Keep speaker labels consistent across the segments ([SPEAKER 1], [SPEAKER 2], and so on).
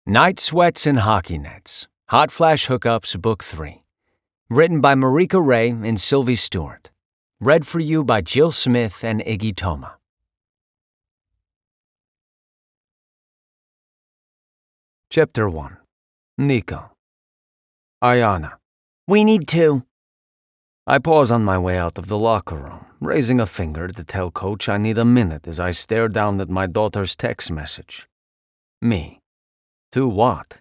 [SPEAKER 1] Night Sweats and Hockey Nets, Hot Flash Hookups, Book 3. Written by Marika Ray and Sylvie Stewart. Read for you by Jill Smith and Iggy Toma. Chapter 1. Nico. Ayana.
[SPEAKER 2] We need to.
[SPEAKER 1] I pause on my way out of the locker room, raising a finger to tell Coach I need a minute as I stare down at my daughter's text message. Me. To what?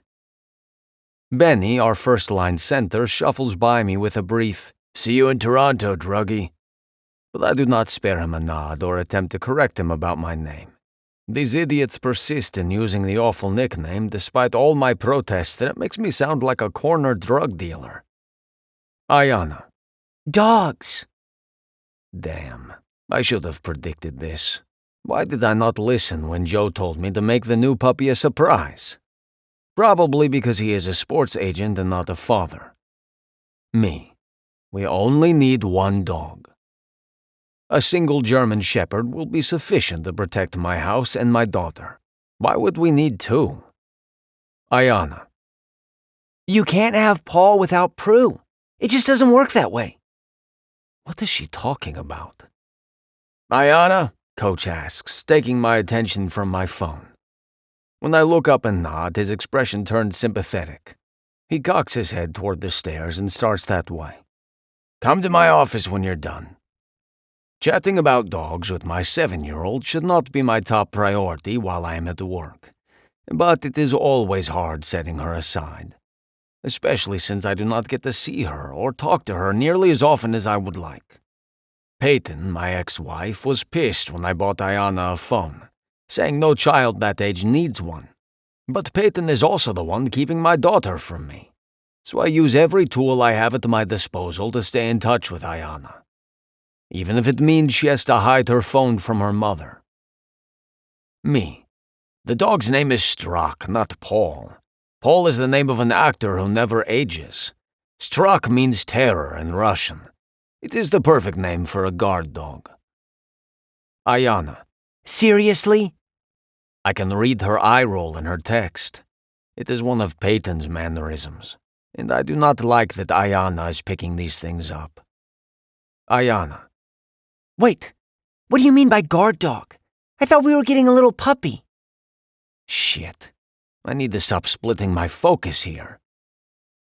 [SPEAKER 1] Benny, our first-line center, shuffles by me with a brief, "See you in Toronto, druggie." But I do not spare him a nod or attempt to correct him about my name. These idiots persist in using the awful nickname despite all my protests that it makes me sound like a corner drug dealer. Ayana.
[SPEAKER 2] Dogs.
[SPEAKER 1] Damn, I should have predicted this. Why did I not listen when Joe told me to make the new puppy a surprise? Probably because he is a sports agent and not a father. Me. We only need one dog. A single German Shepherd will be sufficient to protect my house and my daughter. Why would we need two? Ayana.
[SPEAKER 2] You can't have Paul without Prue. It just doesn't work that way.
[SPEAKER 1] What is she talking about? Ayana, Coach asks, taking my attention from my phone. When I look up and nod, his expression turns sympathetic. He cocks his head toward the stairs and starts that way. Come to my office when you're done. Chatting about dogs with my 7-year-old should not be my top priority while I am at work, but it is always hard setting her aside, especially since I do not get to see her or talk to her nearly as often as I would like. Peyton, my ex-wife, was pissed when I bought Ayana a phone, saying no child that age needs one. But Peyton is also the one keeping my daughter from me, so I use every tool I have at my disposal to stay in touch with Ayana, even if it means she has to hide her phone from her mother. Me. The dog's name is Struck, not Paul. Paul is the name of an actor who never ages. Struck means terror in Russian. It is the perfect name for a guard dog. Ayana.
[SPEAKER 2] Seriously?
[SPEAKER 1] I can read her eye roll in her text. It is one of Peyton's mannerisms, and I do not like that Ayana is picking these things up. Ayana.
[SPEAKER 2] Wait, what do you mean by guard dog? I thought we were getting a little puppy.
[SPEAKER 1] Shit. I need to stop splitting my focus here.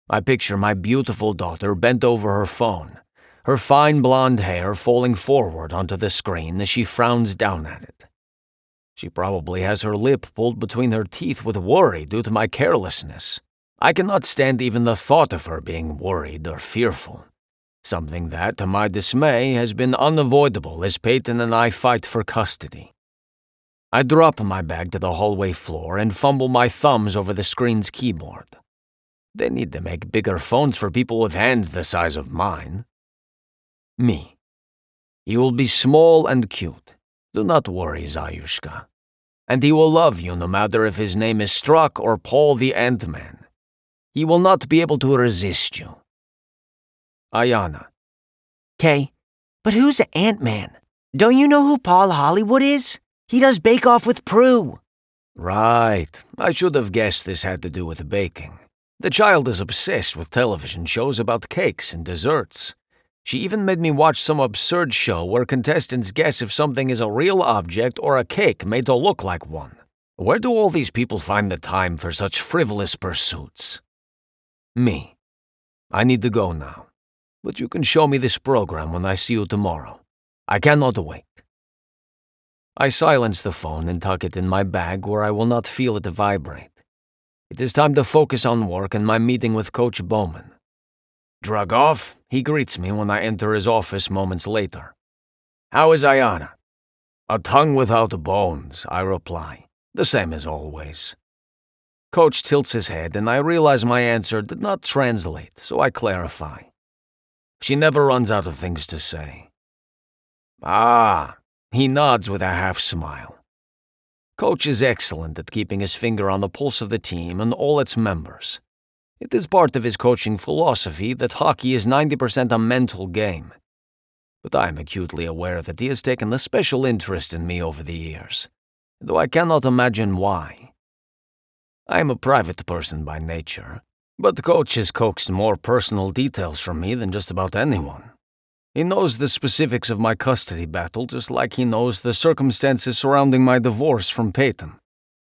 [SPEAKER 1] I picture my beautiful daughter bent over her phone, her fine blonde hair falling forward onto the screen as she frowns down at it. She probably has her lip pulled between her teeth with worry due to my carelessness. I cannot stand even the thought of her being worried or fearful, something that, to my dismay, has been unavoidable as Peyton and I fight for custody. I drop my bag to the hallway floor and fumble my thumbs over the screen's keyboard. They need to make bigger phones for people with hands the size of mine. Me. He will be small and cute. Do not worry, Zayushka. And he will love you no matter if his name is Struck or Paul the Ant-Man. He will not be able to resist you. Ayana.
[SPEAKER 2] Okay, but who's Ant-Man? Don't you know who Paul Hollywood is? He does Bake Off with Prue.
[SPEAKER 1] Right. I should have guessed this had to do with baking. The child is obsessed with television shows about cakes and desserts. She even made me watch some absurd show where contestants guess if something is a real object or a cake made to look like one. Where do all these people find the time for such frivolous pursuits? Me. I need to go now, but you can show me this program when I see you tomorrow. I cannot wait. I silence the phone and tuck it in my bag where I will not feel it vibrate. It is time to focus on work and my meeting with Coach Bowman. Drug off, he greets me when I enter his office moments later. How is Ayana? A tongue without bones, I reply, the same as always. Coach tilts his head and I realize my answer did not translate, so I clarify. She never runs out of things to say. Ah, he nods with a half-smile. Coach is excellent at keeping his finger on the pulse of the team and all its members. It is part of his coaching philosophy that hockey is 90% a mental game. But I am acutely aware that he has taken a special interest in me over the years, though I cannot imagine why. I am a private person by nature, but the coach has coaxed more personal details from me than just about anyone. He knows the specifics of my custody battle just like he knows the circumstances surrounding my divorce from Peyton.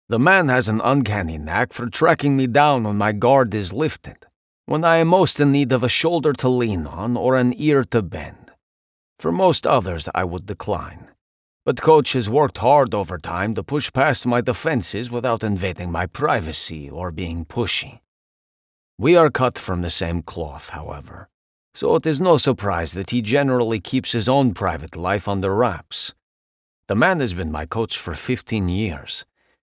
[SPEAKER 1] The man has an uncanny knack for tracking me down when my guard is lifted, when I am most in need of a shoulder to lean on or an ear to bend. For most others, I would decline. But Coach has worked hard over time to push past my defenses without invading my privacy or being pushy. We are cut from the same cloth, however, so it is no surprise that he generally keeps his own private life under wraps. The man has been my coach for 15 years,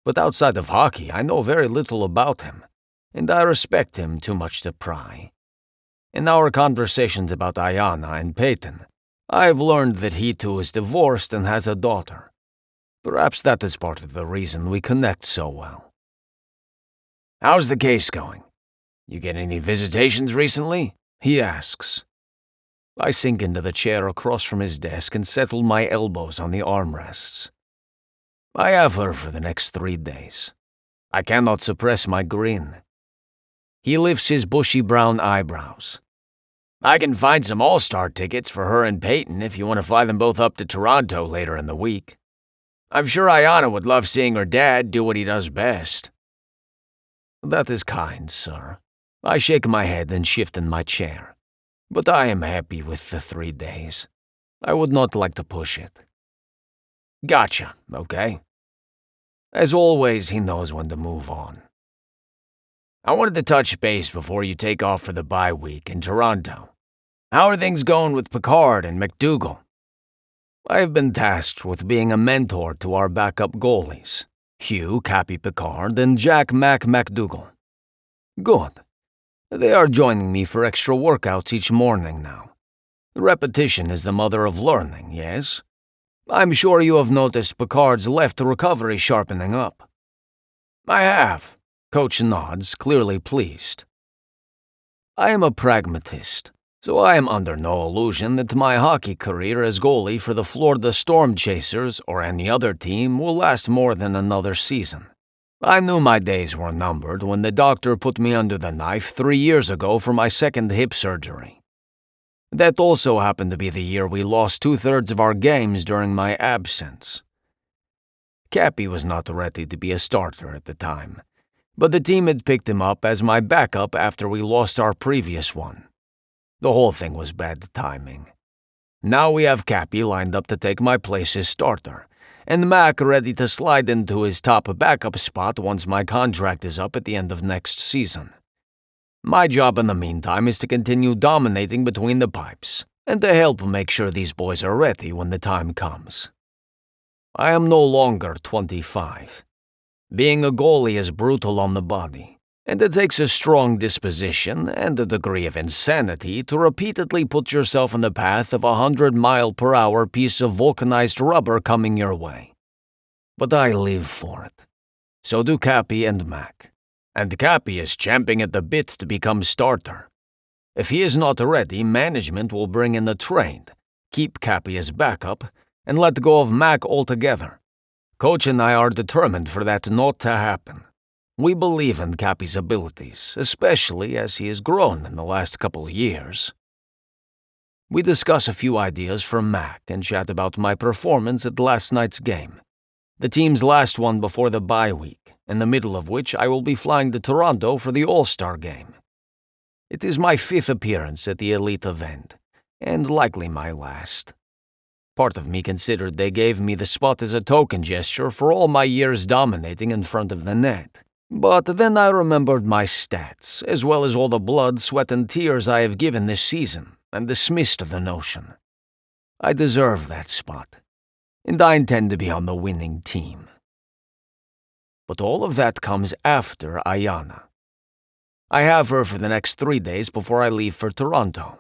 [SPEAKER 1] but outside of hockey, I know very little about him, and I respect him too much to pry. In our conversations about Ayana and Peyton, I've learned that he too is divorced and has a daughter. Perhaps that is part of the reason we connect so well. "How's the case going? You get any visitations recently?" he asks. I sink into the chair across from his desk and settle my elbows on the armrests. I have her for the next 3 days. I cannot suppress my grin. He lifts his bushy brown eyebrows. "I can find some all-star tickets for her and Peyton if you want to fly them both up to Toronto later in the week. I'm sure Ayana would love seeing her dad do what he does best." "That is kind, sir." I shake my head and shift in my chair. But I am happy with the 3 days. I would not like to push it. "Gotcha, okay." As always, he knows when to move on. "I wanted to touch base before you take off for the bye week in Toronto. How are things going with Picard and McDougal?" I have been tasked with being a mentor to our backup goalies, Hugh Cappy Picard and Jack Mac McDougal. Good. They are joining me for extra workouts each morning now. Repetition is the mother of learning, yes? I'm sure you have noticed Picard's left recovery sharpening up. "I have." Coach nods, clearly pleased. I am a pragmatist, so I am under no illusion that my hockey career as goalie for the Florida Storm Chasers or any other team will last more than another season. I knew my days were numbered when the doctor put me under the knife 3 years ago for my second hip surgery. That also happened to be the year we lost 2/3 of our games during my absence. Cappy was not ready to be a starter at the time, but the team had picked him up as my backup after we lost our previous one. The whole thing was bad timing. Now we have Cappy lined up to take my place as starter, and Mac ready to slide into his top backup spot once my contract is up at the end of next season. My job in the meantime is to continue dominating between the pipes, and to help make sure these boys are ready when the time comes. I am no longer 25. Being a goalie is brutal on the body, and it takes a strong disposition and a degree of insanity to repeatedly put yourself in the path of a 100-mile-per-hour piece of vulcanized rubber coming your way. But I live for it. So do Cappy and Mac. And Cappy is champing at the bit to become starter. If he is not ready, management will bring in a trade, keep Cappy as backup, and let go of Mac altogether. Coach and I are determined for that not to happen. We believe in Cappy's abilities, especially as he has grown in the last couple of years. We discuss a few ideas from Mac and chat about my performance at last night's game, the team's last one before the bye week, in the middle of which I will be flying to Toronto for the All-Star game. It is my 5th appearance at the elite event, and likely my last. Part of me considered they gave me the spot as a token gesture for all my years dominating in front of the net. But then I remembered my stats, as well as all the blood, sweat, and tears I have given this season, and dismissed the notion. I deserve that spot, and I intend to be on the winning team. But all of that comes after Ayana. I have her for the next 3 days before I leave for Toronto.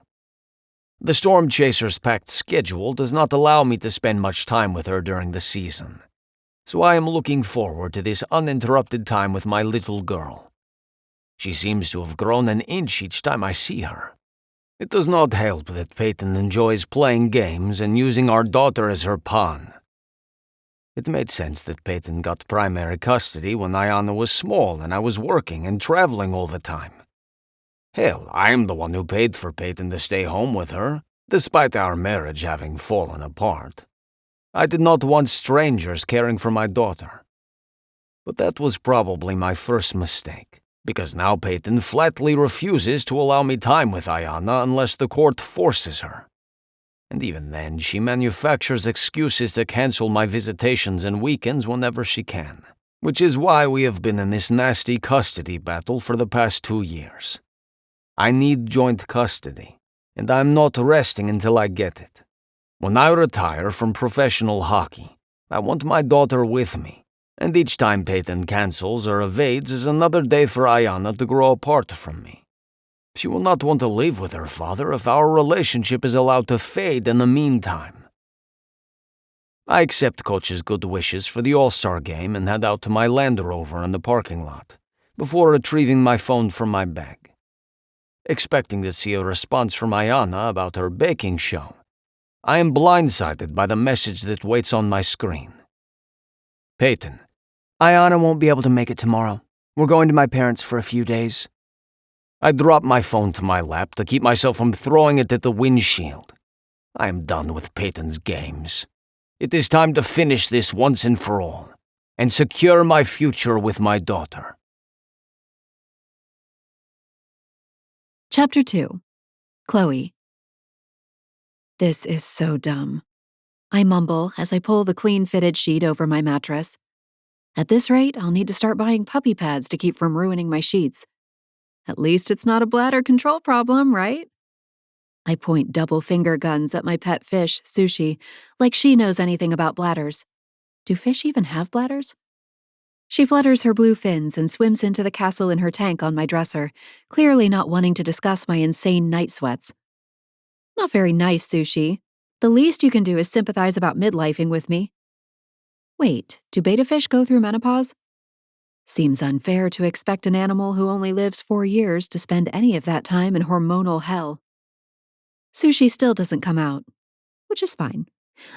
[SPEAKER 1] The Storm Chasers' packed schedule does not allow me to spend much time with her during the season, so I am looking forward to this uninterrupted time with my little girl. She seems to have grown an inch each time I see her. It does not help that Peyton enjoys playing games and using our daughter as her pawn. It made sense that Peyton got primary custody when Ayana was small and I was working and traveling all the time. Hell, I'm the one who paid for Peyton to stay home with her, despite our marriage having fallen apart. I did not want strangers caring for my daughter. But that was probably my first mistake, because now Peyton flatly refuses to allow me time with Ayana unless the court forces her. And even then, she manufactures excuses to cancel my visitations and weekends whenever she can, which is why we have been in this nasty custody battle for the past 2 years. I need joint custody, and I'm not resting until I get it. When I retire from professional hockey, I want my daughter with me, and each time Peyton cancels or evades is another day for Ayana to grow apart from me. She will not want to live with her father if our relationship is allowed to fade in the meantime. I accept Coach's good wishes for the All-Star game and head out to my Land Rover in the parking lot, before retrieving my phone from my bag. Expecting to see a response from Ayana about her baking show, I am blindsided by the message that waits on my screen. Peyton.
[SPEAKER 2] Ayana won't be able to make it tomorrow. We're going to my parents for a few days.
[SPEAKER 1] I drop my phone to my lap to keep myself from throwing it at the windshield. I am done with Peyton's games. It is time to finish this once and for all, and secure my future with my daughter.
[SPEAKER 3] Chapter 2. Chloe. This is so dumb. I mumble as I pull the clean-fitted sheet over my mattress. At this rate, I'll need to start buying puppy pads to keep from ruining my sheets. At least it's not a bladder control problem, right? I point double finger guns at my pet fish, Sushi, like she knows anything about bladders. Do fish even have bladders? She flutters her blue fins and swims into the castle in her tank on my dresser, clearly not wanting to discuss my insane night sweats. Not very nice, Sushi. The least you can do is sympathize about midlifing with me. Wait, do betta fish go through menopause? Seems unfair to expect an animal who only lives 4 years to spend any of that time in hormonal hell. Sushi still doesn't come out, which is fine.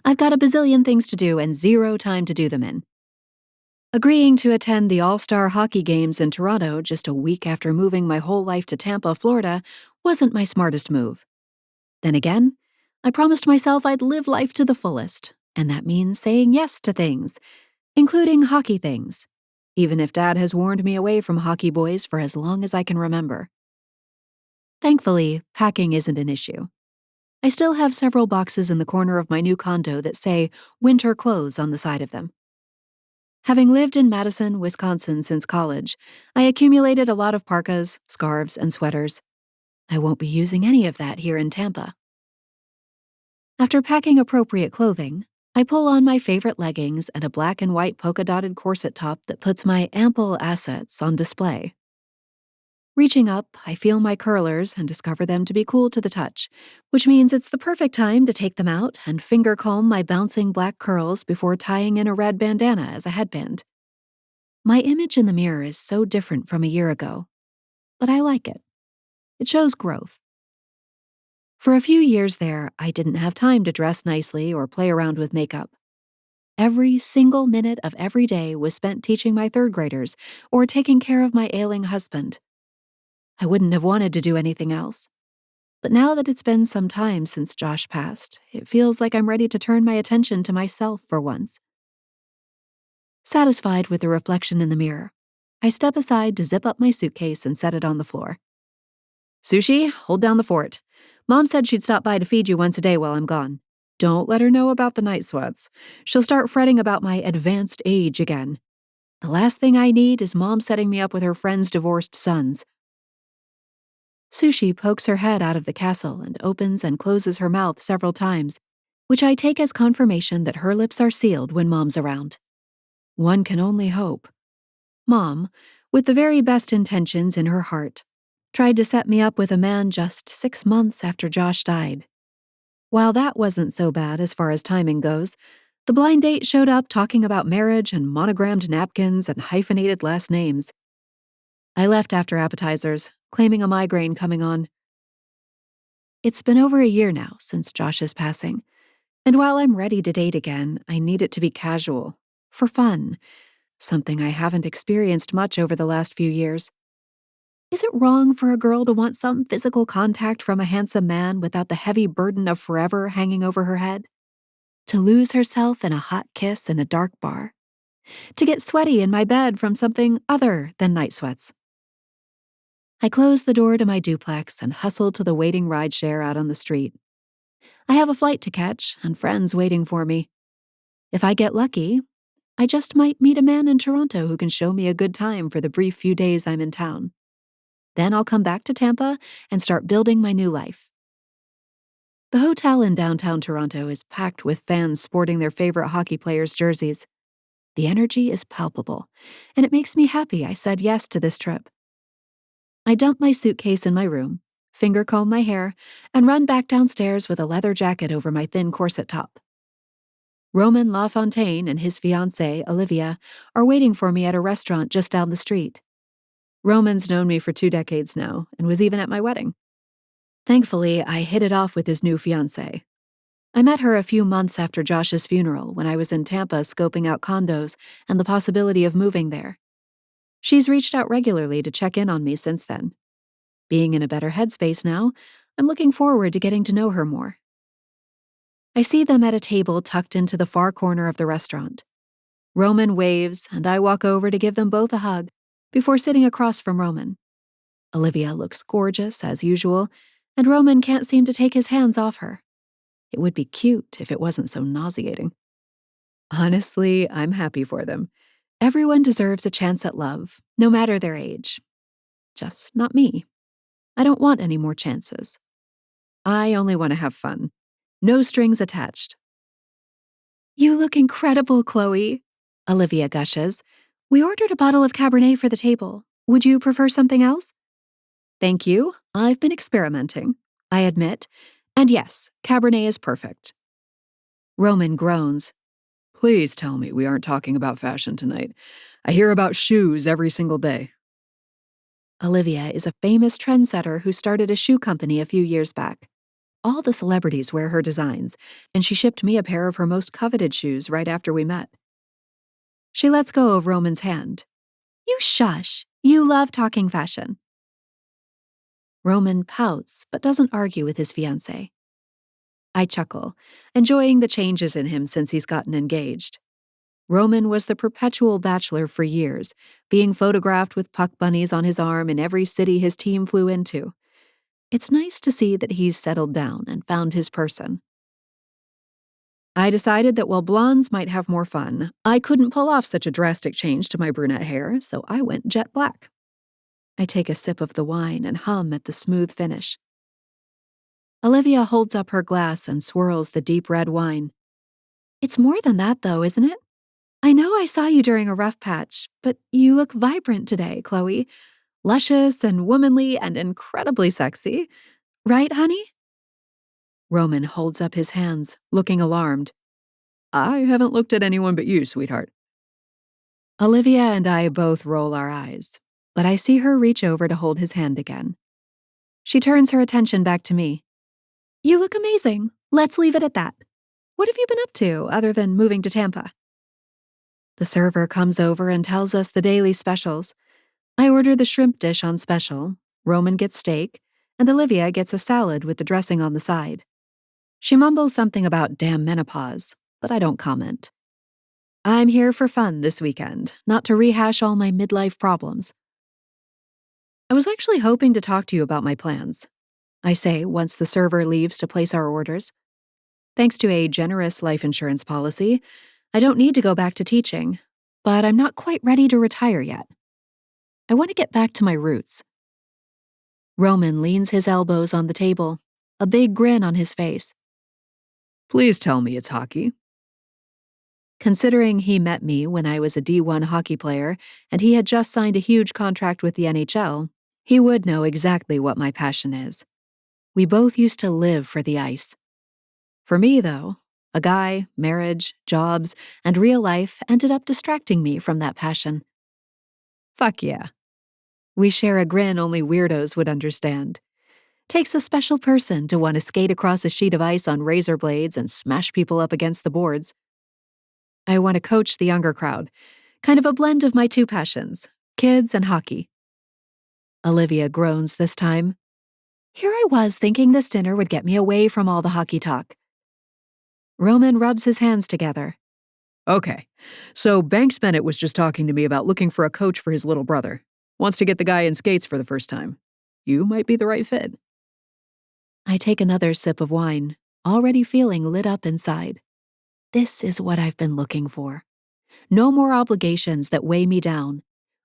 [SPEAKER 3] I've got a bazillion things to do and 0 time to do them in. Agreeing to attend the All-Star Hockey Games in Toronto just a week after moving my whole life to Tampa, Florida, wasn't my smartest move. Then again, I promised myself I'd live life to the fullest, and that means saying yes to things, including hockey things, even if Dad has warned me away from hockey boys for as long as I can remember. Thankfully, packing isn't an issue. I still have several boxes in the corner of my new condo that say winter clothes on the side of them. Having lived in Madison, Wisconsin since college, I accumulated a lot of parkas, scarves, and sweaters. I won't be using any of that here in Tampa. After packing appropriate clothing, I pull on my favorite leggings and a black and white polka-dotted corset top that puts my ample assets on display. Reaching up, I feel my curlers and discover them to be cool to the touch, which means it's the perfect time to take them out and finger comb my bouncing black curls before tying in a red bandana as a headband. My image in the mirror is so different from a year ago, but I like it. It shows growth. For a few years there, I didn't have time to dress nicely or play around with makeup. Every single minute of every day was spent teaching my 3rd graders or taking care of my ailing husband. I wouldn't have wanted to do anything else. But now that it's been some time since Josh passed, it feels like I'm ready to turn my attention to myself for once. Satisfied with the reflection in the mirror, I step aside to zip up my suitcase and set it on the floor. Sushi, hold down the fort. Mom said she'd stop by to feed you once a day while I'm gone. Don't let her know about the night sweats. She'll start fretting about my advanced age again. The last thing I need is Mom setting me up with her friend's divorced sons. Sushi pokes her head out of the castle and opens and closes her mouth several times, which I take as confirmation that her lips are sealed when Mom's around. One can only hope. Mom, with the very best intentions in her heart, tried to set me up with a man just 6 months after Josh died. While that wasn't so bad as far as timing goes, the blind date showed up talking about marriage and monogrammed napkins and hyphenated last names. I left after appetizers, claiming a migraine coming on. It's been over a year now since Josh's passing, and while I'm ready to date again, I need it to be casual, for fun, something I haven't experienced much over the last few years. Is it wrong for a girl to want some physical contact from a handsome man without the heavy burden of forever hanging over her head? To lose herself in a hot kiss in a dark bar? To get sweaty in my bed from something other than night sweats? I close the door to my duplex and hustle to the waiting rideshare out on the street. I have a flight to catch and friends waiting for me. If I get lucky, I just might meet a man in Toronto who can show me a good time for the brief few days I'm in town. Then I'll come back to Tampa and start building my new life. The hotel in downtown Toronto is packed with fans sporting their favorite hockey players' jerseys. The energy is palpable, and it makes me happy I said yes to this trip. I dump my suitcase in my room, finger comb my hair, and run back downstairs with a leather jacket over my thin corset top. Roman LaFontaine and his fiancée, Olivia, are waiting for me at a restaurant just down the street. Roman's known me for 2 decades now and was even at my wedding. Thankfully, I hit it off with his new fiancée. I met her a few months after Josh's funeral when I was in Tampa scoping out condos and the possibility of moving there. She's reached out regularly to check in on me since then. Being in a better headspace now, I'm looking forward to getting to know her more. I see them at a table tucked into the far corner of the restaurant. Roman waves, and I walk over to give them both a hug before sitting across from Roman. Olivia looks gorgeous, as usual, and Roman can't seem to take his hands off her. It would be cute if it wasn't so nauseating. Honestly, I'm happy for them. Everyone deserves a chance at love, no matter their age. Just not me. I don't want any more chances. I only want to have fun. No strings attached. You look incredible, Chloe, Olivia gushes. We ordered a bottle of Cabernet for the table. Would you prefer something else? Thank you. I've been experimenting, I admit. And yes, Cabernet is perfect. Roman groans. Please tell me we aren't talking about fashion tonight. I hear about shoes every single day. Olivia is a famous trendsetter who started a shoe company a few years back. All the celebrities wear her designs, and she shipped me a pair of her most coveted shoes right after we met. She lets go of Roman's hand. You shush. You love talking fashion. Roman pouts, but doesn't argue with his fiancée. I chuckle, enjoying the changes in him since he's gotten engaged. Roman was the perpetual bachelor for years, being photographed with puck bunnies on his arm in every city his team flew into. It's nice to see that he's settled down and found his person. I decided that while blondes might have more fun, I couldn't pull off such a drastic change to my brunette hair, so I went jet black. I take a sip of the wine and hum at the smooth finish. Olivia holds up her glass and swirls the deep red wine. It's more than that, though, isn't it? I know I saw you during a rough patch, but you look vibrant today, Chloe. Luscious and womanly and incredibly sexy. Right, honey? Roman holds up his hands, looking alarmed. I haven't looked at anyone but you, sweetheart. Olivia and I both roll our eyes, but I see her reach over to hold his hand again. She turns her attention back to me. You look amazing. Let's leave it at that. What have you been up to, other than moving to Tampa? The server comes over and tells us the daily specials. I order the shrimp dish on special, Roman gets steak, and Olivia gets a salad with the dressing on the side. She mumbles something about damn menopause, but I don't comment. I'm here for fun this weekend, not to rehash all my midlife problems. I was actually hoping to talk to you about my plans, I say once the server leaves to place our orders. Thanks to a generous life insurance policy, I don't need to go back to teaching, but I'm not quite ready to retire yet. I want to get back to my roots. Roman leans his elbows on the table, a big grin on his face. Please tell me it's hockey. Considering he met me when I was a D1 hockey player and he had just signed a huge contract with the NHL, he would know exactly what my passion is. We both used to live for the ice. For me, though, a guy, marriage, jobs, and real life ended up distracting me from that passion. Fuck yeah. We share a grin only weirdos would understand. Takes a special person to want to skate across a sheet of ice on razor blades and smash people up against the boards. I want to coach the younger crowd, kind of a blend of my two passions, kids and hockey. Olivia groans this time. Here I was thinking this dinner would get me away from all the hockey talk. Roman rubs his hands together. Okay, so Banks Bennett was just talking to me about looking for a coach for his little brother. Wants to get the guy in skates for the first time. You might be the right fit. I take another sip of wine, already feeling lit up inside. This is what I've been looking for. No more obligations that weigh me down.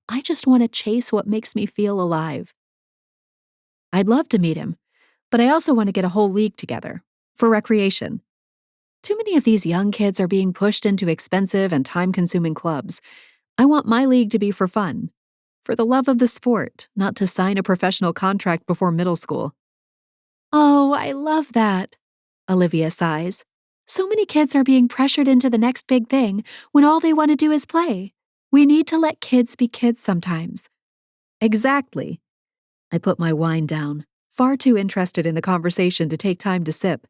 [SPEAKER 3] I just want to chase what makes me feel alive. I'd love to meet him, but I also want to get a whole league together, for recreation. Too many of these young kids are being pushed into expensive and time-consuming clubs. I want my league to be for fun, for the love of the sport, not to sign a professional contract before middle school. Oh, I love that, Olivia sighs. So many kids are being pressured into the next big thing when all they want to do is play. We need to let kids be kids sometimes. Exactly. I put my wine down, far too interested in the conversation to take time to sip.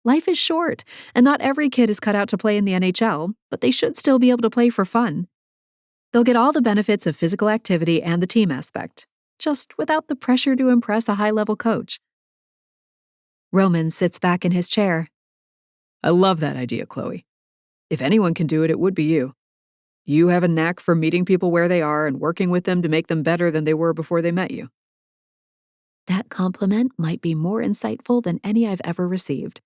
[SPEAKER 3] Life is short, and not every kid is cut out to play in the NHL, but they should still be able to play for fun. They'll get all the benefits of physical activity and the team aspect, just without the pressure to impress a high-level coach. Roman sits back in his chair. I love that idea, Chloe. If anyone can do it, it would be you. You have a knack for meeting people where they are and working with them to make them better than they were before they met you. That compliment might be more insightful than any I've ever received.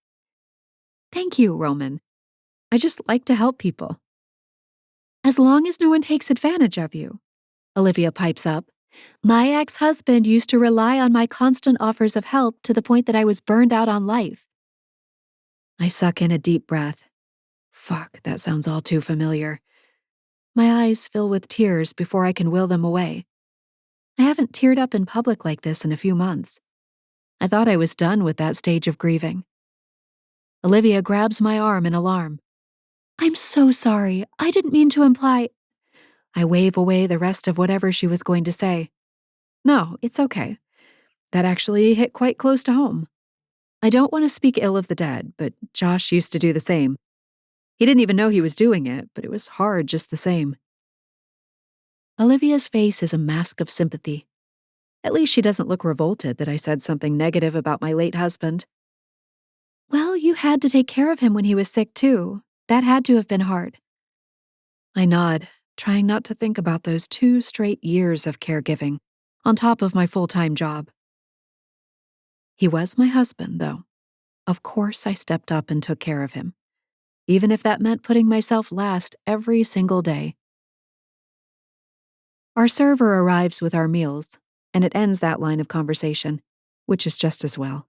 [SPEAKER 3] Thank you, Roman. I just like to help people. As long as no one takes advantage of you, Olivia pipes up. My ex-husband used to rely on my constant offers of help to the point that I was burned out on life. I suck in a deep breath. Fuck, that sounds all too familiar. My eyes fill with tears before I can will them away. I haven't teared up in public like this in a few months. I thought I was done with that stage of grieving. Olivia grabs my arm in alarm. I'm so sorry. I didn't mean to imply. I wave away the rest of whatever she was going to say. No, it's okay. That actually hit quite close to home. I don't want to speak ill of the dead, but Josh used to do the same. He didn't even know he was doing it, but it was hard just the same. Olivia's face is a mask of sympathy. At least she doesn't look revolted that I said something negative about my late husband. Well, you had to take care of him when he was sick, too. That had to have been hard. I nod, trying not to think about those 2 straight years of caregiving, on top of my full-time job. He was my husband, though. Of course I stepped up and took care of him, even if that meant putting myself last every single day. Our server arrives with our meals, and it ends that line of conversation, which is just as well.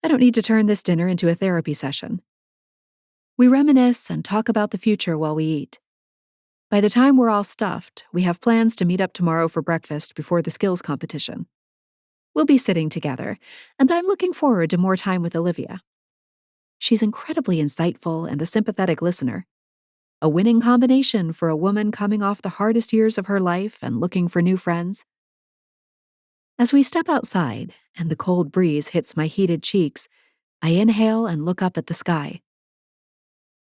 [SPEAKER 3] I don't need to turn this dinner into a therapy session. We reminisce and talk about the future while we eat. By the time we're all stuffed, we have plans to meet up tomorrow for breakfast before the skills competition. We'll be sitting together, and I'm looking forward to more time with Olivia. She's incredibly insightful and a sympathetic listener. A winning combination for a woman coming off the hardest years of her life and looking for new friends. As we step outside and the cold breeze hits my heated cheeks, I inhale and look up at the sky.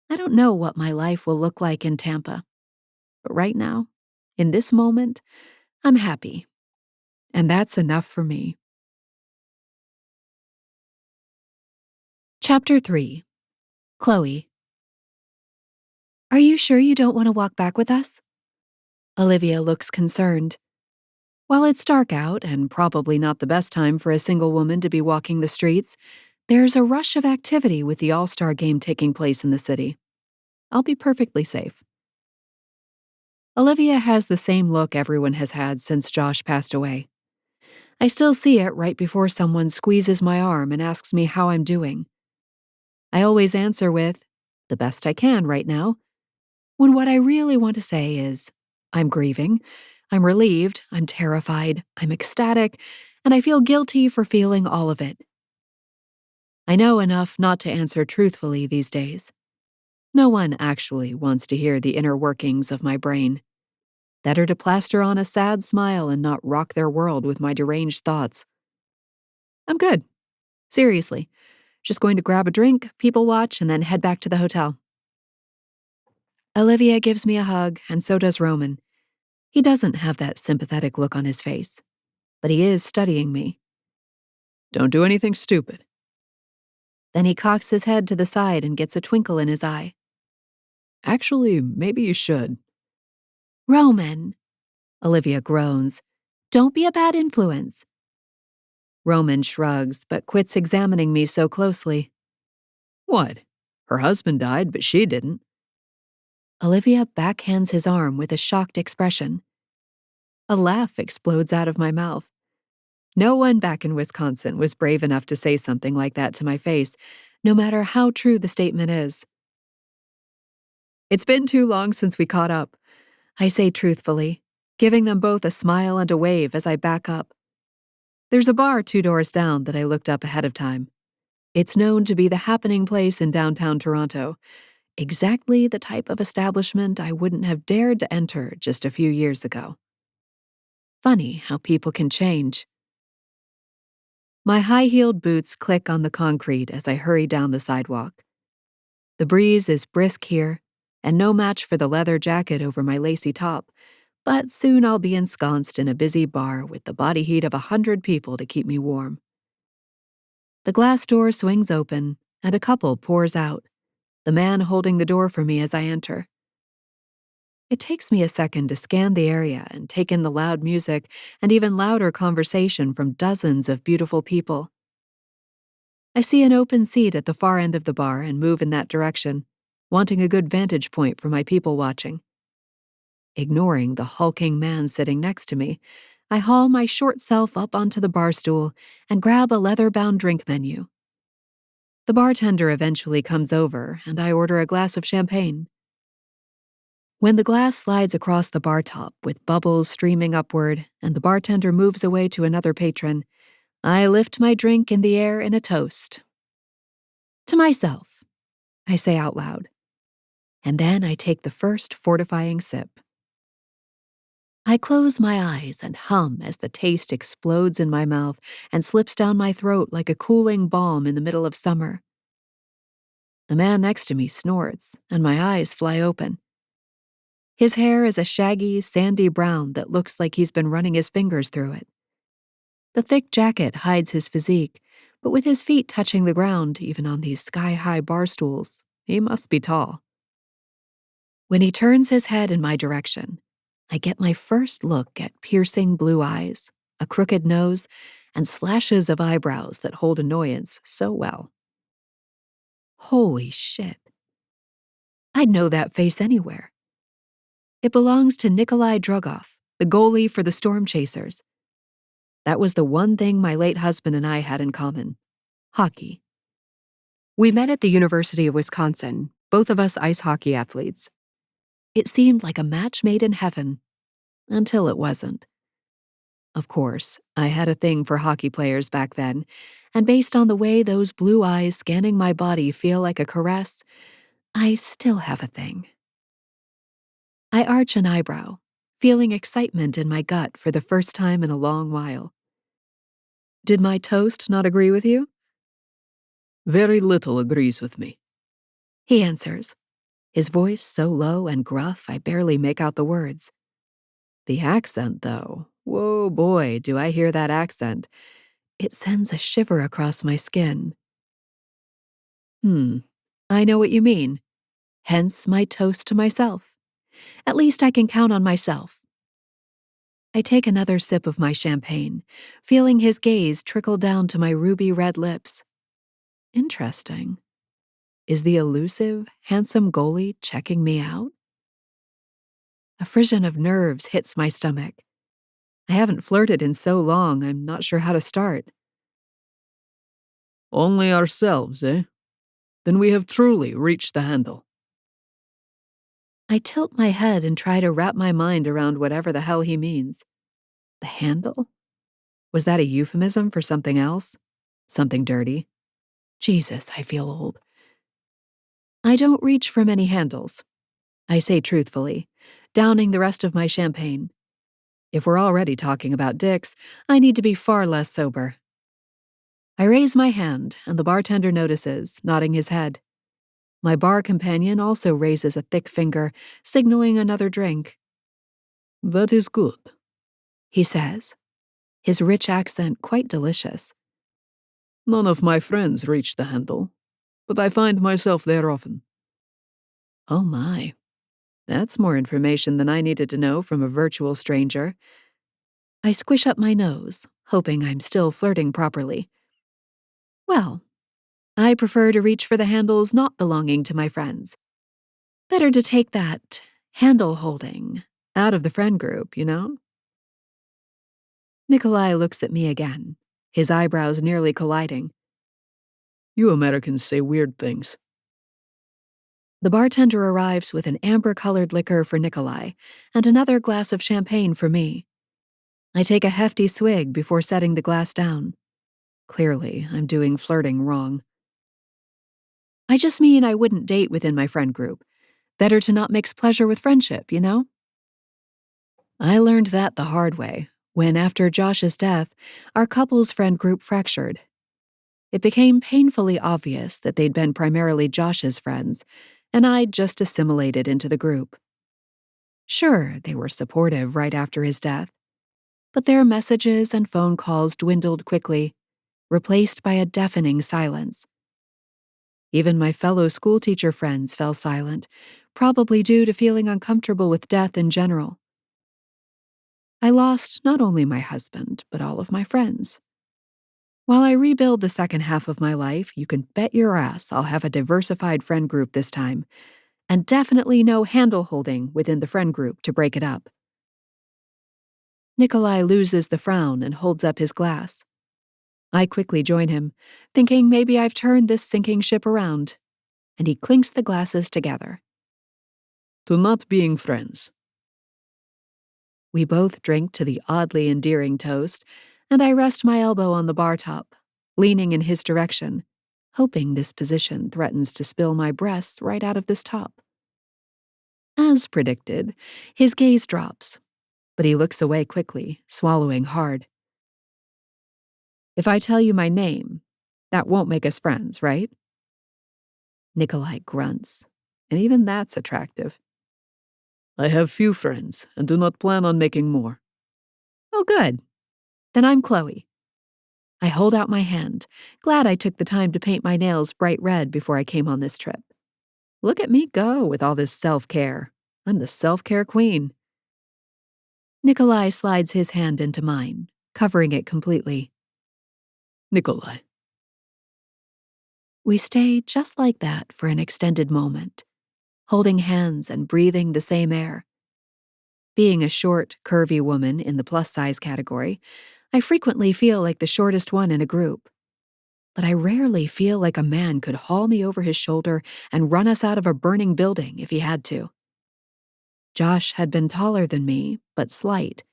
[SPEAKER 3] I don't know what my life will look like in Tampa, but right now, in this moment, I'm happy. And that's enough for me. Chapter 3. Chloe. Are you sure you don't want to walk back with us? Olivia looks concerned. While it's dark out and probably not the best time for a single woman to be walking the streets, there's a rush of activity with the All-Star game taking place in the city. I'll be perfectly safe. Olivia has the same look everyone has had since Josh passed away. I still see it right before someone squeezes my arm and asks me how I'm doing. I always answer with, the best I can right now, when what I really want to say is, I'm grieving, I'm relieved, I'm terrified, I'm ecstatic, and I feel guilty for feeling all of it. I know enough not to answer truthfully these days. No one actually wants to hear the inner workings of my brain. Better to plaster on a sad smile and not rock their world with my deranged thoughts. I'm good. Seriously. Just going to grab a drink, people watch, and then head back to the hotel. Olivia gives me a hug, and so does Roman. He doesn't have that sympathetic look on his face, but he is studying me.
[SPEAKER 4] Don't do anything stupid.
[SPEAKER 3] Then he cocks his head to the side and gets a twinkle in his eye.
[SPEAKER 4] Actually, maybe you should.
[SPEAKER 3] Roman, Olivia groans. Don't be a bad influence. Roman shrugs, but quits examining me so closely.
[SPEAKER 4] What? Her husband died, but she didn't.
[SPEAKER 3] Olivia backhands his arm with a shocked expression. A laugh explodes out of my mouth. No one back in Wisconsin was brave enough to say something like that to my face, no matter how true the statement is. It's been too long since we caught up, I say truthfully, giving them both a smile and a wave as I back up. There's a bar 2 doors down that I looked up ahead of time. It's known to be the happening place in downtown Toronto, exactly the type of establishment I wouldn't have dared to enter just a few years ago. Funny how people can change. My high-heeled boots click on the concrete as I hurry down the sidewalk. The breeze is brisk here, and no match for the leather jacket over my lacy top, but soon I'll be ensconced in a busy bar with the body heat of 100 people to keep me warm. The glass door swings open, and a couple pours out, the man holding the door for me as I enter. It takes me a second to scan the area and take in the loud music and even louder conversation from dozens of beautiful people. I see an open seat at the far end of the bar and move in that direction, wanting a good vantage point for my people watching. Ignoring the hulking man sitting next to me, I haul my short self up onto the bar stool and grab a leather-bound drink menu. The bartender eventually comes over, and I order a glass of champagne. When the glass slides across the bar top with bubbles streaming upward and the bartender moves away to another patron, I lift my drink in the air in a toast. To myself, I say out loud. And then I take the first fortifying sip. I close my eyes and hum as the taste explodes in my mouth and slips down my throat like a cooling balm in the middle of summer. The man next to me snorts, and my eyes fly open. His hair is a shaggy, sandy brown that looks like he's been running his fingers through it. The thick jacket hides his physique, but with his feet touching the ground, even on these sky-high bar stools, he must be tall. When he turns his head in my direction, I get my first look at piercing blue eyes, a crooked nose, and slashes of eyebrows that hold annoyance so well. Holy shit. I'd know that face anywhere. It belongs to Nikolai, the goalie for the Storm Chasers. That was the one thing my late husband and I had in common: hockey. We met at the University of Wisconsin, both of us ice hockey athletes. It seemed like a match made in heaven, until it wasn't. Of course, I had a thing for hockey players back then, and based on the way those blue eyes scanning my body feel like a caress, I still have a thing. I arch an eyebrow, feeling excitement in my gut for the first time in a long while. Did my toast not agree with you?
[SPEAKER 4] Very little agrees with me.
[SPEAKER 3] He answers, his voice so low and gruff I barely make out the words. The accent, though, whoa boy, do I hear that accent. It sends a shiver across my skin. I know what you mean. Hence my toast to myself. At least I can count on myself. I take another sip of my champagne, feeling his gaze trickle down to my ruby red lips. Interesting. Is the elusive, handsome goalie checking me out? A frisson of nerves hits my stomach. I haven't flirted in so long, I'm not sure how to start.
[SPEAKER 4] Only ourselves, eh? Then we have truly reached the handle.
[SPEAKER 3] I tilt my head and try to wrap my mind around whatever the hell he means. The handle? Was that a euphemism for something else? Something dirty? Jesus, I feel old. I don't reach for many handles, I say truthfully, downing the rest of my champagne. If we're already talking about dicks, I need to be far less sober. I raise my hand, and the bartender notices, nodding his head. My bar companion also raises a thick finger, signaling another drink.
[SPEAKER 4] That is good.
[SPEAKER 3] He says, his rich accent quite delicious.
[SPEAKER 4] None of my friends reach the handle, but I find myself there often.
[SPEAKER 3] Oh my. That's more information than I needed to know from a virtual stranger. I squish up my nose, hoping I'm still flirting properly. Well, I prefer to reach for the handles not belonging to my friends. Better to take that handle holding out of the friend group, you know? Nikolai looks at me again, his eyebrows nearly colliding.
[SPEAKER 4] You Americans say weird things.
[SPEAKER 3] The bartender arrives with an amber-colored liquor for Nikolai and another glass of champagne for me. I take a hefty swig before setting the glass down. Clearly, I'm doing flirting wrong. I just mean I wouldn't date within my friend group. Better to not mix pleasure with friendship, you know? I learned that the hard way, when after Josh's death, our couple's friend group fractured. It became painfully obvious that they'd been primarily Josh's friends, and I'd just assimilated into the group. Sure, they were supportive right after his death, but their messages and phone calls dwindled quickly, replaced by a deafening silence. Even my fellow schoolteacher friends fell silent, probably due to feeling uncomfortable with death in general. I lost not only my husband, but all of my friends. While I rebuild the second half of my life, you can bet your ass I'll have a diversified friend group this time, and definitely no handle-holding within the friend group to break it up. Nikolai loses the frown and holds up his glass. I quickly join him, thinking maybe I've turned this sinking ship around, and he clinks the glasses together.
[SPEAKER 4] To not being friends.
[SPEAKER 3] We both drink to the oddly endearing toast, and I rest my elbow on the bar top, leaning in his direction, hoping this position threatens to spill my breasts right out of this top. As predicted, his gaze drops, but he looks away quickly, swallowing hard. If I tell you my name, that won't make us friends, right? Nikolai grunts, and even that's attractive.
[SPEAKER 4] I have few friends and do not plan on making more.
[SPEAKER 3] Oh, good. Then I'm Chloe. I hold out my hand, glad I took the time to paint my nails bright red before I came on this trip. Look at me go with all this self-care. I'm the self-care queen. Nikolai slides his hand into mine, covering it completely.
[SPEAKER 4] Nikolai.
[SPEAKER 3] We stay just like that for an extended moment, holding hands and breathing the same air. Being a short, curvy woman in the plus-size category, I frequently feel like the shortest one in a group. But I rarely feel like a man could haul me over his shoulder and run us out of a burning building if he had to. Josh had been taller than me, but slight.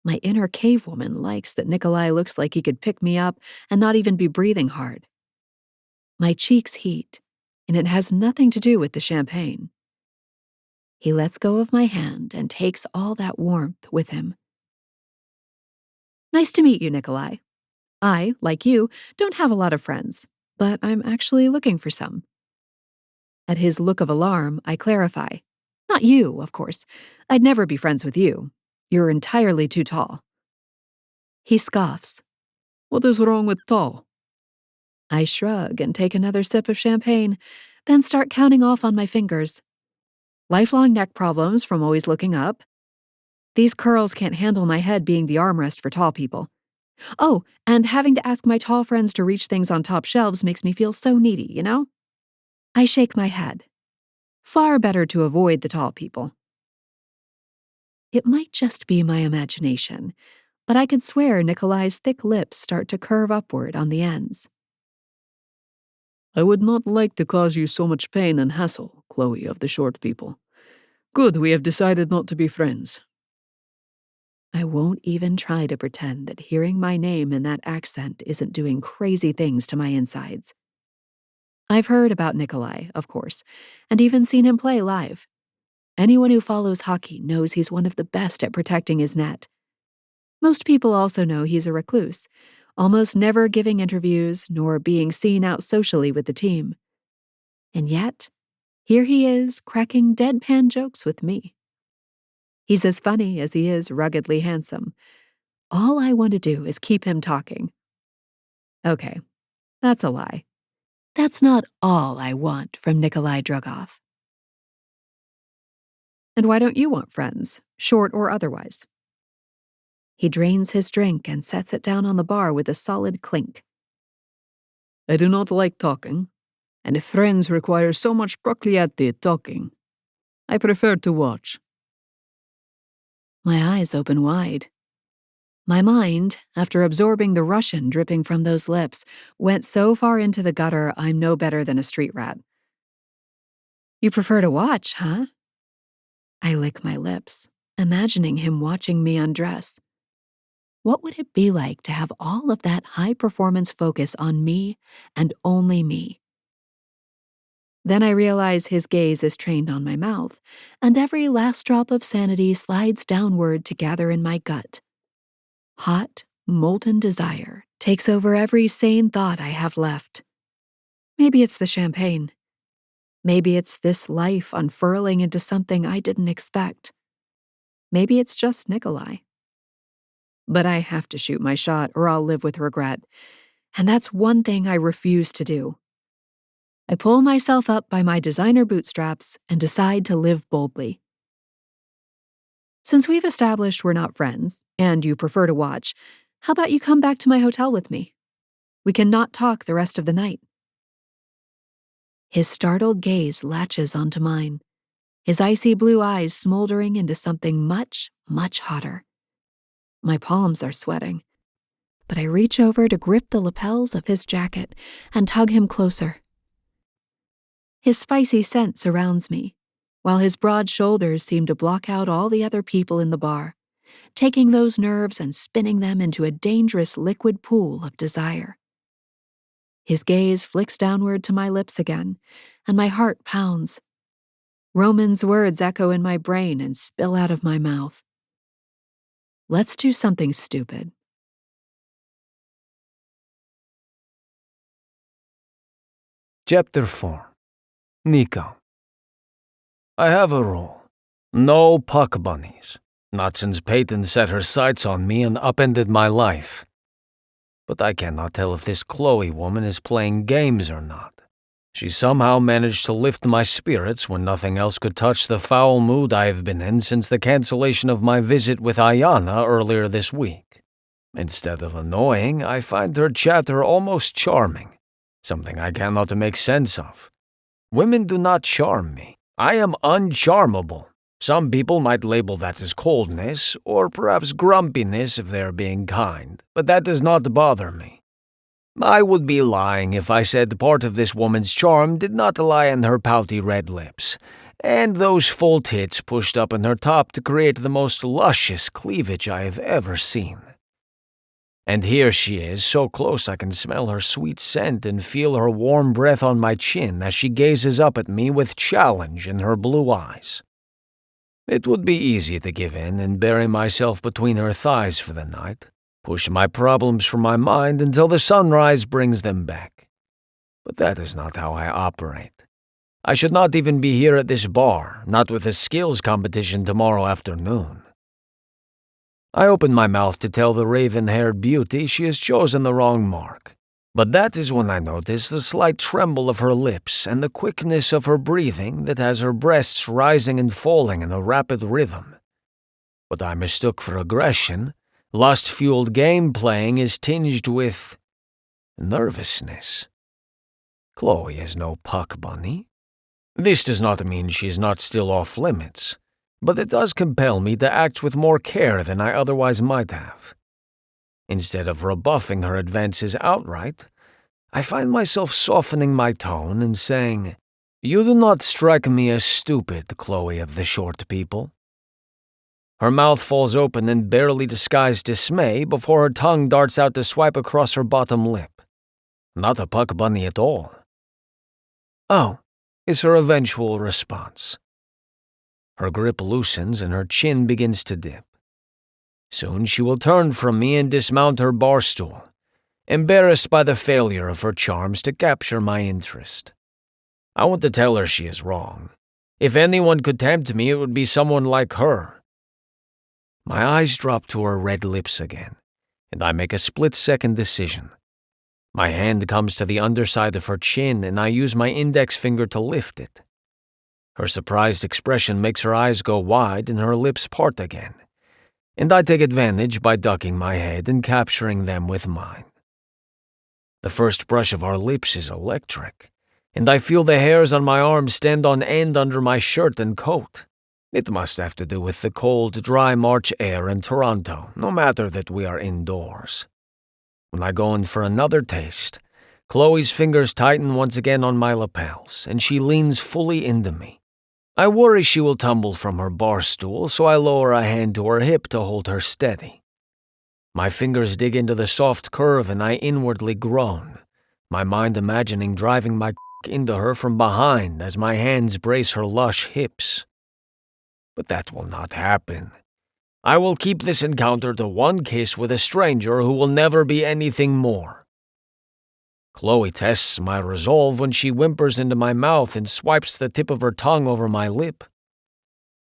[SPEAKER 3] My inner cave woman likes that Nikolai looks like he could pick me up and not even be breathing hard. My cheeks heat, and it has nothing to do with the champagne. He lets go of my hand and takes all that warmth with him. Nice to meet you, Nikolai. I, like you, don't have a lot of friends, but I'm actually looking for some. At his look of alarm, I clarify. Not you, of course. I'd never be friends with you. You're entirely too tall. He scoffs.
[SPEAKER 4] What is wrong with tall?
[SPEAKER 3] I shrug and take another sip of champagne, then start counting off on my fingers. Lifelong neck problems from always looking up. These curls can't handle my head being the armrest for tall people. Oh, and having to ask my tall friends to reach things on top shelves makes me feel so needy, you know? I shake my head. Far better to avoid the tall people. It might just be my imagination, but I could swear Nikolai's thick lips start to curve upward on the ends.
[SPEAKER 4] I would not like to cause you so much pain and hassle, Chloe of the short people. Good, we have decided not to be friends.
[SPEAKER 3] I won't even try to pretend that hearing my name in that accent isn't doing crazy things to my insides. I've heard about Nikolai, of course, and even seen him play live. Anyone who follows hockey knows he's one of the best at protecting his net. Most people also know he's a recluse, almost never giving interviews nor being seen out socially with the team. And yet, here he is cracking deadpan jokes with me. He's as funny as he is ruggedly handsome. All I want to do is keep him talking. Okay, that's a lie. That's not all I want from Nikolai Drugov. And why don't you want friends, short or otherwise? He drains his drink and sets it down on the bar with a solid clink.
[SPEAKER 4] I do not like talking, and if friends require so much procliate talking, I prefer to watch.
[SPEAKER 3] My eyes open wide. My mind, after absorbing the Russian dripping from those lips, went so far into the gutter I'm no better than a street rat. You prefer to watch, huh? I lick my lips, imagining him watching me undress. What would it be like to have all of that high-performance focus on me and only me? Then I realize his gaze is trained on my mouth, and every last drop of sanity slides downward to gather in my gut. Hot, molten desire takes over every sane thought I have left. Maybe it's the champagne. Maybe it's this life unfurling into something I didn't expect. Maybe it's just Nikolai. But I have to shoot my shot or I'll live with regret. And that's one thing I refuse to do. I pull myself up by my designer bootstraps and decide to live boldly. Since we've established we're not friends, and you prefer to watch, how about you come back to my hotel with me? We can not talk the rest of the night. His startled gaze latches onto mine, his icy blue eyes smoldering into something much, much hotter. My palms are sweating, but I reach over to grip the lapels of his jacket and tug him closer. His spicy scent surrounds me, while his broad shoulders seem to block out all the other people in the bar, taking those nerves and spinning them into a dangerous liquid pool of desire. His gaze flicks downward to my lips again, and my heart pounds. Roman's words echo in my brain and spill out of my mouth. Let's do something stupid.
[SPEAKER 1] Chapter 4. Nico. I have a rule. No puck bunnies. Not since Peyton set her sights on me and upended my life. But I cannot tell if this Chloe woman is playing games or not. She somehow managed to lift my spirits when nothing else could touch the foul mood I have been in since the cancellation of my visit with Ayana earlier this week. Instead of annoying, I find her chatter almost charming, something I cannot make sense of. Women do not charm me. I am uncharmable. Some people might label that as coldness, or perhaps grumpiness if they are being kind, but that does not bother me. I would be lying if I said part of this woman's charm did not lie in her pouty red lips, and those full tits pushed up in her top to create the most luscious cleavage I have ever seen. And here she is, so close I can smell her sweet scent and feel her warm breath on my chin as she gazes up at me with challenge in her blue eyes. It would be easy to give in and bury myself between her thighs for the night, push my problems from my mind until the sunrise brings them back. But that is not how I operate. I should not even be here at this bar, not with a skills competition tomorrow afternoon. I open my mouth to tell the raven-haired beauty she has chosen the wrong mark, but that is when I notice the slight tremble of her lips and the quickness of her breathing that has her breasts rising and falling in a rapid rhythm. What I mistook for aggression, lust-fueled game-playing is tinged with nervousness. Chloe is no puck bunny. This does not mean she is not still off limits, but it does compel me to act with more care than I otherwise might have. Instead of rebuffing her advances outright, I find myself softening my tone and saying, "You do not strike me as stupid, Chloe of the short people." Her mouth falls open in barely disguised dismay before her tongue darts out to swipe across her bottom lip. Not a puck bunny at all. "Oh," is her eventual response. Her grip loosens and her chin begins to dip. Soon she will turn from me and dismount her bar stool, embarrassed by the failure of her charms to capture my interest. I want to tell her she is wrong. If anyone could tempt me, it would be someone like her. My eyes drop to her red lips again, and I make a split-second decision. My hand comes to the underside of her chin, and I use my index finger to lift it. Her surprised expression makes her eyes go wide and her lips part again, and I take advantage by ducking my head and capturing them with mine. The first brush of our lips is electric, and I feel the hairs on my arms stand on end under my shirt and coat. It must have to do with the cold, dry March air in Toronto, no matter that we are indoors. When I go in for another taste, Chloe's fingers tighten once again on my lapels, and she leans fully into me. I worry she will tumble from her bar stool, so I lower a hand to her hip to hold her steady. My fingers dig into the soft curve and I inwardly groan, my mind imagining driving my into her from behind as my hands brace her lush hips. But that will not happen. I will keep this encounter to one kiss with a stranger who will never be anything more. Chloe tests my resolve when she whimpers into my mouth and swipes the tip of her tongue over my lip.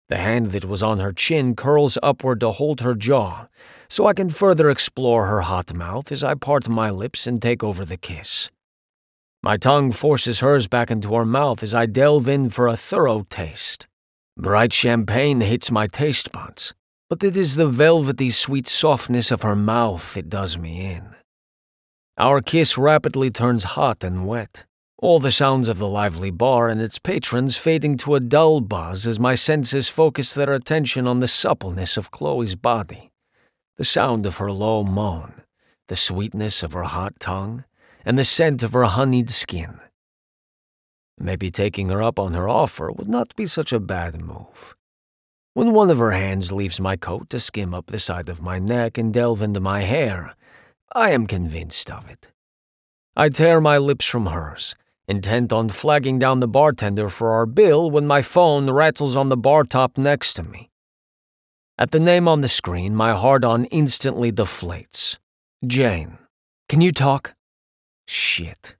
[SPEAKER 1] The hand that was on her chin curls upward to hold her jaw, so I can further explore her hot mouth as I part my lips and take over the kiss. My tongue forces hers back into her mouth as I delve in for a thorough taste. Bright champagne hits my taste buds, but it is the velvety sweet softness of her mouth that does me in. Our kiss rapidly turns hot and wet, all the sounds of the lively bar and its patrons fading to a dull buzz as my senses focus their attention on the suppleness of Chloe's body, the sound of her low moan, the sweetness of her hot tongue, and the scent of her honeyed skin. Maybe taking her up on her offer would not be such a bad move. When one of her hands leaves my coat to skim up the side of my neck and delve into my hair, I am convinced of it. I tear my lips from hers, intent on flagging down the bartender for our bill when my phone rattles on the bar top next to me. At the name on the screen, my heart-on instantly deflates. Jane. Can you talk? Shit.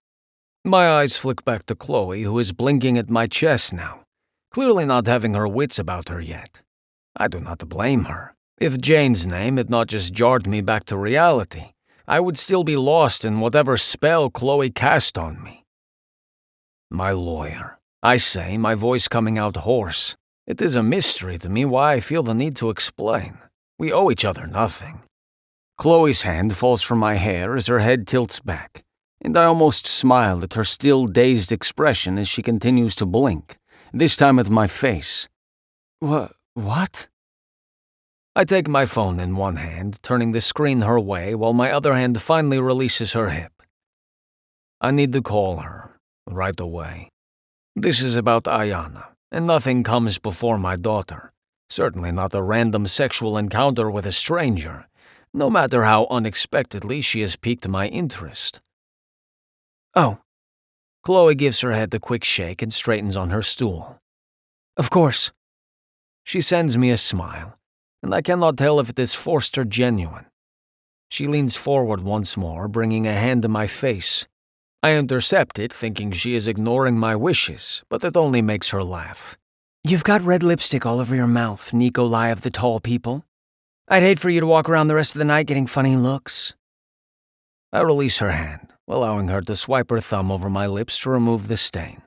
[SPEAKER 1] My eyes flick back to Chloe, who is blinking at my chest now, clearly not having her wits about her yet. I do not blame her. If Jane's name had not just jarred me back to reality, I would still be lost in whatever spell Chloe cast on me. My lawyer, I say, my voice coming out hoarse. It is a mystery to me why I feel the need to explain. We owe each other nothing. Chloe's hand falls from my hair as her head tilts back, and I almost smile at her still dazed expression as she continues to blink, this time at my face. What? I take my phone in one hand, turning the screen her way while my other hand finally releases her hip. I need to call her, right away. This is about Ayana, and nothing comes before my daughter. Certainly not a random sexual encounter with a stranger, no matter how unexpectedly she has piqued my interest. Oh. Chloe gives her head a quick shake and straightens on her stool. Of course. She sends me a smile, and I cannot tell if it is forced or genuine. She leans forward once more, bringing a hand to my face. I intercept it, thinking she is ignoring my wishes, but it only makes her laugh.
[SPEAKER 2] You've got red lipstick all over your mouth, Nikolai of the tall people. I'd hate for you to walk around the rest of the night getting funny looks.
[SPEAKER 1] I release her hand, allowing her to swipe her thumb over my lips to remove the stain,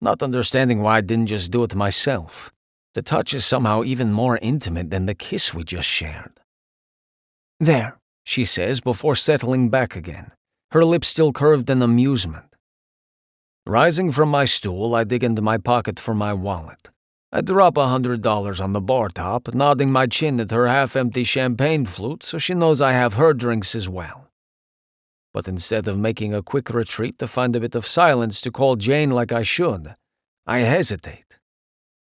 [SPEAKER 1] not understanding why I didn't just do it myself. The touch is somehow even more intimate than the kiss we just shared. There, she says before settling back again, her lips still curved in amusement. Rising from my stool, I dig into my pocket for my wallet. I drop $100 on the bar top, nodding my chin at her half-empty champagne flute so she knows I have her drinks as well. But instead of making a quick retreat to find a bit of silence to call Jane like I should, I hesitate.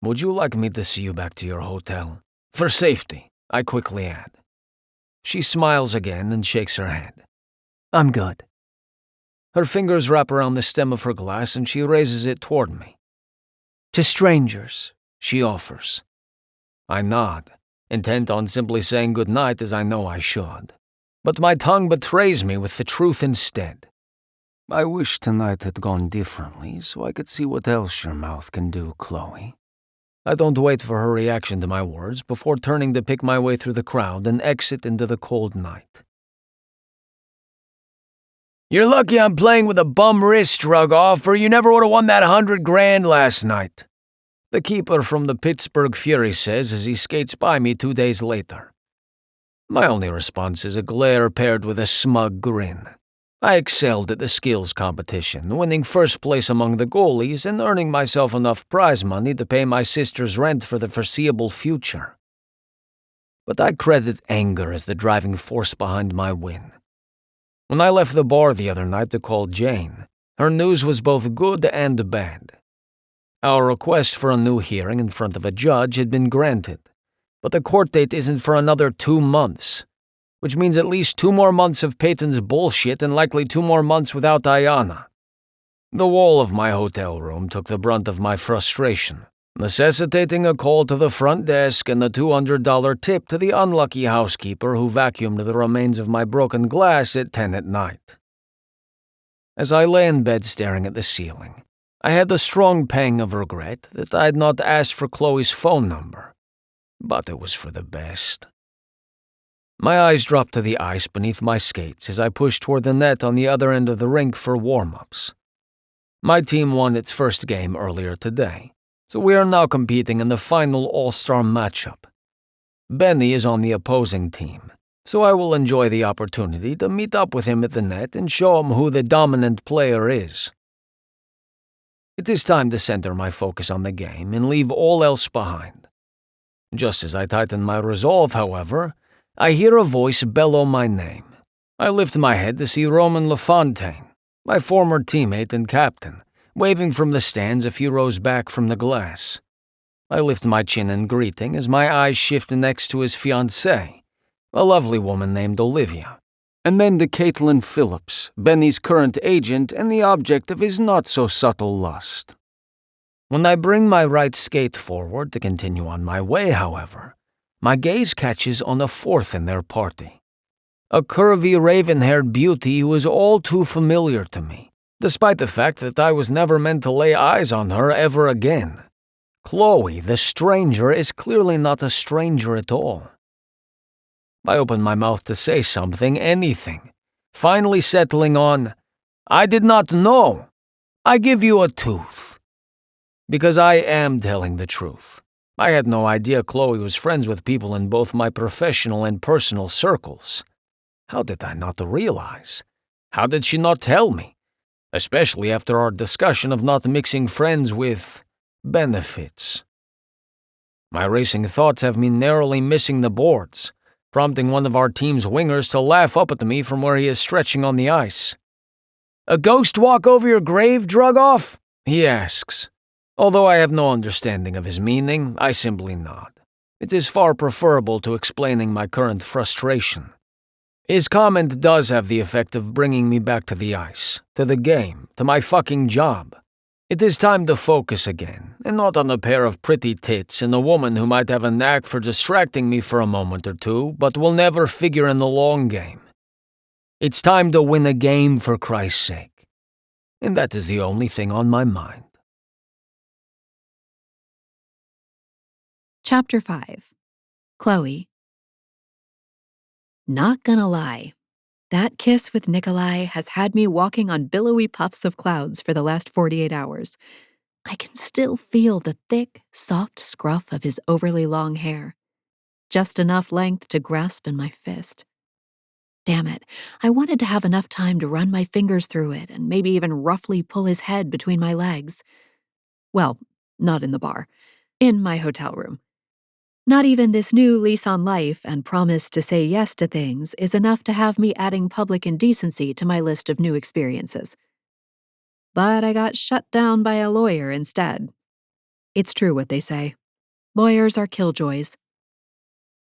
[SPEAKER 1] Would you like me to see you back to your hotel? For safety, I quickly add. She smiles again and shakes her head.
[SPEAKER 2] I'm good.
[SPEAKER 1] Her fingers wrap around the stem of her glass and she raises it toward me.
[SPEAKER 2] To strangers,
[SPEAKER 1] she offers. I nod, intent on simply saying good night as I know I should. But my tongue betrays me with the truth instead. I wish tonight had gone differently so I could see what else your mouth can do, Chloe. I don't wait for her reaction to my words before turning to pick my way through the crowd and exit into the cold night. You're lucky I'm playing with a bum wrist drug off, or you never would have won that $100,000 last night, the keeper from the Pittsburgh Fury says as he skates by me 2 days later. My only response is a glare paired with a smug grin. I excelled at the skills competition, winning first place among the goalies and earning myself enough prize money to pay my sister's rent for the foreseeable future. But I credit anger as the driving force behind my win. When I left the bar the other night to call Jane, her news was both good and bad. Our request for a new hearing in front of a judge had been granted, but the court date isn't for another 2 months, which means at least 2 more months of Peyton's bullshit and likely 2 more months without Diana. The wall of my hotel room took the brunt of my frustration, necessitating a call to the front desk and a $200 tip to the unlucky housekeeper who vacuumed the remains of my broken glass at 10 at night. As I lay in bed staring at the ceiling, I had a strong pang of regret that I had not asked for Chloe's phone number, but it was for the best. My eyes dropped to the ice beneath my skates as I pushed toward the net on the other end of the rink for warm-ups. My team won its first game earlier today, so we are now competing in the final all-star matchup. Benny is on the opposing team, so I will enjoy the opportunity to meet up with him at the net and show him who the dominant player is. It is time to center my focus on the game and leave all else behind. Just as I tighten my resolve, however, I hear a voice bellow my name. I lift my head to see Roman LaFontaine, my former teammate and captain, waving from the stands a few rows back from the glass. I lift my chin in greeting as my eyes shift next to his fiancée, a lovely woman named Olivia, and then to Caitlin Phillips, Benny's current agent and the object of his not-so-subtle lust. When I bring my right skate forward to continue on my way, however, my gaze catches on a fourth in their party. A curvy, raven-haired beauty who is all too familiar to me, despite the fact that I was never meant to lay eyes on her ever again. Chloe, the stranger, is clearly not a stranger at all. I open my mouth to say something, anything, finally settling on, "I did not know. I give you a tooth." Because I am telling the truth. I had no idea Chloe was friends with people in both my professional and personal circles. How did I not realize? How did she not tell me? Especially after our discussion of not mixing friends with benefits. My racing thoughts have me narrowly missing the boards, prompting one of our team's wingers to laugh up at me from where he is stretching on the ice. "A ghost walk over your grave, Drugoff?" he asks. Although I have no understanding of his meaning, I simply nod. It is far preferable to explaining my current frustration. His comment does have the effect of bringing me back to the ice, to the game, to my fucking job. It is time to focus again, and not on a pair of pretty tits and a woman who might have a knack for distracting me for a moment or two, but will never figure in the long game. It's time to win a game for Christ's sake. And that is the only thing on my mind.
[SPEAKER 3] Chapter 5. Chloe. Not gonna lie, that kiss with Nikolai has had me walking on billowy puffs of clouds for the last 48 hours. I can still feel the thick, soft scruff of his overly long hair, just enough length to grasp in my fist. Damn it, I wanted to have enough time to run my fingers through it and maybe even roughly pull his head between my legs. Well, not in the bar, in my hotel room. Not even this new lease on life and promise to say yes to things is enough to have me adding public indecency to my list of new experiences. But I got shut down by a lawyer instead. It's true what they say. Lawyers are killjoys.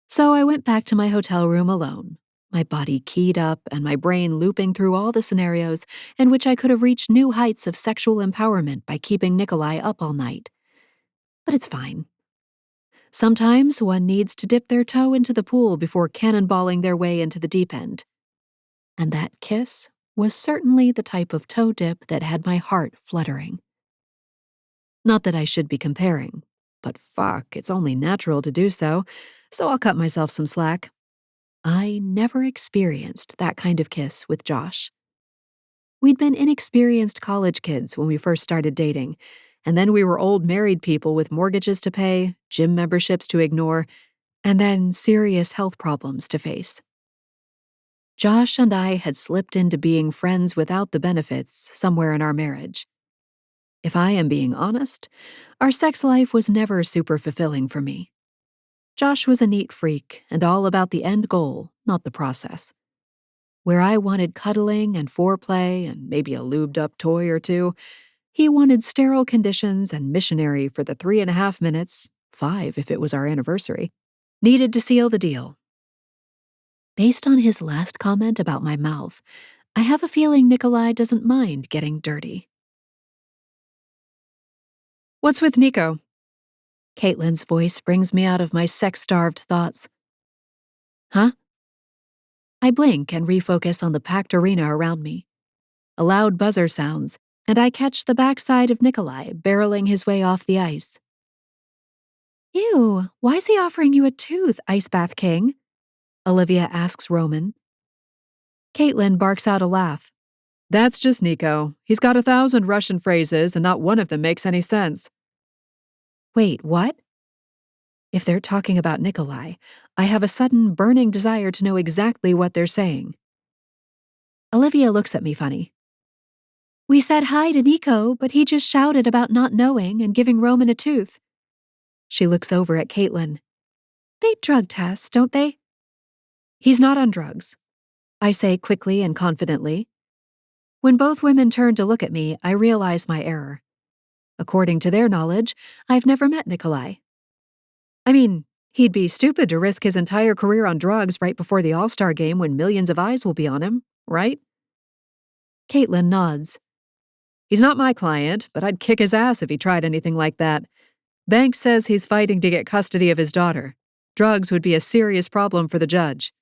[SPEAKER 3] So I went back to my hotel room alone, my body keyed up and my brain looping through all the scenarios in which I could have reached new heights of sexual empowerment by keeping Nikolai up all night. But it's fine. Sometimes one needs to dip their toe into the pool before cannonballing their way into the deep end. And that kiss was certainly the type of toe dip that had my heart fluttering. Not that I should be comparing, but fuck, it's only natural to do so I'll cut myself some slack. I never experienced that kind of kiss with Josh. We'd been inexperienced college kids when we first started dating, and then we were old married people with mortgages to pay, gym memberships to ignore, and then serious health problems to face. Josh and I had slipped into being friends without the benefits somewhere in our marriage. If I am being honest, our sex life was never super fulfilling for me. Josh was a neat freak and all about the end goal, not the process. Where I wanted cuddling and foreplay and maybe a lubed-up toy or two, he wanted sterile conditions and missionary for the 3.5 minutes, 5 if it was our anniversary, needed to seal the deal. Based on his last comment about my mouth, I have a feeling Nikolai doesn't mind getting dirty.
[SPEAKER 4] What's with Nico?
[SPEAKER 3] Caitlin's voice brings me out of my sex-starved thoughts. Huh? I blink and refocus on the packed arena around me. A loud buzzer sounds, and I catch the backside of Nikolai barreling his way off the ice. Ew, why's he offering you a tooth, Ice Bath King? Olivia asks Roman. Caitlin barks out a laugh.
[SPEAKER 4] That's just Nico. He's got 1,000 Russian phrases, and not one of them makes any sense.
[SPEAKER 3] Wait, what? If they're talking about Nikolai, I have a sudden burning desire to know exactly what they're saying. Olivia looks at me funny. We said hi to Nico, but he just shouted about not knowing and giving Roman a tooth. She looks over at Caitlin. They drug test, don't they? He's not on drugs, I say quickly and confidently. When both women turn to look at me, I realize my error. According to their knowledge, I've never met Nikolai. I mean, he'd be stupid to risk his entire career on drugs right before the All-Star game when millions of eyes will be on him, right? Caitlin nods.
[SPEAKER 4] He's not my client, but I'd kick his ass if he tried anything like that. Banks says he's fighting to get custody of his daughter. Drugs would be a serious problem for the judge.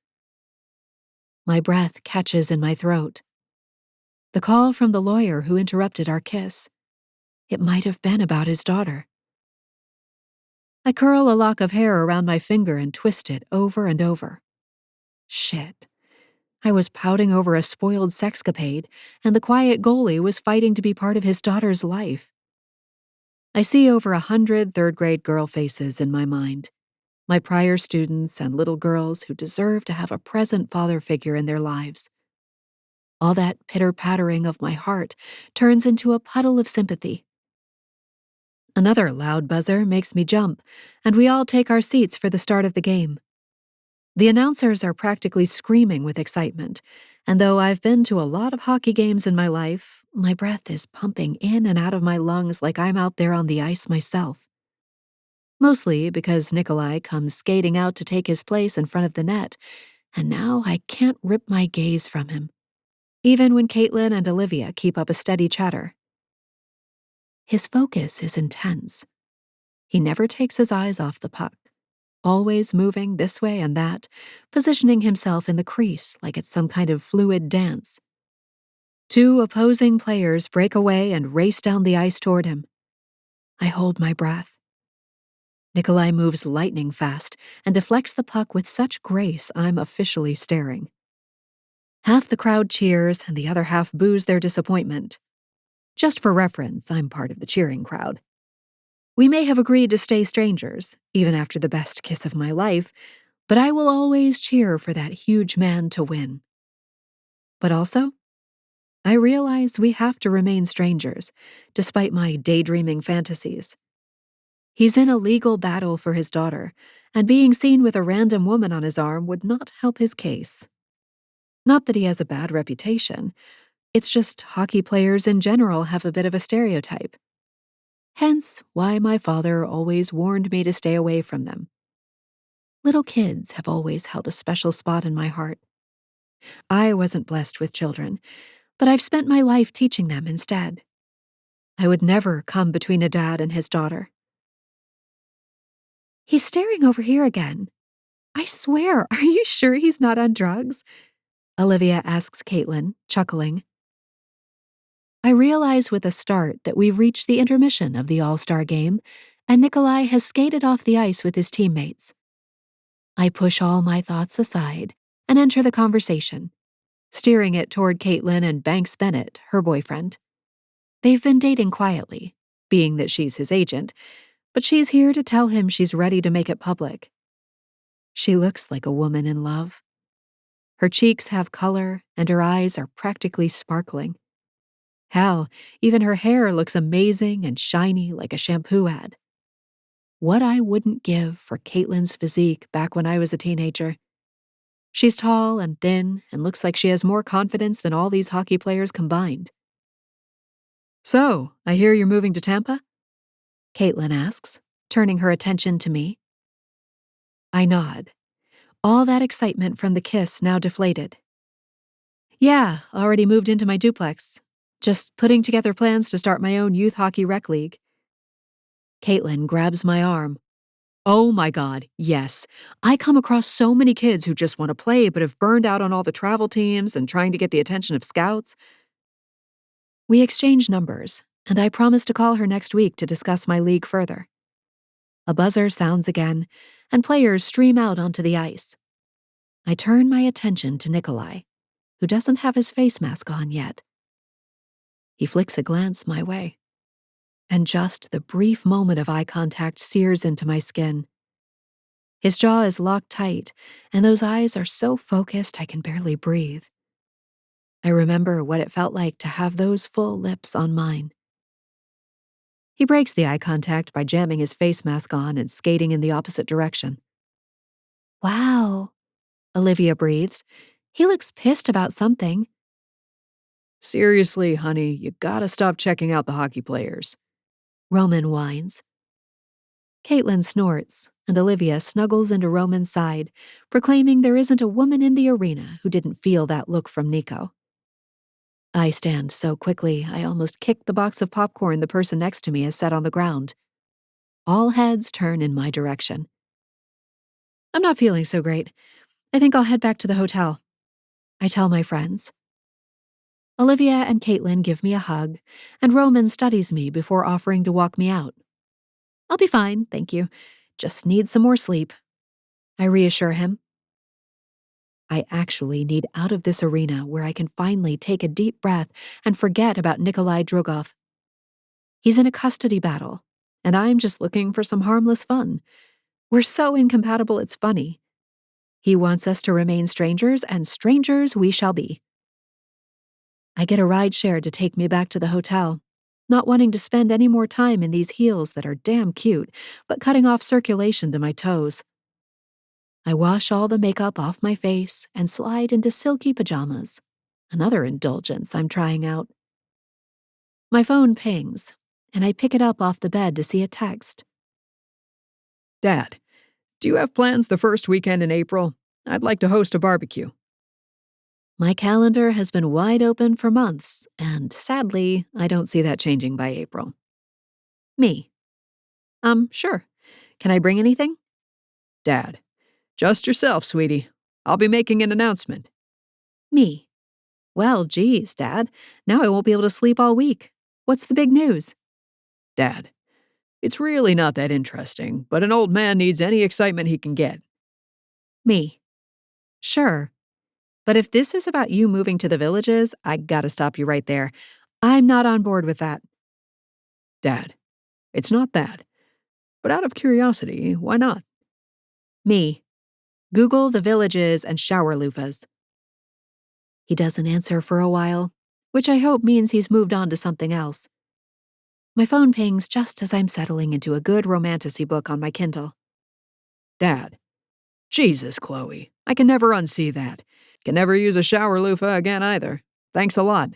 [SPEAKER 3] My breath catches in my throat. The call from the lawyer who interrupted our kiss. It might have been about his daughter. I curl a lock of hair around my finger and twist it over and over. Shit. I was pouting over a spoiled sexcapade, and the quiet goalie was fighting to be part of his daughter's life. I see over 100 third-grade girl faces in my mind. My prior students and little girls who deserve to have a present father figure in their lives. All that pitter-pattering of my heart turns into a puddle of sympathy. Another loud buzzer makes me jump, and we all take our seats for the start of the game. The announcers are practically screaming with excitement, and though I've been to a lot of hockey games in my life, my breath is pumping in and out of my lungs like I'm out there on the ice myself. Mostly because Nikolai comes skating out to take his place in front of the net, and now I can't rip my gaze from him, even when Caitlin and Olivia keep up a steady chatter. His focus is intense. He never takes his eyes off the puck, always moving this way and that, positioning himself in the crease like it's some kind of fluid dance. 2 opposing players break away and race down the ice toward him. I hold my breath. Nikolai moves lightning fast and deflects the puck with such grace I'm officially staring. Half the crowd cheers and the other half boos their disappointment. Just for reference, I'm part of the cheering crowd. We may have agreed to stay strangers, even after the best kiss of my life, but I will always cheer for that huge man to win. But also, I realize we have to remain strangers, despite my daydreaming fantasies. He's in a legal battle for his daughter, and being seen with a random woman on his arm would not help his case. Not that he has a bad reputation, it's just hockey players in general have a bit of a stereotype. Hence why my father always warned me to stay away from them. Little kids have always held a special spot in my heart. I wasn't blessed with children, but I've spent my life teaching them instead. I would never come between a dad and his daughter. He's staring over here again. I swear, are you sure he's not on drugs? Olivia asks Caitlin, chuckling. I realize with a start that we've reached the intermission of the All-Star game, and Nikolai has skated off the ice with his teammates. I push all my thoughts aside and enter the conversation, steering it toward Caitlin and Banks Bennett, her boyfriend. They've been dating quietly, being that she's his agent, but she's here to tell him she's ready to make it public. She looks like a woman in love. Her cheeks have color and her eyes are practically sparkling. Hell, even her hair looks amazing and shiny like a shampoo ad. What I wouldn't give for Caitlin's physique back when I was a teenager. She's tall and thin and looks like she has more confidence than all these hockey players combined.
[SPEAKER 4] So, I hear you're moving to Tampa?
[SPEAKER 3] Caitlin asks, turning her attention to me. I nod. All that excitement from the kiss now deflated. Yeah, already moved into my duplex. Just putting together plans to start my own youth hockey rec league. Caitlin grabs my arm. Oh my God, yes. I come across so many kids who just want to play but have burned out on all the travel teams and trying to get the attention of scouts. We exchange numbers, and I promise to call her next week to discuss my league further. A buzzer sounds again, and players stream out onto the ice. I turn my attention to Nikolai, who doesn't have his face mask on yet. He flicks a glance my way, and just the brief moment of eye contact sears into my skin. His jaw is locked tight, and those eyes are so focused I can barely breathe. I remember what it felt like to have those full lips on mine. He breaks the eye contact by jamming his face mask on and skating in the opposite direction. Wow, Olivia breathes. He looks pissed about something.
[SPEAKER 4] Seriously, honey, you gotta stop checking out the hockey players.
[SPEAKER 3] Roman whines. Caitlin snorts, and Olivia snuggles into Roman's side, proclaiming there isn't a woman in the arena who didn't feel that look from Nico. I stand so quickly I almost kicked the box of popcorn the person next to me has set on the ground. All heads turn in my direction. I'm not feeling so great. I think I'll head back to the hotel. I tell my friends. Olivia and Caitlin give me a hug, and Roman studies me before offering to walk me out. I'll be fine, thank you. Just need some more sleep. I reassure him. I actually need out of this arena where I can finally take a deep breath and forget about Nikolai Drogov. He's in a custody battle, and I'm just looking for some harmless fun. We're so incompatible it's funny. He wants us to remain strangers, and strangers we shall be. I get a rideshare to take me back to the hotel, not wanting to spend any more time in these heels that are damn cute, but cutting off circulation to my toes. I wash all the makeup off my face and slide into silky pajamas, another indulgence I'm trying out. My phone pings, and I pick it up off the bed to see a text.
[SPEAKER 4] Dad, do you have plans the first weekend in April? I'd like to host a barbecue.
[SPEAKER 3] My calendar has been wide open for months, and sadly, I don't see that changing by April. Me. Sure. Can I bring anything?
[SPEAKER 4] Dad, just yourself, sweetie. I'll be making an announcement.
[SPEAKER 3] Me. Well, geez, Dad. Now I won't be able to sleep all week. What's the big news?
[SPEAKER 4] Dad, it's really not that interesting, but an old man needs any excitement he can get.
[SPEAKER 3] Me. Sure. But if this is about you moving to the villages, I gotta stop you right there. I'm not on board with that.
[SPEAKER 4] Dad, it's not that. But out of curiosity, why not?
[SPEAKER 3] Me. Google the villages and shower loofahs. He doesn't answer for a while, which I hope means he's moved on to something else. My phone pings just as I'm settling into a good romantasy book on my Kindle.
[SPEAKER 4] Dad, Jesus, Chloe, I can never unsee that. Can never use a shower loofah again either. Thanks a lot.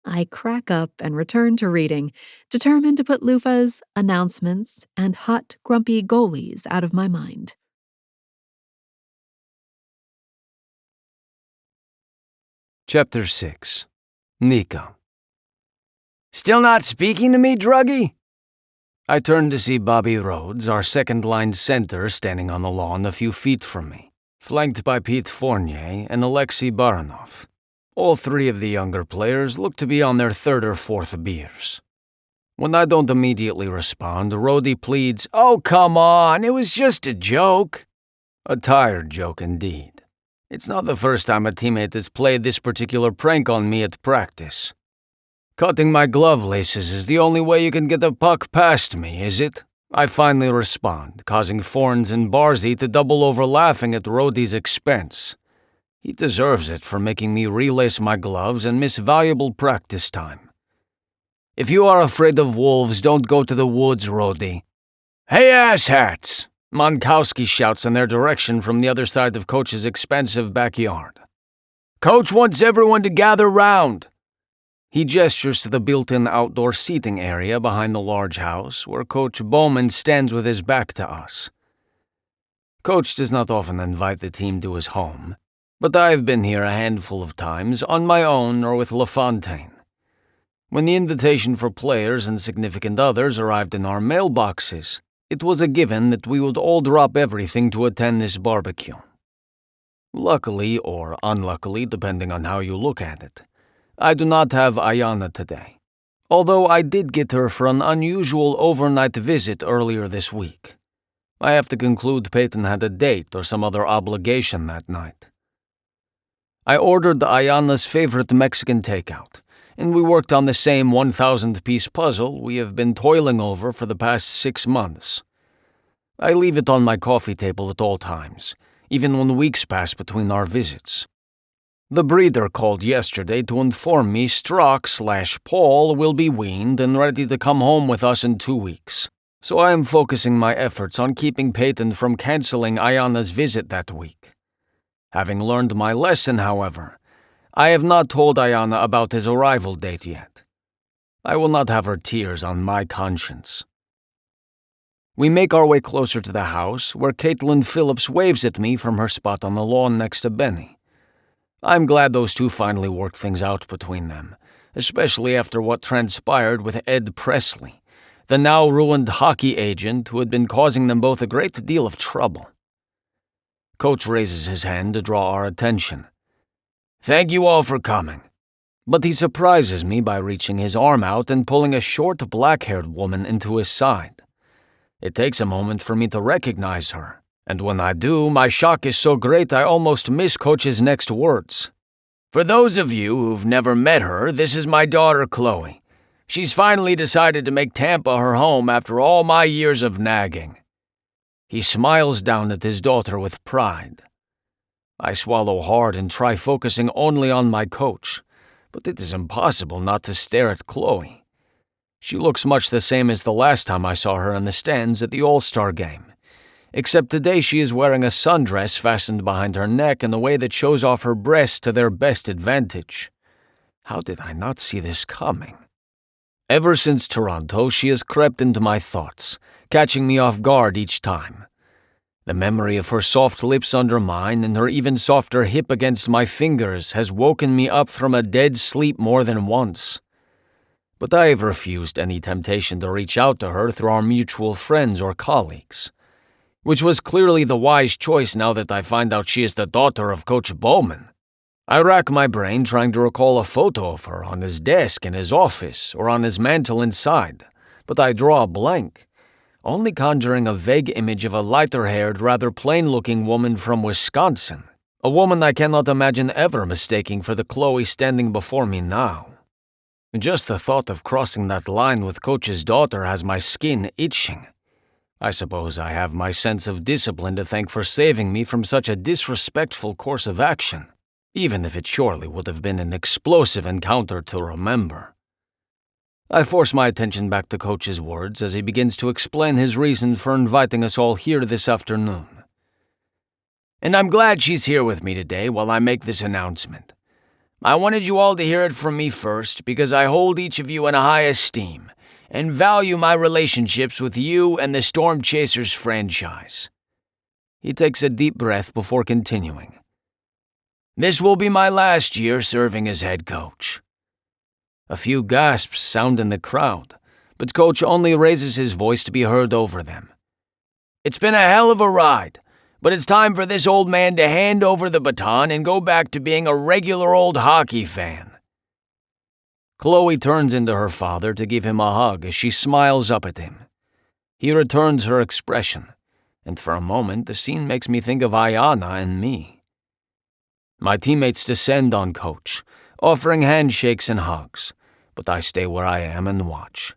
[SPEAKER 3] I crack up and return to reading, determined to put loofahs, announcements, and hot, grumpy goalies out of my mind.
[SPEAKER 1] Chapter 6. Nico. Still not speaking to me, druggie? I turned to see Bobby Rhodes, our second-line center, standing on the lawn a few feet from me. flanked by Pete Fournier and Alexei Baranov. All three of the younger players look to be on their third or fourth beers. When I don't immediately respond, Rhodey pleads, "Oh, come on, it was just a joke." A tired joke indeed. It's not the first time a teammate has played this particular prank on me at practice. "Cutting my glove laces is the only way you can get the puck past me, is it?" I finally respond, causing Forns and Barzy to double over laughing at Rhodey's expense. He deserves it for making me relace my gloves and miss valuable practice time. "If you are afraid of wolves, don't go to the woods, Rhodey." "Hey, asshats!" Monkowski shouts in their direction from the other side of Coach's expansive backyard. "Coach wants everyone to gather round." He gestures to the built-in outdoor seating area behind the large house, where Coach Bowman stands with his back to us. Coach does not often invite the team to his home, but I have been here a handful of times, on my own or with LaFontaine. When the invitation for players and significant others arrived in our mailboxes, it was a given that we would all drop everything to attend this barbecue. Luckily, or unluckily, depending on how you look at it, I do not have Ayana today, although I did get her for an unusual overnight visit earlier this week. I have to conclude Peyton had a date or some other obligation that night. I ordered Ayana's favorite Mexican takeout, and we worked on the same 1,000-piece puzzle we have been toiling over for the past 6 months. I leave it on my coffee table at all times, even when weeks pass between our visits. The breeder called yesterday to inform me Strock/Paul will be weaned and ready to come home with us in 2 weeks, so I am focusing my efforts on keeping Peyton from canceling Ayana's visit that week. Having learned my lesson, however, I have not told Ayana about his arrival date yet. I will not have her tears on my conscience. We make our way closer to the house, where Caitlin Phillips waves at me from her spot on the lawn next to Benny. I'm glad those two finally worked things out between them, especially after what transpired with Ed Presley, the now ruined hockey agent who had been causing them both a great deal of trouble. Coach raises his hand to draw our attention. "Thank you all for coming." But he surprises me by reaching his arm out and pulling a short, black-haired woman into his side. It takes a moment for me to recognize her, and when I do, my shock is so great I almost miss Coach's next words. "For those of you who've never met her, this is my daughter Chloe. She's finally decided to make Tampa her home after all my years of nagging." He smiles down at his daughter with pride. I swallow hard and try focusing only on my coach, but it is impossible not to stare at Chloe. She looks much the same as the last time I saw her in the stands at the All-Star game, except today she is wearing a sundress fastened behind her neck in a way that shows off her breasts to their best advantage. How did I not see this coming? Ever since Toronto, she has crept into my thoughts, catching me off guard each time. The memory of her soft lips under mine and her even softer hip against my fingers has woken me up from a dead sleep more than once. But I have refused any temptation to reach out to her through our mutual friends or colleagues, which was clearly the wise choice now that I find out she is the daughter of Coach Bowman. I rack my brain trying to recall a photo of her on his desk in his office or on his mantel inside, but I draw a blank, only conjuring a vague image of a lighter-haired, rather plain-looking woman from Wisconsin, a woman I cannot imagine ever mistaking for the Chloe standing before me now. Just the thought of crossing that line with Coach's daughter has my skin itching. I suppose I have my sense of discipline to thank for saving me from such a disrespectful course of action, even if it surely would have been an explosive encounter to remember. I force my attention back to Coach's words as he begins to explain his reason for inviting us all here this afternoon. "And I'm glad she's here with me today while I make this announcement. I wanted you all to hear it from me first because I hold each of you in a high esteem and value my relationships with you and the Storm Chasers franchise." He takes a deep breath before continuing. "This will be my last year serving as head coach." A few gasps sound in the crowd, but Coach only raises his voice to be heard over them. "It's been a hell of a ride, but it's time for this old man to hand over the baton and go back to being a regular old hockey fan. Chloe turns into her father to give him a hug as she smiles up at him. He returns her expression, and for a moment the scene makes me think of Ayana and me. My teammates descend on Coach, offering handshakes and hugs, but I stay where I am and watch.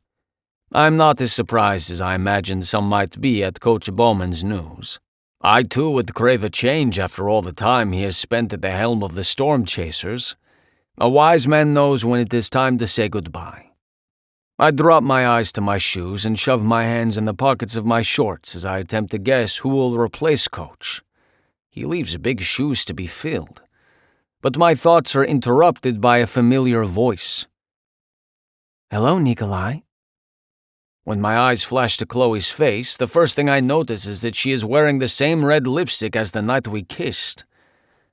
[SPEAKER 1] I'm not as surprised as I imagined some might be at Coach Bowman's news. I too would crave a change after all the time he has spent at the helm of the Storm Chasers. A wise man knows when it is time to say goodbye. I drop my eyes to my shoes and shove my hands in the pockets of my shorts as I attempt to guess who will replace Coach. He leaves big shoes to be filled. But my thoughts are interrupted by a familiar voice.
[SPEAKER 2] Hello, Nikolai.
[SPEAKER 1] When my eyes flash to Chloe's face, the first thing I notice is that she is wearing the same red lipstick as the night we kissed.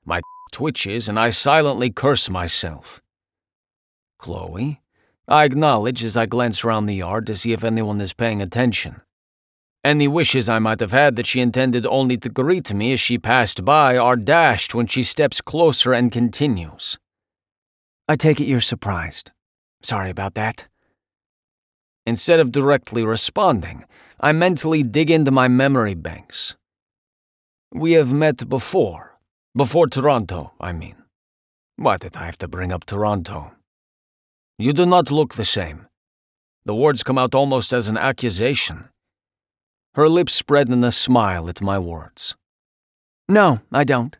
[SPEAKER 1] My twitches and I silently curse myself. Chloe? I acknowledge as I glance around the yard to see if anyone is paying attention. Any wishes I might have had that she intended only to greet me as she passed by are dashed when she steps closer and continues.
[SPEAKER 2] I take it you're surprised. Sorry about that.
[SPEAKER 1] Instead of directly responding, I mentally dig into my memory banks. We have met before. Before Toronto, I mean. Why did I have to bring up Toronto? You do not look the same. The words come out almost as an accusation. Her lips spread in a smile at my words.
[SPEAKER 2] No, I don't.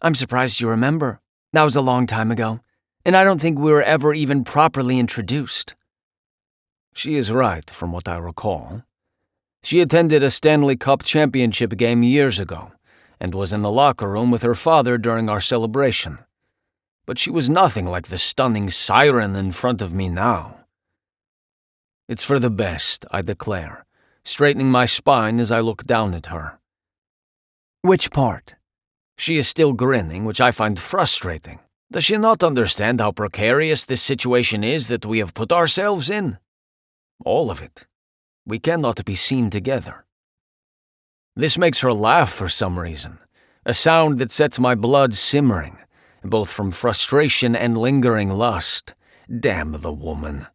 [SPEAKER 2] I'm surprised you remember. That was a long time ago, and I don't think we were ever even properly introduced.
[SPEAKER 1] She is right, from what I recall. She attended a Stanley Cup championship game years ago, and was in the locker room with her father during our celebration. But she was nothing like the stunning siren in front of me now. It's for the best, I declare, straightening my spine as I look down at her.
[SPEAKER 2] Which part?
[SPEAKER 1] She is still grinning, which I find frustrating. Does she not understand how precarious this situation is that we have put ourselves in? All of it. We cannot be seen together. This makes her laugh for some reason, a sound that sets my blood simmering, both from frustration and lingering lust. Damn the woman.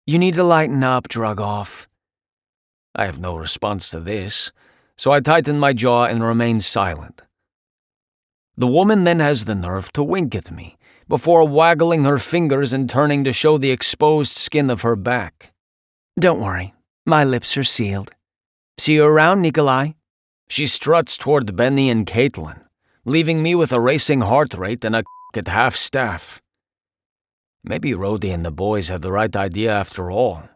[SPEAKER 2] You need to lighten up, drug off.
[SPEAKER 1] I have no response to this, so I tighten my jaw and remain silent. The woman then has the nerve to wink at me, before waggling her fingers and turning to show the exposed skin of her back.
[SPEAKER 2] Don't worry, my lips are sealed. See you around, Nikolai.
[SPEAKER 1] She struts toward Benny and Caitlin, leaving me with a racing heart rate and a at half-staff. Maybe Rhodey and the boys had the right idea after all.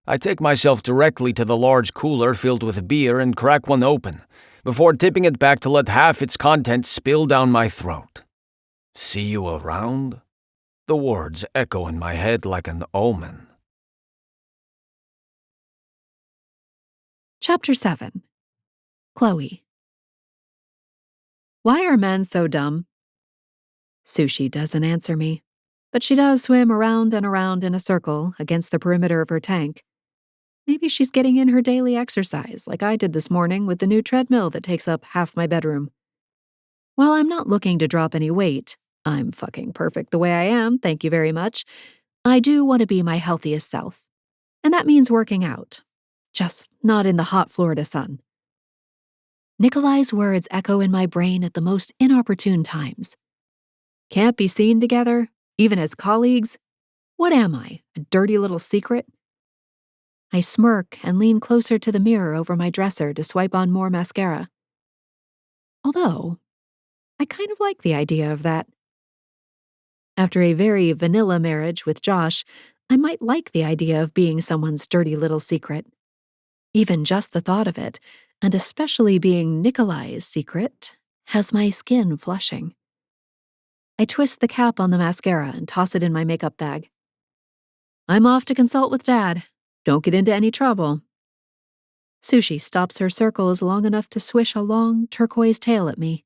[SPEAKER 1] I take myself directly to the large cooler filled with beer and crack one open, before tipping it back to let half its contents spill down my throat. See you around? The words echo in my head like an omen.
[SPEAKER 3] Chapter 7. Chloe. Why are men so dumb? Sushi doesn't answer me, but she does swim around and around in a circle against the perimeter of her tank. Maybe she's getting in her daily exercise like I did this morning with the new treadmill that takes up half my bedroom. While I'm not looking to drop any weight, I'm fucking perfect the way I am, thank you very much, I do want to be my healthiest self. And that means working out. Just not in the hot Florida sun. Nikolai's words echo in my brain at the most inopportune times. Can't be seen together, even as colleagues? What am I, a dirty little secret? I smirk and lean closer to the mirror over my dresser to swipe on more mascara. Although, I kind of like the idea of that. After a very vanilla marriage with Josh, I might like the idea of being someone's dirty little secret. Even just the thought of it, and especially being Nikolai's secret, has my skin flushing. I twist the cap on the mascara and toss it in my makeup bag. I'm off to consult with Dad. Don't get into any trouble. Sushi stops her circles long enough to swish a long, turquoise tail at me.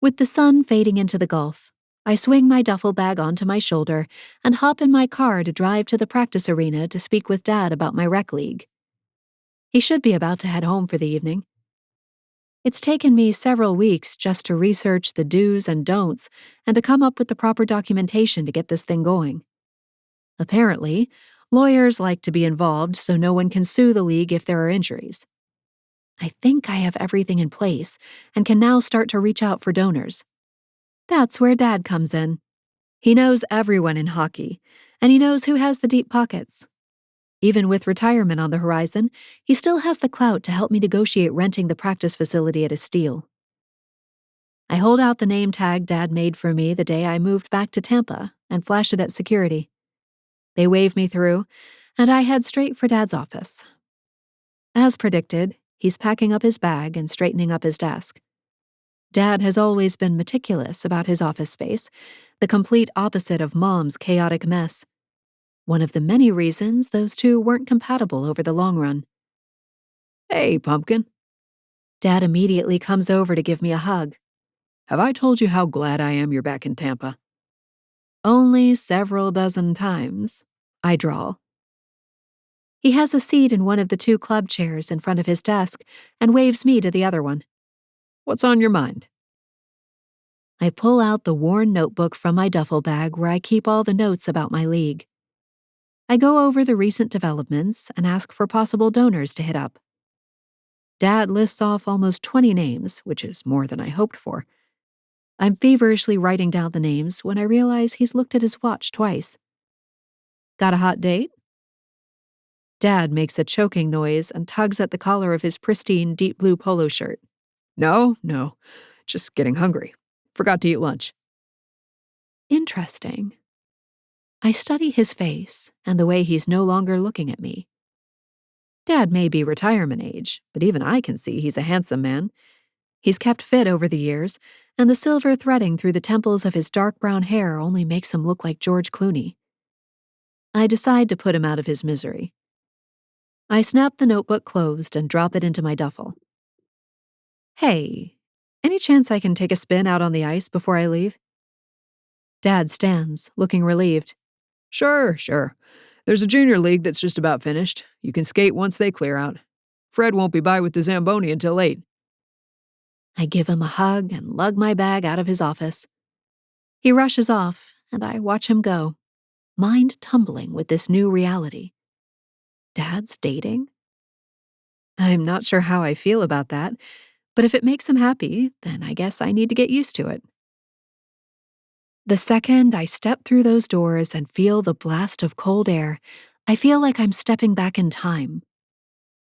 [SPEAKER 3] With the sun fading into the gulf, I swing my duffel bag onto my shoulder and hop in my car to drive to the practice arena to speak with Dad about my rec league. He should be about to head home for the evening.
[SPEAKER 4] It's taken me several weeks just to research the do's and don'ts and to come up with the proper documentation to get this thing going. Apparently, lawyers like to be involved so no one can sue the league if there are injuries. I think I have everything in place and can now start to reach out for donors. That's where Dad comes in. He knows everyone in hockey, and he knows who has the deep pockets. Even with retirement on the horizon, he still has the clout to help me negotiate renting the practice facility at his steel. I hold out the name tag Dad made for me the day I moved back to Tampa and flash it at security. They wave me through, and I head straight for Dad's office. As predicted, he's packing up his bag and straightening up his desk. Dad has always been meticulous about his office space, the complete opposite of Mom's chaotic mess. One of the many reasons those two weren't compatible over the long run.
[SPEAKER 2] Hey, Pumpkin.
[SPEAKER 4] Dad immediately comes over to give me a hug.
[SPEAKER 2] Have I told you how glad I am you're back in Tampa?
[SPEAKER 4] Only several dozen times, I drawl. He has a seat in one of the two club chairs in front of his desk and waves me to the other one.
[SPEAKER 2] What's on your mind?
[SPEAKER 4] I pull out the worn notebook from my duffel bag where I keep all the notes about my league. I go over the recent developments and ask for possible donors to hit up. Dad lists off almost 20 names, which is more than I hoped for. I'm feverishly writing down the names when I realize he's looked at his watch twice. Got a hot date? Dad makes a choking noise and tugs at the collar of his pristine deep blue polo shirt.
[SPEAKER 2] No, just getting hungry. Forgot to eat lunch.
[SPEAKER 4] Interesting. I study his face and the way he's no longer looking at me. Dad may be retirement age, but even I can see he's a handsome man. He's kept fit over the years, and the silver threading through the temples of his dark brown hair only makes him look like George Clooney. I decide to put him out of his misery. I snap the notebook closed and drop it into my duffel. Hey, any chance I can take a spin out on the ice before I leave? Dad stands, looking relieved.
[SPEAKER 2] Sure. There's a junior league that's just about finished. You can skate once they clear out. Fred won't be by with the Zamboni until 8.
[SPEAKER 4] I give him a hug and lug my bag out of his office. He rushes off, and I watch him go, mind tumbling with this new reality. Dad's dating? I'm not sure how I feel about that, but if it makes him happy, then I guess I need to get used to it. The second I step through those doors and feel the blast of cold air, I feel like I'm stepping back in time.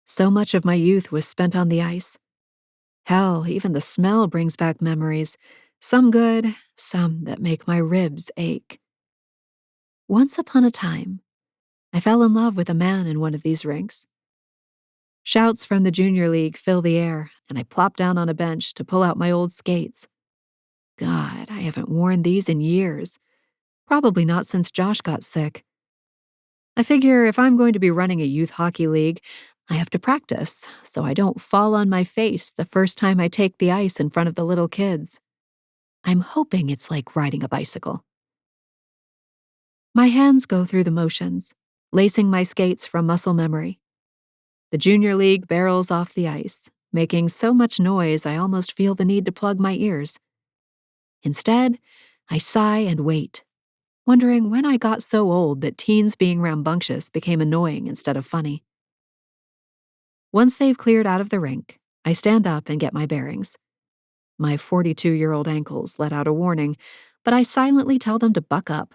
[SPEAKER 4] So much of my youth was spent on the ice. Hell, even the smell brings back memories, some good, some that make my ribs ache. Once upon a time, I fell in love with a man in one of these rinks. Shouts from the junior league fill the air, and I plop down on a bench to pull out my old skates. God, I haven't worn these in years. Probably not since Josh got sick. I figure if I'm going to be running a youth hockey league, I have to practice so I don't fall on my face the first time I take the ice in front of the little kids. I'm hoping it's like riding a bicycle. My hands go through the motions, lacing my skates from muscle memory. The junior league barrels off the ice, making so much noise I almost feel the need to plug my ears. Instead, I sigh and wait, wondering when I got so old that teens being rambunctious became annoying instead of funny. Once they've cleared out of the rink, I stand up and get my bearings. My 42-year-old ankles let out a warning, but I silently tell them to buck up.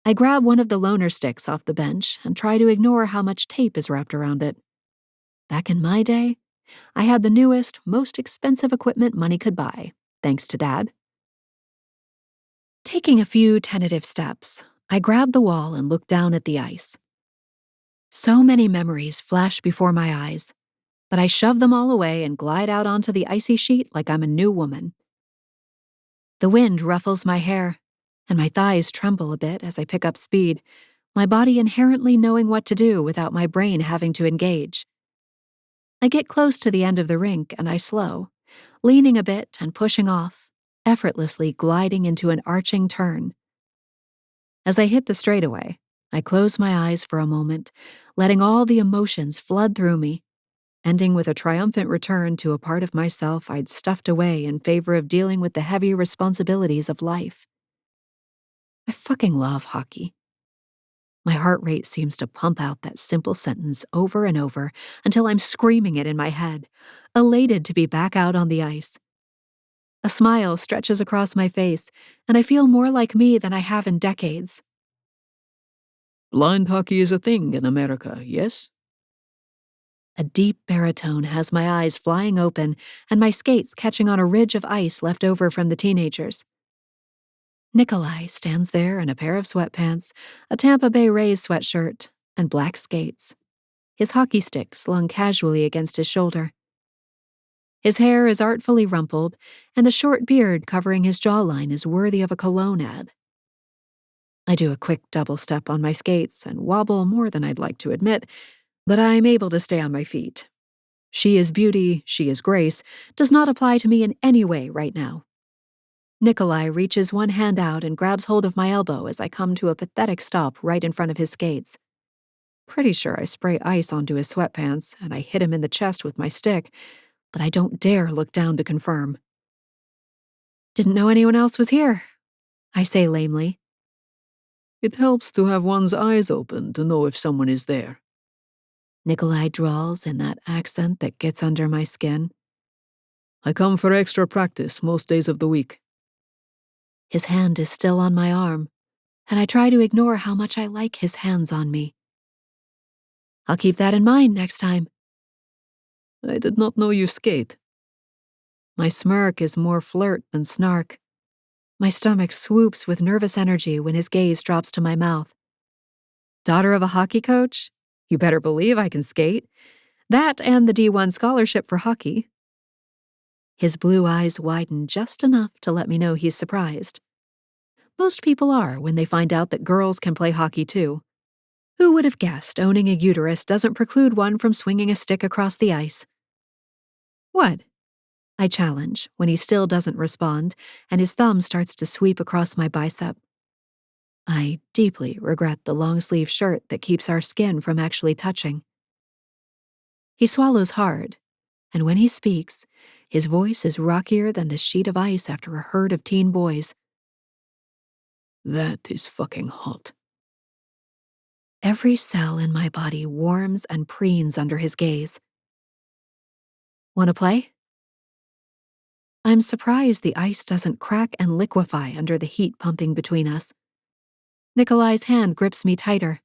[SPEAKER 4] I grab one of the loaner sticks off the bench and try to ignore how much tape is wrapped around it. Back in my day, I had the newest, most expensive equipment money could buy, thanks to Dad. Taking a few tentative steps, I grab the wall and look down at the ice. So many memories flash before my eyes, but I shove them all away and glide out onto the icy sheet like I'm a new woman. The wind ruffles my hair, and my thighs tremble a bit as I pick up speed, my body inherently knowing what to do without my brain having to engage. I get close to the end of the rink and I slow, leaning a bit and pushing off, effortlessly gliding into an arching turn. As I hit the straightaway, I close my eyes for a moment, letting all the emotions flood through me,
[SPEAKER 3] ending with a triumphant return to a part of myself I'd stuffed away in favor of dealing with the heavy responsibilities of life. I fucking love hockey. My heart rate seems to pump out that simple sentence over and over until I'm screaming it in my head, elated to be back out on the ice. A smile stretches across my face, and I feel more like me than I have in decades.
[SPEAKER 2] Blind hockey is a thing in America, yes?
[SPEAKER 3] A deep baritone has my eyes flying open and my skates catching on a ridge of ice left over from the teenagers. Nikolai stands there in a pair of sweatpants, a Tampa Bay Rays sweatshirt, and black skates, his hockey stick slung casually against his shoulder. His hair is artfully rumpled, and the short beard covering his jawline is worthy of a cologne ad. I do a quick double step on my skates and wobble more than I'd like to admit, but I'm able to stay on my feet. She is beauty, she is grace, does not apply to me in any way right now. Nikolai reaches one hand out and grabs hold of my elbow as I come to a pathetic stop right in front of his skates. Pretty sure I spray ice onto his sweatpants and I hit him in the chest with my stick, but I don't dare look down to confirm. Didn't know anyone else was here, I say lamely.
[SPEAKER 2] It helps to have one's eyes open to know if someone is there.
[SPEAKER 3] Nikolai drawls in that accent that gets under my skin.
[SPEAKER 2] I come for extra practice most days of the week.
[SPEAKER 3] His hand is still on my arm, and I try to ignore how much I like his hands on me. I'll keep that in mind next time.
[SPEAKER 2] I did not know you skate.
[SPEAKER 3] My smirk is more flirt than snark. My stomach swoops with nervous energy when his gaze drops to my mouth. Daughter of a hockey coach? You better believe I can skate. That and the D1 scholarship for hockey. His blue eyes widen just enough to let me know he's surprised. Most people are when they find out that girls can play hockey too. Who would have guessed owning a uterus doesn't preclude one from swinging a stick across the ice? What? I challenge when he still doesn't respond and his thumb starts to sweep across my bicep. I deeply regret the long-sleeve shirt that keeps our skin from actually touching. He swallows hard, and when he speaks, his voice is rockier than the sheet of ice after a herd of teen boys.
[SPEAKER 2] That is fucking hot.
[SPEAKER 3] Every cell in my body warms and preens under his gaze. Want to play? I'm surprised the ice doesn't crack and liquefy under the heat pumping between us. Nikolai's hand grips me tighter.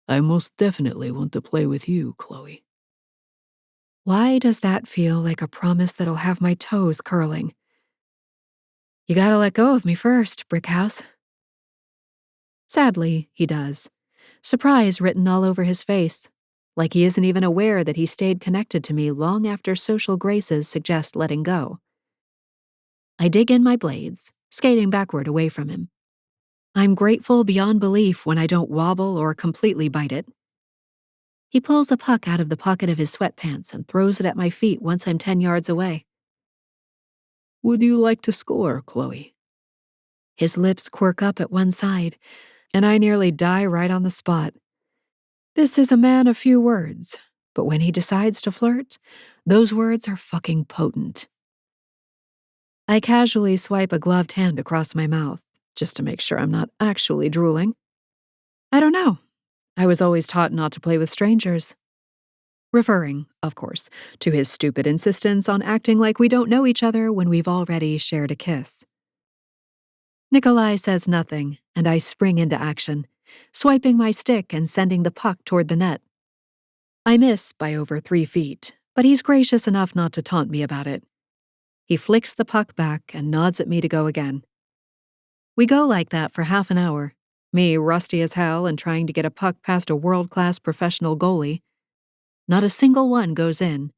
[SPEAKER 2] I most definitely want to play with you, Chloe.
[SPEAKER 3] Why does that feel like a promise that'll have my toes curling? You gotta let go of me first, Brickhouse. Sadly, he does. Surprise written all over his face, like he isn't even aware that he stayed connected to me long after social graces suggest letting go. I dig in my blades, skating backward away from him. I'm grateful beyond belief when I don't wobble or completely bite it. He pulls a puck out of the pocket of his sweatpants and throws it at my feet once I'm 10 yards away.
[SPEAKER 2] Would you like to score, Chloe?
[SPEAKER 3] His lips quirk up at one side, and I nearly die right on the spot. This is a man of few words, but when he decides to flirt, those words are fucking potent. I casually swipe a gloved hand across my mouth, just to make sure I'm not actually drooling. I don't know. I was always taught not to play with strangers. Referring, of course, to his stupid insistence on acting like we don't know each other when we've already shared a kiss. Nikolai says nothing, and I spring into action, swiping my stick and sending the puck toward the net. I miss by over 3 feet, but he's gracious enough not to taunt me about it. He flicks the puck back and nods at me to go again. We go like that for half an hour, me rusty as hell and trying to get a puck past a world-class professional goalie. Not a single one goes in,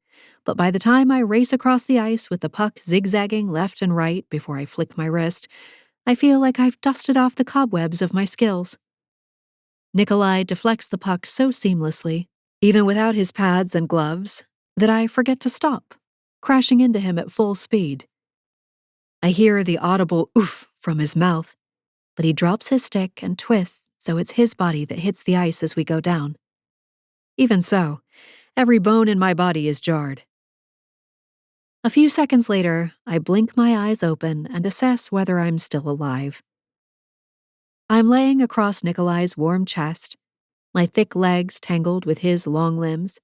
[SPEAKER 3] but by the time I race across the ice with the puck zigzagging left and right before I flick my wrist, I feel like I've dusted off the cobwebs of my skills. Nikolai deflects the puck so seamlessly, even without his pads and gloves, that I forget to stop, crashing into him at full speed. I hear the audible oof from his mouth, but he drops his stick and twists so it's his body that hits the ice as we go down. Even so,
[SPEAKER 4] Every bone in my body is jarred. A few seconds later, I blink my eyes open and assess whether I'm still alive. I'm laying across Nikolai's warm chest, my thick legs tangled with his long limbs.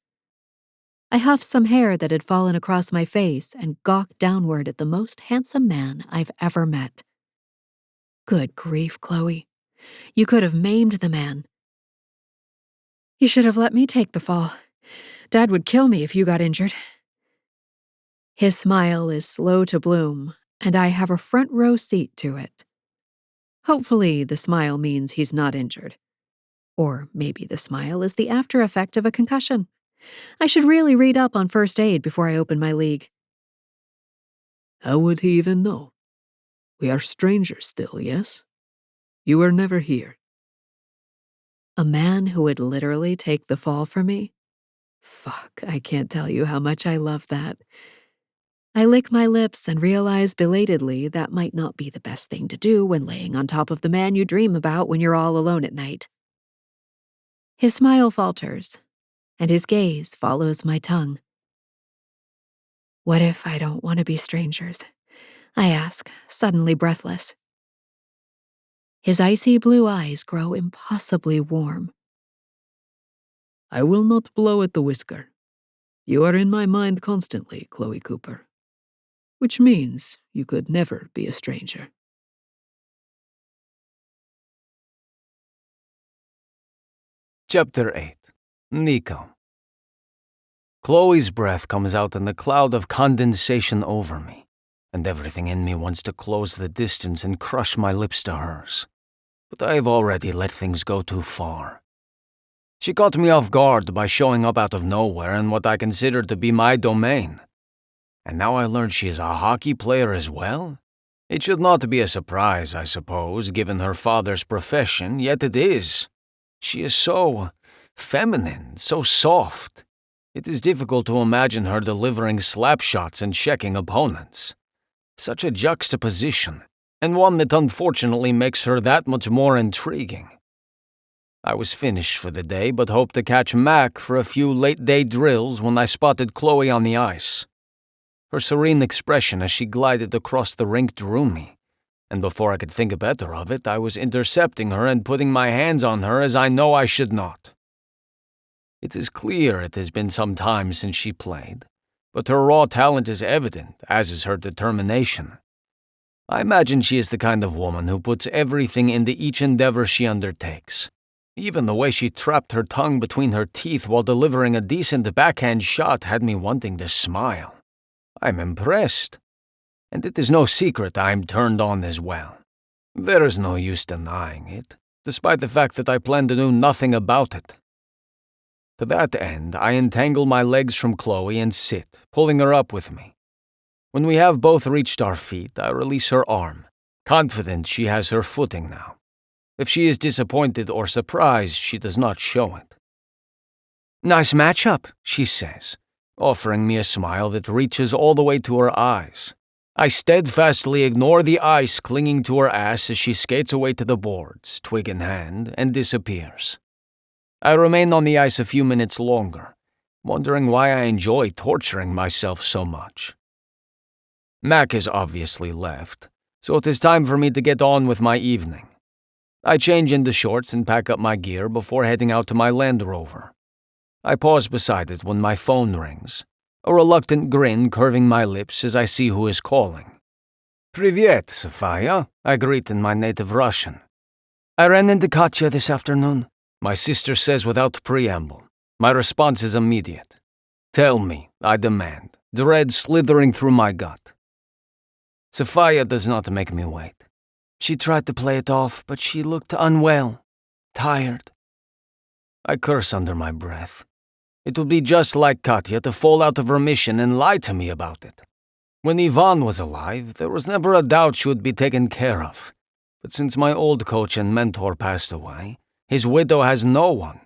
[SPEAKER 4] I huffed some hair that had fallen across my face and gawked downward at the most handsome man I've ever met. Good grief, Chloe. You could have maimed the man. You should have let me take the fall. Dad would kill me if you got injured. His smile is slow to bloom, and I have a front row seat to it. Hopefully, the smile means he's not injured. Or maybe the smile is the after effect of a concussion. I should really read up on first aid before I open my league.
[SPEAKER 5] How would he even know? We are strangers still, yes? You were never here.
[SPEAKER 4] A man who would literally take the fall for me? Fuck, I can't tell you how much I love that. I lick my lips and realize belatedly that might not be the best thing to do when laying on top of the man you dream about when you're all alone at night. His smile falters, and his gaze follows my tongue. What if I don't want to be strangers? I ask, suddenly breathless. His icy blue eyes grow impossibly warm.
[SPEAKER 5] I will not blow at the whisker. You are in my mind constantly, Chloe Cooper. Which means you could never be a stranger.
[SPEAKER 1] Chapter 8. Nico. Chloe's breath comes out in a cloud of condensation over me, and everything in me wants to close the distance and crush my lips to hers. But I have already let things go too far. She caught me off guard by showing up out of nowhere in what I considered to be my domain. And now I learned she is a hockey player as well? It should not be a surprise, I suppose, given her father's profession, yet it is. She is so feminine, so soft. It is difficult to imagine her delivering slap shots and checking opponents. Such a juxtaposition, and one that unfortunately makes her that much more intriguing. I was finished for the day, but hoped to catch Mac for a few late-day drills when I spotted Chloe on the ice. Her serene expression as she glided across the rink drew me, and before I could think better of it, I was intercepting her and putting my hands on her as I know I should not. It is clear it has been some time since she played, but her raw talent is evident, as is her determination. I imagine she is the kind of woman who puts everything into each endeavor she undertakes. Even the way she trapped her tongue between her teeth while delivering a decent backhand shot had me wanting to smile. I'm impressed. And it is no secret I'm turned on as well. There is no use denying it, despite the fact that I plan to do nothing about it. To that end, I entangle my legs from Chloe and sit, pulling her up with me. When we have both reached our feet, I release her arm, confident she has her footing now. If she is disappointed or surprised, she does not show it.
[SPEAKER 2] Nice matchup,
[SPEAKER 1] she says, offering me a smile that reaches all the way to her eyes. I steadfastly ignore the ice clinging to her ass as she skates away to the boards, twig in hand, and disappears. I remain on the ice a few minutes longer, wondering why I enjoy torturing myself so much. Mac has obviously left, so it is time for me to get on with my evening. I change into shorts and pack up my gear before heading out to my Land Rover. I pause beside it when my phone rings, a reluctant grin curving my lips as I see who is calling. "Privyet, Sofia," I greet in my native Russian.
[SPEAKER 2] I ran into Katya this afternoon,
[SPEAKER 1] my sister says without preamble. My response is immediate. "Tell me," I demand, dread slithering through my gut. Sofia does not make me wait.
[SPEAKER 2] She tried to play it off, but she looked unwell, tired.
[SPEAKER 1] I curse under my breath. It would be just like Katya to fall out of remission and lie to me about it. When Ivan was alive, there was never a doubt she would be taken care of. But since my old coach and mentor passed away, his widow has no one,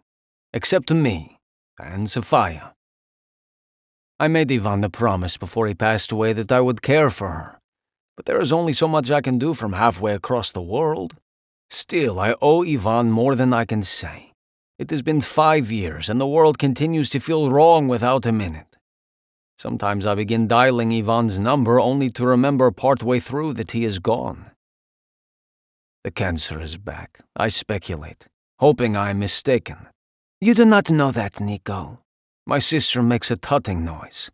[SPEAKER 1] except me and Sofia. I made Ivan the promise before he passed away that I would care for her, but there is only so much I can do from halfway across the world. Still, I owe Ivan more than I can say. It has been 5 years, and the world continues to feel wrong without him in it. Sometimes I begin dialing Ivan's number only to remember partway through that he is gone. The cancer is back, I speculate, hoping I am mistaken.
[SPEAKER 2] You do not know that, Nico.
[SPEAKER 1] My sister makes a tutting noise.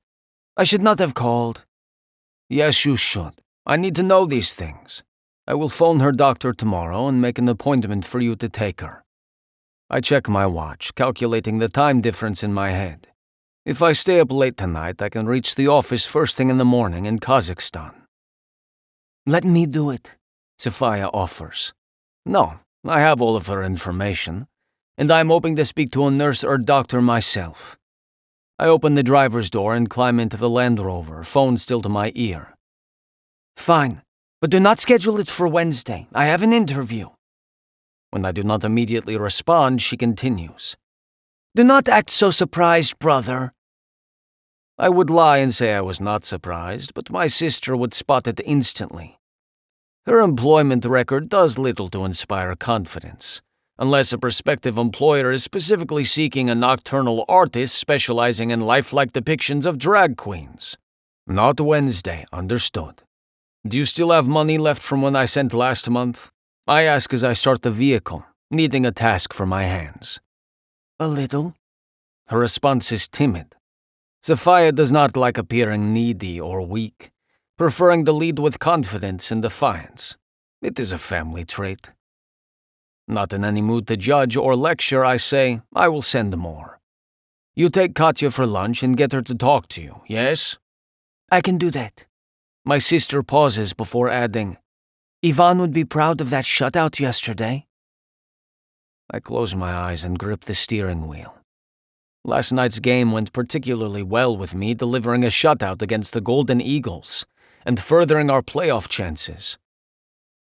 [SPEAKER 2] I should not have called.
[SPEAKER 1] Yes, you should. I need to know these things. I will phone her doctor tomorrow and make an appointment for you to take her. I check my watch, calculating the time difference in my head. If I stay up late tonight, I can reach the office first thing in the morning in Kazakhstan.
[SPEAKER 2] Let me do it,
[SPEAKER 1] Sophia offers. No, I have all of her information, and I am hoping to speak to a nurse or doctor myself. I open the driver's door and climb into the Land Rover, phone still to my ear.
[SPEAKER 2] Fine, but do not schedule it for Wednesday. I have an interview.
[SPEAKER 1] When I do not immediately respond, she continues.
[SPEAKER 2] Do not act so surprised, brother.
[SPEAKER 1] I would lie and say I was not surprised, but my sister would spot it instantly. Her employment record does little to inspire confidence, unless a prospective employer is specifically seeking a nocturnal artist specializing in lifelike depictions of drag queens. Not Wednesday, understood. Do you still have money left from when I sent last month? I ask as I start the vehicle, needing a task for my hands.
[SPEAKER 2] A little.
[SPEAKER 1] Her response is timid. Sophia does not like appearing needy or weak, preferring to lead with confidence and defiance. It is a family trait. Not in any mood to judge or lecture, I say, I will send more. You take Katya for lunch and get her to talk to you, yes?
[SPEAKER 2] I can do that.
[SPEAKER 1] My sister pauses before adding,
[SPEAKER 2] Ivan would be proud of that shutout yesterday.
[SPEAKER 1] I close my eyes and grip the steering wheel. Last night's game went particularly well with me, delivering a shutout against the Golden Eagles and furthering our playoff chances.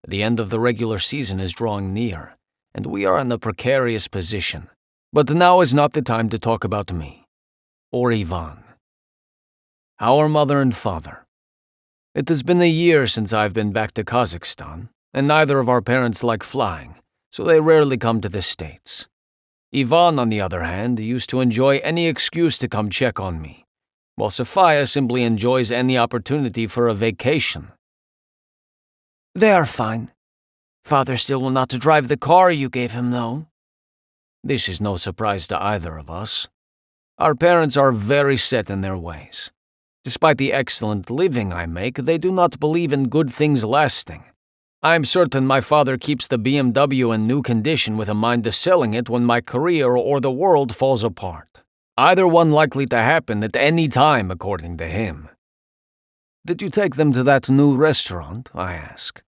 [SPEAKER 1] The end of the regular season is drawing near, and we are in a precarious position. But now is not the time to talk about me. Or Ivan. Our mother and father. It has been a year since I've been back to Kazakhstan, and neither of our parents like flying, so they rarely come to the States. Ivan, on the other hand, used to enjoy any excuse to come check on me, while Sophia simply enjoys any opportunity for a vacation.
[SPEAKER 2] They are fine. Father still will not drive the car you gave him, though.
[SPEAKER 1] This is no surprise to either of us. Our parents are very set in their ways. Despite the excellent living I make, they do not believe in good things lasting. I am certain my father keeps the BMW in new condition with a mind to selling it when my career or the world falls apart. Either one likely to happen at any time, according to him. Did you take them to that new restaurant? I ask.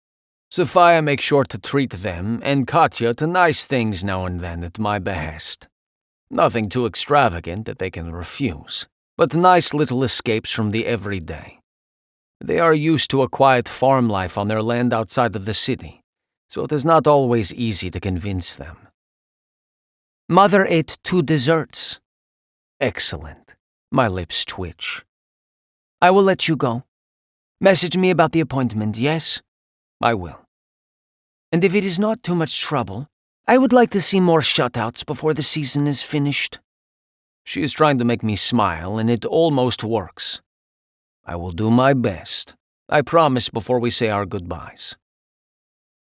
[SPEAKER 1] Sophia makes sure to treat them and Katya to nice things now and then at my behest. Nothing too extravagant that they can refuse, but nice little escapes from the everyday. They are used to a quiet farm life on their land outside of the city, so it is not always easy to convince them.
[SPEAKER 2] Mother ate 2 desserts.
[SPEAKER 1] Excellent. My lips twitch.
[SPEAKER 2] I will let you go. Message me about the appointment, yes?
[SPEAKER 1] I will.
[SPEAKER 2] And if it is not too much trouble, I would like to see more shutouts before the season is finished.
[SPEAKER 1] She is trying to make me smile, and it almost works. I will do my best. I promise before we say our goodbyes.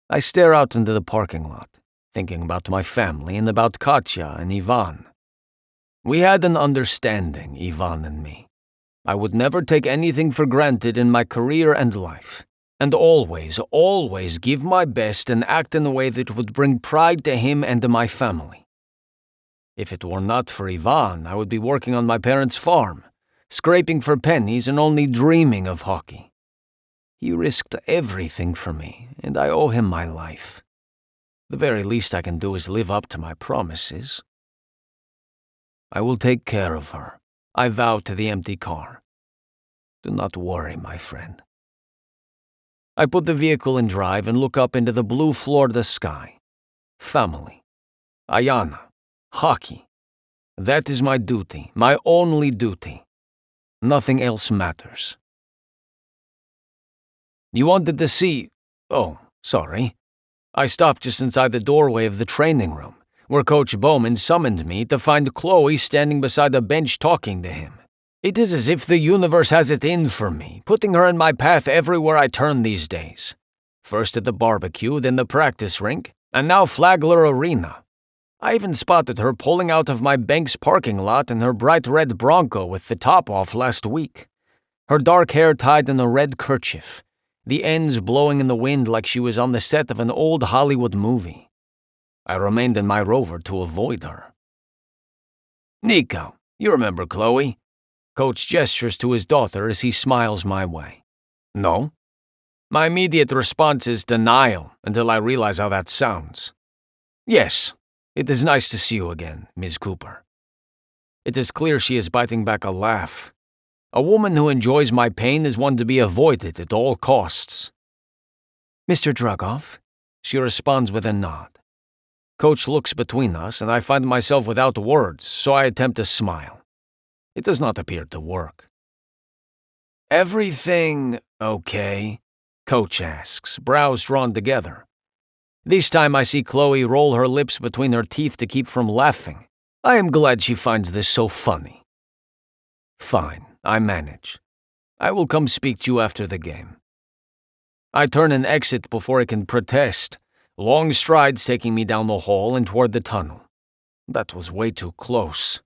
[SPEAKER 1] I stare out into the parking lot, thinking about my family and about Katya and Ivan. We had an understanding, Ivan and me. I would never take anything for granted in my career and life, and always, always give my best and act in a way that would bring pride to him and to my family. If it were not for Ivan, I would be working on my parents' farm, scraping for pennies and only dreaming of hockey. He risked everything for me, and I owe him my life. The very least I can do is live up to my promises. I will take care of her, I vow to the empty car. Do not worry, my friend. I put the vehicle in drive and look up into the blue Florida sky. Family. Ayana. Hockey. That is my duty, my only duty. Nothing else matters. You wanted to see... Oh, sorry. I stopped just inside the doorway of the training room, where Coach Bowman summoned me to find Chloe standing beside a bench talking to him. It is as if the universe has it in for me, putting her in my path everywhere I turn these days. First at the barbecue, then the practice rink, and now Flagler Arena. I even spotted her pulling out of my bank's parking lot in her bright red Bronco with the top off last week. Her dark hair tied in a red kerchief, the ends blowing in the wind like she was on the set of an old Hollywood movie. I remained in my Rover to avoid her. "Nico, you remember Chloe?" Coach gestures to his daughter as he smiles my way. "No?" My immediate response is denial until I realize how that sounds. "Yes, it is nice to see you again, Ms. Cooper." It is clear she is biting back a laugh. A woman who enjoys my pain is one to be avoided at all costs.
[SPEAKER 2] Mr. Drugoff?
[SPEAKER 1] She responds with a nod. Coach looks between us, and I find myself without words, so I attempt to smile. It does not appear to work. "Everything okay?" Coach asks, brows drawn together. This time I see Chloe roll her lips between her teeth to keep from laughing. I am glad she finds this so funny. "Fine, I manage. I will come speak to you after the game." I turn and exit before I can protest, long strides taking me down the hall and toward the tunnel. That was way too close.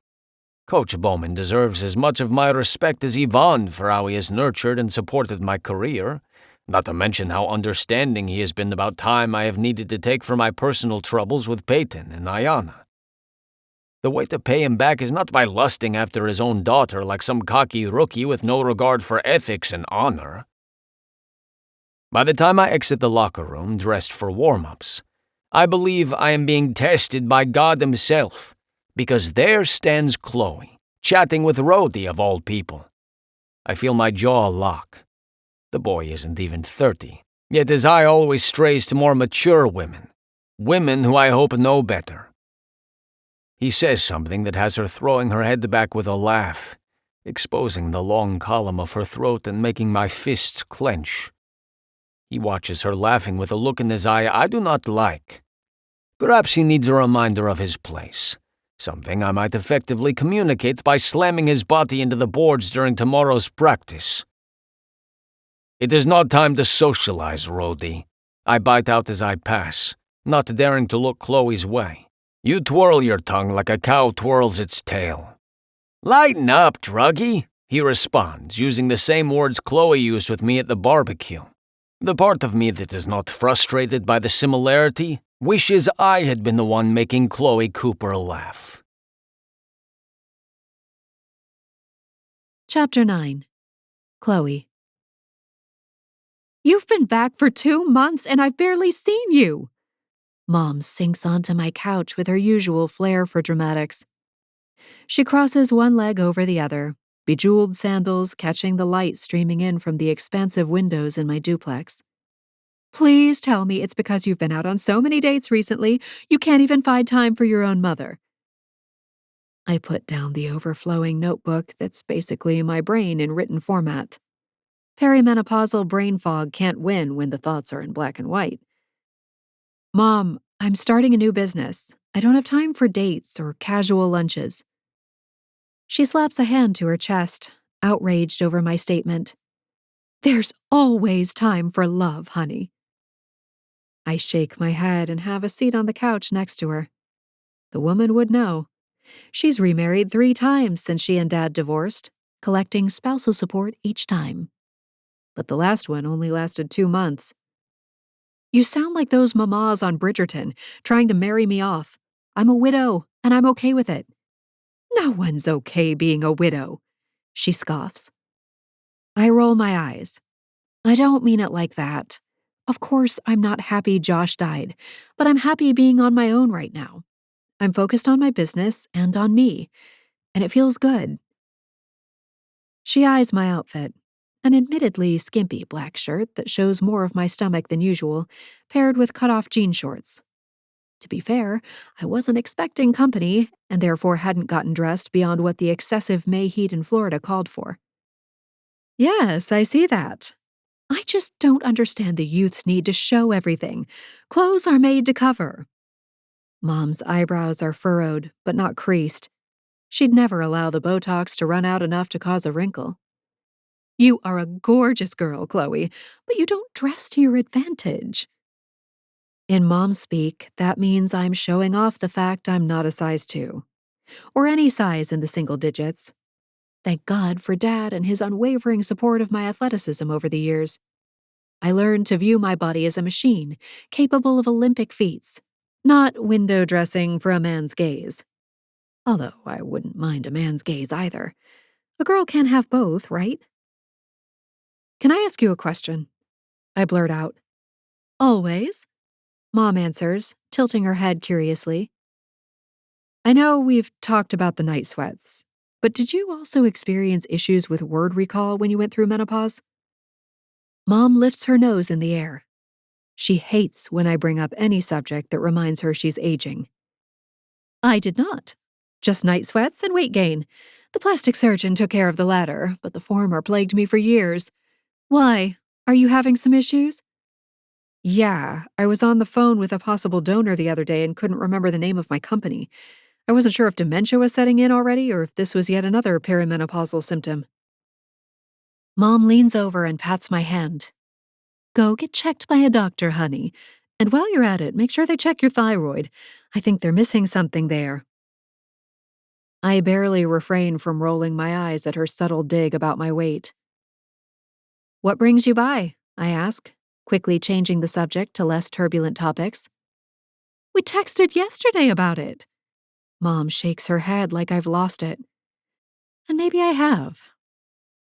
[SPEAKER 1] Coach Bowman deserves as much of my respect as Yvonne for how he has nurtured and supported my career, not to mention how understanding he has been about time I have needed to take for my personal troubles with Peyton and Ayana. The way to pay him back is not by lusting after his own daughter like some cocky rookie with no regard for ethics and honor. By the time I exit the locker room dressed for warm-ups, I believe I am being tested by God himself, because there stands Chloe, chatting with Rhodey of all people. I feel my jaw lock. The boy isn't even 30, yet his eye always strays to more mature women who I hope know better. He says something that has her throwing her head back with a laugh, exposing the long column of her throat and making my fists clench. He watches her laughing with a look in his eye I do not like. Perhaps he needs a reminder of his place, something I might effectively communicate by slamming his body into the boards during tomorrow's practice. "It is not time to socialize, Rhodey," I bite out as I pass, not daring to look Chloe's way. "You twirl your tongue like a cow twirls its tail." "Lighten up, druggie," he responds, using the same words Chloe used with me at the barbecue. The part of me that is not frustrated by the similarity wishes I had been the one making Chloe Cooper laugh.
[SPEAKER 3] Chapter 9. Chloe.
[SPEAKER 4] "You've been back for 2 months and I've barely seen you."
[SPEAKER 3] Mom sinks onto my couch with her usual flair for dramatics. She crosses one leg over the other, bejeweled sandals catching the light streaming in from the expansive windows in my duplex.
[SPEAKER 4] "Please tell me it's because you've been out on so many dates recently, you can't even find time for your own mother."
[SPEAKER 3] I put down the overflowing notebook that's basically my brain in written format. Perimenopausal brain fog can't win when the thoughts are in black and white. "Mom, I'm starting a new business. I don't have time for dates or casual lunches." She slaps a hand to her chest, outraged over my statement.
[SPEAKER 4] "There's always time for love, honey."
[SPEAKER 3] I shake my head and have a seat on the couch next to her. The woman would know. She's remarried 3 times since she and Dad divorced, collecting spousal support each time. But the last one only lasted 2 months.
[SPEAKER 4] "You sound like those mamas on Bridgerton, trying to marry me off. I'm a widow, and I'm okay with it." "No one's okay being a widow," she scoffs.
[SPEAKER 3] I roll my eyes. I don't mean it like that. Of course, I'm not happy Josh died, but I'm happy being on my own right now. I'm focused on my business and on me, and it feels good. She eyes my outfit, an admittedly skimpy black shirt that shows more of my stomach than usual, paired with cut-off jean shorts. To be fair, I wasn't expecting company, and therefore hadn't gotten dressed beyond what the excessive May heat in Florida called for.
[SPEAKER 4] "Yes, I see that. I just don't understand the youth's need to show everything. Clothes are made to cover." Mom's eyebrows are furrowed, but not creased. She'd never allow the Botox to run out enough to cause a wrinkle. You are a gorgeous girl, Chloe, but you don't dress to your advantage. In Mom's speak, that means I'm showing off the fact I'm not a size 2, or any size in the single digits. Thank God for Dad and his unwavering support of my athleticism over the years. I learned to view my body as a machine, capable of Olympic feats, not window dressing for a man's gaze. Although I wouldn't mind a man's gaze either. A girl can't have both, right? Can I ask you a question? I blurt out. Always, Mom answers, tilting her head curiously. I know we've talked about the night sweats, but did you also experience issues with word recall when you went through menopause? Mom lifts her nose in the air. She hates when I bring up any subject that reminds her she's aging. I did not. Just night sweats and weight gain. The plastic surgeon took care of the latter, but the former plagued me for years. Why? Are you having some issues? Yeah, I was on the phone with a possible donor the other day and couldn't remember the name of my company. I wasn't sure if dementia was setting in already or if this was yet another perimenopausal symptom. Mom leans over and pats my hand. Go get checked by a doctor, honey. And while you're at it, make sure they check your thyroid. I think they're missing something there. I barely refrain from rolling my eyes at her subtle dig about my weight. What brings you by? I ask, quickly changing the subject to less turbulent topics. We texted yesterday about it. Mom shakes her head like I've lost it. And maybe I have.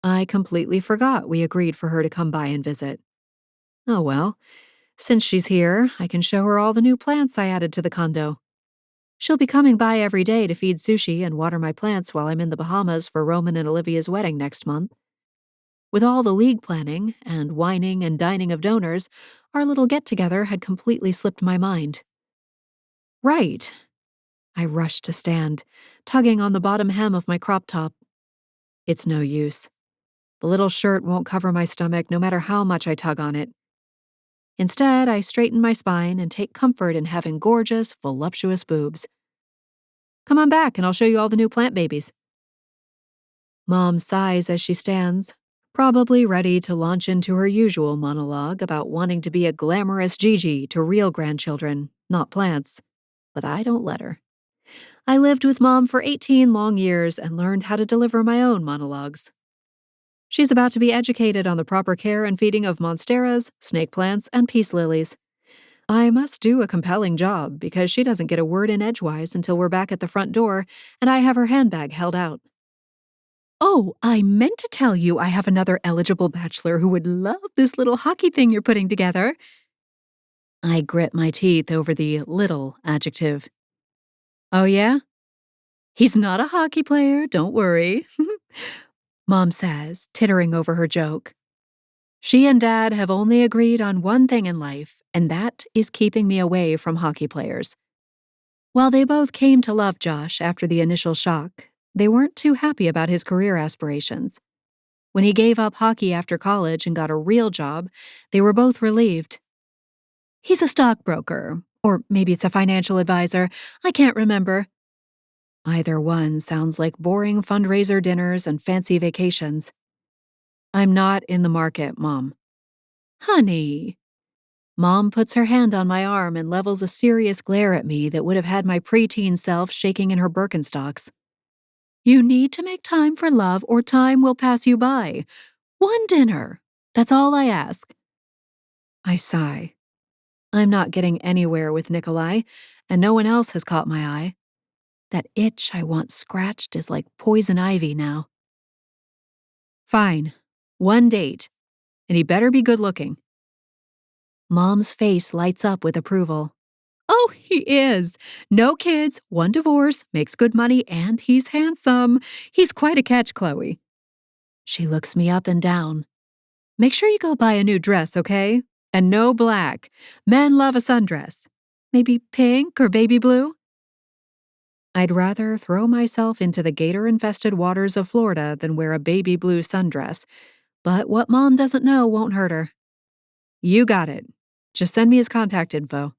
[SPEAKER 4] I completely forgot we agreed for her to come by and visit. Oh well, since she's here, I can show her all the new plants I added to the condo. She'll be coming by every day to feed sushi and water my plants while I'm in the Bahamas for Roman and Olivia's wedding next month. With all the league planning and wining and dining of donors, our little get-together had completely slipped my mind. Right. I rushed to stand, tugging on the bottom hem of my crop top. It's no use. The little shirt won't cover my stomach no matter how much I tug on it. Instead, I straighten my spine and take comfort in having gorgeous, voluptuous boobs. Come on back and I'll show you all the new plant babies. Mom sighs as she stands, probably ready to launch into her usual monologue about wanting to be a glamorous Gigi to real grandchildren, not plants. But I don't let her. I lived with Mom for 18 long years and learned how to deliver my own monologues. She's about to be educated on the proper care and feeding of monsteras, snake plants, and peace lilies. I must do a compelling job because she doesn't get a word in edgewise until we're back at the front door and I have her handbag held out. Oh, I meant to tell you I have another eligible bachelor who would love this little hockey thing you're putting together. I grit my teeth over the little adjective. Oh, yeah? He's not a hockey player, don't worry. Mom says, tittering over her joke. She and Dad have only agreed on one thing in life, and that is keeping me away from hockey players. While they both came to love Josh after the initial shock, they weren't too happy about his career aspirations. When he gave up hockey after college and got a real job, they were both relieved. He's a stockbroker, or maybe it's a financial advisor. I can't remember. Either one sounds like boring fundraiser dinners and fancy vacations. I'm not in the market, Mom. Honey. Mom puts her hand on my arm and levels a serious glare at me that would have had my preteen self shaking in her Birkenstocks. You need to make time for love or time will pass you by. One dinner. That's all I ask. I sigh. I'm not getting anywhere with Nikolai, and no one else has caught my eye. That itch I once scratched is like poison ivy now. Fine. One date. And he better be good looking. Mom's face lights up with approval. Oh, he is. No kids, one divorce, makes good money, and he's handsome. He's quite a catch, Chloe. She looks me up and down. Make sure you go buy a new dress, okay? And no black. Men love a sundress. Maybe pink or baby blue? I'd rather throw myself into the gator-infested waters of Florida than wear a baby blue sundress, but what Mom doesn't know won't hurt her. You got it. Just send me his contact info.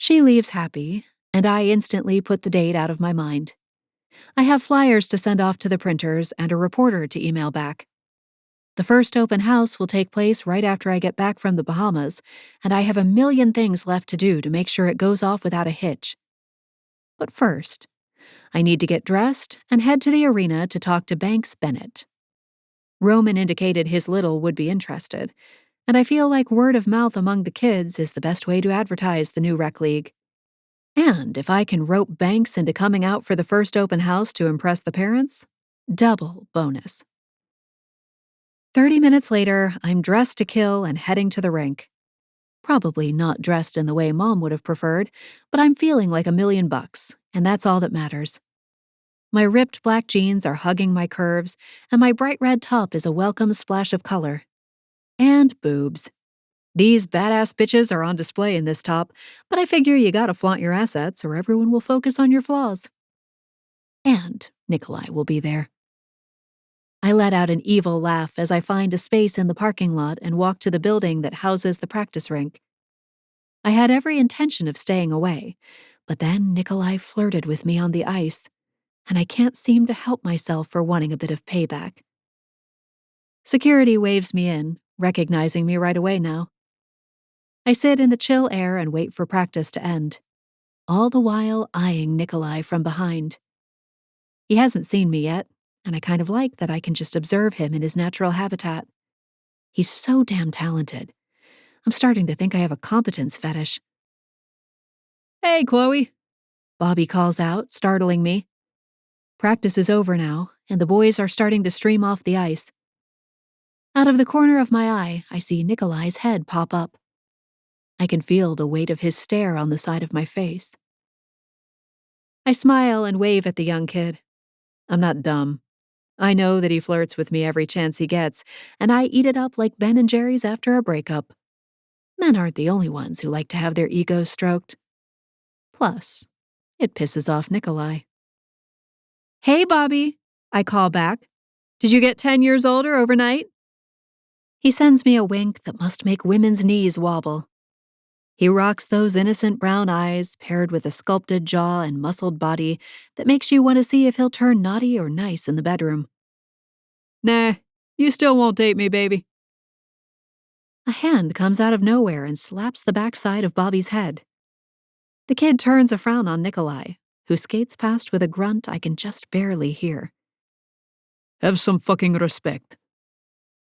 [SPEAKER 3] She leaves happy, and I instantly put the date out of my mind. I have flyers to send off to the printers and a reporter to email back. The first open house will take place right after I get back from the Bahamas, and I have a million things left to do to make sure it goes off without a hitch. But first, I need to get dressed and head to the arena to talk to Banks Bennett. Roman indicated his little would be interested, and I feel like word of mouth among the kids is the best way to advertise the new rec league. And if I can rope Banks into coming out for the first open house to impress the parents, double bonus. 30 minutes later, I'm dressed to kill and heading to the rink. Probably not dressed in the way Mom would have preferred, but I'm feeling like $1,000,000, and that's all that matters. My ripped black jeans are hugging my curves, and my bright red top is a welcome splash of color. And boobs. These badass bitches are on display in this top, but I figure you gotta flaunt your assets or everyone will focus on your flaws. And Nikolai will be there. I let out an evil laugh as I find a space in the parking lot and walk to the building that houses the practice rink. I had every intention of staying away, but then Nikolai flirted with me on the ice, and I can't seem to help myself for wanting a bit of payback. Security waves me in, recognizing me right away now. I sit in the chill air and wait for practice to end, all the while eyeing Nikolai from behind. He hasn't seen me yet, and I kind of like that I can just observe him in his natural habitat. He's so damn talented. I'm starting to think I have a competence fetish.
[SPEAKER 5] Hey, Chloe,
[SPEAKER 3] Bobby calls out, startling me. Practice is over now, and the boys are starting to stream off the ice. Out of the corner of my eye, I see Nikolai's head pop up. I can feel the weight of his stare on the side of my face. I smile and wave at the young kid. I'm not dumb. I know that he flirts with me every chance he gets, and I eat it up like Ben and Jerry's after a breakup. Men aren't the only ones who like to have their egos stroked. Plus, it pisses off Nikolai. Hey, Bobby, I call back. Did you get 10 years older overnight? He sends me a wink that must make women's knees wobble. He rocks those innocent brown eyes paired with a sculpted jaw and muscled body that makes you want to see if he'll turn naughty or nice in the bedroom.
[SPEAKER 5] Nah, you still won't date me, baby.
[SPEAKER 3] A hand comes out of nowhere and slaps the backside of Bobby's head. The kid turns a frown on Nikolai, who skates past with a grunt I can just barely hear.
[SPEAKER 5] Have some fucking respect.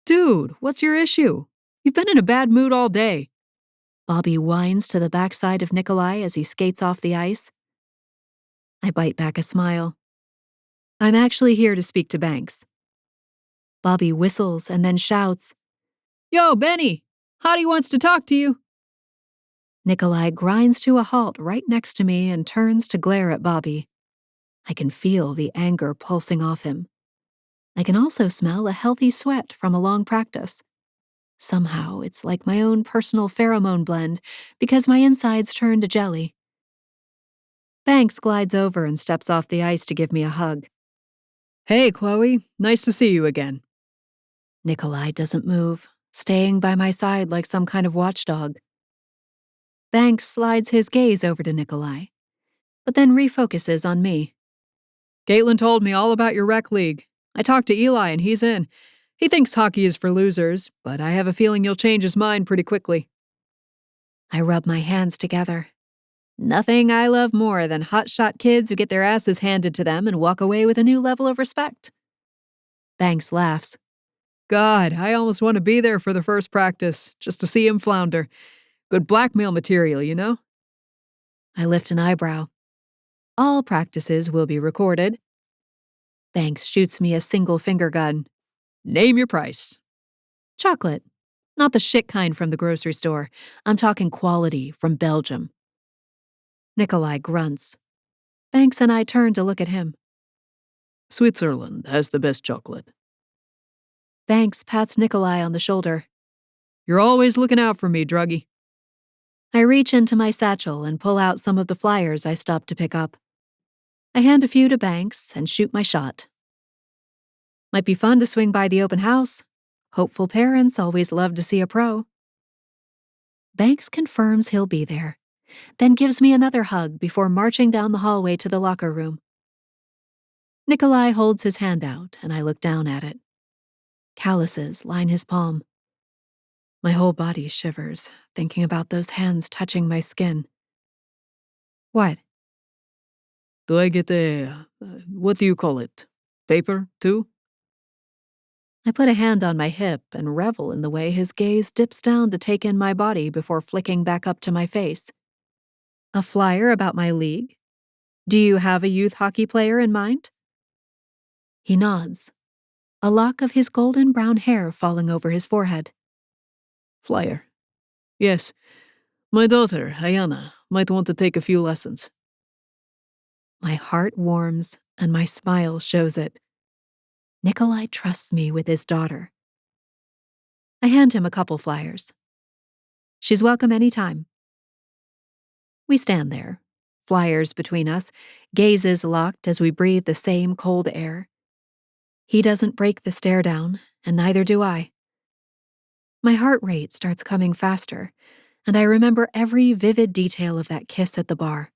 [SPEAKER 5] Dude, what's your issue? You've been in a bad mood all day.
[SPEAKER 3] Bobby whines to the backside of Nikolai as he skates off the ice. I bite back a smile. I'm actually here to speak to Banks. Bobby whistles and then shouts,
[SPEAKER 5] Yo, Benny, Hottie wants to talk to you.
[SPEAKER 3] Nikolai grinds to a halt right next to me and turns to glare at Bobby. I can feel the anger pulsing off him. I can also smell a healthy sweat from a long practice. Somehow, it's like my own personal pheromone blend because my insides turn to jelly. Banks glides over and steps off the ice to give me a hug.
[SPEAKER 5] Hey, Chloe, nice to see you again.
[SPEAKER 3] Nikolai doesn't move, staying by my side like some kind of watchdog. Banks slides his gaze over to Nikolai, but then refocuses on me.
[SPEAKER 5] Caitlin told me all about your rec league. I talked to Eli and he's in. He thinks hockey is for losers, but I have a feeling you'll change his mind pretty quickly.
[SPEAKER 3] I rub my hands together. Nothing I love more than hotshot kids who get their asses handed to them and walk away with a new level of respect. Banks laughs.
[SPEAKER 5] God, I almost want to be there for the first practice, just to see him flounder. Good blackmail material, you know?
[SPEAKER 3] I lift an eyebrow. All practices will be recorded. Banks shoots me a single finger gun.
[SPEAKER 5] Name your price.
[SPEAKER 3] Chocolate. Not the shit kind from the grocery store. I'm talking quality from Belgium. Nikolai grunts. Banks and I turn to look at him.
[SPEAKER 5] Switzerland has the best chocolate.
[SPEAKER 3] Banks pats Nikolai on the shoulder.
[SPEAKER 5] You're always looking out for me, druggie.
[SPEAKER 3] I reach into my satchel and pull out some of the flyers I stopped to pick up. I hand a few to Banks and shoot my shot. Might be fun to swing by the open house. Hopeful parents always love to see a pro. Banks confirms he'll be there, then gives me another hug before marching down the hallway to the locker room. Nikolai holds his hand out, and I look down at it. Calluses line his palm. My whole body shivers, thinking about those hands touching my skin. What?
[SPEAKER 5] Do I get what do you call it? Paper, too?
[SPEAKER 3] I put a hand on my hip and revel in the way his gaze dips down to take in my body before flicking back up to my face. A flyer about my league? Do you have a youth hockey player in mind? He nods, a lock of his golden brown hair falling over his forehead.
[SPEAKER 5] Flyer. Yes. My daughter, Ayana, might want to take a few lessons.
[SPEAKER 3] My heart warms and my smile shows it. Nikolai trusts me with his daughter. I hand him a couple flyers. She's welcome any time. We stand there, flyers between us, gazes locked as we breathe the same cold air. He doesn't break the stare down, and neither do I. My heart rate starts coming faster, and I remember every vivid detail of that kiss at the bar.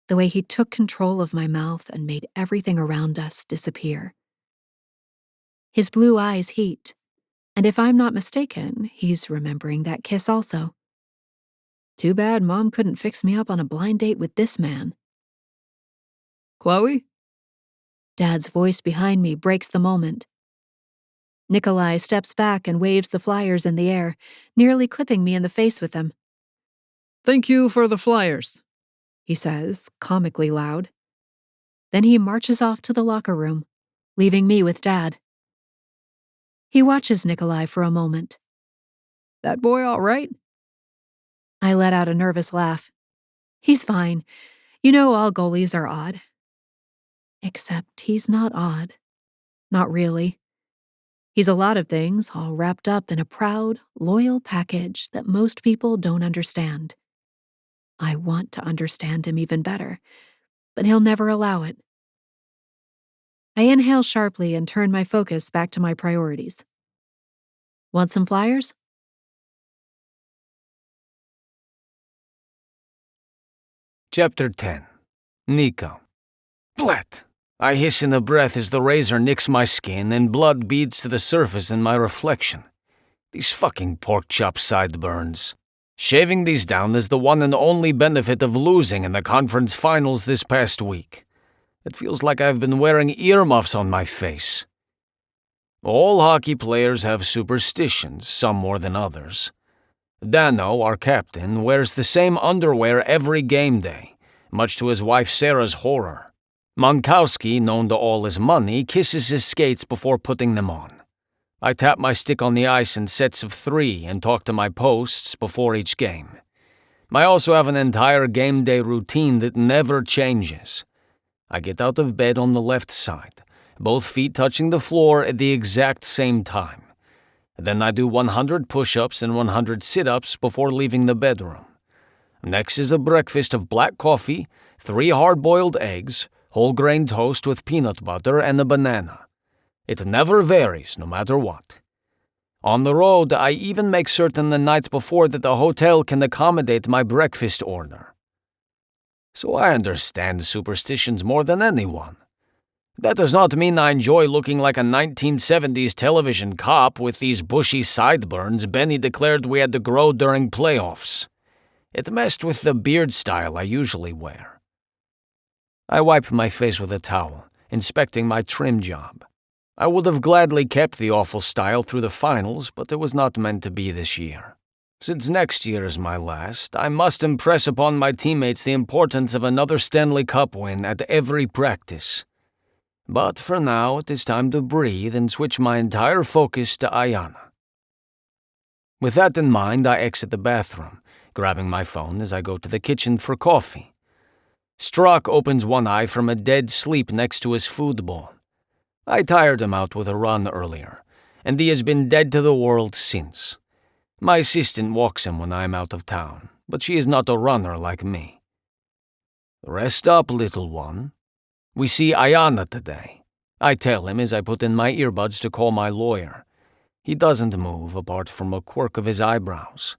[SPEAKER 3] The way he took control of my mouth and made everything around us disappear. His blue eyes heat, and if I'm not mistaken, he's remembering that kiss also. Too bad Mom couldn't fix me up on a blind date with this man.
[SPEAKER 5] Chloe?
[SPEAKER 3] Dad's voice behind me breaks the moment. Nikolai steps back and waves the flyers in the air, nearly clipping me in the face with them.
[SPEAKER 5] Thank you for the flyers,
[SPEAKER 3] he says, comically loud. Then he marches off to the locker room, leaving me with Dad. He watches Nikolai for a moment.
[SPEAKER 5] That boy all right?
[SPEAKER 3] I let out a nervous laugh. He's fine. You know all goalies are odd. Except he's not odd. Not really. He's a lot of things, all wrapped up in a proud, loyal package that most people don't understand. I want to understand him even better, but he'll never allow it. I inhale sharply and turn my focus back to my priorities. Want some flyers?
[SPEAKER 1] Chapter 10. Nico. Blat! I hiss in a breath as the razor nicks my skin and blood beads to the surface in my reflection. These fucking pork chop sideburns. Shaving these down is the one and only benefit of losing in the conference finals this past week. It feels like I've been wearing earmuffs on my face. All hockey players have superstitions, some more than others. Dano, our captain, wears the same underwear every game day, much to his wife Sarah's horror. Monkowski, known to all his money, kisses his skates before putting them on. I tap my stick on the ice in sets of 3 and talk to my posts before each game. I also have an entire game day routine that never changes. I get out of bed on the left side, both feet touching the floor at the exact same time. Then I do 100 push-ups and 100 sit-ups before leaving the bedroom. Next is a breakfast of black coffee, 3 hard-boiled eggs, whole grain toast with peanut butter, and a banana. It never varies, no matter what. On the road, I even make certain the night before that the hotel can accommodate my breakfast order. So I understand superstitions more than anyone. That does not mean I enjoy looking like a 1970s television cop with these bushy sideburns Benny declared we had to grow during playoffs. It messed with the beard style I usually wear. I wipe my face with a towel, inspecting my trim job. I would have gladly kept the awful style through the finals, but it was not meant to be this year. Since next year is my last, I must impress upon my teammates the importance of another Stanley Cup win at every practice. But for now, it is time to breathe and switch my entire focus to Ayana. With that in mind, I exit the bathroom, grabbing my phone as I go to the kitchen for coffee. Strzok opens one eye from a dead sleep next to his food bowl. I tired him out with a run earlier, and he has been dead to the world since. My assistant walks him when I am out of town, but she is not a runner like me. Rest up, little one. We see Ayana today. I tell him as I put in my earbuds to call my lawyer. He doesn't move apart from a quirk of his eyebrows.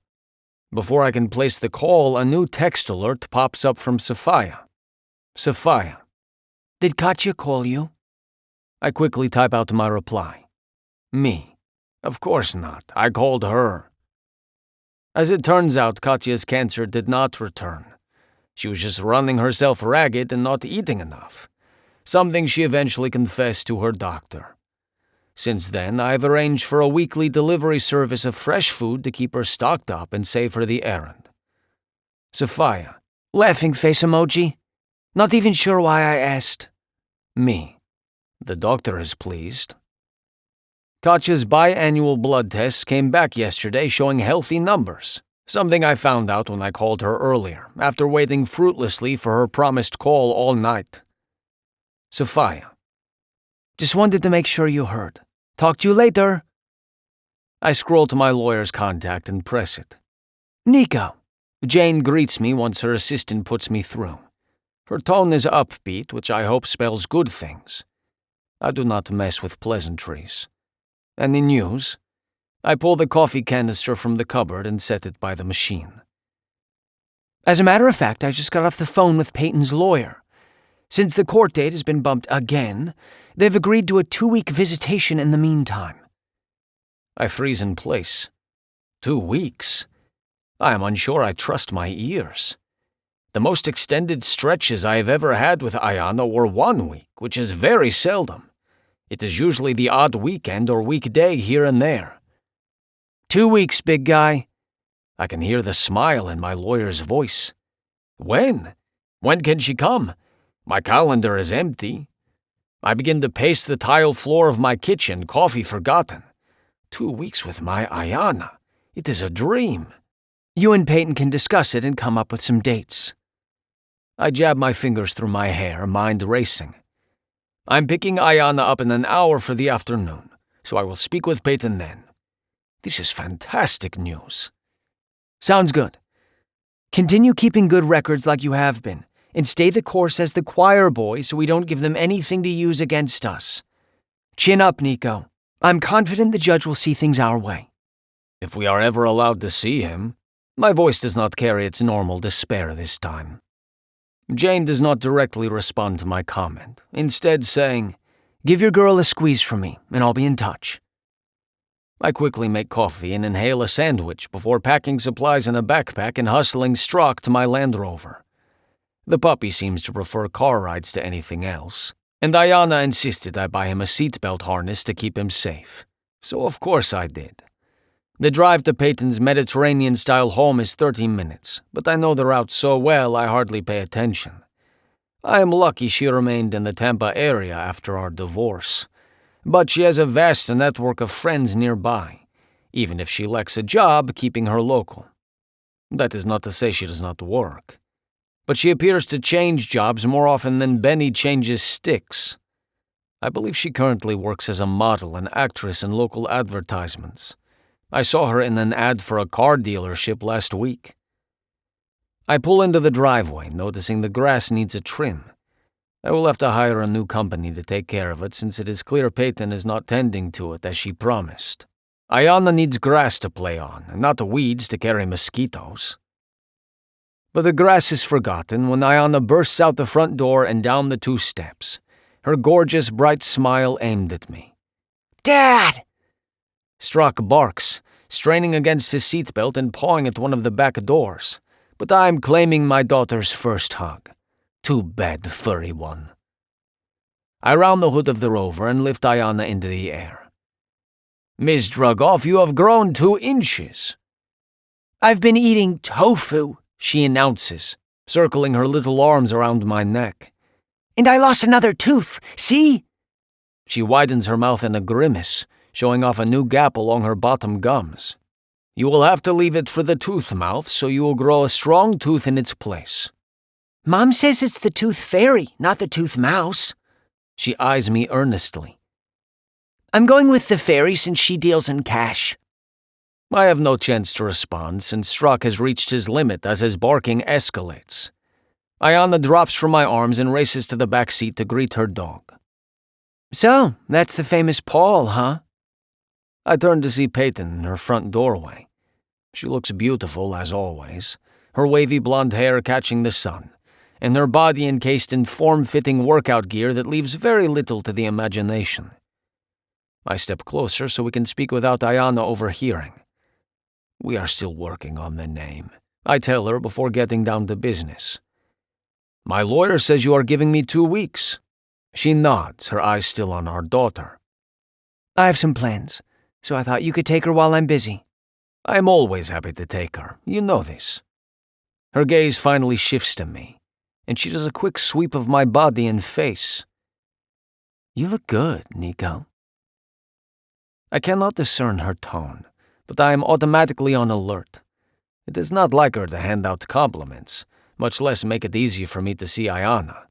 [SPEAKER 1] Before I can place the call, a new text alert pops up from Sophia. Sophia.
[SPEAKER 2] Did Katya call you?
[SPEAKER 1] I quickly type out my reply. Me. Of course not. I called her. As it turns out, Katya's cancer did not return. She was just running herself ragged and not eating enough, something she eventually confessed to her doctor. Since then, I've arranged for a weekly delivery service of fresh food to keep her stocked up and save her the errand. Sophia.
[SPEAKER 2] Laughing face emoji. Not even sure why I asked.
[SPEAKER 1] Me. The doctor is pleased. Katya's biannual blood tests came back yesterday showing healthy numbers, something I found out when I called her earlier, after waiting fruitlessly for her promised call all night. Sophia.
[SPEAKER 2] Just wanted to make sure you heard. Talk to you later.
[SPEAKER 1] I scroll to my lawyer's contact and press it.
[SPEAKER 2] Nico.
[SPEAKER 1] Jane greets me once her assistant puts me through. Her tone is upbeat, which I hope spells good things. I do not mess with pleasantries. Any news? I pull the coffee canister from the cupboard and set it by the machine.
[SPEAKER 2] As a matter of fact, I just got off the phone with Peyton's lawyer. Since the court date has been bumped again, they've agreed to a 2-week visitation in the meantime.
[SPEAKER 1] I freeze in place. 2 weeks? I am unsure I trust my ears. The most extended stretches I have ever had with Ayana were 1 week, which is very seldom. It is usually the odd weekend or weekday here and there.
[SPEAKER 2] 2 weeks, big guy.
[SPEAKER 1] I can hear the smile in my lawyer's voice. When? When can she come? My calendar is empty. I begin to pace the tile floor of my kitchen, coffee forgotten. 2 weeks with my Ayana. It is a dream.
[SPEAKER 2] You and Peyton can discuss it and come up with some dates.
[SPEAKER 1] I jab my fingers through my hair, mind racing. I'm picking Ayana up in an hour for the afternoon, so I will speak with Peyton then. This is fantastic news.
[SPEAKER 2] Sounds good. Continue keeping good records like you have been, and stay the course as the choir boy so we don't give them anything to use against us. Chin up, Nico. I'm confident the judge will see things our way.
[SPEAKER 1] If we are ever allowed to see him. My voice does not carry its normal despair this time. Jane does not directly respond to my comment, instead saying,
[SPEAKER 2] Give your girl a squeeze from me, and I'll be in touch.
[SPEAKER 1] I quickly make coffee and inhale a sandwich before packing supplies in a backpack and hustling Strock to my Land Rover. The puppy seems to prefer car rides to anything else, and Ayana insisted I buy him a seatbelt harness to keep him safe. So of course I did. The drive to Peyton's Mediterranean-style home is 30 minutes, but I know the route so well I hardly pay attention. I am lucky she remained in the Tampa area after our divorce, but she has a vast network of friends nearby, even if she lacks a job keeping her local. That is not to say she does not work, but she appears to change jobs more often than Benny changes sticks. I believe she currently works as a model and actress in local advertisements. I saw her in an ad for a car dealership last week. I pull into the driveway, noticing the grass needs a trim. I will have to hire a new company to take care of it since it is clear Peyton is not tending to it as she promised. Ayana needs grass to play on, and not weeds to carry mosquitoes. But the grass is forgotten when Ayana bursts out the front door and down the 2 steps, her gorgeous bright smile aimed at me.
[SPEAKER 2] Dad!
[SPEAKER 1] Strock barks, straining against his seatbelt and pawing at one of the back doors, but I'm claiming my daughter's first hug. Too bad, furry one. I round the hood of the Rover and lift Ayana into the air. Miss Drugoff, you have grown 2 inches.
[SPEAKER 2] I've been eating tofu, she announces,
[SPEAKER 1] circling her little arms around my neck.
[SPEAKER 2] And I lost another tooth, see?
[SPEAKER 1] She widens her mouth in a grimace, showing off a new gap along her bottom gums. You will have to leave it for the tooth mouth so you will grow a strong tooth in its place.
[SPEAKER 2] Mom says it's the tooth fairy, not the tooth mouse.
[SPEAKER 1] She eyes me earnestly.
[SPEAKER 2] I'm going with the fairy since she deals in cash.
[SPEAKER 1] I have no chance to respond since Strock has reached his limit as his barking escalates. Ayana drops from my arms and races to the back seat to greet her dog.
[SPEAKER 2] So, that's the famous Paul, huh?
[SPEAKER 1] I turn to see Peyton in her front doorway. She looks beautiful as always, her wavy blonde hair catching the sun, and her body encased in form-fitting workout gear that leaves very little to the imagination. I step closer so we can speak without Ayana overhearing. We are still working on the name, I tell her before getting down to business. My lawyer says you are giving me 2 weeks. She nods, her eyes still on our daughter.
[SPEAKER 2] I have some plans, so I thought you could take her while I'm busy.
[SPEAKER 1] I am always happy to take her, you know this. Her gaze finally shifts to me, and she does a quick sweep of my body and face. You look good, Nico. I cannot discern her tone, but I am automatically on alert. It is not like her to hand out compliments, much less make it easy for me to see Ayana.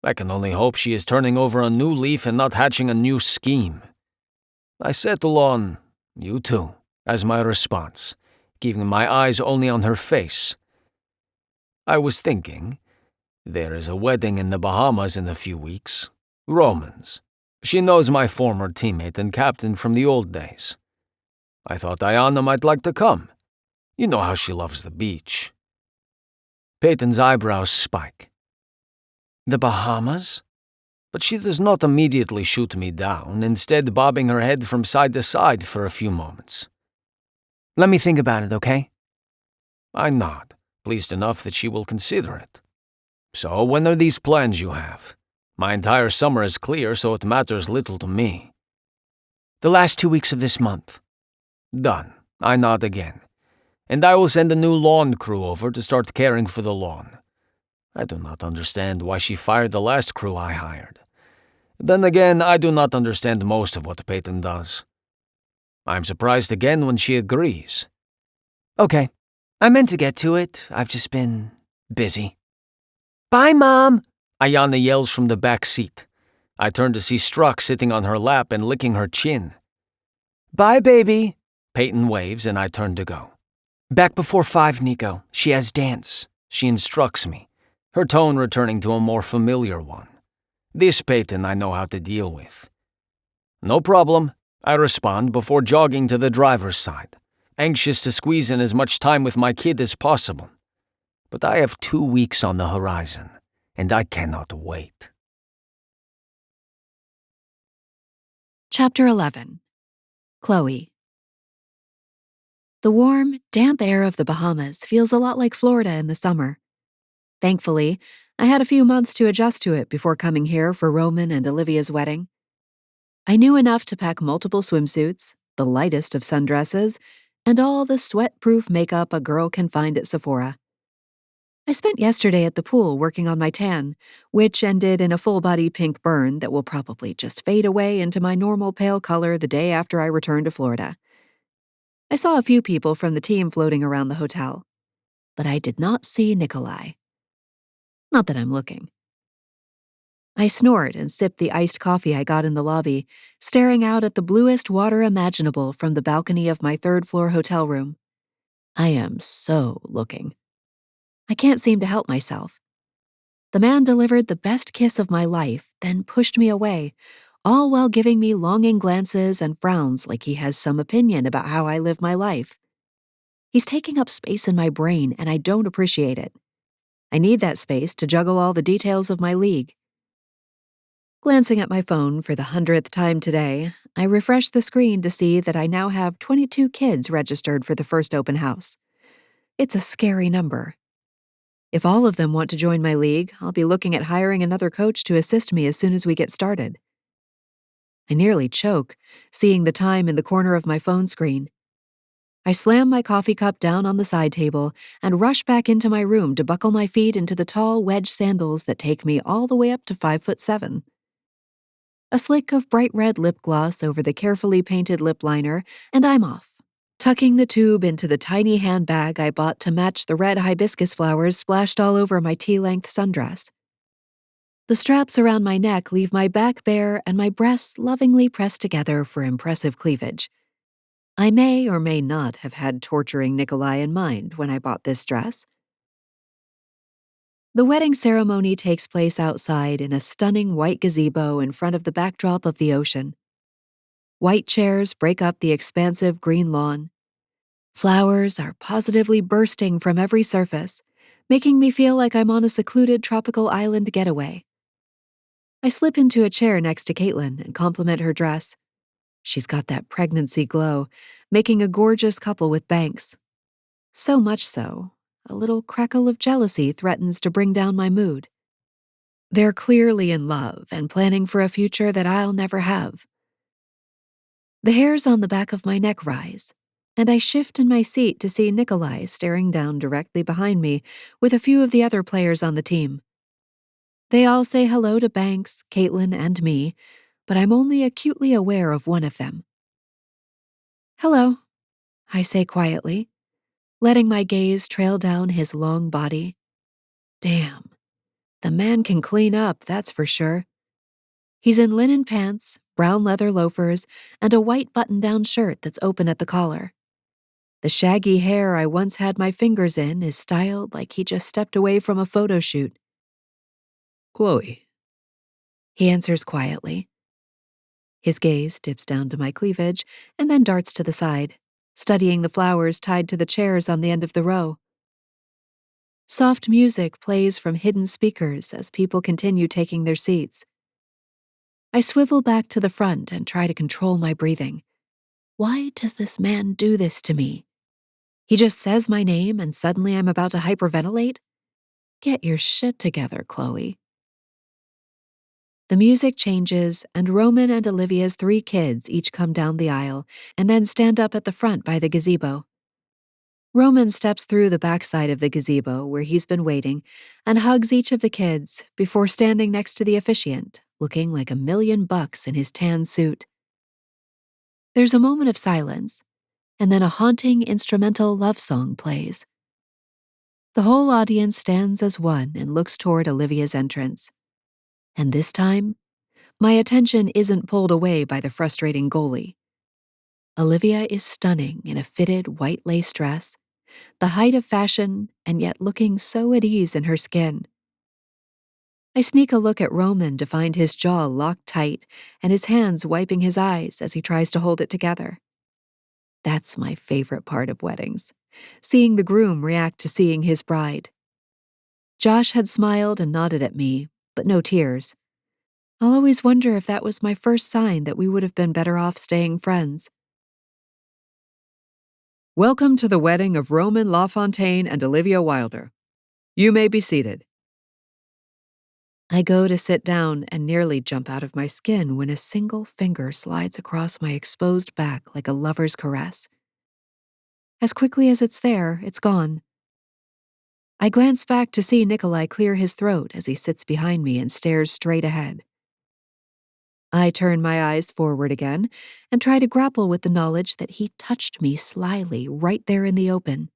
[SPEAKER 1] I can only hope she is turning over a new leaf and not hatching a new scheme. I settle on, you too, as my response, keeping my eyes only on her face. I was thinking, there is a wedding in the Bahamas in a few weeks. Roman's. She knows my former teammate and captain from the old days. I thought Ayana might like to come. You know how she loves the beach. Peyton's eyebrows spike.
[SPEAKER 2] The Bahamas?
[SPEAKER 1] But she does not immediately shoot me down, instead bobbing her head from side to side for a few moments.
[SPEAKER 2] Let me think about it, okay?
[SPEAKER 1] I nod, pleased enough that she will consider it. So when are these plans you have? My entire summer is clear, so it matters little to me.
[SPEAKER 2] The last 2 weeks of this month.
[SPEAKER 1] Done. I nod again. And I will send a new lawn crew over to start caring for the lawn. I do not understand why she fired the last crew I hired. Then again, I do not understand most of what Peyton does. I'm surprised again when she agrees.
[SPEAKER 2] Okay, I meant to get to it. I've just been busy. Bye, Mom!
[SPEAKER 1] Ayana yells from the back seat. I turn to see Struck sitting on her lap and licking her chin.
[SPEAKER 2] Bye, baby!
[SPEAKER 1] Peyton waves and I turn to go.
[SPEAKER 2] Back before 5, Nico. She has dance.
[SPEAKER 1] She instructs me, her tone returning to a more familiar one. This Peyton I know how to deal with. No problem, I respond before jogging to the driver's side, anxious to squeeze in as much time with my kid as possible. But I have 2 weeks on the horizon, and I cannot wait.
[SPEAKER 3] Chapter 11. Chloe. The warm, damp air of the Bahamas feels a lot like Florida in the summer. Thankfully, I had a few months to adjust to it before coming here for Roman and Olivia's wedding. I knew enough to pack multiple swimsuits, the lightest of sundresses, and all the sweat-proof makeup a girl can find at Sephora. I spent yesterday at the pool working on my tan, which ended in a full-body pink burn that will probably just fade away into my normal pale color the day after I return to Florida. I saw a few people from the team floating around the hotel, but I did not see Nikolai. Not that I'm looking. I snort and sip the iced coffee I got in the lobby, staring out at the bluest water imaginable from the balcony of my third-floor hotel room. I am so looking. I can't seem to help myself. The man delivered the best kiss of my life, then pushed me away, all while giving me longing glances and frowns like he has some opinion about how I live my life. He's taking up space in my brain, and I don't appreciate it. I need that space to juggle all the details of my league. Glancing at my phone for the 100th time today, I refresh the screen to see that I now have 22 kids registered for the first open house. It's a scary number. If all of them want to join my league, I'll be looking at hiring another coach to assist me as soon as we get started. I nearly choke, seeing the time in the corner of my phone screen. I slam my coffee cup down on the side table and rush back into my room to buckle my feet into the tall wedge sandals that take me all the way up to 5'7". A slick of bright red lip gloss over the carefully painted lip liner, and I'm off, tucking the tube into the tiny handbag I bought to match the red hibiscus flowers splashed all over my tea-length sundress. The straps around my neck leave my back bare and my breasts lovingly pressed together for impressive cleavage. I may or may not have had torturing Nikolai in mind when I bought this dress. The wedding ceremony takes place outside in a stunning white gazebo in front of the backdrop of the ocean. White chairs break up the expansive green lawn. Flowers are positively bursting from every surface, making me feel like I'm on a secluded tropical island getaway. I slip into a chair next to Caitlin and compliment her dress. She's got that pregnancy glow, making a gorgeous couple with banks. So much so, a little crackle of jealousy threatens to bring down my mood. They're clearly in love and planning for a future that I'll never have. The hairs on the back of my neck rise, and I shift in my seat to see Nikolai staring down directly behind me with a few of the other players on the team. They all say hello to Banks, Caitlin, and me, but I'm only acutely aware of one of them. Hello, I say quietly, letting my gaze trail down his long body. Damn, the man can clean up, that's for sure. He's in linen pants, brown leather loafers, and a white button-down shirt that's open at the collar. The shaggy hair I once had my fingers in is styled like he just stepped away from a photo shoot.
[SPEAKER 5] Chloe,
[SPEAKER 3] He answers quietly. His gaze dips down to my cleavage and then darts to the side, studying the flowers tied to the chairs on the end of the row. Soft music plays from hidden speakers as people continue taking their seats. I swivel back to the front and try to control my breathing. Why does this man do this to me? He just says my name and suddenly I'm about to hyperventilate? Get your shit together, Chloe. The music changes, and Roman and Olivia's 3 kids each come down the aisle and then stand up at the front by the gazebo. Roman steps through the backside of the gazebo where he's been waiting and hugs each of the kids before standing next to the officiant, looking like $1,000,000 in his tan suit. There's a moment of silence, and then a haunting instrumental love song plays. The whole audience stands as one and looks toward Olivia's entrance. And this time, my attention isn't pulled away by the frustrating goalie. Olivia is stunning in a fitted white lace dress, the height of fashion, and yet looking so at ease in her skin. I sneak a look at Roman to find his jaw locked tight and his hands wiping his eyes as he tries to hold it together. That's my favorite part of weddings, seeing the groom react to seeing his bride. Josh had smiled and nodded at me, but no tears. I'll always wonder if that was my first sign that we would have been better off staying friends.
[SPEAKER 5] welcome to the wedding of Roman LaFontaine and Olivia Wilder. You may be seated.
[SPEAKER 3] I go to sit down and nearly jump out of my skin when a single finger slides across my exposed back like a lover's caress. As quickly as it's there, it's gone. I glance back to see Nikolai clear his throat as he sits behind me and stares straight ahead. I turn my eyes forward again and try to grapple with the knowledge that he touched me slyly right there in the open.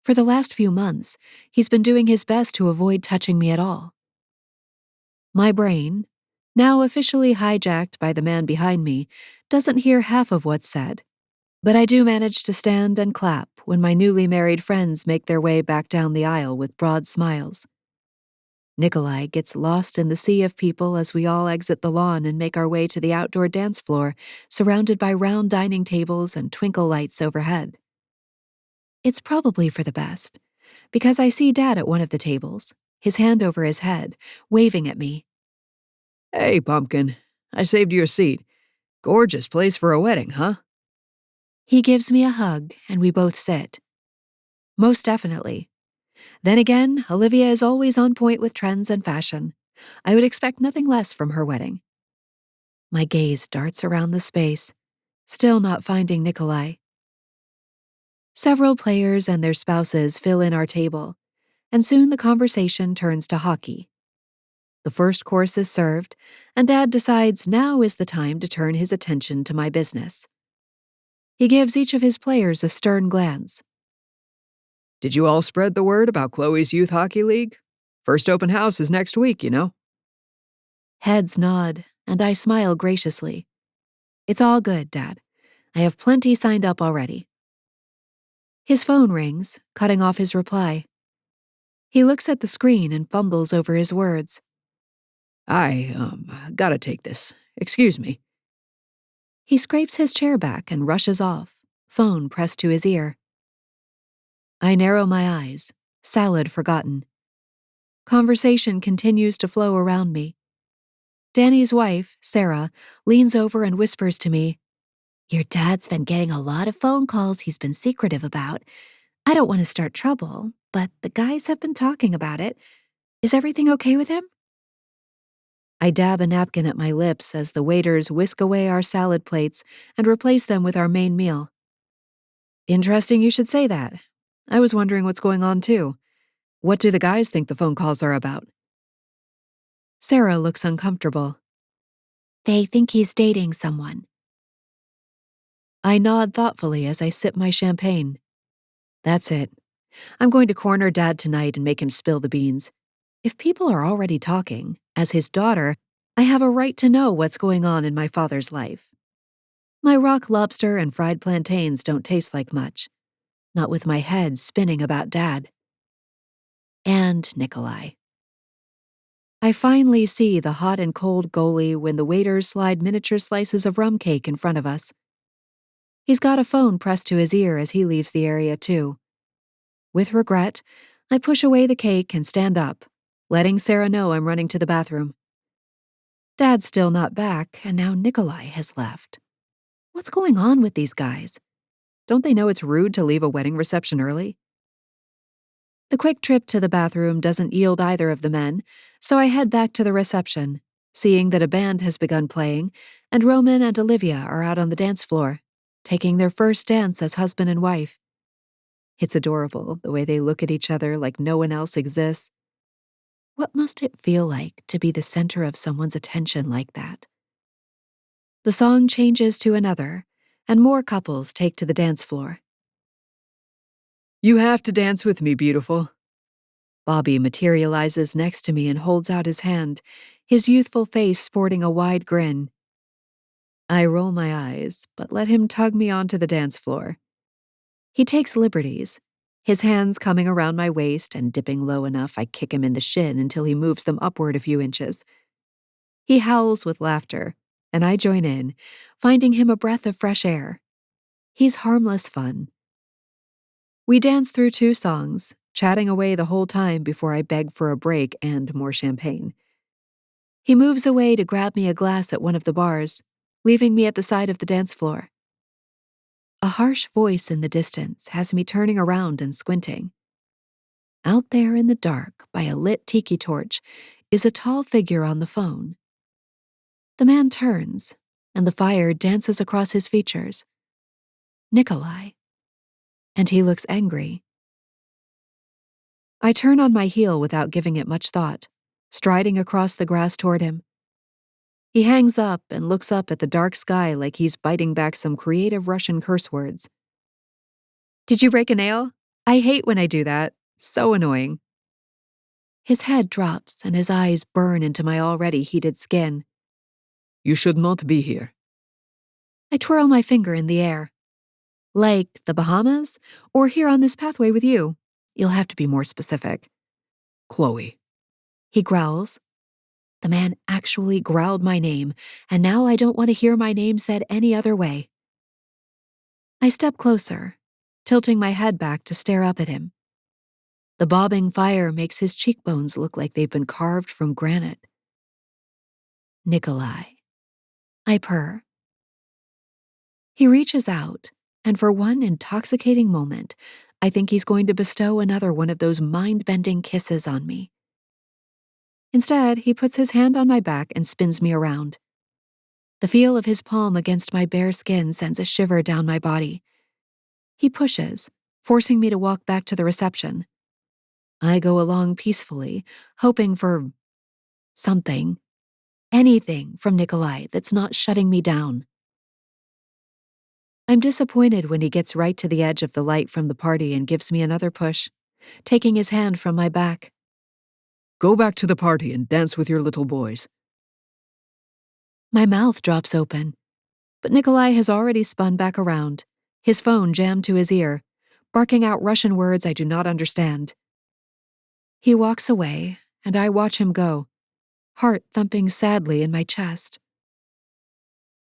[SPEAKER 3] For the last few months, he's been doing his best to avoid touching me at all. My brain, now officially hijacked by the man behind me, doesn't hear half of what's said, but I do manage to stand and clap when my newly married friends make their way back down the aisle with broad smiles. Nikolai gets lost in the sea of people as we all exit the lawn and make our way to the outdoor dance floor, surrounded by round dining tables and twinkle lights overhead. It's probably for the best, because I see Dad at one of the tables, his hand over his head, waving at me.
[SPEAKER 5] Hey, Pumpkin, I saved you a seat. Gorgeous place for a wedding, huh?
[SPEAKER 3] He gives me a hug, and we both sit. Most definitely. Then again, Olivia is always on point with trends and fashion. I would expect nothing less from her wedding. My gaze darts around the space, still not finding Nikolai. Several players and their spouses fill in our table, and soon the conversation turns to hockey. The first course is served, and Dad decides now is the time to turn his attention to my business. He gives each of his players a stern glance.
[SPEAKER 5] Did you all spread the word about Chloe's youth hockey league? First open house is next week, you know.
[SPEAKER 3] Heads nod, and I smile graciously. It's all good, Dad. I have plenty signed up already. His phone rings, cutting off his reply. He looks at the screen and fumbles over his words.
[SPEAKER 5] I, gotta take this. Excuse me.
[SPEAKER 3] He scrapes his chair back and rushes off, phone pressed to his ear. I narrow my eyes, salad forgotten. Conversation continues to flow around me. Danny's wife, Sarah, leans over and whispers to me, "Your dad's been getting a lot of phone calls he's been secretive about. I don't want to start trouble, but the guys have been talking about it. Is everything okay with him?" I dab a napkin at my lips as the waiters whisk away our salad plates and replace them with our main meal. Interesting you should say that. I was wondering what's going on too. What do the guys think the phone calls are about? Sarah looks uncomfortable. They think he's dating someone. I nod thoughtfully as I sip my champagne. That's it. I'm going to corner Dad tonight and make him spill the beans. If people are already talking, as his daughter, I have a right to know what's going on in my father's life. My rock lobster and fried plantains don't taste like much, not with my head spinning about Dad. And Nikolai. I finally see the hot and cold goalie when the waiters slide miniature slices of rum cake in front of us. He's got a phone pressed to his ear as he leaves the area too. With regret, I push away the cake and stand up, letting Sarah know I'm running to the bathroom. Dad's still not back, and now Nikolai has left. What's going on with these guys? Don't they know it's rude to leave a wedding reception early? The quick trip to the bathroom doesn't yield either of the men, so I head back to the reception, seeing that a band has begun playing, and Roman and Olivia are out on the dance floor, taking their first dance as husband and wife. It's adorable, the way they look at each other like no one else exists. What must it feel like to be the center of someone's attention like that? The song changes to another, and more couples take to the dance floor.
[SPEAKER 5] You have to dance with me, beautiful.
[SPEAKER 3] Bobby materializes next to me and holds out his hand, his youthful face sporting a wide grin. I roll my eyes, but let him tug me onto the dance floor. He takes liberties, his hands coming around my waist and dipping low enough I kick him in the shin until he moves them upward a few inches. He howls with laughter, and I join in, finding him a breath of fresh air. He's harmless fun. We dance through 2 songs, chatting away the whole time before I beg for a break and more champagne. He moves away to grab me a glass at one of the bars, leaving me at the side of the dance floor. A harsh voice in the distance has me turning around and squinting. Out there in the dark by a lit tiki torch is a tall figure on the phone. The man turns, and the fire dances across his features. Nikolai. And he looks angry. I turn on my heel without giving it much thought, striding across the grass toward him. He hangs up and looks up at the dark sky like he's biting back some creative Russian curse words. Did you break a nail? I hate when I do that. So annoying. His head drops and his eyes burn into my already heated skin.
[SPEAKER 5] You should not be here.
[SPEAKER 3] I twirl my finger in the air. Like the Bahamas? Or here on this pathway with you? You'll have to be more specific.
[SPEAKER 5] Chloe.
[SPEAKER 3] He growls. The man actually growled my name, and now I don't want to hear my name said any other way. I step closer, tilting my head back to stare up at him. The bobbing fire makes his cheekbones look like they've been carved from granite. Nikolai. I purr. He reaches out, and for one intoxicating moment, I think he's going to bestow another one of those mind-bending kisses on me. Instead, he puts his hand on my back and spins me around. The feel of his palm against my bare skin sends a shiver down my body. He pushes, forcing me to walk back to the reception. I go along peacefully, hoping for something, anything from Nikolai that's not shutting me down. I'm disappointed when he gets right to the edge of the light from the party and gives me another push, taking his hand from my back.
[SPEAKER 5] Go back to the party and dance with your little boys.
[SPEAKER 3] My mouth drops open, but Nikolai has already spun back around, his phone jammed to his ear, barking out Russian words I do not understand. He walks away, and I watch him go, heart thumping sadly in my chest.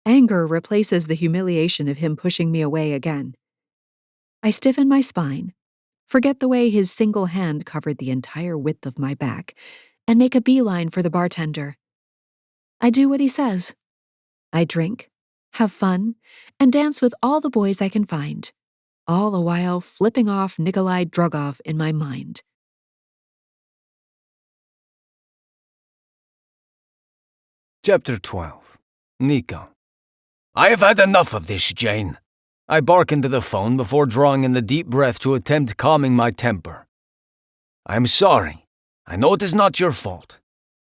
[SPEAKER 3] Anger replaces the humiliation of him pushing me away again. I stiffen my spine, forget the way his single hand covered the entire width of my back, and make a beeline for the bartender. I do what he says. I drink, have fun, and dance with all the boys I can find, all the while flipping off Nikolai Drugov in my mind.
[SPEAKER 1] Chapter 12. Nico. I have had enough of this, Jane. I bark into the phone before drawing in a deep breath to attempt calming my temper. I am sorry. I know it is not your fault.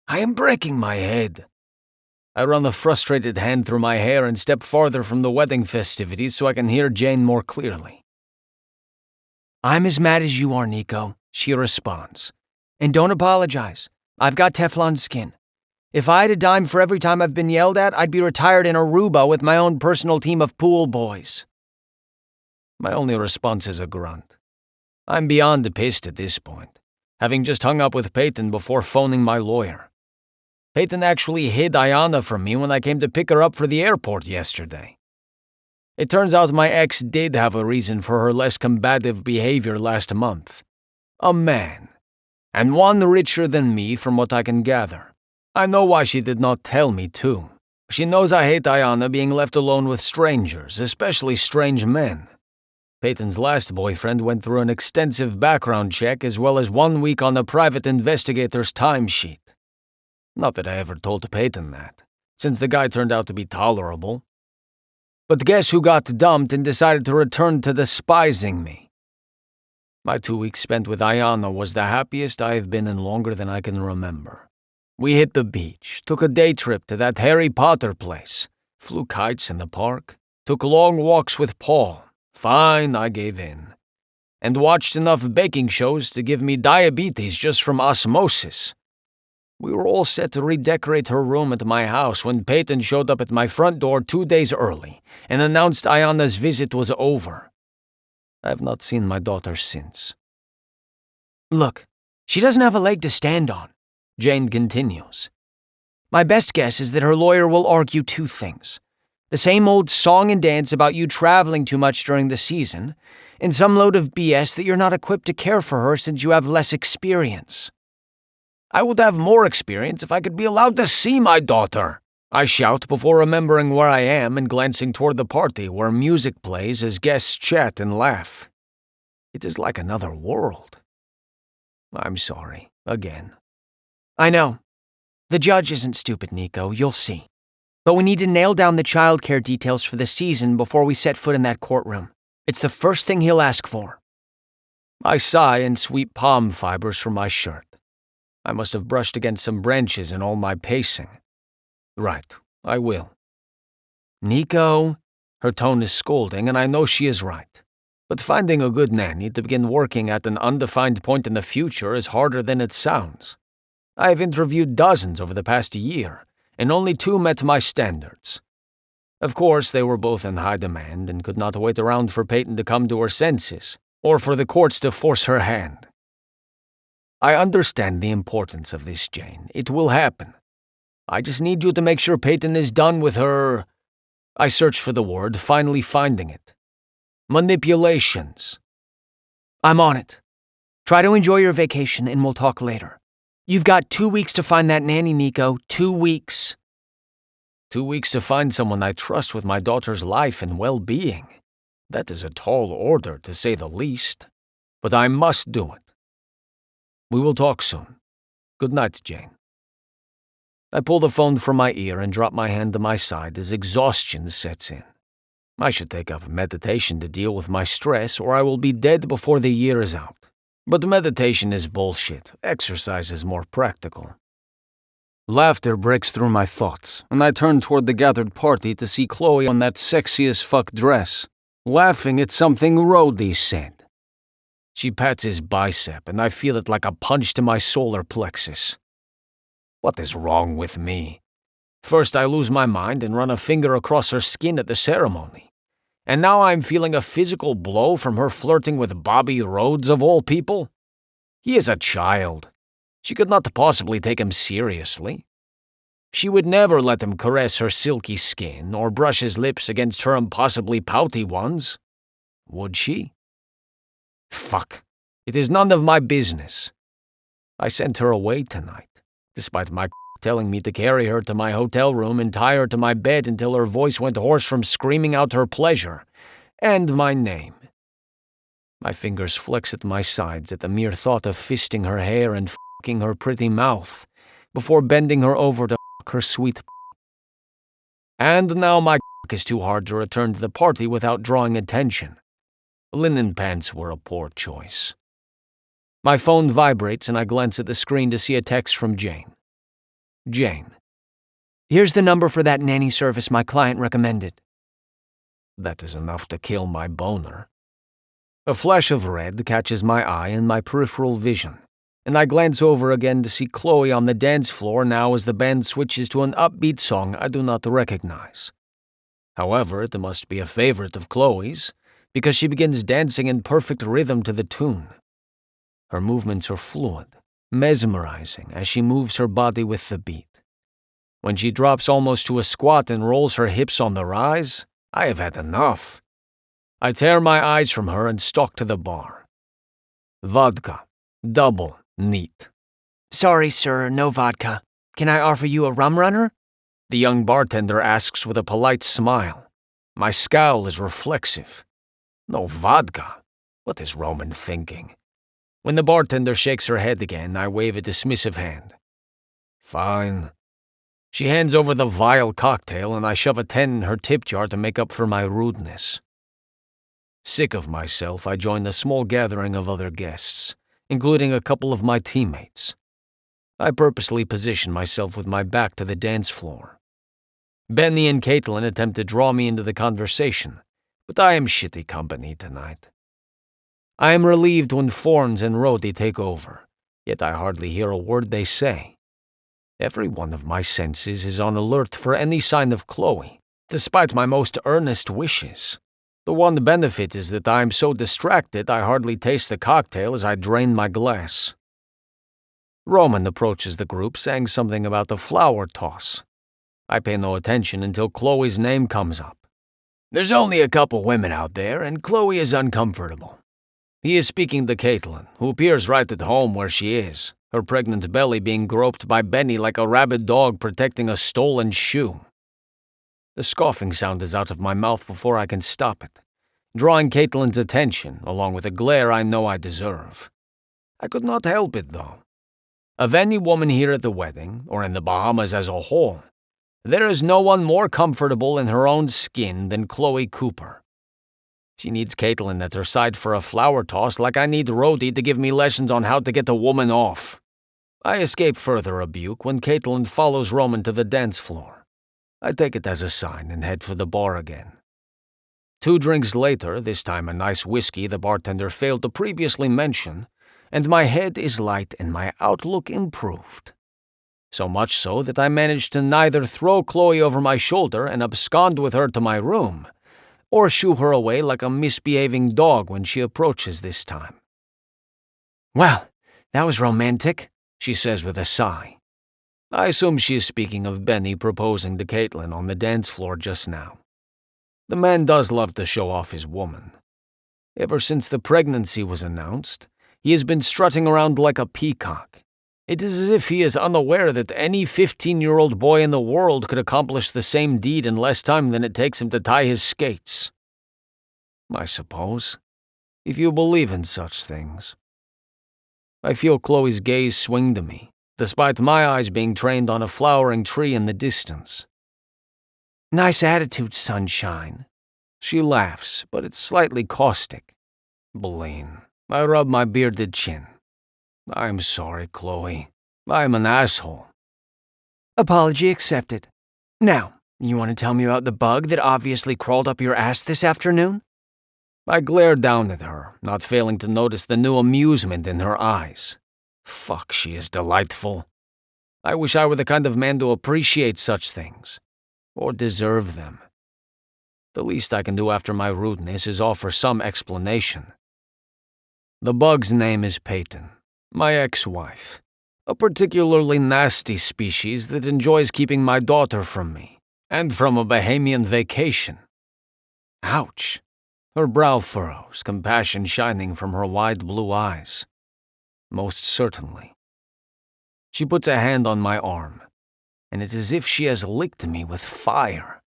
[SPEAKER 1] I am breaking my head. I run a frustrated hand through my hair and step farther from the wedding festivities so I can hear Jane more clearly.
[SPEAKER 2] I'm as mad as you are, Nico, she responds. And don't apologize. I've got Teflon skin. If I had a dime for every time I've been yelled at, I'd be retired in Aruba with my own personal team of pool boys.
[SPEAKER 1] My only response is a grunt. I'm beyond pissed at this point, having just hung up with Peyton before phoning my lawyer. Peyton actually hid Ayana from me when I came to pick her up for the airport yesterday. It turns out my ex did have a reason for her less combative behavior last month. A man. And one richer than me from what I can gather. I know why she did not tell me too. She knows I hate Ayana being left alone with strangers, especially strange men. Peyton's last boyfriend went through an extensive background check as well as 1 week on a private investigator's timesheet. Not that I ever told Peyton that, since the guy turned out to be tolerable. But guess who got dumped and decided to return to despising me? My 2 weeks spent with Ayana was the happiest I have been in longer than I can remember. We hit the beach, took a day trip to that Harry Potter place, flew kites in the park, took long walks with Paul. Fine, I gave in. And watched enough baking shows to give me diabetes just from osmosis. We were all set to redecorate her room at my house when Peyton showed up at my front door 2 days early and announced Ayana's visit was over. I have not seen my daughter since.
[SPEAKER 2] Look, she doesn't have a leg to stand on, Jane continues. My best guess is that her lawyer will argue 2 things. The same old song and dance about you traveling too much during the season, and some load of BS that you're not equipped to care for her since you have less experience.
[SPEAKER 1] I would have more experience if I could be allowed to see my daughter, I shout before remembering where I am and glancing toward the party where music plays as guests chat and laugh. It is like another world. I'm sorry, again.
[SPEAKER 2] I know. The judge isn't stupid, Nico, you'll see. But we need to nail down the childcare details for the season before we set foot in that courtroom. It's the first thing he'll ask for.
[SPEAKER 1] I sigh and sweep palm fibers from my shirt. I must have brushed against some branches in all my pacing. Right, I will.
[SPEAKER 2] Nico.
[SPEAKER 1] Her tone is scolding, and I know she is right. But finding a good nanny to begin working at an undefined point in the future is harder than it sounds. I have interviewed dozens over the past year, and only 2 met my standards. Of course, they were both in high demand and could not wait around for Peyton to come to her senses, or for the courts to force her hand. I understand the importance of this, Jane. It will happen. I just need you to make sure Peyton is done with her... I search for the word, finally finding it. Manipulations.
[SPEAKER 2] I'm on it. Try to enjoy your vacation and we'll talk later. You've got 2 weeks to find that nanny, Nico. 2 weeks.
[SPEAKER 1] 2 weeks to find someone I trust with my daughter's life and well-being. That is a tall order, to say the least. But I must do it. We will talk soon. Good night, Jane. I pull the phone from my ear and drop my hand to my side as exhaustion sets in. I should take up meditation to deal with my stress, or I will be dead before the year is out. But meditation is bullshit. Exercise is more practical. Laughter breaks through my thoughts, and I turn toward the gathered party to see Chloe on that sexy as fuck dress, laughing at something Rhodey said. She pats his bicep, and I feel it like a punch to my solar plexus. What is wrong with me? First I lose my mind and run a finger across her skin at the ceremony. And now I'm feeling a physical blow from her flirting with Bobby Rhodes of all people? He is a child. She could not possibly take him seriously. She would never let him caress her silky skin or brush his lips against her impossibly pouty ones. Would she? Fuck. It is none of my business. I sent her away tonight, despite my telling me to carry her to my hotel room and tie her to my bed until her voice went hoarse from screaming out her pleasure, and my name. My fingers flex at my sides at the mere thought of fisting her hair and fucking her pretty mouth, before bending her over to fuck her sweet. And now my is too hard to return to the party without drawing attention. Linen pants were a poor choice. My phone vibrates and I glance at the screen to see a text from Jane. Jane.
[SPEAKER 2] Here's the number for that nanny service my client recommended.
[SPEAKER 1] That is enough to kill my boner. A flash of red catches my eye and my peripheral vision, and I glance over again to see Chloe on the dance floor now as the band switches to an upbeat song I do not recognize. However, it must be a favorite of Chloe's, because she begins dancing in perfect rhythm to the tune. Her movements are fluid, mesmerizing as she moves her body with the beat. When she drops almost to a squat and rolls her hips on the rise, I have had enough. I tear my eyes from her and stalk to the bar. Vodka, double, neat.
[SPEAKER 2] Sorry, sir, no vodka. Can I offer you a rum runner?
[SPEAKER 1] The young bartender asks with a polite smile. My scowl is reflexive. No vodka? What is Roman thinking? When the bartender shakes her head again, I wave a dismissive hand. Fine. She hands over the vile cocktail and I shove a 10 in her tip jar to make up for my rudeness. Sick of myself, I join the small gathering of other guests, including a couple of my teammates. I purposely position myself with my back to the dance floor. Benny and Caitlin attempt to draw me into the conversation, but I am shitty company tonight. I am relieved when Forns and Rhodey take over, yet I hardly hear a word they say. Every one of my senses is on alert for any sign of Chloe, despite my most earnest wishes. The one benefit is that I am so distracted I hardly taste the cocktail as I drain my glass. Roman approaches the group saying something about the flower toss. I pay no attention until Chloe's name comes up. There's only a couple women out there, and Chloe is uncomfortable. He is speaking to Caitlin, who appears right at home where she is, her pregnant belly being groped by Benny like a rabid dog protecting a stolen shoe. The scoffing sound is out of my mouth before I can stop it, drawing Caitlin's attention, along with a glare I know I deserve. I could not help it, though. Of any woman here at the wedding, or in the Bahamas as a whole, there is no one more comfortable in her own skin than Chloe Cooper. She needs Caitlin at her side for a flower toss like I need Rhodey to give me lessons on how to get a woman off. I escape further rebuke when Caitlin follows Roman to the dance floor. I take it as a sign and head for the bar again. 2 drinks later, this time a nice whiskey the bartender failed to previously mention, and my head is light and my outlook improved. So much so that I managed to neither throw Chloe over my shoulder and abscond with her to my room, or shoo her away like a misbehaving dog when she approaches this time.
[SPEAKER 2] Well, that was romantic, she says with a sigh.
[SPEAKER 1] I assume she is speaking of Benny proposing to Caitlin on the dance floor just now. The man does love to show off his woman. Ever since the pregnancy was announced, he has been strutting around like a peacock. It is as if he is unaware that any 15-year-old boy in the world could accomplish the same deed in less time than it takes him to tie his skates. I suppose, if you believe in such things. I feel Chloe's gaze swing to me, despite my eyes being trained on a flowering tree in the distance.
[SPEAKER 2] Nice attitude, sunshine.
[SPEAKER 1] She laughs, but it's slightly caustic. Bleen. I rub my bearded chin. I'm sorry, Chloe. I'm an asshole.
[SPEAKER 2] Apology accepted. Now, you want to tell me about the bug that obviously crawled up your ass this afternoon?
[SPEAKER 1] I glare down at her, not failing to notice the new amusement in her eyes. Fuck, she is delightful. I wish I were the kind of man to appreciate such things, or deserve them. The least I can do after my rudeness is offer some explanation. The bug's name is Peyton, my ex-wife, a particularly nasty species that enjoys keeping my daughter from me, and from a Bahamian vacation. Ouch. her brow furrows, compassion shining from her wide blue eyes. Most certainly. She puts a hand on my arm, and it is as if she has licked me with fire.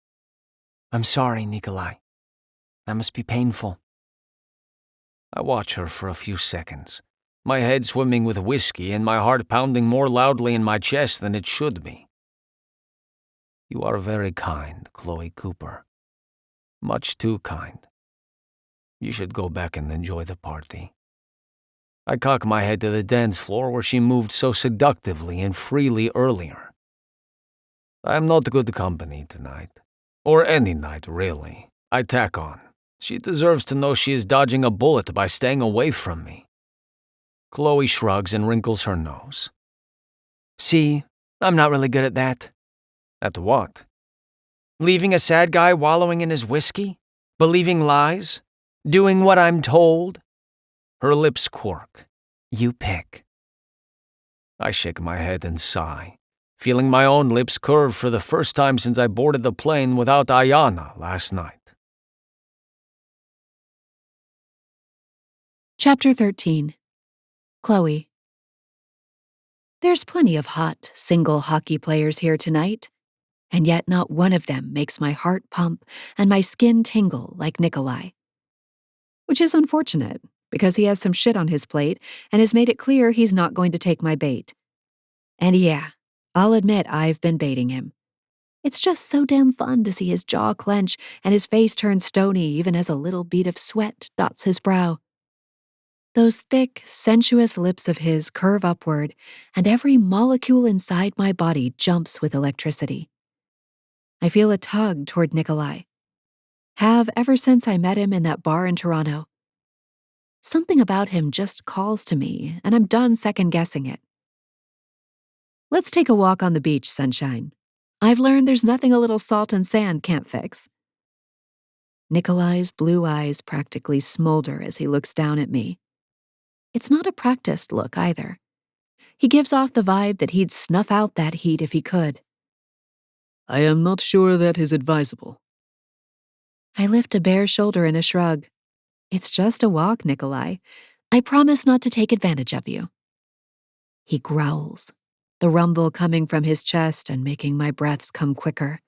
[SPEAKER 2] I'm sorry, Nikolai. That must be painful.
[SPEAKER 1] I watch her for a few seconds, my head swimming with whiskey and my heart pounding more loudly in my chest than it should be. You are very kind, Chloe Cooper. Much too kind. You should go back and enjoy the party. I cock my head to the dance floor where she moved so seductively and freely earlier. I am not good company tonight. Or any night, really. I tack on. She deserves to know she is dodging a bullet by staying away from me. Chloe shrugs and wrinkles her nose.
[SPEAKER 2] See, I'm not really good at that.
[SPEAKER 1] At what?
[SPEAKER 2] Leaving a sad guy wallowing in his whiskey? Believing lies? Doing what I'm told?
[SPEAKER 1] Her lips quirk.
[SPEAKER 2] You pick.
[SPEAKER 1] I shake my head and sigh, feeling my own lips curve for the first time since I boarded the plane without Ayana last night.
[SPEAKER 3] Chapter 13. Chloe. There's plenty of hot, single hockey players here tonight, and yet not one of them makes my heart pump and my skin tingle like Nikolai. Which is unfortunate, because he has some shit on his plate and has made it clear he's not going to take my bait. And yeah, I'll admit I've been baiting him. It's just so damn fun to see his jaw clench and his face turn stony even as a little bead of sweat dots his brow. Those thick, sensuous lips of his curve upward, and every molecule inside my body jumps with electricity. I feel a tug toward Nikolai. Have ever since I met him in that bar in Toronto. Something about him just calls to me, and I'm done second-guessing it. Let's take a walk on the beach, sunshine. I've learned there's nothing a little salt and sand can't fix. Nikolai's blue eyes practically smolder as he looks down at me. It's not a practiced look, either. He gives off the vibe that he'd snuff out that heat if he could.
[SPEAKER 5] I am not sure that is advisable.
[SPEAKER 3] I lift a bare shoulder in a shrug. It's just a walk, Nikolai. I promise not to take advantage of you. He growls, the rumble coming from his chest and making my breaths come quicker.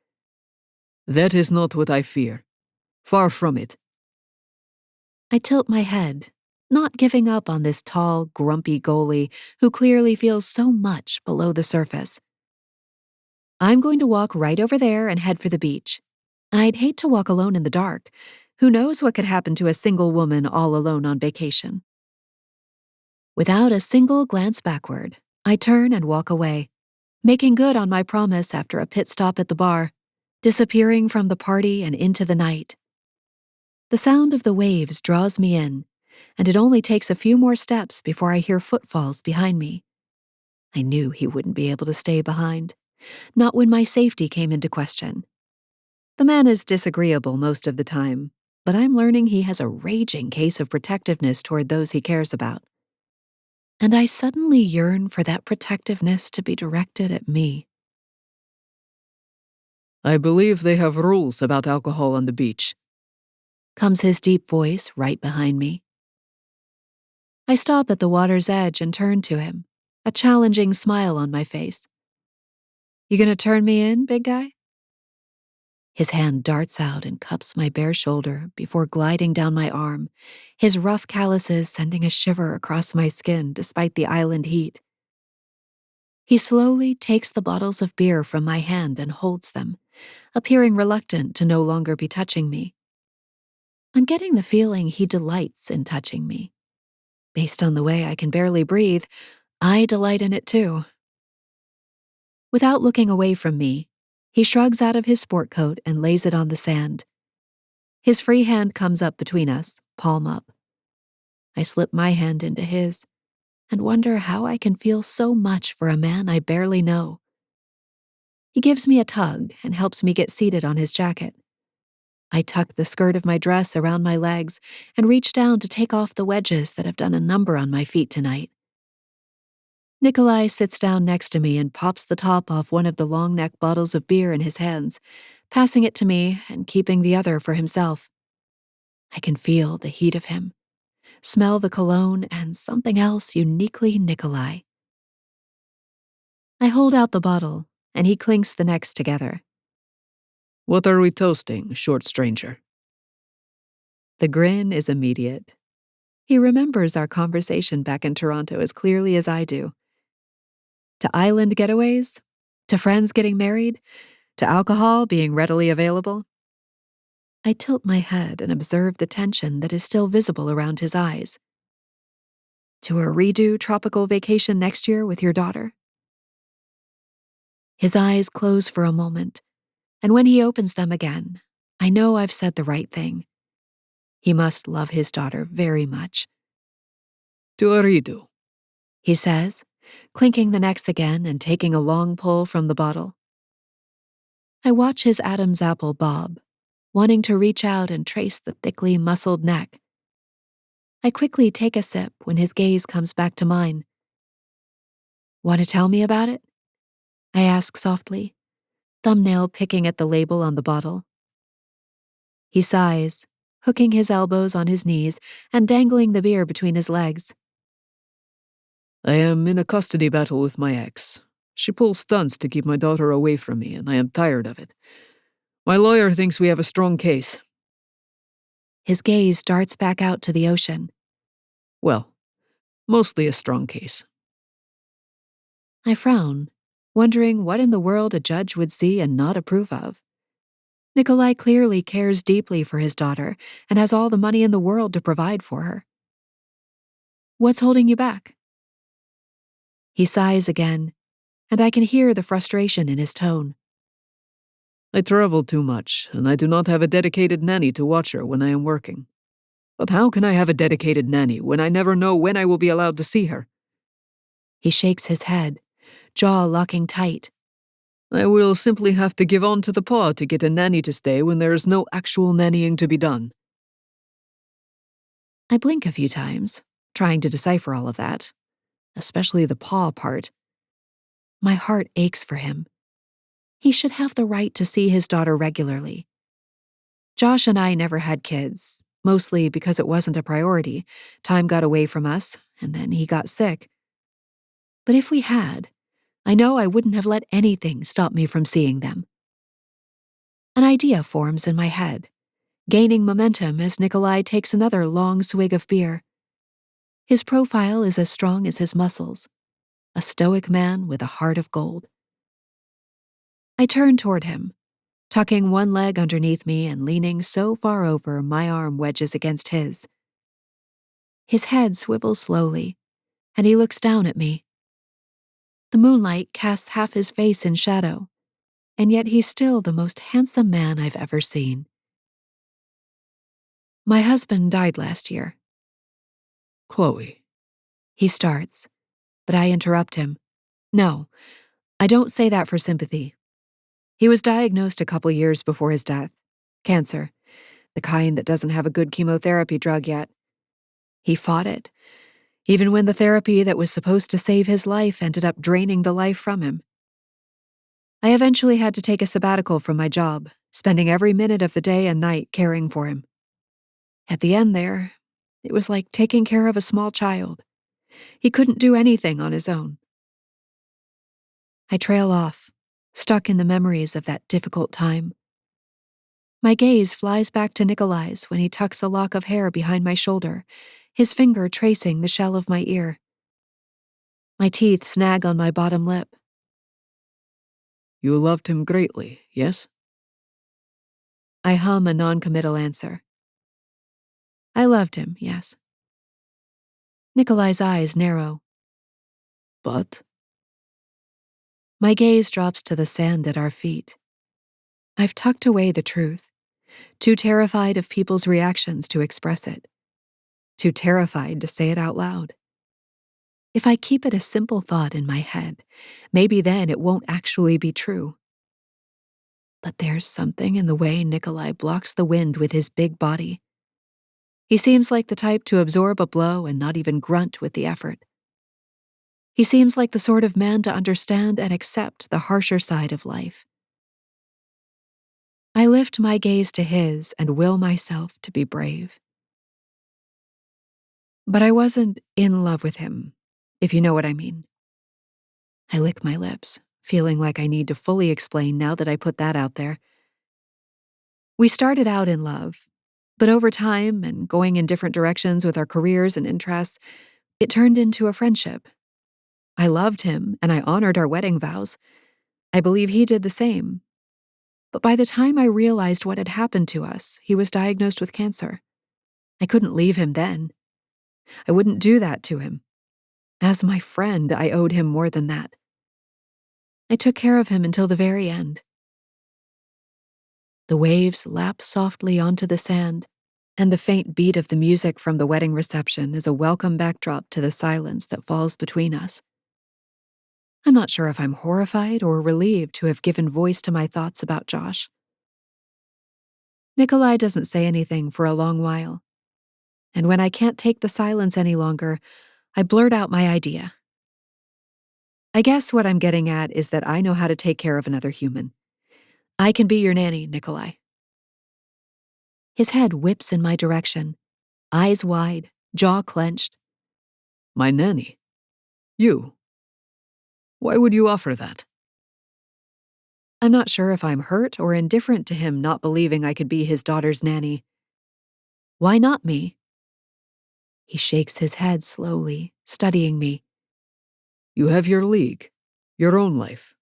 [SPEAKER 5] That is not what I fear. Far from it.
[SPEAKER 3] I tilt my head, not giving up on this tall, grumpy goalie who clearly feels so much below the surface. I'm going to walk right over there and head for the beach. I'd hate to walk alone in the dark. Who knows what could happen to a single woman all alone on vacation? Without a single glance backward, I turn and walk away, making good on my promise after a pit stop at the bar, disappearing from the party and into the night. The sound of the waves draws me in, and it only takes a few more steps before I hear footfalls behind me. I knew he wouldn't be able to stay behind, not when my safety came into question. The man is disagreeable most of the time, but I'm learning he has a raging case of protectiveness toward those he cares about. And I suddenly yearn for that protectiveness to be directed at me.
[SPEAKER 5] I believe they have rules about alcohol on the beach.
[SPEAKER 3] Comes his deep voice right behind me. I stop at the water's edge and turn to him, a challenging smile on my face. You gonna turn me in, big guy? His hand darts out and cups my bare shoulder before gliding down my arm, his rough calluses sending a shiver across my skin despite the island heat. He slowly takes the bottles of beer from my hand and holds them, appearing reluctant to no longer be touching me. I'm getting the feeling he delights in touching me. Based on the way I can barely breathe, I delight in it too. Without looking away from me, he shrugs out of his sport coat and lays it on the sand. His free hand comes up between us, palm up. I slip my hand into his and wonder how I can feel so much for a man I barely know. He gives me a tug and helps me get seated on his jacket. I tuck the skirt of my dress around my legs and reach down to take off the wedges that have done a number on my feet tonight. Nikolai sits down next to me and pops the top off one of the long-neck bottles of beer in his hands, passing it to me and keeping the other for himself. I can feel the heat of him, smell the cologne, and something else uniquely Nikolai. I hold out the bottle, and he clinks the necks together.
[SPEAKER 5] What are we toasting, short stranger?
[SPEAKER 3] The grin is immediate. He remembers our conversation back in Toronto as clearly as I do. To island getaways? To friends getting married? To alcohol being readily available? I tilt my head and observe the tension that is still visible around his eyes. To a redo tropical vacation next year with your daughter? His eyes close for a moment, and when he opens them again, I know I've said the right thing. He must love his daughter very much.
[SPEAKER 5] To a redo,
[SPEAKER 3] He says, clinking the necks again and taking a long pull from the bottle. I watch his Adam's apple bob, wanting to reach out and trace the thickly muscled neck. I quickly take a sip when his gaze comes back to mine. Want to tell me about it? I ask softly, thumbnail picking at the label on the bottle. He sighs, hooking his elbows on his knees and dangling the beer between his legs.
[SPEAKER 5] I am in a custody battle with my ex. She pulls stunts to keep my daughter away from me, and I am tired of it. My lawyer thinks we have a strong case.
[SPEAKER 3] His gaze darts back out to the ocean.
[SPEAKER 5] Well, mostly a strong case.
[SPEAKER 3] I frown, wondering what in the world a judge would see and not approve of. Nikolai clearly cares deeply for his daughter and has all the money in the world to provide for her. What's holding you back? He sighs again, and I can hear the frustration in his tone.
[SPEAKER 5] I travel too much, and I do not have a dedicated nanny to watch her when I am working. But how can I have a dedicated nanny when I never know when I will be allowed to see her?
[SPEAKER 3] He shakes his head, jaw locking tight.
[SPEAKER 5] I will simply have to give on to the paw to get a nanny to stay when there is no actual nannying to be done.
[SPEAKER 3] I blink a few times, trying to decipher all of that, especially the paw part. My heart aches for him. He should have the right to see his daughter regularly. Josh and I never had kids, mostly because it wasn't a priority. Time got away from us, and then he got sick. But if we had, I know I wouldn't have let anything stop me from seeing them. An idea forms in my head, gaining momentum as Nikolai takes another long swig of beer. His profile is as strong as his muscles, a stoic man with a heart of gold. I turn toward him, tucking one leg underneath me and leaning so far over my arm wedges against his. His head swivels slowly, and he looks down at me. The moonlight casts half his face in shadow, and yet he's still the most handsome man I've ever seen. My husband died last year.
[SPEAKER 5] Chloe.
[SPEAKER 3] He starts, but I interrupt him. No, I don't say that for sympathy. He was diagnosed a couple years before his death. Cancer, the kind that doesn't have a good chemotherapy drug yet. He fought it, even when the therapy that was supposed to save his life ended up draining the life from him. I eventually had to take a sabbatical from my job, spending every minute of the day and night caring for him. At the end there, it was like taking care of a small child. He couldn't do anything on his own. I trail off, stuck in the memories of that difficult time. My gaze flies back to Nikolai's when he tucks a lock of hair behind my shoulder, his finger tracing the shell of my ear. My teeth snag on my bottom lip.
[SPEAKER 5] You loved him greatly, yes?
[SPEAKER 3] I hum a non-committal answer. I loved him, yes. Nikolai's eyes narrow.
[SPEAKER 5] But?
[SPEAKER 3] My gaze drops to the sand at our feet. I've tucked away the truth, too terrified of people's reactions to express it, too terrified to say it out loud. If I keep it a simple thought in my head, maybe then it won't actually be true. But there's something in the way Nikolai blocks the wind with his big body. He seems like the type to absorb a blow and not even grunt with the effort. He seems like the sort of man to understand and accept the harsher side of life. I lift my gaze to his and will myself to be brave. But I wasn't in love with him, if you know what I mean. I lick my lips, feeling like I need to fully explain now that I put that out there. We started out in love, but over time and going in different directions with our careers and interests, it turned into a friendship. I loved him and I honored our wedding vows. I believe he did the same. But by the time I realized what had happened to us, he was diagnosed with cancer. I couldn't leave him then. I wouldn't do that to him. As my friend, I owed him more than that. I took care of him until the very end. The waves lap softly onto the sand, and the faint beat of the music from the wedding reception is a welcome backdrop to the silence that falls between us. I'm not sure if I'm horrified or relieved to have given voice to my thoughts about Josh. Nikolai doesn't say anything for a long while, and when I can't take the silence any longer, I blurt out my idea. I guess what I'm getting at is that I know how to take care of another human. I can be your nanny, Nikolai. His head whips in my direction, eyes wide, jaw clenched.
[SPEAKER 5] My nanny? You? Why would you offer that?
[SPEAKER 3] I'm not sure if I'm hurt or indifferent to him not believing I could be his daughter's nanny. Why not me? He shakes his head slowly, studying me.
[SPEAKER 5] You have your league, your own life.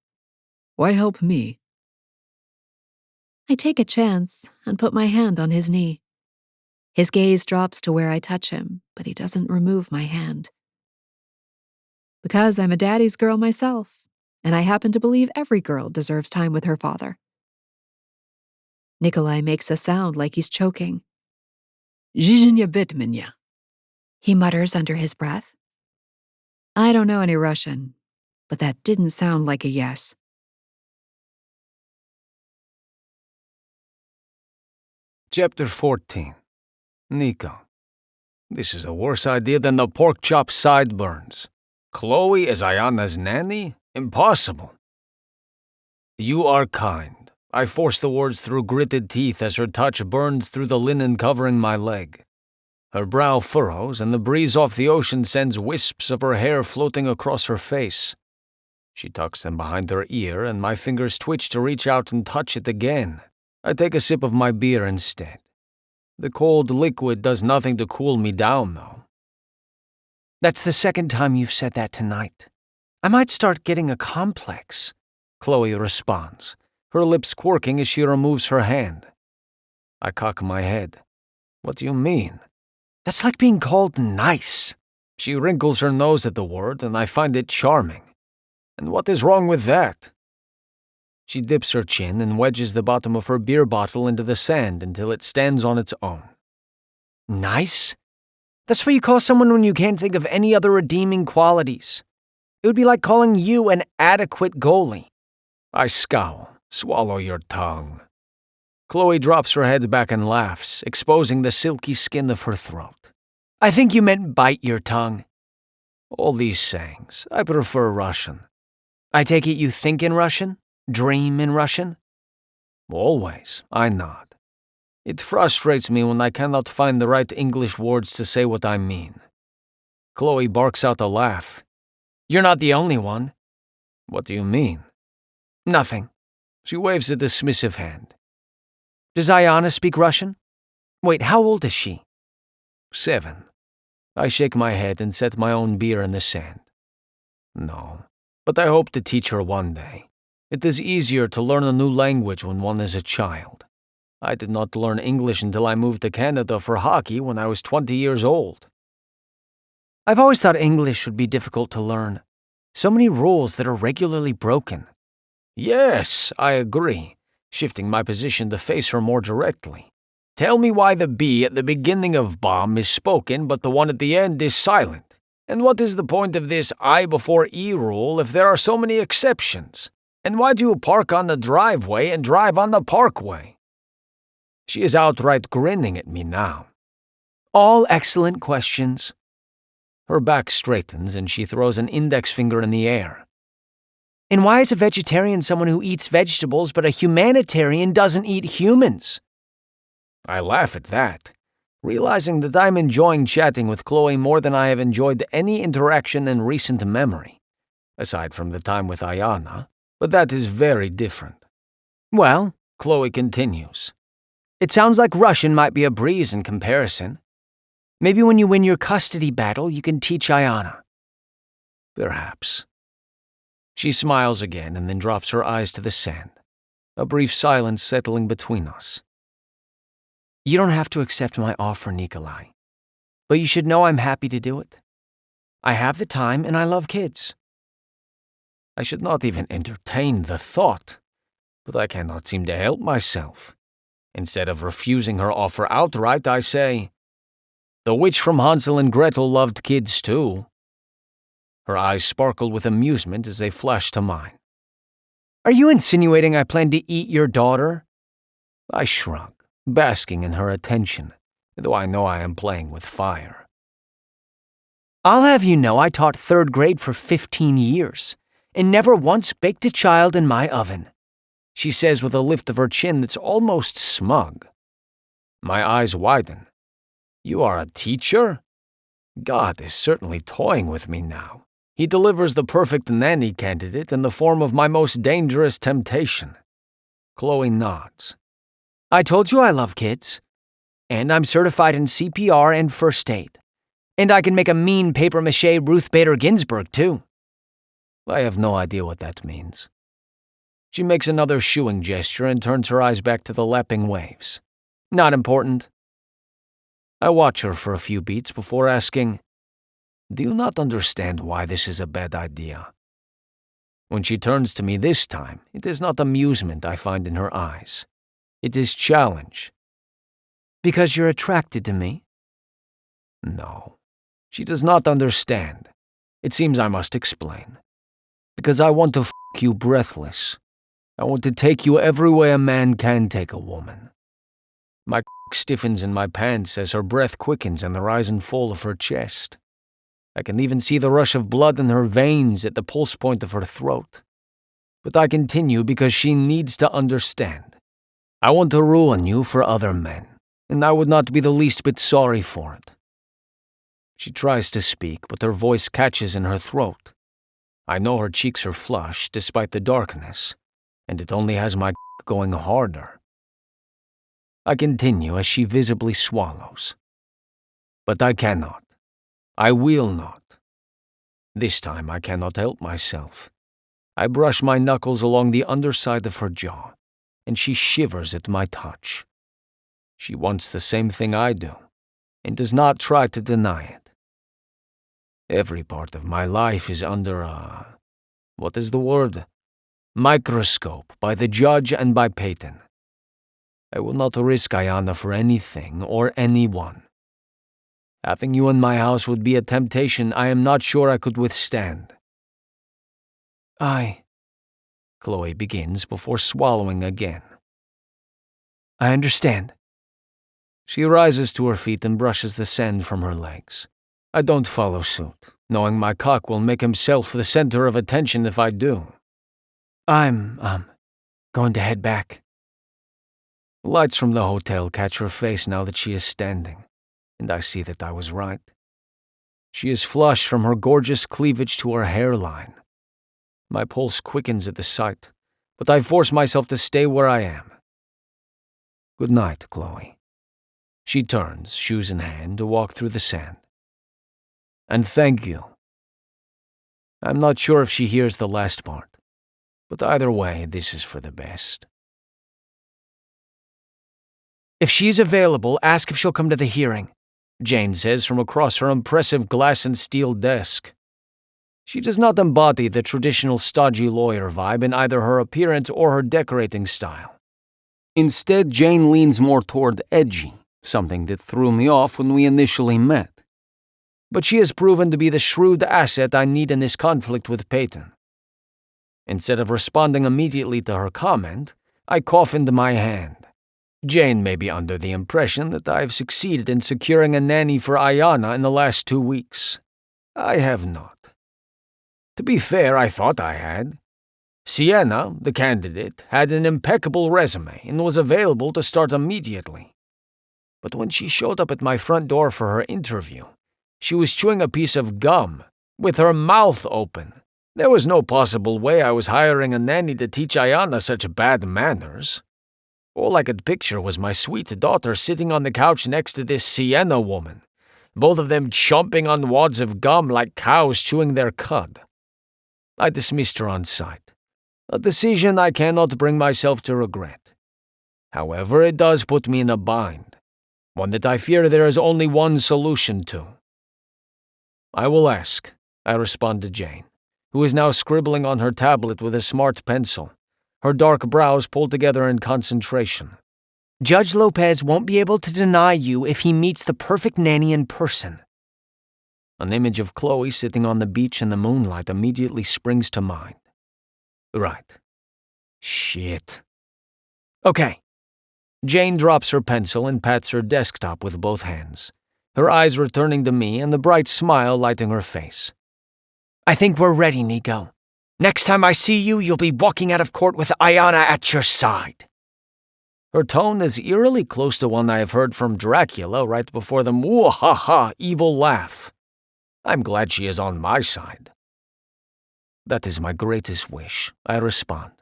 [SPEAKER 5] Why help me?
[SPEAKER 3] I take a chance and put my hand on his knee. His gaze drops to where I touch him, but he doesn't remove my hand. Because I'm a daddy's girl myself, and I happen to believe every girl deserves time with her father. Nikolai makes a sound like he's choking.
[SPEAKER 5] Zhizhnya betmenya.
[SPEAKER 3] He mutters under his breath. I don't know any Russian, but that didn't sound like a yes.
[SPEAKER 1] Chapter 14. Nico. This is a worse idea than the pork chop sideburns. Chloe as Ayana's nanny? Impossible. You are kind. I force the words through gritted teeth as her touch burns through the linen covering my leg. Her brow furrows, and the breeze off the ocean sends wisps of her hair floating across her face. She tucks them behind her ear, and my fingers twitch to reach out and touch it again. I take a sip of my beer instead. The cold liquid does nothing to cool me down, though.
[SPEAKER 2] That's the second time you've said that tonight. I might start getting a complex,
[SPEAKER 1] Chloe responds, her lips quirking as she removes her hand. I cock my head. What do you mean?
[SPEAKER 2] That's like being called nice.
[SPEAKER 1] She wrinkles her nose at the word, and I find it charming. And what is wrong with that? She dips her chin and wedges the bottom of her beer bottle into the sand until it stands on its own.
[SPEAKER 2] Nice? That's what you call someone when you can't think of any other redeeming qualities. It would be like calling you an adequate goalie.
[SPEAKER 1] I scowl. Swallow your tongue. Chloe drops her head back and laughs, exposing the silky skin of her throat.
[SPEAKER 2] I think you meant bite your tongue.
[SPEAKER 1] All these sayings. I prefer Russian.
[SPEAKER 2] I take it you think in Russian? Dream in Russian?
[SPEAKER 1] Always, I nod. It frustrates me when I cannot find the right English words to say what I mean. Chloe barks out a laugh.
[SPEAKER 2] You're not the only one.
[SPEAKER 1] What do you mean?
[SPEAKER 2] Nothing.
[SPEAKER 1] She waves a dismissive hand.
[SPEAKER 2] Does Ayana speak Russian? Wait, how old is she?
[SPEAKER 1] 7. I shake my head and set my own beer in the sand. No, but I hope to teach her one day. It is easier to learn a new language when one is a child. I did not learn English until I moved to Canada for hockey when I was 20 years old.
[SPEAKER 2] I've always thought English would be difficult to learn. So many rules that are regularly broken.
[SPEAKER 1] Yes, I agree, shifting my position to face her more directly. Tell me why the B at the beginning of bomb is spoken but the one at the end is silent. And what is the point of this I before E rule if there are so many exceptions? And why do you park on the driveway and drive on the parkway? She is outright grinning at me now.
[SPEAKER 2] All excellent questions.
[SPEAKER 1] Her back straightens and she throws an index finger in the air.
[SPEAKER 2] And why is a vegetarian someone who eats vegetables, but a humanitarian doesn't eat humans?
[SPEAKER 1] I laugh at that, realizing that I'm enjoying chatting with Chloe more than I have enjoyed any interaction in recent memory, aside from the time with Ayana, but that is very different.
[SPEAKER 2] Well,
[SPEAKER 1] Chloe continues.
[SPEAKER 2] it sounds like Russian might be a breeze in comparison. Maybe when you win your custody battle, you can teach Ayana.
[SPEAKER 1] Perhaps. She smiles again and then drops her eyes to the sand, a brief silence settling between us.
[SPEAKER 2] You don't have to accept my offer, Nikolai, but you should know I'm happy to do it. I have the time and I love kids.
[SPEAKER 1] I should not even entertain the thought, but I cannot seem to help myself. Instead of refusing her offer outright, I say, "The witch from Hansel and Gretel loved kids too." Her eyes sparkle with amusement as they flash to mine.
[SPEAKER 2] Are you insinuating I plan to eat your daughter?
[SPEAKER 1] I shrug, basking in her attention, though I know I am playing with fire.
[SPEAKER 2] I'll have you know I taught 3rd grade for 15 years, and never once baked a child in my oven, she says with a lift of her chin that's almost smug.
[SPEAKER 1] My eyes widen. You are a teacher? God is certainly toying with me now. He delivers the perfect nanny candidate in the form of my most dangerous temptation. Chloe nods.
[SPEAKER 2] I told you I love kids. And I'm certified in CPR and first aid. And I can make a mean papier-mâché Ruth Bader Ginsburg, too.
[SPEAKER 1] I have no idea what that means. She makes another shooing gesture and turns her eyes back to the lapping waves.
[SPEAKER 2] Not important.
[SPEAKER 1] I watch her for a few beats before asking, "Do you not understand why this is a bad idea?" When she turns to me this time, it is not amusement I find in her eyes. It is challenge.
[SPEAKER 2] Because you're attracted to me?
[SPEAKER 1] No. She does not understand. It seems I must explain. Because I want to f*** you breathless. I want to take you every way a man can take a woman. My stiffens in my pants as her breath quickens in the rise and fall of her chest. I can even see the rush of blood in her veins at the pulse point of her throat. But I continue because she needs to understand. I want to ruin you for other men, and I would not be the least bit sorry for it. She tries to speak, but her voice catches in her throat. I know her cheeks are flushed despite the darkness, and it only has my going harder. I continue as she visibly swallows. But I cannot. I will not. This time I cannot help myself. I brush my knuckles along the underside of her jaw, and she shivers at my touch. She wants the same thing I do, and does not try to deny it. Every part of my life is under what is the word? Microscope by the judge and by Peyton. I will not risk Ayana for anything or anyone. Having you in my house would be a temptation I am not sure I could withstand.
[SPEAKER 2] Chloe begins before swallowing again. I understand.
[SPEAKER 1] She rises to her feet and brushes the sand from her legs. I don't follow suit, knowing my cock will make himself the center of attention if I do.
[SPEAKER 2] I'm, going to head back.
[SPEAKER 1] Lights from the hotel catch her face now that she is standing, and I see that I was right. She is flushed from her gorgeous cleavage to her hairline. My pulse quickens at the sight, but I force myself to stay where I am. Good night, Chloe. She turns, shoes in hand, to walk through the sand. And thank you. I'm not sure if she hears the last part, but either way, this is for the best.
[SPEAKER 2] If she's available, ask if she'll come to the hearing,
[SPEAKER 1] Jane says from across her impressive glass and steel desk. She does not embody the traditional stodgy lawyer vibe in either her appearance or her decorating style. Instead, Jane leans more toward edgy, something that threw me off when we initially met. But she has proven to be the shrewd asset I need in this conflict with Peyton. Instead of responding immediately to her comment, I cough into my hand. Jane may be under the impression that I have succeeded in securing a nanny for Ayana in the last 2 weeks. I have not. To be fair, I thought I had. Sienna, the candidate, had an impeccable resume and was available to start immediately. But when she showed up at my front door for her interview, she was chewing a piece of gum, with her mouth open. There was no possible way I was hiring a nanny to teach Ayana such bad manners. All I could picture was my sweet daughter sitting on the couch next to this Sienna woman, both of them chomping on wads of gum like cows chewing their cud. I dismissed her on sight, a decision I cannot bring myself to regret. However, it does put me in a bind, one that I fear there is only one solution to. I will ask, I respond to Jane, who is now scribbling on her tablet with a smart pencil, her dark brows pulled together in concentration.
[SPEAKER 2] Judge Lopez won't be able to deny you if he meets the perfect nanny in person.
[SPEAKER 1] An image of Chloe sitting on the beach in the moonlight immediately springs to mind. Right. Shit.
[SPEAKER 2] Okay.
[SPEAKER 1] Jane drops her pencil and pats her desktop with both hands, her eyes returning to me and the bright smile lighting her face.
[SPEAKER 2] I think we're ready, Nico. Next time I see you, you'll be walking out of court with Ayana at your side.
[SPEAKER 1] Her tone is eerily close to one I have heard from Dracula right before the moo-ha-ha evil laugh. I'm glad she is on my side. That is my greatest wish, I respond,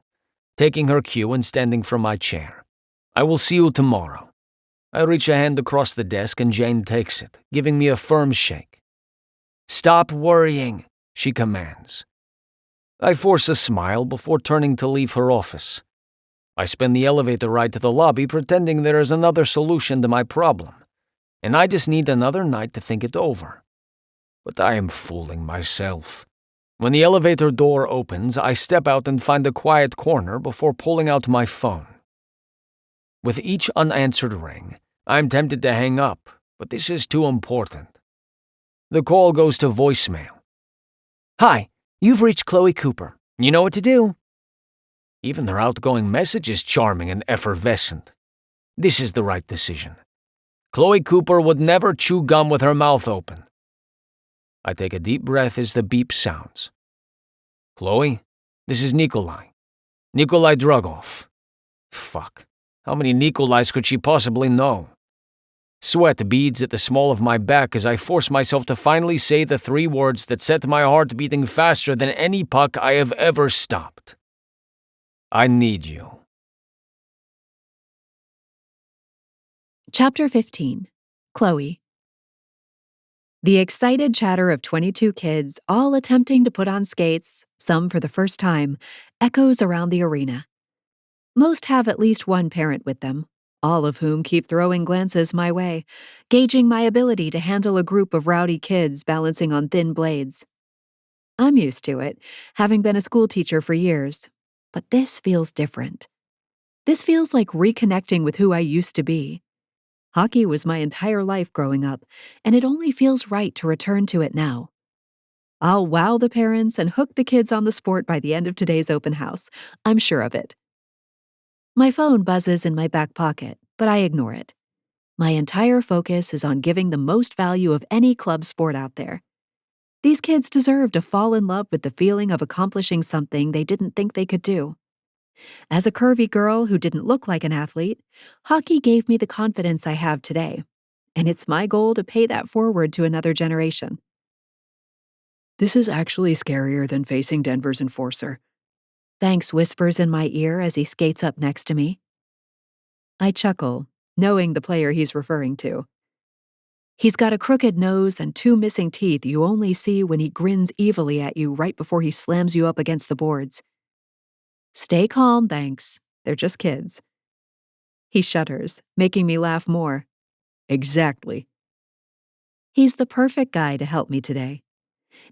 [SPEAKER 1] taking her cue and standing from my chair. I will see you tomorrow. I reach a hand across the desk and Jane takes it, giving me a firm shake.
[SPEAKER 2] Stop worrying, she commands.
[SPEAKER 1] I force a smile before turning to leave her office. I spend the elevator ride to the lobby pretending there is another solution to my problem, and I just need another night to think it over. But I am fooling myself. When the elevator door opens, I step out and find a quiet corner before pulling out my phone. With each unanswered ring, I'm tempted to hang up, but this is too important. The call goes to voicemail.
[SPEAKER 2] Hi, you've reached Chloe Cooper. You know what to do.
[SPEAKER 1] Even her outgoing message is charming and effervescent. This is the right decision. Chloe Cooper would never chew gum with her mouth open. I take a deep breath as the beep sounds. Chloe, this is Nikolai. Nikolai Drugov. Fuck. How many Nikolais could she possibly know? Sweat beads at the small of my back as I force myself to finally say the 3 words that set my heart beating faster than any puck I have ever stopped. I need you.
[SPEAKER 3] Chapter 15. Chloe. The excited chatter of 22 kids, all attempting to put on skates, some for the first time, echoes around the arena. Most have at least one parent with them, all of whom keep throwing glances my way, gauging my ability to handle a group of rowdy kids balancing on thin blades. I'm used to it, having been a school teacher for years, but this feels different. This feels like reconnecting with who I used to be. Hockey was my entire life growing up, and it only feels right to return to it now. I'll wow the parents and hook the kids on the sport by the end of today's open house. I'm sure of it. My phone buzzes in my back pocket, but I ignore it. My entire focus is on giving the most value of any club sport out there. These kids deserve to fall in love with the feeling of accomplishing something they didn't think they could do. As a curvy girl who didn't look like an athlete, hockey gave me the confidence I have today, and it's my goal to pay that forward to another generation.
[SPEAKER 5] This is actually scarier than facing Denver's enforcer.
[SPEAKER 3] Banks whispers in my ear as he skates up next to me. I chuckle, knowing the player he's referring to. He's got a crooked nose and 2 missing teeth you only see when he grins evilly at you right before he slams you up against the boards. Stay calm, Banks. They're just kids. He shudders, making me laugh more.
[SPEAKER 5] Exactly.
[SPEAKER 3] He's the perfect guy to help me today.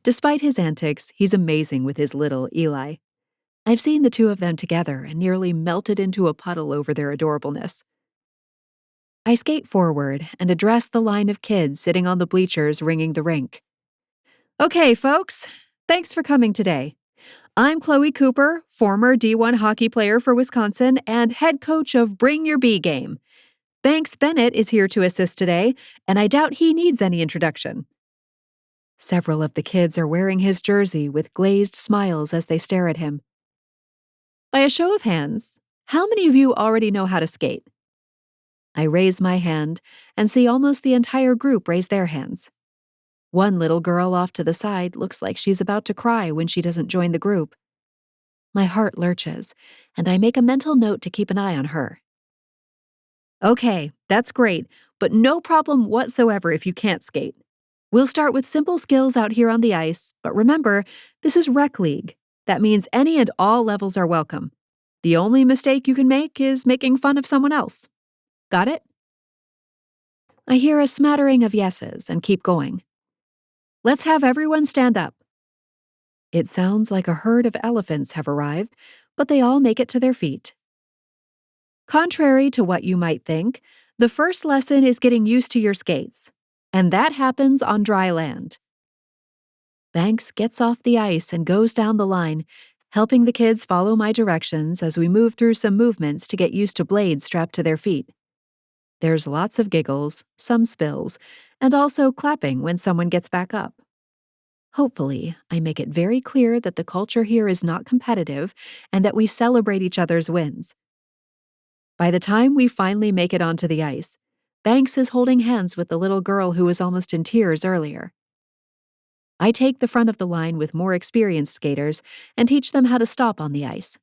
[SPEAKER 3] Despite his antics, he's amazing with his little Eli. I've seen the 2 of them together and nearly melted into a puddle over their adorableness. I skate forward and address the line of kids sitting on the bleachers ringing the rink. Okay, folks, thanks for coming today. I'm Chloe Cooper, former D1 hockey player for Wisconsin and head coach of Bring Your B Game. Banks Bennett is here to assist today, and I doubt he needs any introduction. Several of the kids are wearing his jersey with glazed smiles as they stare at him.
[SPEAKER 4] By a show of hands, how many of you already know how to skate? I raise my hand and see almost the entire group raise their hands. One little girl off to the side looks like she's about to cry when she doesn't join the group. My heart lurches, and I make a mental note to keep an eye on her. Okay, that's great, but no problem whatsoever if you can't skate. We'll start with simple skills out here on the ice, but remember, this is rec league. That means any and all levels are welcome. The only mistake you can make is making fun of someone else. Got it? I hear a smattering of yeses and keep going. Let's have everyone stand up. It sounds like a herd of elephants have arrived, but they all make it to their feet. Contrary to what you might think, the first lesson is getting used to your skates, and that happens on dry land. Banks gets off the ice and goes down the line, helping the kids follow my directions as we move through some movements to get used to blades strapped to their feet. There's lots of giggles, some spills, and also clapping when someone gets back up. Hopefully, I make it very clear that the culture here is not competitive and that we celebrate each other's wins. By the time we finally make it onto the ice, Banks is holding hands with the little girl who was almost in tears earlier. I take the front of the line with more experienced skaters and teach them how to stop on the ice.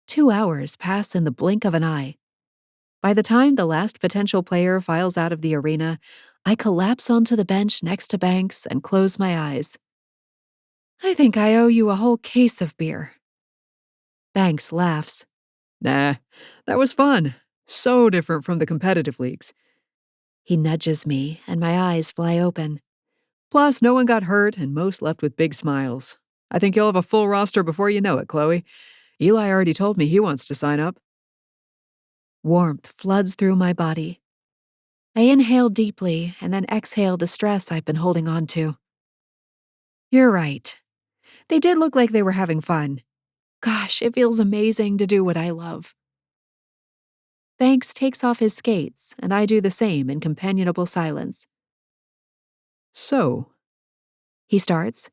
[SPEAKER 4] 2 hours pass in the blink of an eye. By the time the last potential player files out of the arena, I collapse onto the bench next to Banks and close my eyes. I think I owe you a whole case of beer. Banks laughs.
[SPEAKER 5] Nah, that was fun. So different from the competitive leagues.
[SPEAKER 4] He nudges me, and my eyes fly open.
[SPEAKER 5] Plus, no one got hurt and most left with big smiles. I think you'll have a full roster before you know it, Chloe. Eli already told me he wants to sign up.
[SPEAKER 4] Warmth floods through my body. I inhale deeply and then exhale the stress I've been holding on to. You're right. They did look like they were having fun. Gosh, it feels amazing to do what I love. Banks takes off his skates, and I do the same in companionable silence.
[SPEAKER 5] So,
[SPEAKER 4] He starts.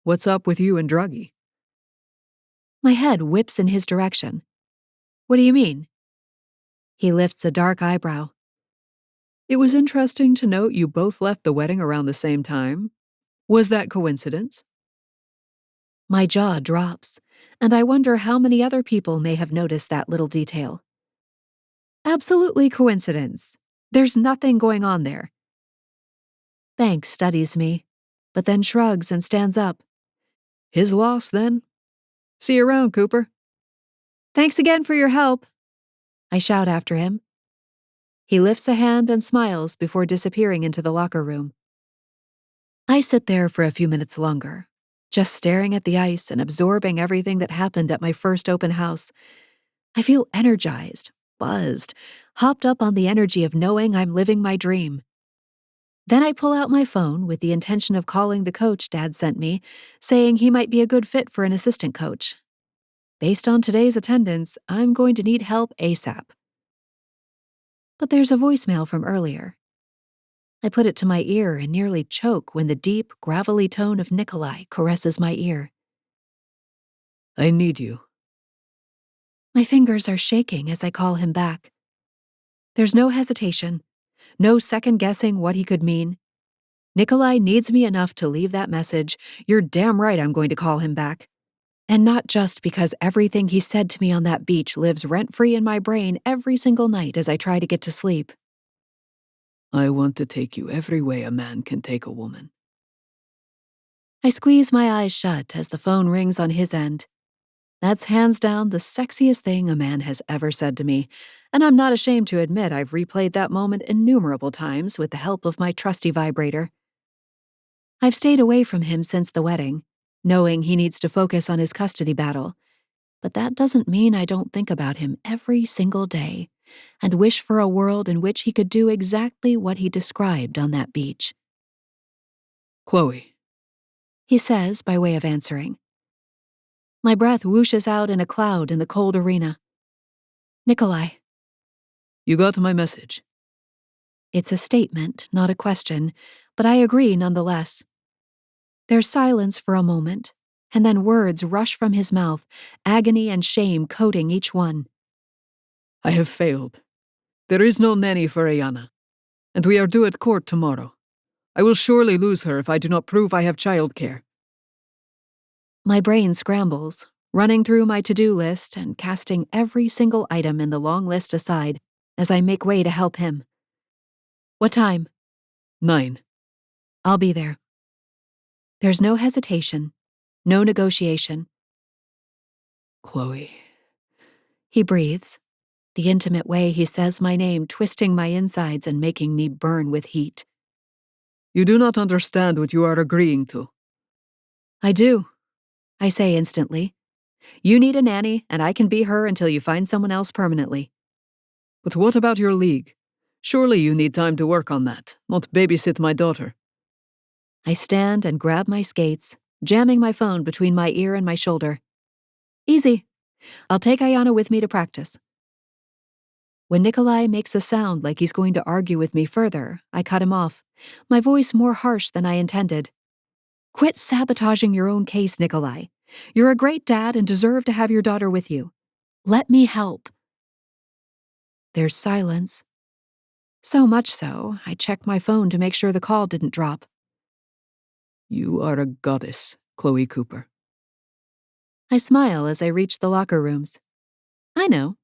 [SPEAKER 5] what's up with you and Druggy?
[SPEAKER 4] My head whips in his direction. What do you mean? He lifts a dark eyebrow.
[SPEAKER 5] It was interesting to note you both left the wedding around the same time. Was that coincidence?
[SPEAKER 4] My jaw drops, and I wonder how many other people may have noticed that little detail. Absolutely coincidence. There's nothing going on there. Banks studies me, but then shrugs and stands up.
[SPEAKER 5] His loss, then. See you around, Cooper.
[SPEAKER 4] Thanks again for your help, I shout after him. He lifts a hand and smiles before disappearing into the locker room. I sit there for a few minutes longer, just staring at the ice and absorbing everything that happened at my first open house. I feel energized, buzzed, hopped up on the energy of knowing I'm living my dream. Then I pull out my phone with the intention of calling the coach Dad sent me, saying he might be a good fit for an assistant coach. Based on today's attendance, I'm going to need help ASAP. But there's a voicemail from earlier. I put it to my ear and nearly choke when the deep, gravelly tone of Nikolai caresses my ear.
[SPEAKER 5] I need you.
[SPEAKER 4] My fingers are shaking as I call him back. There's no hesitation, no second-guessing what he could mean. Nikolai needs me enough to leave that message. You're damn right I'm going to call him back. And not just because everything he said to me on that beach lives rent-free in my brain every single night as I try to get to sleep.
[SPEAKER 5] I want to take you every way a man can take a woman.
[SPEAKER 4] I squeeze my eyes shut as the phone rings on his end. That's hands down the sexiest thing a man has ever said to me, and I'm not ashamed to admit I've replayed that moment innumerable times with the help of my trusty vibrator. I've stayed away from him since the wedding, knowing he needs to focus on his custody battle, but that doesn't mean I don't think about him every single day and wish for a world in which he could do exactly what he described on that beach.
[SPEAKER 5] Chloe.
[SPEAKER 4] He says by way of answering. My breath whooshes out in a cloud in the cold arena. Nikolai.
[SPEAKER 5] You got my message.
[SPEAKER 4] It's a statement, not a question, but I agree nonetheless. There's silence for a moment,
[SPEAKER 3] And then words rush from his mouth, agony and shame coating each one.
[SPEAKER 5] I have failed. There is no nanny for Ayana, and we are due at court tomorrow. I will surely lose her if I do not prove I have childcare.
[SPEAKER 3] My brain scrambles, running through my to-do list and casting every single item in the long list aside as I make way to help him. What time?
[SPEAKER 5] 9.
[SPEAKER 3] I'll be there. There's no hesitation, no negotiation.
[SPEAKER 5] Chloe.
[SPEAKER 3] He breathes, the intimate way he says my name twisting my insides and making me burn with heat.
[SPEAKER 5] You do not understand what you are agreeing to.
[SPEAKER 3] I do, I say instantly. You need a nanny, and I can be her until you find someone else permanently.
[SPEAKER 5] But what about your league? Surely you need time to work on that, not babysit my daughter.
[SPEAKER 3] I stand and grab my skates, jamming my phone between my ear and my shoulder. Easy. I'll take Ayana with me to practice. When Nikolai makes a sound like he's going to argue with me further, I cut him off, my voice more harsh than I intended. Quit sabotaging your own case, Nikolai. You're a great dad and deserve to have your daughter with you. Let me help. There's silence. So much so, I checked my phone to make sure the call didn't drop.
[SPEAKER 5] You are a goddess, Chloe Cooper.
[SPEAKER 3] I smile as I reach the locker rooms. I know.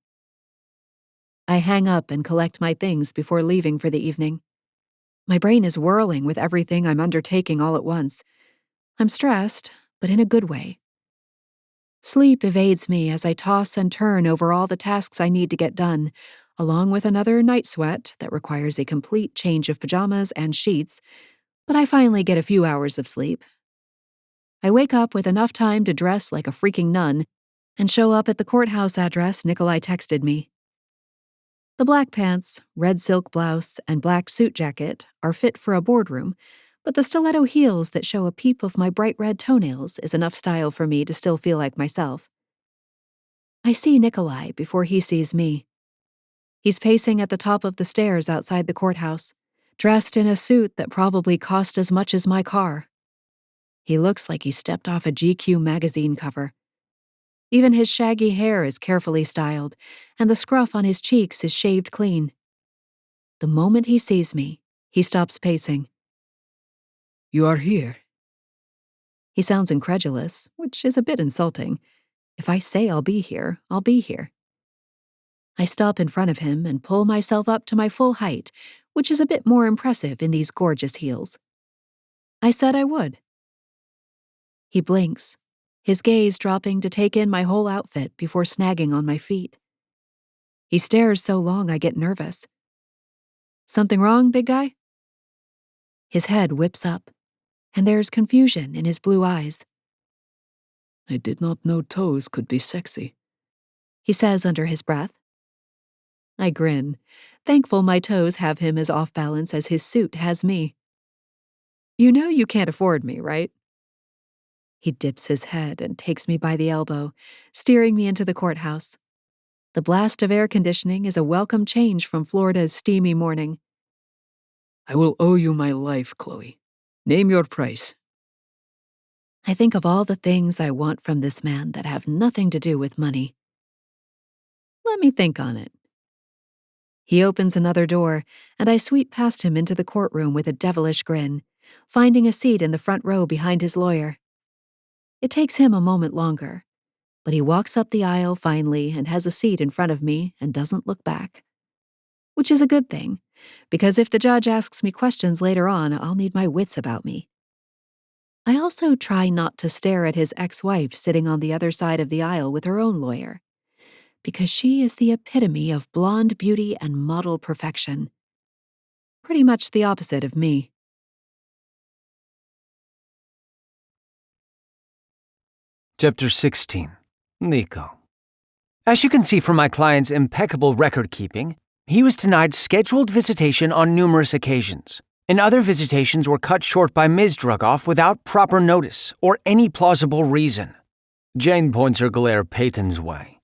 [SPEAKER 3] I hang up and collect my things before leaving for the evening. My brain is whirling with everything I'm undertaking all at once. I'm stressed, but in a good way. Sleep evades me as I toss and turn over all the tasks I need to get done, along with another night sweat that requires a complete change of pajamas and sheets, but I finally get a few hours of sleep. I wake up with enough time to dress like a freaking nun and show up at the courthouse address Nikolai texted me. The black pants, red silk blouse, and black suit jacket are fit for a boardroom, but the stiletto heels that show a peep of my bright red toenails is enough style for me to still feel like myself. I see Nikolai before he sees me. He's pacing at the top of the stairs outside the courthouse, dressed in a suit that probably cost as much as my car. He looks like he stepped off a GQ magazine cover. Even his shaggy hair is carefully styled, and the scruff on his cheeks is shaved clean. The moment he sees me, he stops pacing.
[SPEAKER 5] You are here.
[SPEAKER 3] He sounds incredulous, which is a bit insulting. If I say I'll be here, I'll be here. I stop in front of him and pull myself up to my full height, which is a bit more impressive in these gorgeous heels. I said I would. He blinks, his gaze dropping to take in my whole outfit before snagging on my feet. He stares so long I get nervous. Something wrong, big guy? His head whips up, and there's confusion in his blue eyes.
[SPEAKER 5] I did not know toes could be sexy,
[SPEAKER 3] He says under his breath. I grin, thankful my toes have him as off balance as his suit has me. You know you can't afford me, right? He dips his head and takes me by the elbow, steering me into the courthouse. The blast of air conditioning is a welcome change from Florida's steamy morning.
[SPEAKER 5] I will owe you my life, Chloe. Name your price.
[SPEAKER 3] I think of all the things I want from this man that have nothing to do with money. Let me think on it. He opens another door, and I sweep past him into the courtroom with a devilish grin, finding a seat in the front row behind his lawyer. It takes him a moment longer, but he walks up the aisle finally and has a seat in front of me and doesn't look back. Which is a good thing, because if the judge asks me questions later on, I'll need my wits about me. I also try not to stare at his ex-wife sitting on the other side of the aisle with her own lawyer, because she is the epitome of blonde beauty and model perfection. Pretty much the opposite of me.
[SPEAKER 1] Chapter 16. Nico. As you can see from my client's impeccable record-keeping, he was denied scheduled visitation on numerous occasions, and other visitations were cut short by Ms. Drugoff without proper notice or any plausible reason. Jane points her glare Peyton's way.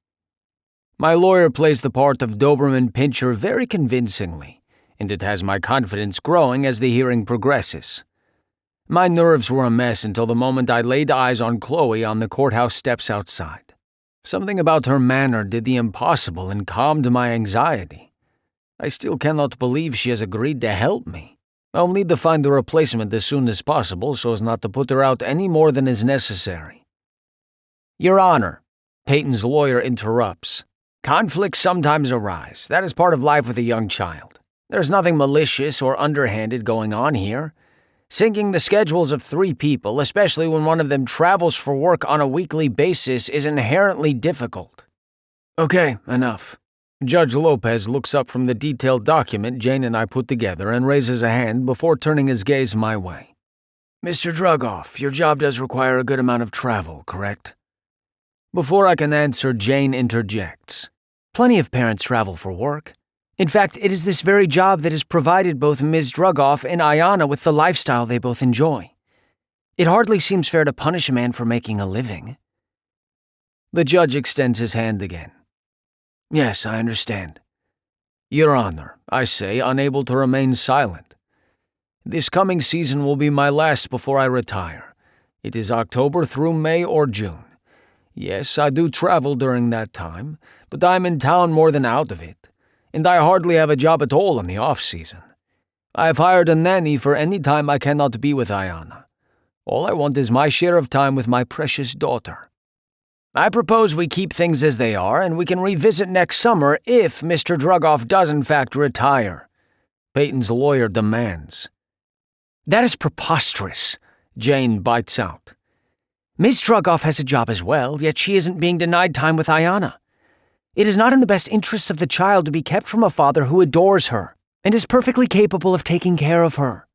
[SPEAKER 1] My lawyer plays the part of Doberman Pinscher very convincingly, and it has my confidence growing as the hearing progresses. My nerves were a mess until the moment I laid eyes on Chloe on the courthouse steps outside. Something about her manner did the impossible and calmed my anxiety. I still cannot believe she has agreed to help me. I'll need to find a replacement as soon as possible so as not to put her out any more than is necessary. Your Honor, Peyton's lawyer interrupts. Conflicts sometimes arise. That is part of life with a young child. There's nothing malicious or underhanded going on here. Syncing the schedules of 3 people, especially when one of them travels for work on a weekly basis, is inherently difficult. Okay, enough. Judge Lopez looks up from the detailed document Jane and I put together and raises a hand before turning his gaze my way. Mr. Drugoff, your job does require a good amount of travel, correct? Before I can answer, Jane interjects.
[SPEAKER 2] Plenty of parents travel for work. In fact, it is this very job that has provided both Ms. Drugoff and Ayana with the lifestyle they both enjoy. It hardly seems fair to punish a man for making a living.
[SPEAKER 1] The judge extends his hand again. Yes, I understand. Your Honor, I say, unable to remain silent. This coming season will be my last before I retire. It is October through May or June. Yes, I do travel during that time, but I'm in town more than out of it. And I hardly have a job at all in the off-season. I have hired a nanny for any time I cannot be with Ayana. All I want is my share of time with my precious daughter. I propose we keep things as they are, and we can revisit next summer if Mr. Drugoff does in fact retire, Peyton's lawyer demands.
[SPEAKER 2] That is preposterous, Jane bites out. Ms. Drugoff has a job as well, yet she isn't being denied time with Ayana. It is not in the best interests of the child to be kept from a father who adores her and is perfectly capable of taking care of her.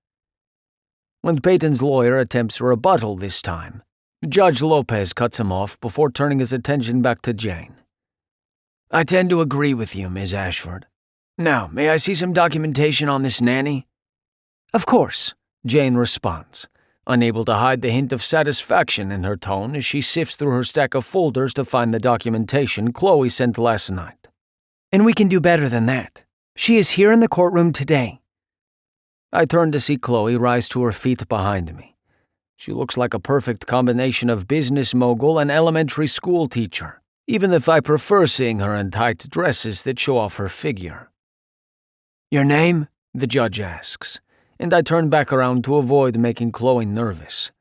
[SPEAKER 1] When Peyton's lawyer attempts a rebuttal this time, Judge Lopez cuts him off before turning his attention back to Jane. I tend to agree with you, Ms. Ashford. Now, may I see some documentation on this nanny?
[SPEAKER 2] Of course,
[SPEAKER 1] Jane responds, unable to hide the hint of satisfaction in her tone as she sifts through her stack of folders to find the documentation Chloe sent last night.
[SPEAKER 2] And we can do better than that. She is here in the courtroom today.
[SPEAKER 1] I turn to see Chloe rise to her feet behind me. She looks like a perfect combination of business mogul and elementary school teacher, even if I prefer seeing her in tight dresses that show off her figure. Your name? The judge asks, and I turn back around to avoid making Chloe nervous.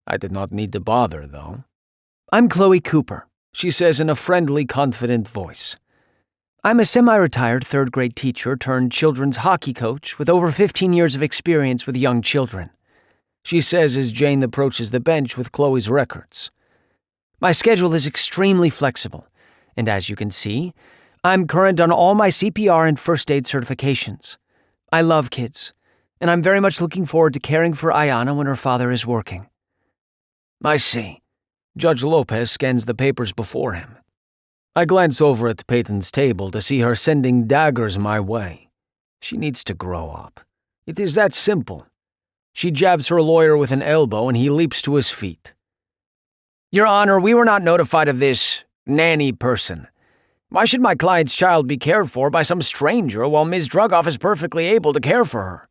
[SPEAKER 1] I did not need to bother, though.
[SPEAKER 2] I'm Chloe Cooper,
[SPEAKER 1] she says in a friendly, confident voice.
[SPEAKER 2] I'm a semi-retired third-grade teacher turned children's hockey coach with over 15 years of experience with young children, she says as Jane approaches the bench with Chloe's records. My schedule is extremely flexible, and as you can see, I'm current on all my CPR and first aid certifications. I love kids, and I'm very much looking forward to caring for Ayana when her father is working.
[SPEAKER 1] I see. Judge Lopez scans the papers before him. I glance over at Peyton's table to see her sending daggers my way. She needs to grow up. It is that simple. She jabs her lawyer with an elbow and he leaps to his feet. Your Honor, we were not notified of this nanny person. Why should my client's child be cared for by some stranger while Ms. Drugoff is perfectly able to care for her?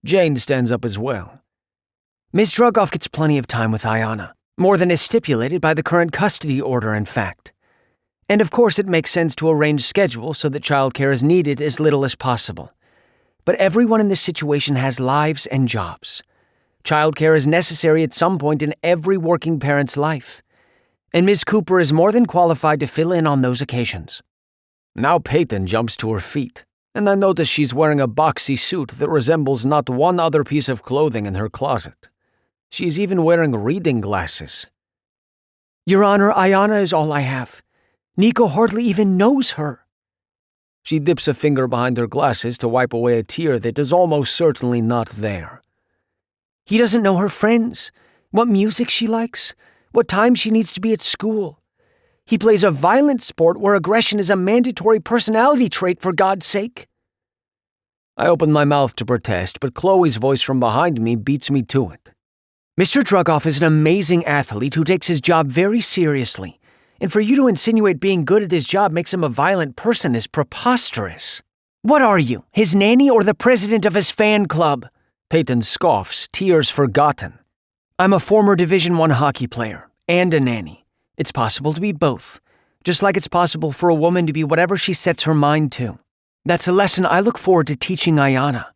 [SPEAKER 1] Jane stands up as well.
[SPEAKER 2] Ms. Drugoff gets plenty of time with Ayana, more than is stipulated by the current custody order, in fact. And of course it makes sense to arrange schedules so that childcare is needed as little as possible. But everyone in this situation has lives and jobs. Childcare is necessary at some point in every working parent's life. And Ms. Cooper is more than qualified to fill in on those occasions.
[SPEAKER 1] Now Peyton jumps to her feet, and I notice she's wearing a boxy suit that resembles not one other piece of clothing in her closet. She's even wearing reading glasses.
[SPEAKER 2] Your Honor, Ayana is all I have. Nico hardly even knows her.
[SPEAKER 1] She dips a finger behind her glasses to wipe away a tear that is almost certainly not there.
[SPEAKER 2] He doesn't know her friends, what music she likes, what time she needs to be at school. He plays a violent sport where aggression is a mandatory personality trait, for God's sake.
[SPEAKER 1] I open my mouth to protest, but Chloe's voice from behind me beats me to it.
[SPEAKER 2] Mr. Drugoff is an amazing athlete who takes his job very seriously, and for you to insinuate being good at his job makes him a violent person is preposterous. What are you, his nanny or the president of his fan club? Peyton scoffs, tears forgotten. I'm a former Division I hockey player and a nanny. It's possible to be both, just like it's possible for a woman to be whatever she sets her mind to. That's a lesson I look forward to teaching Ayana.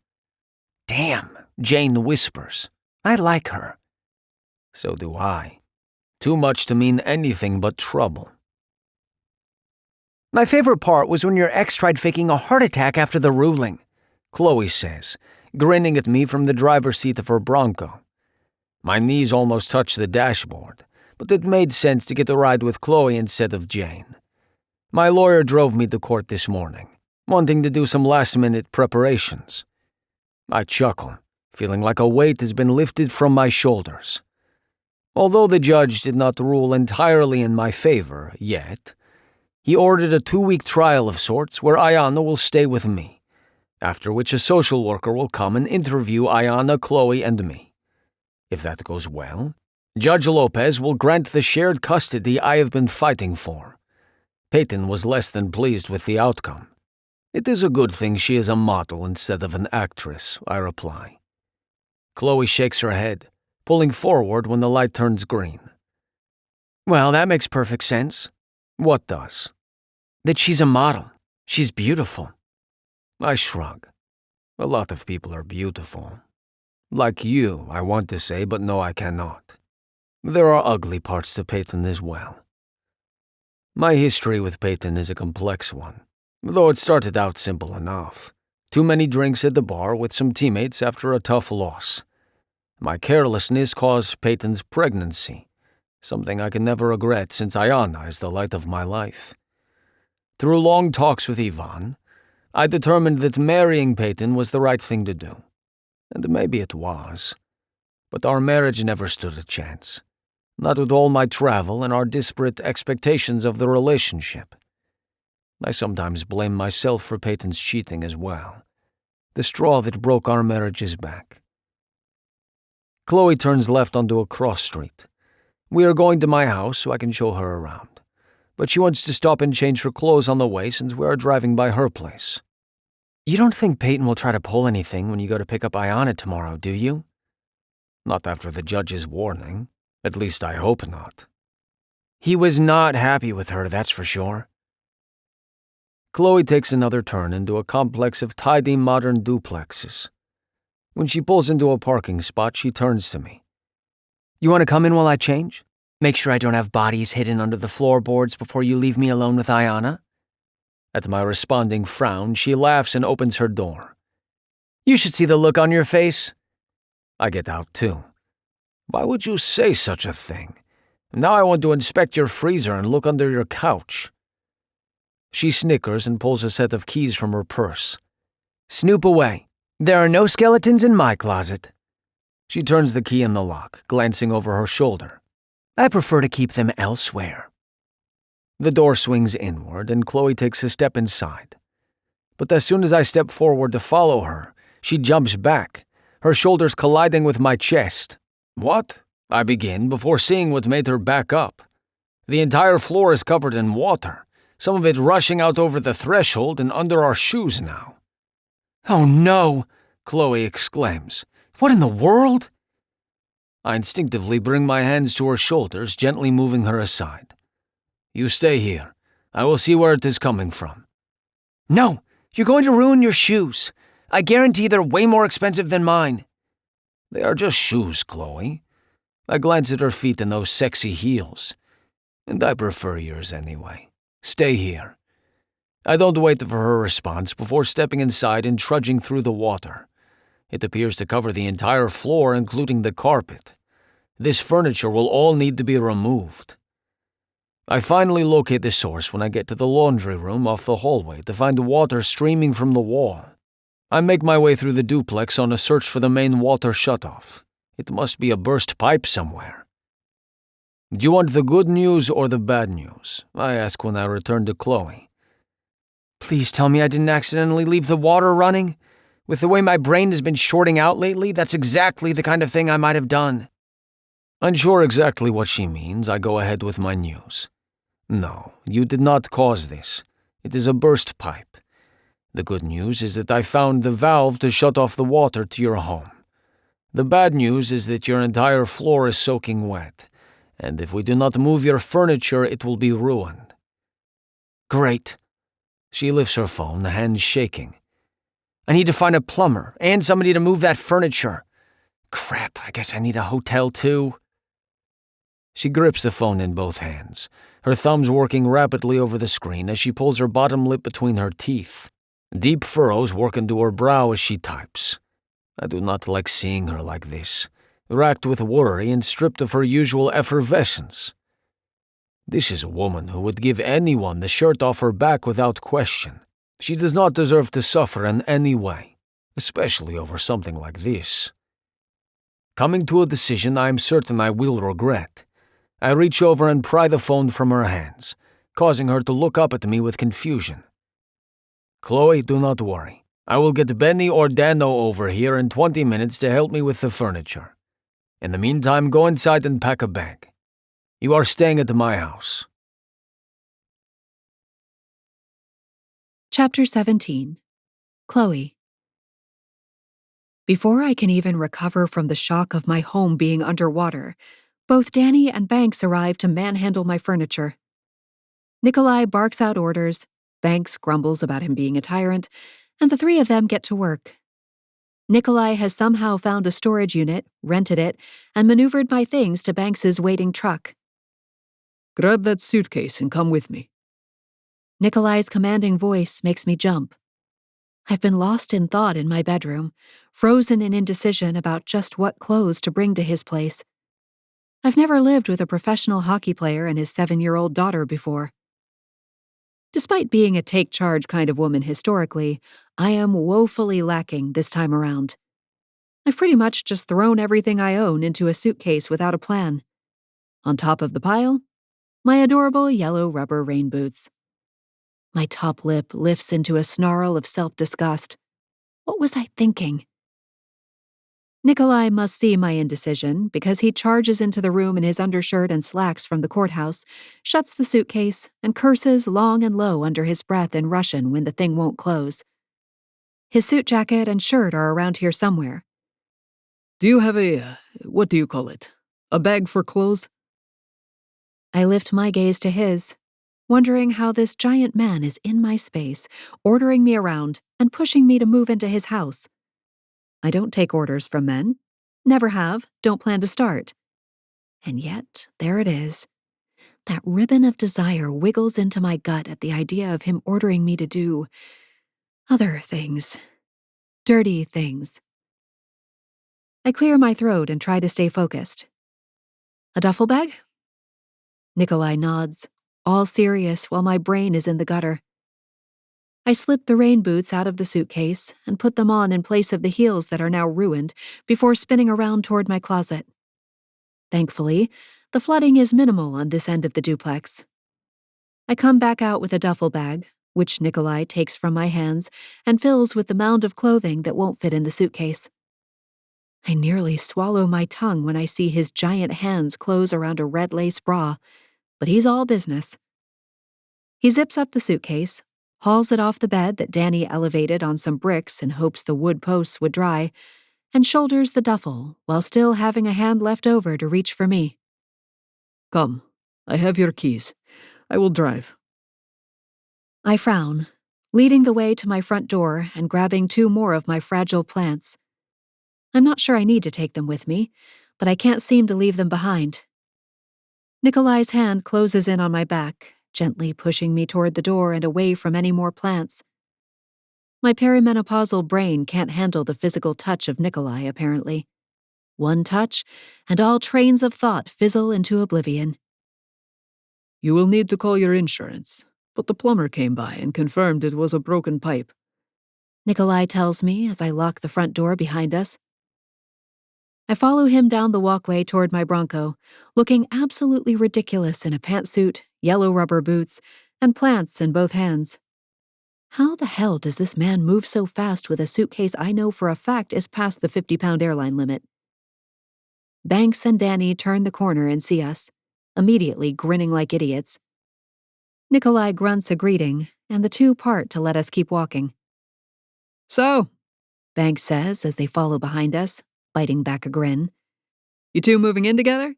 [SPEAKER 2] Damn, Jane whispers. I like her.
[SPEAKER 1] So do I. Too much to mean anything but trouble.
[SPEAKER 2] My favorite part was when your ex tried faking a heart attack after the ruling,
[SPEAKER 1] Chloe says, grinning at me from the driver's seat of her Bronco. My knees almost touched the dashboard, but it made sense to get a ride with Chloe instead of Jane. My lawyer drove me to court this morning, wanting to do some last-minute preparations. I chuckle, feeling like a weight has been lifted from my shoulders. Although the judge did not rule entirely in my favor yet, he ordered a 2-week trial of sorts where Ayana will stay with me, after which a social worker will come and interview Ayana, Chloe, and me. If that goes well, Judge Lopez will grant the shared custody I have been fighting for. Peyton was less than pleased with the outcome. It is a good thing she is a model instead of an actress, I reply. Chloe shakes her head, pulling forward when the light turns green.
[SPEAKER 2] Well, that makes perfect sense.
[SPEAKER 1] What does?
[SPEAKER 2] That she's a model. She's beautiful.
[SPEAKER 1] I shrug. A lot of people are beautiful. Like you, I want to say, but no, I cannot. There are ugly parts to Peyton as well. My history with Peyton is a complex one, though it started out simple enough. Too many drinks at the bar with some teammates after a tough loss. My carelessness caused Peyton's pregnancy, something I can never regret since Ayana is the light of my life. Through long talks with Yvonne, I determined that marrying Peyton was the right thing to do. And maybe it was. But our marriage never stood a chance. Not with all my travel and our disparate expectations of the relationship. I sometimes blame myself for Peyton's cheating as well. The straw that broke our marriage's back. Chloe turns left onto a cross street. We are going to my house so I can show her around. But she wants to stop and change her clothes on the way since we are driving by her place.
[SPEAKER 2] You don't think Peyton will try to pull anything when you go to pick up Ayana tomorrow, do you?
[SPEAKER 1] Not after the judge's warning. At least I hope not.
[SPEAKER 2] He was not happy with her, that's for sure.
[SPEAKER 1] Chloe takes another turn into a complex of tidy modern duplexes. When she pulls into a parking spot, she turns to me.
[SPEAKER 2] You want to come in while I change? Make sure I don't have bodies hidden under the floorboards before you leave me alone with Ayana?
[SPEAKER 1] At my responding frown, she laughs and opens her door.
[SPEAKER 2] You should see the look on your face.
[SPEAKER 1] I get out too. Why would you say such a thing? Now I want to inspect your freezer and look under your couch. She snickers and pulls a set of keys from her purse.
[SPEAKER 2] Snoop away. There are no skeletons in my closet.
[SPEAKER 1] She turns the key in the lock, glancing over her shoulder.
[SPEAKER 2] I prefer to keep them elsewhere.
[SPEAKER 1] The door swings inward and Chloe takes a step inside. But as soon as I step forward to follow her, she jumps back, her shoulders colliding with my chest. What? I begin before seeing what made her back up. The entire floor is covered in water, some of it rushing out over the threshold and under our shoes now.
[SPEAKER 2] Oh no,
[SPEAKER 1] Chloe exclaims.
[SPEAKER 2] What in the world?
[SPEAKER 1] I instinctively bring my hands to her shoulders, gently moving her aside. You stay here. I will see where it is coming from.
[SPEAKER 2] No, you're going to ruin your shoes. I guarantee they're way more expensive than mine.
[SPEAKER 1] They are just shoes, Chloe. I glance at her feet in those sexy heels. And I prefer yours anyway. Stay here. I don't wait for her response before stepping inside and trudging through the water. It appears to cover the entire floor, including the carpet. This furniture will all need to be removed. I finally locate the source when I get to the laundry room off the hallway to find water streaming from the wall. I make my way through the duplex on a search for the main water shutoff. It must be a burst pipe somewhere. Do you want the good news or the bad news? I ask when I return to Chloe.
[SPEAKER 2] Please tell me I didn't accidentally leave the water running. With the way my brain has been shorting out lately, that's exactly the kind of thing I might have done.
[SPEAKER 1] Unsure exactly what she means, I go ahead with my news. No, you did not cause this. It is a burst pipe. The good news is that I found the valve to shut off the water to your home. The bad news is that your entire floor is soaking wet, and if we do not move your furniture, it will be ruined."
[SPEAKER 2] Great.
[SPEAKER 1] She lifts her phone, hands shaking.
[SPEAKER 2] I need to find a plumber and somebody to move that furniture. Crap, I guess I need a hotel too.
[SPEAKER 1] She grips the phone in both hands, her thumbs working rapidly over the screen as she pulls her bottom lip between her teeth. Deep furrows work into her brow as she types. I do not like seeing her like this, racked with worry and stripped of her usual effervescence. This is a woman who would give anyone the shirt off her back without question. She does not deserve to suffer in any way, especially over something like this. Coming to a decision I am certain I will regret, I reach over and pry the phone from her hands, causing her to look up at me with confusion. "Chloe, do not worry. I will get Benny or Dano over here in 20 minutes to help me with the furniture. In the meantime, go inside and pack a bag. You are staying at my house."
[SPEAKER 3] Chapter 17. Chloe. Before I can even recover from the shock of my home being underwater, both Danny and Banks arrive to manhandle my furniture. Nikolai barks out orders, Banks grumbles about him being a tyrant, and the three of them get to work. Nikolai has somehow found a storage unit, rented it, and maneuvered my things to Banks's waiting truck.
[SPEAKER 5] "Grab that suitcase and come with me."
[SPEAKER 3] Nikolai's commanding voice makes me jump. I've been lost in thought in my bedroom, frozen in indecision about just what clothes to bring to his place. I've never lived with a professional hockey player and his 7-year-old daughter before. Despite being a take-charge kind of woman historically, I am woefully lacking this time around. I've pretty much just thrown everything I own into a suitcase without a plan. On top of the pile, my adorable yellow rubber rain boots. My top lip lifts into a snarl of self-disgust. What was I thinking? Nikolai must see my indecision because he charges into the room in his undershirt and slacks from the courthouse, shuts the suitcase, and curses long and low under his breath in Russian when the thing won't close. His suit jacket and shirt are around here somewhere.
[SPEAKER 5] "Do you have what do you call it? A bag for clothes?"
[SPEAKER 3] I lift my gaze to his, wondering how this giant man is in my space, ordering me around and pushing me to move into his house. I don't take orders from men. Never have, don't plan to start. And yet, there it is. That ribbon of desire wiggles into my gut at the idea of him ordering me to do other things. Dirty things. I clear my throat and try to stay focused. A duffel bag? Nikolai nods, all serious while my brain is in the gutter. I slip the rain boots out of the suitcase and put them on in place of the heels that are now ruined before spinning around toward my closet. Thankfully, the flooding is minimal on this end of the duplex. I come back out with a duffel bag, which Nikolai takes from my hands and fills with the mound of clothing that won't fit in the suitcase. I nearly swallow my tongue when I see his giant hands close around a red lace bra, but he's all business. He zips up the suitcase, hauls it off the bed that Danny elevated on some bricks in hopes the wood posts would dry, and shoulders the duffel while still having a hand left over to reach for me.
[SPEAKER 5] "Come, I have your keys. I will drive."
[SPEAKER 3] I frown, leading the way to my front door and grabbing 2 more of my fragile plants. I'm not sure I need to take them with me, but I can't seem to leave them behind. Nikolai's hand closes in on my back, gently pushing me toward the door and away from any more plants. My perimenopausal brain can't handle the physical touch of Nikolai, apparently. One touch, and all trains of thought fizzle into oblivion.
[SPEAKER 5] "You will need to call your insurance, but the plumber came by and confirmed it was a broken pipe,"
[SPEAKER 3] Nikolai tells me as I lock the front door behind us. I follow him down the walkway toward my Bronco, looking absolutely ridiculous in a pantsuit, yellow rubber boots, and plants in both hands. How the hell does this man move so fast with a suitcase I know for a fact is past the 50-pound airline limit? Banks and Danny turn the corner and see us, immediately grinning like idiots. Nikolai grunts a greeting, and the two part to let us keep walking.
[SPEAKER 5] "So,"
[SPEAKER 3] Banks says as they follow behind us, biting back a grin.
[SPEAKER 5] You two moving in together?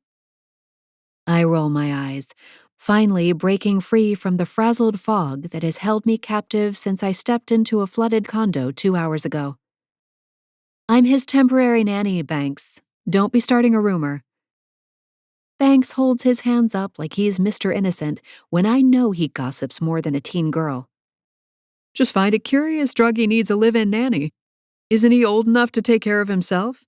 [SPEAKER 3] I roll my eyes, finally breaking free from the frazzled fog that has held me captive since I stepped into a flooded condo 2 hours ago. I'm his temporary nanny, Banks. Don't be starting a rumor. Banks holds his hands up like he's Mr. Innocent when I know he gossips more than a teen girl.
[SPEAKER 5] Just find it curious Druggy needs a live-in nanny. Isn't he old enough to take care of himself?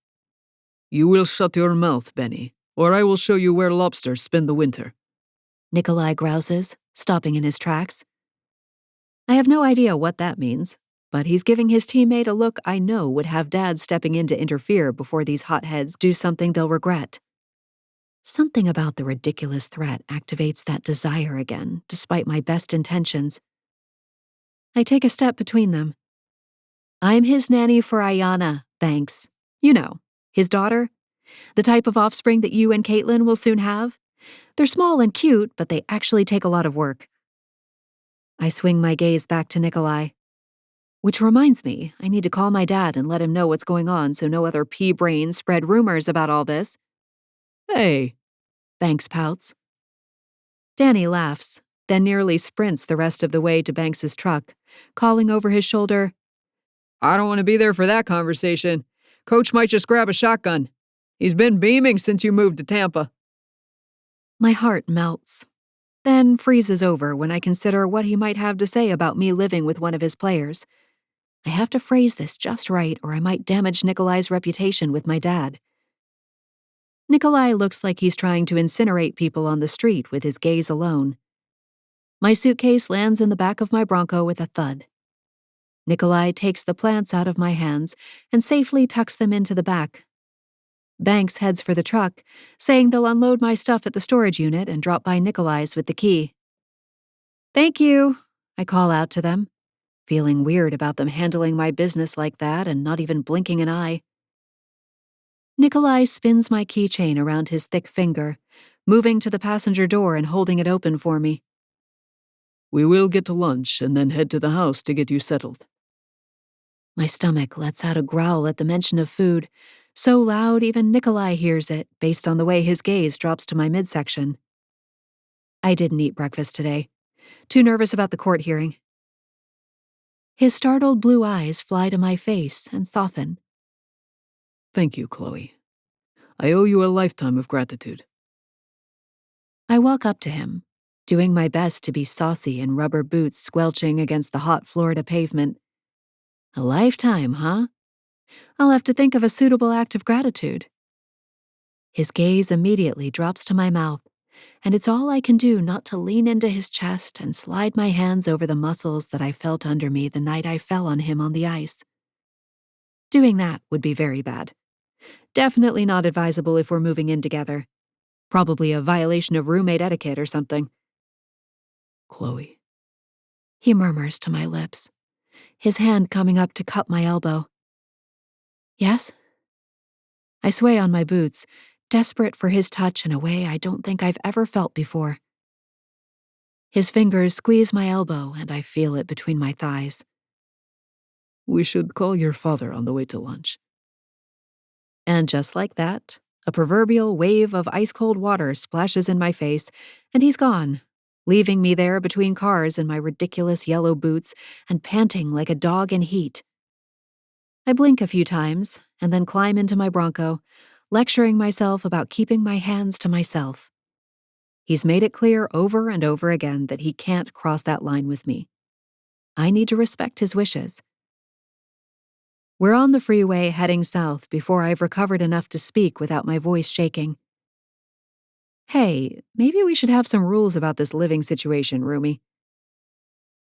[SPEAKER 5] You will shut your mouth, Benny, or I will show you where lobsters spend the winter.
[SPEAKER 3] Nikolai grouses, stopping in his tracks. I have no idea what that means, but he's giving his teammate a look I know would have Dad stepping in to interfere before these hotheads do something they'll regret. Something about the ridiculous threat activates that desire again, despite my best intentions. I take a step between them. I'm his nanny for Ayanna, Banks. You know, his daughter. The type of offspring that you and Caitlin will soon have. They're small and cute, but they actually take a lot of work. I swing my gaze back to Nikolai. Which reminds me, I need to call my dad and let him know what's going on so no other pea-brains spread rumors about all this.
[SPEAKER 5] Hey,
[SPEAKER 3] Banks pouts. Danny laughs, then nearly sprints the rest of the way to Banks's truck, calling over his shoulder,
[SPEAKER 5] I don't want to be there for that conversation. Coach might just grab a shotgun. He's been beaming since you moved to Tampa.
[SPEAKER 3] My heart melts, then freezes over when I consider what he might have to say about me living with one of his players. I have to phrase this just right or I might damage Nikolai's reputation with my dad. Nikolai looks like he's trying to incinerate people on the street with his gaze alone. My suitcase lands in the back of my Bronco with a thud. Nikolai takes the plants out of my hands and safely tucks them into the back. Banks heads for the truck, saying they'll unload my stuff at the storage unit and drop by Nikolai's with the key. Thank you, I call out to them, feeling weird about them handling my business like that and not even blinking an eye. Nikolai spins my keychain around his thick finger, moving to the passenger door and holding it open for me.
[SPEAKER 5] We will get to lunch and then head to the house to get you settled.
[SPEAKER 3] My stomach lets out a growl at the mention of food, so loud even Nikolai hears it based on the way his gaze drops to my midsection. I didn't eat breakfast today. Too nervous about the court hearing. His startled blue eyes fly to my face and soften.
[SPEAKER 5] Thank you, Chloe. I owe you a lifetime of gratitude.
[SPEAKER 3] I walk up to him, doing my best to be saucy in rubber boots squelching against the hot Florida pavement. A lifetime, huh? I'll have to think of a suitable act of gratitude. His gaze immediately drops to my mouth, and it's all I can do not to lean into his chest and slide my hands over the muscles that I felt under me the night I fell on him on the ice. Doing that would be very bad. Definitely not advisable if we're moving in together. Probably a violation of roommate etiquette or something.
[SPEAKER 5] Chloe.
[SPEAKER 3] He murmurs to my lips, his hand coming up to cup my elbow. Yes? I sway on my boots, desperate for his touch in a way I don't think I've ever felt before. His fingers squeeze my elbow and I feel it between my thighs.
[SPEAKER 5] We should call your father on the way to lunch.
[SPEAKER 3] And just like that, a proverbial wave of ice-cold water splashes in my face, and he's gone, leaving me there between cars in my ridiculous yellow boots and panting like a dog in heat. I blink a few times and then climb into my Bronco, lecturing myself about keeping my hands to myself. He's made it clear over and over again that he can't cross that line with me. I need to respect his wishes. We're on the freeway heading south before I've recovered enough to speak without my voice shaking. Hey, maybe we should have some rules about this living situation, Rumi.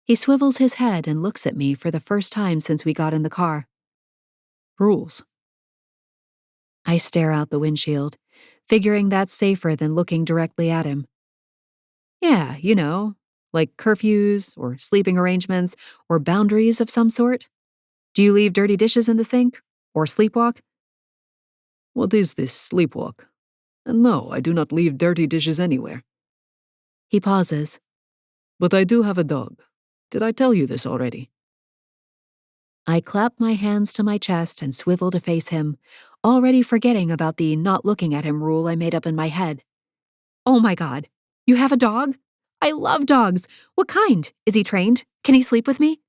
[SPEAKER 3] He swivels his head and looks at me for the first time since we got in the car.
[SPEAKER 5] Rules.
[SPEAKER 3] I stare out the windshield, figuring that's safer than looking directly at him. Yeah, you know, like curfews or sleeping arrangements or boundaries of some sort. Do you leave dirty dishes in the sink? Or sleepwalk?
[SPEAKER 5] What is this sleepwalk? And no, I do not leave dirty dishes anywhere.
[SPEAKER 3] He pauses.
[SPEAKER 5] But I do have a dog. Did I tell you this already?
[SPEAKER 3] I clap my hands to my chest and swivel to face him, already forgetting about the not looking at him rule I made up in my head. Oh my God, you have a dog? I love dogs. What kind? Is he trained? Can he sleep with me?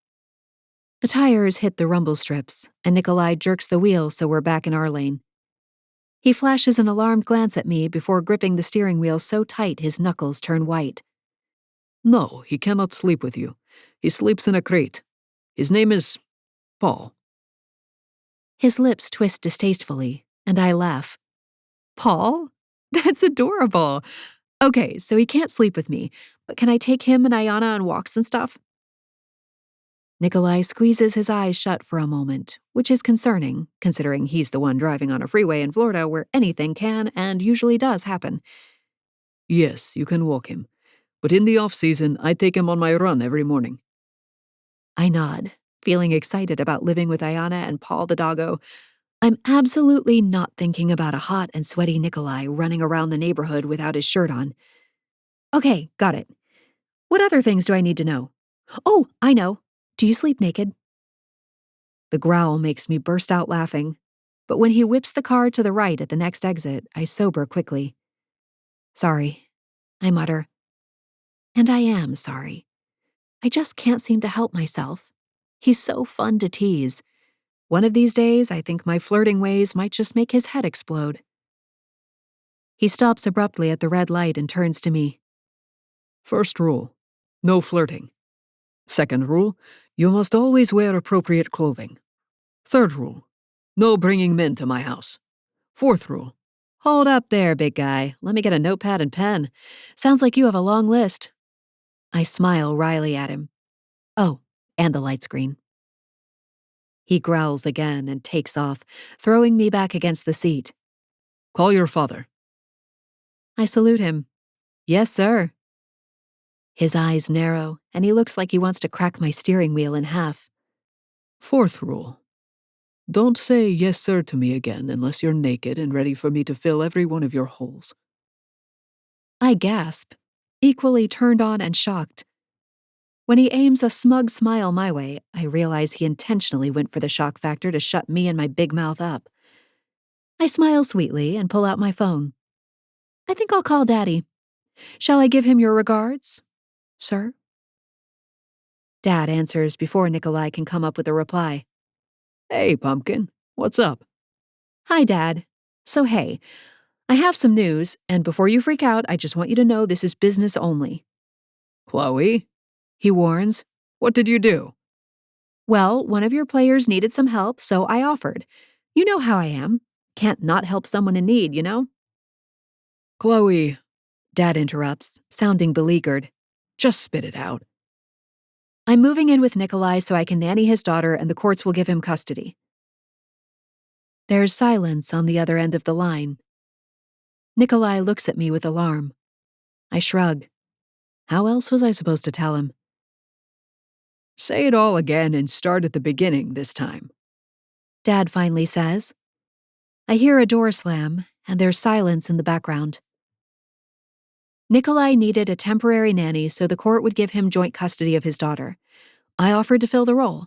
[SPEAKER 3] The tires hit the rumble strips, and Nikolai jerks the wheel so we're back in our lane. He flashes an alarmed glance at me before gripping the steering wheel so tight his knuckles turn white.
[SPEAKER 5] No, he cannot sleep with you. He sleeps in a crate. His name is Paul.
[SPEAKER 3] His lips twist distastefully, and I laugh. Paul? That's adorable. Okay, so he can't sleep with me, but can I take him and Ayana on walks and stuff? Nikolai squeezes his eyes shut for a moment, which is concerning, considering he's the one driving on a freeway in Florida where anything can and usually does happen.
[SPEAKER 5] Yes, you can walk him. But in the off-season, I take him on my run every morning.
[SPEAKER 3] I nod, feeling excited about living with Ayana and Paul the doggo. I'm absolutely not thinking about a hot and sweaty Nikolai running around the neighborhood without his shirt on. Okay, got it. What other things do I need to know? Oh, I know. Do you sleep naked? The growl makes me burst out laughing, but when he whips the car to the right at the next exit, I sober quickly. Sorry, I mutter. And I am sorry. I just can't seem to help myself. He's so fun to tease. One of these days, I think my flirting ways might just make his head explode. He stops abruptly at the red light and turns to me.
[SPEAKER 5] First rule, no flirting. Second rule, you must always wear appropriate clothing. Third rule, no bringing men to my house. Fourth rule,
[SPEAKER 3] Hold up there, big guy. Let me get a notepad and pen. Sounds like you have a long list. I smile wryly at him. Oh, and the light screen. He growls again and takes off, throwing me back against the seat.
[SPEAKER 5] call your father.
[SPEAKER 3] I salute him. Yes, sir. His eyes narrow, and he looks like he wants to crack my steering wheel in half.
[SPEAKER 5] Fourth rule, don't say yes sir to me again unless you're naked and ready for me to fill every one of your holes.
[SPEAKER 3] I gasp, equally turned on and shocked. When he aims a smug smile my way, I realize he intentionally went for the shock factor to shut me and my big mouth up. I smile sweetly and pull out my phone. I think I'll call Daddy. Shall I give him your regards, sir? Dad answers before Nikolai can come up with a reply.
[SPEAKER 5] Hey, Pumpkin, what's up?
[SPEAKER 3] Hi, Dad. So hey, I have some news, and before you freak out, I just want you to know this is business only.
[SPEAKER 5] Chloe?
[SPEAKER 3] He warns.
[SPEAKER 5] What did you do?
[SPEAKER 3] Well, one of your players needed some help, so I offered. You know how I am. Can't not help someone in need, you know?
[SPEAKER 5] Chloe,
[SPEAKER 3] Dad interrupts, sounding beleaguered.
[SPEAKER 5] just spit it out.
[SPEAKER 3] I'm moving in with Nikolai so I can nanny his daughter and the courts will give him custody. There's silence on the other end of the line. Nikolai looks at me with alarm. I shrug. How else was I supposed to tell him?
[SPEAKER 5] Say it all again and start at the beginning this time.
[SPEAKER 3] Dad finally says. I hear a door slam, and there's silence in the background. Nikolai needed a temporary nanny so the court would give him joint custody of his daughter. I offered to fill the role.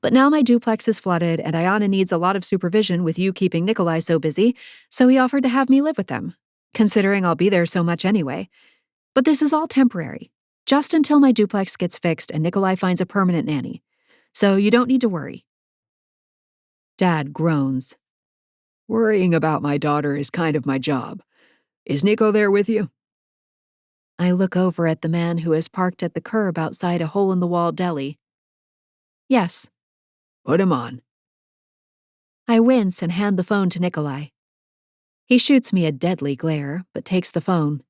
[SPEAKER 3] But now my duplex is flooded and Ayana needs a lot of supervision with you keeping Nikolai so busy, so he offered to have me live with them, considering I'll be there so much anyway. But this is all temporary, just until my duplex gets fixed and Nikolai finds a permanent nanny. So you don't need to worry. Dad groans.
[SPEAKER 5] Worrying about my daughter is kind of my job. Is Nico there with you?
[SPEAKER 3] I look over at the man who is parked at the curb outside a hole-in-the-wall deli. Yes.
[SPEAKER 5] Put him on.
[SPEAKER 3] I wince and hand the phone to Nikolai. He shoots me a deadly glare, but takes the phone.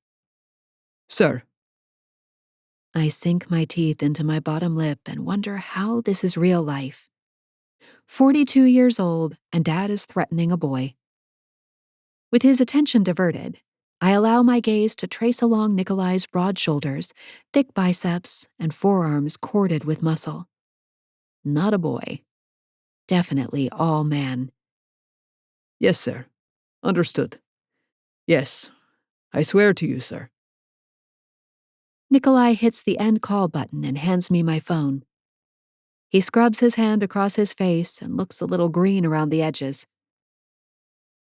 [SPEAKER 5] Sir.
[SPEAKER 3] I sink my teeth into my bottom lip and wonder how this is real life. 42 years old, and Dad is threatening a boy. With his attention diverted, I allow my gaze to trace along Nikolai's broad shoulders, thick biceps, and forearms corded with muscle. Not a boy. Definitely all man.
[SPEAKER 5] Yes, sir. Understood. Yes. I swear to you, sir.
[SPEAKER 3] Nikolai hits the end call button and hands me my phone. He scrubs his hand across his face and looks a little green around the edges.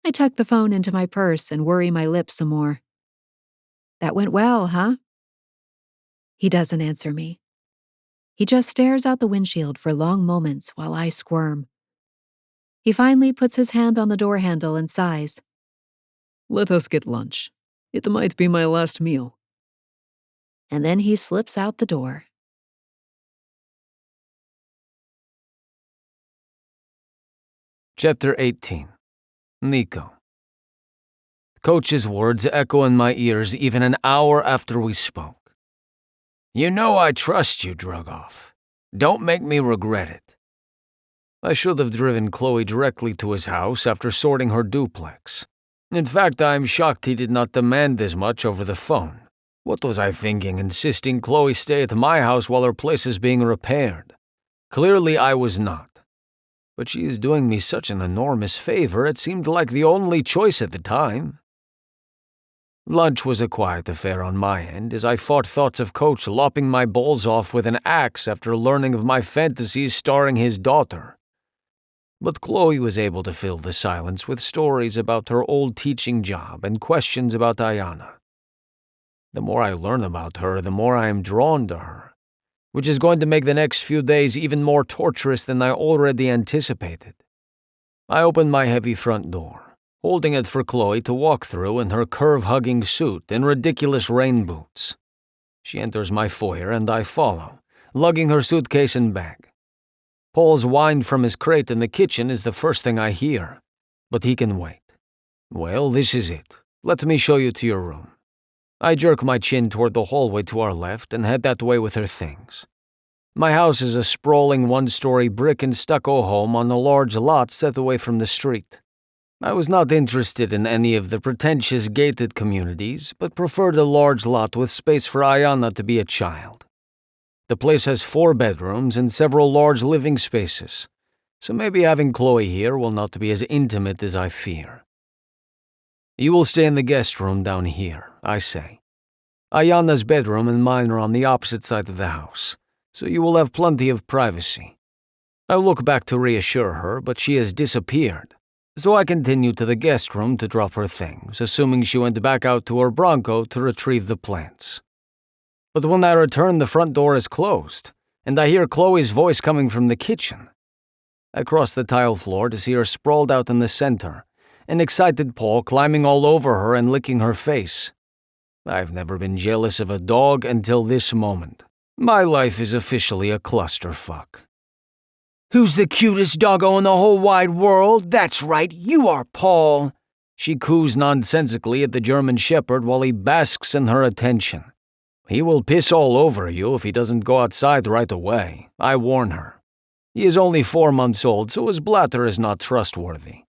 [SPEAKER 4] I tuck the phone into my purse and worry my lips some more. That went well, huh? He doesn't answer me. He just stares out the windshield for long moments while I squirm. He finally puts his hand on the door handle and sighs.
[SPEAKER 5] Let us get lunch. It might be my last meal.
[SPEAKER 4] And then he slips out the door.
[SPEAKER 1] Chapter 18. Nico. Coach's words echo in my ears even an hour after we spoke. You know I trust you, Drugoff. Don't make me regret it. I should have driven Chloe directly to his house after sorting her duplex. In fact, I am shocked he did not demand as much over the phone. What was I thinking, insisting Chloe stay at my house while her place is being repaired? Clearly I was not. But she is doing me such an enormous favor, it seemed like the only choice at the time. Lunch was a quiet affair on my end, as I fought thoughts of Coach lopping my balls off with an axe after learning of my fantasies starring his daughter. But Chloe was able to fill the silence with stories about her old teaching job and questions about Ayana. The more I learn about her, the more I am drawn to her, which is going to make the next few days even more torturous than I already anticipated. I opened my heavy front door, holding it for Chloe to walk through in her curve-hugging suit and ridiculous rain boots. She enters my foyer and I follow, lugging her suitcase and bag. Paul's whine from his crate in the kitchen is the first thing I hear, but he can wait. Well, this is it. Let me show you to your room. I jerk my chin toward the hallway to our left and head that way with her things. My house is a sprawling one-story brick and stucco home on a large lot set away from the street. I was not interested in any of the pretentious gated communities, but preferred a large lot with space for Ayana to be a child. The place has 4 bedrooms and several large living spaces, so maybe having Chloe here will not be as intimate as I fear. You will stay in the guest room down here, I say. Ayana's bedroom and mine are on the opposite side of the house, so you will have plenty of privacy. I look back to reassure her, but she has disappeared, so I continue to the guest room to drop her things, assuming she went back out to her Bronco to retrieve the plants. But when I return, the front door is closed, and I hear Chloe's voice coming from the kitchen. I cross the tile floor to see her sprawled out in the center, an excited Paul climbing all over her and licking her face. I've never been jealous of a dog until this moment. My life is officially a clusterfuck.
[SPEAKER 2] Who's the cutest doggo in the whole wide world? That's right, you are, Paul.
[SPEAKER 1] She coos nonsensically at the German Shepherd while he basks in her attention. He will piss all over you if he doesn't go outside right away, I warn her. He is only 4 months old, so his bladder is not trustworthy.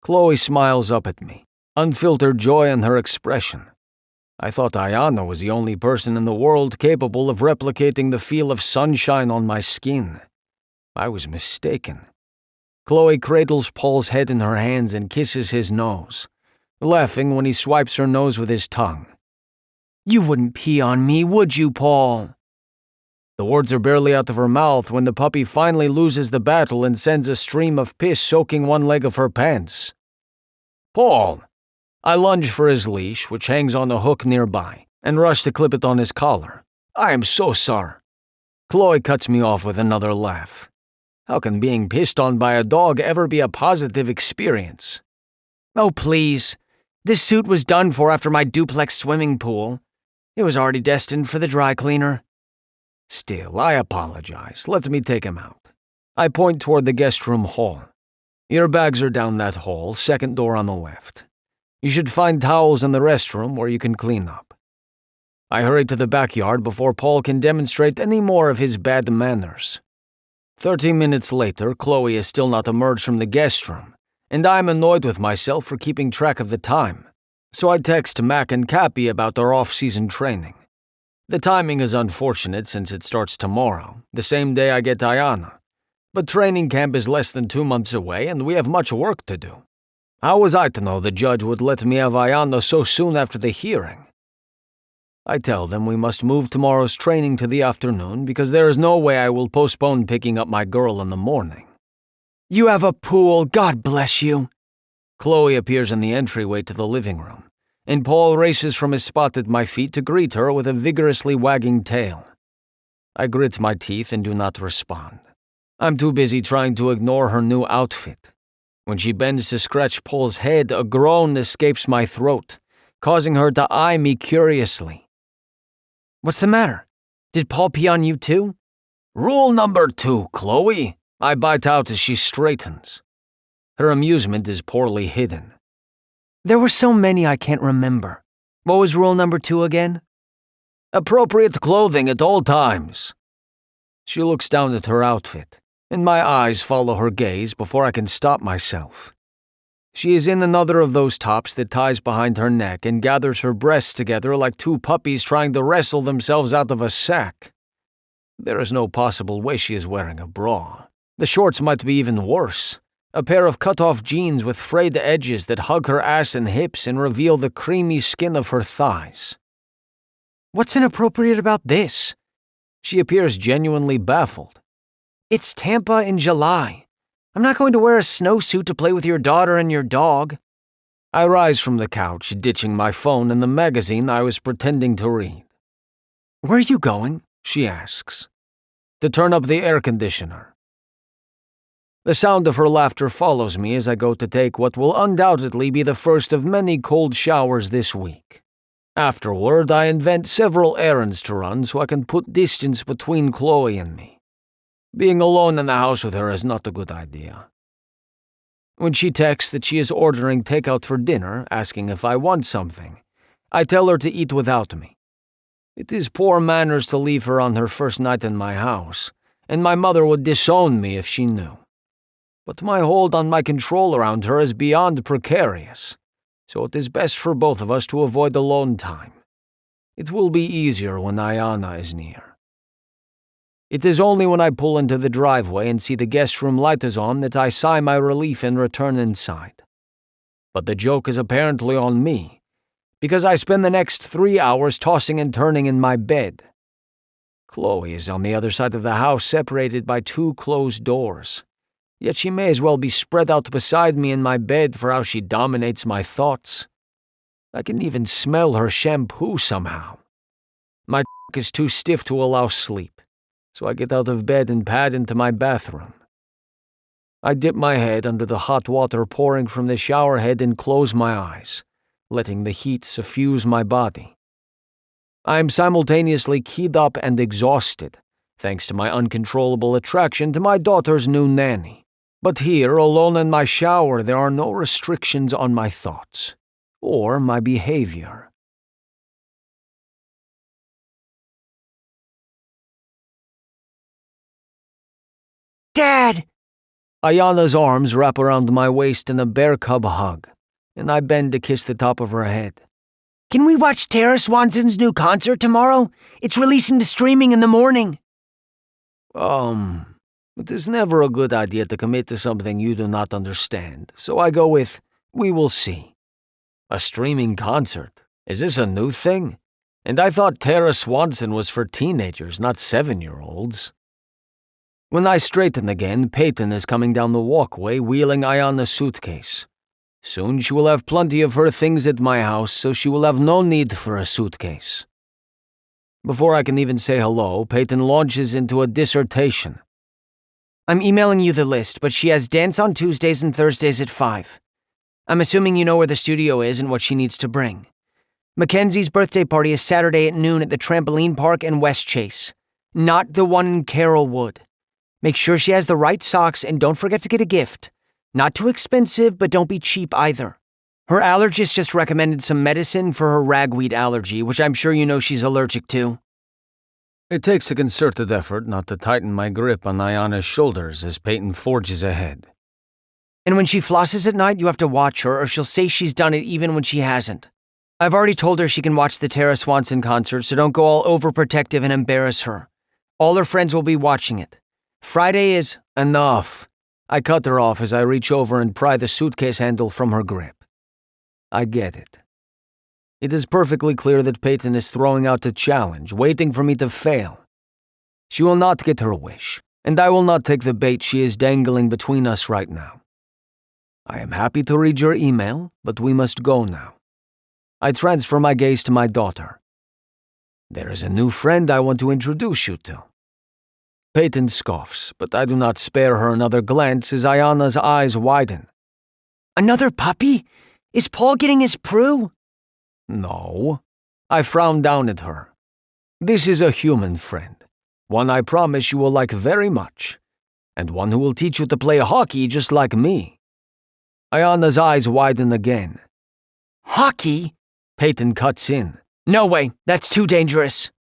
[SPEAKER 1] Chloe smiles up at me, unfiltered joy in her expression. I thought Ayana was the only person in the world capable of replicating the feel of sunshine on my skin. I was mistaken. Chloe cradles Paul's head in her hands and kisses his nose, laughing when he swipes her nose with his tongue.
[SPEAKER 2] You wouldn't pee on me, would you, Paul?
[SPEAKER 1] The words are barely out of her mouth when the puppy finally loses the battle and sends a stream of piss soaking one leg of her pants. Paul! I lunge for his leash, which hangs on a hook nearby, and rush to clip it on his collar. I am so sorry. Chloe cuts me off with another laugh. How can being pissed on by a dog ever be a positive experience?
[SPEAKER 2] Oh, please. This suit was done for after my duplex swimming pool. It was already destined for the dry cleaner.
[SPEAKER 1] Still, I apologize. Let me take him out. I point toward the guest room hall. Your bags are down that hall, second door on the left. You should find towels in the restroom where you can clean up. I hurry to the backyard before Paul can demonstrate any more of his bad manners. 30 minutes later, Chloe has still not emerged from the guest room, and I am annoyed with myself for keeping track of the time. So I text Mac and Cappy about our off-season training. The timing is unfortunate since it starts tomorrow, the same day I get Ayana. But training camp is less than 2 months away and we have much work to do. How was I to know the judge would let me have Ayana so soon after the hearing? I tell them we must move tomorrow's training to the afternoon because there is no way I will postpone picking up my girl in the morning.
[SPEAKER 2] You have a pool, God bless you.
[SPEAKER 1] Chloe appears in the entryway to the living room, and Paul races from his spot at my feet to greet her with a vigorously wagging tail. I grit my teeth and do not respond. I'm too busy trying to ignore her new outfit. When she bends to scratch Paul's head, a groan escapes my throat, causing her to eye me curiously.
[SPEAKER 2] What's the matter? Did Paul pee on you too?
[SPEAKER 1] Rule number 2, Chloe. I bite out as she straightens. Her amusement is poorly hidden.
[SPEAKER 2] There were so many I can't remember. What was rule number 2 again?
[SPEAKER 1] Appropriate clothing at all times. She looks down at her outfit, and my eyes follow her gaze before I can stop myself. She is in another of those tops that ties behind her neck and gathers her breasts together like two puppies trying to wrestle themselves out of a sack. There is no possible way she is wearing a bra. The shorts might be even worse. A pair of cut-off jeans with frayed edges that hug her ass and hips and reveal the creamy skin of her thighs.
[SPEAKER 2] What's inappropriate about this?
[SPEAKER 1] She appears genuinely baffled.
[SPEAKER 2] It's Tampa in July. I'm not going to wear a snowsuit to play with your daughter and your dog.
[SPEAKER 1] I rise from the couch, ditching my phone and the magazine I was pretending to read.
[SPEAKER 2] Where are you going?
[SPEAKER 1] She asks. To turn up the air conditioner. The sound of her laughter follows me as I go to take what will undoubtedly be the first of many cold showers this week. Afterward, I invent several errands to run so I can put distance between Chloe and me. Being alone in the house with her is not a good idea. When she texts that she is ordering takeout for dinner, asking if I want something, I tell her to eat without me. It is poor manners to leave her on her first night in my house, and my mother would disown me if she knew. But my hold on my control around her is beyond precarious, so it is best for both of us to avoid alone time. It will be easier when Ayana is near. It is only when I pull into the driveway and see the guest room light is on that I sigh my relief and return inside. But the joke is apparently on me, because I spend the next 3 hours tossing and turning in my bed. Chloe is on the other side of the house, separated by 2 closed doors. Yet she may as well be spread out beside me in my bed for how she dominates my thoughts. I can even smell her shampoo somehow. My is too stiff to allow sleep, so I get out of bed and pad into my bathroom. I dip my head under the hot water pouring from the shower head and close my eyes, letting the heat suffuse my body. I am simultaneously keyed up and exhausted, thanks to my uncontrollable attraction to my daughter's new nanny. But here, alone in my shower, there are no restrictions on my thoughts or my behavior.
[SPEAKER 2] Dad!
[SPEAKER 1] Ayana's arms wrap around my waist in a bear cub hug, and I bend to kiss the top of her head.
[SPEAKER 2] Can we watch Tara Swanson's new concert tomorrow? It's releasing to streaming in the morning.
[SPEAKER 1] It is never a good idea to commit to something you do not understand, so I go with, we will see. A streaming concert? Is this a new thing? And I thought Tara Swanson was for teenagers, not 7-year-olds. When I straighten again, Peyton is coming down the walkway wheeling Ayana's suitcase. Soon she will have plenty of her things at my house, so she will have no need for a suitcase. Before I can even say hello, Peyton launches into a dissertation.
[SPEAKER 2] I'm emailing you the list, but she has dance on Tuesdays and Thursdays at 5. I'm assuming you know where the studio is and what she needs to bring. Mackenzie's birthday party is Saturday at noon at the trampoline park in West Chase, not the one in Carrollwood. Make sure she has the right socks and don't forget to get a gift. Not too expensive, but don't be cheap either. Her allergist just recommended some medicine for her ragweed allergy, which I'm sure you know she's allergic to.
[SPEAKER 1] It takes a concerted effort not to tighten my grip on Ayana's shoulders as Peyton forges ahead.
[SPEAKER 2] And when she flosses at night, you have to watch her, or she'll say she's done it even when she hasn't. I've already told her she can watch the Tara Swanson concert, so don't go all overprotective and embarrass her. All her friends will be watching it. Friday is
[SPEAKER 1] enough. I cut her off as I reach over and pry the suitcase handle from her grip. I get it. It is perfectly clear that Peyton is throwing out a challenge, waiting for me to fail. She will not get her wish, and I will not take the bait she is dangling between us right now. I am happy to read your email, but we must go now. I transfer my gaze to my daughter. There is a new friend I want to introduce you to. Peyton scoffs, but I do not spare her another glance as Ayana's eyes widen.
[SPEAKER 2] Another puppy? Is Paul getting his Prue?
[SPEAKER 1] No. I frown down at her. This is a human friend, one I promise you will like very much, and one who will teach you to play hockey just like me. Ayana's eyes widen again.
[SPEAKER 2] Hockey?
[SPEAKER 1] Peyton cuts in.
[SPEAKER 2] No way, that's too dangerous.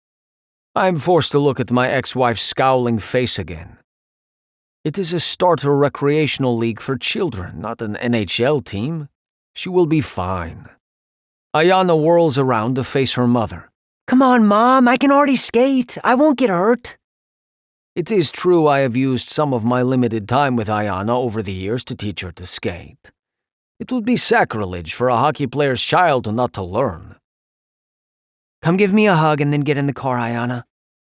[SPEAKER 1] I am forced to look at my ex-wife's scowling face again. It is a starter recreational league for children, not an NHL team. She will be fine. Ayana whirls around to face her mother.
[SPEAKER 2] Come on, Mom, I can already skate. I won't get hurt.
[SPEAKER 1] It is true I have used some of my limited time with Ayana over the years to teach her to skate. It would be sacrilege for a hockey player's child not to learn.
[SPEAKER 2] Come give me a hug and then get in the car, Ayana.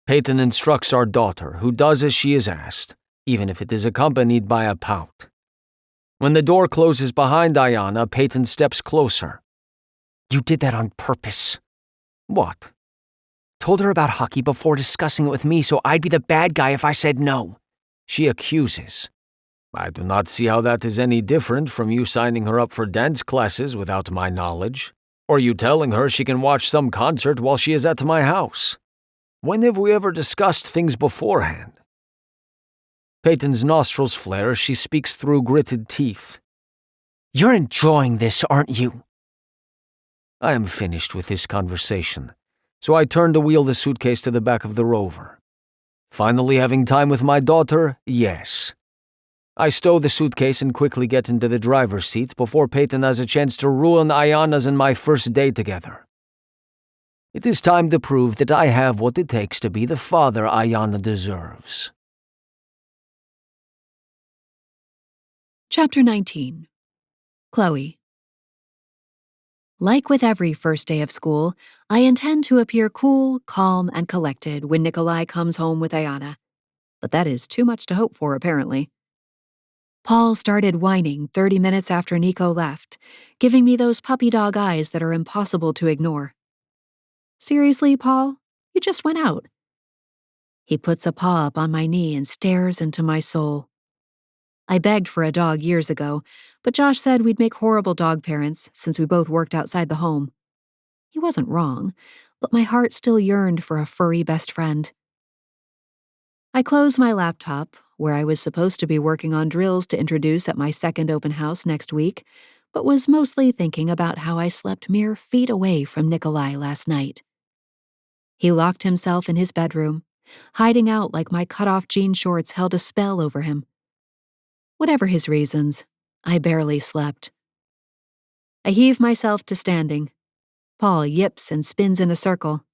[SPEAKER 1] Peyton instructs our daughter, who does as she is asked, even if it is accompanied by a pout. When the door closes behind Ayana, Peyton steps closer.
[SPEAKER 2] You did that on purpose.
[SPEAKER 1] What?
[SPEAKER 2] Told her about hockey before discussing it with me, so I'd be the bad guy if I said no.
[SPEAKER 1] She accuses. I do not see how that is any different from you signing her up for dance classes without my knowledge, or you telling her she can watch some concert while she is at my house. When have we ever discussed things beforehand? Peyton's nostrils flare as she speaks through gritted teeth.
[SPEAKER 2] You're enjoying this, aren't you?
[SPEAKER 1] I am finished with this conversation, so I turn to wheel the suitcase to the back of the Rover. Finally having time with my daughter, yes. I stow the suitcase and quickly get into the driver's seat before Peyton has a chance to ruin Ayana's and my first day together. It is time to prove that I have what it takes to be the father Ayana deserves.
[SPEAKER 3] Chapter 19. Chloe. Like with every first day of school, I intend to appear cool, calm, and collected when Nikolai comes home with Ayana. But that is too much to hope for, apparently. Paul started whining 30 minutes after Nico left, giving me those puppy dog eyes that are impossible to ignore. Seriously, Paul? You just went out. He puts a paw up on my knee and stares into my soul. I begged for a dog years ago, but Josh said we'd make horrible dog parents since we both worked outside the home. He wasn't wrong, but my heart still yearned for a furry best friend. I closed my laptop, where I was supposed to be working on drills to introduce at my second open house next week, but was mostly thinking about how I slept mere feet away from Nikolai last night. He locked himself in his bedroom, hiding out like my cut-off jean shorts held a spell over him. Whatever his reasons, I barely slept. I heave myself to standing. Paul yips and spins in a circle.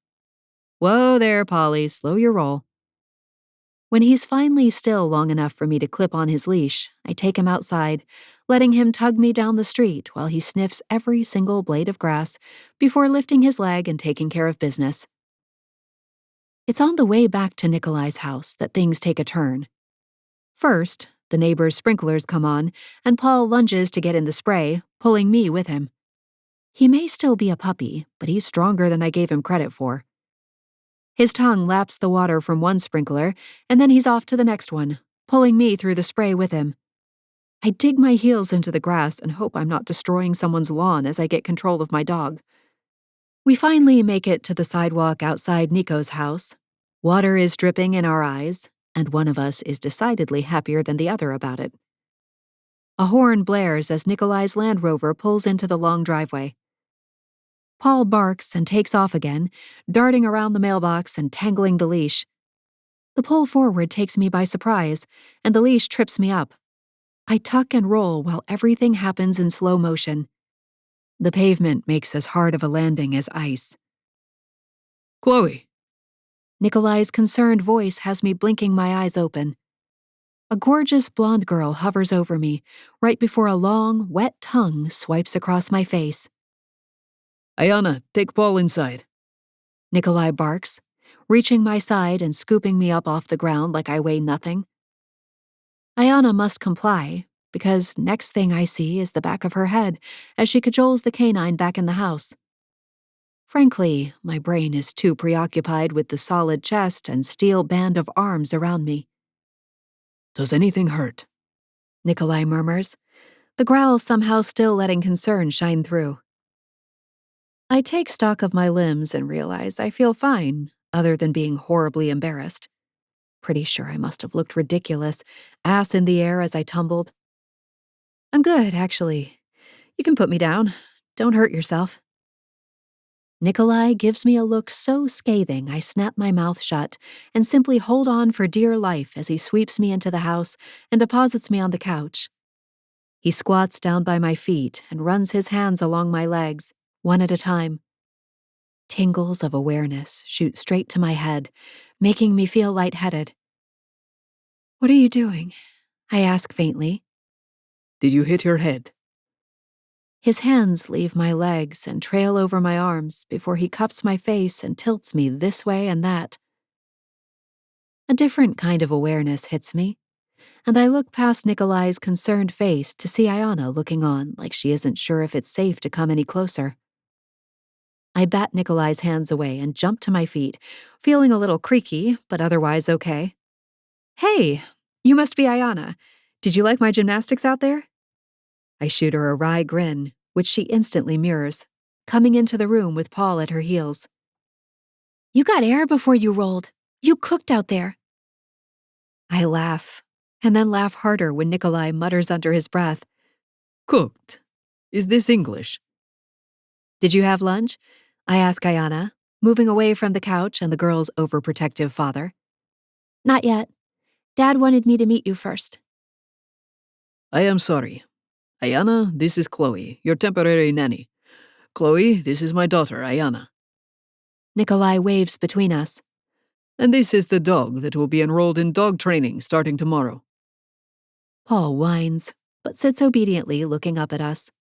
[SPEAKER 3] Whoa there, Polly, slow your roll. When he's finally still long enough for me to clip on his leash, I take him outside, letting him tug me down the street while he sniffs every single blade of grass before lifting his leg and taking care of business. It's on the way back to Nikolai's house that things take a turn. First, the neighbor's sprinklers come on, and Paul lunges to get in the spray, pulling me with him. He may still be a puppy, but he's stronger than I gave him credit for. His tongue laps the water from one sprinkler, and then he's off to the next one, pulling me through the spray with him. I dig my heels into the grass and hope I'm not destroying someone's lawn as I get control of my dog. We finally make it to the sidewalk outside Nico's house. Water is dripping in our eyes, and one of us is decidedly happier than the other about it. A horn blares as Nikolai's Land Rover pulls into the long driveway. Paul barks and takes off again, darting around the mailbox and tangling the leash. The pull forward takes me by surprise, and the leash trips me up. I tuck and roll while everything happens in slow motion. The pavement makes as hard of a landing as ice.
[SPEAKER 5] Chloe.
[SPEAKER 3] Nikolai's concerned voice has me blinking my eyes open. A gorgeous blonde girl hovers over me, right before a long, wet tongue swipes across my face.
[SPEAKER 5] Ayana, take Paul inside.
[SPEAKER 3] Nikolai barks, reaching my side and scooping me up off the ground like I weigh nothing. Ayana must comply, because next thing I see is the back of her head as she cajoles the canine back in the house. Frankly, my brain is too preoccupied with the solid chest and steel band of arms around me.
[SPEAKER 5] Does anything hurt?
[SPEAKER 3] Nikolai murmurs, the growl somehow still letting concern shine through. I take stock of my limbs and realize I feel fine, other than being horribly embarrassed. Pretty sure I must have looked ridiculous, ass in the air as I tumbled. I'm good, actually. You can put me down. Don't hurt yourself. Nikolai gives me a look so scathing I snap my mouth shut and simply hold on for dear life as he sweeps me into the house and deposits me on the couch. He squats down by my feet and runs his hands along my legs, one at a time. Tingles of awareness shoot straight to my head, making me feel lightheaded. What are you doing? I ask faintly.
[SPEAKER 5] Did you hit your head?
[SPEAKER 3] His hands leave my legs and trail over my arms before he cups my face and tilts me this way and that. A different kind of awareness hits me, and I look past Nikolai's concerned face to see Ayana looking on like she isn't sure if it's safe to come any closer. I bat Nikolai's hands away and jump to my feet, feeling a little creaky, but otherwise okay. Hey, you must be Ayana. Did you like my gymnastics out there? I shoot her a wry grin, which she instantly mirrors, coming into the room with Paul at her heels. You got air before you rolled. You cooked out there. I laugh, and then laugh harder when Nikolai mutters under his breath.
[SPEAKER 5] Cooked. Is this English?
[SPEAKER 3] Did you have lunch? I ask Ayana, moving away from the couch and the girl's overprotective father. Not yet. Dad wanted me to meet you first.
[SPEAKER 5] I am sorry. Ayana, this is Chloe, your temporary nanny. Chloe, this is my daughter, Ayana.
[SPEAKER 3] Nikolai waves between us.
[SPEAKER 5] And this is the dog that will be enrolled in dog training starting tomorrow.
[SPEAKER 3] Paul whines, but sits obediently looking up at us.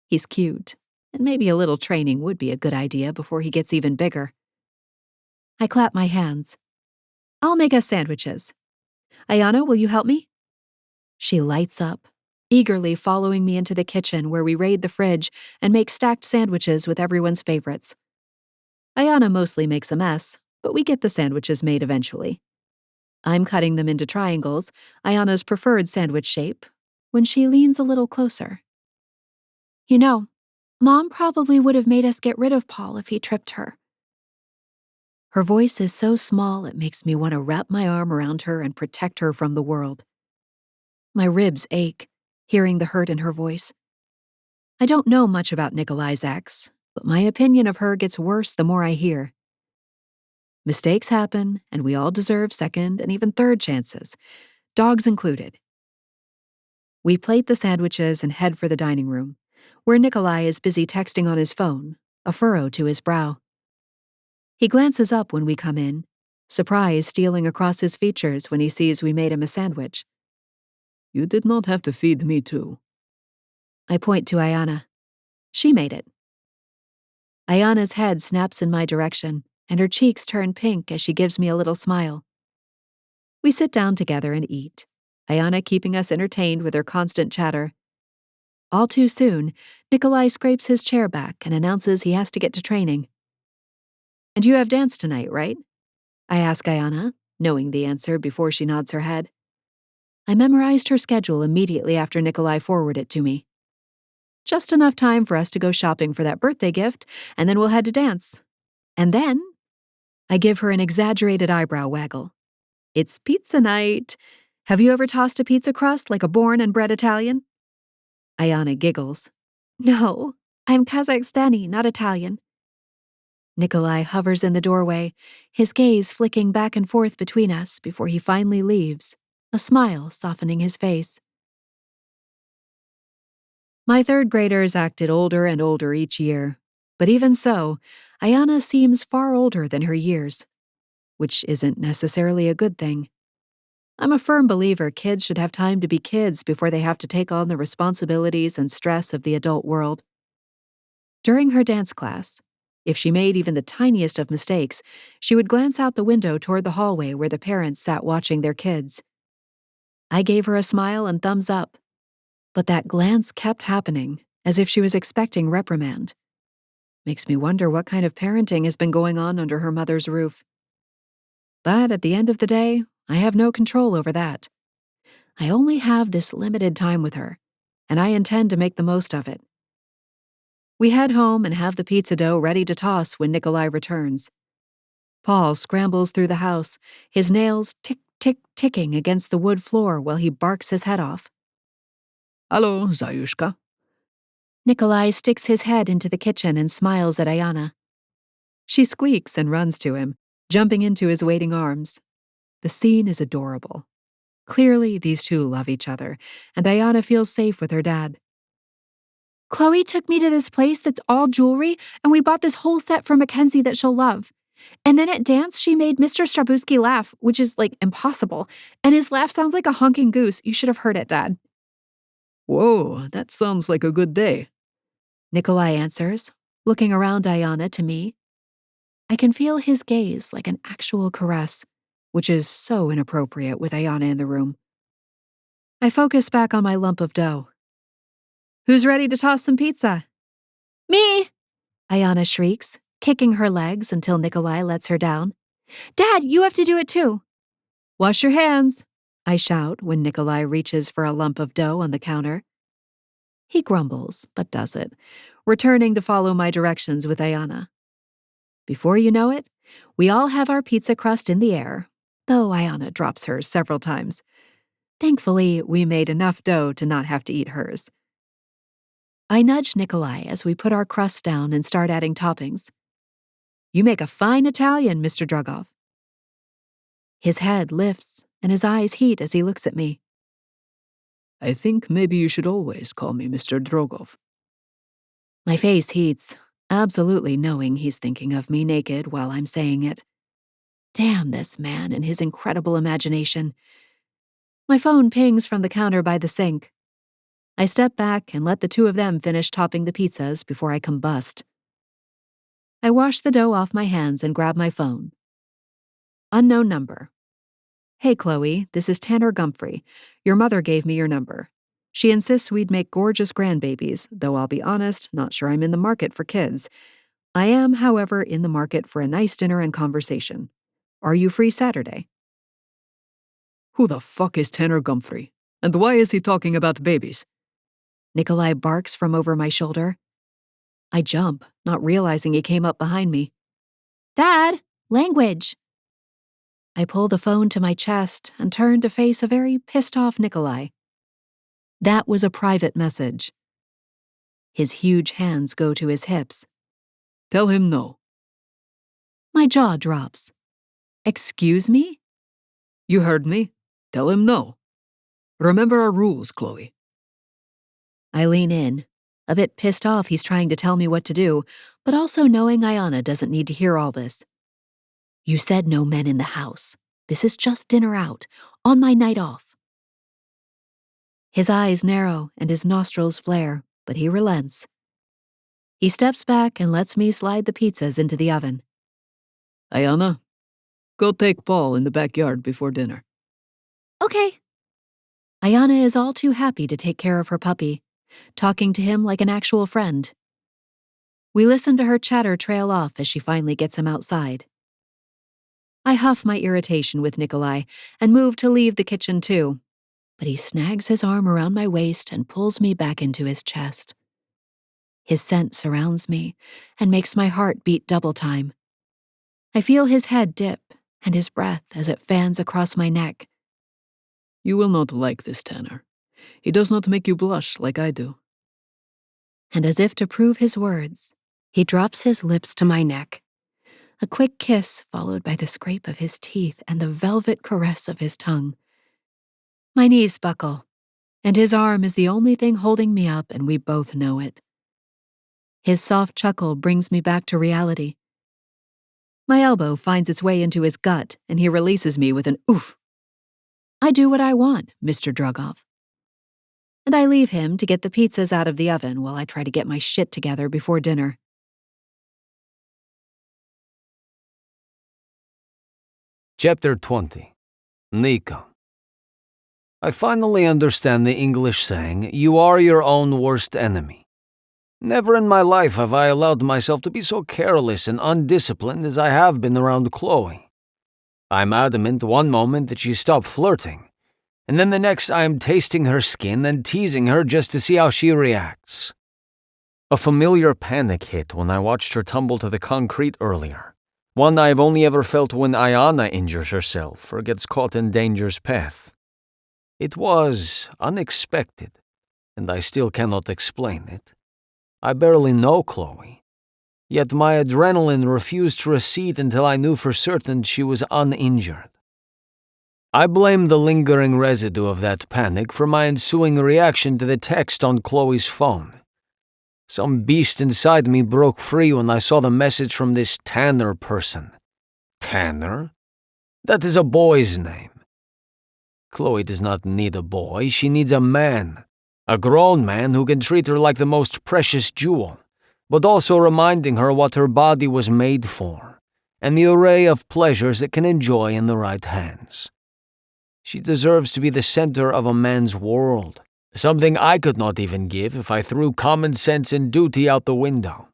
[SPEAKER 3] He's cute, and maybe a little training would be a good idea before he gets even bigger. I clap my hands. I'll make us sandwiches. Ayana, will you help me? She lights up, eagerly following me into the kitchen where we raid the fridge and make stacked sandwiches with everyone's favorites. Ayana mostly makes a mess, but we get the sandwiches made eventually. I'm cutting them into triangles, Ayana's preferred sandwich shape, when she leans a little closer. You know, Mom probably would have made us get rid of Paul if he tripped her. Her voice is so small it makes me want to wrap my arm around her and protect her from the world. My ribs ache, hearing the hurt in her voice. I don't know much about Nikolai's ex, but my opinion of her gets worse the more I hear. Mistakes happen, and we all deserve second and even third chances, dogs included. We plate the sandwiches and head for the dining room, where Nikolai is busy texting on his phone, a furrow to his brow. He glances up when we come in, surprise stealing across his features when he sees we made him a sandwich.
[SPEAKER 5] You did not have to feed me too.
[SPEAKER 3] I point to Ayana. She made it. Ayana's head snaps in my direction, and her cheeks turn pink as she gives me a little smile. We sit down together and eat, Ayana keeping us entertained with her constant chatter. All too soon, Nikolai scrapes his chair back and announces he has to get to training. And you have dance tonight, right? I ask Ayana, knowing the answer before she nods her head. I memorized her schedule immediately after Nikolai forwarded it to me. Just enough time for us to go shopping for that birthday gift, and then we'll head to dance. And then, I give her an exaggerated eyebrow waggle. It's pizza night. Have you ever tossed a pizza crust like a born and bred Italian? Ayana giggles. No, I'm Kazakhstani, not Italian. Nikolai hovers in the doorway, his gaze flicking back and forth between us before he finally leaves, a smile softening his face. My third graders acted older and older each year, but even so, Ayana seems far older than her years, which isn't necessarily a good thing. I'm a firm believer kids should have time to be kids before they have to take on the responsibilities and stress of the adult world. During her dance class, if she made even the tiniest of mistakes, she would glance out the window toward the hallway where the parents sat watching their kids. I gave her a smile and thumbs up,
[SPEAKER 4] But that glance kept happening, as if she was expecting reprimand. Makes me wonder what kind of parenting has been going on under her mother's roof. But at the end of the day, I have no control over that. I only have this limited time with her, and I intend to make the most of it. We head home and have the pizza dough ready to toss when Nikolai returns. Paul scrambles through the house, his nails tick-tick-ticking against the wood floor while he barks his head off.
[SPEAKER 5] Hello, Zayushka.
[SPEAKER 4] Nikolai sticks his head into the kitchen and smiles at Ayana. She squeaks and runs to him, jumping into his waiting arms. The scene is adorable. Clearly, these two love each other, and Ayana feels safe with her dad. Chloe took me to this place that's all jewelry, and we bought this whole set for Mackenzie that she'll love. And then at dance, she made Mr. Strabuski laugh, which is, impossible. And his laugh sounds like a honking goose. You should have heard it, Dad.
[SPEAKER 5] Whoa, that sounds like a good day.
[SPEAKER 4] Nikolai answers, looking around Ayana to me. I can feel his gaze like an actual caress, which is so inappropriate with Ayana in the room. I focus back on my lump of dough. Who's ready to toss some pizza? Me! Ayana shrieks, kicking her legs until Nikolai lets her down. Dad, you have to do it too. Wash your hands, I shout when Nikolai reaches for a lump of dough on the counter. He grumbles, but does it, returning to follow my directions with Ayana. Before you know it, we all have our pizza crust in the air, though Ayana drops hers several times. Thankfully, we made enough dough to not have to eat hers. I nudge Nikolai as we put our crusts down and start adding toppings. You make a fine Italian, Mr. Drugov. His head lifts and his eyes heat as he looks at me.
[SPEAKER 5] I think maybe you should always call me Mr. Drogov.
[SPEAKER 4] My face heats, absolutely knowing he's thinking of me naked while I'm saying it. Damn this man and his incredible imagination. My phone pings from the counter by the sink. I step back and let the two of them finish topping the pizzas before I combust. I wash the dough off my hands and grab my phone. Unknown number. Hey, Chloe, this is Tanner Gumphrey. Your mother gave me your number. She insists we'd make gorgeous grandbabies, though I'll be honest, not sure I'm in the market for kids. I am, however, in the market for a nice dinner and conversation. Are you free Saturday?
[SPEAKER 5] Who the fuck is Tanner Gumphrey? And why is he talking about babies?
[SPEAKER 4] Nikolai barks from over my shoulder. I jump, not realizing he came up behind me. Dad, language! I pull the phone to my chest and turn to face a very pissed-off Nikolai. That was a private message. His huge hands go to his hips.
[SPEAKER 5] Tell him no.
[SPEAKER 4] My jaw drops. Excuse me?
[SPEAKER 5] You heard me. Tell him no. Remember our rules, Chloe.
[SPEAKER 4] I lean in, a bit pissed off he's trying to tell me what to do, but also knowing Ayana doesn't need to hear all this. You said no men in the house. This is just dinner out, on my night off. His eyes narrow and his nostrils flare, but he relents. He steps back and lets me slide the pizzas into the oven.
[SPEAKER 5] Ayana, go take Paul in the backyard before dinner.
[SPEAKER 4] Okay. Ayana is all too happy to take care of her puppy, talking to him like an actual friend. We listen to her chatter trail off as she finally gets him outside. I huff my irritation with Nikolai and move to leave the kitchen too, but he snags his arm around my waist and pulls me back into his chest. His scent surrounds me and makes my heart beat double time. I feel his head dip and his breath as it fans across my neck.
[SPEAKER 5] You will not like this, Tanner. He does not make you blush like I do.
[SPEAKER 4] And as if to prove his words, he drops his lips to my neck. A quick kiss followed by the scrape of his teeth and the velvet caress of his tongue. My knees buckle, and his arm is the only thing holding me up, and we both know it. His soft chuckle brings me back to reality. My elbow finds its way into his gut, and he releases me with an oof. I do what I want, Mr. Drugov. And I leave him to get the pizzas out of the oven while I try to get my shit together before dinner.
[SPEAKER 1] Chapter 20. Nico. I finally understand the English saying, "You are your own worst enemy." Never in my life have I allowed myself to be so careless and undisciplined as I have been around Chloe. I'm adamant one moment that she stop flirting, and then the next I am tasting her skin and teasing her just to see how she reacts. A familiar panic hit when I watched her tumble to the concrete earlier, one I have only ever felt when Ayana injures herself or gets caught in danger's path. It was unexpected, and I still cannot explain it. I barely know Chloe, yet my adrenaline refused to recede until I knew for certain she was uninjured. I blame the lingering residue of that panic for my ensuing reaction to the text on Chloe's phone. Some beast inside me broke free when I saw the message from this Tanner person. Tanner? That is a boy's name. Chloe does not need a boy, she needs a man. A grown man who can treat her like the most precious jewel, but also reminding her what her body was made for, and the array of pleasures it can enjoy in the right hands. She deserves to be the center of a man's world, something I could not even give if I threw common sense and duty out the window.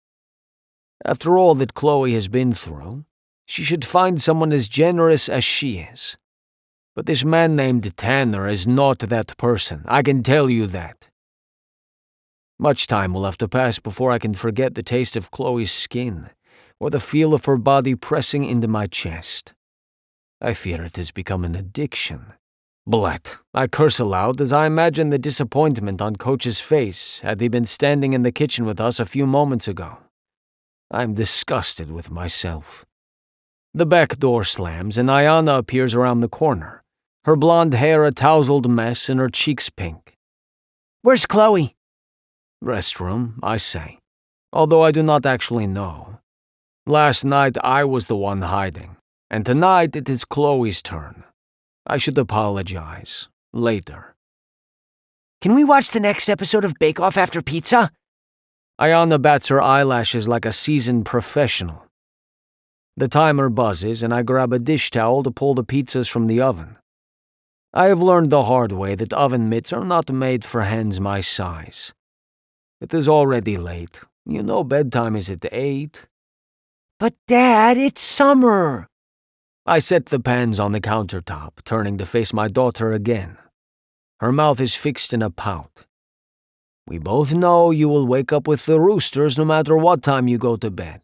[SPEAKER 1] After all that Chloe has been through, she should find someone as generous as she is. But this man named Tanner is not that person, I can tell you that. Much time will have to pass before I can forget the taste of Chloe's skin, or the feel of her body pressing into my chest. I fear it has become an addiction. Blat, I curse aloud as I imagine the disappointment on Coach's face had he been standing in the kitchen with us a few moments ago. I am disgusted with myself. The back door slams and Ayana appears around the corner, her blonde hair a tousled mess and her cheeks pink.
[SPEAKER 2] Where's Chloe?
[SPEAKER 1] Restroom, I say, although I do not actually know. Last night I was the one hiding, and tonight it is Chloe's turn. I should apologize. Later.
[SPEAKER 2] Can we watch the next episode of Bake Off after pizza?
[SPEAKER 1] Ayana bats her eyelashes like a seasoned professional. The timer buzzes and I grab a dish towel to pull the pizzas from the oven. I have learned the hard way that oven mitts are not made for hands my size. It is already late. You know bedtime is at 8.
[SPEAKER 2] But Dad, it's summer.
[SPEAKER 1] I set the pans on the countertop, turning to face my daughter again. Her mouth is fixed in a pout. We both know you will wake up with the roosters no matter what time you go to bed.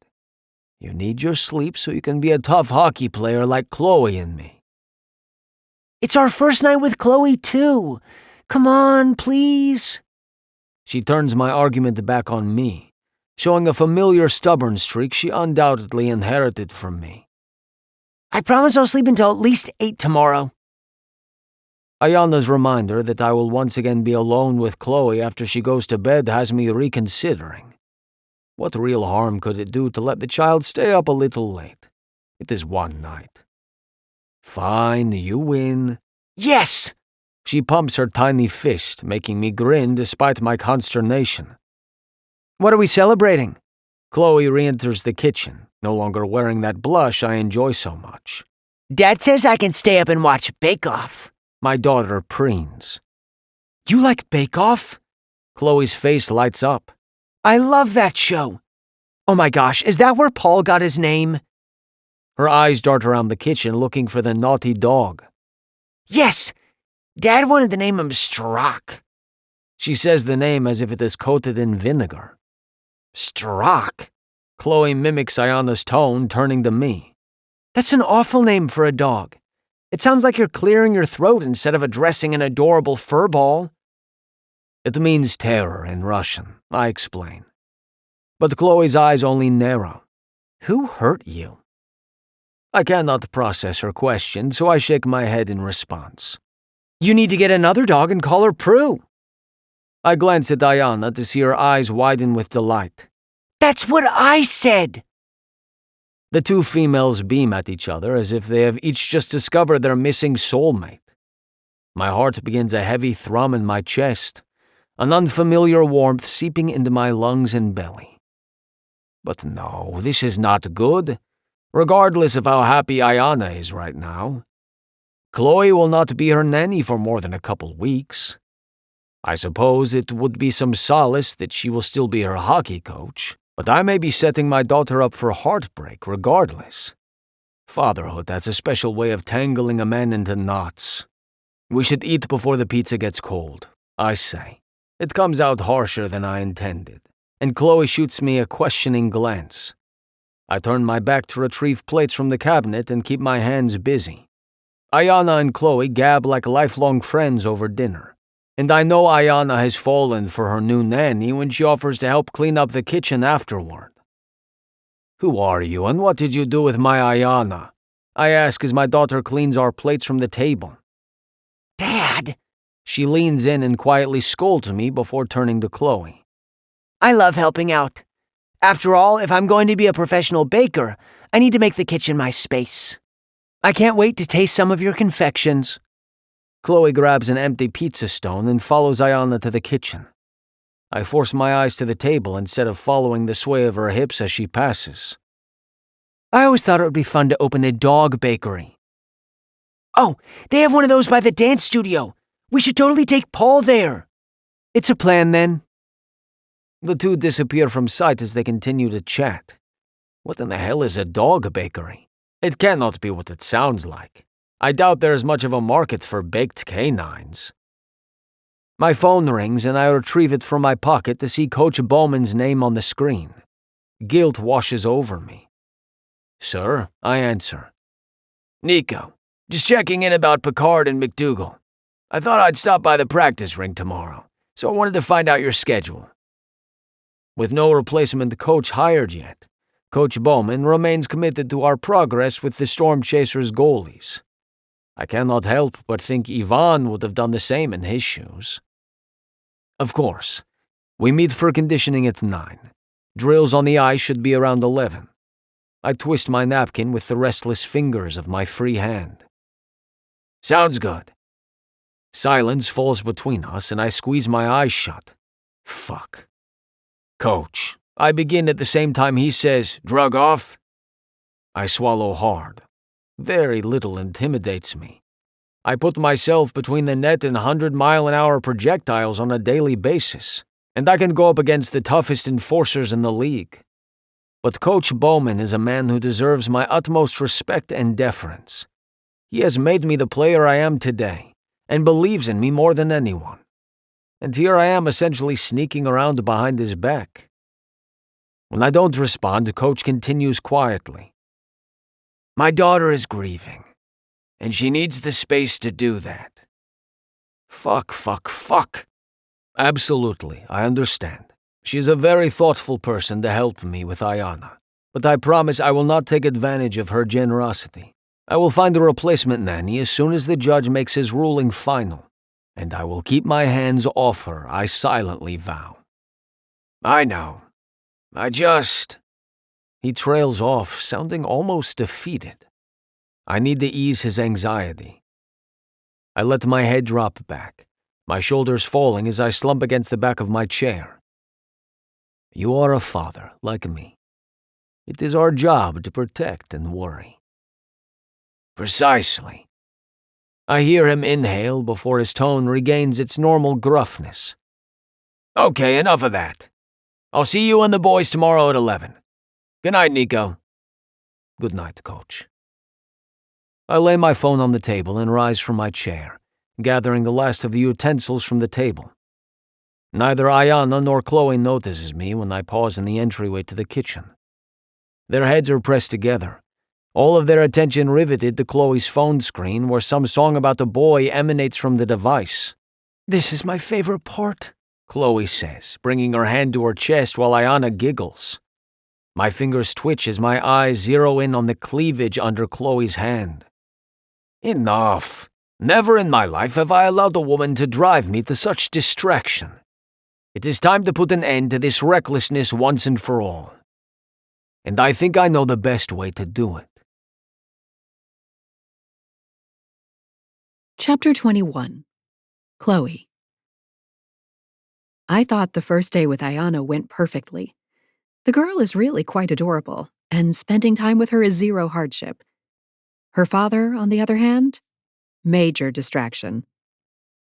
[SPEAKER 1] You need your sleep so you can be a tough hockey player like Chloe and me.
[SPEAKER 2] It's our first night with Chloe, too. Come on, please.
[SPEAKER 1] She turns my argument back on me, showing a familiar stubborn streak she undoubtedly inherited from me.
[SPEAKER 2] I promise I'll sleep until at least 8 tomorrow.
[SPEAKER 1] Ayana's reminder that I will once again be alone with Chloe after she goes to bed has me reconsidering. What real harm could it do to let the child stay up a little late? It is one night. Fine, you win.
[SPEAKER 2] Yes!
[SPEAKER 1] She pumps her tiny fist, making me grin despite my consternation.
[SPEAKER 2] What are we celebrating?
[SPEAKER 1] Chloe re-enters the kitchen, no longer wearing that blush I enjoy so much.
[SPEAKER 2] Dad says I can stay up and watch Bake Off.
[SPEAKER 1] My daughter preens.
[SPEAKER 2] You like Bake Off?
[SPEAKER 1] Chloe's face lights up.
[SPEAKER 2] I love that show. Oh my gosh, is that where Paul got his name?
[SPEAKER 1] Her eyes dart around the kitchen looking for the naughty dog.
[SPEAKER 2] Yes! Dad wanted to name him Strock.
[SPEAKER 1] She says the name as if it is coated in vinegar.
[SPEAKER 2] Strock?
[SPEAKER 1] Chloe mimics Ayana's tone, turning to me.
[SPEAKER 2] That's an awful name for a dog. It sounds like you're clearing your throat instead of addressing an adorable fur ball.
[SPEAKER 1] It means terror in Russian, I explain. But Chloe's eyes only narrow.
[SPEAKER 2] Who hurt you?
[SPEAKER 1] I cannot process her question, so I shake my head in response.
[SPEAKER 2] You need to get another dog and call her Prue.
[SPEAKER 1] I glance at Ayana to see her eyes widen with delight.
[SPEAKER 2] That's what I said!
[SPEAKER 1] The two females beam at each other as if they have each just discovered their missing soulmate. My heart begins a heavy thrum in my chest, an unfamiliar warmth seeping into my lungs and belly. But no, this is not good, regardless of how happy Ayana is right now. Chloe will not be her nanny for more than a couple weeks. I suppose it would be some solace that she will still be her hockey coach, but I may be setting my daughter up for heartbreak regardless. Fatherhood has a special way of tangling a man into knots. We should eat before the pizza gets cold, I say. It comes out harsher than I intended, and Chloe shoots me a questioning glance. I turn my back to retrieve plates from the cabinet and keep my hands busy. Ayana and Chloe gab like lifelong friends over dinner, and I know Ayana has fallen for her new nanny when she offers to help clean up the kitchen afterward. "Who are you and what did you do with my Ayana?" I ask as my daughter cleans our plates from the table.
[SPEAKER 2] Dad!
[SPEAKER 1] She leans in and quietly scolds me before turning to Chloe.
[SPEAKER 2] I love helping out. After all, if I'm going to be a professional baker, I need to make the kitchen my space. I can't wait to taste some of your confections.
[SPEAKER 1] Chloe grabs an empty pizza stone and follows Ayana to the kitchen. I force my eyes to the table instead of following the sway of her hips as she passes.
[SPEAKER 2] I always thought it would be fun to open a dog bakery. Oh, they have one of those by the dance studio. We should totally take Paul there. It's a plan then.
[SPEAKER 1] The two disappear from sight as they continue to chat. What in the hell is a dog bakery? It cannot be what it sounds like. I doubt there is much of a market for baked canines. My phone rings and I retrieve it from my pocket to see Coach Bowman's name on the screen. Guilt washes over me. "Sir," I answer. "Nico, just checking in about Picard and McDougal. I thought I'd stop by the practice rink tomorrow, so I wanted to find out your schedule." With no replacement coach hired yet, Coach Bowman remains committed to our progress with the Storm Chasers goalies. I cannot help but think Ivan would have done the same in his shoes. Of course, we meet for conditioning at 9. Drills on the ice should be around 11. I twist my napkin with the restless fingers of my free hand. "Sounds good." Silence falls between us and I squeeze my eyes shut. Fuck. "Coach," I begin at the same time he says, "Drug off?" I swallow hard. Very little intimidates me. I put myself between the net and 100-mile-an-hour projectiles on a daily basis, and I can go up against the toughest enforcers in the league. But Coach Bowman is a man who deserves my utmost respect and deference. He has made me the player I am today, and believes in me more than anyone. And here I am essentially sneaking around behind his back. When I don't respond, Coach continues quietly. "My daughter is grieving, and she needs the space to do that." Fuck. Absolutely, I understand. She is a very thoughtful person to help me with Ayana, but I promise I will not take advantage of her generosity. I will find a replacement nanny as soon as the judge makes his ruling final, and I will keep my hands off her, I silently vow. "I know. He trails off, sounding almost defeated. I need to ease his anxiety. I let my head drop back, my shoulders falling as I slump against the back of my chair. You are a father, like me. It is our job to protect and worry. Precisely. I hear him inhale before his tone regains its normal gruffness. Okay, enough of that. I'll see you and the boys tomorrow at 11. Good night, Nico. Good night, Coach. I lay my phone on the table and rise from my chair, gathering the last of the utensils from the table. Neither Ayana nor Chloe notices me when I pause in the entryway to the kitchen. Their heads are pressed together, all of their attention riveted to Chloe's phone screen where some song about the boy emanates from the device.
[SPEAKER 2] This is my favorite part,
[SPEAKER 1] Chloe says, bringing her hand to her chest while Ayana giggles. My fingers twitch as my eyes zero in on the cleavage under Chloe's hand. Enough. Never in my life have I allowed a woman to drive me to such distraction. It is time to put an end to this recklessness once and for all. And I think I know the best way to do it.
[SPEAKER 3] Chapter 21. Chloe. I thought the first day with Ayana went perfectly. The girl is really quite adorable, and spending time with her is zero hardship. Her father, on the other hand,
[SPEAKER 4] Major distraction.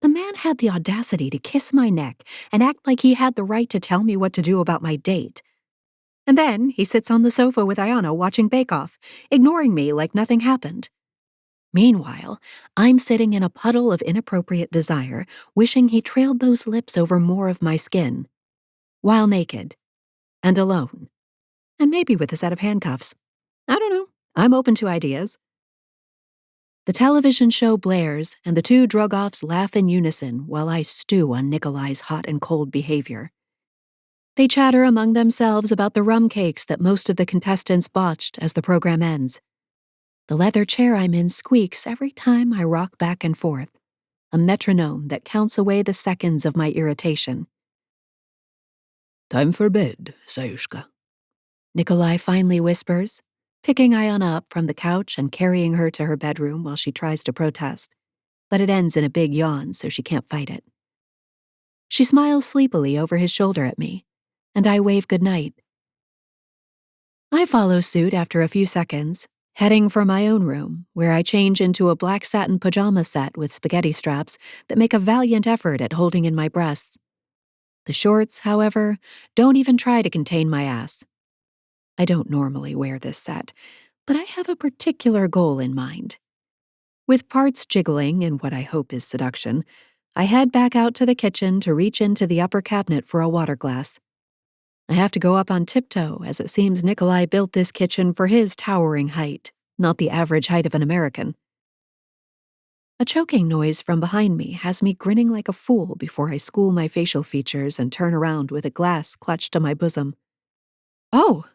[SPEAKER 4] The man had the audacity to kiss my neck and act like he had the right to tell me what to do about my date. And then he sits on the sofa with Ayana watching Bake Off, ignoring me like nothing happened. Meanwhile, I'm sitting in a puddle of inappropriate desire, wishing he trailed those lips over more of my skin. While naked. And alone. And maybe with a set of handcuffs. I don't know. I'm open to ideas. The television show blares, and the two drug-offs laugh in unison while I stew on Nikolai's hot and cold behavior. They chatter among themselves about the rum cakes that most of the contestants botched as the program ends. The leather chair I'm in squeaks every time I rock back and forth, a metronome that counts away the seconds of my irritation.
[SPEAKER 5] Time for bed, Sayushka.
[SPEAKER 4] Nikolai finally whispers, picking Ayana up from the couch and carrying her to her bedroom while she tries to protest, but it ends in a big yawn so she can't fight it. She smiles sleepily over his shoulder at me, and I wave goodnight. I follow suit after a few seconds, heading for my own room, where I change into a black satin pajama set with spaghetti straps that make a valiant effort at holding in my breasts. The shorts, however, don't even try to contain my ass. I don't normally wear this set, but I have a particular goal in mind. With parts jiggling in what I hope is seduction, I head back out to the kitchen to reach into the upper cabinet for a water glass. I have to go up on tiptoe, as it seems Nikolai built this kitchen for his towering height, not the average height of an American. A choking noise from behind me has me grinning like a fool before I school my facial features and turn around with a glass clutched to my bosom. Oh!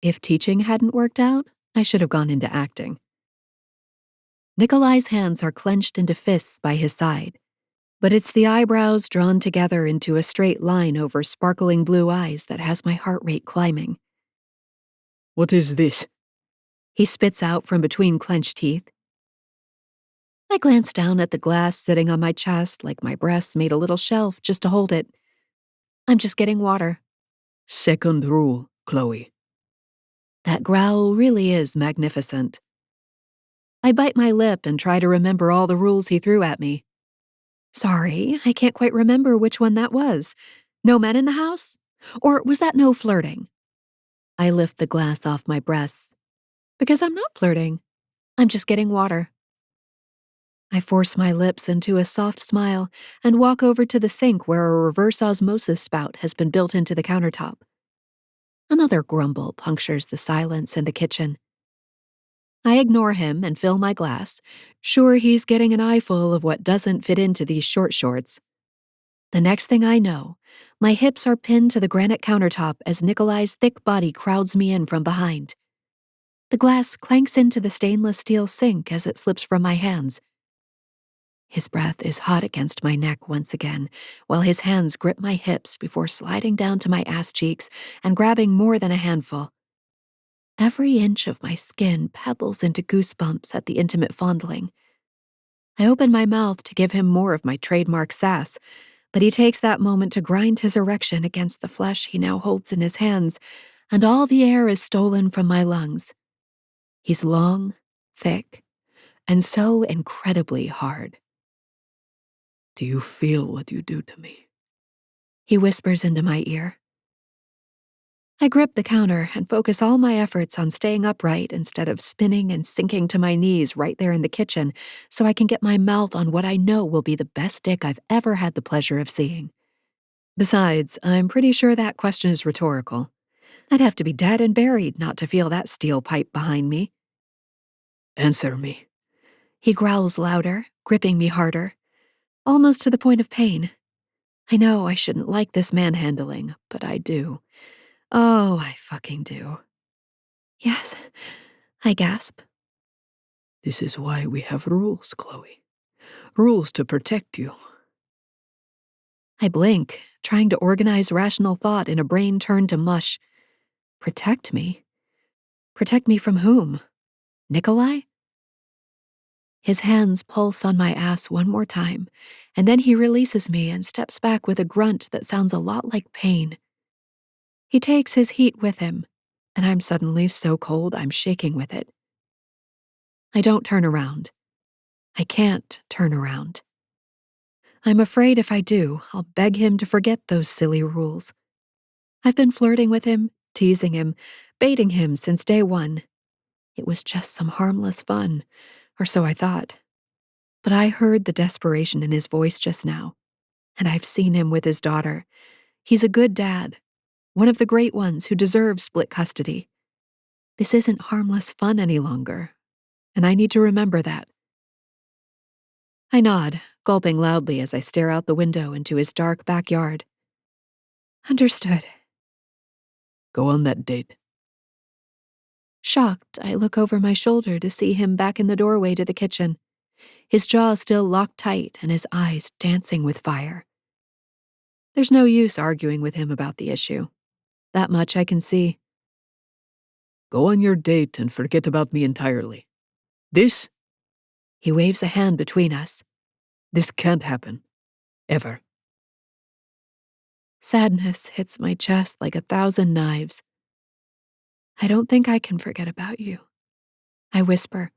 [SPEAKER 4] If teaching hadn't worked out, I should have gone into acting. Nikolai's hands are clenched into fists by his side, but it's the eyebrows drawn together into a straight line over sparkling blue eyes that has my heart rate climbing.
[SPEAKER 5] What is this?
[SPEAKER 4] He spits out from between clenched teeth. I glance down at the glass sitting on my chest like my breasts made a little shelf just to hold it. I'm just getting water.
[SPEAKER 5] Second rule, Chloe.
[SPEAKER 4] That growl really is magnificent. I bite my lip and try to remember all the rules he threw at me. Sorry, I can't quite remember which one that was. No men in the house? Or was that no flirting? I lift the glass off my breasts. Because I'm not flirting. I'm just getting water. I force my lips into a soft smile and walk over to the sink where a reverse osmosis spout has been built into the countertop. Another grumble punctures the silence in the kitchen. I ignore him and fill my glass, sure he's getting an eyeful of what doesn't fit into these short shorts. The next thing I know, my hips are pinned to the granite countertop as Nikolai's thick body crowds me in from behind. The glass clanks into the stainless steel sink as it slips from my hands. His breath is hot against my neck once again, while his hands grip my hips before sliding down to my ass cheeks and grabbing more than a handful. Every inch of my skin pebbles into goosebumps at the intimate fondling. I open my mouth to give him more of my trademark sass, but he takes that moment to grind his erection against the flesh he now holds in his hands, and all the air is stolen from my lungs. He's long, thick, and so incredibly hard.
[SPEAKER 5] Do you feel what you do to me?
[SPEAKER 4] He whispers into my ear. I grip the counter and focus all my efforts on staying upright instead of spinning and sinking to my knees right there in the kitchen so I can get my mouth on what I know will be the best dick I've ever had the pleasure of seeing. Besides, I'm pretty sure that question is rhetorical. I'd have to be dead and buried not to feel that steel pipe behind me.
[SPEAKER 5] Answer me.
[SPEAKER 4] He growls louder, gripping me harder, almost to the point of pain. I know I shouldn't like this manhandling, but I do. Oh, I fucking do. Yes, I gasp.
[SPEAKER 5] This is why we have rules, Chloe. Rules to protect you.
[SPEAKER 4] I blink, trying to organize rational thought in a brain turned to mush. Protect me? Protect me from whom? Nikolai? His hands pulse on my ass one more time, and then he releases me and steps back with a grunt that sounds a lot like pain. He takes his heat with him, and I'm suddenly so cold I'm shaking with it. I don't turn around. I can't turn around. I'm afraid if I do, I'll beg him to forget those silly rules. I've been flirting with him, teasing him, baiting him since day one. It was just some harmless fun, or so I thought. But I heard the desperation in his voice just now, and I've seen him with his daughter. He's a good dad, one of the great ones who deserve split custody. This isn't harmless fun any longer, and I need to remember that. I nod, gulping loudly as I stare out the window into his dark backyard. Understood.
[SPEAKER 5] Go on that date.
[SPEAKER 4] Shocked, I look over my shoulder to see him back in the doorway to the kitchen, his jaw still locked tight and his eyes dancing with fire. There's no use arguing with him about the issue. That much I can see.
[SPEAKER 5] Go on your date and forget about me entirely. This?
[SPEAKER 4] He waves a hand between us.
[SPEAKER 5] This can't happen. Ever.
[SPEAKER 4] Sadness hits my chest like 1,000 knives. I don't think I can forget about you. I whisper.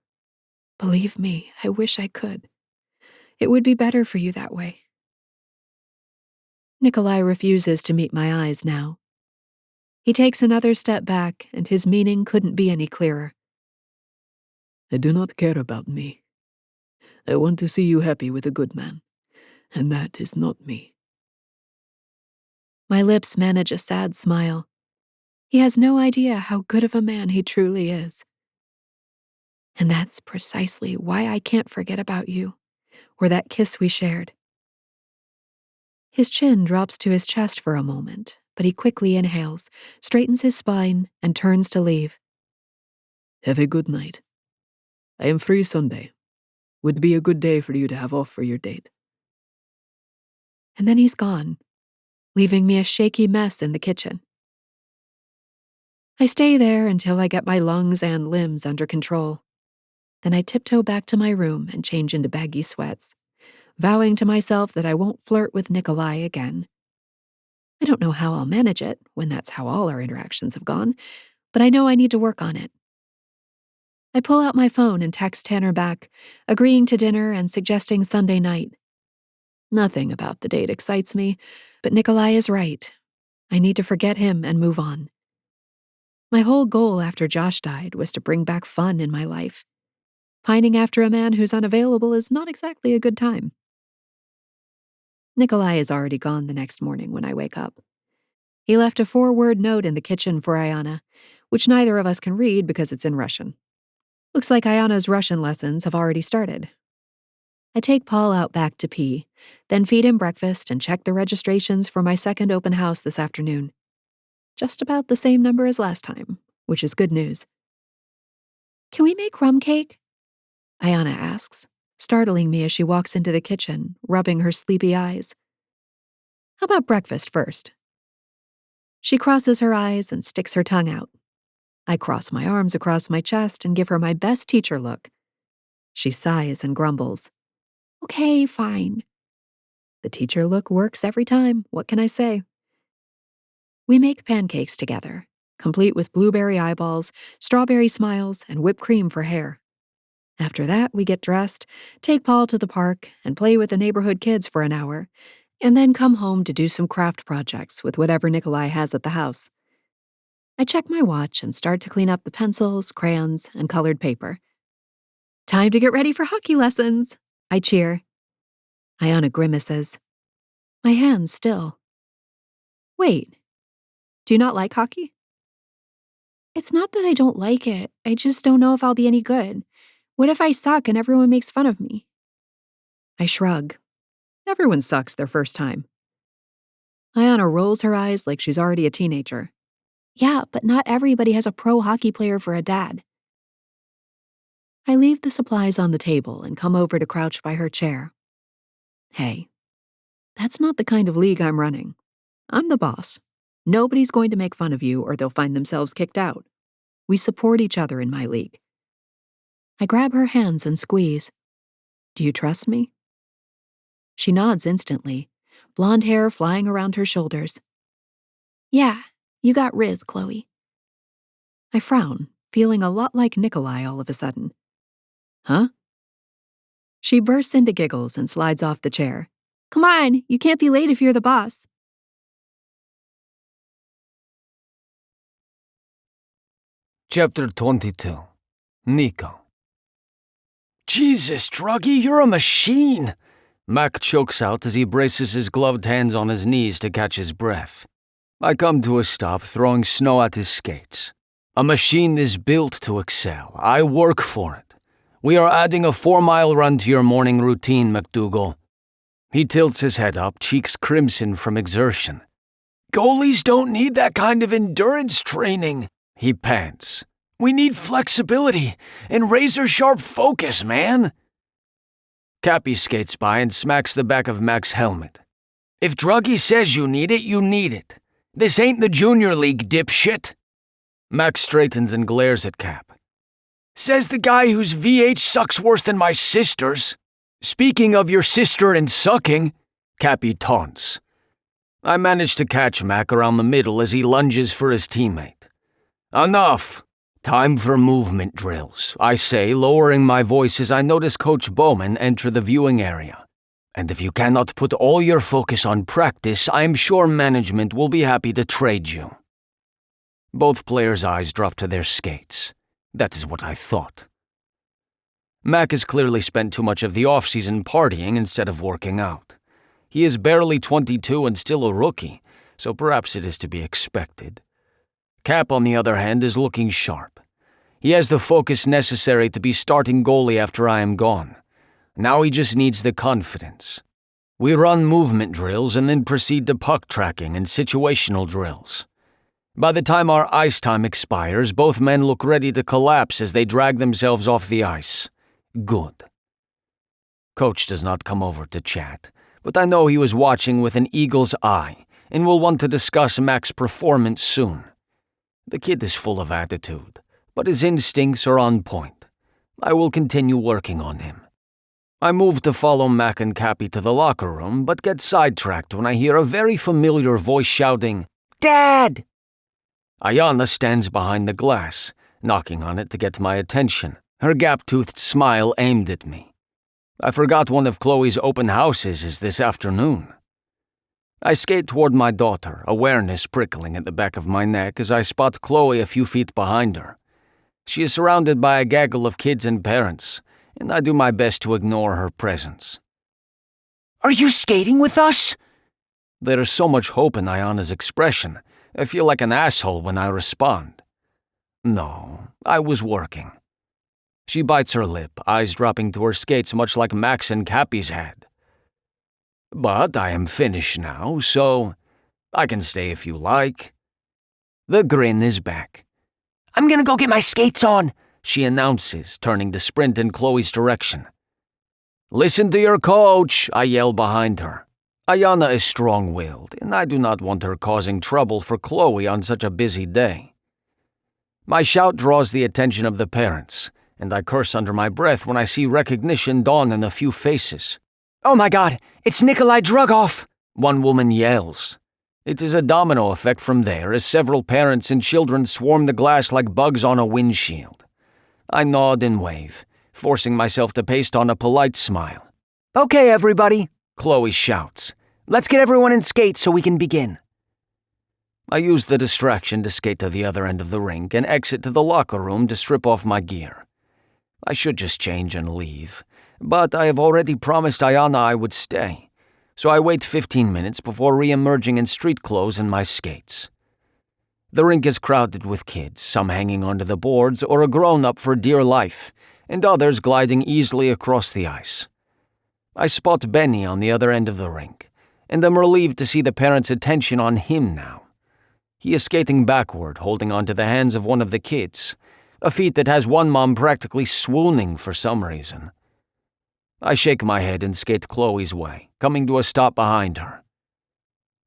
[SPEAKER 4] Believe me, I wish I could. It would be better for you that way. Nikolai refuses to meet my eyes now. He takes another step back, and his meaning couldn't be any clearer.
[SPEAKER 5] I do not care about me. I want to see you happy with a good man, and that is not me.
[SPEAKER 4] My lips manage a sad smile. He has no idea how good of a man he truly is. And that's precisely why I can't forget about you, or that kiss we shared. His chin drops to his chest for a moment, but he quickly inhales, straightens his spine, and turns to leave.
[SPEAKER 5] Have a good night. I am free Sunday. Would be a good day for you to have off for your date.
[SPEAKER 4] And then he's gone, leaving me a shaky mess in the kitchen. I stay there until I get my lungs and limbs under control. Then I tiptoe back to my room and change into baggy sweats, vowing to myself that I won't flirt with Nikolai again. I don't know how I'll manage it when that's how all our interactions have gone, but I know I need to work on it. I pull out my phone and text Tanner back, agreeing to dinner and suggesting Sunday night. Nothing about the date excites me, but Nikolai is right. I need to forget him and move on. My whole goal after Josh died was to bring back fun in my life. Pining after a man who's unavailable is not exactly a good time. Nikolai is already gone the next morning when I wake up. He left a 4-word note in the kitchen for Ayana, which neither of us can read because it's in Russian. Looks like Ayana's Russian lessons have already started. I take Paul out back to pee, then feed him breakfast and check the registrations for my second open house this afternoon. Just about the same number as last time, which is good news. Can we make rum cake? Ayana asks, startling me as she walks into the kitchen, rubbing her sleepy eyes. How about breakfast first? She crosses her eyes and sticks her tongue out. I cross my arms across my chest and give her my best teacher look. She sighs and grumbles. Okay, fine. The teacher look works every time. What can I say? We make pancakes together, complete with blueberry eyeballs, strawberry smiles, and whipped cream for hair. After that, we get dressed, take Paul to the park, and play with the neighborhood kids for an hour, and then come home to do some craft projects with whatever Nikolai has at the house. I check my watch and start to clean up the pencils, crayons, and colored paper. Time to get ready for hockey lessons, I cheer. Ayana grimaces. My hands still. Wait, do you not like hockey? It's not that I don't like it, I just don't know if I'll be any good. What if I suck and everyone makes fun of me? I shrug. Everyone sucks their first time. Ayana rolls her eyes like she's already a teenager. Yeah, but not everybody has a pro hockey player for a dad. I leave the supplies on the table and come over to crouch by her chair. Hey, that's not the kind of league I'm running. I'm the boss. Nobody's going to make fun of you or they'll find themselves kicked out. We support each other in my league. I grab her hands and squeeze. Do you trust me? She nods instantly, blonde hair flying around her shoulders. Yeah, you got Riz, Chloe. I frown, feeling a lot like Nikolai all of a sudden. Huh? She bursts into giggles and slides off the chair. Come on, you can't be late if you're the boss.
[SPEAKER 1] Chapter 22. Nico. Jesus, Druggy, you're a machine! Mac chokes out as he braces his gloved hands on his knees to catch his breath. I come to a stop, throwing snow at his skates. A machine is built to excel. I work for it. We are adding a 4-mile run to your morning routine, McDougal. He tilts his head up, cheeks crimson from exertion. Goalies don't need that kind of endurance training, he pants. We need flexibility and razor-sharp focus, man. Cappy skates by and smacks the back of Mac's helmet. If Druggy says you need it, you need it. This ain't the Junior League, dipshit. Mac straightens and glares at Cap. Says the guy whose VH sucks worse than my sister's. Speaking of your sister and sucking, Cappy taunts. I manage to catch Mac around the middle as he lunges for his teammate. Enough! Time for movement drills, I say, lowering my voice as I notice Coach Bowman enter the viewing area. And if you cannot put all your focus on practice, I am sure management will be happy to trade you. Both players' eyes drop to their skates. That is what I thought. Mac has clearly spent too much of the off-season partying instead of working out. He is barely 22 and still a rookie, so perhaps it is to be expected. Cap, on the other hand, is looking sharp. He has the focus necessary to be starting goalie after I am gone. Now he just needs the confidence. We run movement drills and then proceed to puck tracking and situational drills. By the time our ice time expires, both men look ready to collapse as they drag themselves off the ice. Good. Coach does not come over to chat, but I know he was watching with an eagle's eye and will want to discuss Mac's performance soon. The kid is full of attitude, but his instincts are on point. I will continue working on him. I move to follow Mac and Cappy to the locker room, but get sidetracked when I hear a very familiar voice shouting, Dad! Ayana stands behind the glass, knocking on it to get my attention, her gap-toothed smile aimed at me. I forgot one of Chloe's open houses is this afternoon. I skate toward my daughter, awareness prickling at the back of my neck as I spot Chloe a few feet behind her. She is surrounded by a gaggle of kids and parents, and I do my best to ignore her presence. Are you skating with us? There is so much hope in Ayana's expression. I feel like an asshole when I respond. No, I was working. She bites her lip, eyes dropping to her skates much like Max and Cappy's had. But I am finished now, so I can stay if you like. The grin is back. I'm gonna go get my skates on, she announces, turning to sprint in Chloe's direction. Listen to your coach, I yell behind her. Ayana is strong-willed, and I do not want her causing trouble for Chloe on such a busy day. My shout draws the attention of the parents, and I curse under my breath when I see recognition dawn in a few faces. Oh my God, it's Nikolai Drugov! One woman yells. It is a domino effect from there as several parents and children swarm the glass like bugs on a windshield. I nod and wave, forcing myself to paste on a polite smile. Okay, everybody, Chloe shouts. Let's get everyone in skates so we can begin. I use the distraction to skate to the other end of the rink and exit to the locker room to strip off my gear. I should just change and leave, but I have already promised Ayana I would stay, so I wait 15 minutes before re-emerging in street clothes and my skates. The rink is crowded with kids, some hanging onto the boards or a grown-up for dear life, and others gliding easily across the ice. I spot Benny on the other end of the rink, and am relieved to see the parents' attention on him now. He is skating backward, holding onto the hands of one of the kids, a feat that has one mom practically swooning for some reason. I shake my head and skate Chloe's way, coming to a stop behind her.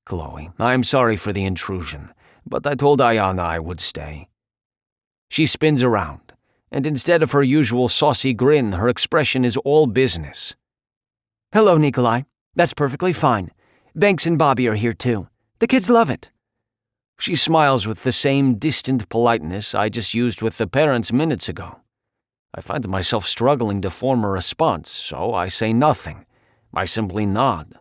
[SPEAKER 1] Chloe, I am sorry for the intrusion, but I told Ayana I would stay. She spins around, and instead of her usual saucy grin, her expression is all business. Hello, Nikolai. That's perfectly fine. Banks and Bobby are here too. The kids love it. She smiles with the same distant politeness I just used with the parents minutes ago. I find myself struggling to form a response, so I say nothing. I simply nod.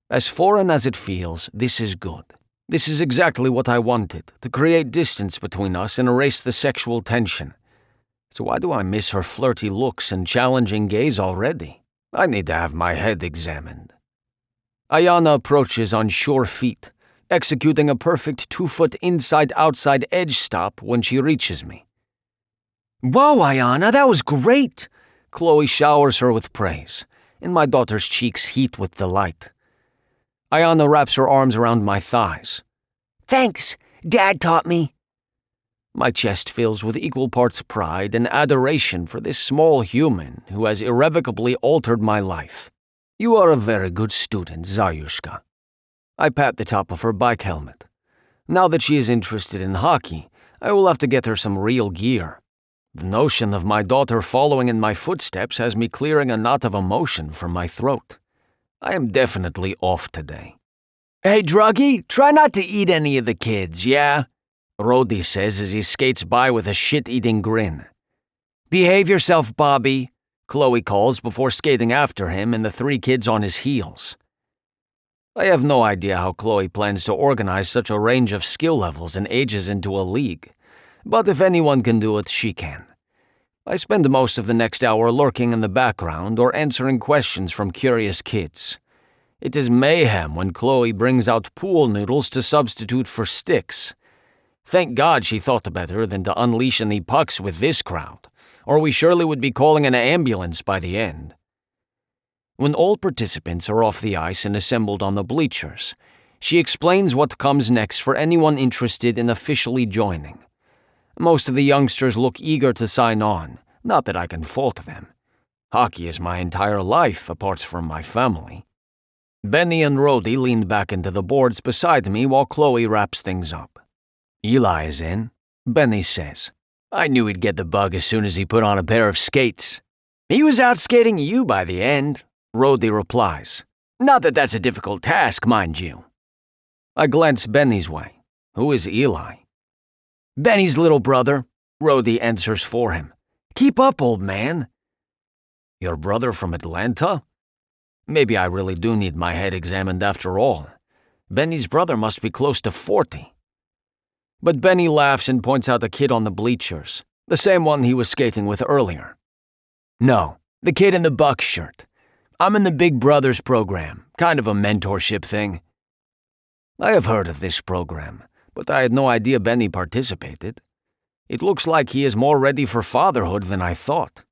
[SPEAKER 1] As foreign as it feels, this is good. This is exactly what I wanted, to create distance between us and erase the sexual tension. So why do I miss her flirty looks and challenging gaze already? I need to have my head examined. Ayana approaches on sure feet, executing a perfect 2-foot inside-outside edge stop when she reaches me.
[SPEAKER 2] Whoa, Ayana, that was great!
[SPEAKER 1] Chloe showers her with praise, and my daughter's cheeks heat with delight. Ayana wraps her arms around my thighs.
[SPEAKER 2] Thanks, Dad taught me.
[SPEAKER 1] My chest fills with equal parts pride and adoration for this small human who has irrevocably altered my life. You are a very good student, Zayushka. I pat the top of her bike helmet. Now that she is interested in hockey, I will have to get her some real gear. The notion of my daughter following in my footsteps has me clearing a knot of emotion from my throat. I am definitely off today.
[SPEAKER 2] Hey, Druggy, try not to eat any of the kids, yeah?
[SPEAKER 1] Rody says as he skates by with a shit-eating grin.
[SPEAKER 2] Behave yourself, Bobby,
[SPEAKER 1] Chloe calls before skating after him and the 3 kids on his heels. I have no idea how Chloe plans to organize such a range of skill levels and ages into a league, but if anyone can do it, she can. I spend most of the next hour lurking in the background or answering questions from curious kids. It is mayhem when Chloe brings out pool noodles to substitute for sticks. Thank God she thought better than to unleash any pucks with this crowd, or we surely would be calling an ambulance by the end. When all participants are off the ice and assembled on the bleachers, she explains what comes next for anyone interested in officially joining. Most of the youngsters look eager to sign on, not that I can fault them. Hockey is my entire life, apart from my family. Benny and Rody lean back into the boards beside me while Chloe wraps things up.
[SPEAKER 2] Eli is in,
[SPEAKER 1] Benny says.
[SPEAKER 2] I knew he'd get the bug as soon as he put on a pair of skates. He was out skating you by the end,
[SPEAKER 1] Rody replies.
[SPEAKER 2] Not that that's a difficult task, mind you.
[SPEAKER 1] I glance Benny's way. Who is Eli?
[SPEAKER 2] Benny's little brother,
[SPEAKER 1] Rody answers for him.
[SPEAKER 2] Keep up, old man.
[SPEAKER 1] Your brother from Atlanta? Maybe I really do need my head examined after all. Benny's brother must be close to 40. But Benny laughs and points out the kid on the bleachers, the same one he was skating with earlier.
[SPEAKER 2] No, the kid in the Bucks shirt. I'm in the Big Brothers program, kind of a mentorship thing.
[SPEAKER 1] I have heard of this program, but I had no idea Benny participated. It looks like he is more ready for fatherhood than I thought.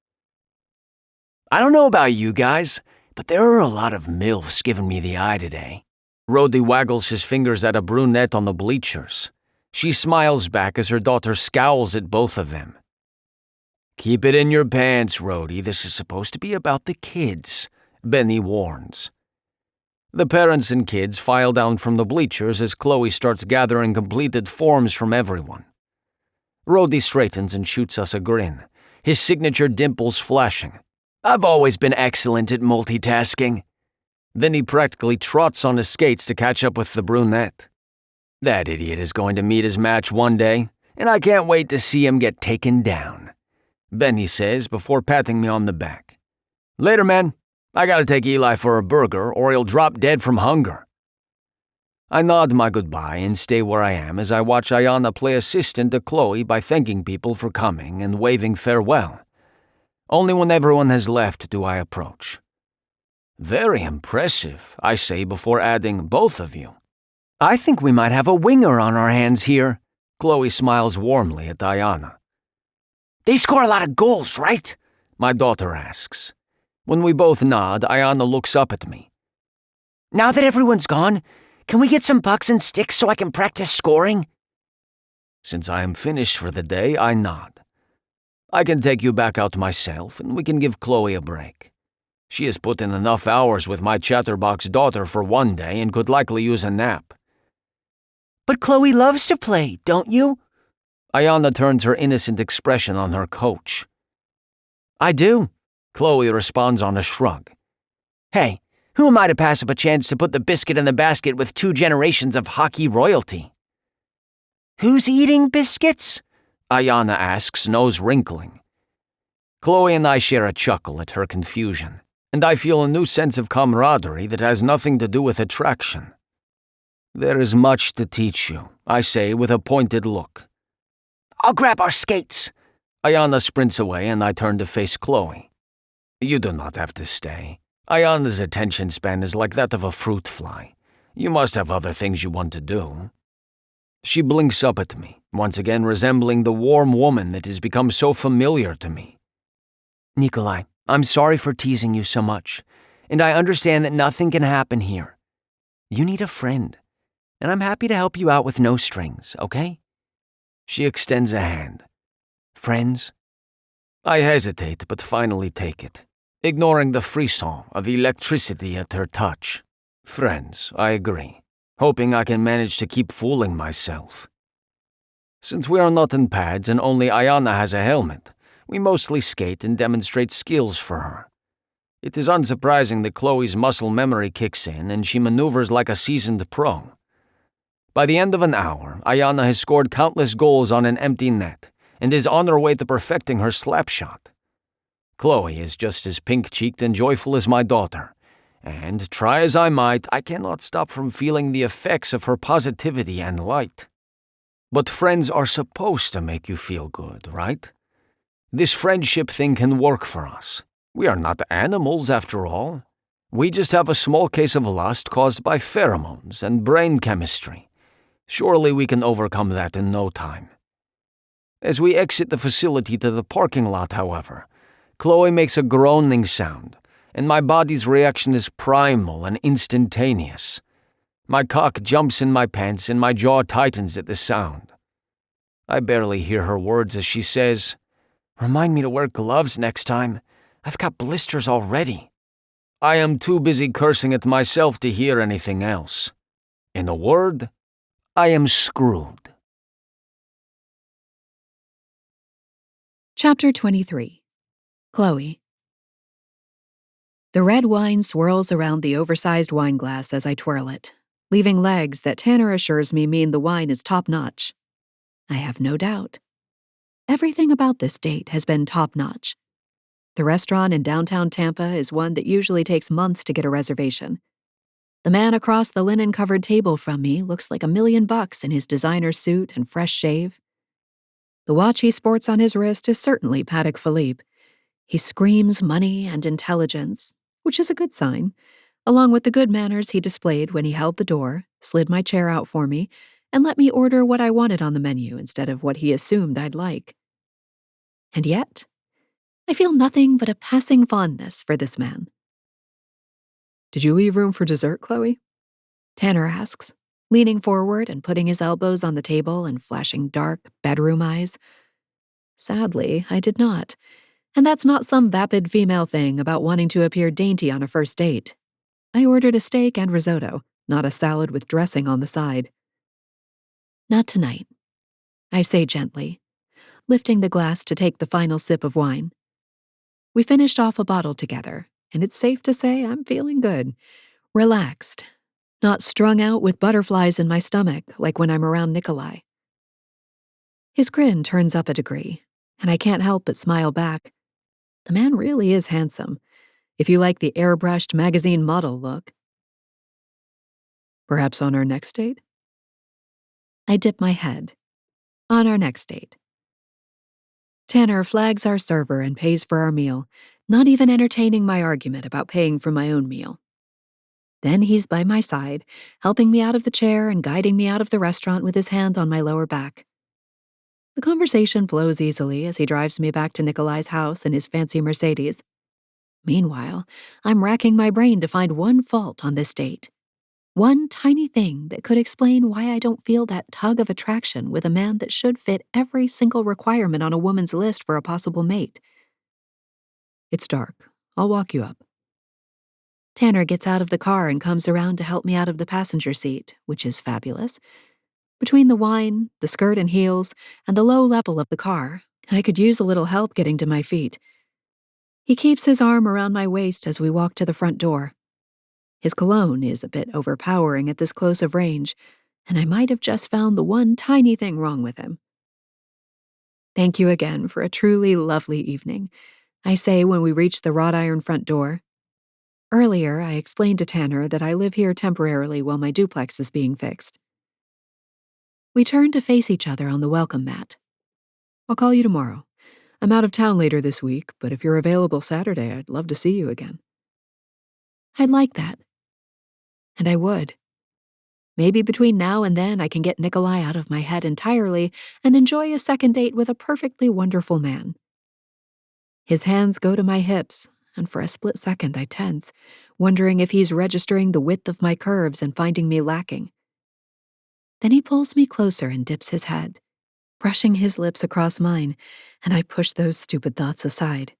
[SPEAKER 2] I don't know about you guys, but there are a lot of MILFs giving me the eye today.
[SPEAKER 1] Rody waggles his fingers at a brunette on the bleachers. She smiles back as her daughter scowls at both of them.
[SPEAKER 2] Keep it in your pants, Rody. This is supposed to be about the kids,
[SPEAKER 1] Benny warns. The parents and kids file down from the bleachers as Chloe starts gathering completed forms from everyone. Rody straightens and shoots us a grin, his signature dimples flashing.
[SPEAKER 2] I've always been excellent at multitasking.
[SPEAKER 1] Then he practically trots on his skates to catch up with the brunette.
[SPEAKER 2] That idiot is going to meet his match one day, and I can't wait to see him get taken down,
[SPEAKER 1] Benny says before patting me on the back.
[SPEAKER 2] Later, man. I gotta take Eli for a burger or he'll drop dead from hunger.
[SPEAKER 1] I nod my goodbye and stay where I am as I watch Ayana play assistant to Chloe by thanking people for coming and waving farewell. Only when everyone has left do I approach. Very impressive, I say before adding, both of you.
[SPEAKER 2] I think we might have a winger on our hands here.
[SPEAKER 1] Chloe smiles warmly at Ayana.
[SPEAKER 2] They score a lot of goals, right?
[SPEAKER 1] My daughter asks. When we both nod, Ayana looks up at me.
[SPEAKER 2] Now that everyone's gone, can we get some pucks and sticks so I can practice scoring?
[SPEAKER 1] Since I am finished for the day, I nod. I can take you back out myself and we can give Chloe a break. She has put in enough hours with my chatterbox daughter for one day and could likely use a nap.
[SPEAKER 2] But Chloe loves to play, don't you?
[SPEAKER 1] Ayana turns her innocent expression on her coach.
[SPEAKER 2] I do,
[SPEAKER 1] Chloe responds on a shrug.
[SPEAKER 2] Hey, who am I to pass up a chance to put the biscuit in the basket with 2 generations of hockey royalty? Who's eating biscuits?
[SPEAKER 1] Ayana asks, nose wrinkling. Chloe and I share a chuckle at her confusion, and I feel a new sense of camaraderie that has nothing to do with attraction. There is much to teach you, I say with a pointed look.
[SPEAKER 2] I'll grab our skates.
[SPEAKER 1] Ayana sprints away and I turn to face Chloe. You do not have to stay. Ayana's attention span is like that of a fruit fly. You must have other things you want to do. She blinks up at me, once again resembling the warm woman that has become so familiar to me.
[SPEAKER 2] Nikolai, I'm sorry for teasing you so much, and I understand that nothing can happen here. You need a friend, and I'm happy to help you out with no strings, okay?
[SPEAKER 1] She extends a hand.
[SPEAKER 2] Friends?
[SPEAKER 1] I hesitate, but finally take it, ignoring the frisson of electricity at her touch. Friends, I agree, hoping I can manage to keep fooling myself. Since we are not in pads and only Ayana has a helmet, we mostly skate and demonstrate skills for her. It is unsurprising that Chloe's muscle memory kicks in and she maneuvers like a seasoned pro. By the end of an hour, Ayana has scored countless goals on an empty net and is on her way to perfecting her slap shot. Chloe is just as pink-cheeked and joyful as my daughter, and try as I might, I cannot stop from feeling the effects of her positivity and light. But friends are supposed to make you feel good, right? This friendship thing can work for us. We are not animals, after all. We just have a small case of lust caused by pheromones and brain chemistry. Surely we can overcome that in no time. As we exit the facility to the parking lot, however, Chloe makes a groaning sound, and my body's reaction is primal and instantaneous. My cock jumps in my pants and my jaw tightens at the sound. I barely hear her words as she says,
[SPEAKER 2] Remind me to wear gloves next time. I've got blisters already.
[SPEAKER 1] I am too busy cursing at myself to hear anything else. In a word, I am screwed.
[SPEAKER 3] Chapter 23. Chloe. The red wine swirls around the oversized wine glass as I twirl it, leaving legs that Tanner assures me mean the wine is top-notch. I have no doubt. Everything about this date has been top-notch. The restaurant in downtown Tampa is one that usually takes months to get a reservation. The man across the linen-covered table from me looks like $1 million in his designer suit and fresh shave. The watch he sports on his wrist is certainly Patek Philippe. He screams money and intelligence, which is a good sign, along with the good manners he displayed when he held the door, slid my chair out for me, and let me order what I wanted on the menu instead of what he assumed I'd like. And yet, I feel nothing but a passing fondness for this man.
[SPEAKER 5] Did you leave room for dessert, Chloe?
[SPEAKER 3] Tanner asks, leaning forward and putting his elbows on the table and flashing dark bedroom eyes. Sadly, I did not, and that's not some vapid female thing about wanting to appear dainty on a first date. I ordered a steak and risotto, not a salad with dressing on the side. Not tonight, I say gently, lifting the glass to take the final sip of wine. We finished off a bottle together, and it's safe to say I'm feeling good, relaxed, not strung out with butterflies in my stomach like when I'm around Nikolai. His grin turns up a degree, and I can't help but smile back. The man really is handsome, if you like the airbrushed magazine model look.
[SPEAKER 5] Perhaps on our next date?
[SPEAKER 3] I dip my head. On our next date. Tanner flags our server and pays for our meal, not even entertaining my argument about paying for my own meal. Then he's by my side, helping me out of the chair and guiding me out of the restaurant with his hand on my lower back. The conversation flows easily as he drives me back to Nikolai's house in his fancy Mercedes. Meanwhile, I'm racking my brain to find one fault on this date. One tiny thing that could explain why I don't feel that tug of attraction with a man that should fit every single requirement on a woman's list for a possible mate.
[SPEAKER 5] It's dark. I'll walk you up.
[SPEAKER 3] Tanner gets out of the car and comes around to help me out of the passenger seat, which is fabulous. Between the wine, the skirt and heels, and the low level of the car, I could use a little help getting to my feet. He keeps his arm around my waist as we walk to the front door. His cologne is a bit overpowering at this close of range, and I might have just found the one tiny thing wrong with him. Thank you again for a truly lovely evening.
[SPEAKER 4] I say when we reach the wrought iron front door. Earlier, I explained to Tanner that I live here temporarily while my duplex is being fixed. We turn to face each other on the welcome mat.
[SPEAKER 5] I'll call you tomorrow. I'm out of town later this week, but if you're available Saturday, I'd love to see you again.
[SPEAKER 4] I'd like that. And I would. Maybe between now and then I can get Nikolai out of my head entirely and enjoy a second date with a perfectly wonderful man. His hands go to my hips, and for a split second I tense, wondering if he's registering the width of my curves and finding me lacking. Then he pulls me closer and dips his head, brushing his lips across mine, and I push those stupid thoughts aside.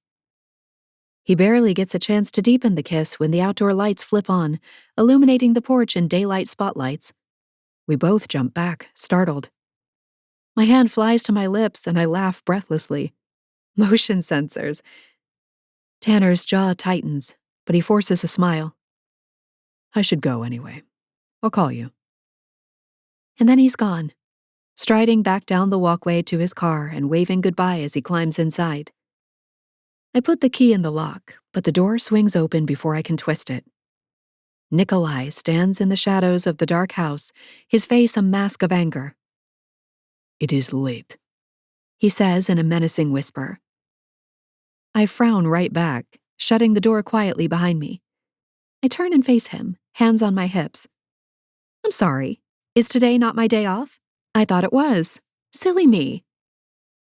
[SPEAKER 4] He barely gets a chance to deepen the kiss when the outdoor lights flip on, illuminating the porch in daylight spotlights. We both jump back, startled. My hand flies to my lips and I laugh breathlessly. Motion sensors. Tanner's jaw tightens, but he forces a smile.
[SPEAKER 5] I should go anyway. I'll call you.
[SPEAKER 4] And then he's gone, striding back down the walkway to his car and waving goodbye as he climbs inside. I put the key in the lock, but the door swings open before I can twist it. Nikolai stands in the shadows of the dark house, his face a mask of anger.
[SPEAKER 5] It is late,
[SPEAKER 4] he says in a menacing whisper. I frown right back, shutting the door quietly behind me. I turn and face him, hands on my hips. I'm sorry. Is today not my day off? I thought it was. Silly me.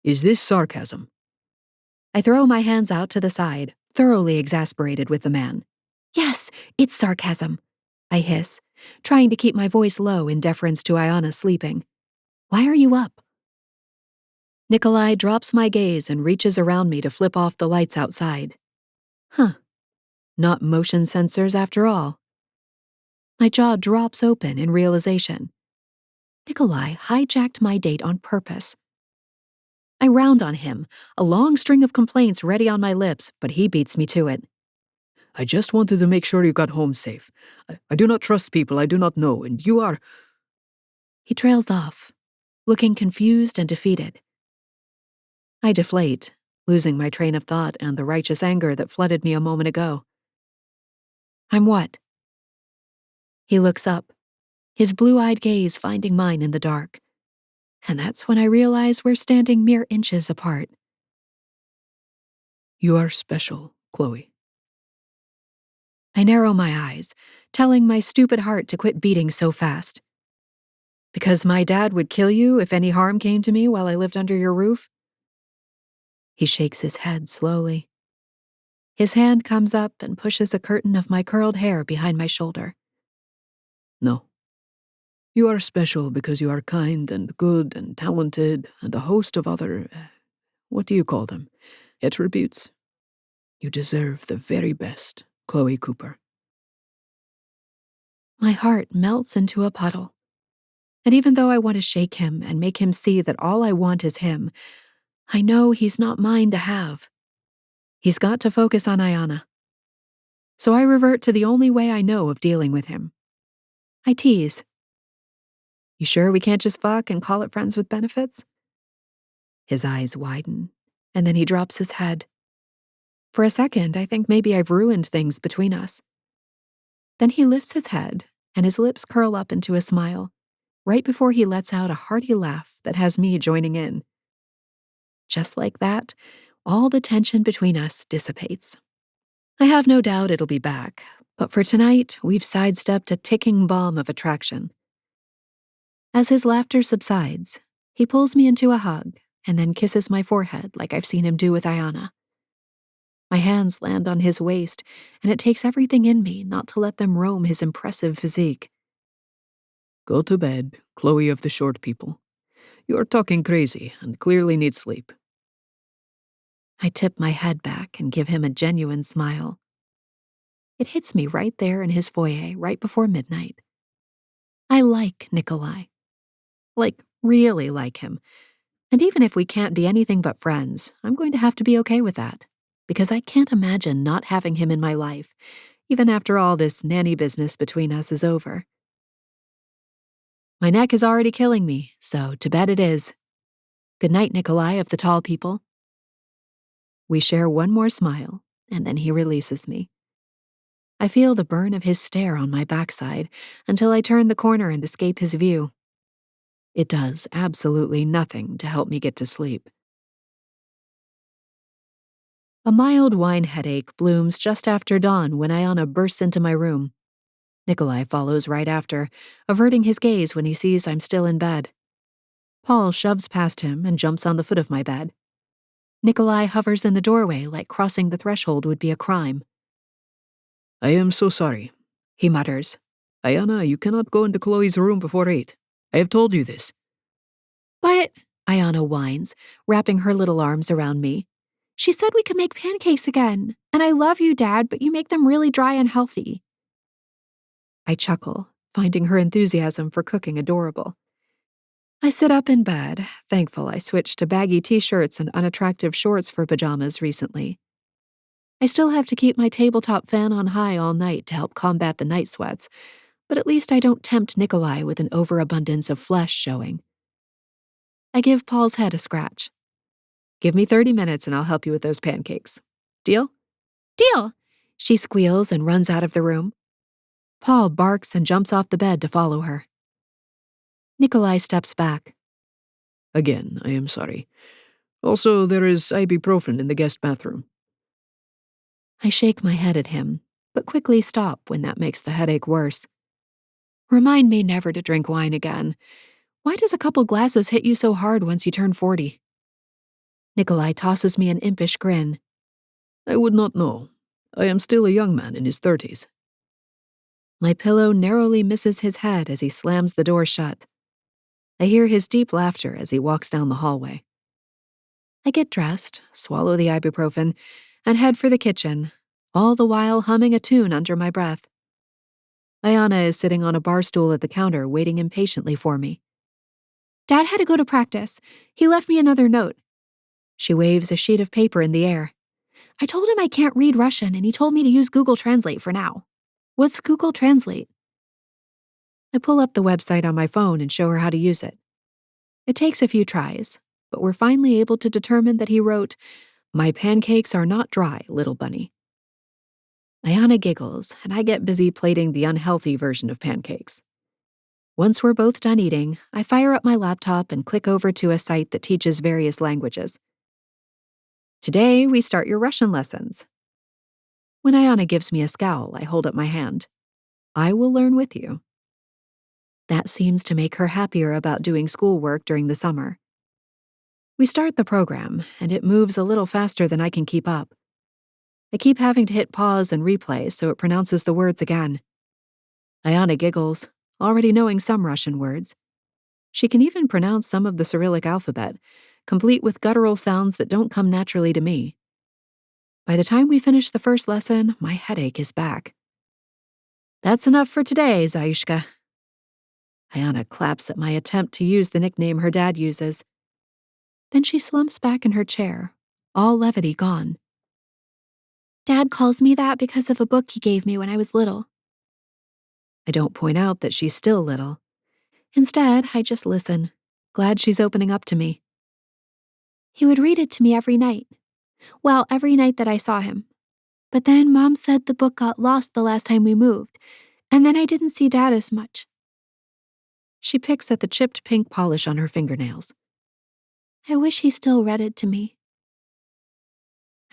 [SPEAKER 5] Is this sarcasm?
[SPEAKER 4] I throw my hands out to the side, thoroughly exasperated with the man. Yes, it's sarcasm, I hiss, trying to keep my voice low in deference to Ayana sleeping. Why are you up? Nikolai drops my gaze and reaches around me to flip off the lights outside. Huh. Not motion sensors after all. My jaw drops open in realization. Nikolai hijacked my date on purpose. I round on him, a long string of complaints ready on my lips, but he beats me to it.
[SPEAKER 5] I just wanted to make sure you got home safe. I do not trust people I do not know, and you are...
[SPEAKER 4] He trails off, looking confused and defeated. I deflate, losing my train of thought and the righteous anger that flooded me a moment ago. I'm what? He looks up, his blue-eyed gaze finding mine in the dark. And that's when I realize we're standing mere inches apart.
[SPEAKER 5] You are special, Chloe.
[SPEAKER 4] I narrow my eyes, telling my stupid heart to quit beating so fast. Because my dad would kill you if any harm came to me while I lived under your roof? He shakes his head slowly. His hand comes up and pushes a curtain of my curled hair behind my shoulder.
[SPEAKER 5] No. You are special because you are kind and good and talented and a host of other, what do you call them, attributes. You deserve the very best, Chloe Cooper.
[SPEAKER 4] My heart melts into a puddle. And even though I want to shake him and make him see that all I want is him, I know he's not mine to have. He's got to focus on Ayana. So I revert to the only way I know of dealing with him. I tease. You sure we can't just fuck and call it friends with benefits? His eyes widen, and then he drops his head. For a second, I think maybe I've ruined things between us. Then he lifts his head, and his lips curl up into a smile, right before he lets out a hearty laugh that has me joining in. Just like that, all the tension between us dissipates. I have no doubt it'll be back, but for tonight, we've sidestepped a ticking bomb of attraction. As his laughter subsides, he pulls me into a hug and then kisses my forehead like I've seen him do with Ayana. My hands land on his waist, and it takes everything in me not to let them roam his impressive physique.
[SPEAKER 5] Go to bed, Chloe of the short people. You are talking crazy and clearly need sleep.
[SPEAKER 4] I tip my head back and give him a genuine smile. It hits me right there in his foyer right before midnight. I like Nikolai. Like, really like him. And even if we can't be anything but friends, I'm going to have to be okay with that. Because I can't imagine not having him in my life, even after all this nanny business between us is over. My neck is already killing me, so to bed it is. Good night, Nikolai of the tall people.
[SPEAKER 3] We share one more smile, and then he releases me. I feel the burn of his stare on my backside until I turn the corner and escape his view. It does absolutely nothing to help me get to sleep. A mild wine headache blooms just after dawn when Ayana bursts into my room. Nikolai follows right after, averting his gaze when he sees I'm still in bed. Paul shoves past him and jumps on the foot of my bed. Nikolai hovers in the doorway like crossing the threshold would be a crime.
[SPEAKER 5] I am so sorry,
[SPEAKER 3] He mutters.
[SPEAKER 5] Ayana, you cannot go into Chloe's room before 8. I have told you this.
[SPEAKER 3] But, Ayana whines, wrapping her little arms around me. She said we could make pancakes again. And I love you, Dad, but you make them really dry and healthy. I chuckle, finding her enthusiasm for cooking adorable. I sit up in bed, thankful I switched to baggy t-shirts and unattractive shorts for pajamas recently. I still have to keep my tabletop fan on high all night to help combat the night sweats, but at least I don't tempt Nikolai with an overabundance of flesh showing. I give Paul's head a scratch. Give me 30 minutes and I'll help you with those pancakes. Deal? Deal! She squeals and runs out of the room. Paul barks and jumps off the bed to follow her. Nikolai steps back.
[SPEAKER 5] Again, I am sorry. Also, there is ibuprofen in the guest bathroom.
[SPEAKER 3] I shake my head at him, but quickly stop when that makes the headache worse. Remind me never to drink wine again. Why does a couple glasses hit you so hard once you turn 40? Nikolai tosses me an impish grin.
[SPEAKER 5] I would not know. I am still a young man in his 30s.
[SPEAKER 3] My pillow narrowly misses his head as he slams the door shut. I hear his deep laughter as he walks down the hallway. I get dressed, swallow the ibuprofen, and head for the kitchen, all the while humming a tune under my breath. Ayana is sitting on a bar stool at the counter waiting impatiently for me. Dad had to go to practice. He left me another note. She waves a sheet of paper in the air. I told him I can't read Russian and he told me to use Google Translate for now. What's Google Translate? I pull up the website on my phone and show her how to use it. It takes a few tries, but we're finally able to determine that he wrote, "My pancakes are not dry, little bunny." Ayana giggles, and I get busy plating the unhealthy version of pancakes. Once we're both done eating, I fire up my laptop and click over to a site that teaches various languages. Today, we start your Russian lessons. When Ayana gives me a scowl, I hold up my hand. I will learn with you. That seems to make her happier about doing schoolwork during the summer. We start the program, and it moves a little faster than I can keep up. I keep having to hit pause and replay so it pronounces the words again. Ayana giggles, already knowing some Russian words. She can even pronounce some of the Cyrillic alphabet, complete with guttural sounds that don't come naturally to me. By the time we finish the first lesson, my headache is back. That's enough for today, Zayushka. Ayana claps at my attempt to use the nickname her dad uses. Then she slumps back in her chair, all levity gone. Dad calls me that because of a book he gave me when I was little. I don't point out that she's still little. Instead, I just listen, glad she's opening up to me. He would read it to me every night. Well, every night that I saw him. But then Mom said the book got lost the last time we moved, and then I didn't see Dad as much. She picks at the chipped pink polish on her fingernails. I wish he still read it to me.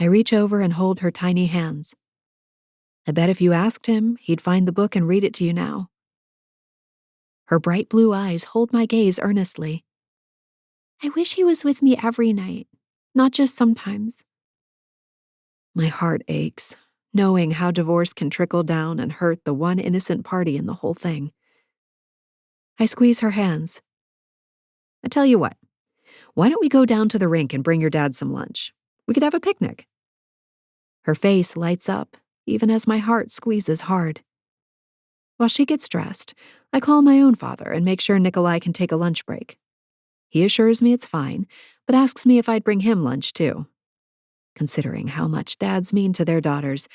[SPEAKER 3] I reach over and hold her tiny hands. I bet if you asked him, he'd find the book and read it to you now. Her bright blue eyes hold my gaze earnestly. I wish he was with me every night, not just sometimes. My heart aches, knowing how divorce can trickle down and hurt the one innocent party in the whole thing. I squeeze her hands. I tell you what, why don't we go down to the rink and bring your dad some lunch? We could have a picnic. Her face lights up, even as my heart squeezes hard. While she gets dressed, I call my own father and make sure Nikolai can take a lunch break. He assures me it's fine, but asks me if I'd bring him lunch too. Considering how much dads mean to their daughters,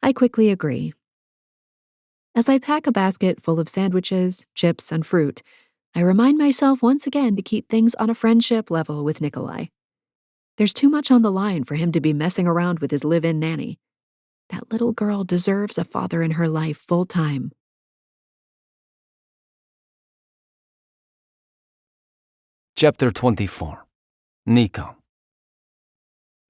[SPEAKER 3] I quickly agree. As I pack a basket full of sandwiches, chips, and fruit, I remind myself once again to keep things on a friendship level with Nikolai.
[SPEAKER 4] There's too much on the line for him to be messing around with his live-in nanny. That little girl deserves a father in her life full-time.
[SPEAKER 1] Chapter 24. Nico.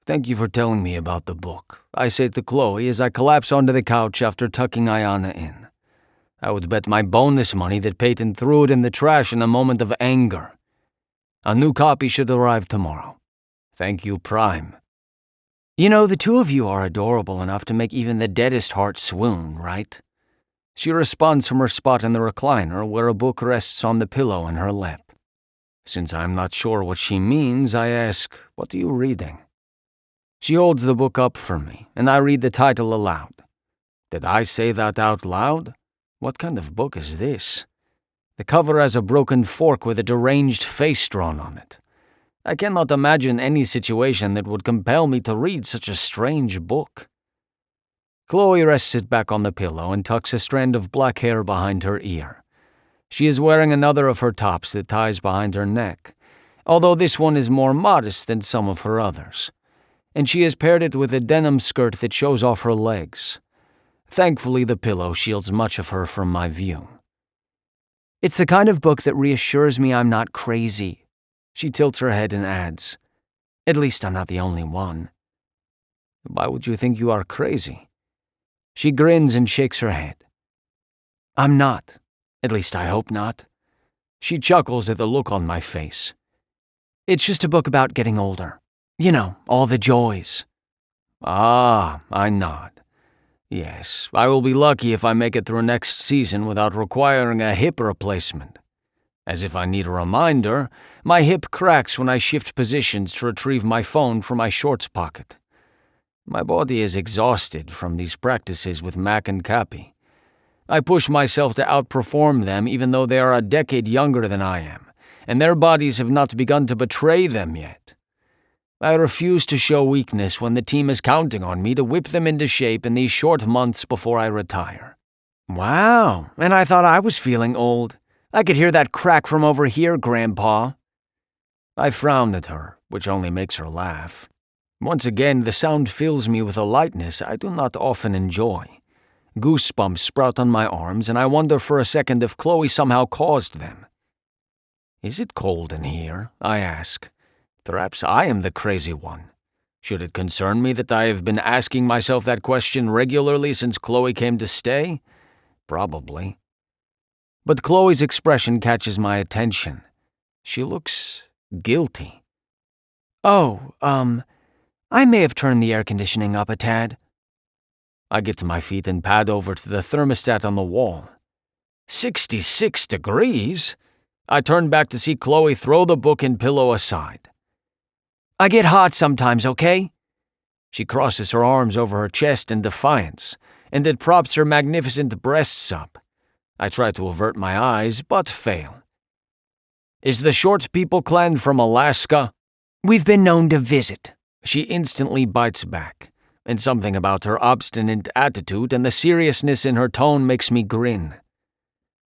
[SPEAKER 1] Thank you for telling me about the book, I say to Chloe as I collapse onto the couch after tucking Ayana in. I would bet my bonus money that Peyton threw it in the trash in a moment of anger. A new copy should arrive tomorrow. Thank you, Prime.
[SPEAKER 2] You know, the two of you are adorable enough to make even the deadest heart swoon, right?
[SPEAKER 1] She responds from her spot in the recliner where a book rests on the pillow in her lap. Since I'm not sure what she means, I ask, "What are you reading?" She holds the book up for me, and I read the title aloud. Did I say that out loud? What kind of book is this? The cover has a broken fork with a deranged face drawn on it. I cannot imagine any situation that would compel me to read such a strange book. Chloe rests it back on the pillow and tucks a strand of black hair behind her ear. She is wearing another of her tops that ties behind her neck, although this one is more modest than some of her others, and she has paired it with a denim skirt that shows off her legs. Thankfully, the pillow shields much of her from my view.
[SPEAKER 2] It's the kind of book that reassures me I'm not crazy.
[SPEAKER 1] She tilts her head and adds,
[SPEAKER 2] At least I'm not the only one.
[SPEAKER 1] Why would you think you are crazy? She grins and shakes her head.
[SPEAKER 2] I'm not. At least I hope not.
[SPEAKER 1] She chuckles at the look on my face.
[SPEAKER 2] It's just a book about getting older. You know, all the joys.
[SPEAKER 1] Ah, I nod. Yes, I will be lucky if I make it through next season without requiring a hip replacement. As if I need a reminder, my hip cracks when I shift positions to retrieve my phone from my shorts pocket. My body is exhausted from these practices with Mac and Cappy. I push myself to outperform them even though they are a decade younger than I am, and their bodies have not begun to betray them yet. I refuse to show weakness when the team is counting on me to whip them into shape in these short months before I retire.
[SPEAKER 2] Wow, and I thought I was feeling old. I could hear that crack from over here, Grandpa.
[SPEAKER 1] I frown at her, which only makes her laugh. Once again, the sound fills me with a lightness I do not often enjoy. Goosebumps sprout on my arms, and I wonder for a second if Chloe somehow caused them. Is it cold in here? I ask. Perhaps I am the crazy one. Should it concern me that I have been asking myself that question regularly since Chloe came to stay? Probably. But Chloe's expression catches my attention. She looks guilty.
[SPEAKER 2] Oh, I may have turned the air conditioning up a tad.
[SPEAKER 1] I get to my feet and pad over to the thermostat on the wall. 66 degrees? I turn back to see Chloe throw the book and pillow aside.
[SPEAKER 2] I get hot sometimes, okay?
[SPEAKER 1] She crosses her arms over her chest in defiance, and it props her magnificent breasts up. I try to avert my eyes, but fail. Is the Short People clan from Alaska?
[SPEAKER 2] We've been known to visit.
[SPEAKER 1] She instantly bites back, and something about her obstinate attitude and the seriousness in her tone makes me grin.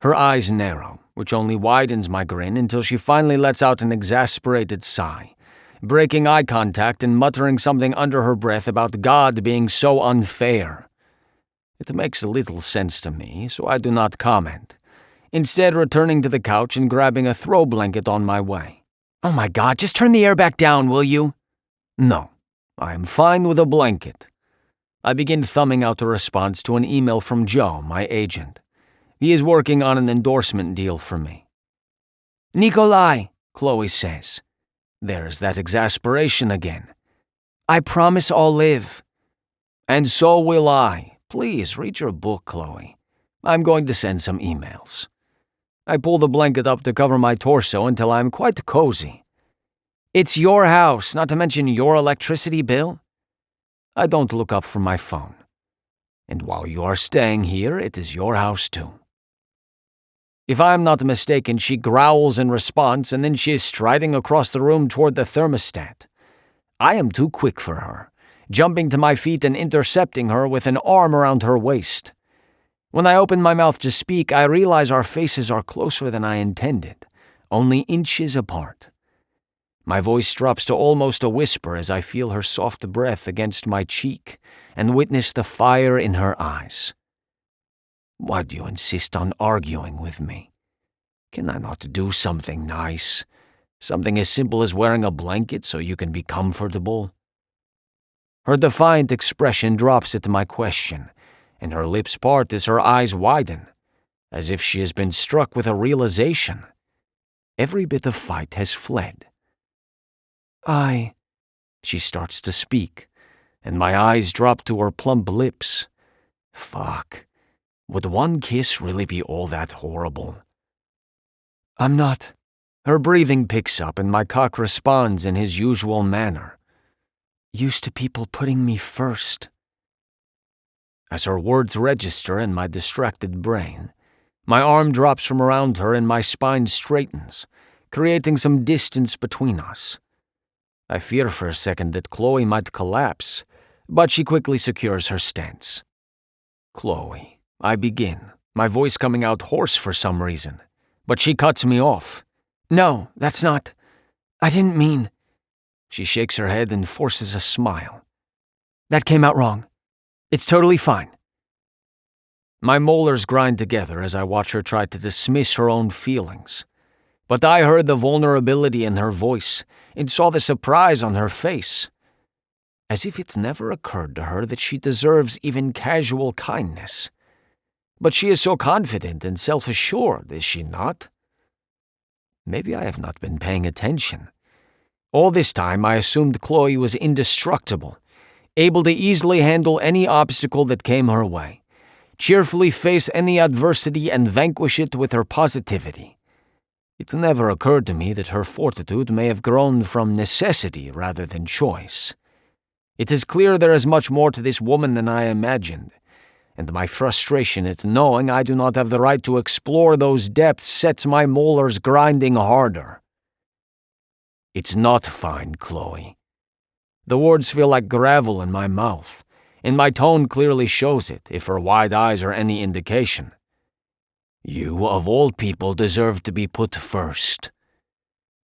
[SPEAKER 1] Her eyes narrow, which only widens my grin until she finally lets out an exasperated sigh, breaking eye contact and muttering something under her breath about God being so unfair. It makes little sense to me, so I do not comment, instead returning to the couch and grabbing a throw blanket on my way.
[SPEAKER 2] Oh my God, just turn the air back down, will you?
[SPEAKER 1] No, I am fine with a blanket. I begin thumbing out a response to an email from Joe, my agent. He is working on an endorsement deal for me.
[SPEAKER 2] Nikolai, Chloe
[SPEAKER 1] says. There's that exasperation again.
[SPEAKER 2] I promise I'll live.
[SPEAKER 1] And so will I. Please read your book, Chloe. I'm going to send some emails. I pull the blanket up to cover my torso until I'm quite cozy.
[SPEAKER 2] It's your house, not to mention your electricity bill.
[SPEAKER 1] I don't look up from my phone. And while you are staying here, it is your house too. If I am not mistaken, she growls in response, and then she is striding across the room toward the thermostat. I am too quick for her, jumping to my feet and intercepting her with an arm around her waist. When I open my mouth to speak, I realize our faces are closer than I intended, only inches apart. My voice drops to almost a whisper as I feel her soft breath against my cheek and witness the fire in her eyes. Why do you insist on arguing with me? Can I not do something nice? Something as simple as wearing a blanket so you can be comfortable? Her defiant expression drops at my question, and her lips part as her eyes widen, as if she has been struck with a realization. Every bit of fight has fled. She starts to speak, and my eyes drop to her plump lips. Fuck. Would one kiss really be all that horrible? I'm not. Her breathing picks up and my cock responds in his usual manner. Used to people putting me first. As her words register in my distracted brain, my arm drops from around her and my spine straightens, creating some distance between us. I fear for a second that Chloe might collapse, but she quickly secures her stance. Chloe, I begin, my voice coming out hoarse for some reason, but she cuts me off. No, that's not. I didn't mean. She shakes her head and forces a smile. That came out wrong. It's totally fine. My molars grind together as I watch her try to dismiss her own feelings. But I heard the vulnerability in her voice and saw the surprise on her face. As if it's never occurred to her that she deserves even casual kindness. But she is so confident and self-assured, is she not? Maybe I have not been paying attention. All this time I assumed Chloe was indestructible, able to easily handle any obstacle that came her way, cheerfully face any adversity and vanquish it with her positivity. It never occurred to me that her fortitude may have grown from necessity rather than choice. It is clear there is much more to this woman than I imagined, and my frustration at knowing I do not have the right to explore those depths sets my molars grinding harder. It's not fine, Chloe. The words feel like gravel in my mouth, and my tone clearly shows it, if her wide eyes are any indication. You, of all people, deserve to be put first.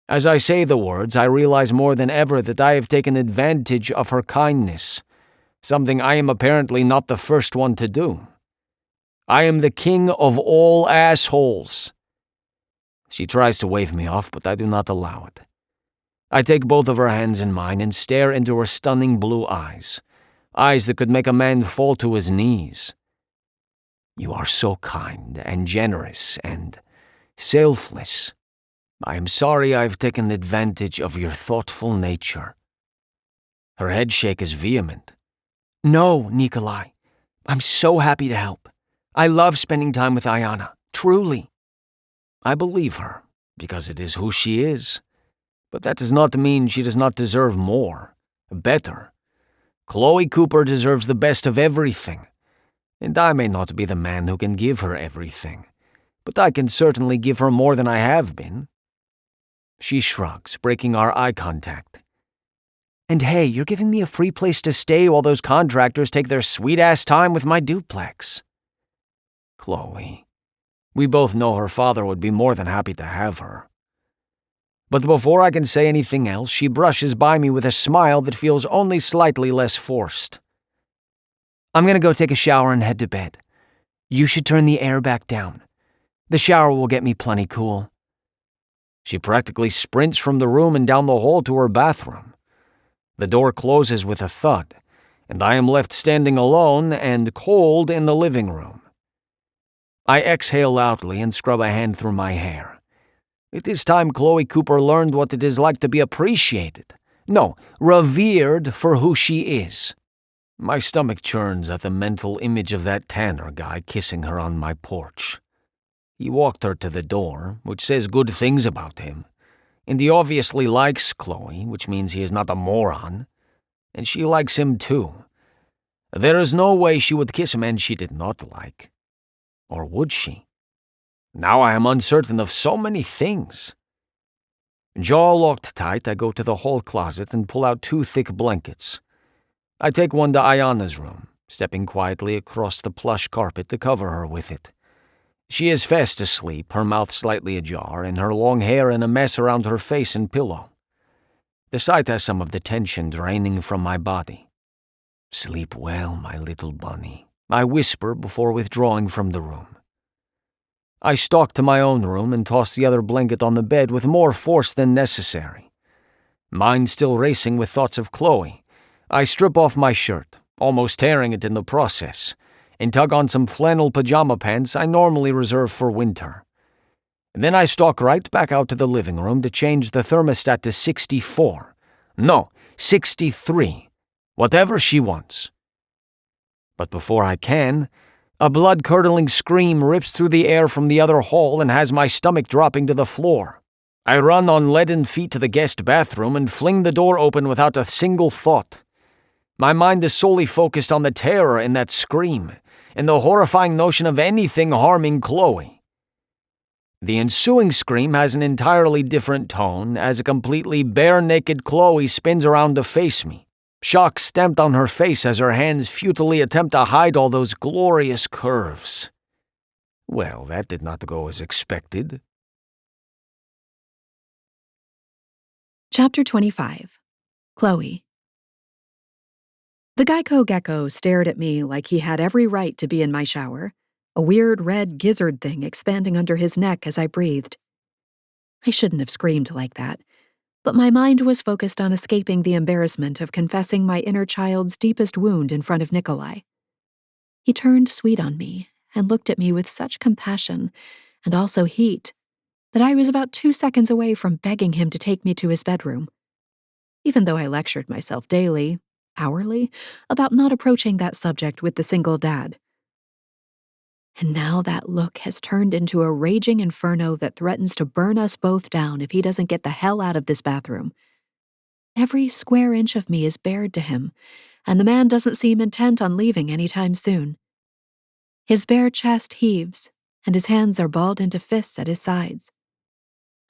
[SPEAKER 1] As I say the words, I realize more than ever that I have taken advantage of her kindness, something I am apparently not the first one to do. I am the king of all assholes. She tries to wave me off, but I do not allow it. I take both of her hands in mine and stare into her stunning blue eyes, eyes that could make a man fall to his knees. You are so kind and generous and selfless. I am sorry I have taken advantage of your thoughtful nature. Her head shake is vehement. No, Nikolai. I'm so happy to help. I love spending time with Ayana, truly. I believe her, because it is who she is. But that does not mean she does not deserve more, better. Chloe Cooper deserves the best of everything. And I may not be the man who can give her everything, but I can certainly give her more than I have been. She shrugs, breaking our eye contact. And hey, you're giving me a free place to stay while those contractors take their sweet-ass time with my duplex. Chloe, we both know her father would be more than happy to have her. But before I can say anything else, she brushes by me with a smile that feels only slightly less forced. I'm gonna go take a shower and head to bed. You should turn the air back down. The shower will get me plenty cool. She practically sprints from the room and down the hall to her bathroom. The door closes with a thud, and I am left standing alone and cold in the living room. I exhale loudly and scrub a hand through my hair. It is time Chloe Cooper learned what it is like to be appreciated. No, revered for who she is. My stomach churns at the mental image of that Tanner guy kissing her on my porch. He walked her to the door, which says good things about him. And he obviously likes Chloe, which means he is not a moron. And she likes him too. There is no way she would kiss a man she did not like. Or would she? Now I am uncertain of so many things. Jaw locked tight, I go to the hall closet and pull out 2 thick blankets. I take one to Ayana's room, stepping quietly across the plush carpet to cover her with it. She is fast asleep, her mouth slightly ajar, and her long hair in a mess around her face and pillow. The sight has some of the tension draining from my body. "Sleep well, my little bunny," I whisper before withdrawing from the room. I stalk to my own room and toss the other blanket on the bed with more force than necessary. Mind still racing with thoughts of Chloe, I strip off my shirt, almost tearing it in the process, and tug on some flannel pajama pants I normally reserve for winter. Then I stalk right back out to the living room to change the thermostat to 64. No, 63. Whatever she wants. But before I can, a blood-curdling scream rips through the air from the other hall and has my stomach dropping to the floor. I run on leaden feet to the guest bathroom and fling the door open without a single thought. My mind is solely focused on the terror in that scream and the horrifying notion of anything harming Chloe. The ensuing scream has an entirely different tone as a completely bare-naked Chloe spins around to face me. Shock stamped on her face as her hands futilely attempt to hide all those glorious curves. Well, that did not go as expected.
[SPEAKER 3] Chapter 25. Chloe. The Geico gecko stared at me like he had every right to be in my shower, a weird red gizzard thing expanding under his neck as I breathed. I shouldn't have screamed like that, but my mind was focused on escaping the embarrassment of confessing my inner child's deepest wound in front of Nikolai. He turned sweet on me and looked at me with such compassion, and also heat, that I was about 2 seconds away from begging him to take me to his bedroom. Even though I lectured myself daily, hourly, about not approaching that subject with the single dad. And now that look has turned into a raging inferno that threatens to burn us both down if he doesn't get the hell out of this bathroom. Every square inch of me is bared to him, and the man doesn't seem intent on leaving anytime soon. His bare chest heaves, and his hands are balled into fists at his sides.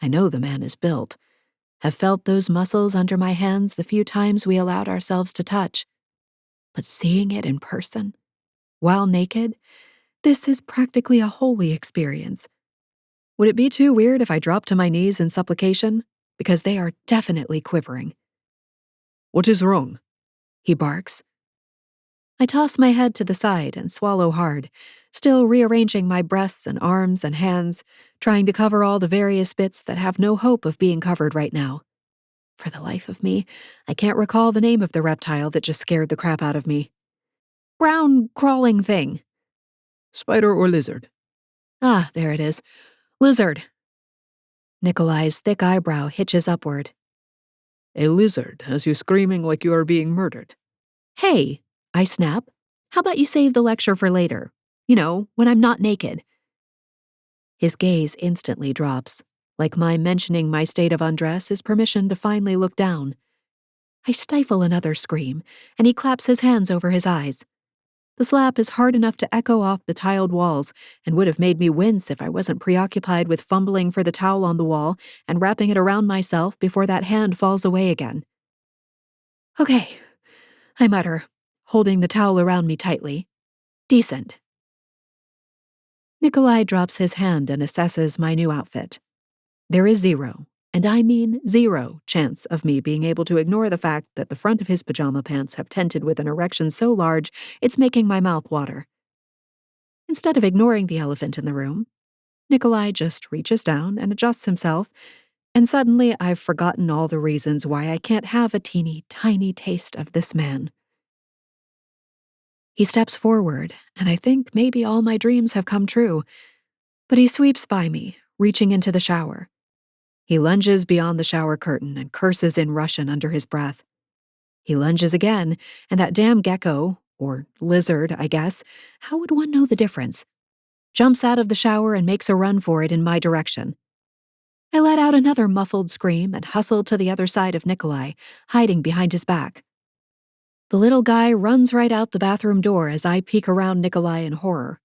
[SPEAKER 3] I know the man is built, have felt those muscles under my hands the few times we allowed ourselves to touch. But seeing it in person, while naked, this is practically a holy experience. Would it be too weird if I dropped to my knees in supplication? Because they are definitely quivering.
[SPEAKER 5] What is wrong?
[SPEAKER 3] He barks. I toss my head to the side and swallow hard, still rearranging my breasts and arms and hands, trying to cover all the various bits that have no hope of being covered right now. For the life of me, I can't recall the name of the reptile that just scared the crap out of me. Brown, crawling thing.
[SPEAKER 5] Spider or lizard?
[SPEAKER 3] Ah, there it is. Lizard. Nikolai's thick eyebrow hitches upward.
[SPEAKER 5] A lizard has you screaming like you are being murdered.
[SPEAKER 3] Hey, I snap. How about you save the lecture for later? You know, when I'm not naked. His gaze instantly drops, like my mentioning my state of undress is permission to finally look down. I stifle another scream, and he claps his hands over his eyes. The slap is hard enough to echo off the tiled walls and would have made me wince if I wasn't preoccupied with fumbling for the towel on the wall and wrapping it around myself before that hand falls away again. Okay, I mutter, holding the towel around me tightly. Decent. Nikolai drops his hand and assesses my new outfit. There is zero, and I mean zero, chance of me being able to ignore the fact that the front of his pajama pants have tented with an erection so large it's making my mouth water. Instead of ignoring the elephant in the room, Nikolai just reaches down and adjusts himself, and suddenly I've forgotten all the reasons why I can't have a teeny tiny taste of this man. He steps forward, and I think maybe all my dreams have come true, but he sweeps by me, reaching into the shower. He lunges beyond the shower curtain and curses in Russian under his breath. He lunges again, and that damn gecko, or lizard, I guess, how would one know the difference? Jumps out of the shower and makes a run for it in my direction. I let out another muffled scream and hustle to the other side of Nikolai, hiding behind his back. The little guy runs right out the bathroom door as I peek around Nikolai in horror.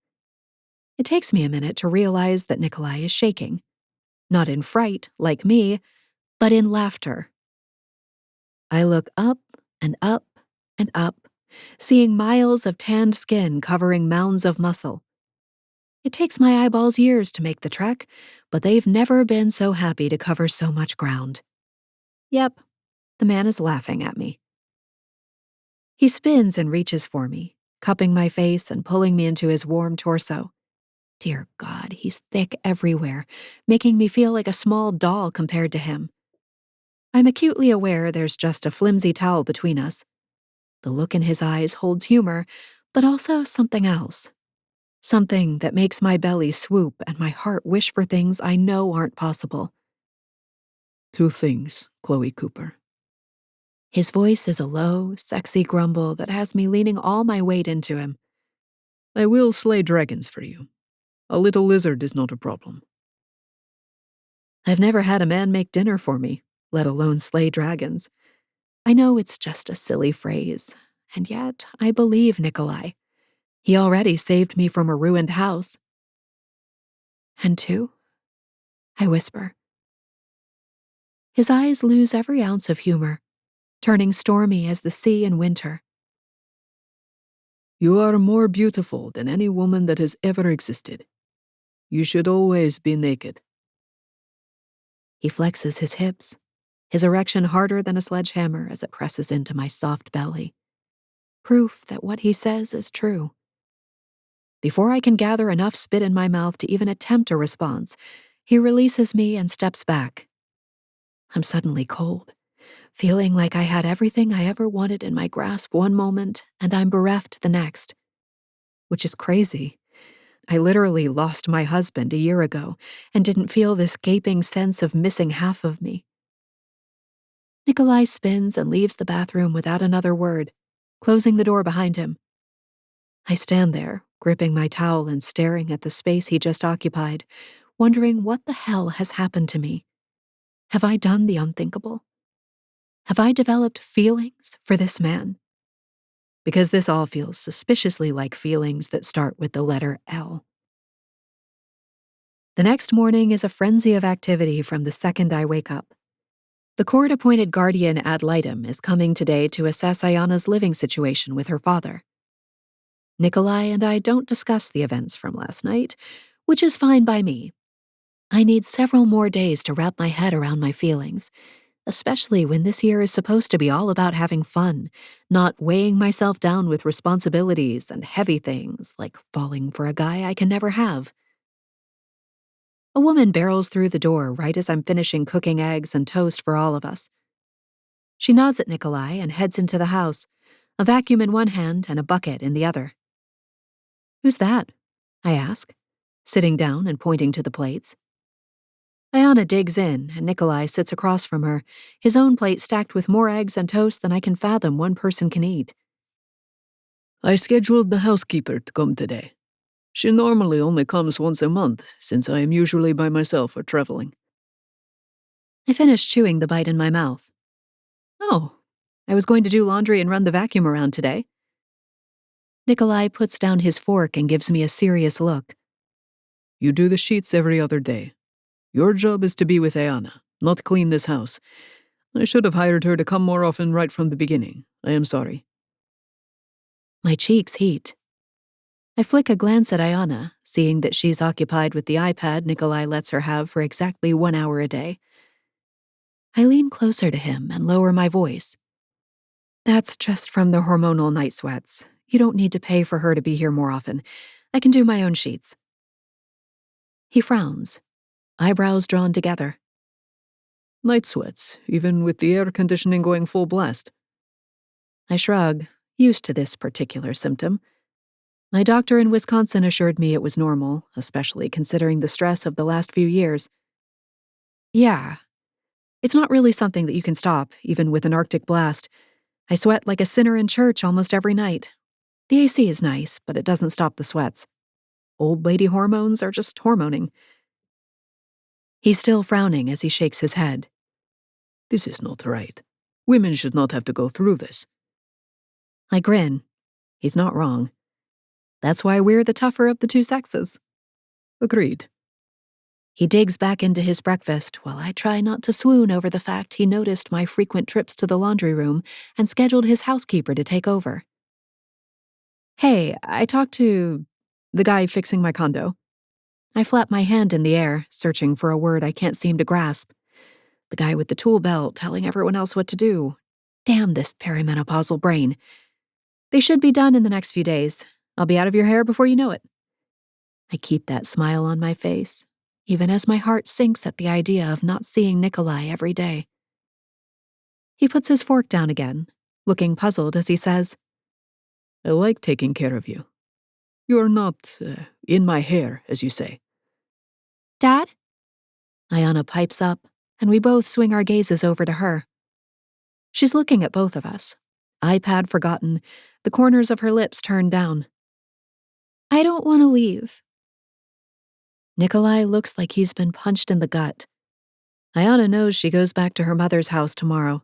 [SPEAKER 3] It takes me a minute to realize that Nikolai is shaking. Not in fright, like me, but in laughter. I look up and up and up, seeing miles of tanned skin covering mounds of muscle. It takes my eyeballs years to make the trek, but they've never been so happy to cover so much ground. Yep,
[SPEAKER 4] The man is laughing at me. He spins and reaches for me, cupping my face and pulling me into his warm torso. Dear God, he's thick everywhere, making me feel like a small doll compared to him. I'm acutely aware there's just a flimsy towel between us. The look in his eyes holds humor, but also something else. Something that makes my belly swoop and my heart wish for things I know aren't possible.
[SPEAKER 5] 2 things, Chloe Cooper.
[SPEAKER 4] His voice is a low, sexy grumble that has me leaning all my weight into him.
[SPEAKER 5] I will slay dragons for you. A little lizard is not a problem.
[SPEAKER 4] I've never had a man make dinner for me, let alone slay dragons. I know it's just a silly phrase, and yet I believe Nikolai. He already saved me from a ruined house. And 2? I whisper. His eyes lose every ounce of humor, turning stormy as the sea in winter.
[SPEAKER 5] You are more beautiful than any woman that has ever existed. You should always be naked.
[SPEAKER 4] He flexes his hips, his erection harder than a sledgehammer as it presses into my soft belly. Proof that what he says is true. Before I can gather enough spit in my mouth to even attempt a response, he releases me and steps back. I'm suddenly cold, feeling like I had everything I ever wanted in my grasp one moment and I'm bereft the next. Which is crazy. I literally lost my husband a year ago and didn't feel this gaping sense of missing half of me. Nikolai spins and leaves the bathroom without another word, closing the door behind him. I stand there, gripping my towel and staring at the space he just occupied, wondering what the hell has happened to me. Have I done the unthinkable? Have I developed feelings for this man? Because this all feels suspiciously like feelings that start with the letter L. The next morning is a frenzy of activity from the second I wake up. The court-appointed guardian ad litem is coming today to assess Ayana's living situation with her father. Nikolai and I don't discuss the events from last night, which is fine by me. I need several more days to wrap my head around my feelings, especially when this year is supposed to be all about having fun, not weighing myself down with responsibilities and heavy things like falling for a guy I can never have. A woman barrels through the door right as I'm finishing cooking eggs and toast for all of us. She nods at Nikolai and heads into the house, a vacuum in one hand and a bucket in the other. "Who's that?" I ask, sitting down and pointing to the plates. Ayana digs in, and Nikolai sits across from her, his own plate stacked with more eggs and toast than I can fathom one person can eat.
[SPEAKER 5] I scheduled the housekeeper to come today. She normally only comes once a month, since I am usually by myself or traveling.
[SPEAKER 4] I finish chewing the bite in my mouth. Oh, I was going to do laundry and run the vacuum around today. Nikolai puts down his fork and gives me a serious look.
[SPEAKER 5] You do the sheets every other day. Your job is to be with Ayana, not clean this house. I should have hired her to come more often right from the beginning. I am sorry.
[SPEAKER 4] My cheeks heat. I flick a glance at Ayana, seeing that she's occupied with the iPad Nikolai lets her have for exactly 1 hour a day. I lean closer to him and lower my voice. That's just from the hormonal night sweats. You don't need to pay for her to be here more often. I can do my own sheets. He frowns, eyebrows drawn together.
[SPEAKER 5] Night sweats, even with the air conditioning going full blast.
[SPEAKER 4] I shrug, used to this particular symptom. My doctor in Wisconsin assured me it was normal, especially considering the stress of the last few years. Yeah. It's not really something that you can stop, even with an Arctic blast. I sweat like a sinner in church almost every night. The AC is nice, but it doesn't stop the sweats. Old lady hormones are just hormoning. He's still frowning as he shakes his head.
[SPEAKER 5] This is not right. Women should not have to go through this.
[SPEAKER 4] I grin. He's not wrong. That's why we're the tougher of the two sexes.
[SPEAKER 5] Agreed.
[SPEAKER 4] He digs back into his breakfast while I try not to swoon over the fact he noticed my frequent trips to the laundry room and scheduled his housekeeper to take over. Hey, I talked to the guy fixing my condo. I flap my hand in the air, searching for a word I can't seem to grasp. The guy with the tool belt telling everyone else what to do. Damn this perimenopausal brain. They should be done in the next few days. I'll be out of your hair before you know it. I keep that smile on my face, even as my heart sinks at the idea of not seeing Nikolai every day. He puts his fork down again, looking puzzled as he says,
[SPEAKER 5] I like taking care of you. You're not in my hair, as you say.
[SPEAKER 4] Dad? Ayana pipes up, and we both swing our gazes over to her. She's looking at both of us, iPad forgotten, the corners of her lips turned down. I don't want to leave. Nikolai looks like he's been punched in the gut. Ayana knows she goes back to her mother's house tomorrow.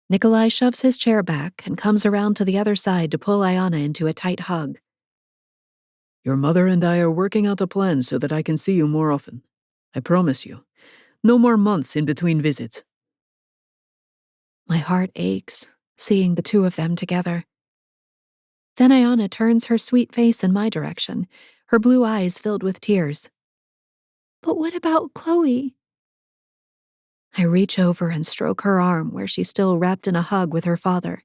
[SPEAKER 4] Nikolai shoves his chair back and comes around to the other side to pull Ayana into a tight hug.
[SPEAKER 5] Your mother and I are working out a plan so that I can see you more often. I promise you. No more months in between visits.
[SPEAKER 4] My heart aches, seeing the two of them together. Then Ayana turns her sweet face in my direction, her blue eyes filled with tears. But what about Chloe? I reach over and stroke her arm where she's still wrapped in a hug with her father.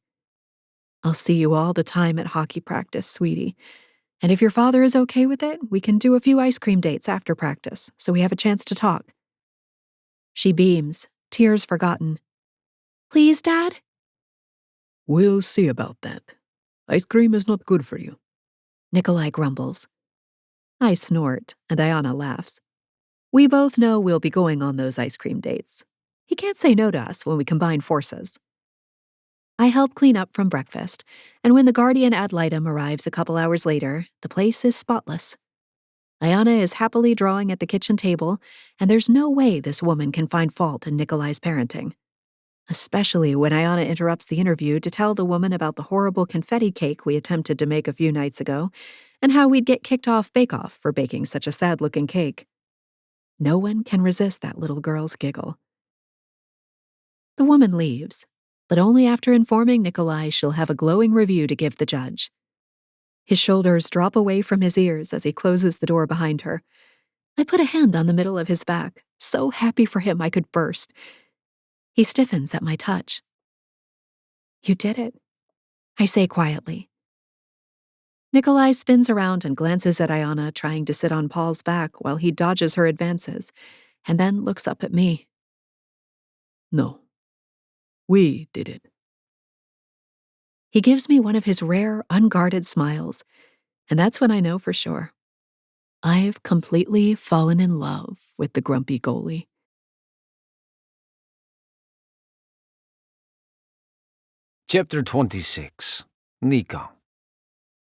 [SPEAKER 4] I'll see you all the time at hockey practice, sweetie. And if your father is okay with it, we can do a few ice cream dates after practice, so we have a chance to talk. She beams, tears forgotten. Please, Dad?
[SPEAKER 5] We'll see about that. Ice cream is not good for you.
[SPEAKER 4] Nikolai grumbles. I snort, and Ayana laughs. We both know we'll be going on those ice cream dates. He can't say no to us when we combine forces. I help clean up from breakfast, and when the guardian ad litem arrives a couple hours later, the place is spotless. Ayana is happily drawing at the kitchen table, and there's no way this woman can find fault in Nikolai's parenting. Especially when Ayana interrupts the interview to tell the woman about the horrible confetti cake we attempted to make a few nights ago, and how we'd get kicked off Bake Off for baking such a sad-looking cake. No one can resist that little girl's giggle. The woman leaves, but only after informing Nikolai she'll have a glowing review to give the judge. His shoulders drop away from his ears as he closes the door behind her. I put a hand on the middle of his back, so happy for him I could burst. He stiffens at my touch. You did it, I say quietly. Nikolai spins around and glances at Ayana trying to sit on Paul's back while he dodges her advances, and then looks up at me.
[SPEAKER 5] No. We did it.
[SPEAKER 4] He gives me one of his rare, unguarded smiles, and that's when I know for sure. I've completely fallen in love with the grumpy goalie.
[SPEAKER 1] Chapter 26. Nico.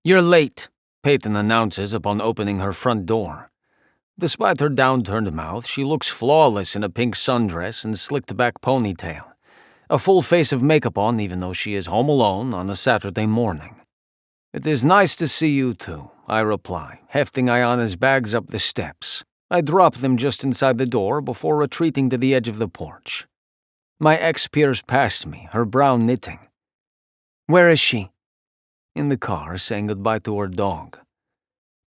[SPEAKER 1] You're late, Peyton announces upon opening her front door. Despite her downturned mouth, she looks flawless in a pink sundress and slicked-back ponytail. A full face of makeup on even though she is home alone on a Saturday morning. It is nice to see you too, I reply, hefting Ayana's bags up the steps. I drop them just inside the door before retreating to the edge of the porch. My ex peers past me, her brow knitting.
[SPEAKER 2] Where is she?
[SPEAKER 1] In the car, saying goodbye to her dog.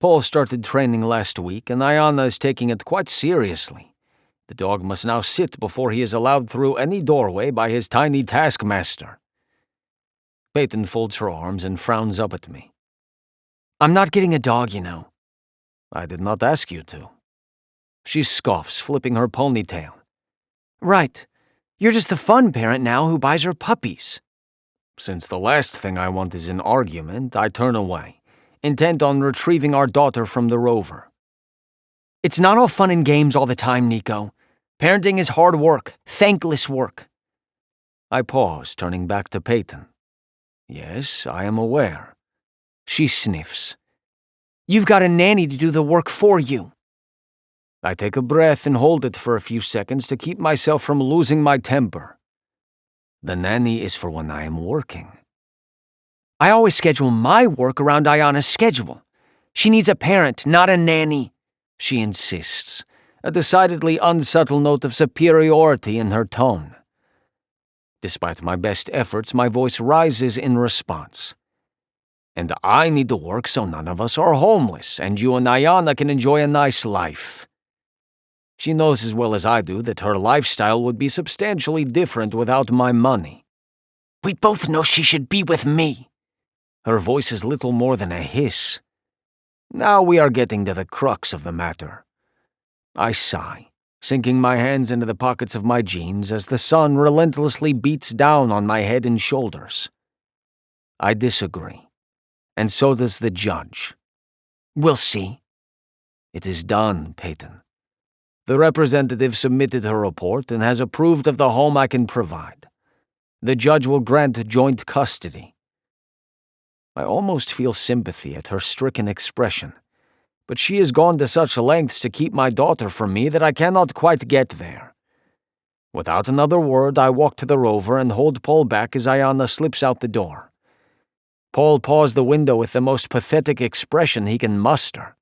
[SPEAKER 1] Paul started training last week, and Ayana is taking it quite seriously. The dog must now sit before he is allowed through any doorway by his tiny taskmaster. Peyton folds her arms and frowns up at me.
[SPEAKER 2] I'm not getting a dog, you know.
[SPEAKER 1] I did not ask you to. She scoffs, flipping her ponytail.
[SPEAKER 2] Right. You're just the fun parent now who buys her puppies.
[SPEAKER 1] Since the last thing I want is an argument, I turn away, intent on retrieving our daughter from the rover.
[SPEAKER 2] It's not all fun and games all the time, Nico. Parenting is hard work, thankless work.
[SPEAKER 1] I pause, turning back to Peyton. Yes, I am aware. She sniffs.
[SPEAKER 2] You've got a nanny to do the work for you.
[SPEAKER 1] I take a breath and hold it for a few seconds to keep myself from losing my temper. The nanny is for when I am working.
[SPEAKER 2] I always schedule my work around Ayana's schedule. She needs a parent, not a nanny,
[SPEAKER 1] she insists, a decidedly unsubtle note of superiority in her tone. Despite my best efforts, my voice rises in response. And I need to work so none of us are homeless, and you and Ayana can enjoy a nice life. She knows as well as I do that her lifestyle would be substantially different without my money.
[SPEAKER 2] We both know she should be with me.
[SPEAKER 1] Her voice is little more than a hiss. Now we are getting to the crux of the matter. I sigh, sinking my hands into the pockets of my jeans as the sun relentlessly beats down on my head and shoulders. I disagree, and so does the judge.
[SPEAKER 2] We'll see.
[SPEAKER 1] It is done, Peyton. The representative submitted her report and has approved of the home I can provide. The judge will grant joint custody. I almost feel sympathy at her stricken expression, but she has gone to such lengths to keep my daughter from me that I cannot quite get there. Without another word, I walk to the rover and hold Paul back as Ayana slips out the door. Paul paws the window with the most pathetic expression he can muster.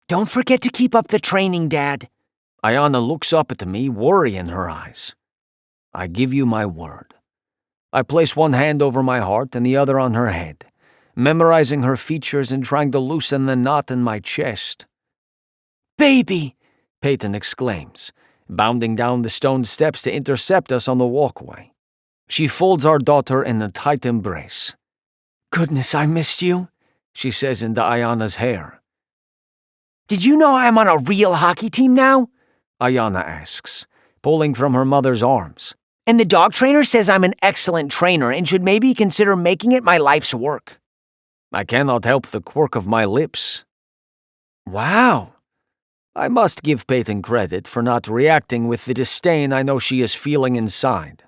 [SPEAKER 2] Don't forget to keep up the training, Dad.
[SPEAKER 1] Ayana looks up at me, worry in her eyes. I give you my word. I place one hand over my heart and the other on her head, memorizing her features and trying to loosen the knot in my chest.
[SPEAKER 2] Baby!
[SPEAKER 1] Peyton exclaims, bounding down the stone steps to intercept us on the walkway. She folds our daughter in a tight embrace.
[SPEAKER 2] Goodness, I missed you,
[SPEAKER 1] she says into Ayana's hair.
[SPEAKER 2] Did you know I'm on a real hockey team now?
[SPEAKER 1] Ayana asks, pulling from her mother's arms.
[SPEAKER 2] And the dog trainer says I'm an excellent trainer and should maybe consider making it my life's work.
[SPEAKER 1] I cannot help the quirk of my lips.
[SPEAKER 2] Wow.
[SPEAKER 1] I must give Peyton credit for not reacting with the disdain I know she is feeling inside.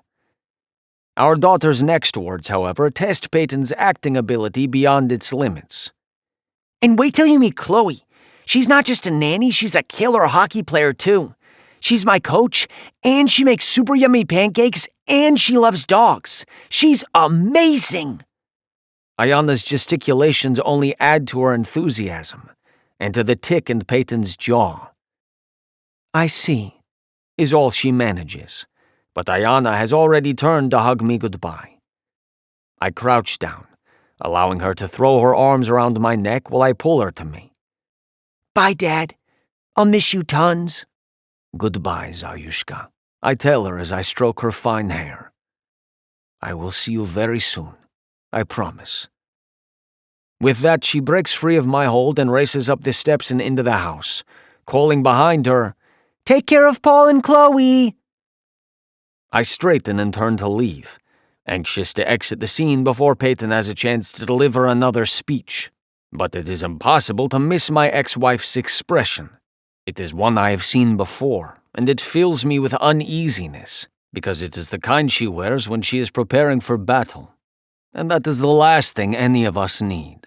[SPEAKER 1] Our daughter's next words, however, test Peyton's acting ability beyond its limits.
[SPEAKER 2] And wait till you meet Chloe. She's not just a nanny, she's a killer hockey player too. She's my coach, and she makes super yummy pancakes, and she loves dogs. She's amazing!
[SPEAKER 1] Ayana's gesticulations only add to her enthusiasm, and to the tick in Peyton's jaw.
[SPEAKER 2] I see,
[SPEAKER 1] is all she manages, but Ayana has already turned to hug me goodbye. I crouch down, allowing her to throw her arms around my neck while I pull her to me.
[SPEAKER 2] Bye, Dad. I'll miss you tons.
[SPEAKER 1] Goodbye, Zayushka, I tell her as I stroke her fine hair. I will see you very soon, I promise. With that, she breaks free of my hold and races up the steps and into the house, calling behind her,
[SPEAKER 2] Take care of Paul and Chloe!
[SPEAKER 1] I straighten and turn to leave, anxious to exit the scene before Peyton has a chance to deliver another speech. But it is impossible to miss my ex-wife's expression. It is one I have seen before, and it fills me with uneasiness, because it is the kind she wears when she is preparing for battle. And that is the last thing any of us need.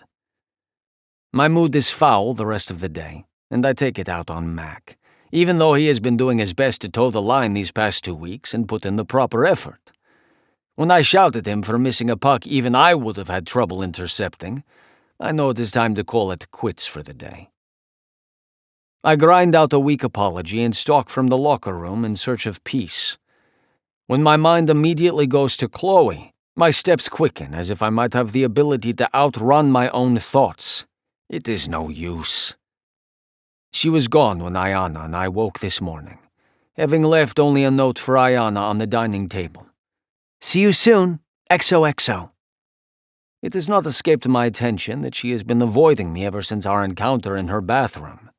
[SPEAKER 1] My mood is foul the rest of the day, and I take it out on Mac, even though he has been doing his best to toe the line these past 2 weeks and put in the proper effort. When I shout at him for missing a puck even I would have had trouble intercepting, I know it is time to call it quits for the day. I grind out a weak apology and stalk from the locker room in search of peace. When my mind immediately goes to Chloe, my steps quicken as if I might have the ability to outrun my own thoughts. It is no use. She was gone when Ayana and I woke this morning, having left only a note for Ayana on the dining table.
[SPEAKER 2] See you soon, XOXO.
[SPEAKER 1] It has not escaped my attention that she has been avoiding me ever since our encounter in her bathroom.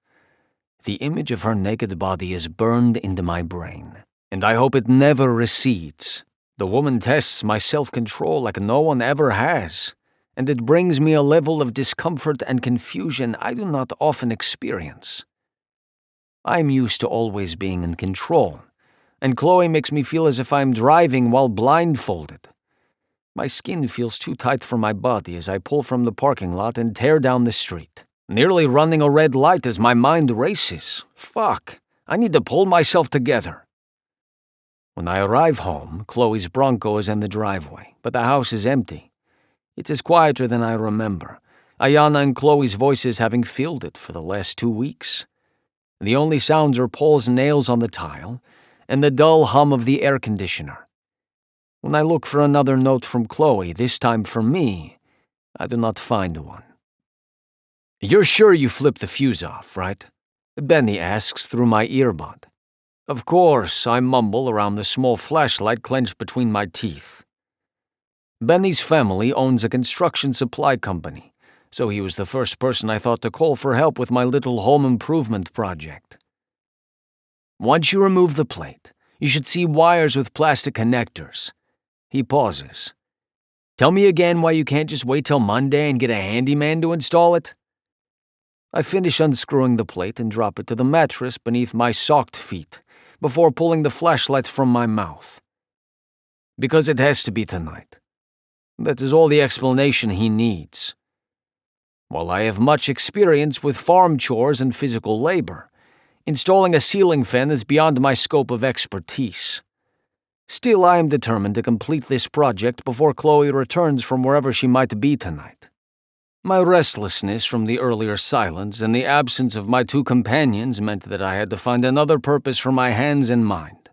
[SPEAKER 1] The image of her naked body is burned into my brain, and I hope it never recedes. The woman tests my self-control like no one ever has, and it brings me a level of discomfort and confusion I do not often experience. I am used to always being in control, and Chloe makes me feel as if I am driving while blindfolded. My skin feels too tight for my body as I pull from the parking lot and tear down the street, nearly running a red light as my mind races. Fuck, I need to pull myself together. When I arrive home, Chloe's Bronco is in the driveway, but the house is empty. It is quieter than I remember, Ayana and Chloe's voices having filled it for the last 2 weeks. The only sounds are Paul's nails on the tile and the dull hum of the air conditioner. When I look for another note from Chloe, this time for me, I do not find one. You're sure you flipped the fuse off, right? Benny asks through my earbud. Of course, I mumble around the small flashlight clenched between my teeth. Benny's family owns a construction supply company, so he was the first person I thought to call for help with my little home improvement project. Once you remove the plate, you should see wires with plastic connectors. He pauses. Tell me again why you can't just wait till Monday and get a handyman to install it? I finish unscrewing the plate and drop it to the mattress beneath my socked feet before pulling the flashlight from my mouth. Because it has to be tonight. That is all the explanation he needs. While I have much experience with farm chores and physical labor, installing a ceiling fan is beyond my scope of expertise. Still, I am determined to complete this project before Chloe returns from wherever she might be tonight. My restlessness from the earlier silence and the absence of my two companions meant that I had to find another purpose for my hands and mind.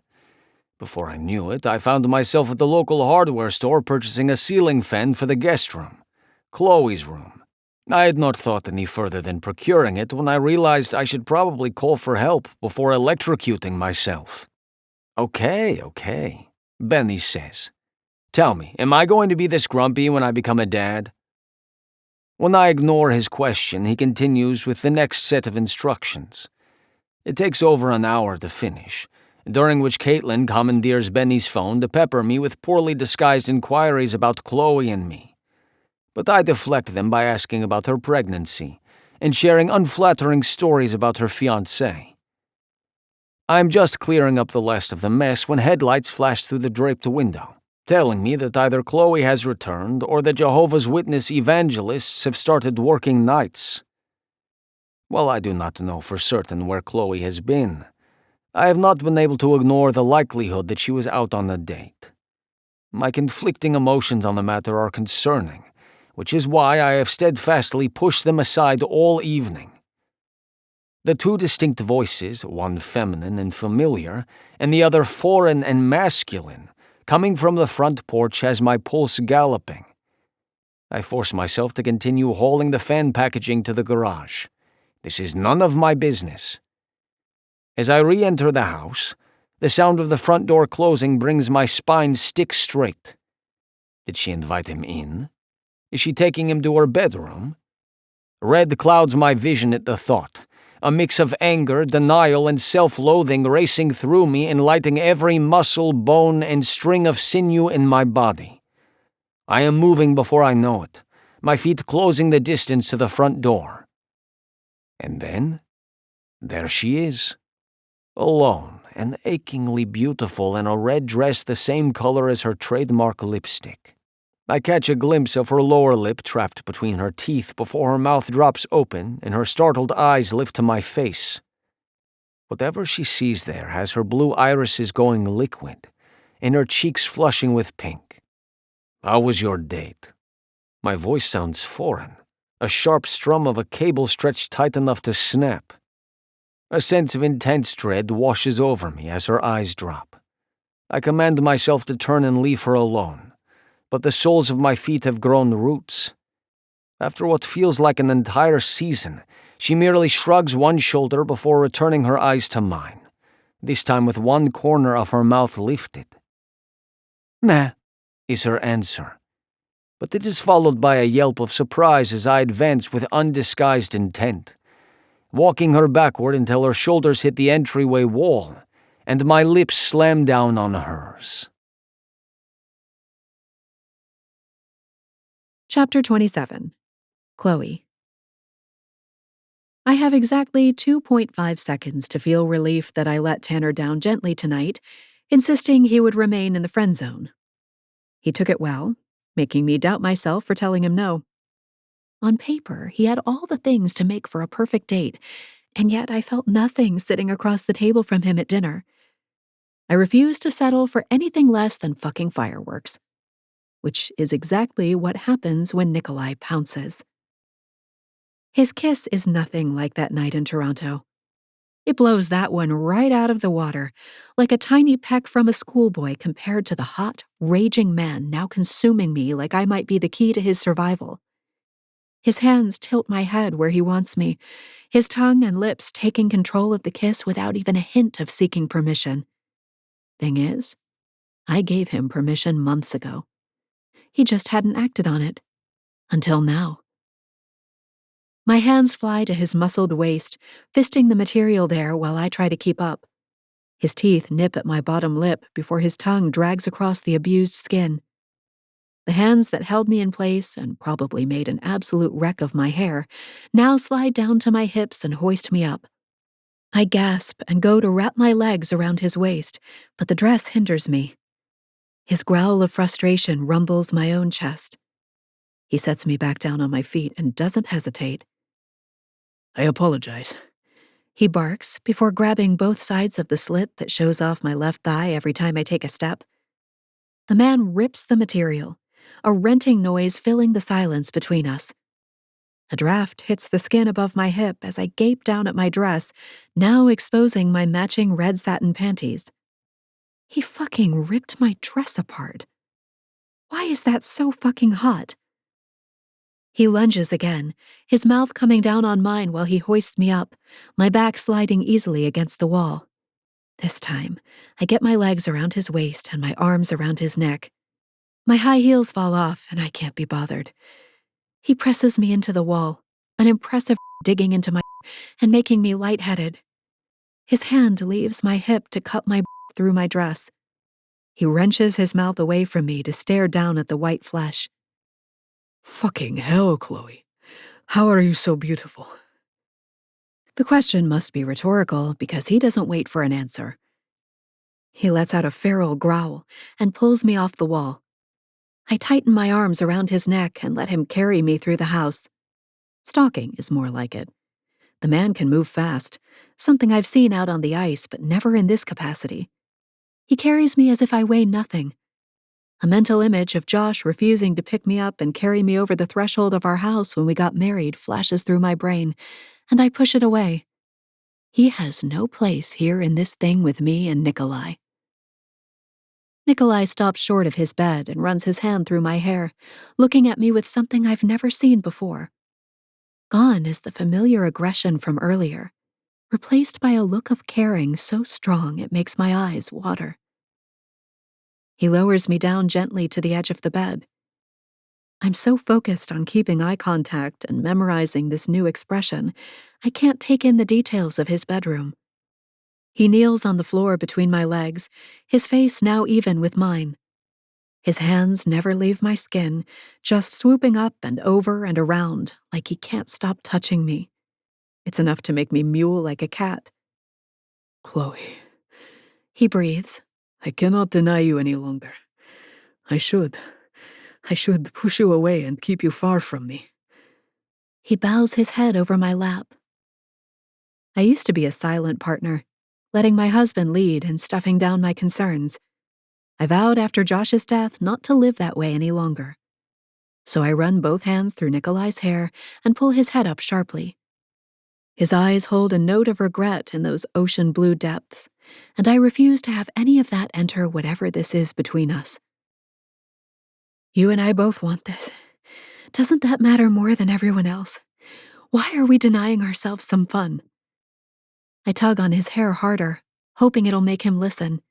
[SPEAKER 1] Before I knew it, I found myself at the local hardware store purchasing a ceiling fan for the guest room, Chloe's room. I had not thought any further than procuring it when I realized I should probably call for help before electrocuting myself. Okay, Benny says. Tell me, am I going to be this grumpy when I become a dad? When I ignore his question, he continues with the next set of instructions. It takes over an hour to finish, during which Caitlin commandeers Benny's phone to pepper me with poorly disguised inquiries about Chloe and me. But I deflect them by asking about her pregnancy and sharing unflattering stories about her fiancé. I'm just clearing up the last of the mess when headlights flash through the draped window, telling me that either Chloe has returned or the Jehovah's Witness evangelists have started working nights. While I do not know for certain where Chloe has been, I have not been able to ignore the likelihood that she was out on a date. My conflicting emotions on the matter are concerning, which is why I have steadfastly pushed them aside all evening. The two distinct voices, one feminine and familiar, and the other foreign and masculine, coming from the front porch has my pulse galloping. I force myself to continue hauling the fan packaging to the garage. This is none of my business. As I re-enter the house, the sound of the front door closing brings my spine stick straight. Did she invite him in? Is she taking him to her bedroom? Red clouds my vision at the thought, a mix of anger, denial, and self-loathing racing through me and lighting every muscle, bone, and string of sinew in my body. I am moving before I know it, my feet closing the distance to the front door. And then, there she is. Alone and achingly beautiful in a red dress the same color as her trademark lipstick. I catch a glimpse of her lower lip trapped between her teeth before her mouth drops open and her startled eyes lift to my face. Whatever she sees there has her blue irises going liquid and her cheeks flushing with pink. How was your date? My voice sounds foreign, a sharp strum of a cable stretched tight enough to snap. A sense of intense dread washes over me as her eyes drop. I command myself to turn and leave her alone, but the soles of my feet have grown roots. After what feels like an entire season, she merely shrugs one shoulder before returning her eyes to mine, this time with one corner of her mouth lifted. Meh, is her answer. But it is followed by a yelp of surprise as I advance with undisguised intent, walking her backward until her shoulders hit the entryway wall, and my lips slam down on hers.
[SPEAKER 3] Chapter 27. Chloe. I have exactly 2.5 seconds to feel relief that I let Tanner down gently tonight, insisting he would remain in the friend zone. He took it well, making me doubt myself for telling him no. On paper, he had all the things to make for a perfect date, and yet I felt nothing sitting across the table from him at dinner. I refused to settle for anything less than fucking fireworks, which is exactly what happens when Nikolai pounces. His kiss is nothing like that night in Toronto. It blows that one right out of the water, like a tiny peck from a schoolboy compared to the hot, raging man now consuming me like I might be the key to his survival. His hands tilt my head where he wants me, his tongue and lips taking control of the kiss without even a hint of seeking permission. Thing is, I gave him permission months ago. He just hadn't acted on it. Until now. My hands fly to his muscled waist, fisting the material there while I try to keep up. His teeth nip at my bottom lip before his tongue drags across the abused skin. The hands that held me in place and probably made an absolute wreck of my hair now slide down to my hips and hoist me up. I gasp and go to wrap my legs around his waist, but the dress hinders me. His growl of frustration rumbles my own chest. He sets me back down on my feet and doesn't hesitate.
[SPEAKER 5] I apologize.
[SPEAKER 3] He barks before grabbing both sides of the slit that shows off my left thigh every time I take a step. The man rips the material, a renting noise filling the silence between us. A draft hits the skin above my hip as I gape down at my dress, now exposing my matching red satin panties. He fucking ripped my dress apart. Why is that so fucking hot? He lunges again, his mouth coming down on mine while he hoists me up, my back sliding easily against the wall. This time, I get my legs around his waist and my arms around his neck. My high heels fall off and I can't be bothered. He presses me into the wall, an impressive digging into my and making me lightheaded. His hand leaves my hip to cut my through my dress. He wrenches his mouth away from me to stare down at the white flesh.
[SPEAKER 5] Fucking hell, Chloe. How are you so beautiful?
[SPEAKER 3] The question must be rhetorical because he doesn't wait for an answer. He lets out a feral growl and pulls me off the wall. I tighten my arms around his neck and let him carry me through the house. Stalking is more like it. The man can move fast, something I've seen out on the ice, but never in this capacity. He carries me as if I weigh nothing. A mental image of Josh refusing to pick me up and carry me over the threshold of our house when we got married flashes through my brain, and I push it away. He has no place here in this thing with me and Nikolai. Nikolai stops short of his bed and runs his hand through my hair, looking at me with something I've never seen before. Gone is the familiar aggression from earlier, replaced by a look of caring so strong it makes my eyes water. He lowers me down gently to the edge of the bed. I'm so focused on keeping eye contact and memorizing this new expression, I can't take in the details of his bedroom. He kneels on the floor between my legs, his face now even with mine. His hands never leave my skin, just swooping up and over and around like he can't stop touching me. It's enough to make me mew like a cat.
[SPEAKER 5] Chloe,
[SPEAKER 3] He breathes.
[SPEAKER 5] I cannot deny you any longer. I should push you away and keep you far from me.
[SPEAKER 3] He bows his head over my lap. I used to be a silent partner, letting my husband lead and stuffing down my concerns. I vowed after Josh's death not to live that way any longer. So I run both hands through Nikolai's hair and pull his head up sharply. His eyes hold a note of regret in those ocean blue depths, and I refuse to have any of that enter whatever this is between us. You and I both want this. Doesn't that matter more than everyone else? Why are we denying ourselves some fun? I tug on his hair harder, hoping it'll make him listen.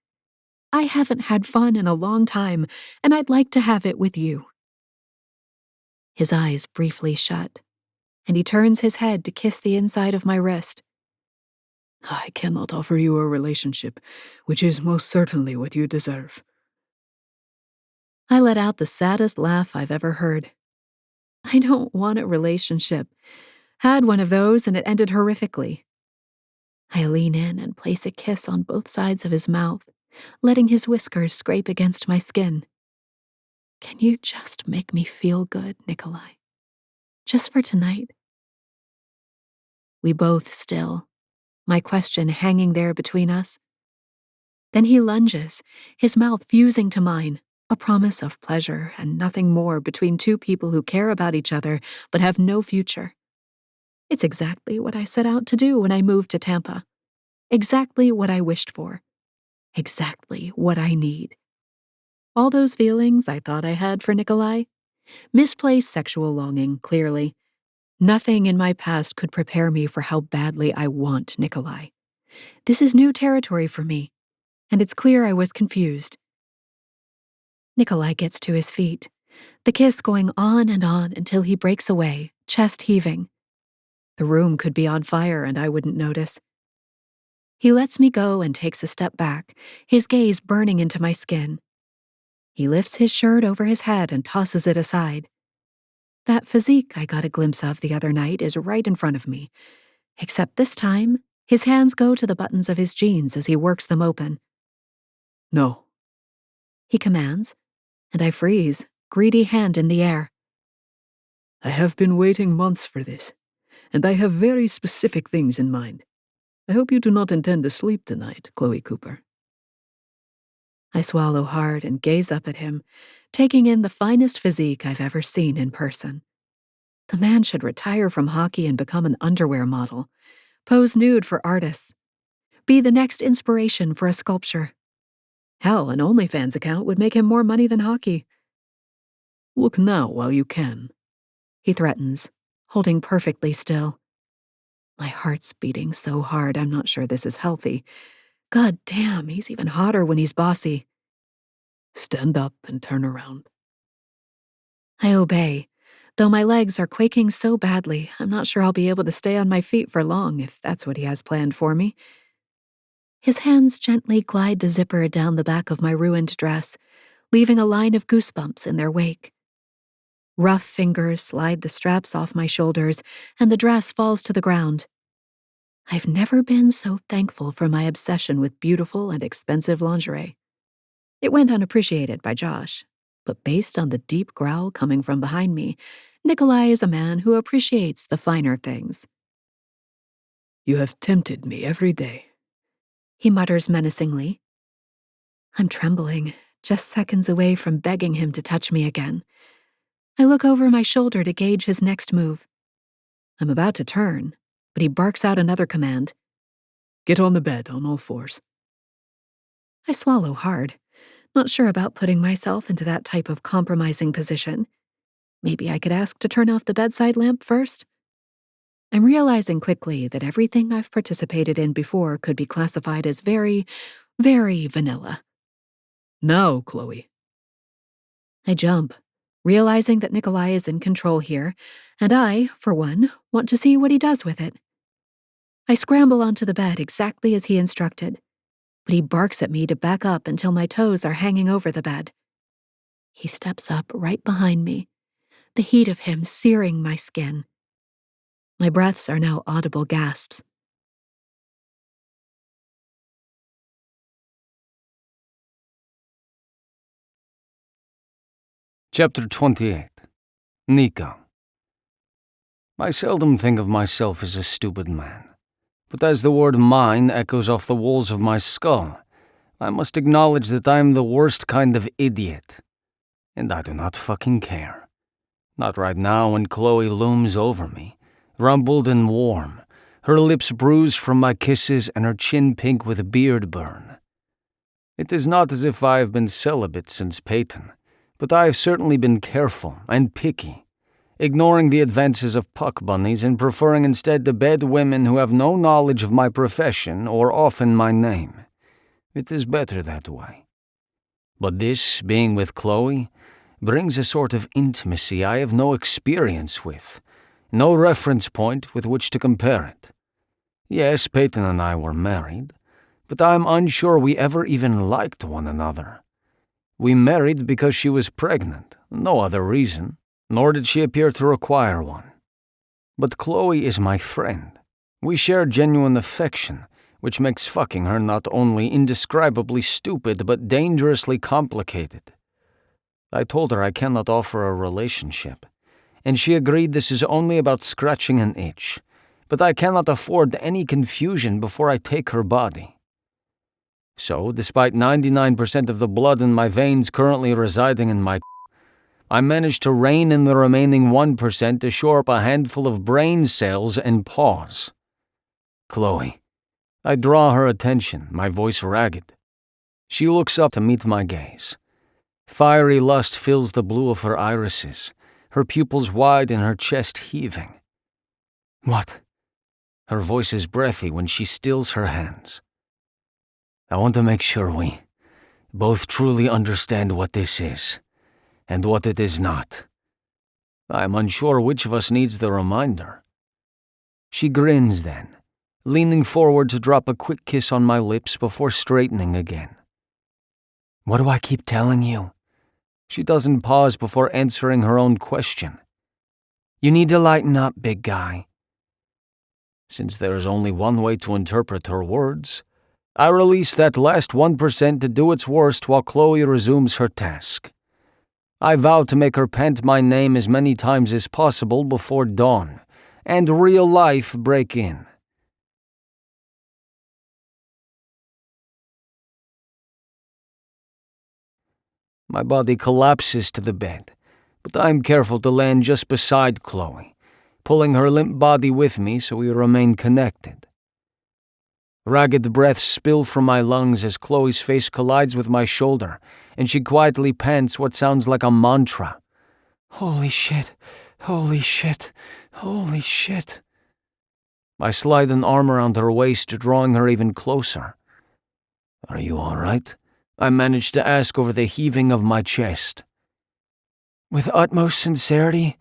[SPEAKER 3] I haven't had fun in a long time, and I'd like to have it with you. His eyes briefly shut, and he turns his head to kiss the inside of my wrist.
[SPEAKER 5] I cannot offer you a relationship, which is most certainly what you deserve.
[SPEAKER 3] I let out the saddest laugh I've ever heard. I don't want a relationship. Had one of those and it ended horrifically. I lean in and place a kiss on both sides of his mouth, letting his whiskers scrape against my skin. Can you just make me feel good, Nikolai? Just for tonight? We both still, my question hanging there between us. Then he lunges, his mouth fusing to mine, a promise of pleasure and nothing more between two people who care about each other but have no future. It's exactly what I set out to do when I moved to Tampa. Exactly what I wished for. Exactly what I need. All those feelings I thought I had for Nikolai? Misplaced sexual longing, clearly,
[SPEAKER 4] Nothing in my past could prepare me for how badly I want Nikolai. This is new territory for me, and it's clear I was confused. Nikolai gets to his feet, the kiss going on and on until he breaks away, chest heaving. The room could be on fire and I wouldn't notice. He lets me go and takes a step back, his gaze burning into my skin. He lifts his shirt over his head and tosses it aside. That physique I got a glimpse of the other night is right in front of me, except this time, his hands go to the buttons of his jeans as he works them open.
[SPEAKER 5] No.
[SPEAKER 4] He commands, and I freeze, greedy hand in the air.
[SPEAKER 5] I have been waiting months for this, and I have very specific things in mind. I hope you do not intend to sleep tonight, Chloe Cooper.
[SPEAKER 4] I swallow hard and gaze up at him, taking in the finest physique I've ever seen in person. The man should retire from hockey and become an underwear model, pose nude for artists, be the next inspiration for a sculpture. Hell, an OnlyFans account would make him more money than hockey.
[SPEAKER 5] Look now while you can,
[SPEAKER 4] he threatens, holding perfectly still. My heart's beating so hard I'm not sure this is healthy. God damn, he's even hotter when he's bossy.
[SPEAKER 5] Stand up and turn around.
[SPEAKER 4] I obey, though my legs are quaking so badly I'm not sure I'll be able to stay on my feet for long if that's what he has planned for me. His hands gently glide the zipper down the back of my ruined dress, leaving a line of goosebumps in their wake. Rough fingers slide the straps off my shoulders, and the dress falls to the ground. I've never been so thankful for my obsession with beautiful and expensive lingerie. It went unappreciated by Josh, but based on the deep growl coming from behind me, Nikolai is a man who appreciates the finer things.
[SPEAKER 5] You have tempted me every day,
[SPEAKER 4] he mutters menacingly. I'm trembling, just seconds away from begging him to touch me again. I look over my shoulder to gauge his next move. I'm about to turn, but he barks out another command.
[SPEAKER 5] Get on the bed on all fours.
[SPEAKER 4] I swallow hard, not sure about putting myself into that type of compromising position. Maybe I could ask to turn off the bedside lamp first? I'm realizing quickly that everything I've participated in before could be classified as very, very vanilla.
[SPEAKER 5] Now, Chloe.
[SPEAKER 4] I jump, realizing that Nikolai is in control here, and I, for one, want to see what he does with it. I scramble onto the bed exactly as he instructed, but he barks at me to back up until my toes are hanging over the bed. He steps up right behind me, the heat of him searing my skin. My breaths are now audible gasps.
[SPEAKER 1] Chapter 28. Nico. I seldom think of myself as a stupid man, but as the word mine echoes off the walls of my skull, I must acknowledge that I am the worst kind of idiot. And I do not fucking care. Not right now when Chloe looms over me, rumpled and warm, her lips bruised from my kisses and her chin pink with beard burn. It is not as if I have been celibate since Peyton, but I have certainly been careful and picky, ignoring the advances of puck bunnies and preferring instead to bed women who have no knowledge of my profession or often my name. It is better that way. But this, being with Chloe, brings a sort of intimacy I have no experience with, no reference point with which to compare it. Yes, Peyton and I were married, but I am unsure we ever even liked one another. We married because she was pregnant, no other reason, nor did she appear to require one. But Chloe is my friend. We share genuine affection, which makes fucking her not only indescribably stupid but dangerously complicated. I told her I cannot offer a relationship, and she agreed this is only about scratching an itch, but I cannot afford any confusion before I take her body. So, despite 99% of the blood in my veins currently residing in my I managed to rein in the remaining 1% to shore up a handful of brain cells and pause. Chloe. I draw her attention, my voice ragged. She looks up to meet my gaze. Fiery lust fills the blue of her irises, her pupils wide and her chest heaving. What? Her voice is breathy when she stills her hands. I want to make sure we both truly understand what this is, and what it is not. I am unsure which of us needs the reminder. She grins then, leaning forward to drop a quick kiss on my lips before straightening again. What do I keep telling you? She doesn't pause before answering her own question.
[SPEAKER 2] You need to lighten up, big guy.
[SPEAKER 1] Since there is only one way to interpret her words, I release that last 1% to do its worst while Chloe resumes her task. I vow to make her pant my name as many times as possible before dawn, and real life break in. My body collapses to the bed, but I am careful to land just beside Chloe, pulling her limp body with me so we remain connected. Ragged breaths spill from my lungs as Chloe's face collides with my shoulder, and she quietly pants what sounds like a mantra.
[SPEAKER 2] Holy shit, holy shit, holy shit.
[SPEAKER 1] I slide an arm around her waist, drawing her even closer. Are you all right? I managed to ask over the heaving of my chest.
[SPEAKER 2] With utmost sincerity,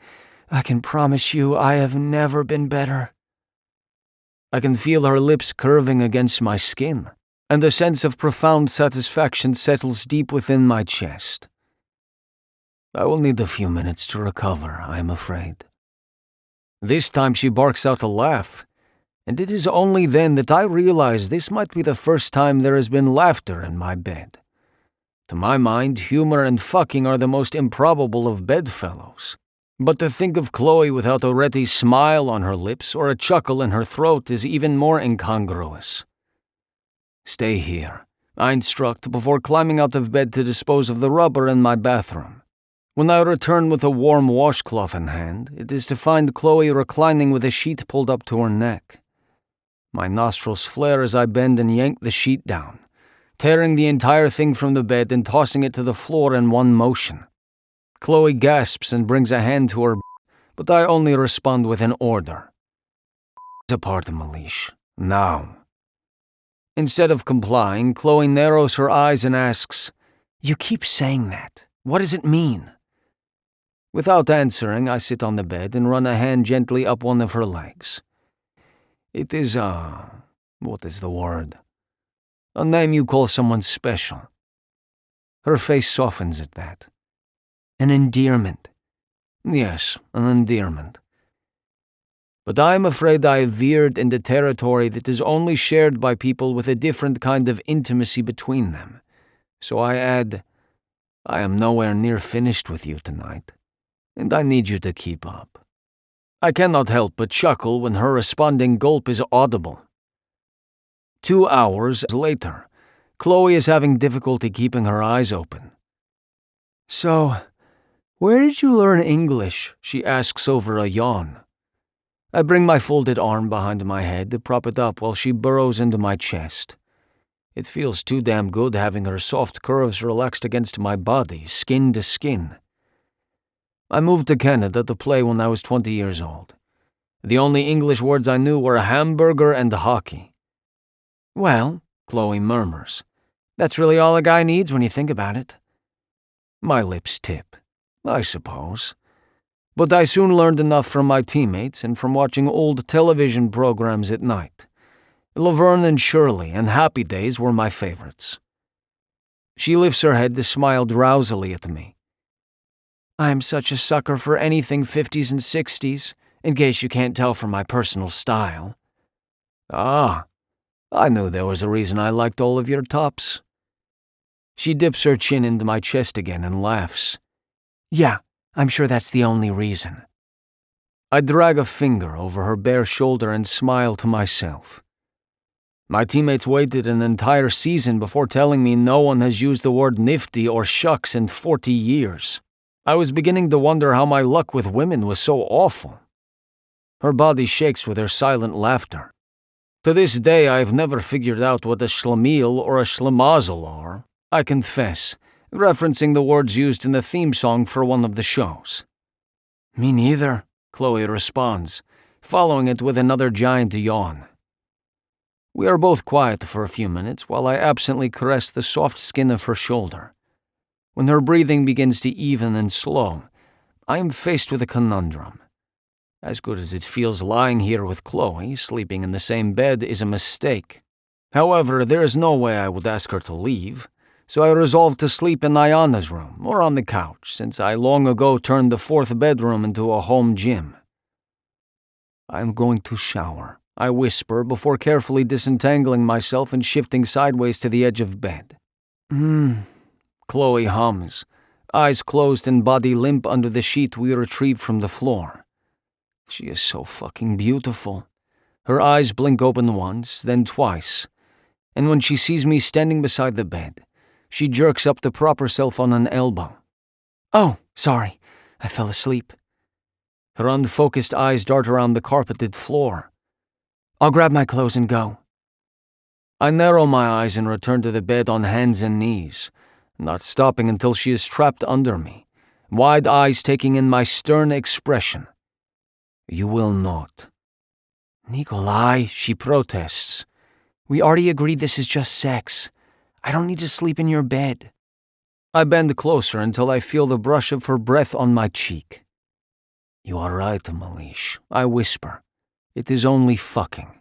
[SPEAKER 2] I can promise you I have never been better.
[SPEAKER 1] I can feel her lips curving against my skin, and a sense of profound satisfaction settles deep within my chest. I will need a few minutes to recover, I am afraid. This time she barks out a laugh, and it is only then that I realize this might be the first time there has been laughter in my bed. To my mind, humor and fucking are the most improbable of bedfellows. But to think of Chloe without a ready smile on her lips or a chuckle in her throat is even more incongruous. Stay here, I instruct before climbing out of bed to dispose of the rubber in my bathroom. When I return with a warm washcloth in hand, it is to find Chloe reclining with a sheet pulled up to her neck. My nostrils flare as I bend and yank the sheet down, tearing the entire thing from the bed and tossing it to the floor in one motion. Chloe gasps and brings a hand to her, but I only respond with an order. Apart, Malish. Now. Instead of complying, Chloe narrows her eyes and asks,
[SPEAKER 2] You keep saying that. What does it mean?
[SPEAKER 1] Without answering, I sit on the bed and run a hand gently up one of her legs. It is, what is the word? A name you call someone special. Her face softens at that.
[SPEAKER 2] An endearment.
[SPEAKER 1] Yes, an endearment. But I am afraid I have veered into territory that is only shared by people with a different kind of intimacy between them. So I add, I am nowhere near finished with you tonight, and I need you to keep up. I cannot help but chuckle when her responding gulp is audible. 2 hours later, Chloe is having difficulty keeping her eyes open.
[SPEAKER 2] So, where did you learn English?
[SPEAKER 1] She asks over a yawn. I bring my folded arm behind my head to prop it up while she burrows into my chest. It feels too damn good having her soft curves relaxed against my body, skin to skin. I moved to Canada to play when I was 20 years old. The only English words I knew were hamburger and hockey.
[SPEAKER 2] Well,
[SPEAKER 1] Chloe murmurs.
[SPEAKER 2] That's really all a guy needs when you think about it.
[SPEAKER 1] My lips tip, I suppose. But I soon learned enough from my teammates and from watching old television programs at night. Laverne and Shirley and Happy Days were my favorites. She lifts her head to smile drowsily at me.
[SPEAKER 2] I'm such a sucker for anything 50s and 60s, in case you can't tell from my personal style.
[SPEAKER 1] Ah, I knew there was a reason I liked all of your tops. She dips her chin into my chest again and laughs.
[SPEAKER 2] Yeah, I'm sure that's the only reason.
[SPEAKER 1] I drag a finger over her bare shoulder and smile to myself. My teammates waited an entire season before telling me no one has used the word nifty or shucks in 40 years. I was beginning to wonder how my luck with women was so awful. Her body shakes with her silent laughter. To this day, I have never figured out what a schlemiel or a schlemazel are, I confess, referencing the words used in the theme song for one of the shows.
[SPEAKER 2] Me neither,
[SPEAKER 1] Chloe responds, following it with another giant yawn. We are both quiet for a few minutes while I absently caress the soft skin of her shoulder. When her breathing begins to even and slow, I am faced with a conundrum. As good as it feels lying here with Chloe, sleeping in the same bed is a mistake. However, there is no way I would ask her to leave, so I resolved to sleep in Ayana's room or on the couch, since I long ago turned the fourth bedroom into a home gym. I am going to shower, I whisper before carefully disentangling myself and shifting sideways to the edge of bed. Chloe hums, eyes closed and body limp under the sheet we retrieved from the floor. She is so fucking beautiful. Her eyes blink open once, then twice, and when she sees me standing beside the bed, she jerks up to prop herself on an elbow.
[SPEAKER 2] Oh, sorry, I fell asleep.
[SPEAKER 1] Her unfocused eyes dart around the carpeted floor.
[SPEAKER 2] I'll grab my clothes and go.
[SPEAKER 1] I narrow my eyes and return to the bed on hands and knees, not stopping until she is trapped under me, wide eyes taking in my stern expression. You will not.
[SPEAKER 2] Nikolai, she protests. We already agreed this is just sex. I don't need to sleep in your bed.
[SPEAKER 1] I bend closer until I feel the brush of her breath on my cheek. You are right, Malish, I whisper. It is only fucking.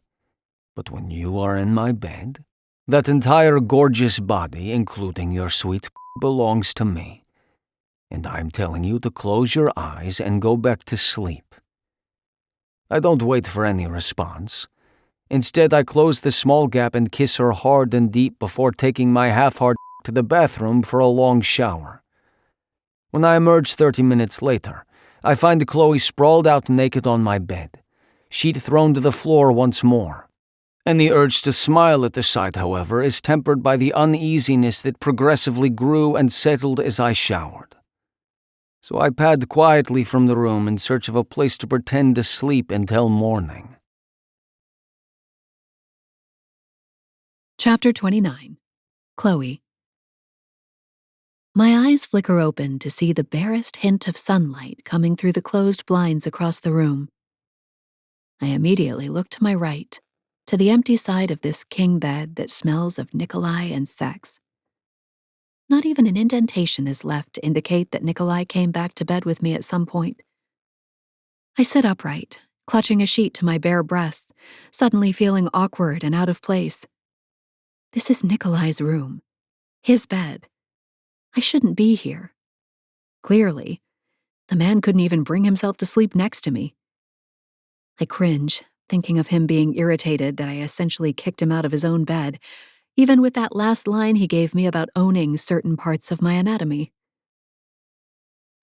[SPEAKER 1] But when you are in my bed, that entire gorgeous body, including your sweet belongs to me. And I'm telling you to close your eyes and go back to sleep. I don't wait for any response. Instead, I close the small gap and kiss her hard and deep before taking my half-hard to the bathroom for a long shower. When I emerge 30 minutes later, I find Chloe sprawled out naked on my bed, sheet thrown to the floor once more. And the urge to smile at the sight, however, is tempered by the uneasiness that progressively grew and settled as I showered. So I pad quietly from the room in search of a place to pretend to sleep until morning.
[SPEAKER 3] Chapter 29. Chloe. My eyes flicker open to see the barest hint of sunlight coming through the closed blinds across the room. I immediately look to my right, to the empty side of this king bed that smells of Nikolai and sex. Not even an indentation is left to indicate that Nikolai came back to bed with me at some point. I sit upright, clutching a sheet to my bare breasts, suddenly feeling awkward and out of place. This is Nikolai's room, his bed. I shouldn't be here. Clearly, the man couldn't even bring himself to sleep next to me. I cringe, thinking of him being irritated that I essentially kicked him out of his own bed, even with that last line he gave me about owning certain parts of my anatomy.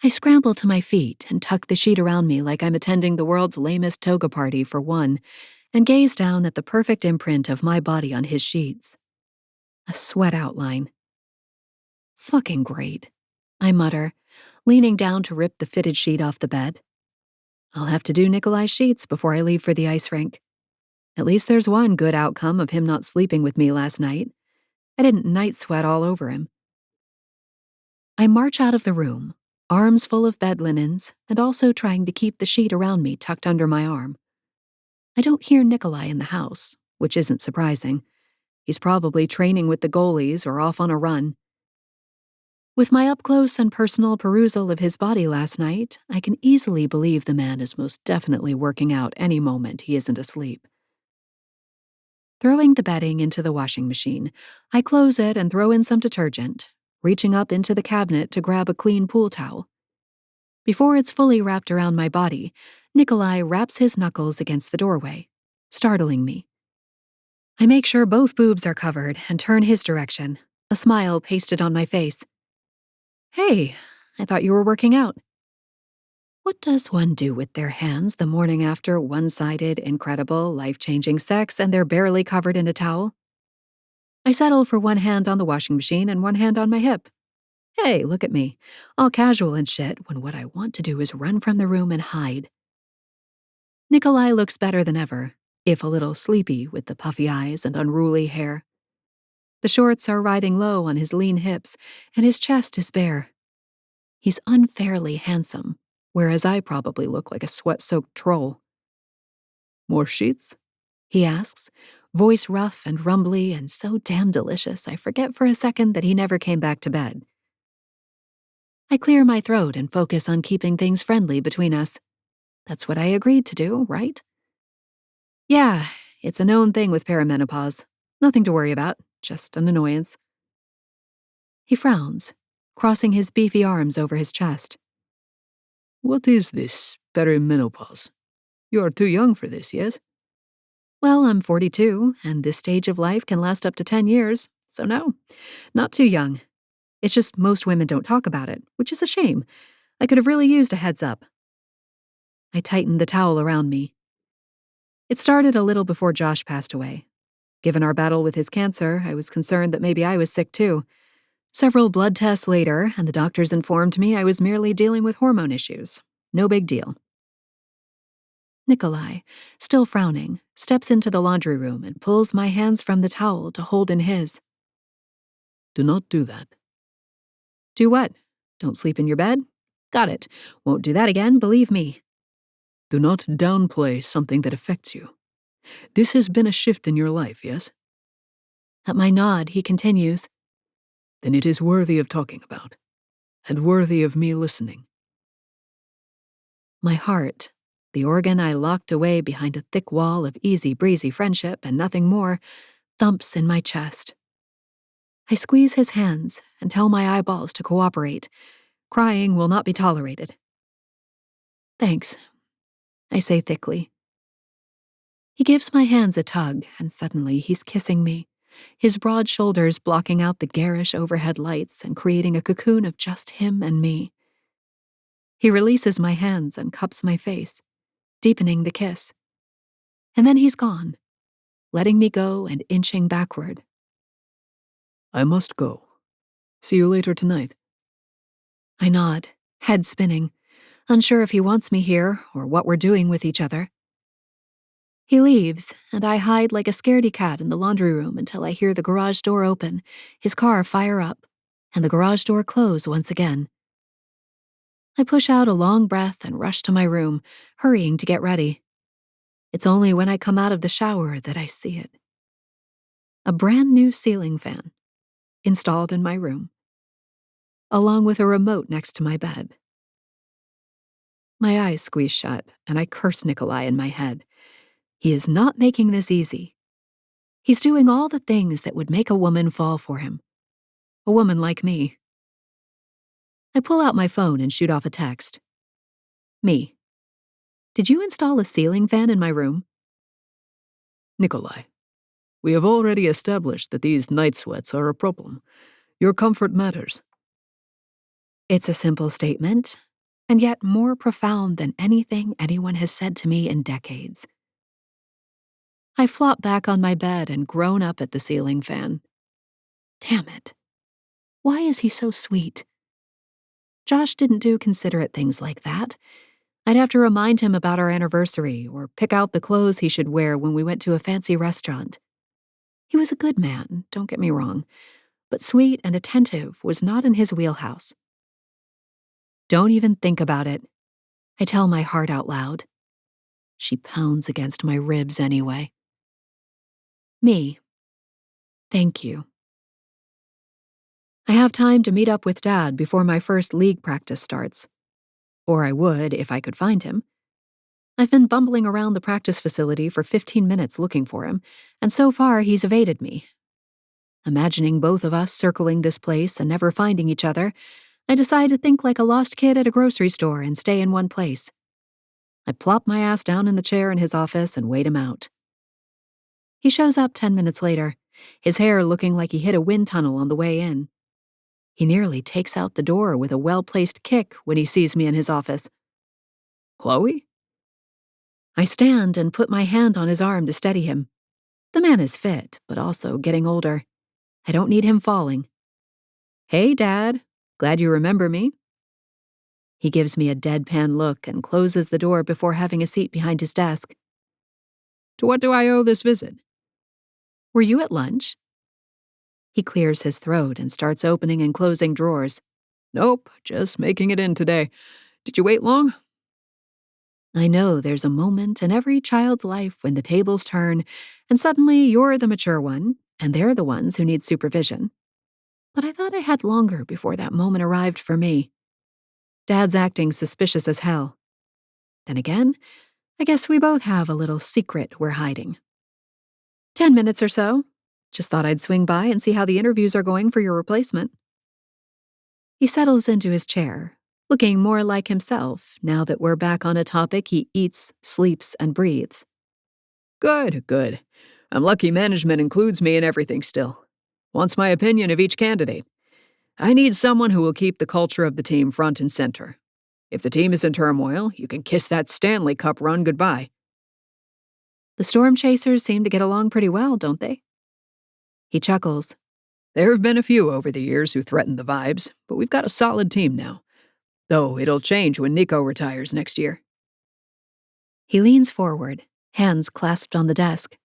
[SPEAKER 3] I scramble to my feet and tuck the sheet around me like I'm attending the world's lamest toga party for one, and gaze down at the perfect imprint of my body on his sheets. A sweat outline. Fucking great, I mutter, leaning down to rip the fitted sheet off the bed. I'll have to do Nikolai's sheets before I leave for the ice rink. At least there's one good outcome of him not sleeping with me last night. I didn't night sweat all over him. I march out of the room, arms full of bed linens, and also trying to keep the sheet around me tucked under my arm. I don't hear Nikolai in the house, which isn't surprising. He's probably training with the goalies or off on a run. With my up-close and personal perusal of his body last night, I can easily believe the man is most definitely working out any moment he isn't asleep. Throwing the bedding into the washing machine, I close it and throw in some detergent, reaching up into the cabinet to grab a clean pool towel. Before it's fully wrapped around my body, Nikolai wraps his knuckles against the doorway, startling me. I make sure both boobs are covered and turn his direction, a smile pasted on my face. Hey, I thought you were working out. What does one do with their hands the morning after one-sided, incredible, life-changing sex and they're barely covered in a towel? I settle for one hand on the washing machine and one hand on my hip. Hey, look at me, all casual and shit when what I want to do is run from the room and hide. Nikolai looks better than ever, if a little sleepy with the puffy eyes and unruly hair. The shorts are riding low on his lean hips, and his chest is bare. He's unfairly handsome, whereas I probably look like a sweat-soaked troll.
[SPEAKER 5] More sheets?
[SPEAKER 3] He asks, voice rough and rumbly and so damn delicious I forget for a second that he never came back to bed. I clear my throat and focus on keeping things friendly between us. That's what I agreed to do, right? Yeah, it's a known thing with perimenopause. Nothing to worry about, just an annoyance. He frowns, crossing his beefy arms over his chest.
[SPEAKER 5] What is this perimenopause? You are too young for this, yes?
[SPEAKER 3] Well, I'm 42, and this stage of life can last up to 10 years, so no, not too young. It's just most women don't talk about it, which is a shame. I could have really used a heads up. I tightened the towel around me. It started a little before Josh passed away. Given our battle with his cancer, I was concerned that maybe I was sick too. Several blood tests later, and the doctors informed me I was merely dealing with hormone issues. No big deal. Nikolai, still frowning, steps into the laundry room and pulls my hands from the towel to hold in his.
[SPEAKER 5] Do not do that.
[SPEAKER 3] Do what? Don't sleep in your bed? Got it. Won't do that again, believe me.
[SPEAKER 5] Do not downplay something that affects you. This has been a shift in your life, yes?
[SPEAKER 3] At my nod, he continues.
[SPEAKER 5] Then it is worthy of talking about, and worthy of me listening.
[SPEAKER 3] My heart, the organ I locked away behind a thick wall of easy breezy friendship and nothing more, thumps in my chest. I squeeze his hands and tell my eyeballs to cooperate. Crying will not be tolerated. Thanks, I say thickly. He gives my hands a tug, and suddenly he's kissing me, his broad shoulders blocking out the garish overhead lights and creating a cocoon of just him and me. He releases my hands and cups my face, deepening the kiss. And then he's gone, letting me go and inching backward.
[SPEAKER 5] I must go. See you later tonight.
[SPEAKER 3] I nod, head spinning, unsure if he wants me here or what we're doing with each other. He leaves, and I hide like a scaredy cat in the laundry room until I hear the garage door open, his car fire up, and the garage door close once again. I push out a long breath and rush to my room, hurrying to get ready. It's only when I come out of the shower that I see it. A brand new ceiling fan, installed in my room, along with a remote next to my bed. My eyes squeeze shut, and I curse Nikolai in my head. He is not making this easy. He's doing all the things that would make a woman fall for him. A woman like me. I pull out my phone and shoot off a text. Me. Did you install a ceiling fan in my room?
[SPEAKER 5] Nikolai, we have already established that these night sweats are a problem. Your comfort matters.
[SPEAKER 3] It's a simple statement, and yet more profound than anything anyone has said to me in decades. I flop back on my bed and groan up at the ceiling fan. Damn it. Why is he so sweet? Josh didn't do considerate things like that. I'd have to remind him about our anniversary or pick out the clothes he should wear when we went to a fancy restaurant. He was a good man, don't get me wrong, but sweet and attentive was not in his wheelhouse. Don't even think about it, I tell my heart out loud. She pounds against my ribs anyway. Me. Thank you. I have time to meet up with Dad before my first league practice starts. Or I would if I could find him. I've been bumbling around the practice facility for 15 minutes looking for him, and so far he's evaded me. Imagining both of us circling this place and never finding each other, I decide to think like a lost kid at a grocery store and stay in one place. I plop my ass down in the chair in his office and wait him out. He shows up 10 minutes later, his hair looking like he hit a wind tunnel on the way in. He nearly takes out the door with a well-placed kick when he sees me in his office.
[SPEAKER 5] Chloe?
[SPEAKER 3] I stand and put my hand on his arm to steady him. The man is fit, but also getting older. I don't need him falling. Hey, Dad. Glad you remember me. He gives me a deadpan look and closes the door before having a seat behind his desk.
[SPEAKER 5] To what do I owe this visit?
[SPEAKER 3] Were you at lunch? He clears his throat and starts opening and closing drawers.
[SPEAKER 5] Nope, just making it in today. Did you wait long?
[SPEAKER 4] I know there's a moment in every child's life when the tables turn, and suddenly you're the mature one, and they're the ones who need supervision. But I thought I had longer before that moment arrived for me. Dad's acting suspicious as hell. Then again, I guess we both have a little secret we're hiding. 10 minutes or so. Just thought I'd swing by and see how the interviews are going for your replacement. He settles into his chair, looking more like himself now that we're back on a topic he eats, sleeps, and breathes.
[SPEAKER 5] Good, good. I'm lucky management includes me in everything still. Wants my opinion of each candidate. I need someone who will keep the culture of the team front and center. If the team is in turmoil, you can kiss that Stanley Cup run goodbye.
[SPEAKER 4] The Storm Chasers seem to get along pretty well, don't they? He chuckles.
[SPEAKER 5] There have been a few over the years who threatened the vibes, but we've got a solid team now. Though it'll change when Nico retires next year.
[SPEAKER 4] He leans forward, hands clasped on the desk.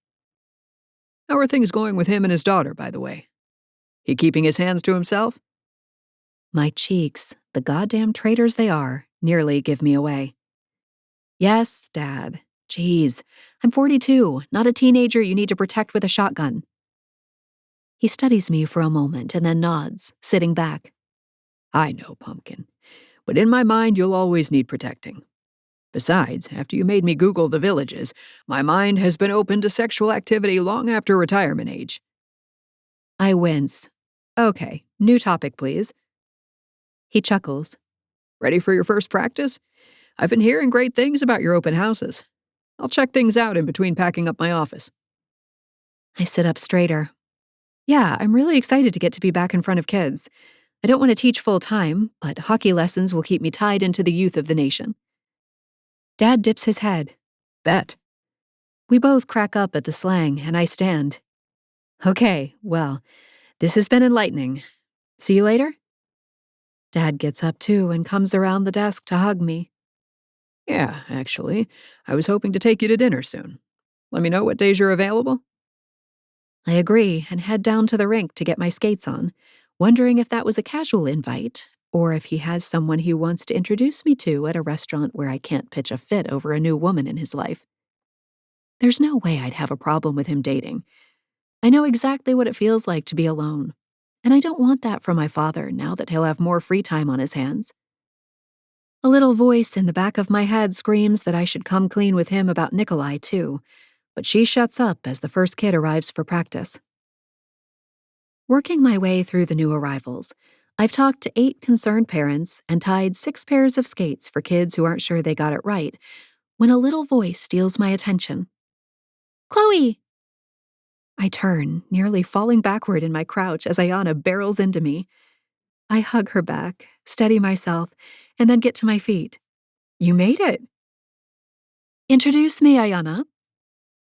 [SPEAKER 5] How are things going with him and his daughter, by the way? He keeping his hands to himself?
[SPEAKER 4] My cheeks, the goddamn traitors they are, nearly give me away. Yes, Dad. Jeez, I'm 42, not a teenager you need to protect with a shotgun. He studies me for a moment and then nods, sitting back.
[SPEAKER 5] I know, Pumpkin. But in my mind, you'll always need protecting. Besides, after you made me Google the villages, my mind has been open to sexual activity long after retirement age.
[SPEAKER 4] I wince. Okay, new topic, please. He chuckles.
[SPEAKER 5] Ready for your first practice? I've been hearing great things about your open houses. I'll check things out in between packing up my office.
[SPEAKER 4] I sit up straighter. Yeah, I'm really excited to get to be back in front of kids. I don't want to teach full time, but hockey lessons will keep me tied into the youth of the nation. Dad dips his head.
[SPEAKER 5] Bet.
[SPEAKER 4] We both crack up at the slang, and I stand. Okay, well, this has been enlightening. See you later? Dad gets up too and comes around the desk to hug me.
[SPEAKER 5] Yeah, actually, I was hoping to take you to dinner soon. Let me know what days you're available.
[SPEAKER 4] I agree and head down to the rink to get my skates on, wondering if that was a casual invite or if he has someone he wants to introduce me to at a restaurant where I can't pitch a fit over a new woman in his life. There's no way I'd have a problem with him dating. I know exactly what it feels like to be alone, and I don't want that from my father now that he'll have more free time on his hands. A little voice in the back of my head screams that I should come clean with him about Nikolai, too, but she shuts up as the first kid arrives for practice. Working my way through the new arrivals, I've talked to 8 concerned parents and tied 6 pairs of skates for kids who aren't sure they got it right, when a little voice steals my attention. Chloe! I turn, nearly falling backward in my crouch as Ayana barrels into me. I hug her back, steady myself, and then get to my feet. You made it. Introduce me, Ayana,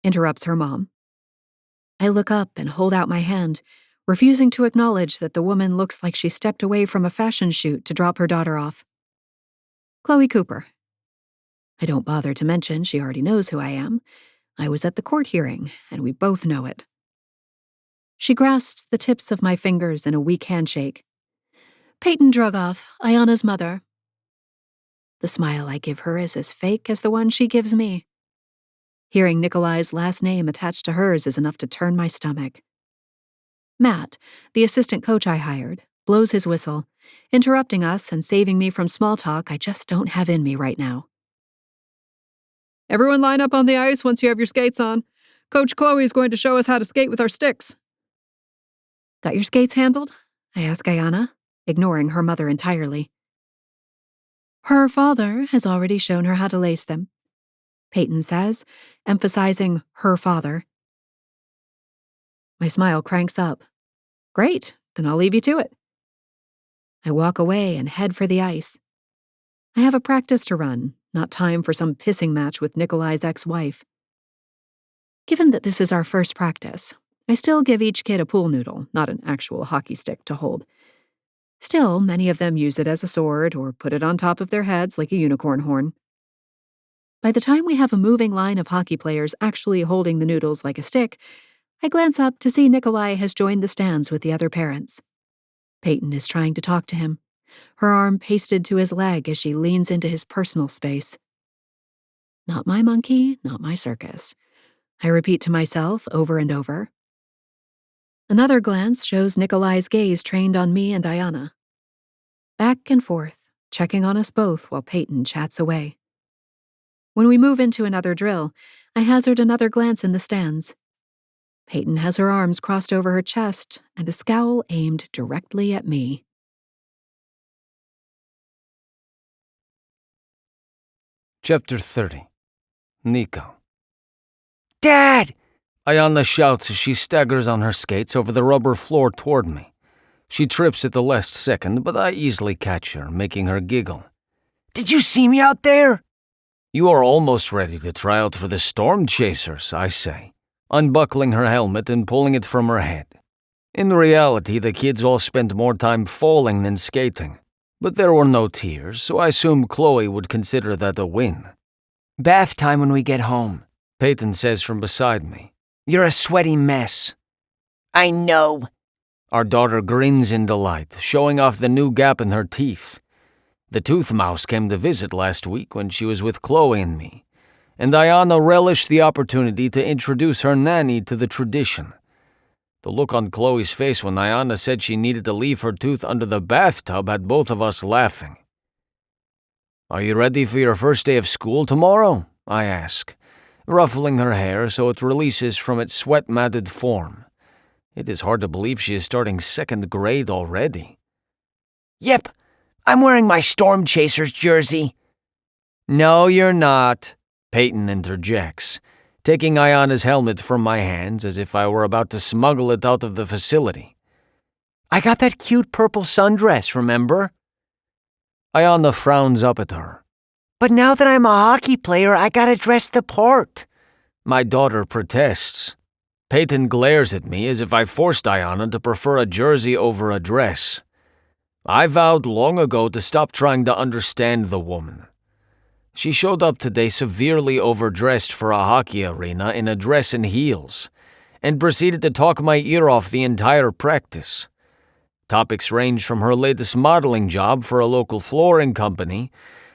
[SPEAKER 4] interrupts her mom. I look up and hold out my hand, refusing to acknowledge that the woman looks like she stepped away from a fashion shoot to drop her daughter off. Chloe Cooper. I don't bother to mention she already knows who I am. I was at the court hearing, and we both know it. She grasps the tips of my fingers in a weak handshake. Peyton Drugoff, Ayana's mother. The smile I give her is as fake as the one she gives me. Hearing Nikolai's last name attached to hers is enough to turn my stomach. Matt, the assistant coach I hired, blows his whistle, interrupting us and saving me from small talk I just don't have in me right now.
[SPEAKER 5] Everyone line up on the ice once you have your skates on. Coach Chloe is going to show us how to skate with our sticks.
[SPEAKER 4] Got your skates handled? I ask Ayana, ignoring her mother entirely. Her father has already shown her how to lace them, Peyton says, emphasizing her father. My smile cranks up. Great, then I'll leave you to it. I walk away and head for the ice. I have a practice to run, not time for some pissing match with Nikolai's ex-wife. Given that this is our first practice, I still give each kid a pool noodle, not an actual hockey stick to hold. Still, many of them use it as a sword or put it on top of their heads like a unicorn horn. By the time we have a moving line of hockey players actually holding the noodles like a stick, I glance up to see Nikolai has joined the stands with the other parents. Peyton is trying to talk to him, her arm pasted to his leg as she leans into his personal space. Not my monkey, not my circus. I repeat to myself over and over. Another glance shows Nikolai's gaze trained on me and Diana. Back and forth, checking on us both while Peyton chats away. When we move into another drill, I hazard another glance in the stands. Peyton has her arms crossed over her chest and a scowl aimed directly at me.
[SPEAKER 1] Chapter 30. Nico.
[SPEAKER 2] Dad!
[SPEAKER 1] Ayana shouts as she staggers on her skates over the rubber floor toward me. She trips at the last second, but I easily catch her, making her giggle.
[SPEAKER 2] Did you see me out there?
[SPEAKER 1] You are almost ready to try out for the Storm Chasers, I say, unbuckling her helmet and pulling it from her head. In reality, the kids all spent more time falling than skating, but there were no tears, so I assume Chloe would consider that a win.
[SPEAKER 2] Bath time when we get home,
[SPEAKER 1] Peyton says from beside me.
[SPEAKER 2] You're a sweaty mess. I know.
[SPEAKER 1] Our daughter grins in delight, showing off the new gap in her teeth. The tooth mouse came to visit last week when she was with Chloe and me, and Ayana relished the opportunity to introduce her nanny to the tradition. The look on Chloe's face when Ayana said she needed to leave her tooth under the bathtub had both of us laughing. Are you ready for your first day of school tomorrow? I ask, ruffling her hair so it releases from its sweat-matted form. It is hard to believe she is starting 2nd grade already.
[SPEAKER 2] Yep, I'm wearing my Storm Chasers jersey.
[SPEAKER 1] No, you're not, Peyton interjects, taking Ayana's helmet from my hands as if I were about to smuggle it out of the facility.
[SPEAKER 2] I got that cute purple sundress, remember?
[SPEAKER 1] Ayana frowns up at her.
[SPEAKER 2] But now that I'm a hockey player, I gotta dress the part.
[SPEAKER 1] My daughter protests. Peyton glares at me as if I forced Ayana to prefer a jersey over a dress. I vowed long ago to stop trying to understand the woman. She showed up today severely overdressed for a hockey arena in a dress and heels, and proceeded to talk my ear off the entire practice. Topics range from her latest modeling job for a local flooring company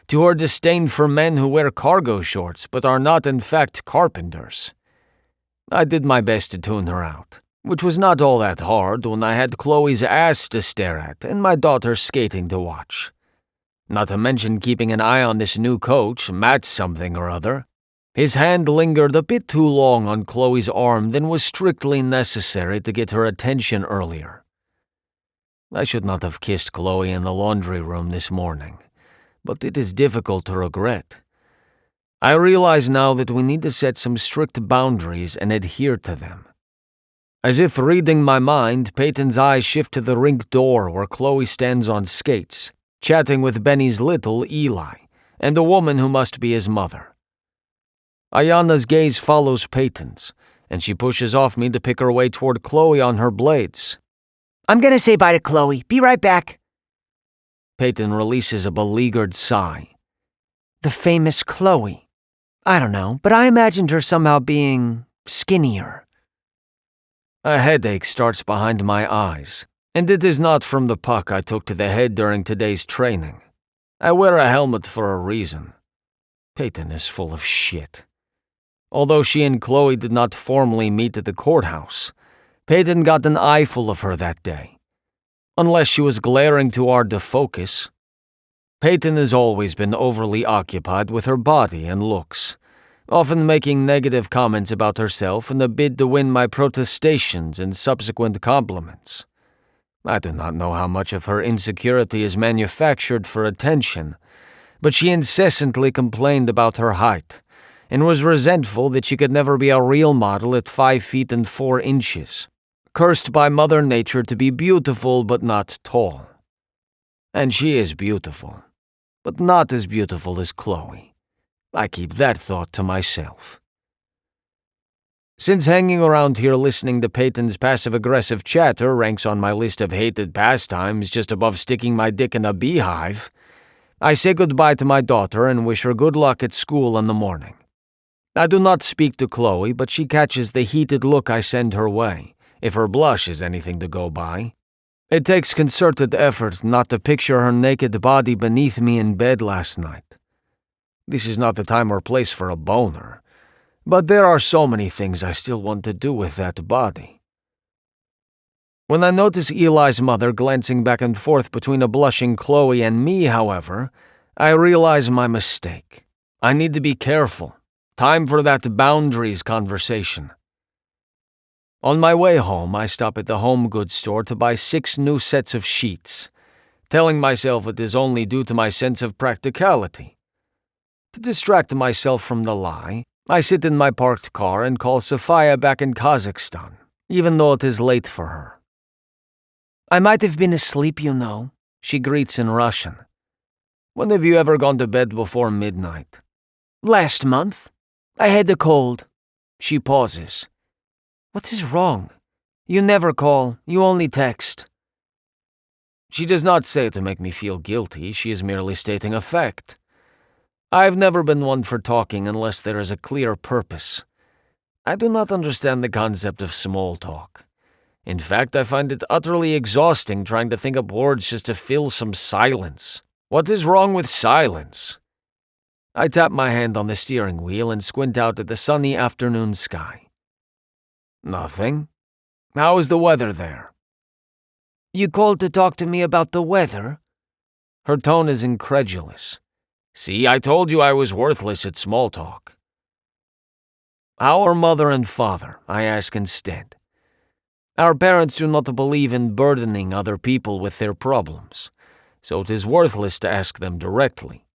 [SPEAKER 1] to her disdain for men who wear cargo shorts but are not in fact carpenters. I did my best to tune her out, which was not all that hard when I had Chloe's ass to stare at and my daughter skating to watch. Not to mention keeping an eye on this new coach, Matt something or other. His hand lingered a bit too long on Chloe's arm than was strictly necessary to get her attention earlier. I should not have kissed Chloe in the laundry room this morning, but it is difficult to regret. I realize now that we need to set some strict boundaries and adhere to them. As if reading my mind, Peyton's eyes shift to the rink door where Chloe stands on skates, chatting with Benny's little Eli, and a woman who must be his mother. Ayana's gaze follows Peyton's, and she pushes off me to pick her way toward Chloe on her blades.
[SPEAKER 2] I'm gonna say bye to Chloe. Be right back.
[SPEAKER 1] Peyton releases a beleaguered sigh.
[SPEAKER 2] The famous Chloe. I don't know, but I imagined her somehow being skinnier.
[SPEAKER 1] A headache starts behind my eyes, and it is not from the puck I took to the head during today's training. I wear a helmet for a reason. Peyton is full of shit. Although she and Chloe did not formally meet at the courthouse, Peyton got an eyeful of her that day. Unless she was glaring too hard to focus. Peyton has always been overly occupied with her body and looks, often making negative comments about herself in a bid to win my protestations and subsequent compliments. I do not know how much of her insecurity is manufactured for attention, but she incessantly complained about her height, and was resentful that she could never be a real model at 5 feet and 4 inches, cursed by Mother Nature to be beautiful but not tall. And she is beautiful, but not as beautiful as Chloe. I keep that thought to myself. Since hanging around here listening to Peyton's passive-aggressive chatter ranks on my list of hated pastimes just above sticking my dick in a beehive, I say goodbye to my daughter and wish her good luck at school in the morning. I do not speak to Chloe, but she catches the heated look I send her way, if her blush is anything to go by. It takes concerted effort not to picture her naked body beneath me in bed last night. This is not the time or place for a boner, but there are so many things I still want to do with that body. When I notice Eli's mother glancing back and forth between a blushing Chloe and me, however, I realize my mistake. I need to be careful. Time for that boundaries conversation. On my way home, I stop at the home goods store to buy 6 new sets of sheets, telling myself it is only due to my sense of practicality. To distract myself from the lie, I sit in my parked car and call Sophia back in Kazakhstan, even though it is late for her.
[SPEAKER 2] I might have been asleep, you know, she greets in Russian.
[SPEAKER 1] When have you ever gone to bed before midnight?
[SPEAKER 2] Last month. I had a cold. She pauses. What is wrong? You never call, you only text.
[SPEAKER 1] She does not say it to make me feel guilty, she is merely stating a fact. I've never been one for talking unless there is a clear purpose. I do not understand the concept of small talk. In fact, I find it utterly exhausting trying to think up words just to fill some silence. What is wrong with silence? I tap my hand on the steering wheel and squint out at the sunny afternoon sky. Nothing. How is the weather there?
[SPEAKER 2] You called to talk to me about the weather?
[SPEAKER 1] Her tone is incredulous. See, I told you I was worthless at small talk. How are mother and father? I ask instead. Our parents do not believe in burdening other people with their problems, so it is worthless to ask them directly.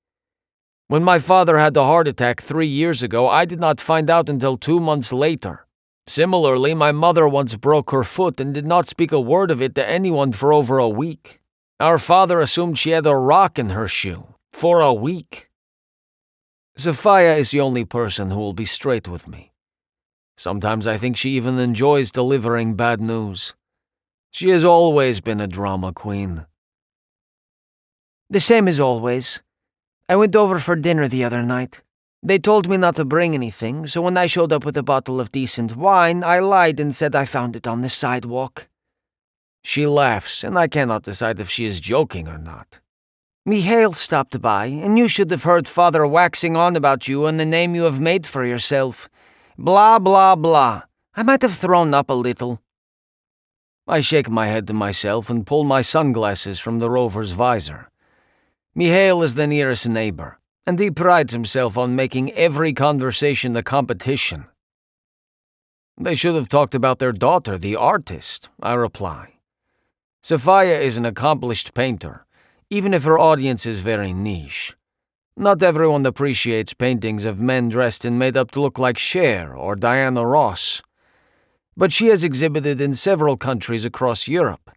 [SPEAKER 1] When my father had a heart attack 3 years ago, I did not find out until 2 months later. Similarly, my mother once broke her foot and did not speak a word of it to anyone for over a week. Our father assumed she had a rock in her shoe. For a week. Sophia is the only person who will be straight with me. Sometimes I think she even enjoys delivering bad news. She has always been a drama queen.
[SPEAKER 2] The same as always. I went over for dinner the other night. They told me not to bring anything, so when I showed up with a bottle of decent wine, I lied and said I found it on the sidewalk.
[SPEAKER 1] She laughs, and I cannot decide if she is joking or not.
[SPEAKER 2] Mihail stopped by, and you should have heard father waxing on about you and the name you have made for yourself. Blah, blah, blah. I might have thrown up a little.
[SPEAKER 1] I shake my head to myself and pull my sunglasses from the rover's visor. Mihail is the nearest neighbor, and he prides himself on making every conversation a competition. They should have talked about their daughter, the artist, I reply. Sophia is an accomplished painter, even if her audience is very niche. Not everyone appreciates paintings of men dressed and made up to look like Cher or Diana Ross. But she has exhibited in several countries across Europe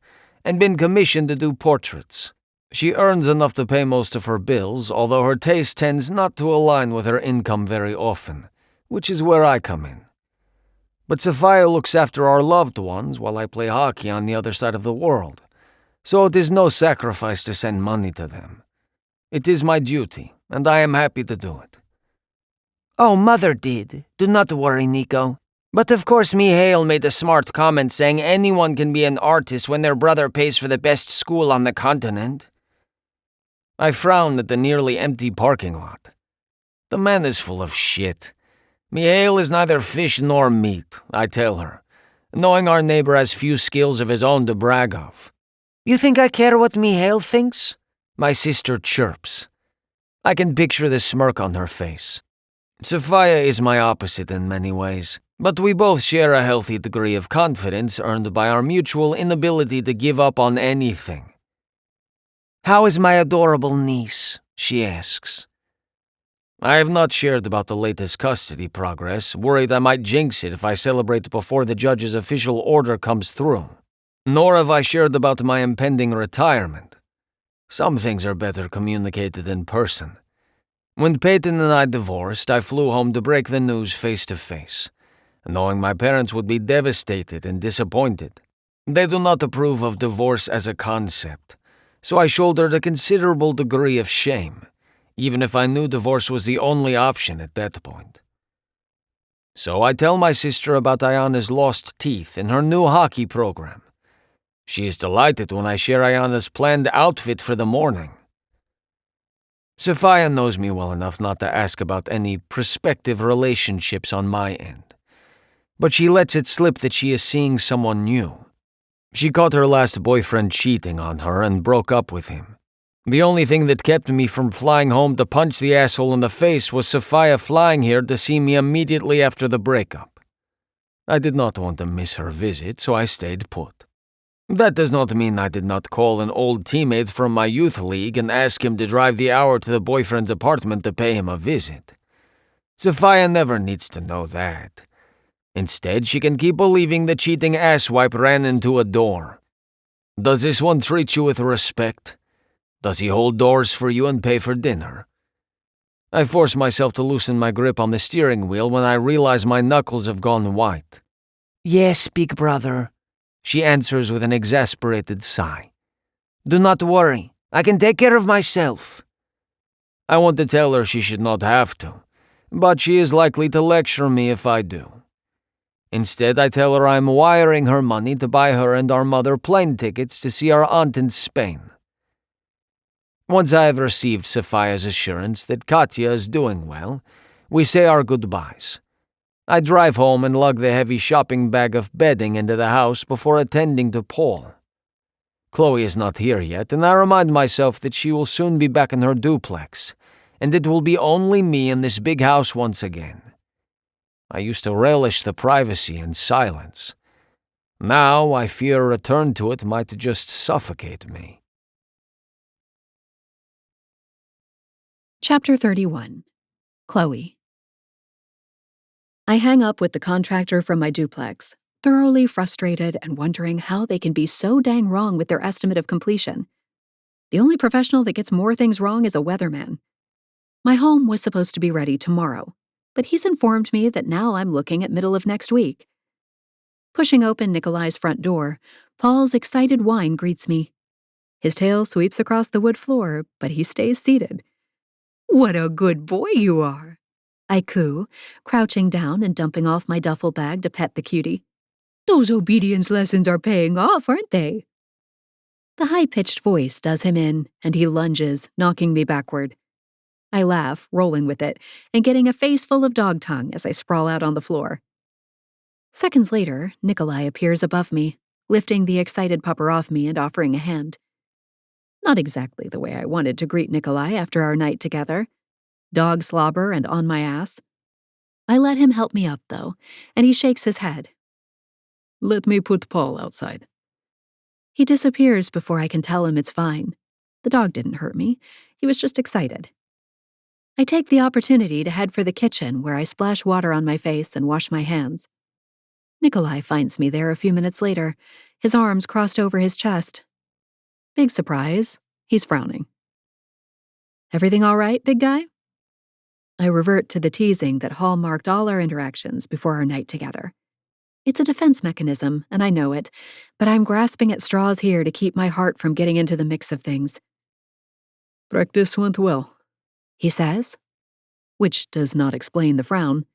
[SPEAKER 1] and been commissioned to do portraits. She earns enough to pay most of her bills, although her taste tends not to align with her income very often, which is where I come in. But Sophia looks after our loved ones while I play hockey on the other side of the world, so it is no sacrifice to send money to them. It is my duty, and I am happy to do it.
[SPEAKER 2] Oh, Mother did. Do not worry, Nico. But of course Mihail made a smart comment saying anyone can be an artist when their brother pays for the best school on the continent.
[SPEAKER 1] I frown at the nearly empty parking lot. The man is full of shit. Mihail is neither fish nor meat, I tell her, knowing our neighbor has few skills of his own to brag of.
[SPEAKER 2] You think I care what Mihail thinks? My sister chirps.
[SPEAKER 1] I can picture the smirk on her face. Sophia is my opposite in many ways, but we both share a healthy degree of confidence earned by our mutual inability to give up on anything.
[SPEAKER 2] How is my adorable niece? She asks.
[SPEAKER 1] I have not shared about the latest custody progress, worried I might jinx it if I celebrate before the judge's official order comes through. Nor have I shared about my impending retirement. Some things are better communicated in person. When Peyton and I divorced, I flew home to break the news face to face, knowing my parents would be devastated and disappointed. They do not approve of divorce as a concept, so I shouldered a considerable degree of shame, even if I knew divorce was the only option at that point. So I tell my sister about Ayana's lost teeth in her new hockey program. She is delighted when I share Ayana's planned outfit for the morning. Sophia knows me well enough not to ask about any prospective relationships on my end, but she lets it slip that she is seeing someone new. She caught her last boyfriend cheating on her and broke up with him. The only thing that kept me from flying home to punch the asshole in the face was Sophia flying here to see me immediately after the breakup. I did not want to miss her visit, so I stayed put. That does not mean I did not call an old teammate from my youth league and ask him to drive the hour to the boyfriend's apartment to pay him a visit. Sophia never needs to know that. Instead, she can keep believing the cheating asswipe ran into a door. Does this one treat you with respect? Does he hold doors for you and pay for dinner? I force myself to loosen my grip on the steering wheel when I realize my knuckles have gone white.
[SPEAKER 2] Yes, big brother, she answers with an exasperated sigh. Do not worry, I can take care of myself.
[SPEAKER 1] I want to tell her she should not have to, but she is likely to lecture me if I do. Instead, I tell her I am wiring her money to buy her and our mother plane tickets to see our aunt in Spain. Once I have received Sophia's assurance that Katya is doing well, we say our goodbyes. I drive home and lug the heavy shopping bag of bedding into the house before attending to Paul. Chloe is not here yet, and I remind myself that she will soon be back in her duplex, and it will be only me in this big house once again. I used to relish the privacy and silence. Now I fear a return to it might just suffocate me.
[SPEAKER 4] Chapter 31. Chloe. I hang up with the contractor from my duplex, thoroughly frustrated and wondering how they can be so dang wrong with their estimate of completion. The only professional that gets more things wrong is a weatherman. My home was supposed to be ready tomorrow, but he's informed me that now I'm looking at middle of next week. Pushing open Nikolai's front door, Paul's excited whine greets me. His tail sweeps across the wood floor, but he stays seated. "What a good boy you are," I coo, crouching down and dumping off my duffel bag to pet the cutie. "Those obedience lessons are paying off, aren't they?" The high-pitched voice does him in, and he lunges, knocking me backward. I laugh, rolling with it, and getting a face full of dog tongue as I sprawl out on the floor. Seconds later, Nikolai appears above me, lifting the excited pupper off me and offering a hand. Not exactly the way I wanted to greet Nikolai after our night together. Dog slobber and on my ass. I let him help me up, though, and he shakes his head.
[SPEAKER 5] Let me put Paul outside.
[SPEAKER 4] He disappears before I can tell him it's fine. The dog didn't hurt me. He was just excited. I take the opportunity to head for the kitchen, where I splash water on my face and wash my hands. Nikolai finds me there a few minutes later, his arms crossed over his chest. Big surprise, he's frowning. "Everything all right, big guy?" I revert to the teasing that hallmarked all our interactions before our night together. It's a defense mechanism, and I know it, but I'm grasping at straws here to keep my heart from getting into the mix of things.
[SPEAKER 5] Practice went well,
[SPEAKER 4] he says, which does not explain the frown.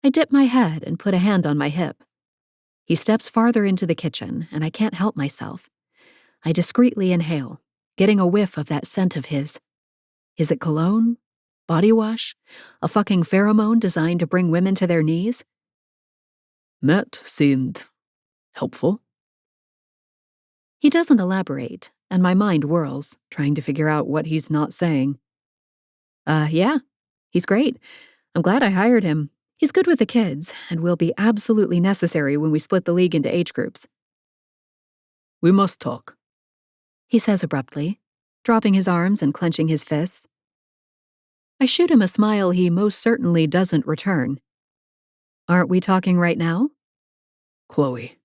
[SPEAKER 4] I dip my head and put a hand on my hip. He steps farther into the kitchen, and I can't help myself. I discreetly inhale, getting a whiff of that scent of his. Is it cologne? Body wash? A fucking pheromone designed to bring women to their knees?
[SPEAKER 5] Matt seemed helpful.
[SPEAKER 4] He doesn't elaborate, and my mind whirls, trying to figure out what he's not saying. Yeah, he's great. I'm glad I hired him. He's good with the kids, and will be absolutely necessary when we split the league into age groups.
[SPEAKER 5] We must talk,
[SPEAKER 4] he says abruptly, dropping his arms and clenching his fists. I shoot him a smile he most certainly doesn't return. Aren't we talking right now?
[SPEAKER 5] Chloe,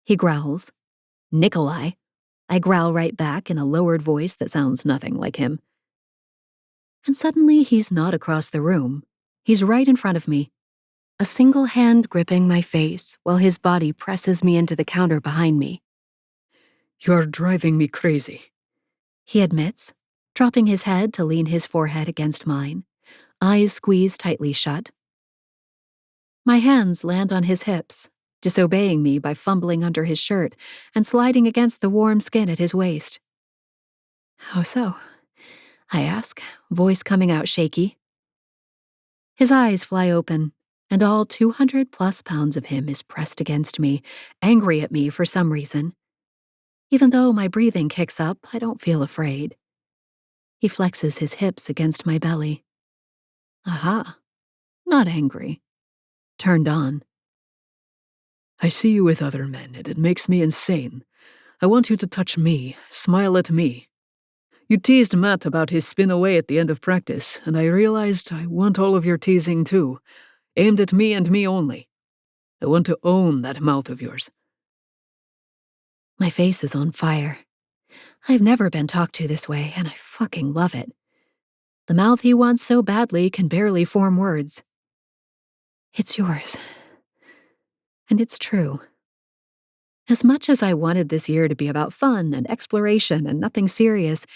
[SPEAKER 4] he growls. Nikolai, I growl right back in a lowered voice that sounds nothing like him. And suddenly he's not across the room. He's right in front of me, a single hand gripping my face while his body presses me into the counter behind me.
[SPEAKER 5] You're driving me crazy,
[SPEAKER 4] he admits, dropping his head to lean his forehead against mine, eyes squeezed tightly shut. My hands land on his hips, disobeying me by fumbling under his shirt and sliding against the warm skin at his waist. How so?
[SPEAKER 3] I ask, voice coming out shaky. His eyes fly open, and all 200+ pounds of him is pressed against me, angry at me for some reason. Even though my breathing kicks up, I don't feel afraid. He flexes his hips against my belly. Aha, not angry. Turned on.
[SPEAKER 5] I see you with other men, and it makes me insane. I want you to touch me, smile at me. You teased Matt about his spin away at the end of practice, and I realized I want all of your teasing too, aimed at me and me only. I want to own that mouth of yours.
[SPEAKER 3] My face is on fire. I've never been talked to this way, and I fucking love it. The mouth he wants so badly can barely form words. It's yours. And it's true. As much as I wanted this year to be about fun and exploration and nothing serious,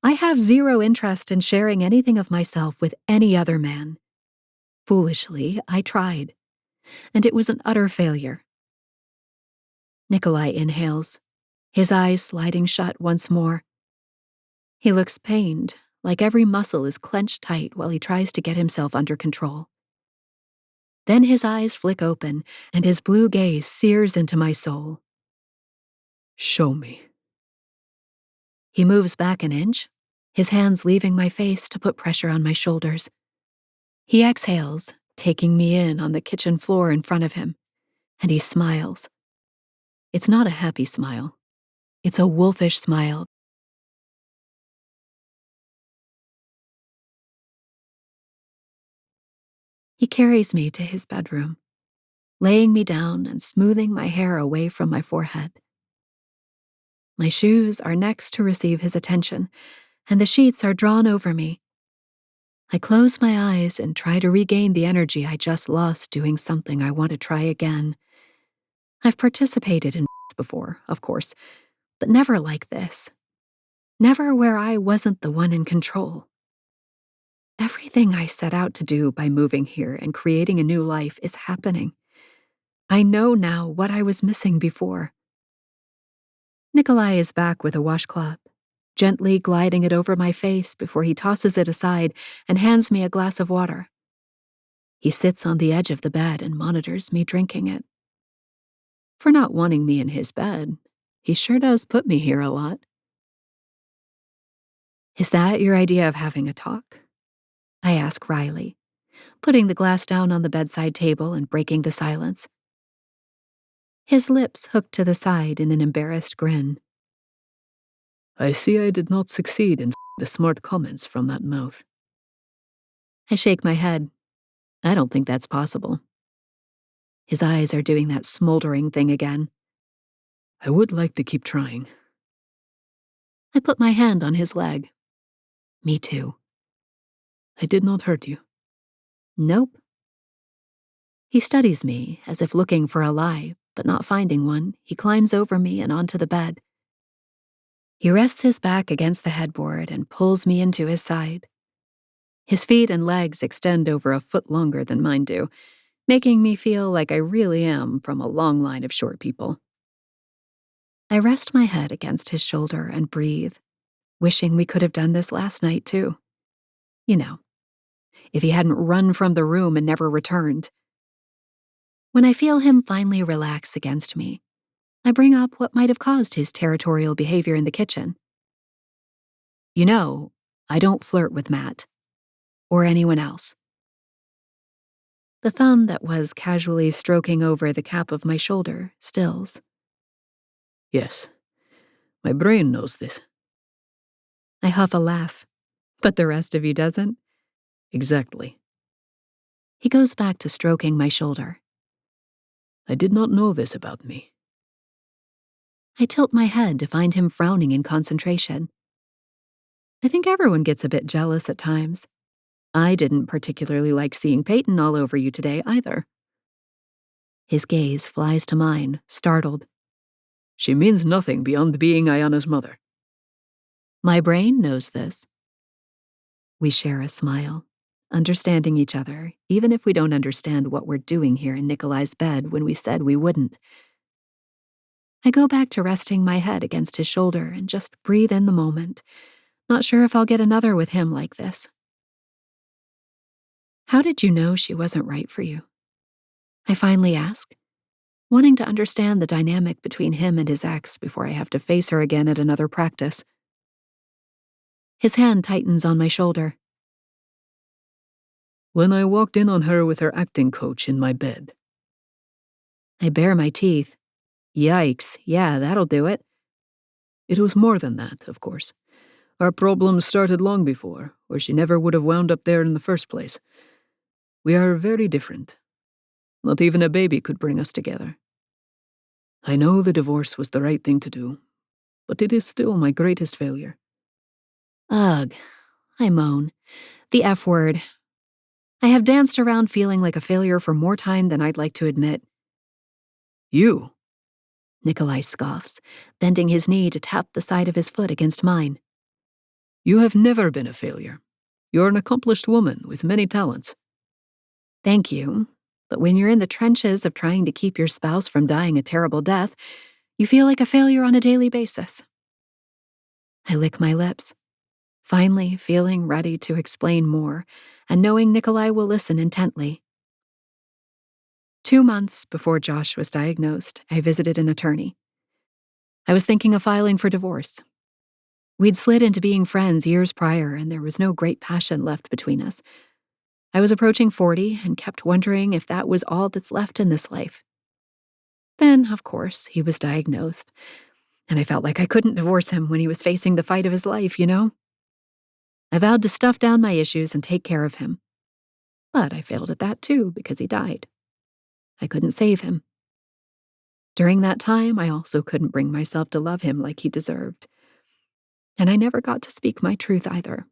[SPEAKER 3] I have zero interest in sharing anything of myself with any other man. Foolishly, I tried, and it was an utter failure. Nikolai inhales, his eyes sliding shut once more. He looks pained, like every muscle is clenched tight while he tries to get himself under control. Then his eyes flick open, and his blue gaze sears into my soul.
[SPEAKER 5] Show me.
[SPEAKER 3] He moves back an inch, his hands leaving my face to put pressure on my shoulders. He exhales, taking me in on the kitchen floor in front of him, and he smiles. It's not a happy smile. It's a wolfish smile. He carries me to his bedroom, laying me down and smoothing my hair away from my forehead. My shoes are next to receive his attention, and the sheets are drawn over me. I close my eyes and try to regain the energy I just lost doing something I want to try again. I've participated in before, of course, but never like this. Never where I wasn't the one in control. Everything I set out to do by moving here and creating a new life is happening. I know now what I was missing before. Nikolai is back with a washcloth, gently gliding it over my face before he tosses it aside and hands me a glass of water. He sits on the edge of the bed and monitors me drinking it. For not wanting me in his bed, he sure does put me here a lot. Is that your idea of having a talk? I ask wryly, putting the glass down on the bedside table and breaking the silence. His lips hooked to the side in an embarrassed grin.
[SPEAKER 5] I see I did not succeed in the smart comments from that mouth.
[SPEAKER 3] I shake my head. I don't think that's possible. His eyes are doing that smoldering thing again.
[SPEAKER 5] I would like to keep trying.
[SPEAKER 3] I put my hand on his leg. Me too.
[SPEAKER 5] I did not hurt you.
[SPEAKER 3] Nope. He studies me, as if looking for a lie, but not finding one. He climbs over me and onto the bed. He rests his back against the headboard and pulls me into his side. His feet and legs extend over a foot longer than mine do, making me feel like I really am from a long line of short people. I rest my head against his shoulder and breathe, wishing we could have done this last night too. You know, if he hadn't run from the room and never returned. When I feel him finally relax against me, I bring up what might have caused his territorial behavior in the kitchen. You know, I don't flirt with Matt. Or anyone else. The thumb that was casually stroking over the cap of my shoulder stills.
[SPEAKER 5] Yes, my brain knows this.
[SPEAKER 3] I huff a laugh. But the rest of you doesn't?
[SPEAKER 5] Exactly.
[SPEAKER 3] He goes back to stroking my shoulder.
[SPEAKER 5] I did not know this about me.
[SPEAKER 3] I tilt my head to find him frowning in concentration. I think everyone gets a bit jealous at times. I didn't particularly like seeing Peyton all over you today either. His gaze flies to mine, startled.
[SPEAKER 5] She means nothing beyond being Ayana's mother.
[SPEAKER 3] My brain knows this. We share a smile, understanding each other, even if we don't understand what we're doing here in Nikolai's bed when we said we wouldn't. I go back to resting my head against his shoulder and just breathe in the moment,
[SPEAKER 4] Not sure if I'll get another with him like this. How did you know she wasn't right for you? I finally ask, wanting to understand the dynamic between him and his ex before I have to face her again at another practice. His hand tightens on my shoulder.
[SPEAKER 5] When I walked in on her with her acting coach in my bed.
[SPEAKER 4] I bare my teeth. Yikes, yeah, that'll do it.
[SPEAKER 5] It was more than that, of course. Our problems started long before, or she never would have wound up there in the first place. We are very different. Not even a baby could bring us together. I know the divorce was the right thing to do, but it is still my greatest failure.
[SPEAKER 4] Ugh, I moan. The F word. I have danced around feeling like a failure for more time than I'd like to admit.
[SPEAKER 5] You?
[SPEAKER 4] Nikolai scoffs, bending his knee to tap the side of his foot against mine.
[SPEAKER 5] You have never been a failure. You're an accomplished woman with many talents.
[SPEAKER 4] Thank you, but when you're in the trenches of trying to keep your spouse from dying a terrible death, you feel like a failure on a daily basis. I lick my lips, finally feeling ready to explain more, and knowing Nikolai will listen intently. 2 months before Josh was diagnosed, I visited an attorney. I was thinking of filing for divorce. We'd slid into being friends years prior, and there was no great passion left between us. I was approaching 40 and kept wondering if that was all that's left in this life. Then, of course, he was diagnosed, and I felt like I couldn't divorce him when he was facing the fight of his life, you know? I vowed to stuff down my issues and take care of him. But I failed at that too because he died. I couldn't save him. During that time, I also couldn't bring myself to love him like he deserved. And I never got to speak my truth either.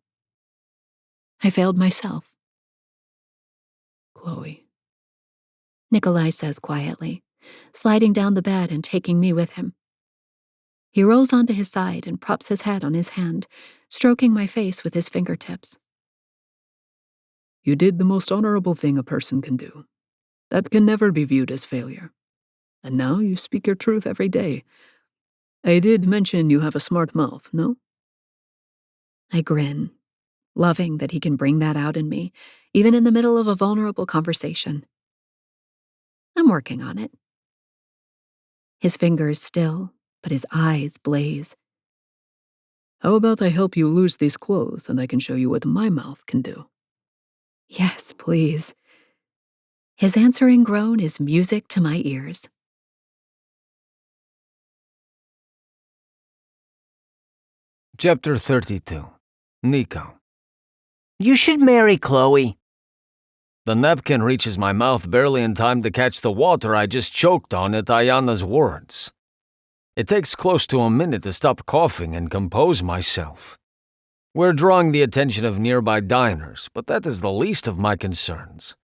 [SPEAKER 4] I failed myself.
[SPEAKER 5] Chloe.
[SPEAKER 4] Nikolai says quietly, sliding down the bed and taking me with him. He rolls onto his side and props his head on his hand, stroking my face with his fingertips.
[SPEAKER 5] You did the most honorable thing a person can do. That can never be viewed as failure. And now you speak your truth every day. I did mention you have a smart mouth, no?
[SPEAKER 4] I grin, loving that he can bring that out in me, even in the middle of a vulnerable conversation. I'm working on it. His fingers still, but his eyes blaze.
[SPEAKER 5] How about I help you lose these clothes and I can show you what my mouth can do?
[SPEAKER 4] Yes, please. His answering groan is music to my ears.
[SPEAKER 1] Chapter 32. Nico.
[SPEAKER 2] You should marry Chloe.
[SPEAKER 1] The napkin reaches my mouth barely in time to catch the water I just choked on at Ayana's words. It takes close to a minute to stop coughing and compose myself. We're drawing the attention of nearby diners, but that is the least of my concerns.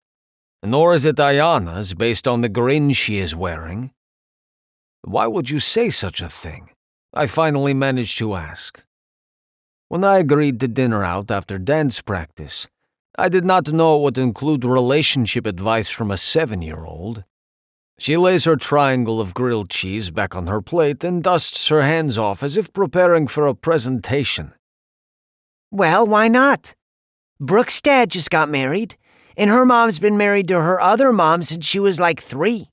[SPEAKER 1] Nor is it Ayana's based on the grin she is wearing. Why would you say such a thing? I finally managed to ask. When I agreed to dinner out after dance practice, I did not know it would include relationship advice from a 7-year-old. She lays her triangle of grilled cheese back on her plate and dusts her hands off as if preparing for a presentation.
[SPEAKER 2] Well, why not? Brooke's dad just got married, and her mom's been married to her other mom since she was like 3.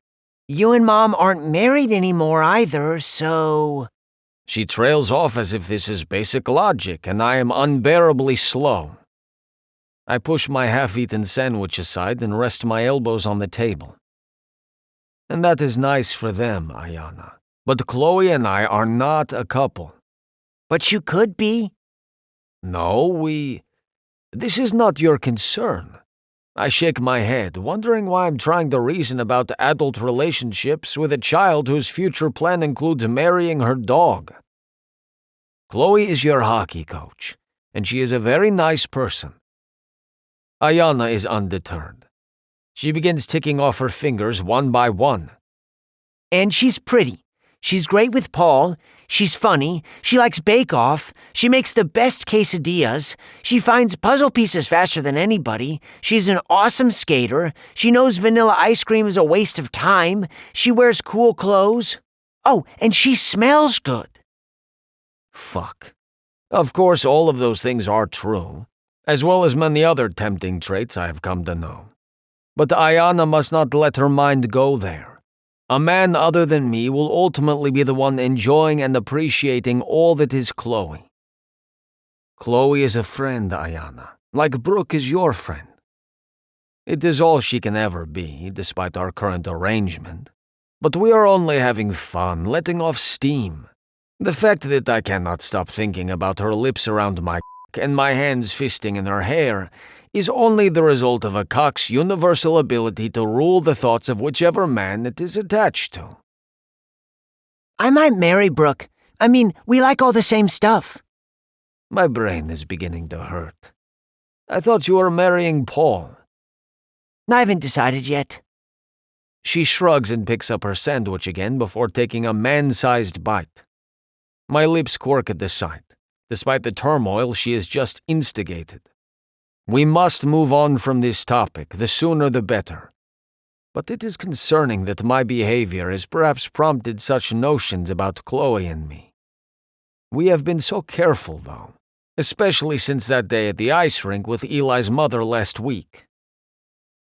[SPEAKER 2] You and Mom aren't married anymore either, so...
[SPEAKER 1] She trails off as if this is basic logic and I am unbearably slow. I push my half-eaten sandwich aside and rest my elbows on the table. And that is nice for them, Ayana. But Chloe and I are not a couple.
[SPEAKER 2] But you could be.
[SPEAKER 1] No, This is not your concern. I shake my head, wondering why I'm trying to reason about adult relationships with a child whose future plan includes marrying her dog. Chloe is your hockey coach, and she is a very nice person. Ayana is undeterred. She begins ticking off her fingers one by one.
[SPEAKER 2] And she's pretty. She's great with Paul. She's funny. She likes bake-off. She makes the best quesadillas. She finds puzzle pieces faster than anybody. She's an awesome skater. She knows vanilla ice cream is a waste of time. She wears cool clothes. Oh, and she smells good.
[SPEAKER 1] Fuck. Of course, all of those things are true, as well as many other tempting traits I have come to know. But Ayana must not let her mind go there. A man other than me will ultimately be the one enjoying and appreciating all that is Chloe. Chloe is a friend, Ayana, like Brooke is your friend. It is all she can ever be, despite our current arrangement. But we are only having fun, letting off steam. The fact that I cannot stop thinking about her lips around my and my hands fisting in her hair is only the result of a cock's universal ability to rule the thoughts of whichever man it is attached to.
[SPEAKER 2] I might marry Brooke. I mean, we like all the same stuff.
[SPEAKER 1] My brain is beginning to hurt. I thought you were marrying Paul.
[SPEAKER 2] I haven't decided yet.
[SPEAKER 1] She shrugs and picks up her sandwich again before taking a man-sized bite. My lips quirk at the sight, despite the turmoil she has just instigated. We must move on from this topic, the sooner the better. But it is concerning that my behavior has perhaps prompted such notions about Chloe and me. We have been so careful, though, especially since that day at the ice rink with Eli's mother last week.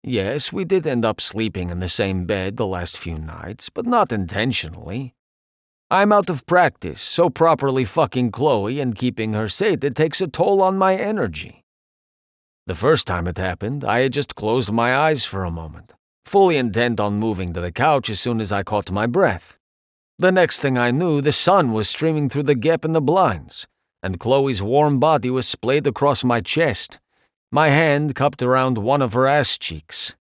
[SPEAKER 1] Yes, we did end up sleeping in the same bed the last few nights, but not intentionally. I'm out of practice, so properly fucking Chloe and keeping her safe it takes a toll on my energy. The first time it happened, I had just closed my eyes for a moment, fully intent on moving to the couch as soon as I caught my breath. The next thing I knew, the sun was streaming through the gap in the blinds, and Chloe's warm body was splayed across my chest, my hand cupped around one of her ass cheeks.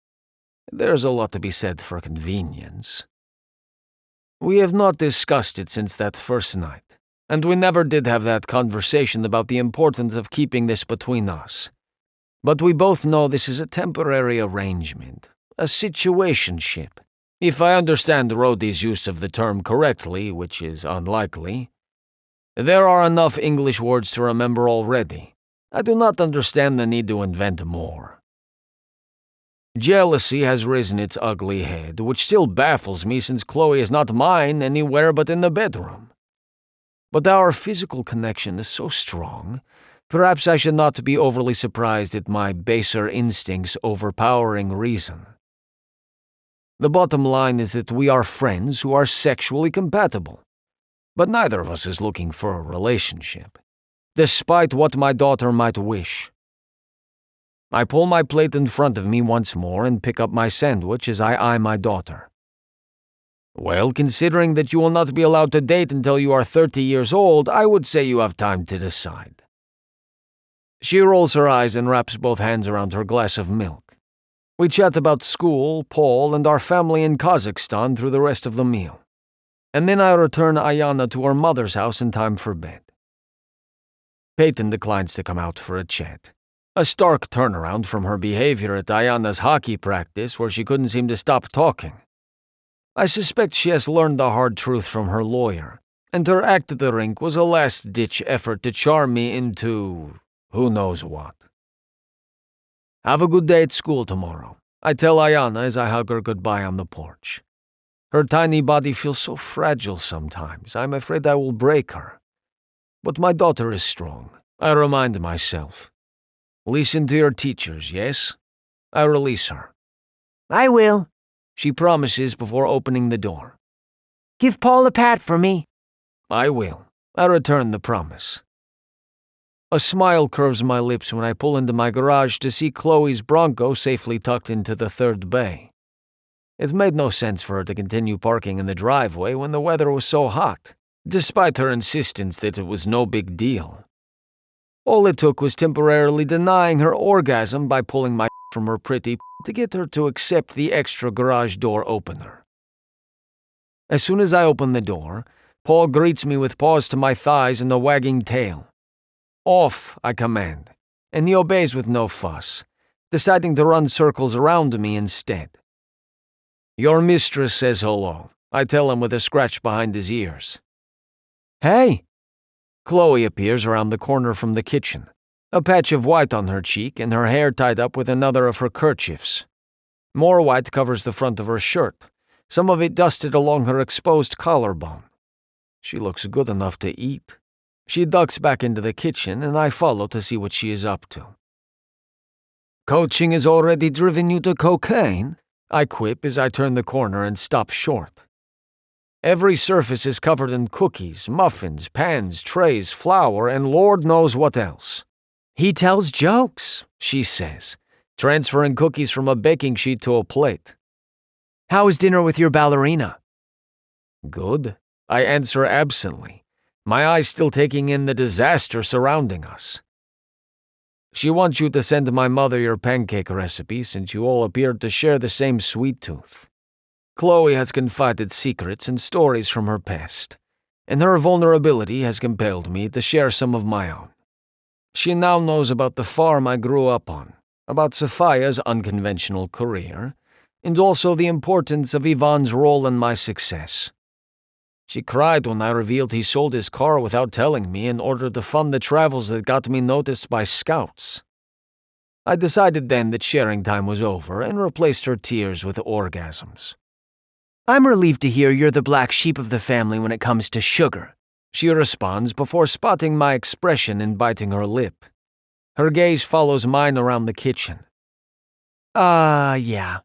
[SPEAKER 1] There's a lot to be said for convenience. We have not discussed it since that first night, and we never did have that conversation about the importance of keeping this between us. But we both know this is a temporary arrangement, a situationship. If I understand Rhodey's use of the term correctly, which is unlikely. There are enough English words to remember already. I do not understand the need to invent more. Jealousy has risen its ugly head, which still baffles me since Chloe is not mine anywhere but in the bedroom. But our physical connection is so strong, perhaps I should not be overly surprised at my baser instincts overpowering reason. The bottom line is that we are friends who are sexually compatible, but neither of us is looking for a relationship, despite what my daughter might wish. I pull my plate in front of me once more and pick up my sandwich as I eye my daughter. Well, considering that you will not be allowed to date until you are 30 years old, I would say you have time to decide. She rolls her eyes and wraps both hands around her glass of milk. We chat about school, Paul, and our family in Kazakhstan through the rest of the meal. And then I return Ayana to her mother's house in time for bed. Peyton declines to come out for a chat. A stark turnaround from her behavior at Ayana's hockey practice where she couldn't seem to stop talking. I suspect she has learned the hard truth from her lawyer, and her act at the rink was a last-ditch effort to charm me into who knows what. Have a good day at school tomorrow, I tell Ayana as I hug her goodbye on the porch. Her tiny body feels so fragile sometimes, I'm afraid I will break her. But my daughter is strong, I remind myself. Listen to your teachers, yes? I release her.
[SPEAKER 2] I will,
[SPEAKER 1] she promises before opening the door.
[SPEAKER 2] Give Paul a pat for me.
[SPEAKER 1] I will. I return the promise. A smile curves my lips when I pull into my garage to see Chloe's Bronco safely tucked into the third bay. It made no sense for her to continue parking in the driveway when the weather was so hot, despite her insistence that it was no big deal. All it took was temporarily denying her orgasm by pulling my from her pretty to get her to accept the extra garage door opener. As soon as I open the door, Paul greets me with paws to my thighs and a wagging tail. Off, I command, and he obeys with no fuss, deciding to run circles around me instead. Your mistress says hello, I tell him with a scratch behind his ears. Hey! Chloe appears around the corner from the kitchen, a patch of white on her cheek and her hair tied up with another of her kerchiefs. More white covers the front of her shirt, some of it dusted along her exposed collarbone. She looks good enough to eat. She ducks back into the kitchen, and I follow to see what she is up to. Coaching has already driven you to cocaine? I quip as I turn the corner and stop short. Every surface is covered in cookies, muffins, pans, trays, flour, and Lord knows what else.
[SPEAKER 2] He tells jokes, she says,
[SPEAKER 1] transferring cookies from a baking sheet to a plate.
[SPEAKER 2] How was dinner with your ballerina?
[SPEAKER 1] Good, I answer absently, my eyes still taking in the disaster surrounding us. She wants you to send my mother your pancake recipe since you all appeared to share the same sweet tooth. Chloe has confided secrets and stories from her past, and her vulnerability has compelled me to share some of my own. She now knows about the farm I grew up on, about Sophia's unconventional career, and also the importance of Ivan's role in my success. She cried when I revealed he sold his car without telling me in order to fund the travels that got me noticed by scouts. I decided then that sharing time was over and replaced her tears with orgasms.
[SPEAKER 2] I'm relieved to hear you're the black sheep of the family when it comes to sugar,
[SPEAKER 1] she responds before spotting my expression and biting her lip. Her gaze follows mine around the kitchen.
[SPEAKER 2] Yeah.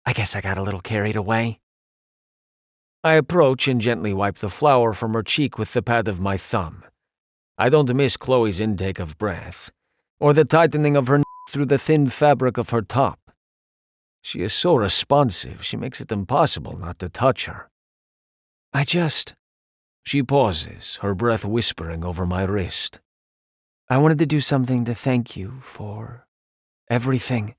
[SPEAKER 2] I guess I got a little carried away.
[SPEAKER 1] I approach and gently wipe the flour from her cheek with the pad of my thumb. I don't miss Chloe's intake of breath, or the tightening of her through the thin fabric of her top. She is so responsive, she makes it impossible not to touch her. She pauses, her breath whispering over my wrist.
[SPEAKER 2] I wanted to do something to thank you for everything.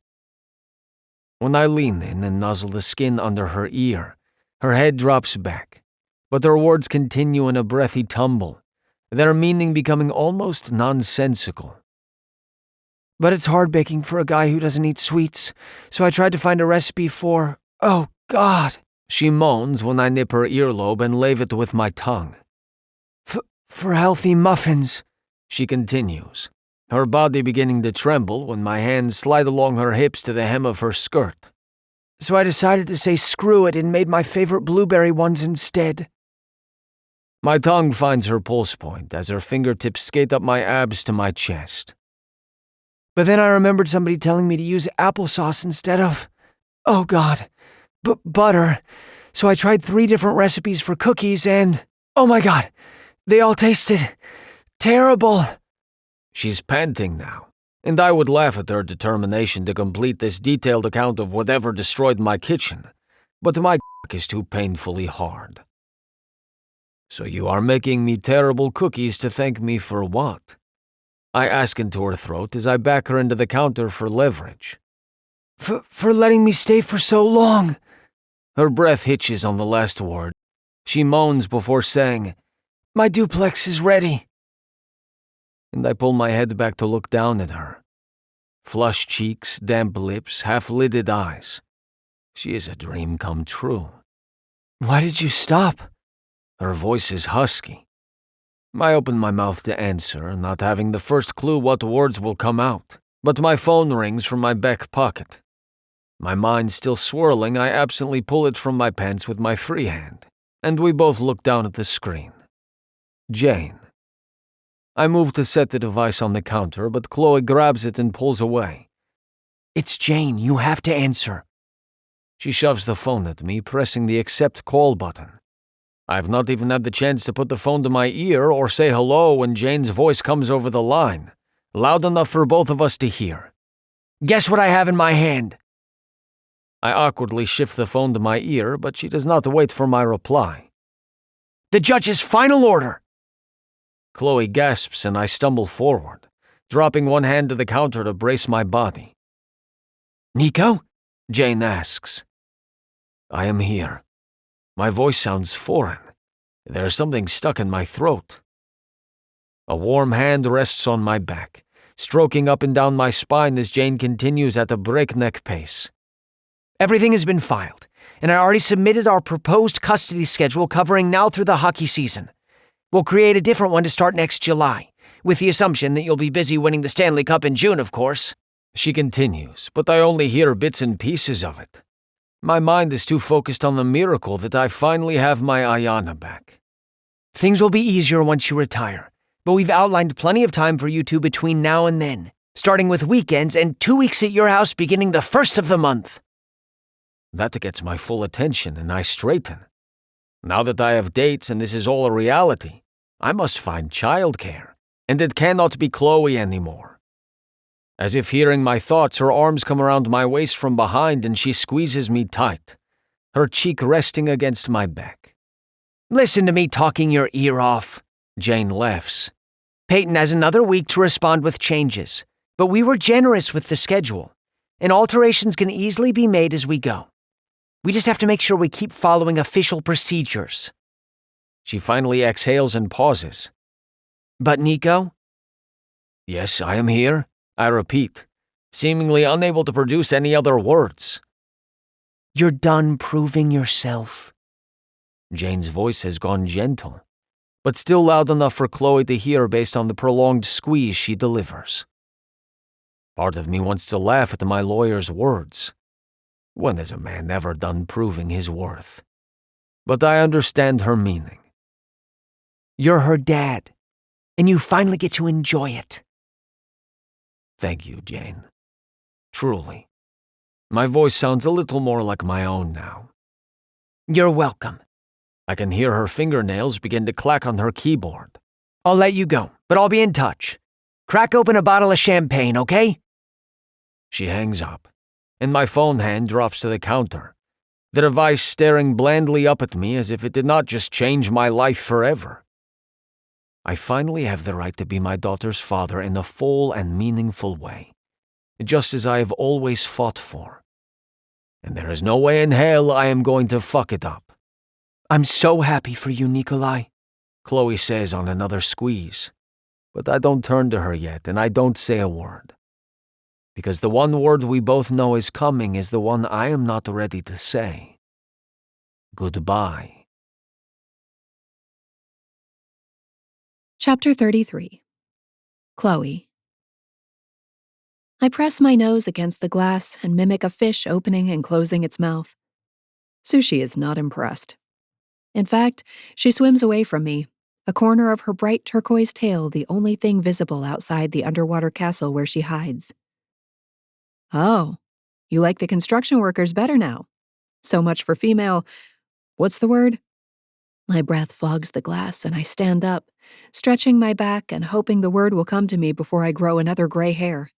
[SPEAKER 1] When I lean in and nuzzle the skin under her ear, her head drops back, but her words continue in a breathy tumble, their meaning becoming almost nonsensical.
[SPEAKER 2] But it's hard baking for a guy who doesn't eat sweets, so I tried to find a recipe for, oh God,
[SPEAKER 1] she moans when I nip her earlobe and lave it with my tongue.
[SPEAKER 2] For healthy muffins,
[SPEAKER 1] she continues, her body beginning to tremble when my hands slide along her hips to the hem of her skirt.
[SPEAKER 2] So I decided to say screw it and made my favorite blueberry ones instead.
[SPEAKER 1] My tongue finds her pulse point as her fingertips skate up my abs to my chest.
[SPEAKER 2] But then I remembered somebody telling me to use applesauce instead of, oh God, butter. So I tried 3 different recipes for cookies and, oh my God, they all tasted terrible.
[SPEAKER 1] She's panting now, and I would laugh at her determination to complete this detailed account of whatever destroyed my kitchen, but my is too painfully hard. So you are making me terrible cookies to thank me for what? I ask into her throat as I back her into the counter for leverage.
[SPEAKER 2] For letting me stay for so long.
[SPEAKER 1] Her breath hitches on the last word. She moans before saying,
[SPEAKER 2] my duplex is ready.
[SPEAKER 1] And I pull my head back to look down at her. Flushed cheeks, damp lips, half-lidded eyes. She is a dream come true.
[SPEAKER 2] Why did you stop?
[SPEAKER 1] Her voice is husky. I open my mouth to answer, not having the first clue what words will come out, but my phone rings from my back pocket. My mind still swirling, I absently pull it from my pants with my free hand, and we both look down at the screen. Jane. I move to set the device on the counter, but Chloe grabs it and pulls away.
[SPEAKER 2] It's Jane, you have to answer.
[SPEAKER 1] She shoves the phone at me, pressing the accept call button. I've not even had the chance to put the phone to my ear or say hello when Jane's voice comes over the line, loud enough for both of us to hear.
[SPEAKER 2] Guess what I have in my hand?
[SPEAKER 1] I awkwardly shift the phone to my ear, but she does not wait for my reply.
[SPEAKER 2] The judge's final order.
[SPEAKER 1] Chloe gasps and I stumble forward, dropping one hand to the counter to brace my body.
[SPEAKER 2] Nico?
[SPEAKER 1] Jane asks. I am here. My voice sounds foreign. There's something stuck in my throat. A warm hand rests on my back, stroking up and down my spine as Jane continues at a breakneck pace.
[SPEAKER 2] Everything has been filed, and I already submitted our proposed custody schedule covering now through the hockey season. We'll create a different one to start next July, with the assumption that you'll be busy winning the Stanley Cup in June, of course.
[SPEAKER 1] She continues, but I only hear bits and pieces of it. My mind is too focused on the miracle that I finally have my Ayana back.
[SPEAKER 2] Things will be easier once you retire, but we've outlined plenty of time for you two between now and then, starting with weekends and 2 weeks at your house beginning the first of the month.
[SPEAKER 1] That gets my full attention, and I straighten. Now that I have dates and this is all a reality, I must find childcare, and it cannot be Chloe anymore. As if hearing my thoughts, her arms come around my waist from behind and she squeezes me tight, her cheek resting against my back.
[SPEAKER 2] Listen to me talking your ear off,
[SPEAKER 1] Jane laughs.
[SPEAKER 2] Peyton has another week to respond with changes, but we were generous with the schedule, and alterations can easily be made as we go. We just have to make sure we keep following official procedures.
[SPEAKER 1] She finally exhales and pauses.
[SPEAKER 2] But Nico?
[SPEAKER 1] Yes, I am here, I repeat, seemingly unable to produce any other words.
[SPEAKER 2] You're done proving yourself.
[SPEAKER 1] Jane's voice has gone gentle, but still loud enough for Chloe to hear based on the prolonged squeeze she delivers. Part of me wants to laugh at my lawyer's words. When is a man ever done proving his worth? But I understand her meaning.
[SPEAKER 2] You're her dad, and you finally get to enjoy it.
[SPEAKER 1] Thank you, Jane. Truly. My voice sounds a little more like my own now.
[SPEAKER 2] You're welcome.
[SPEAKER 1] I can hear her fingernails begin to clack on her keyboard.
[SPEAKER 2] I'll let you go, but I'll be in touch. Crack open a bottle of champagne, okay?
[SPEAKER 1] She hangs up, and my phone hand drops to the counter, the device staring blandly up at me as if it did not just change my life forever. I finally have the right to be my daughter's father in a full and meaningful way, just as I have always fought for. And there is no way in hell I am going to fuck it up.
[SPEAKER 2] I'm so happy for you, Nikolai,
[SPEAKER 1] Chloe says on another squeeze, but I don't turn to her yet and I don't say a word. Because the one word we both know is coming is the one I am not ready to say. Goodbye.
[SPEAKER 3] Chapter 33. Chloe. I press my nose against the glass and mimic a fish opening and closing its mouth. Sushi is not impressed. In fact, she swims away from me, a corner of her bright turquoise tail the only thing visible outside the underwater castle where she hides. Oh, you like the construction workers better now. So much for female... what's the word? My breath fogs the glass and I stand up, stretching my back and hoping the word will come to me before I grow another gray hair.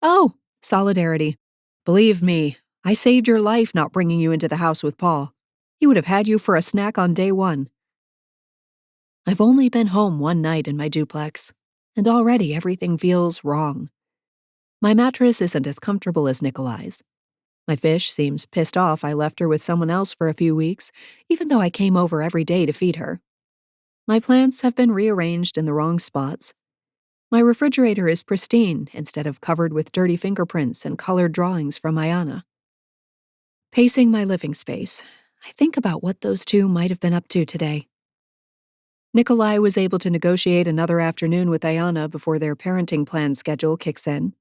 [SPEAKER 3] Oh, solidarity. Believe me, I saved your life not bringing you into the house with Paul. He would have had you for a snack on day one. I've only been home one night in my duplex, and already everything feels wrong. My mattress isn't as comfortable as Nikolai's. My fish seems pissed off I left her with someone else for a few weeks, even though I came over every day to feed her. My plants have been rearranged in the wrong spots. My refrigerator is pristine instead of covered with dirty fingerprints and colored drawings from Ayana. Pacing my living space, I think about what those two might have been up to today. Nikolai was able to negotiate another afternoon with Ayana before their parenting plan schedule kicks in.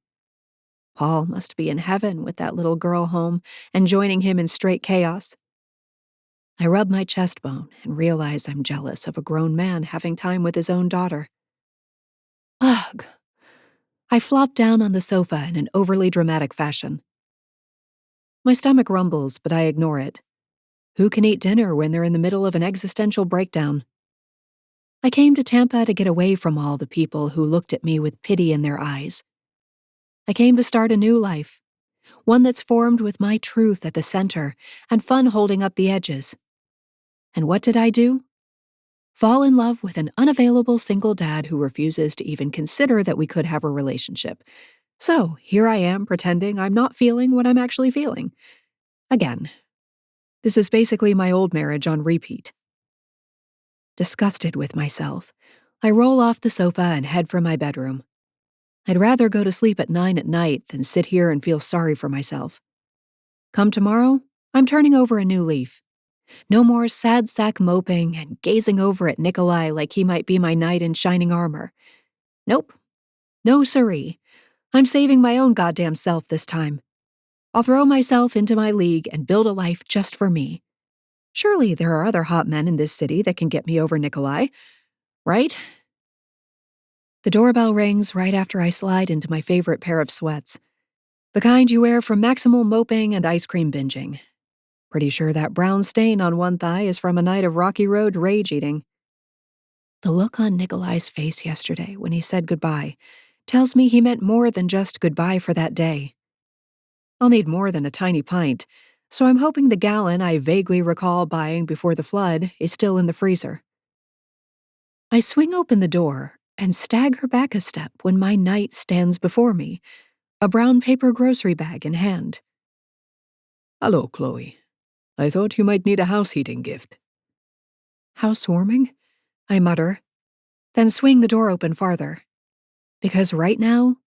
[SPEAKER 3] Paul must be in heaven with that little girl home and joining him in straight chaos. I rub my chest bone and realize I'm jealous of a grown man having time with his own daughter. Ugh. I flop down on the sofa in an overly dramatic fashion. My stomach rumbles, but I ignore it. Who can eat dinner when they're in the middle of an existential breakdown? I came to Tampa to get away from all the people who looked at me with pity in their eyes. I came to start a new life, one that's formed with my truth at the center and fun holding up the edges. And what did I do? Fall in love with an unavailable single dad who refuses to even consider that we could have a relationship. So here I am pretending I'm not feeling what I'm actually feeling. Again. This is basically my old marriage on repeat. Disgusted with myself, I roll off the sofa and head for my bedroom. I'd rather go to sleep at 9 at night than sit here and feel sorry for myself. Come tomorrow, I'm turning over a new leaf. No more sad sack moping and gazing over at Nikolai like he might be my knight in shining armor. Nope. No siree. I'm saving my own goddamn self this time. I'll throw myself into my league and build a life just for me. Surely there are other hot men in this city that can get me over Nikolai, right?
[SPEAKER 4] The doorbell rings right after I slide into my favorite pair of sweats. The kind you wear from maximal moping and ice cream binging. Pretty sure that brown stain on one thigh is from a night of Rocky Road rage eating. The look on Nikolai's face yesterday when he said goodbye tells me he meant more than just goodbye for that day. I'll need more than a tiny pint, so I'm hoping the gallon I vaguely recall buying before the flood is still in the freezer. I swing open the door and stagger back a step when my knight stands before me, a brown paper grocery bag in hand.
[SPEAKER 5] Hello, Chloe. I thought you might need a house heating gift.
[SPEAKER 4] Housewarming? I mutter, then swing the door open farther. Because right now,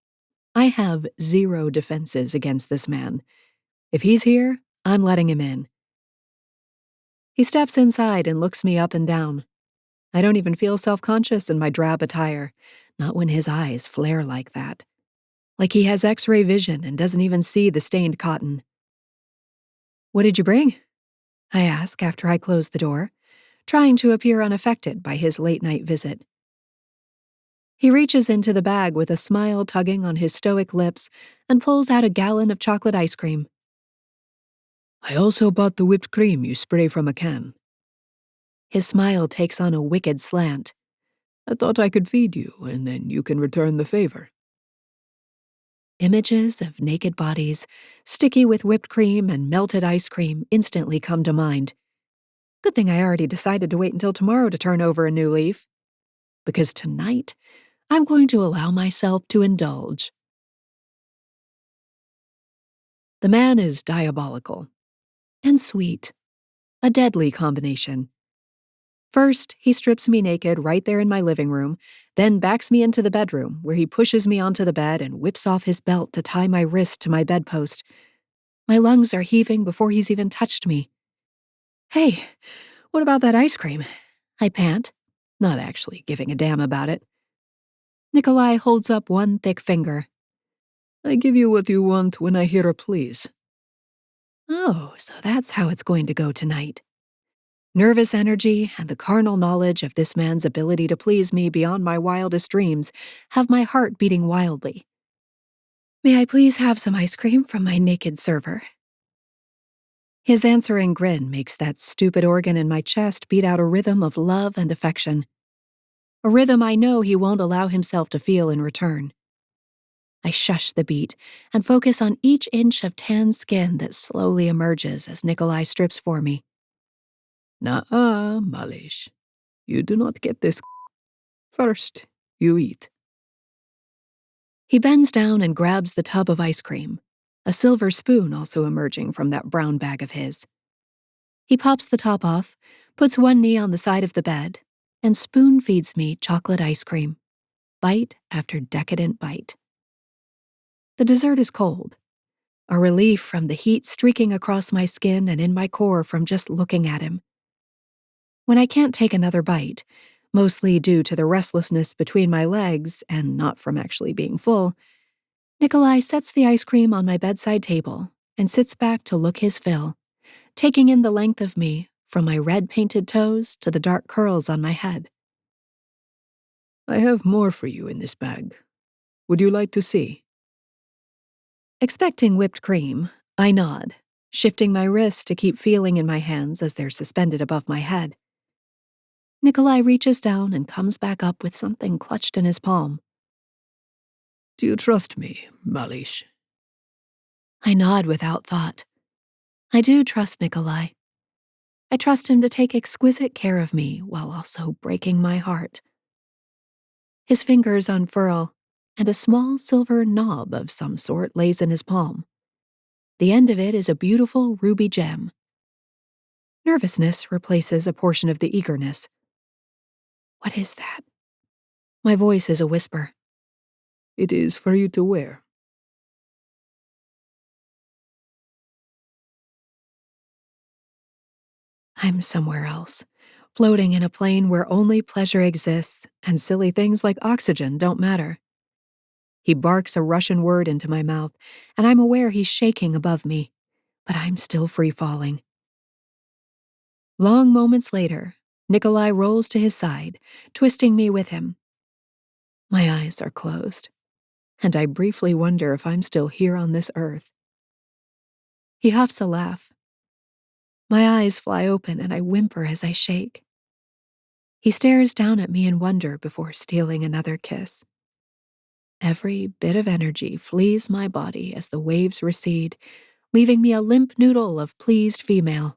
[SPEAKER 4] I have 0 defenses against this man. If he's here, I'm letting him in. He steps inside and looks me up and down. I don't even feel self-conscious in my drab attire, not when his eyes flare like that. Like he has X-ray vision and doesn't even see the stained cotton. What did you bring? I ask after I close the door, trying to appear unaffected by his late-night visit. He reaches into the bag with a smile tugging on his stoic lips and pulls out a gallon of chocolate ice cream.
[SPEAKER 5] I also bought the whipped cream you spray from a can.
[SPEAKER 4] His smile takes on a wicked slant.
[SPEAKER 5] I thought I could feed you, and then you can return the favor.
[SPEAKER 4] Images of naked bodies, sticky with whipped cream and melted ice cream, instantly come to mind. Good thing I already decided to wait until tomorrow to turn over a new leaf. Because tonight, I'm going to allow myself to indulge. The man is diabolical. And sweet. A deadly combination. First, he strips me naked right there in my living room, then backs me into the bedroom, where he pushes me onto the bed and whips off his belt to tie my wrist to my bedpost. My lungs are heaving before he's even touched me. Hey, what about that ice cream? I pant, not actually giving a damn about it. Nikolai holds up one thick finger.
[SPEAKER 5] I give you what you want when I hear a please.
[SPEAKER 4] Oh, so that's how it's going to go tonight. Nervous energy and the carnal knowledge of this man's ability to please me beyond my wildest dreams have my heart beating wildly. May I please have some ice cream from my naked server? His answering grin makes that stupid organ in my chest beat out a rhythm of love and affection. A rhythm I know he won't allow himself to feel in return. I shush the beat and focus on each inch of tan skin that slowly emerges as Nikolai strips for me.
[SPEAKER 5] Nuh-uh, Malish. You do not get this. First, you eat.
[SPEAKER 4] He bends down and grabs the tub of ice cream, a silver spoon also emerging from that brown bag of his. He pops the top off, puts one knee on the side of the bed, and spoon feeds me chocolate ice cream, bite after decadent bite. The dessert is cold, a relief from the heat streaking across my skin and in my core from just looking at him. When I can't take another bite, mostly due to the restlessness between my legs and not from actually being full, Nikolai sets the ice cream on my bedside table and sits back to look his fill, taking in the length of me from my red-painted toes to the dark curls on my head.
[SPEAKER 5] I have more for you in this bag. Would you like to see?
[SPEAKER 4] Expecting whipped cream, I nod, shifting my wrists to keep feeling in my hands as they're suspended above my head. Nikolai reaches down and comes back up with something clutched in his palm.
[SPEAKER 5] Do you trust me, Malish?
[SPEAKER 4] I nod without thought. I do trust Nikolai. I trust him to take exquisite care of me while also breaking my heart. His fingers unfurl, and a small silver knob of some sort lays in his palm. The end of it is a beautiful ruby gem. Nervousness replaces a portion of the eagerness. What is that? My voice is a whisper.
[SPEAKER 5] It is for you to wear.
[SPEAKER 4] I'm somewhere else, floating in a plane where only pleasure exists and silly things like oxygen don't matter. He barks a Russian word into my mouth, and I'm aware he's shaking above me, but I'm still free-falling. Long moments later, Nikolai rolls to his side, twisting me with him. My eyes are closed, and I briefly wonder if I'm still here on this earth. He huffs a laugh. My eyes fly open and I whimper as I shake. He stares down at me in wonder before stealing another kiss. Every bit of energy flees my body as the waves recede, leaving me a limp noodle of pleased female.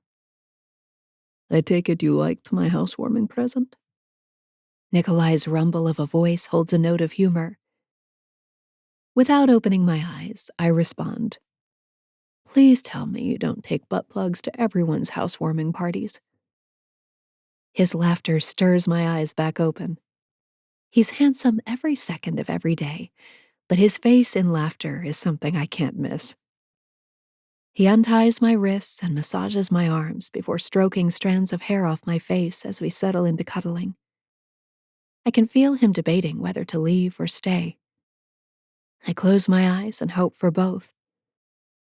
[SPEAKER 5] I take it you liked my housewarming present?
[SPEAKER 4] Nikolai's rumble of a voice holds a note of humor. Without opening my eyes, I respond. Please tell me you don't take butt plugs to everyone's housewarming parties. His laughter stirs my eyes back open. He's handsome every second of every day, but his face in laughter is something I can't miss. He unties my wrists and massages my arms before stroking strands of hair off my face as we settle into cuddling. I can feel him debating whether to leave or stay. I close my eyes and hope for both.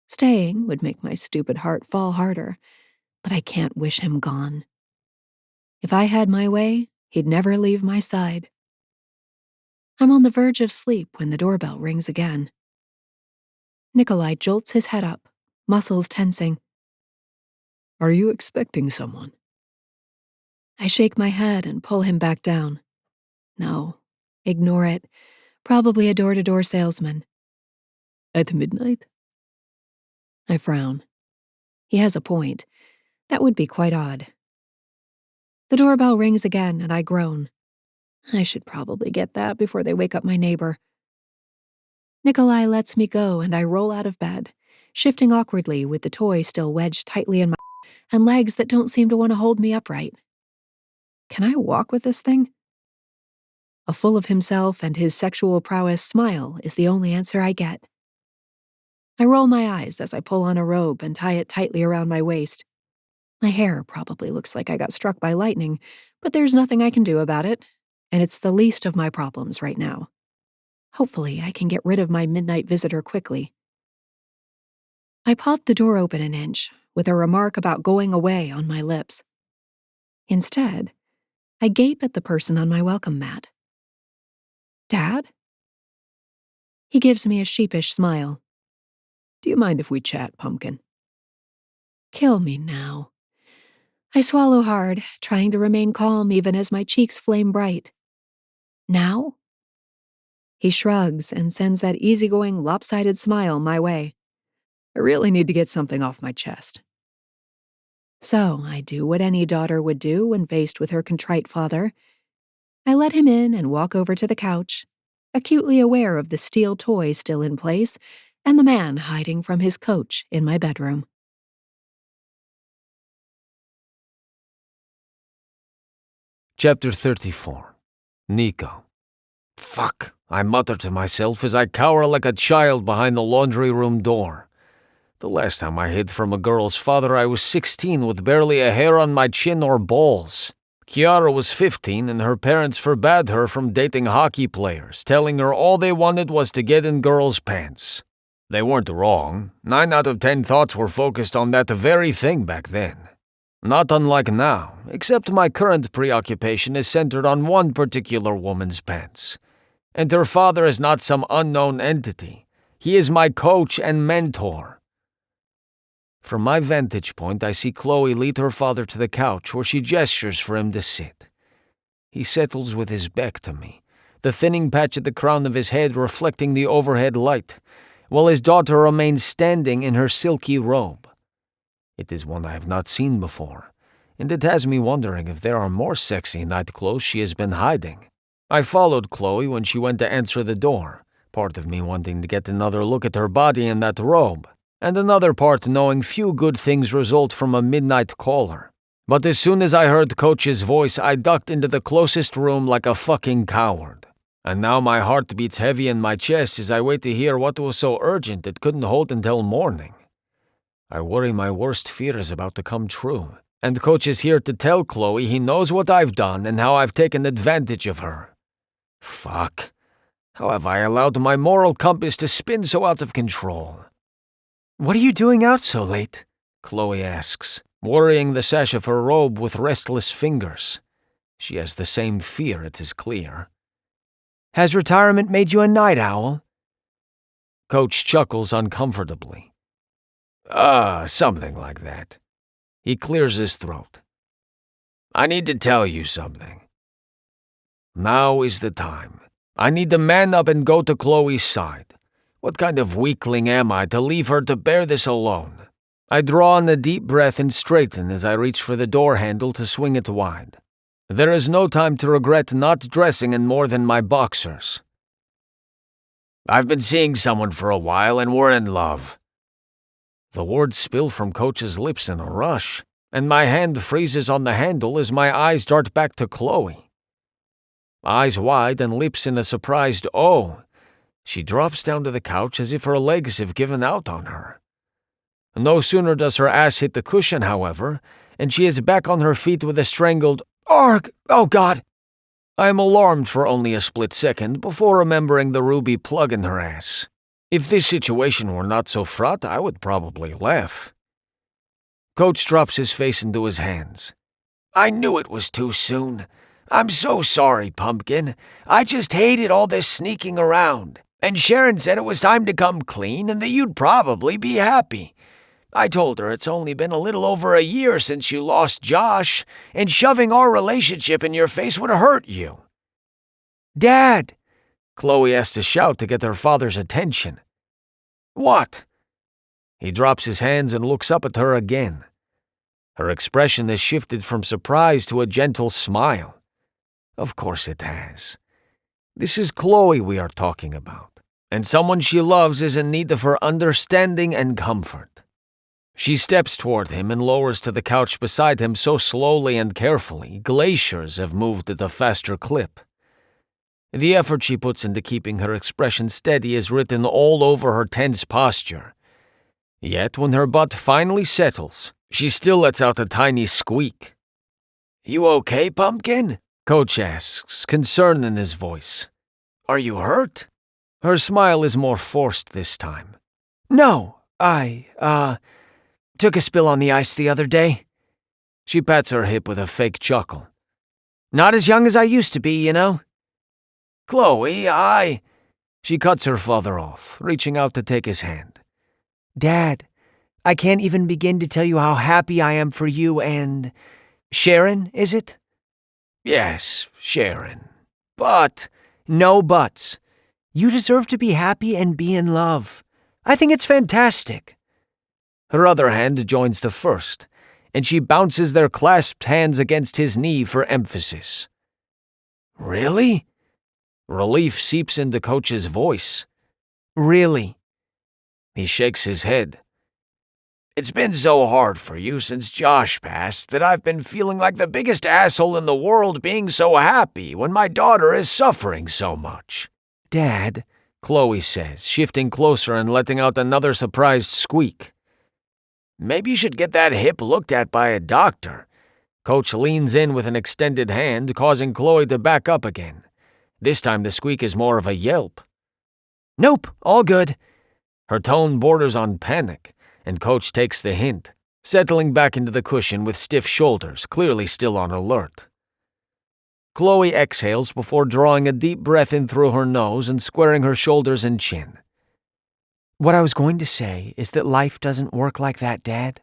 [SPEAKER 4] Staying would make my stupid heart fall harder, but I can't wish him gone. If I had my way, he'd never leave my side. I'm on the verge of sleep when the doorbell rings again. Nikolai jolts his head up, muscles tensing.
[SPEAKER 5] Are you expecting someone?
[SPEAKER 4] I shake my head and pull him back down. No, ignore it. Probably a door-to-door salesman.
[SPEAKER 5] At midnight?
[SPEAKER 4] I frown. He has a point. That would be quite odd. The doorbell rings again and I groan. I should probably get that before they wake up my neighbor. Nikolai lets me go and I roll out of bed, shifting awkwardly with the toy still wedged tightly in my and legs that don't seem to want to hold me upright. Can I walk with this thing? A full of himself and his sexual prowess smile is the only answer I get. I roll my eyes as I pull on a robe and tie it tightly around my waist. My hair probably looks like I got struck by lightning, but there's nothing I can do about it, and it's the least of my problems right now. Hopefully, I can get rid of my midnight visitor quickly. I pop the door open an inch, with a remark about going away on my lips. Instead, I gape at the person on my welcome mat. Dad? He gives me a sheepish smile.
[SPEAKER 5] Do you mind if we chat, Pumpkin?
[SPEAKER 4] Kill me now. I swallow hard, trying to remain calm even as my cheeks flame bright. Now? He shrugs and sends that easygoing, lopsided smile my way.
[SPEAKER 5] I really need to get something off my chest.
[SPEAKER 4] So I do what any daughter would do when faced with her contrite father. I let him in and walk over to the couch, acutely aware of the steel toy still in place and the man hiding from his coach in my bedroom.
[SPEAKER 1] Chapter 34. Nico. Fuck, I mutter to myself as I cower like a child behind the laundry room door. The last time I hid from a girl's father, I was 16 with barely a hair on my chin or balls. Kiara was 15 and her parents forbade her from dating hockey players, telling her all they wanted was to get in girls' pants. They weren't wrong. 9 out of 10 thoughts were focused on that very thing back then. Not unlike now, except my current preoccupation is centered on one particular woman's pants. And her father is not some unknown entity. He is my coach and mentor. From my vantage point, I see Chloe lead her father to the couch where she gestures for him to sit. He settles with his back to me, the thinning patch at the crown of his head reflecting the overhead light, while his daughter remains standing in her silky robe. It is one I have not seen before, and it has me wondering if there are more sexy night clothes she has been hiding. I followed Chloe when she went to answer the door, part of me wanting to get another look at her body in that robe, and another part knowing few good things result from a midnight caller. But as soon as I heard Coach's voice, I ducked into the closest room like a fucking coward. And now my heart beats heavy in my chest as I wait to hear what was so urgent it couldn't hold until morning. I worry my worst fear is about to come true, and Coach is here to tell Chloe he knows what I've done and how I've taken advantage of her. Fuck. How have I allowed my moral compass to spin so out of control?
[SPEAKER 2] What are you doing out so late?
[SPEAKER 1] Chloe asks, worrying the sash of her robe with restless fingers. She has the same fear, it is clear.
[SPEAKER 2] Has retirement made you a night owl? Coach chuckles uncomfortably.
[SPEAKER 1] Something like that. He clears his throat. I need to tell you something. Now is the time. I need to man up and go to Chloe's side. What kind of weakling am I to leave her to bear this alone? I draw in a deep breath and straighten as I reach for the door handle to swing it wide. There is no time to regret not dressing in more than my boxers. I've been seeing someone for a while and we're in love. The words spill from Coach's lips in a rush, and my hand freezes on the handle as my eyes dart back to Chloe. Eyes wide and lips in a surprised "oh," she drops down to the couch as if her legs have given out on her. No sooner does her ass hit the cushion, however, and she is back on her feet with a strangled "Arg! Oh God!" I am alarmed for only a split second before remembering the ruby plug in her ass. If this situation were not so fraught, I would probably laugh. Coach drops his face into his hands. I knew it was too soon. I'm so sorry, Pumpkin. I just hated all this sneaking around. And Sharon said it was time to come clean and that you'd probably be happy. I told her it's only been a little over a year since you lost Josh, and shoving our relationship in your face would hurt you.
[SPEAKER 2] Dad!
[SPEAKER 1] Chloe has to shout to get her father's attention. What? He drops his hands and looks up at her again. Her expression has shifted from surprise to a gentle smile. Of course it has. This is Chloe we are talking about, and someone she loves is in need of her understanding and comfort. She steps toward him and lowers to the couch beside him so slowly and carefully, glaciers have moved at a faster clip. The effort she puts into keeping her expression steady is written all over her tense posture. Yet when her butt finally settles, she still lets out a tiny squeak. You okay, Pumpkin? Coach asks, concern in his voice. Are you hurt? Her smile is more forced this time.
[SPEAKER 2] No, I, took a spill on the ice the other day.
[SPEAKER 1] She pats her hip with a fake chuckle.
[SPEAKER 2] Not as young as I used to be, you know.
[SPEAKER 1] Chloe, She cuts her father off, reaching out to take his hand.
[SPEAKER 2] Dad, I can't even begin to tell you how happy I am for you and... Sharon, is it?
[SPEAKER 1] Yes, Sharon. But...
[SPEAKER 2] No buts. You deserve to be happy and be in love. I think it's fantastic.
[SPEAKER 1] Her other hand joins the first, and she bounces their clasped hands against his knee for emphasis. Really? Relief seeps into Coach's voice.
[SPEAKER 2] Really?
[SPEAKER 1] He shakes his head. It's been so hard for you since Josh passed that I've been feeling like the biggest asshole in the world being so happy when my daughter is suffering so much.
[SPEAKER 2] Dad,
[SPEAKER 1] Chloe says, shifting closer and letting out another surprised squeak. Maybe you should get that hip looked at by a doctor. Coach leans in with an extended hand, causing Chloe to back up again. This time the squeak is more of a yelp.
[SPEAKER 2] Nope, all good.
[SPEAKER 1] Her tone borders on panic, and Coach takes the hint, settling back into the cushion with stiff shoulders, clearly still on alert. Chloe exhales before drawing a deep breath in through her nose and squaring her shoulders and chin.
[SPEAKER 2] What I was going to say is that life doesn't work like that, Dad.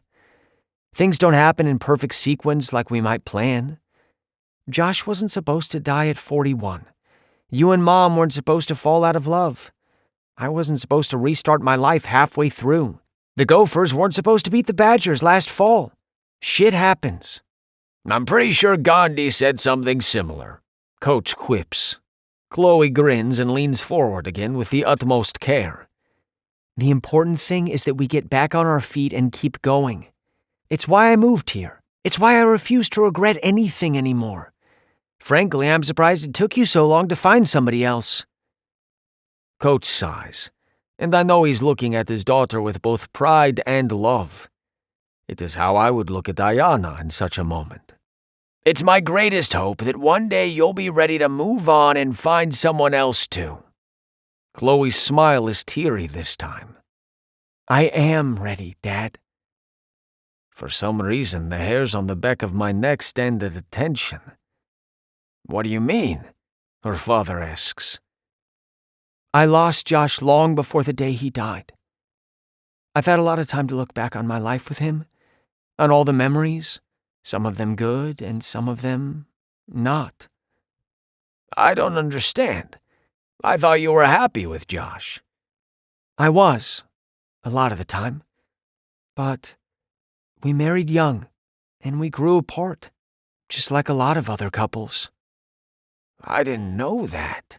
[SPEAKER 2] Things don't happen in perfect sequence like we might plan. Josh wasn't supposed to die at 41. You and Mom weren't supposed to fall out of love. I wasn't supposed to restart my life halfway through. The Gophers weren't supposed to beat the Badgers last fall. Shit happens.
[SPEAKER 1] I'm pretty sure Gandhi said something similar, Coach quips. Chloe grins and leans forward again with the utmost care.
[SPEAKER 2] The important thing is that we get back on our feet and keep going. It's why I moved here. It's why I refuse to regret anything anymore. Frankly, I'm surprised it took you so long to find somebody else.
[SPEAKER 1] Coach sighs, and I know he's looking at his daughter with both pride and love. It is how I would look at Diana in such a moment. It's my greatest hope that one day you'll be ready to move on and find someone else too. Chloe's smile is teary this time.
[SPEAKER 2] I am ready, Dad.
[SPEAKER 1] For some reason, the hairs on the back of my neck stand at attention. What do you mean? Her father asks.
[SPEAKER 2] I lost Josh long before the day he died. I've had a lot of time to look back on my life with him, on all the memories, some of them good and some of them not.
[SPEAKER 1] I don't understand. I thought you were happy with Josh.
[SPEAKER 2] I was, a lot of the time. But we married young, and we grew apart, just like a lot of other couples.
[SPEAKER 1] I didn't know that.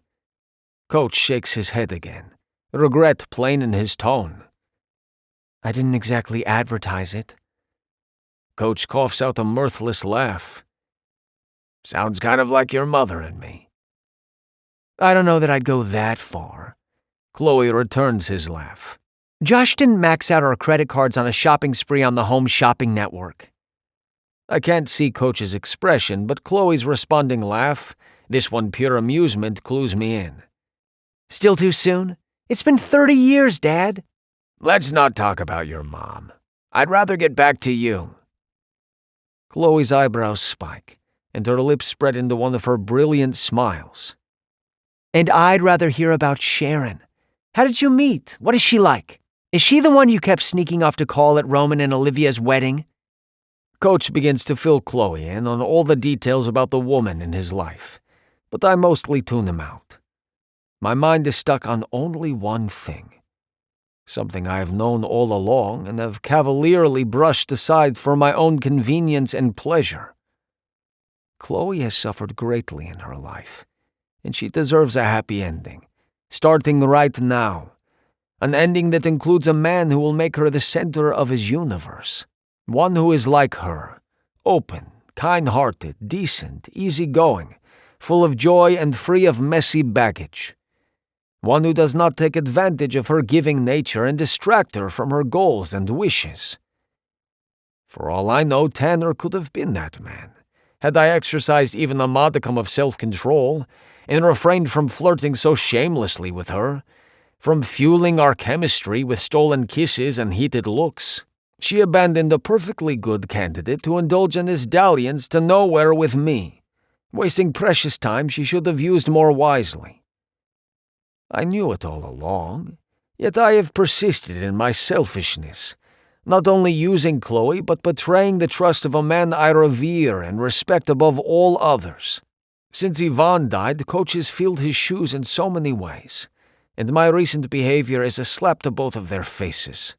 [SPEAKER 1] Coach shakes his head again, regret plain in his tone.
[SPEAKER 2] I didn't exactly advertise it.
[SPEAKER 1] Coach coughs out a mirthless laugh. Sounds kind of like your mother and me.
[SPEAKER 2] I don't know that I'd go that far.
[SPEAKER 1] Chloe returns his laugh.
[SPEAKER 2] Josh didn't max out our credit cards on a shopping spree on the home shopping network.
[SPEAKER 1] I can't see Coach's expression, but Chloe's responding laugh, this one pure amusement, clues me in.
[SPEAKER 2] Still too soon? It's been 30 years, Dad.
[SPEAKER 1] Let's not talk about your mom. I'd rather get back to you. Chloe's eyebrows spike, and her lips spread into one of her brilliant smiles.
[SPEAKER 2] And I'd rather hear about Sharon. How did you meet? What is she like? Is she the one you kept sneaking off to call at Roman and Olivia's wedding?
[SPEAKER 1] Coach begins to fill Chloe in on all the details about the woman in his life, but I mostly tune him out. My mind is stuck on only one thing. Something I have known all along and have cavalierly brushed aside for my own convenience and pleasure. Chloe has suffered greatly in her life, and she deserves a happy ending, starting right now. An ending that includes a man who will make her the center of his universe. One who is like her, open, kind-hearted, decent, easygoing, full of joy and free of messy baggage. One who does not take advantage of her giving nature and distract her from her goals and wishes. For all I know, Tanner could have been that man, had I exercised even a modicum of self-control and refrained from flirting so shamelessly with her, from fueling our chemistry with stolen kisses and heated looks. She abandoned a perfectly good candidate to indulge in this dalliance to nowhere with me, wasting precious time she should have used more wisely. I knew it all along, yet I have persisted in my selfishness, not only using Chloe but betraying the trust of a man I revere and respect above all others. Since Yvonne died, Coach has filled his shoes in so many ways, and my recent behavior is a slap to both of their faces.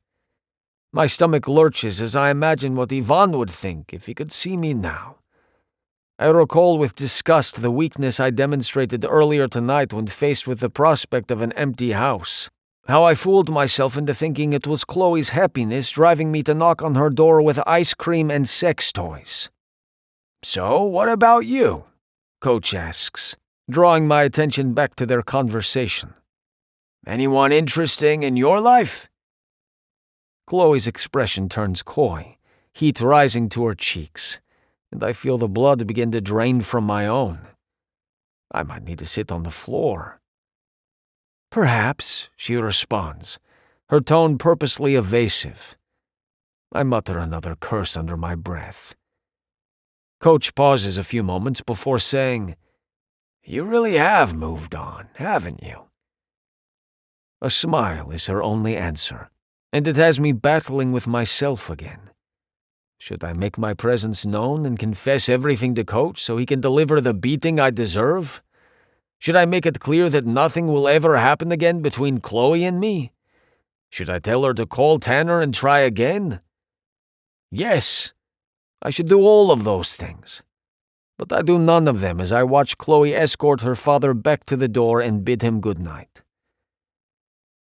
[SPEAKER 1] My stomach lurches as I imagine what Yvonne would think if he could see me now. I recall with disgust the weakness I demonstrated earlier tonight when faced with the prospect of an empty house. How I fooled myself into thinking it was Chloe's happiness driving me to knock on her door with ice cream and sex toys. So, what about you? Coach asks, drawing my attention back to their conversation. Anyone interesting in your life? Chloe's expression turns coy, heat rising to her cheeks, and I feel the blood begin to drain from my own. I might need to sit on the floor.
[SPEAKER 2] Perhaps,
[SPEAKER 1] she responds, her tone purposely evasive. I mutter another curse under my breath. Coach pauses a few moments before saying, You really have moved on, haven't you? A smile is her only answer, and it has me battling with myself again. Should I make my presence known and confess everything to Coach so he can deliver the beating I deserve? Should I make it clear that nothing will ever happen again between Chloe and me? Should I tell her to call Tanner and try again? Yes, I should do all of those things. But I do none of them as I watch Chloe escort her father back to the door and bid him good night.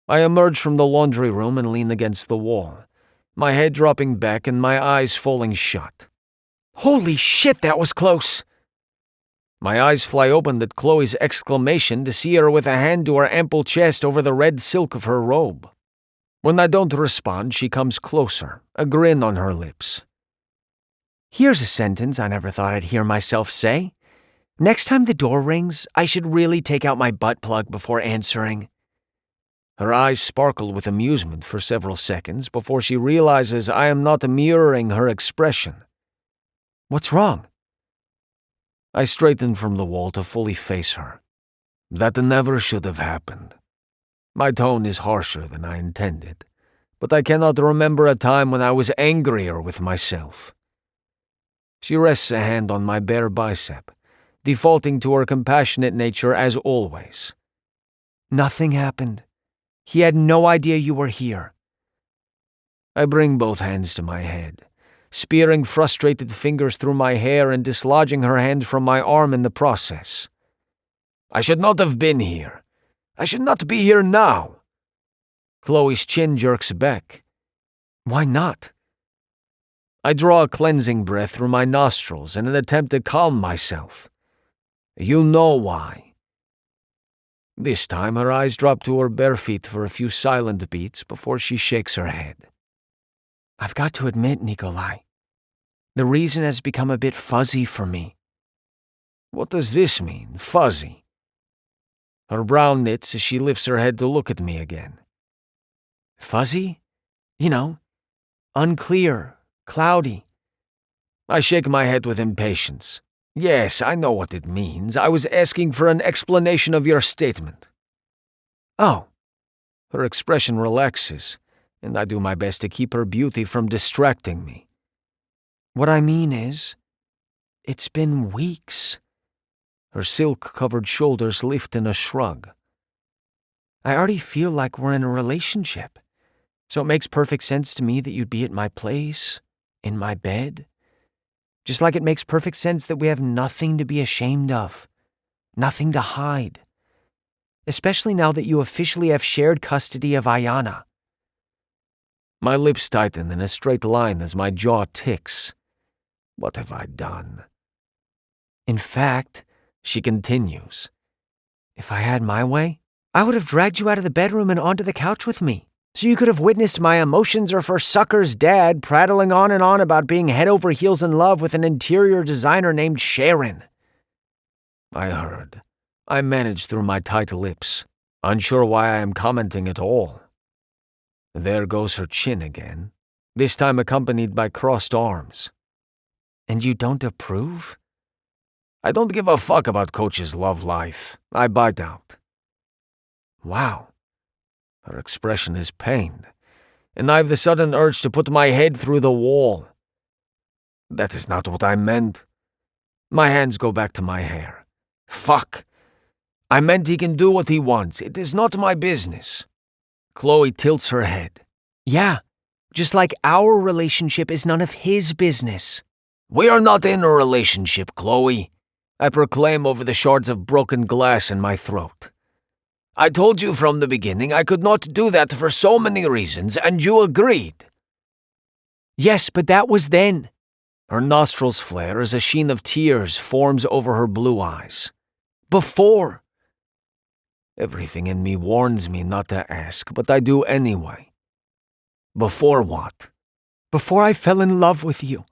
[SPEAKER 1] I emerge from the laundry room and lean against the wall, my head dropping back and my eyes falling shut.
[SPEAKER 2] Holy shit, that was close!
[SPEAKER 1] My eyes fly open at Chloe's exclamation to see her with a hand to her ample chest over the red silk of her robe. When I don't respond, she comes closer, a grin on her lips.
[SPEAKER 2] Here's a sentence I never thought I'd hear myself say. Next time the door rings, I should really take out my butt plug before answering.
[SPEAKER 1] Her eyes sparkle with amusement for several seconds before she realizes I am not mirroring her expression.
[SPEAKER 2] What's wrong?
[SPEAKER 1] I straighten from the wall to fully face her. That never should have happened. My tone is harsher than I intended, but I cannot remember a time when I was angrier with myself. She rests a hand on my bare bicep, defaulting to her compassionate nature as always.
[SPEAKER 2] Nothing happened. He had no idea you were here.
[SPEAKER 1] I bring both hands to my head, spearing frustrated fingers through my hair and dislodging her hand from my arm in the process. I should not have been here. I should not be here now. Chloe's chin jerks back.
[SPEAKER 2] Why not?
[SPEAKER 1] I draw a cleansing breath through my nostrils in an attempt to calm myself. You know why. This time her eyes drop to her bare feet for a few silent beats before she shakes her head.
[SPEAKER 2] I've got to admit, Nikolai, the reason has become a bit fuzzy for me.
[SPEAKER 1] What does this mean, fuzzy? Her brow knits as she lifts her head to look at me again.
[SPEAKER 2] Fuzzy? You know, unclear, cloudy.
[SPEAKER 1] I shake my head with impatience. Yes, I know what it means. I was asking for an explanation of your statement.
[SPEAKER 2] Oh.
[SPEAKER 1] Her expression relaxes, and I do my best to keep her beauty from distracting me.
[SPEAKER 2] What I mean is, it's been weeks.
[SPEAKER 1] Her silk-covered shoulders lift in a shrug.
[SPEAKER 2] I already feel like we're in a relationship, so it makes perfect sense to me that you'd be at my place, in my bed. Just like it makes perfect sense that we have nothing to be ashamed of, nothing to hide. Especially now that you officially have shared custody of Ayana.
[SPEAKER 1] My lips tighten in a straight line as my jaw ticks. What have I done?
[SPEAKER 2] In fact, she continues, if I had my way, I would have dragged you out of the bedroom and onto the couch with me, so you could have witnessed my emotions or for sucker's dad prattling on and on about being head over heels in love with an interior designer named Sharon.
[SPEAKER 1] I heard. I managed through my tight lips, unsure why I am commenting at all. There goes her chin again, this time accompanied by crossed arms.
[SPEAKER 2] And you don't approve?
[SPEAKER 1] I don't give a fuck about Coach's love life. I bite out.
[SPEAKER 2] Wow.
[SPEAKER 1] Her expression is pained, and I have the sudden urge to put my head through the wall. That is not what I meant. My hands go back to my hair. Fuck. I meant he can do what he wants. It is not my business. Chloe tilts her head.
[SPEAKER 2] Yeah, just like our relationship is none of his business.
[SPEAKER 1] We are not in a relationship, Chloe. I proclaim over the shards of broken glass in my throat. I told you from the beginning I could not do that for so many reasons, and you agreed.
[SPEAKER 2] Yes, but that was then.
[SPEAKER 1] Her nostrils flare as a sheen of tears forms over her blue eyes.
[SPEAKER 2] Before.
[SPEAKER 1] Everything in me warns me not to ask, but I do anyway. Before what?
[SPEAKER 2] Before I fell in love with you.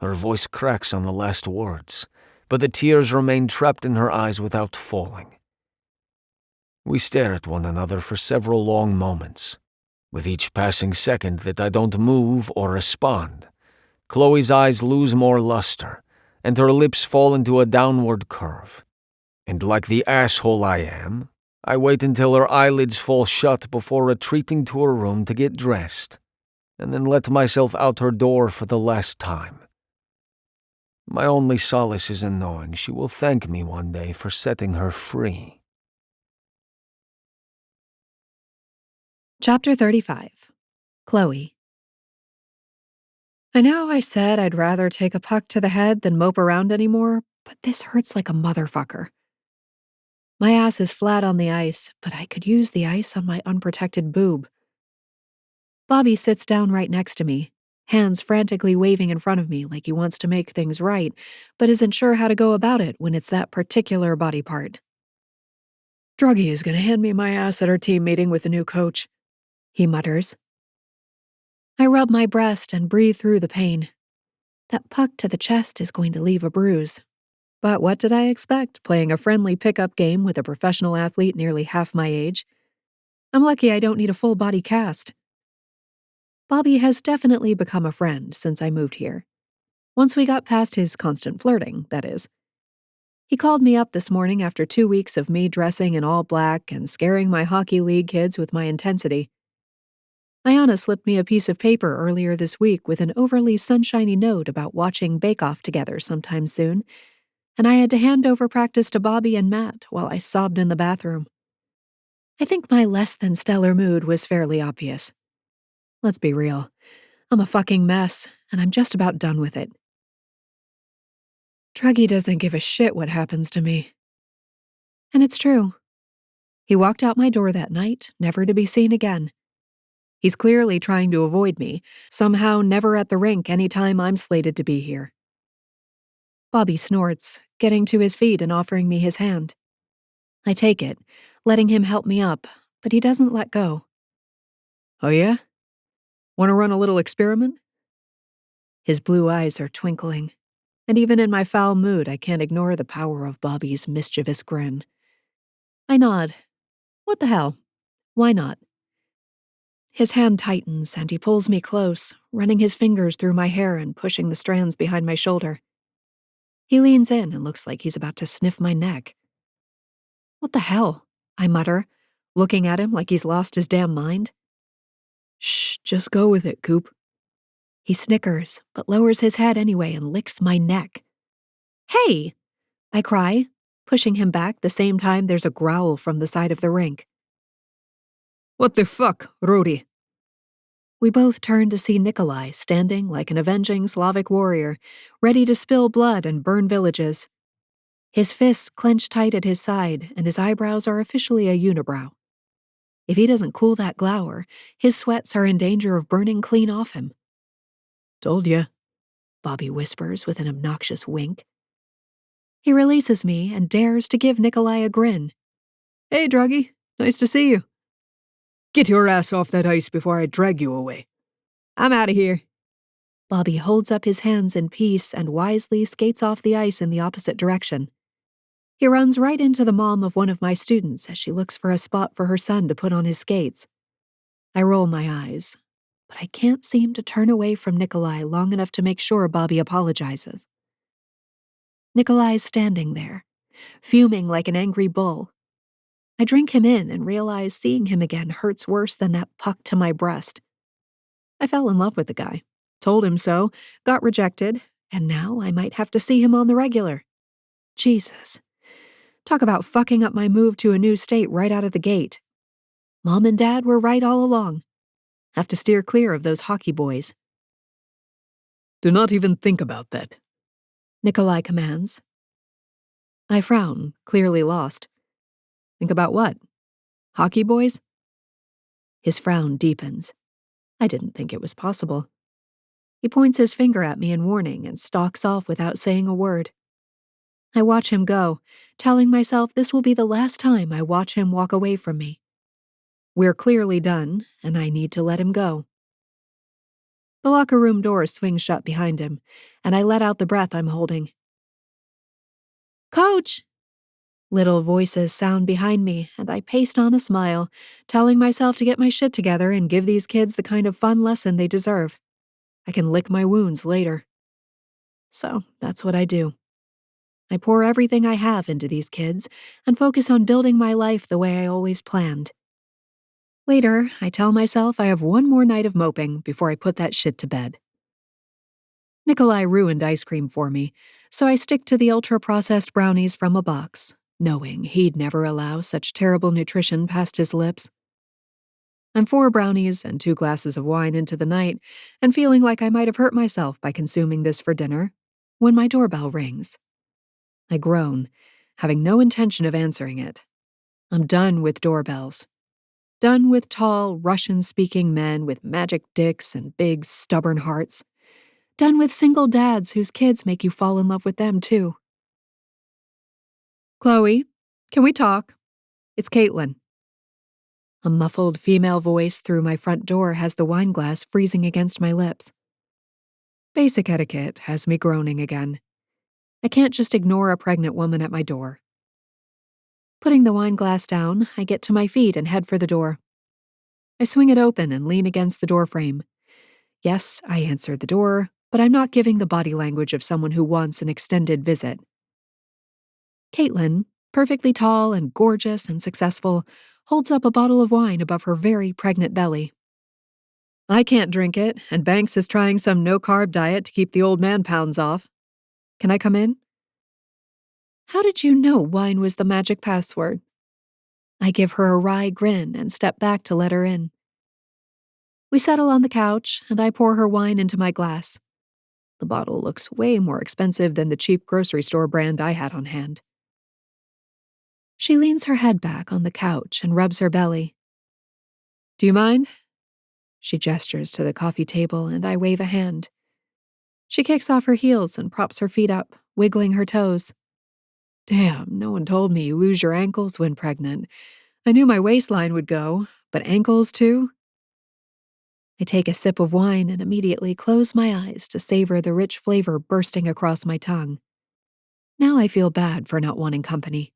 [SPEAKER 1] Her voice cracks on the last words, but the tears remain trapped in her eyes without falling. We stare at one another for several long moments. With each passing second that I don't move or respond, Chloe's eyes lose more luster, and her lips fall into a downward curve. And like the asshole I am, I wait until her eyelids fall shut before retreating to her room to get dressed, and then let myself out her door for the last time. My only solace is in knowing she will thank me one day for setting her free.
[SPEAKER 4] Chapter 35. Chloe. I know I said I'd rather take a puck to the head than mope around anymore, but this hurts like a motherfucker. My ass is flat on the ice, but I could use the ice on my unprotected boob. Bobby sits down right next to me, hands frantically waving in front of me like he wants to make things right, but isn't sure how to go about it when it's that particular body part. Druggy is going to hand me my ass at our team meeting with the new coach, he mutters. I rub my breast and breathe through the pain. That puck to the chest is going to leave a bruise. But what did I expect, playing a friendly pickup game with a professional athlete nearly half my age? I'm lucky I don't need a full-body cast. Bobby has definitely become a friend since I moved here. Once we got past his constant flirting, that is. He called me up this morning after 2 weeks of me dressing in all black and scaring my hockey league kids with my intensity. Ayana slipped me a piece of paper earlier this week with an overly sunshiny note about watching Bake Off together sometime soon, and I had to hand over practice to Bobby and Matt while I sobbed in the bathroom. I think my less than stellar mood was fairly obvious. Let's be real. I'm a fucking mess, and I'm just about done with it. Druggy doesn't give a shit what happens to me. And it's true. He walked out my door that night, never to be seen again. He's clearly trying to avoid me, somehow never at the rink any time I'm slated to be here. Bobby snorts, getting to his feet and offering me his hand. I take it, letting him help me up, but he doesn't let go.
[SPEAKER 5] Oh yeah? Want to run a little experiment?
[SPEAKER 4] His blue eyes are twinkling, and even in my foul mood I can't ignore the power of Bobby's mischievous grin. I nod. What the hell? Why not? His hand tightens and he pulls me close, running his fingers through my hair and pushing the strands behind my shoulder. He leans in and looks like he's about to sniff my neck. What the hell? I mutter, looking at him like he's lost his damn mind.
[SPEAKER 5] Shh, just go with it, Coop.
[SPEAKER 4] He snickers, but lowers his head anyway and licks my neck. Hey! I cry, pushing him back the same time there's a growl from the side of the rink.
[SPEAKER 5] What the fuck, Rody?
[SPEAKER 4] We both turn to see Nikolai standing like an avenging Slavic warrior, ready to spill blood and burn villages. His fists clench tight at his side, and his eyebrows are officially a unibrow. If he doesn't cool that glower, his sweats are in danger of burning clean off him.
[SPEAKER 5] Told ya,
[SPEAKER 4] Bobby whispers with an obnoxious wink. He releases me and dares to give Nikolai a grin.
[SPEAKER 5] Hey, Druggy, nice to see you. Get your ass off that ice before I drag you away. I'm out of here.
[SPEAKER 4] Bobby holds up his hands in peace and wisely skates off the ice in the opposite direction. He runs right into the mom of one of my students as she looks for a spot for her son to put on his skates. I roll my eyes, but I can't seem to turn away from Nikolai long enough to make sure Bobby apologizes. Nikolai's standing there, fuming like an angry bull. I drink him in and realize seeing him again hurts worse than that puck to my breast. I fell in love with the guy, told him so, got rejected, and now I might have to see him on the regular. Jesus. Talk about fucking up my move to a new state right out of the gate. Mom and Dad were right all along. Have to steer clear of those hockey boys.
[SPEAKER 5] Do not even think about that,
[SPEAKER 4] Nikolai commands. I frown, clearly lost. Think about what? Hockey boys? His frown deepens. I didn't think it was possible. He points his finger at me in warning and stalks off without saying a word. I watch him go, telling myself this will be the last time I watch him walk away from me. We're clearly done, and I need to let him go. The locker room door swings shut behind him, and I let out the breath I'm holding. Coach! Little voices sound behind me, and I paste on a smile, telling myself to get my shit together and give these kids the kind of fun lesson they deserve. I can lick my wounds later. So that's what I do. I pour everything I have into these kids and focus on building my life the way I always planned. Later, I tell myself I have one more night of moping before I put that shit to bed. Nikolai ruined ice cream for me, so I stick to the ultra-processed brownies from a box, knowing he'd never allow such terrible nutrition past his lips. I'm 4 brownies and 2 glasses of wine into the night, and feeling like I might have hurt myself by consuming this for dinner, when my doorbell rings. I groan, having no intention of answering it. I'm done with doorbells. Done with tall, Russian-speaking men with magic dicks and big, stubborn hearts. Done with single dads whose kids make you fall in love with them, too. Chloe, can we talk? It's Caitlin. A muffled female voice through my front door has the wine glass freezing against my lips. Basic etiquette has me groaning again. I can't just ignore a pregnant woman at my door. Putting the wine glass down, I get to my feet and head for the door. I swing it open and lean against the doorframe. Yes, I answer the door, but I'm not giving the body language of someone who wants an extended visit. Caitlin, perfectly tall and gorgeous and successful, holds up a bottle of wine above her very pregnant belly.
[SPEAKER 5] I can't drink it, and Banks is trying some no-carb diet to keep the old man pounds off. Can I come in?
[SPEAKER 4] How did you know wine was the magic password? I give her a wry grin and step back to let her in. We settle on the couch, and I pour her wine into my glass. The bottle looks way more expensive than the cheap grocery store brand I had on hand. She leans her head back on the couch and rubs her belly.
[SPEAKER 5] Do you mind?
[SPEAKER 4] She gestures to the coffee table, and I wave a hand. She kicks off her heels and props her feet up, wiggling her toes.
[SPEAKER 5] Damn, no one told me you lose your ankles when pregnant. I knew my waistline would go, but ankles too?
[SPEAKER 4] I take a sip of wine and immediately close my eyes to savor the rich flavor bursting across my tongue. Now I feel bad for not wanting company.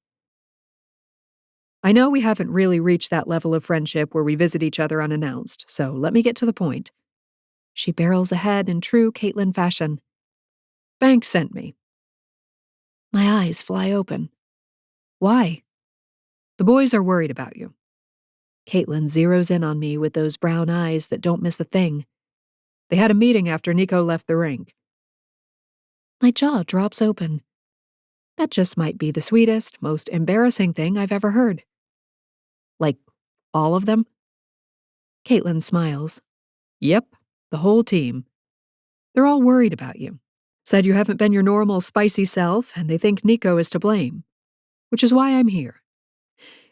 [SPEAKER 5] I know we haven't really reached that level of friendship where we visit each other unannounced, so let me get to the point.
[SPEAKER 4] She barrels ahead in true Caitlin fashion.
[SPEAKER 5] Banks sent me.
[SPEAKER 4] My eyes fly open. Why?
[SPEAKER 5] The boys are worried about you.
[SPEAKER 4] Caitlin zeroes in on me with those brown eyes that don't miss a thing.
[SPEAKER 5] They had a meeting after Nico left the rink.
[SPEAKER 4] My jaw drops open. That just might be the sweetest, most embarrassing thing I've ever heard.
[SPEAKER 5] Like, all of them?
[SPEAKER 4] Caitlin smiles.
[SPEAKER 5] Yep, the whole team. They're all worried about you. Said you haven't been your normal spicy self, and they think Nico is to blame. Which is why I'm here.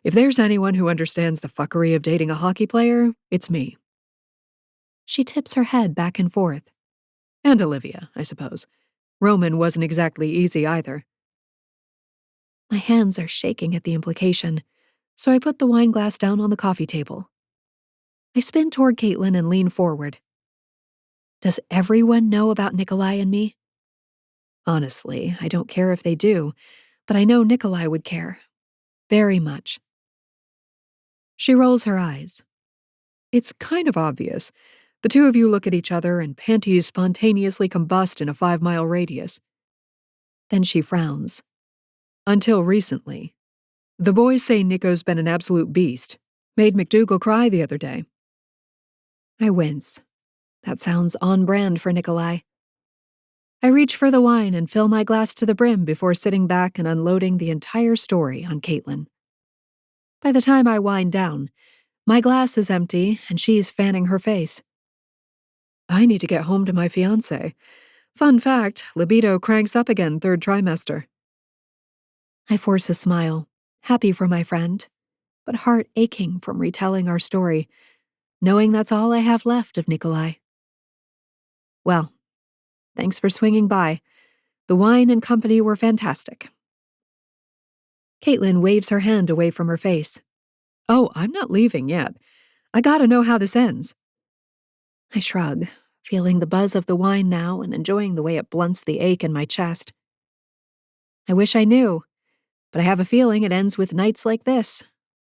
[SPEAKER 5] If there's anyone who understands the fuckery of dating a hockey player, it's me.
[SPEAKER 4] She tips her head back and forth.
[SPEAKER 5] And Olivia, I suppose. Roman wasn't exactly easy either.
[SPEAKER 4] My hands are shaking at the implication, so I put the wine glass down on the coffee table. I spin toward Caitlin and lean forward. Does everyone know about Nikolai and me? Honestly, I don't care if they do, but I know Nikolai would care. Very much.
[SPEAKER 5] She rolls her eyes. It's kind of obvious. The two of you look at each other and panties spontaneously combust in a 5-mile radius.
[SPEAKER 4] Then she frowns.
[SPEAKER 5] Until recently. The boys say Nico's been an absolute beast. Made McDougal cry the other day.
[SPEAKER 4] I wince. That sounds on brand for Nikolai. I reach for the wine and fill my glass to the brim before sitting back and unloading the entire story on Caitlin. By the time I wind down, my glass is empty and she's fanning her face.
[SPEAKER 5] I need to get home to my fiancé. Fun fact, libido cranks up again 3rd trimester.
[SPEAKER 4] I force a smile, happy for my friend, but heart aching from retelling our story, knowing that's all I have left of Nikolai. Well, thanks for swinging by. The wine and company were fantastic. Caitlin waves her hand away from her face.
[SPEAKER 5] Oh, I'm not leaving yet. I gotta know how this ends.
[SPEAKER 4] I shrug, feeling the buzz of the wine now and enjoying the way it blunts the ache in my chest. I wish I knew, but I have a feeling it ends with nights like this.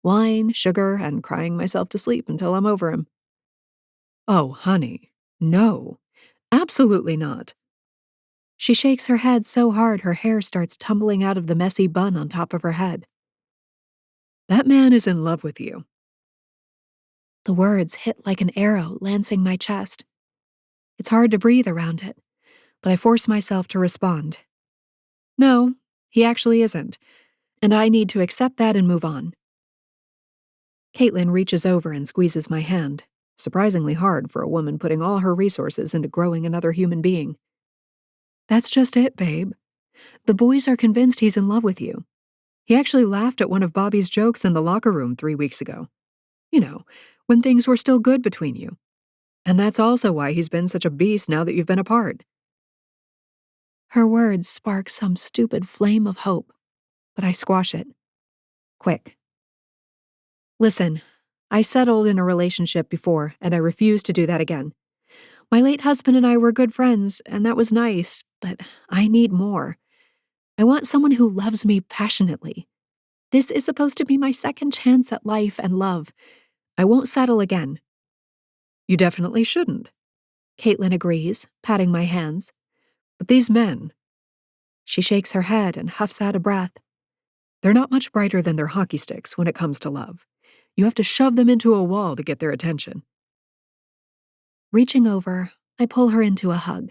[SPEAKER 4] Wine, sugar, and crying myself to sleep until I'm over him.
[SPEAKER 5] Oh, honey, no. Absolutely not.
[SPEAKER 4] She shakes her head so hard her hair starts tumbling out of the messy bun on top of her head.
[SPEAKER 5] That man is in love with you.
[SPEAKER 4] The words hit like an arrow lancing my chest. It's hard to breathe around it, but I force myself to respond. No, he actually isn't, and I need to accept that and move on. Caitlin reaches over and squeezes my hand, surprisingly hard for a woman putting all her resources into growing another human being. That's just it, babe. The boys are convinced he's in love with you. He actually laughed at one of Bobby's jokes in the locker room 3 weeks ago. You know, when things were still good between you. And that's also why he's been such a beast now that you've been apart. Her words spark some stupid flame of hope, but I squash it. Quick. Listen, I settled in a relationship before, and I refuse to do that again. My late husband and I were good friends, and that was nice, but I need more. I want someone who loves me passionately. This is supposed to be my second chance at life and love. I won't settle again.
[SPEAKER 5] You definitely shouldn't.
[SPEAKER 4] Caitlin agrees, patting my hands.
[SPEAKER 5] But these men.
[SPEAKER 4] She shakes her head and huffs out a breath.
[SPEAKER 5] They're not much brighter than their hockey sticks when it comes to love. You have to shove them into a wall to get their attention.
[SPEAKER 3] Reaching over, I pull her into a hug.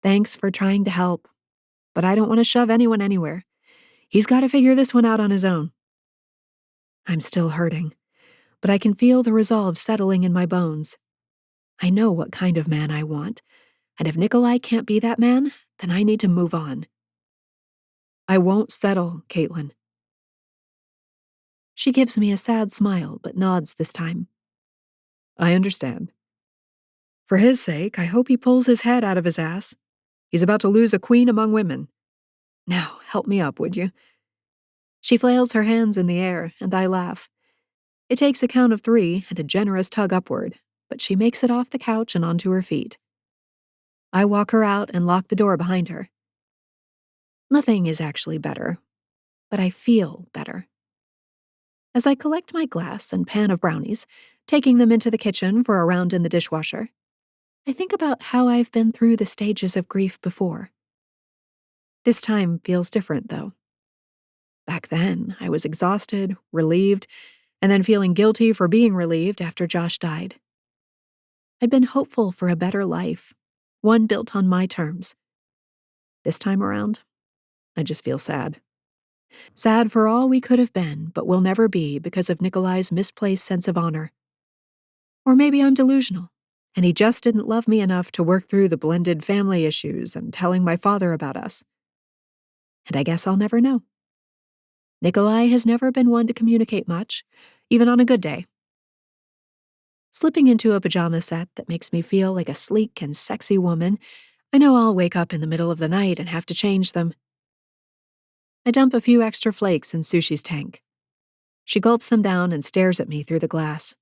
[SPEAKER 3] Thanks for trying to help, but I don't want to shove anyone anywhere. He's got to figure this one out on his own. I'm still hurting, but I can feel the resolve settling in my bones. I know what kind of man I want, and if Nikolai can't be that man, then I need to move on.
[SPEAKER 5] I won't settle, Caitlin.
[SPEAKER 3] She gives me a sad smile, but nods this time.
[SPEAKER 5] I understand. For his sake, I hope he pulls his head out of his ass. He's about to lose a queen among women. Now, help me up, would you?
[SPEAKER 3] She flails her hands in the air, and I laugh. It takes a count of 3 and a generous tug upward, but she makes it off the couch and onto her feet. I walk her out and lock the door behind her. Nothing is actually better, but I feel better. As I collect my glass and pan of brownies, taking them into the kitchen for a round in the dishwasher, I think about how I've been through the stages of grief before. This time feels different, though. Back then, I was exhausted, relieved, and then feeling guilty for being relieved after Josh died. I'd been hopeful for a better life, one built on my terms. This time around, I just feel sad. Sad for all we could have been, but will never be because of Nikolai's misplaced sense of honor. Or maybe I'm delusional, and he just didn't love me enough to work through the blended family issues and telling my father about us. And I guess I'll never know. Nikolai has never been one to communicate much, even on a good day. Slipping into a pajama set that makes me feel like a sleek and sexy woman, I know I'll wake up in the middle of the night and have to change them. I dump a few extra flakes in Sushi's tank. She gulps them down and stares at me through the glass.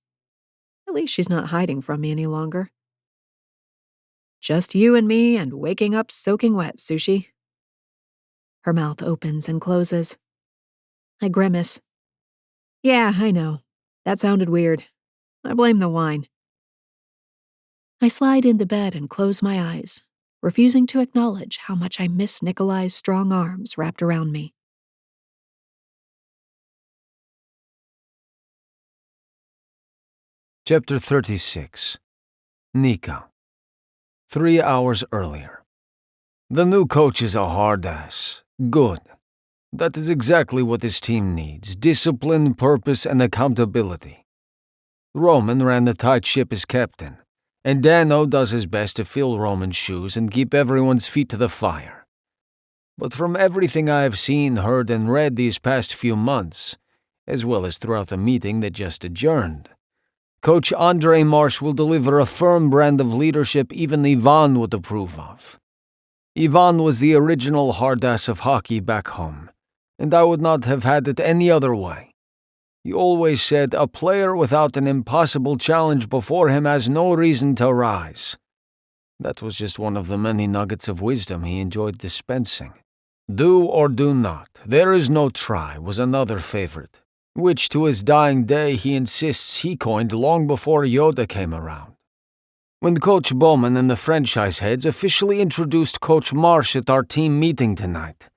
[SPEAKER 3] At least she's not hiding from me any longer. Just you and me and waking up soaking wet, Sushi. Her mouth opens and closes. I grimace. Yeah, I know. That sounded weird. I blame the wine. I slide into bed and close my eyes, refusing to acknowledge how much I miss Nikolai's strong arms wrapped around me.
[SPEAKER 1] Chapter 36. Nika. 3 hours earlier. The new coach is a hard ass. Good. That is exactly what this team needs: discipline, purpose, and accountability. Roman ran the tight ship as captain, and Dano does his best to fill Roman's shoes and keep everyone's feet to the fire. But from everything I have seen, heard, and read these past few months, as well as throughout the meeting that just adjourned, Coach Andre Marsh will deliver a firm brand of leadership even Ivan would approve of. Ivan was the original hard ass of hockey back home, and I would not have had it any other way. He always said a player without an impossible challenge before him has no reason to rise. That was just one of the many nuggets of wisdom he enjoyed dispensing. Do or do not, there is no try was another favorite, which to his dying day he insists he coined long before Yoda came around. When Coach Bowman and the franchise heads officially introduced Coach Marsh at our team meeting tonight,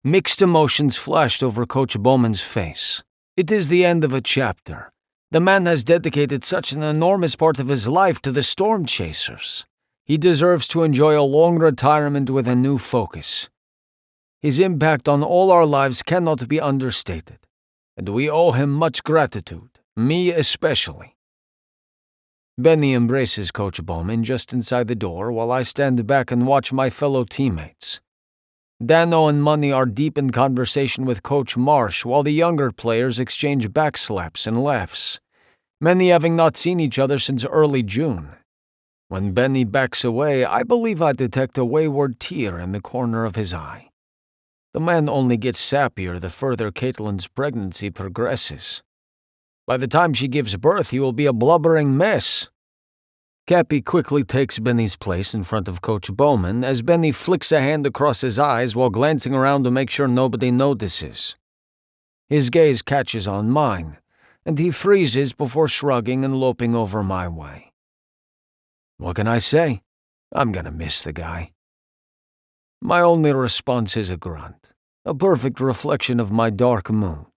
[SPEAKER 1] mixed emotions flashed over Coach Bowman's face. It is the end of a chapter. The man has dedicated such an enormous part of his life to the Storm Chasers. He deserves to enjoy a long retirement with a new focus. His impact on all our lives cannot be understated, and we owe him much gratitude, me especially. Benny embraces Coach Bowman just inside the door while I stand back and watch my fellow teammates. Dano and Money are deep in conversation with Coach Marsh while the younger players exchange backslaps and laughs, many having not seen each other since early June. When Benny backs away, I believe I detect a wayward tear in the corner of his eye. The man only gets sappier the further Caitlin's pregnancy progresses. By the time she gives birth, he will be a blubbering mess. Cappy quickly takes Benny's place in front of Coach Bowman as Benny flicks a hand across his eyes while glancing around to make sure nobody notices. His gaze catches on mine, and he freezes before shrugging and loping over my way. What can I say? I'm gonna miss the guy. My only response is a grunt. a perfect reflection of my dark mood.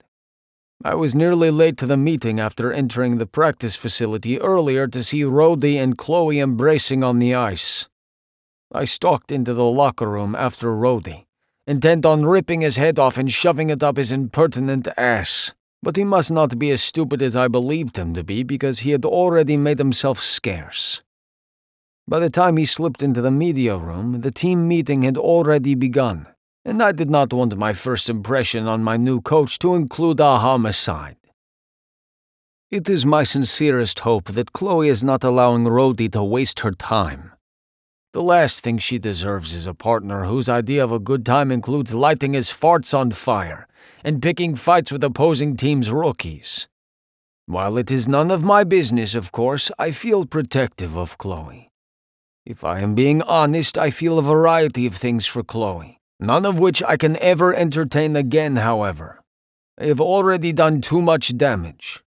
[SPEAKER 1] I was nearly late to the meeting after entering the practice facility earlier to see Rhodey and Chloe embracing on the ice. I stalked into the locker room after Rhodey, intent on ripping his head off and shoving it up his impertinent ass. But he must not be as stupid as I believed him to be because he had already made himself scarce. By the time he slipped into the media room, the team meeting had already begun, and I did not want my first impression on my new coach to include a homicide. It is my sincerest hope that Chloe is not allowing Rhodey to waste her time. The last thing she deserves is a partner whose idea of a good time includes lighting his farts on fire and picking fights with opposing teams' rookies. While it is none of my business, of course, I feel protective of Chloe. If I am being honest, I feel a variety of things for Chloe, none of which I can ever entertain again, however. I have already done too much damage.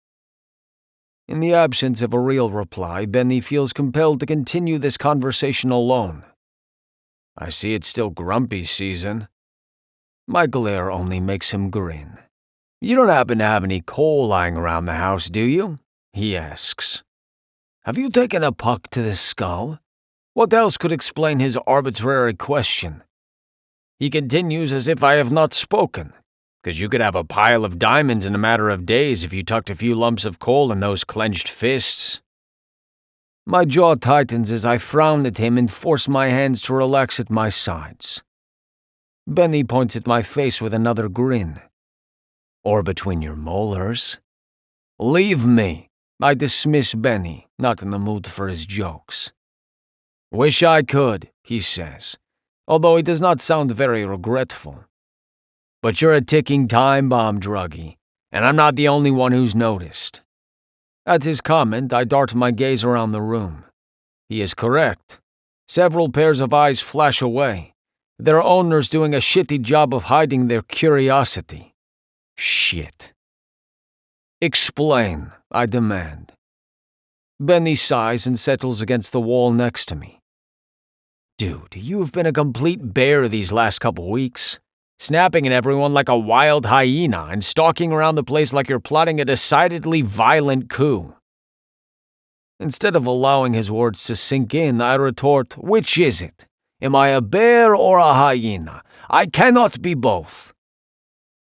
[SPEAKER 1] In the absence of a real reply, Benny feels compelled to continue this conversation alone. I see it's still grumpy season. My glare only makes him grin. You don't happen to have any coal lying around the house, do you? He asks. Have you taken a puck to the skull? What else could explain his arbitrary question? He continues as if I have not spoken, because you could have a pile of diamonds in a matter of days if you tucked a few lumps of coal in those clenched fists. My jaw tightens as I frown at him and force my hands to relax at my sides. Benny points at my face with another grin. Or between your molars. Leave me. I dismiss Benny, not in the mood for his jokes. Wish I could, he says, although he does not sound very regretful. But you're a ticking time bomb, druggie, and I'm not the only one who's noticed. At his comment, I dart my gaze around the room. He is correct. Several pairs of eyes flash away, their owners doing a shitty job of hiding their curiosity. Shit. Explain, I demand. Benny sighs and settles against the wall next to me. Dude, you've been a complete bear these last couple weeks, snapping at everyone like a wild hyena and stalking around the place like you're plotting a decidedly violent coup. Instead of allowing his words to sink in, I retort, which is it? Am I a bear or a hyena? I cannot be both.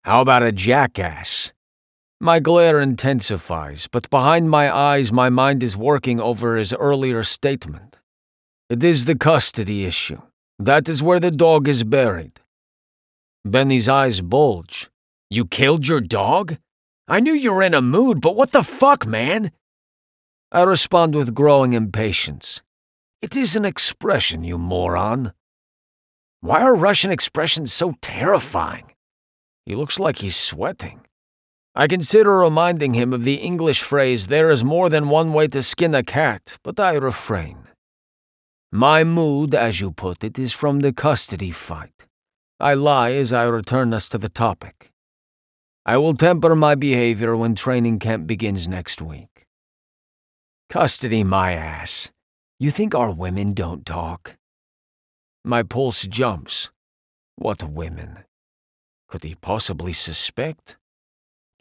[SPEAKER 1] How about a jackass? My glare intensifies, but behind my eyes my mind is working over his earlier statement. It is the custody issue. That is where the dog is buried. Benny's eyes bulge. You killed your dog? I knew you were in a mood, but what the fuck, man? I respond with growing impatience. It is an expression, you moron. Why are Russian expressions so terrifying? He looks like he's sweating. I consider reminding him of the English phrase, there is more than one way to skin a cat, but I refrain. My mood, as you put it, is from the custody fight. I lie as I return us to the topic. I will temper my behavior when training camp begins next week. Custody my ass. You think our women don't talk? My pulse jumps. What women? Could he possibly suspect?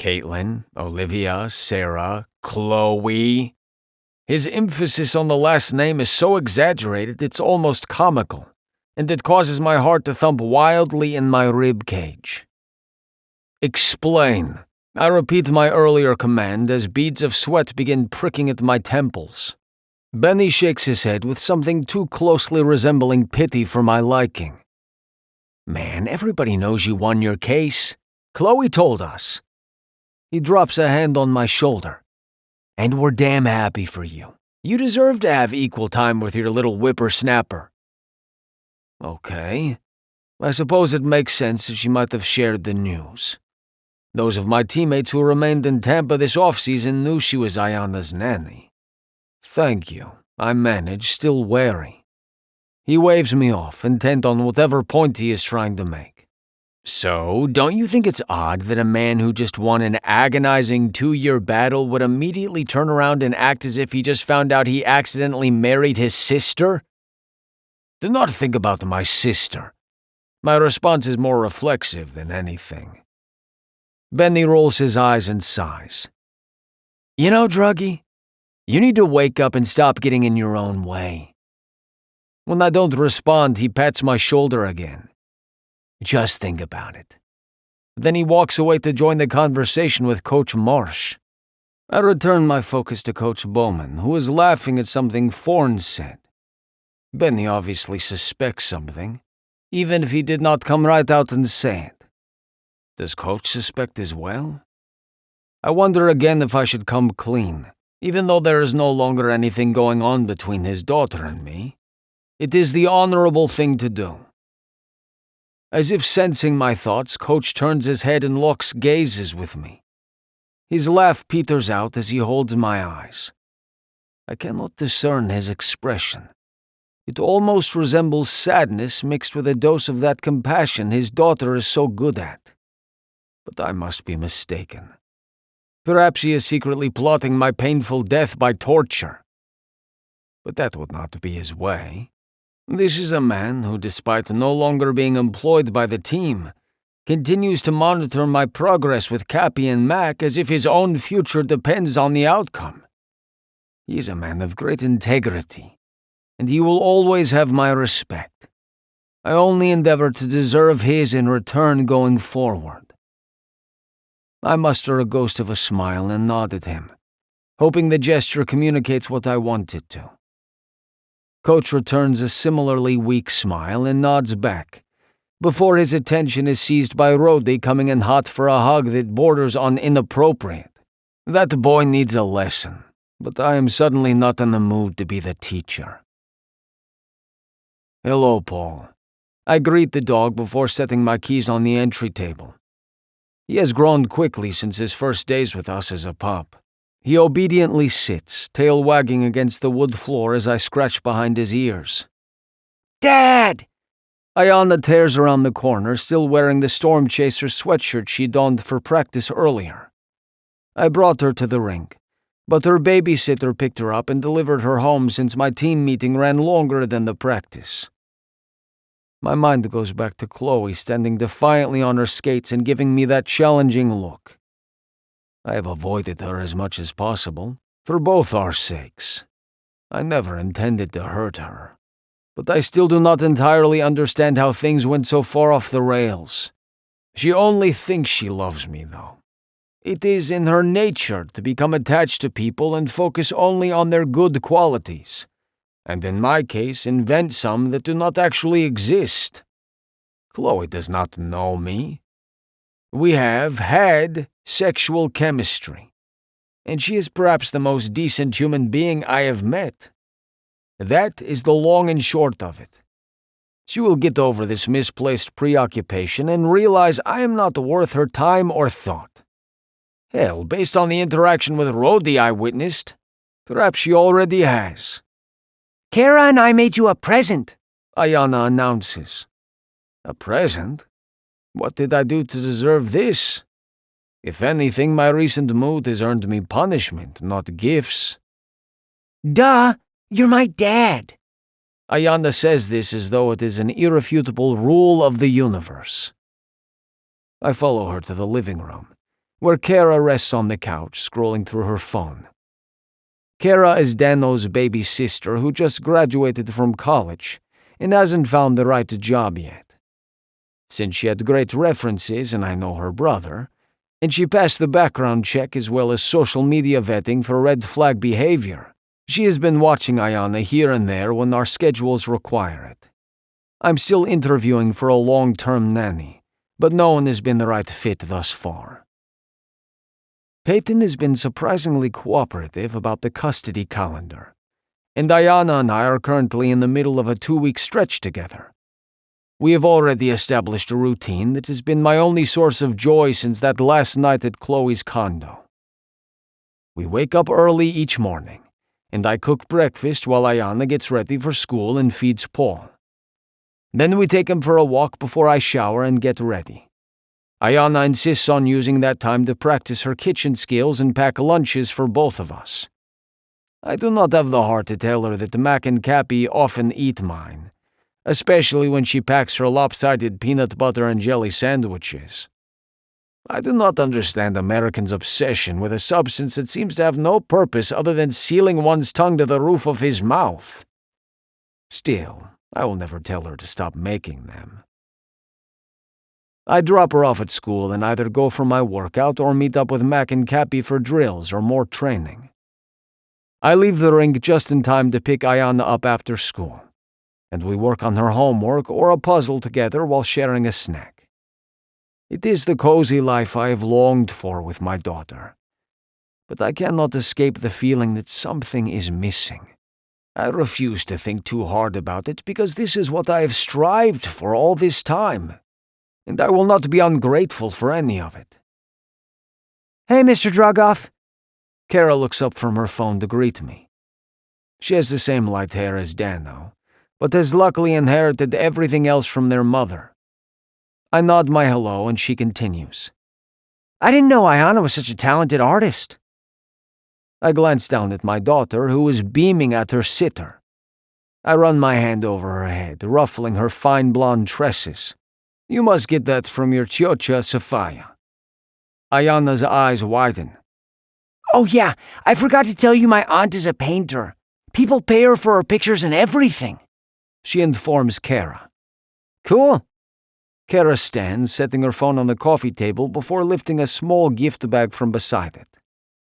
[SPEAKER 1] Caitlin, Olivia, Sarah, Chloe. His emphasis on the last name is so exaggerated it's almost comical, and it causes my heart to thump wildly in my rib cage. Explain. I repeat my earlier command as beads of sweat begin pricking at my temples. Benny shakes his head with something too closely resembling pity for my liking. Man, everybody knows you won your case. Chloe told us. He drops a hand on my shoulder. And we're damn happy for you. You deserve to have equal time with your little whippersnapper. Okay. I suppose it makes sense that she might have shared the news. Those of my teammates who remained in Tampa this off-season knew she was Ayana's nanny. Thank you, I manage, still wary. He waves me off, intent on whatever point he is trying to make. So, don't you think it's odd that a man who just won an agonizing 2-year battle would immediately turn around and act as if he just found out he accidentally married his sister? Do not think about my sister. My response is more reflexive than anything. Benny rolls his eyes and sighs.
[SPEAKER 2] You know, Druggy, you need to wake up and stop getting in your own way.
[SPEAKER 1] When I don't respond, he pats my shoulder again.
[SPEAKER 2] Just think about it.
[SPEAKER 1] Then he walks away to join the conversation with Coach Marsh. I return my focus to Coach Bowman, who is laughing at something Forn said. Benny obviously suspects something, even if he did not come right out and say it. Does Coach suspect as well? I wonder again if I should come clean, even though there is no longer anything going on between his daughter and me. It is the honorable thing to do. As if sensing my thoughts, Coach turns his head and locks gazes with me. His laugh peters out as he holds my eyes. I cannot discern his expression. It almost resembles sadness mixed with a dose of that compassion his daughter is so good at. But I must be mistaken. Perhaps he is secretly plotting my painful death by torture. But that would not be his way. This is a man who, despite no longer being employed by the team, continues to monitor my progress with Cappy and Mac as if his own future depends on the outcome. He is a man of great integrity, and he will always have my respect. I only endeavor to deserve his in return going forward. I muster a ghost of a smile and nod at him, hoping the gesture communicates what I want it to. Coach returns a similarly weak smile and nods back, before his attention is seized by Rhodey coming in hot for a hug that borders on inappropriate. That boy needs a lesson, but I am suddenly not in the mood to be the teacher. Hello, Paul. I greet the dog before setting my keys on the entry table. He has grown quickly since his first days with us as a pup. He obediently sits, tail wagging against the wood floor as I scratch behind his ears.
[SPEAKER 2] Dad!
[SPEAKER 1] Ayana tears around the corner, still wearing the Storm Chaser sweatshirt she donned for practice earlier. I brought her to the rink, but her babysitter picked her up and delivered her home since my team meeting ran longer than the practice. My mind goes back to Chloe standing defiantly on her skates and giving me that challenging look. I have avoided her as much as possible, for both our sakes. I never intended to hurt her, but I still do not entirely understand how things went so far off the rails. She only thinks she loves me, though. It is in her nature to become attached to people and focus only on their good qualities, and in my case invent some that do not actually exist. Chloe does not know me. We have had sexual chemistry, and she is perhaps the most decent human being I have met. That is the long and short of it. She will get over this misplaced preoccupation and realize I am not worth her time or thought. Hell, based on the interaction with Rhodey I witnessed, perhaps she already has.
[SPEAKER 2] Kara and I made you a present,
[SPEAKER 1] Ayana announces. A present? What did I do to deserve this? If anything, my recent mood has earned me punishment, not gifts.
[SPEAKER 2] Duh, you're my dad.
[SPEAKER 1] Ayana says this as though it is an irrefutable rule of the universe. I follow her to the living room, where Kara rests on the couch, scrolling through her phone. Kara is Dano's baby sister who just graduated from college and hasn't found the right job yet. Since she had great references and I know her brother, and she passed the background check as well as social media vetting for red flag behavior, she has been watching Ayana here and there when our schedules require it. I'm still interviewing for a long-term nanny, but no one has been the right fit thus far. Peyton has been surprisingly cooperative about the custody calendar, and Ayana and I are currently in the middle of a 2-week stretch together. We have already established a routine that has been my only source of joy since that last night at Chloe's condo. We wake up early each morning, and I cook breakfast while Ayana gets ready for school and feeds Paul. Then we take him for a walk before I shower and get ready. Ayana insists on using that time to practice her kitchen skills and pack lunches for both of us. I do not have the heart to tell her that Mac and Cappy often eat mine, especially when she packs her lopsided peanut butter and jelly sandwiches. I do not understand Americans' obsession with a substance that seems to have no purpose other than sealing one's tongue to the roof of his mouth. Still, I will never tell her to stop making them. I drop her off at school and either go for my workout or meet up with Mac and Cappy for drills or more training. I leave the rink just in time to pick Ayana up after school, and we work on her homework or a puzzle together while sharing a snack. It is the cozy life I have longed for with my daughter, but I cannot escape the feeling that something is missing. I refuse to think too hard about it because this is what I have strived for all this time, and I will not be ungrateful for any of it.
[SPEAKER 2] Hey, Mr. Drugoff.
[SPEAKER 1] Kara looks up from her phone to greet me. She has the same light hair as Dano, but has luckily inherited everything else from their mother. I nod my hello and she continues.
[SPEAKER 2] I didn't know Ayana was such a talented artist.
[SPEAKER 1] I glance down at my daughter, who is beaming at her sitter. I run my hand over her head, ruffling her fine blonde tresses. You must get that from your tiocha, Sophia. Ayana's eyes widen.
[SPEAKER 2] Oh yeah, I forgot to tell you my aunt is a painter. People pay her for her pictures and everything.
[SPEAKER 1] She informs Kara.
[SPEAKER 2] Cool.
[SPEAKER 1] Kara stands, setting her phone on the coffee table before lifting a small gift bag from beside it.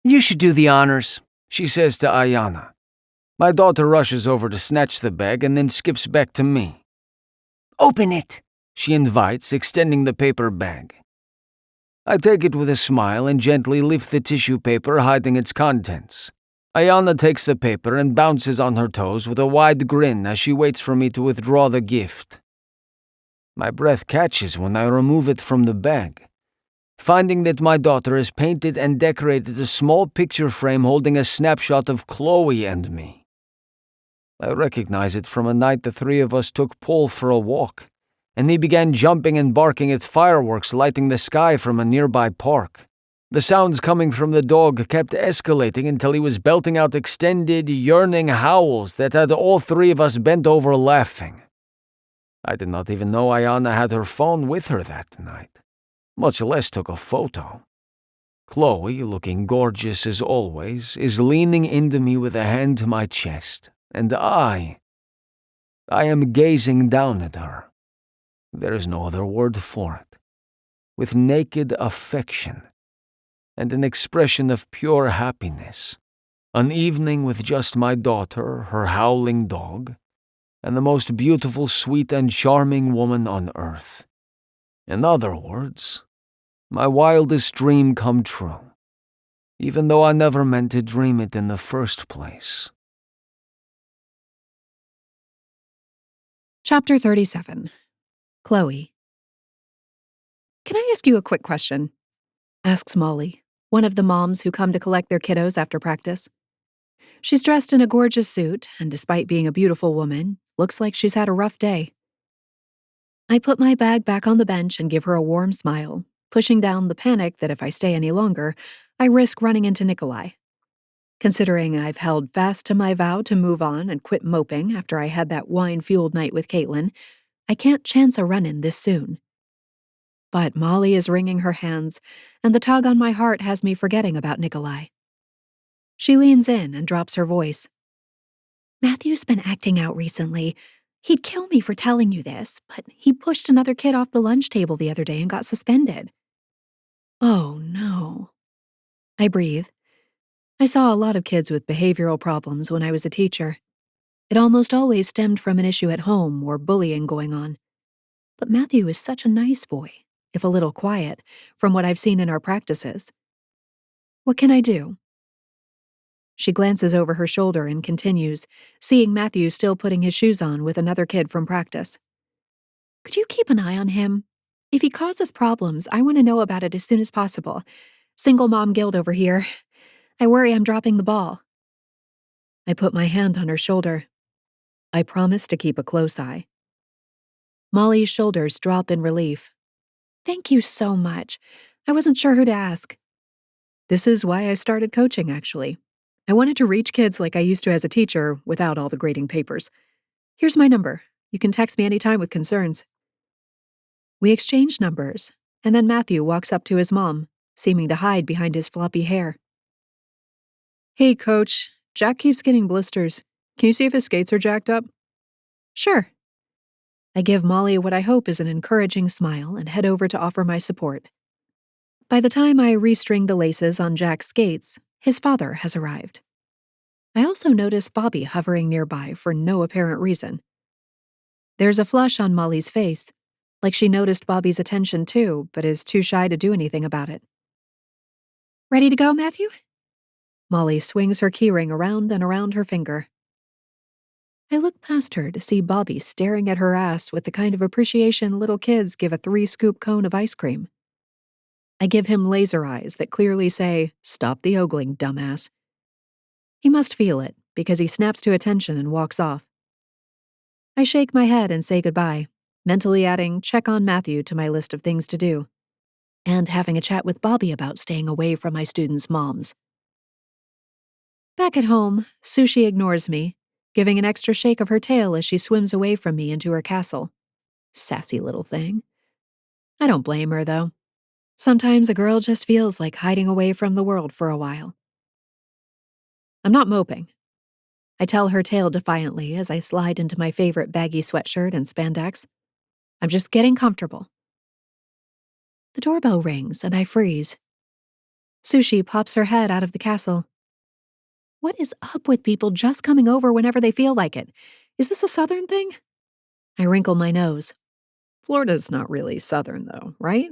[SPEAKER 2] You should do the honors,
[SPEAKER 1] she says to Ayana. My daughter rushes over to snatch the bag and then skips back to me.
[SPEAKER 2] Open it,
[SPEAKER 1] she invites, extending the paper bag. I take it with a smile and gently lift the tissue paper, hiding its contents. Ayana takes the paper and bounces on her toes with a wide grin as she waits for me to withdraw the gift. My breath catches when I remove it from the bag, finding that my daughter has painted and decorated a small picture frame holding a snapshot of Chloe and me. I recognize it from a night the three of us took Paul for a walk, and he began jumping and barking at fireworks lighting the sky from a nearby park. The sounds coming from the dog kept escalating until he was belting out extended, yearning howls that had all three of us bent over laughing. I did not even know Ayana had her phone with her that night, much less took a photo. Chloe, looking gorgeous as always, is leaning into me with a hand to my chest, and I am gazing down at her. There is no other word for it. With naked affection and an expression of pure happiness. An evening with just my daughter, her howling dog, and the most beautiful, sweet, and charming woman on earth. In other words, my wildest dream come true, even though I never meant to dream it in the first place.
[SPEAKER 4] Chapter 37. Chloe. Can I ask you a quick question? Asks Molly, one of the moms who come to collect their kiddos after practice. She's dressed in a gorgeous suit, and despite being a beautiful woman, looks like she's had a rough day. I put my bag back on the bench and give her a warm smile, pushing down the panic that if I stay any longer, I risk running into Nikolai. Considering I've held fast to my vow to move on and quit moping after I had that wine-fueled night with Caitlin, I can't chance a run-in this soon. But Molly is wringing her hands, and the tug on my heart has me forgetting about Nikolai. She leans in and drops her voice. Matthew's been acting out recently. He'd kill me for telling you this, but he pushed another kid off the lunch table the other day and got suspended. Oh, no. I breathe. I saw a lot of kids with behavioral problems when I was a teacher. It almost always stemmed from an issue at home or bullying going on. But Matthew is such a nice boy, if a little quiet, from what I've seen in our practices. What can I do? She glances over her shoulder and continues, seeing Matthew still putting his shoes on with another kid from practice. Could you keep an eye on him? If he causes problems, I want to know about it as soon as possible. Single mom guilt over here. I worry I'm dropping the ball. I put my hand on her shoulder. I promise to keep a close eye. Molly's shoulders drop in relief. Thank you so much. I wasn't sure who to ask. This is why I started coaching, actually. I wanted to reach kids like I used to as a teacher without all the grading papers. Here's my number. You can text me anytime with concerns. We exchange numbers, and then Matthew walks up to his mom, seeming to hide behind his floppy hair. Hey, Coach. Jack keeps getting blisters. Can you see if his skates are jacked up? Sure. I give Molly what I hope is an encouraging smile and head over to offer my support. By the time I restring the laces on Jack's skates, his father has arrived. I also notice Bobby hovering nearby for no apparent reason. There's a flush on Molly's face, like she noticed Bobby's attention too, but is too shy to do anything about it. Ready to go, Matthew? Molly swings her keyring around and around her finger. I look past her to see Bobby staring at her ass with the kind of appreciation little kids give a 3-scoop cone of ice cream. I give him laser eyes that clearly say, "Stop the ogling, dumbass." He must feel it, because he snaps to attention and walks off. I shake my head and say goodbye, mentally adding check on Matthew to my list of things to do, and having a chat with Bobby about staying away from my students' moms. Back at home, Sushi ignores me, giving an extra shake of her tail as she swims away from me into her castle. Sassy little thing. I don't blame her, though. Sometimes a girl just feels like hiding away from the world for a while. I'm not moping. I tell her tail defiantly as I slide into my favorite baggy sweatshirt and spandex. I'm just getting comfortable. The doorbell rings and I freeze. Sushi pops her head out of the castle. What is up with people just coming over whenever they feel like it? Is this a southern thing? I wrinkle my nose.
[SPEAKER 5] Florida's not really southern, though, right?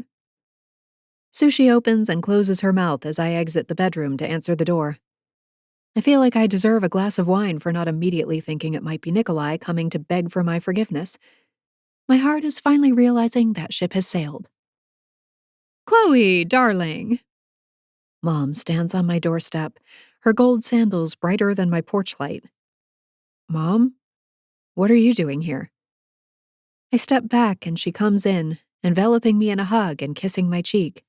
[SPEAKER 4] Sushi opens and closes her mouth as I exit the bedroom to answer the door. I feel like I deserve a glass of wine for not immediately thinking it might be Nikolai coming to beg for my forgiveness. My heart is finally realizing that ship has sailed.
[SPEAKER 5] Chloe, darling.
[SPEAKER 4] Mom stands on my doorstep, her gold sandals brighter than my porch light. Mom, what are you doing here? I step back and she comes in, enveloping me in a hug and kissing my cheek.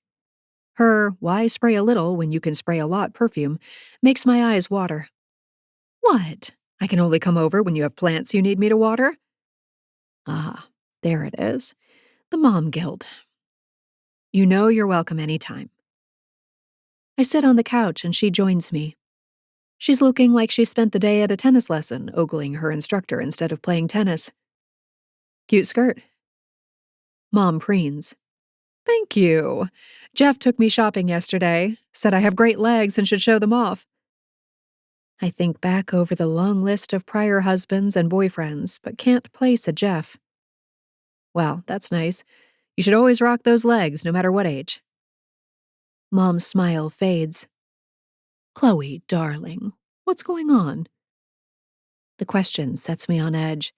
[SPEAKER 4] Her "why spray a little when you can spray a lot" perfume makes my eyes water. What? I can only come over when you have plants you need me to water? Ah, there it is. The mom guilt. You know you're welcome anytime. I sit on the couch and she joins me. She's looking like she spent the day at a tennis lesson, ogling her instructor instead of playing tennis. Cute skirt. Mom preens. Thank you. Jeff took me shopping yesterday, said I have great legs and should show them off. I think back over the long list of prior husbands and boyfriends, but can't place a Jeff. Well, that's nice. You should always rock those legs, no matter what age. Mom's smile fades. Chloe, darling, what's going on? The question sets me on edge,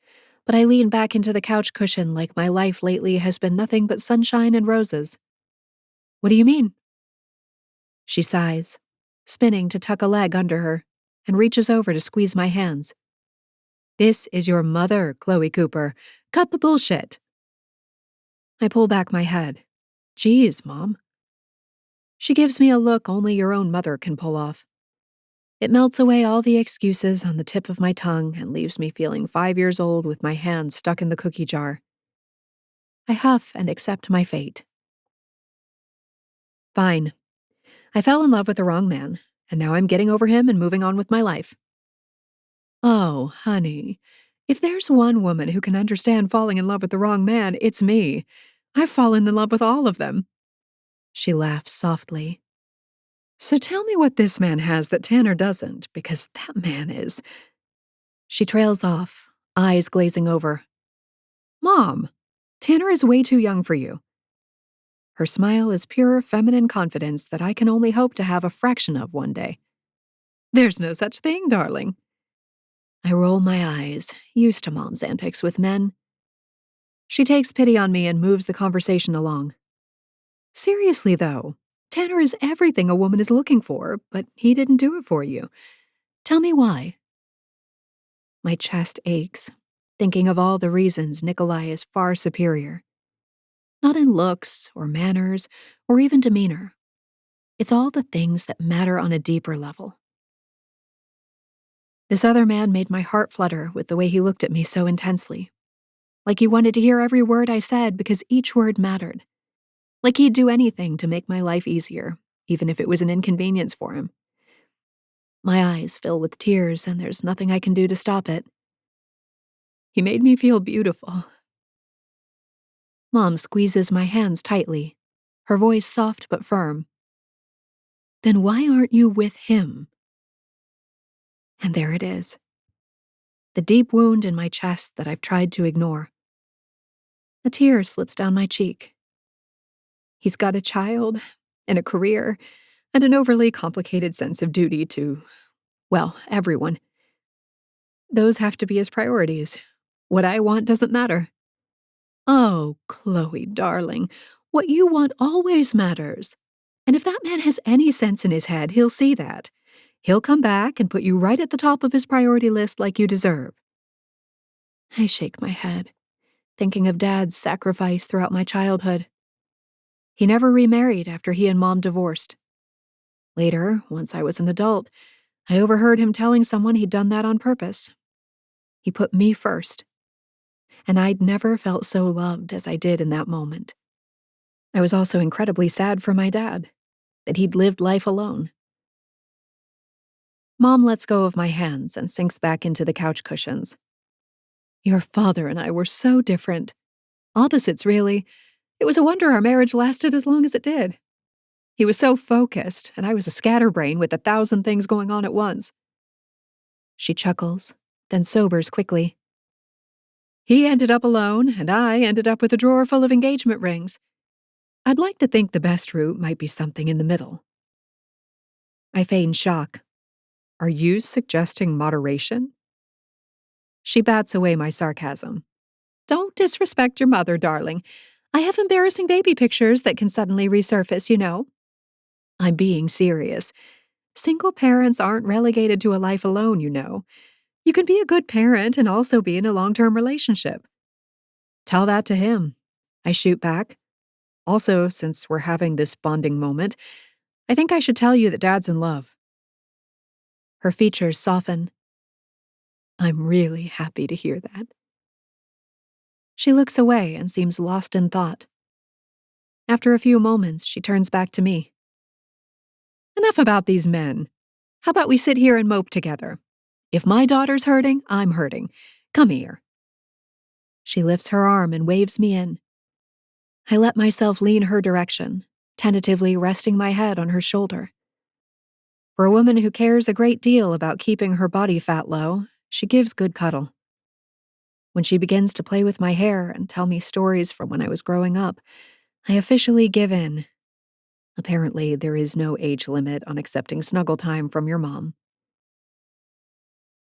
[SPEAKER 4] but I lean back into the couch cushion like my life lately has been nothing but sunshine and roses. What do you mean? She sighs, spinning to tuck a leg under her, and reaches over to squeeze my hands. This is your mother, Chloe Cooper. Cut the bullshit. I pull back my head. Geez, Mom. She gives me a look only your own mother can pull off. It melts away all the excuses on the tip of my tongue and leaves me feeling 5 years old with my hand stuck in the cookie jar. I huff and accept my fate. Fine. I fell in love with the wrong man, and now I'm getting over him and moving on with my life. Oh, honey, if there's one woman who can understand falling in love with the wrong man, it's me. I've fallen in love with all of them. She laughs softly. So tell me what this man has that Tanner doesn't, because that man is... She trails off, eyes glazing over. Mom, Tanner is way too young for you. Her smile is pure feminine confidence that I can only hope to have a fraction of one day. There's no such thing, darling. I roll my eyes, used to Mom's antics with men. She takes pity on me and moves the conversation along. Seriously, though, Tanner is everything a woman is looking for, but he didn't do it for you. Tell me why. My chest aches, thinking of all the reasons Nikolai is far superior. Not in looks or manners or even demeanor. It's all the things that matter on a deeper level. This other man made my heart flutter with the way he looked at me so intensely.
[SPEAKER 3] Like he wanted to hear every word I said because each word mattered. Like he'd do anything to make my life easier, even if it was an inconvenience for him. My eyes fill with tears, and there's nothing I can do to stop it. He made me feel beautiful. Mom squeezes my hands tightly, her voice soft but firm. Then why aren't you with him? And there it is. The deep wound in my chest that I've tried to ignore. A tear slips down my cheek. He's got a child, and a career, and an overly complicated sense of duty to, well, everyone. Those have to be his priorities. What I want doesn't matter. Oh, Chloe, darling, what you want always matters. And if that man has any sense in his head, he'll see that. He'll come back and put you right at the top of his priority list like you deserve. I shake my head, thinking of Dad's sacrifice throughout my childhood. He never remarried after he and Mom divorced. Later, once I was an adult, I overheard him telling someone he'd done that on purpose. He put me first. And I'd never felt so loved as I did in that moment. I was also incredibly sad for my dad, that he'd lived life alone. Mom lets go of my hands and sinks back into the couch cushions. Your father and I were so different. Opposites, really. It was a wonder our marriage lasted as long as it did. He was so focused, and I was a scatterbrain with 1,000 things going on at once. She chuckles, then sobers quickly. He ended up alone, and I ended up with a drawer full of engagement rings. I'd like to think the best route might be something in the middle. I feign shock. Are you suggesting moderation? She bats away my sarcasm. Don't disrespect your mother, darling. I have embarrassing baby pictures that can suddenly resurface, you know. I'm being serious. Single parents aren't relegated to a life alone, you know. You can be a good parent and also be in a long-term relationship. Tell that to him. I shoot back. Also, since we're having this bonding moment, I think I should tell you that Dad's in love. Her features soften. I'm really happy to hear that. She looks away and seems lost in thought. After a few moments, she turns back to me. Enough about these men. How about we sit here and mope together? If my daughter's hurting, I'm hurting. Come here. She lifts her arm and waves me in. I let myself lean her direction, tentatively resting my head on her shoulder. For a woman who cares a great deal about keeping her body fat low, she gives good cuddle. When she begins to play with my hair and tell me stories from when I was growing up, I officially give in. Apparently, there is no age limit on accepting snuggle time from your mom.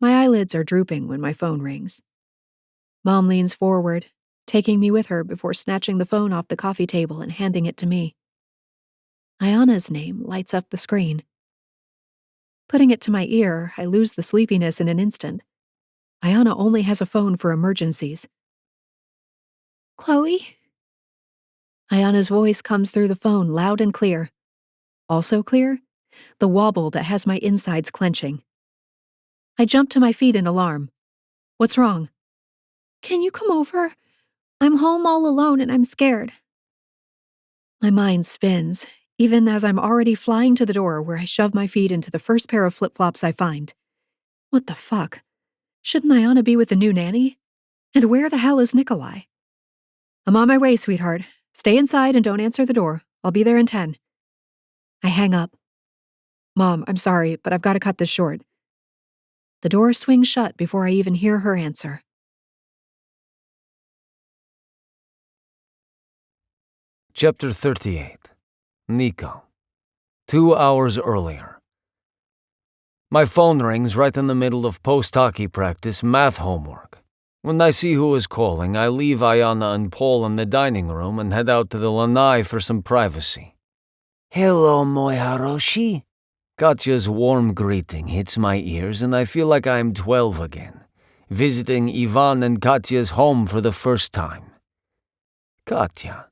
[SPEAKER 3] My eyelids are drooping when my phone rings. Mom leans forward, taking me with her before snatching the phone off the coffee table and handing it to me. Ayana's name lights up the screen. Putting it to my ear, I lose the sleepiness in an instant. Ayana only has a phone for emergencies. Chloe? Ayana's voice comes through the phone loud and clear. Also clear? The wobble that has my insides clenching. I jump to my feet in alarm. What's wrong? Can you come over? I'm home all alone and I'm scared. My mind spins, even as I'm already flying to the door where I shove my feet into the first pair of flip-flops I find. What the fuck? Shouldn't Ayana be with the new nanny? And where the hell is Nikolai? I'm on my way, sweetheart. Stay inside and don't answer the door. I'll be there in 10. I hang up. Mom, I'm sorry, but I've got to cut this short. The door swings shut before I even hear her answer.
[SPEAKER 1] Chapter 38. Nico. 2 hours earlier. My phone rings right in the middle of post-hockey practice math homework. When I see who is calling, I leave Ayana and Paul in the dining room and head out to the lanai for some privacy. Hello, moi haroshi. Katya's warm greeting hits my ears and I feel like I'm 12 again, visiting Ivan and Katya's home for the first time. Katya,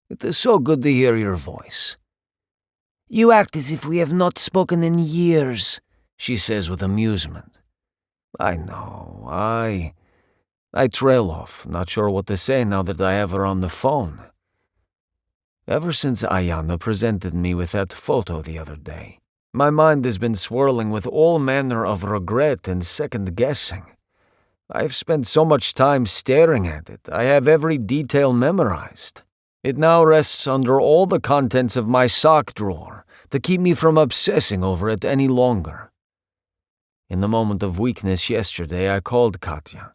[SPEAKER 1] it is so good to hear your voice. You act as if we have not spoken in years, she says with amusement. I know, I trail off, not sure what to say now that I have her on the phone. Ever since Ayana presented me with that photo the other day, my mind has been swirling with all manner of regret and second-guessing. I've spent so much time staring at it, I have every detail memorized. It now rests under all the contents of my sock drawer to keep me from obsessing over it any longer. In the moment of weakness yesterday, I called Katya,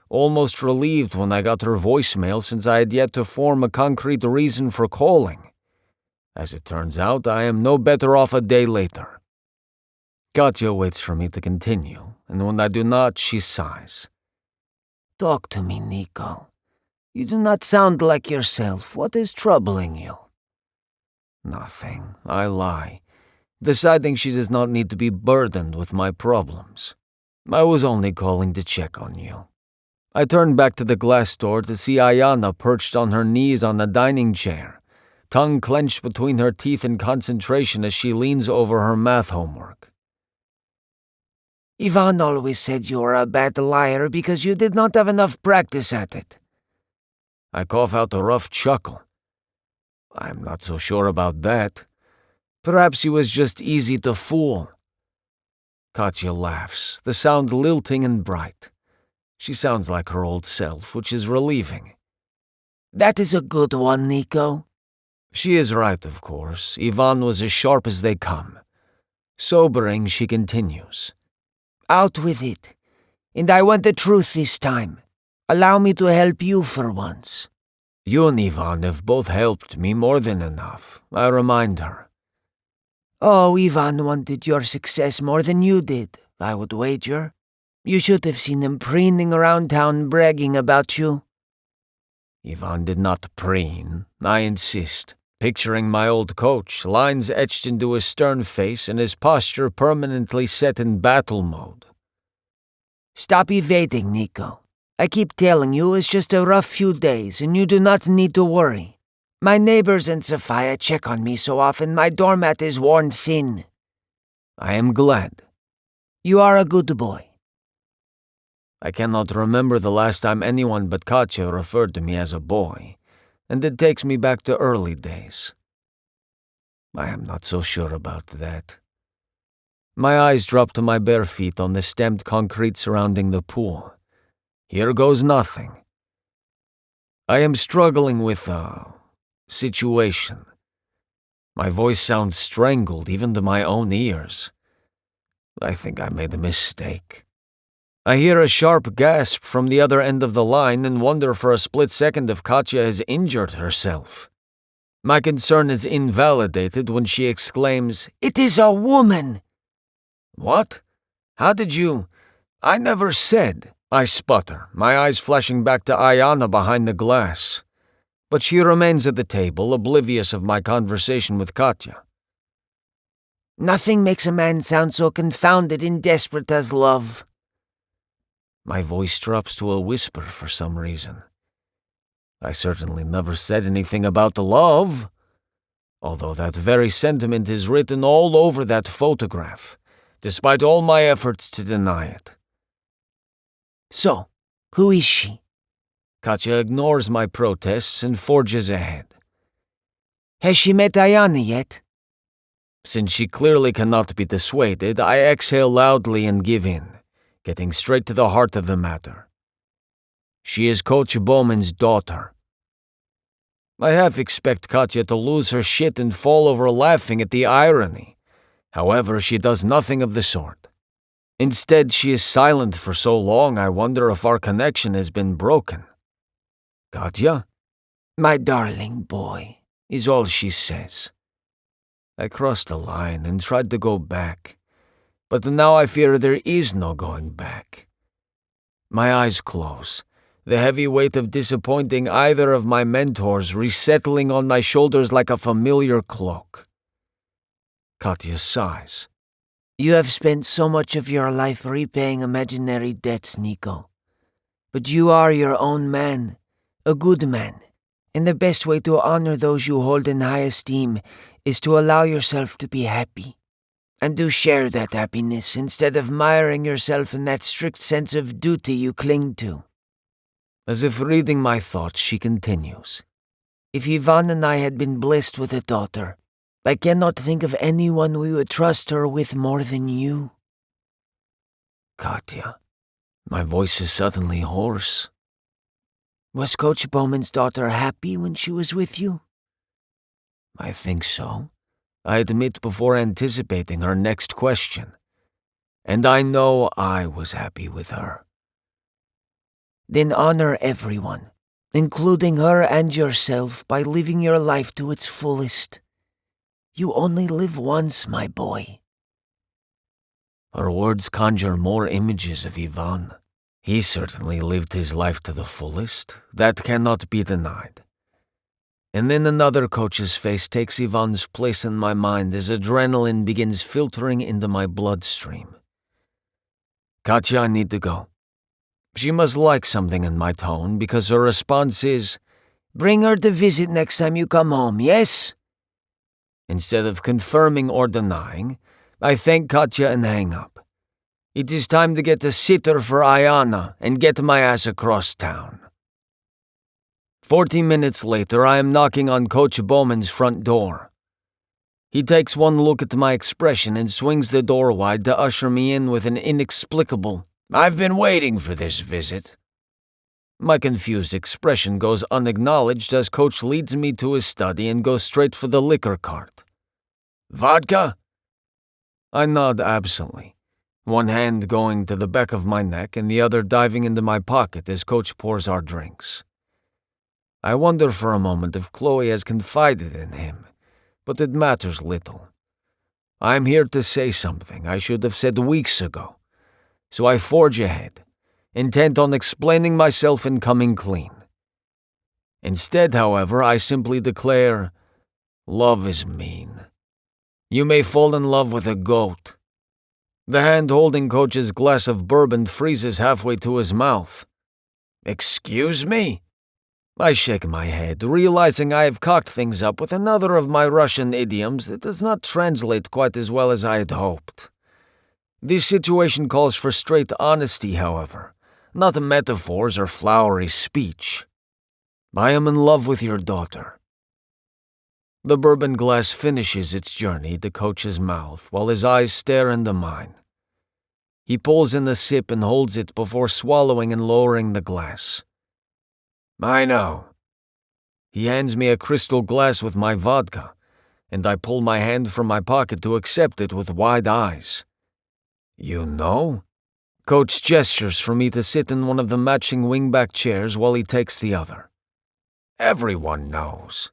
[SPEAKER 1] almost relieved when I got her voicemail since I had yet to form a concrete reason for calling. As it turns out, I am no better off a day later. Katya waits for me to continue, and when I do not, she sighs.
[SPEAKER 2] Talk to me, Nico. You do not sound like yourself. What is troubling you?
[SPEAKER 1] Nothing. I lie, deciding she does not need to be burdened with my problems. I was only calling to check on you. I turned back to the glass door to see Ayana perched on her knees on the dining chair, tongue clenched between her teeth in concentration as she leans over her math homework.
[SPEAKER 2] Ivan always said you were a bad liar because you did not have enough practice at it.
[SPEAKER 1] I cough out a rough chuckle. I'm not so sure about that. Perhaps he was just easy to fool. Katya laughs, the sound lilting and bright. She sounds like her old self, which is relieving.
[SPEAKER 2] That is a good one, Nico.
[SPEAKER 1] She is right, of course. Ivan was as sharp as they come. Sobering, she continues.
[SPEAKER 2] Out with it. And I want the truth this time. Allow me to help you for once.
[SPEAKER 1] You and Ivan have both helped me more than enough, I remind her.
[SPEAKER 2] Oh, Ivan wanted your success more than you did, I would wager. You should have seen him preening around town bragging about you.
[SPEAKER 1] Ivan did not preen, I insist, picturing my old coach, lines etched into his stern face and his posture permanently set in battle mode.
[SPEAKER 2] Stop evading, Nico. I keep telling you it's just a rough few days and you do not need to worry. My neighbors and Sophia check on me so often my doormat is worn thin.
[SPEAKER 1] I am glad.
[SPEAKER 2] You are a good boy.
[SPEAKER 1] I cannot remember the last time anyone but Katya referred to me as a boy, and it takes me back to early days. I am not so sure about that. My eyes drop to my bare feet on the stamped concrete surrounding the pool. Here goes nothing. I am struggling with a situation. My voice sounds strangled even to my own ears. I think I made a mistake. I hear a sharp gasp from the other end of the line and wonder for a split second if Katya has injured herself. My concern is invalidated when she exclaims,
[SPEAKER 2] "It is a woman!"
[SPEAKER 1] "What? How did you—" "I never said," I sputter, my eyes flashing back to Ayana behind the glass. But she remains at the table, oblivious of my conversation with Katya.
[SPEAKER 2] Nothing makes a man sound so confounded and desperate as love.
[SPEAKER 1] My voice drops to a whisper for some reason. I certainly never said anything about love, although that very sentiment is written all over that photograph, despite all my efforts to deny it.
[SPEAKER 2] So, who is she?
[SPEAKER 1] Katya ignores my protests and forges ahead.
[SPEAKER 2] Has she met Ayana yet?
[SPEAKER 1] Since she clearly cannot be dissuaded, I exhale loudly and give in, getting straight to the heart of the matter. She is Coach Bowman's daughter. I half expect Katya to lose her shit and fall over laughing at the irony. However, she does nothing of the sort. Instead, she is silent for so long I wonder if our connection has been broken. Katya?
[SPEAKER 2] My darling boy, is all she says.
[SPEAKER 1] I crossed the line and tried to go back, but now I fear there is no going back. My eyes close, the heavy weight of disappointing either of my mentors resettling on my shoulders like a familiar cloak. Katya sighs.
[SPEAKER 2] You have spent so much of your life repaying imaginary debts, Nico. But you are your own man, a good man, and the best way to honor those you hold in high esteem is to allow yourself to be happy. And to share that happiness instead of miring yourself in that strict sense of duty you cling to.
[SPEAKER 1] As if reading my thoughts, she continues.
[SPEAKER 2] If Ivan and I had been blessed with a daughter, I cannot think of anyone we would trust her with more than you.
[SPEAKER 1] Katya. My voice is suddenly hoarse.
[SPEAKER 2] Was Coach Bowman's daughter happy when she was with you?
[SPEAKER 1] I think so. I admit before anticipating her next question. And I know I was happy with her.
[SPEAKER 2] Then honor everyone, including her and yourself, by living your life to its fullest. You only live once, my boy.
[SPEAKER 1] Her words conjure more images of Ivan. He certainly lived his life to the fullest. That cannot be denied. And then another coach's face takes Ivan's place in my mind as adrenaline begins filtering into my bloodstream. Katya, I need to go. She must like something in my tone because her response is,
[SPEAKER 2] Bring her to visit next time you come home, yes?
[SPEAKER 1] Instead of confirming or denying, I thank Katya and hang up. It is time to get a sitter for Ayana and get my ass across town. 40 minutes later, I am knocking on Coach Bowman's front door. He takes one look at my expression and swings the door wide to usher me in with an inexplicable, "I've been waiting for this visit." My confused expression goes unacknowledged as Coach leads me to his study and goes straight for the liquor cart. "Vodka?" I nod absently, one hand going to the back of my neck and the other diving into my pocket as Coach pours our drinks. I wonder for a moment if Chloe has confided in him, but it matters little. I am here to say something I should have said weeks ago, so I forge ahead, intent on explaining myself and coming clean. Instead, however, I simply declare, love is mean. You may fall in love with a goat. The hand holding Coach's glass of bourbon freezes halfway to his mouth. "Excuse me?" I shake my head, realizing I have cocked things up with another of my Russian idioms that does not translate quite as well as I had hoped. This situation calls for straight honesty, however, not metaphors or flowery speech. I am in love with your daughter. The bourbon glass finishes its journey to Coach's mouth while his eyes stare into mine. He pulls in a sip and holds it before swallowing and lowering the glass. "I know." He hands me a crystal glass with my vodka, and I pull my hand from my pocket to accept it with wide eyes. "You know?" Coach gestures for me to sit in one of the matching wingback chairs while he takes the other. "Everyone knows."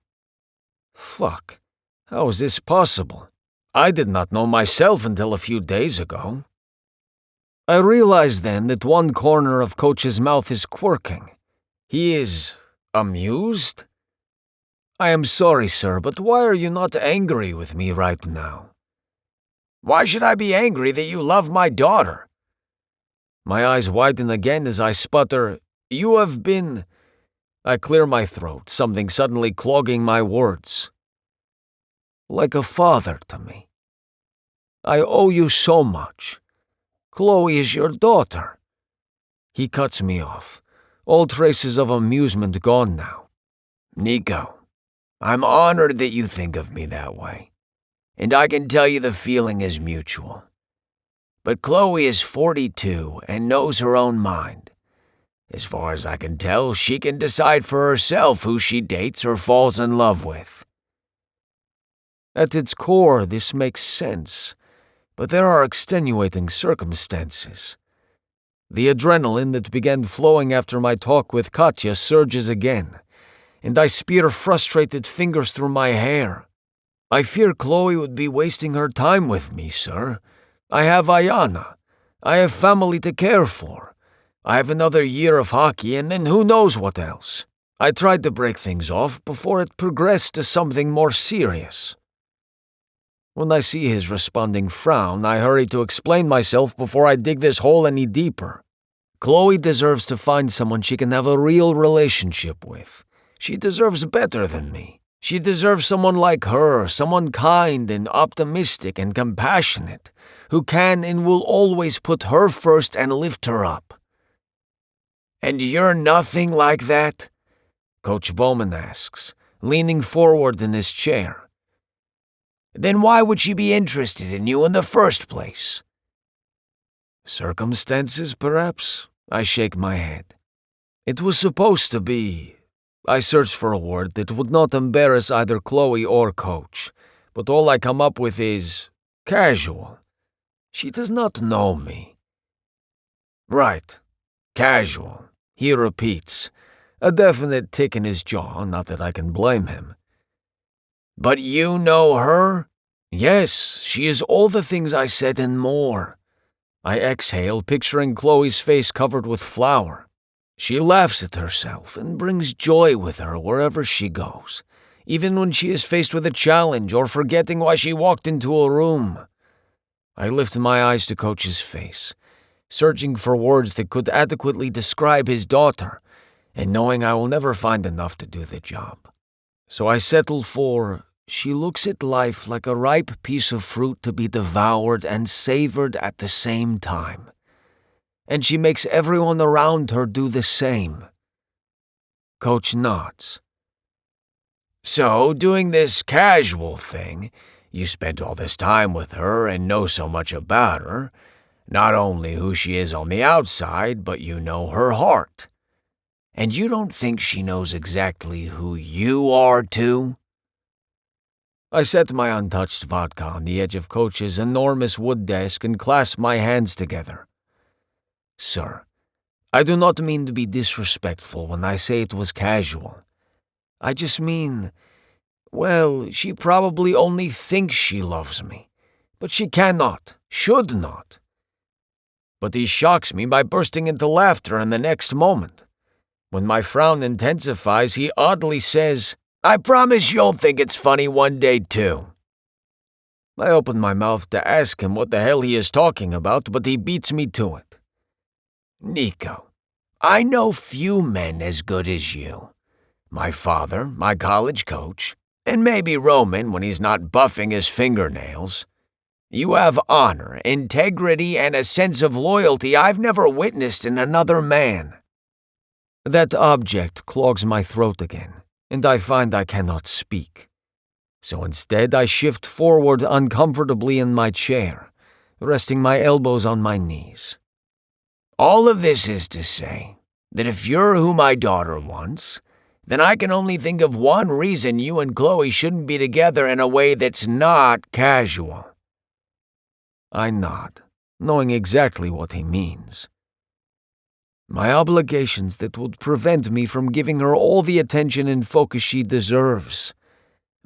[SPEAKER 1] Fuck. How is this possible? I did not know myself until a few days ago. I realize then that one corner of Coach's mouth is quirking. He is amused? "I am sorry, sir, but why are you not angry with me right now?" "Why should I be angry that you love my daughter?" My eyes widen again as I sputter, "You have been—" I clear my throat, something suddenly clogging my words. "Like a father to me. I owe you so much. Chloe is your daughter." He cuts me off, all traces of amusement gone now. "Nico, I'm honored that you think of me that way, and I can tell you the feeling is mutual. But Chloe is 42 and knows her own mind. As far as I can tell, she can decide for herself who she dates or falls in love with." At its core, this makes sense, but there are extenuating circumstances. The adrenaline that began flowing after my talk with Katya surges again, and I spear frustrated fingers through my hair. "I fear Chloe would be wasting her time with me, sir. I have Ayana. I have family to care for. I have another year of hockey and then who knows what else. I tried to break things off before it progressed to something more serious." When I see his responding frown, I hurry to explain myself before I dig this hole any deeper. Chloe deserves to find someone she can have a real relationship with. She deserves better than me. She deserves someone like her, someone kind and optimistic and compassionate, who can and will always put her first and lift her up. And you're nothing like that? Coach Bowman asks, leaning forward in his chair. Then why would she be interested in you in the first place? Circumstances, perhaps? I shake my head. It was supposed to be. I searched for a word that would not embarrass either Chloe or Coach, but all I come up with is casual. She does not know me. Right. Casual. He repeats, a definite tick in his jaw, not that I can blame him. But you know her? Yes, she is all the things I said and more. I exhale, picturing Chloe's face covered with flour. She laughs at herself and brings joy with her wherever she goes, even when she is faced with a challenge or forgetting why she walked into a room. I lift my eyes to Coach's face, searching for words that could adequately describe his daughter, and knowing I will never find enough to do the job. So I settle for, she looks at life like a ripe piece of fruit to be devoured and savored at the same time. And she makes everyone around her do the same. Coach nods. So, doing this casual thing, you spent all this time with her and know so much about her, not only who she is on the outside, but you know her heart. And you don't think she knows exactly who you are, too? I set my untouched vodka on the edge of Coach's enormous wood desk and clasp my hands together. Sir, I do not mean to be disrespectful when I say it was casual. I just mean, well, she probably only thinks she loves me, but she cannot, should not. But he shocks me by bursting into laughter in the next moment. When my frown intensifies, he oddly says, I promise you'll think it's funny one day too. I open my mouth to ask him what the hell he is talking about, but he beats me to it. Nico, I know few men as good as you. My father, my college coach, and maybe Roman when he's not buffing his fingernails. You have honor, integrity, and a sense of loyalty I've never witnessed in another man. That object clogs my throat again, and I find I cannot speak. So instead I shift forward uncomfortably in my chair, resting my elbows on my knees. All of this is to say that if you're who my daughter wants, then I can only think of one reason you and Chloe shouldn't be together in a way that's not casual. I nod, knowing exactly what he means. My obligations that would prevent me from giving her all the attention and focus she deserves.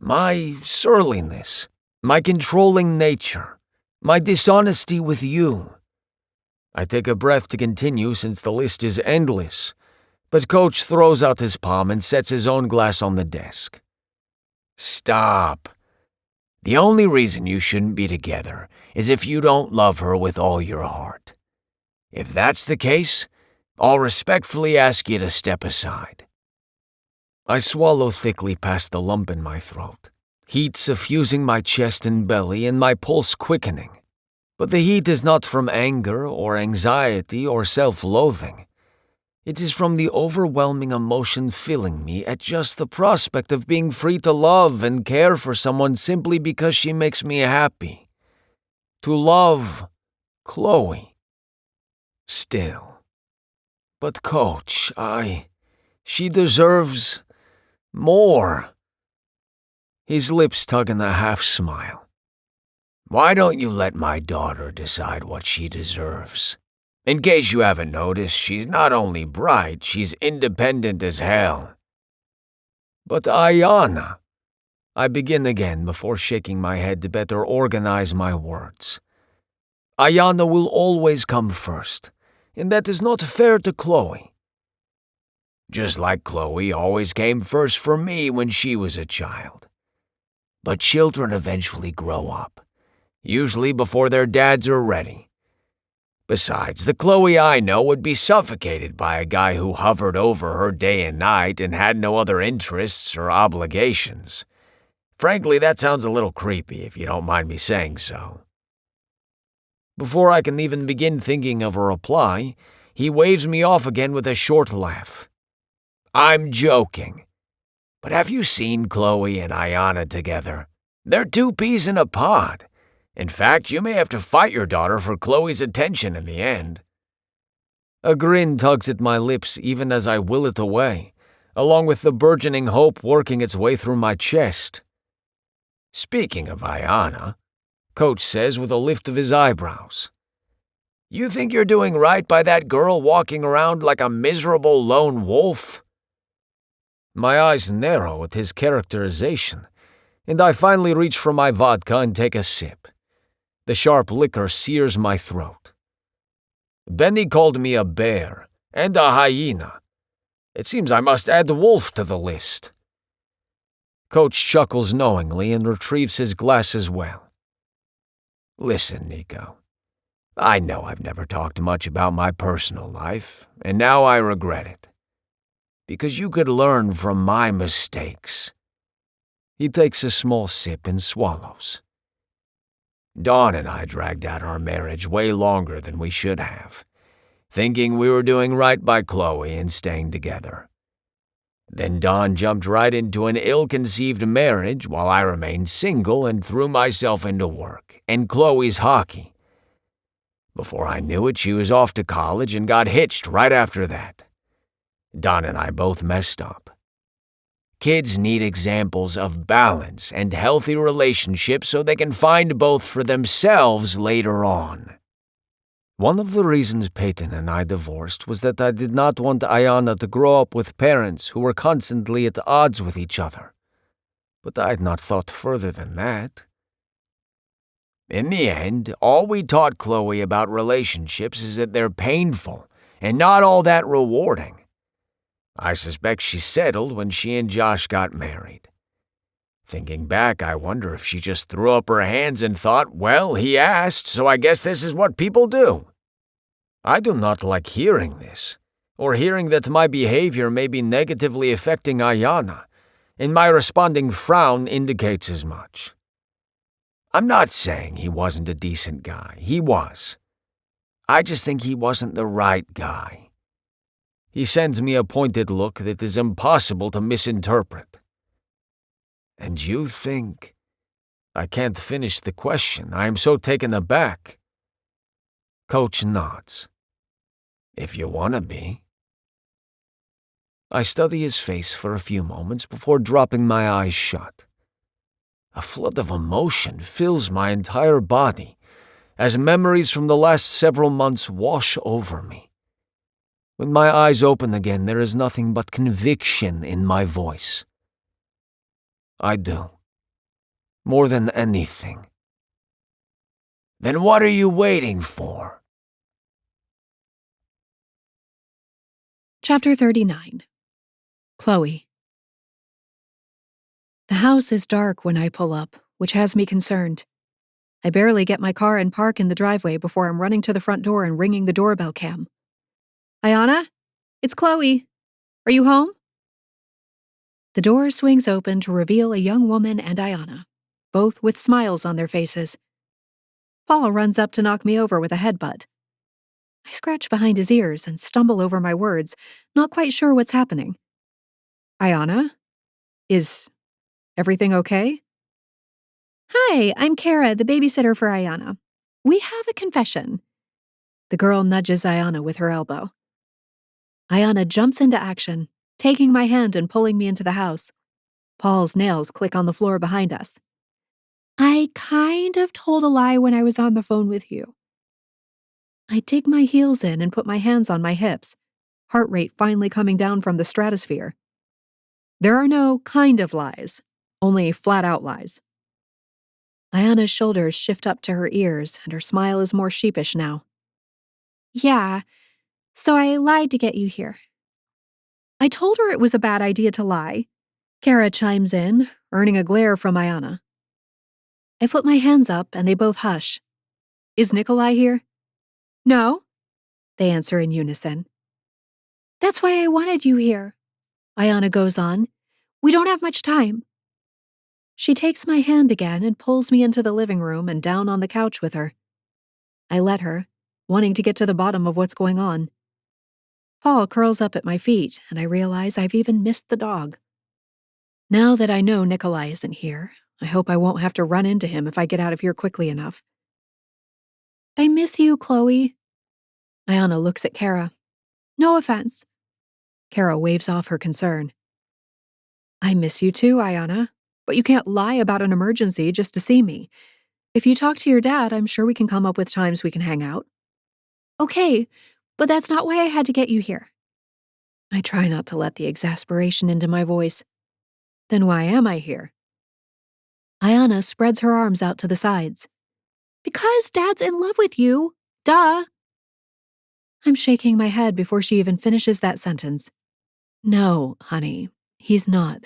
[SPEAKER 1] My surliness, my controlling nature, my dishonesty with you. I take a breath to continue since the list is endless, but Coach throws out his palm and sets his own glass on the desk. Stop. The only reason you shouldn't be together is if you don't love her with all your heart. If that's the case, I'll respectfully ask you to step aside. I swallow thickly past the lump in my throat, heat suffusing my chest and belly and my pulse quickening. But the heat is not from anger or anxiety or self-loathing. It is from the overwhelming emotion filling me at just the prospect of being free to love and care for someone simply because she makes me happy. To love Chloe. Still. But Coach, she deserves more. His lips tug in a half-smile. Why don't you let my daughter decide what she deserves? In case you haven't noticed, she's not only bright, she's independent as hell. But Ayana. I begin again before shaking my head to better organize my words. Ayana will always come first, and that is not fair to Chloe. Just like Chloe always came first for me when she was a child. But children eventually grow up. Usually before their dads are ready. Besides, the Chloe I know would be suffocated by a guy who hovered over her day and night and had no other interests or obligations. Frankly, that sounds a little creepy, if you don't mind me saying so. Before I can even begin thinking of a reply, he waves me off again with a short laugh. I'm joking. But have you seen Chloe and Ayana together? They're two peas in a pod. In fact, you may have to fight your daughter for Chloe's attention in the end. A grin tugs at my lips even as I will it away, along with the burgeoning hope working its way through my chest. Speaking of Ayana, Coach says with a lift of his eyebrows, you think you're doing right by that girl walking around like a miserable lone wolf? My eyes narrow at his characterization, and I finally reach for my vodka and take a sip. The sharp liquor sears my throat. Benny called me a bear and a hyena. It seems I must add wolf to the list. Coach chuckles knowingly and retrieves his glass as well. Listen, Nico. I know I've never talked much about my personal life, and now I regret it. Because you could learn from my mistakes. He takes a small sip and swallows. Dawn and I dragged out our marriage way longer than we should have, thinking we were doing right by Chloe and staying together. Then Dawn jumped right into an ill-conceived marriage while I remained single and threw myself into work and Chloe's hockey. Before I knew it, she was off to college and got hitched right after that. Dawn and I both messed up. Kids need examples of balance and healthy relationships so they can find both for themselves later on. One of the reasons Peyton and I divorced was that I did not want Ayana to grow up with parents who were constantly at odds with each other. But I had not thought further than that. In the end, all we taught Chloe about relationships is that they're painful and not all that rewarding. I suspect she settled when she and Josh got married. Thinking back, I wonder if she just threw up her hands and thought, well, he asked, so I guess this is what people do. I do not like hearing this, or hearing that my behavior may be negatively affecting Ayana, and my responding frown indicates as much. I'm not saying he wasn't a decent guy. He was. I just think he wasn't the right guy. He sends me a pointed look that is impossible to misinterpret. And you think? I can't finish the question. I am so taken aback. Coach nods. If you want to be. I study his face for a few moments before dropping my eyes shut. A flood of emotion fills my entire body as memories from the last several months wash over me. When my eyes open again, there is nothing but conviction in my voice. I do. More than anything. Then what are you waiting for?
[SPEAKER 3] Chapter 39. Chloe. The house is dark when I pull up, which has me concerned. I barely get my car and park in the driveway before I'm running to the front door and ringing the doorbell cam. Ayana? It's Chloe. Are you home? The door swings open to reveal a young woman and Ayana, both with smiles on their faces. Paul runs up to knock me over with a headbutt. I scratch behind his ears and stumble over my words, not quite sure what's happening. Ayana? Is everything okay? Hi, I'm Kara, the babysitter for Ayana. We have a confession. The girl nudges Ayana with her elbow. Ayana jumps into action, taking my hand and pulling me into the house. Paul's nails click on the floor behind us. I kind of told a lie when I was on the phone with you. I dig my heels in and put my hands on my hips, heart rate finally coming down from the stratosphere. There are no kind of lies, only flat-out lies. Ayana's shoulders shift up to her ears, and her smile is more sheepish now. Yeah, so I lied to get you here. I told her it was a bad idea to lie. Kara chimes in, earning a glare from Ayana. I put my hands up, and they both hush. Is Nikolai here? No, they answer in unison. That's why I wanted you here. Ayana goes on. We don't have much time. She takes my hand again and pulls me into the living room and down on the couch with her. I let her, wanting to get to the bottom of what's going on.
[SPEAKER 4] Paul curls up at my feet, and I realize I've even missed the dog. Now that I know Nikolai isn't here, I hope I won't have to run into him if I get out of here quickly enough. I miss you, Chloe. Ayana looks at Kara. No offense. Kara waves off her concern. I miss you too, Ayana, but you can't lie about an emergency just to see me. If you talk to your dad, I'm sure we can come up with times we can hang out. Okay, but that's not why I had to get you here. I try not to let the exasperation into my voice. Then why am I here? Ayana spreads her arms out to the sides. Because Dad's in love with you. Duh. I'm shaking my head before she even finishes that sentence. No, honey, he's not.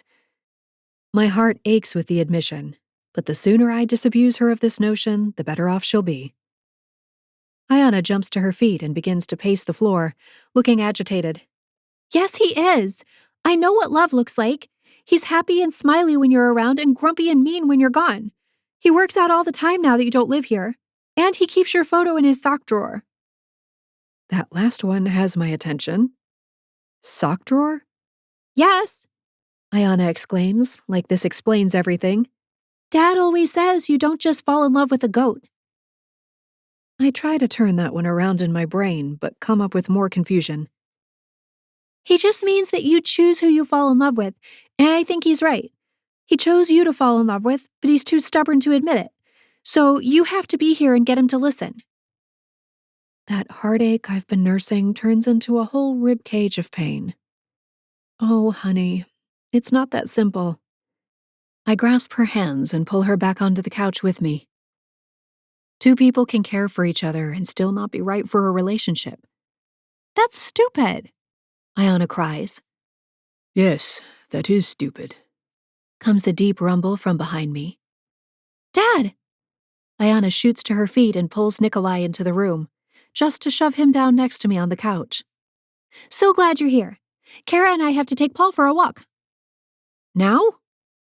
[SPEAKER 4] My heart aches with the admission, but the sooner I disabuse her of this notion, the better off she'll be. Ayana jumps to her feet and begins to pace the floor, looking agitated. Yes, he is. I know what love looks like. He's happy and smiley when you're around and grumpy and mean when you're gone. He works out all the time now that you don't live here. And he keeps your photo in his sock drawer. That last one has my attention. Sock drawer? Yes, Ayana exclaims, like this explains everything. Dad always says you don't just fall in love with a goat. I try to turn that one around in my brain, but come up with more confusion. He just means that you choose who you fall in love with, and I think he's right. He chose you to fall in love with, but he's too stubborn to admit it. So you have to be here and get him to listen. That heartache I've been nursing turns into a whole rib cage of pain. Oh, honey, it's not that simple. I grasp her hands and pull her back onto the couch with me. Two people can care for each other and still not be right for a relationship. That's stupid, Ayana cries.
[SPEAKER 5] Yes, that is stupid.
[SPEAKER 4] Comes a deep rumble from behind me. Dad! Ayana shoots to her feet and pulls Nikolai into the room, just to shove him down next to me on the couch. So glad you're here. Kara and I have to take Paul for a walk. Now?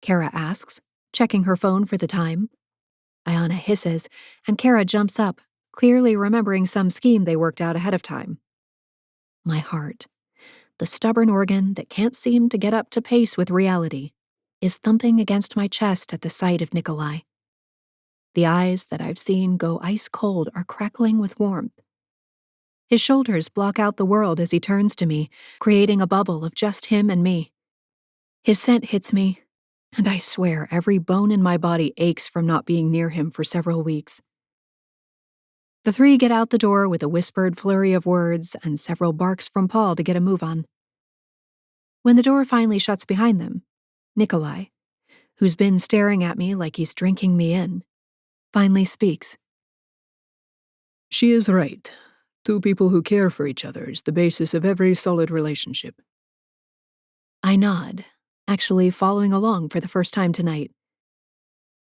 [SPEAKER 4] Kara asks, checking her phone for the time. Ayana hisses, and Kara jumps up, clearly remembering some scheme they worked out ahead of time. My heart, the stubborn organ that can't seem to get up to pace with reality, is thumping against my chest at the sight of Nikolai. The eyes that I've seen go ice cold are crackling with warmth. His shoulders block out the world as he turns to me, creating a bubble of just him and me. His scent hits me, and I swear every bone in my body aches from not being near him for several weeks. The three get out the door with a whispered flurry of words and several barks from Paul to get a move on. When the door finally shuts behind them, Nikolai, who's been staring at me like he's drinking me in, finally speaks.
[SPEAKER 5] She is right. Two people who care for each other is the basis of every solid relationship.
[SPEAKER 4] I nod, actually following along for the first time tonight.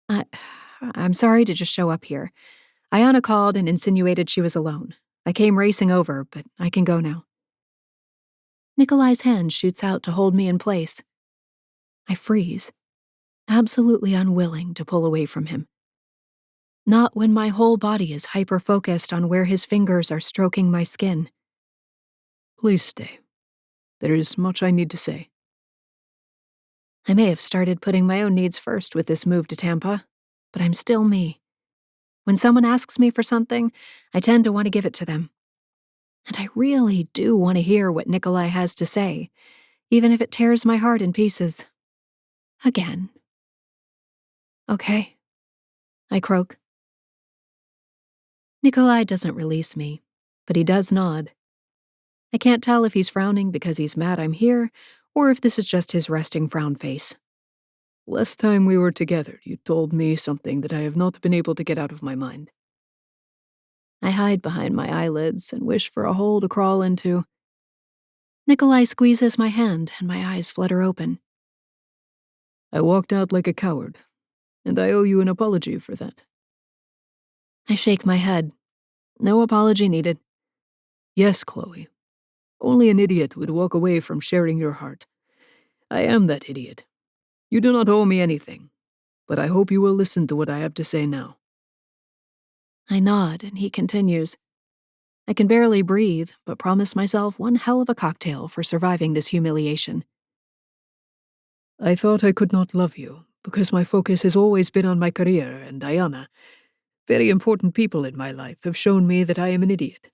[SPEAKER 4] I'm sorry to just show up here. Ayana called and insinuated she was alone. I came racing over, but I can go now. Nikolai's hand shoots out to hold me in place. I freeze, absolutely unwilling to pull away from him. Not when my whole body is hyper-focused on where his fingers are stroking my skin.
[SPEAKER 5] Please stay. There is much I need to say.
[SPEAKER 4] I may have started putting my own needs first with this move to Tampa, but I'm still me. When someone asks me for something, I tend to want to give it to them. And I really do want to hear what Nikolai has to say, even if it tears my heart in pieces. Again. Okay, I croak. Nikolai doesn't release me, but he does nod. I can't tell if he's frowning because he's mad I'm here, or if this is just his resting frown face.
[SPEAKER 5] Last time we were together, you told me something that I have not been able to get out of my mind.
[SPEAKER 4] I hide behind my eyelids and wish for a hole to crawl into. Nikolai squeezes my hand and my eyes flutter open.
[SPEAKER 5] I walked out like a coward, and I owe you an apology for that.
[SPEAKER 4] I shake my head. No apology needed.
[SPEAKER 5] Yes, Chloe. Only an idiot would walk away from sharing your heart. I am that idiot. You do not owe me anything, but I hope you will listen to what I have to say now.
[SPEAKER 4] I nod, and he continues. I can barely breathe, but promise myself one hell of a cocktail for surviving this humiliation.
[SPEAKER 5] I thought I could not love you, because my focus has always been on my career and Diana. Very important people in my life have shown me that I am an idiot.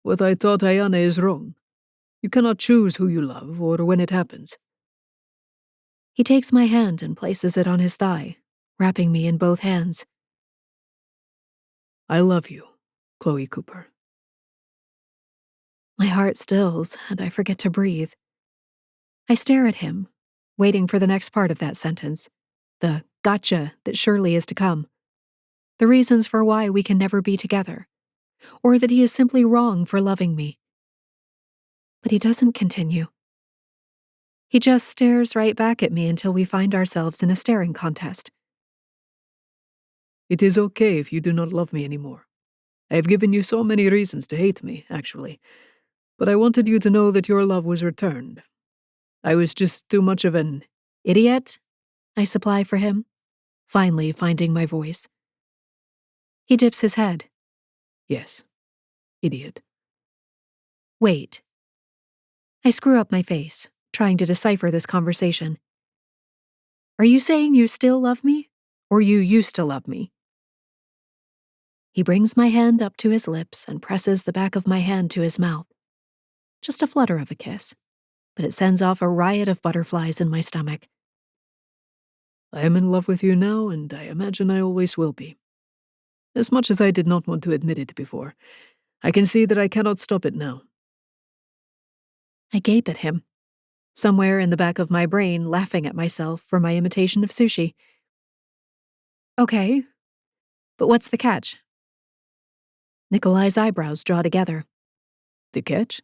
[SPEAKER 5] What I taught Diana is wrong. You cannot choose who you love or when it happens.
[SPEAKER 4] He takes my hand and places it on his thigh, wrapping me in both hands.
[SPEAKER 5] I love you, Chloe Cooper.
[SPEAKER 4] My heart stills, and I forget to breathe. I stare at him, waiting for the next part of that sentence, the gotcha that surely is to come, the reasons for why we can never be together, or that he is simply wrong for loving me. But he doesn't continue. He just stares right back at me until we find ourselves in a staring contest.
[SPEAKER 5] It is okay if you do not love me anymore. I have given you so many reasons to hate me, actually, but I wanted you to know that your love was returned. I was just too much of an
[SPEAKER 4] idiot, I supply for him, finally finding my voice. He dips his head.
[SPEAKER 5] Yes, idiot.
[SPEAKER 4] Wait. I screw up my face, trying to decipher this conversation. Are you saying you still love me, or you used to love me? He brings my hand up to his lips and presses the back of my hand to his mouth. Just a flutter of a kiss, but it sends off a riot of butterflies in my stomach.
[SPEAKER 5] I am in love with you now, and I imagine I always will be. As much as I did not want to admit it before, I can see that I cannot stop it now.
[SPEAKER 4] I gape at him, somewhere in the back of my brain laughing at myself for my imitation of sushi. Okay, but what's the catch? Nikolai's eyebrows draw together.
[SPEAKER 5] The catch?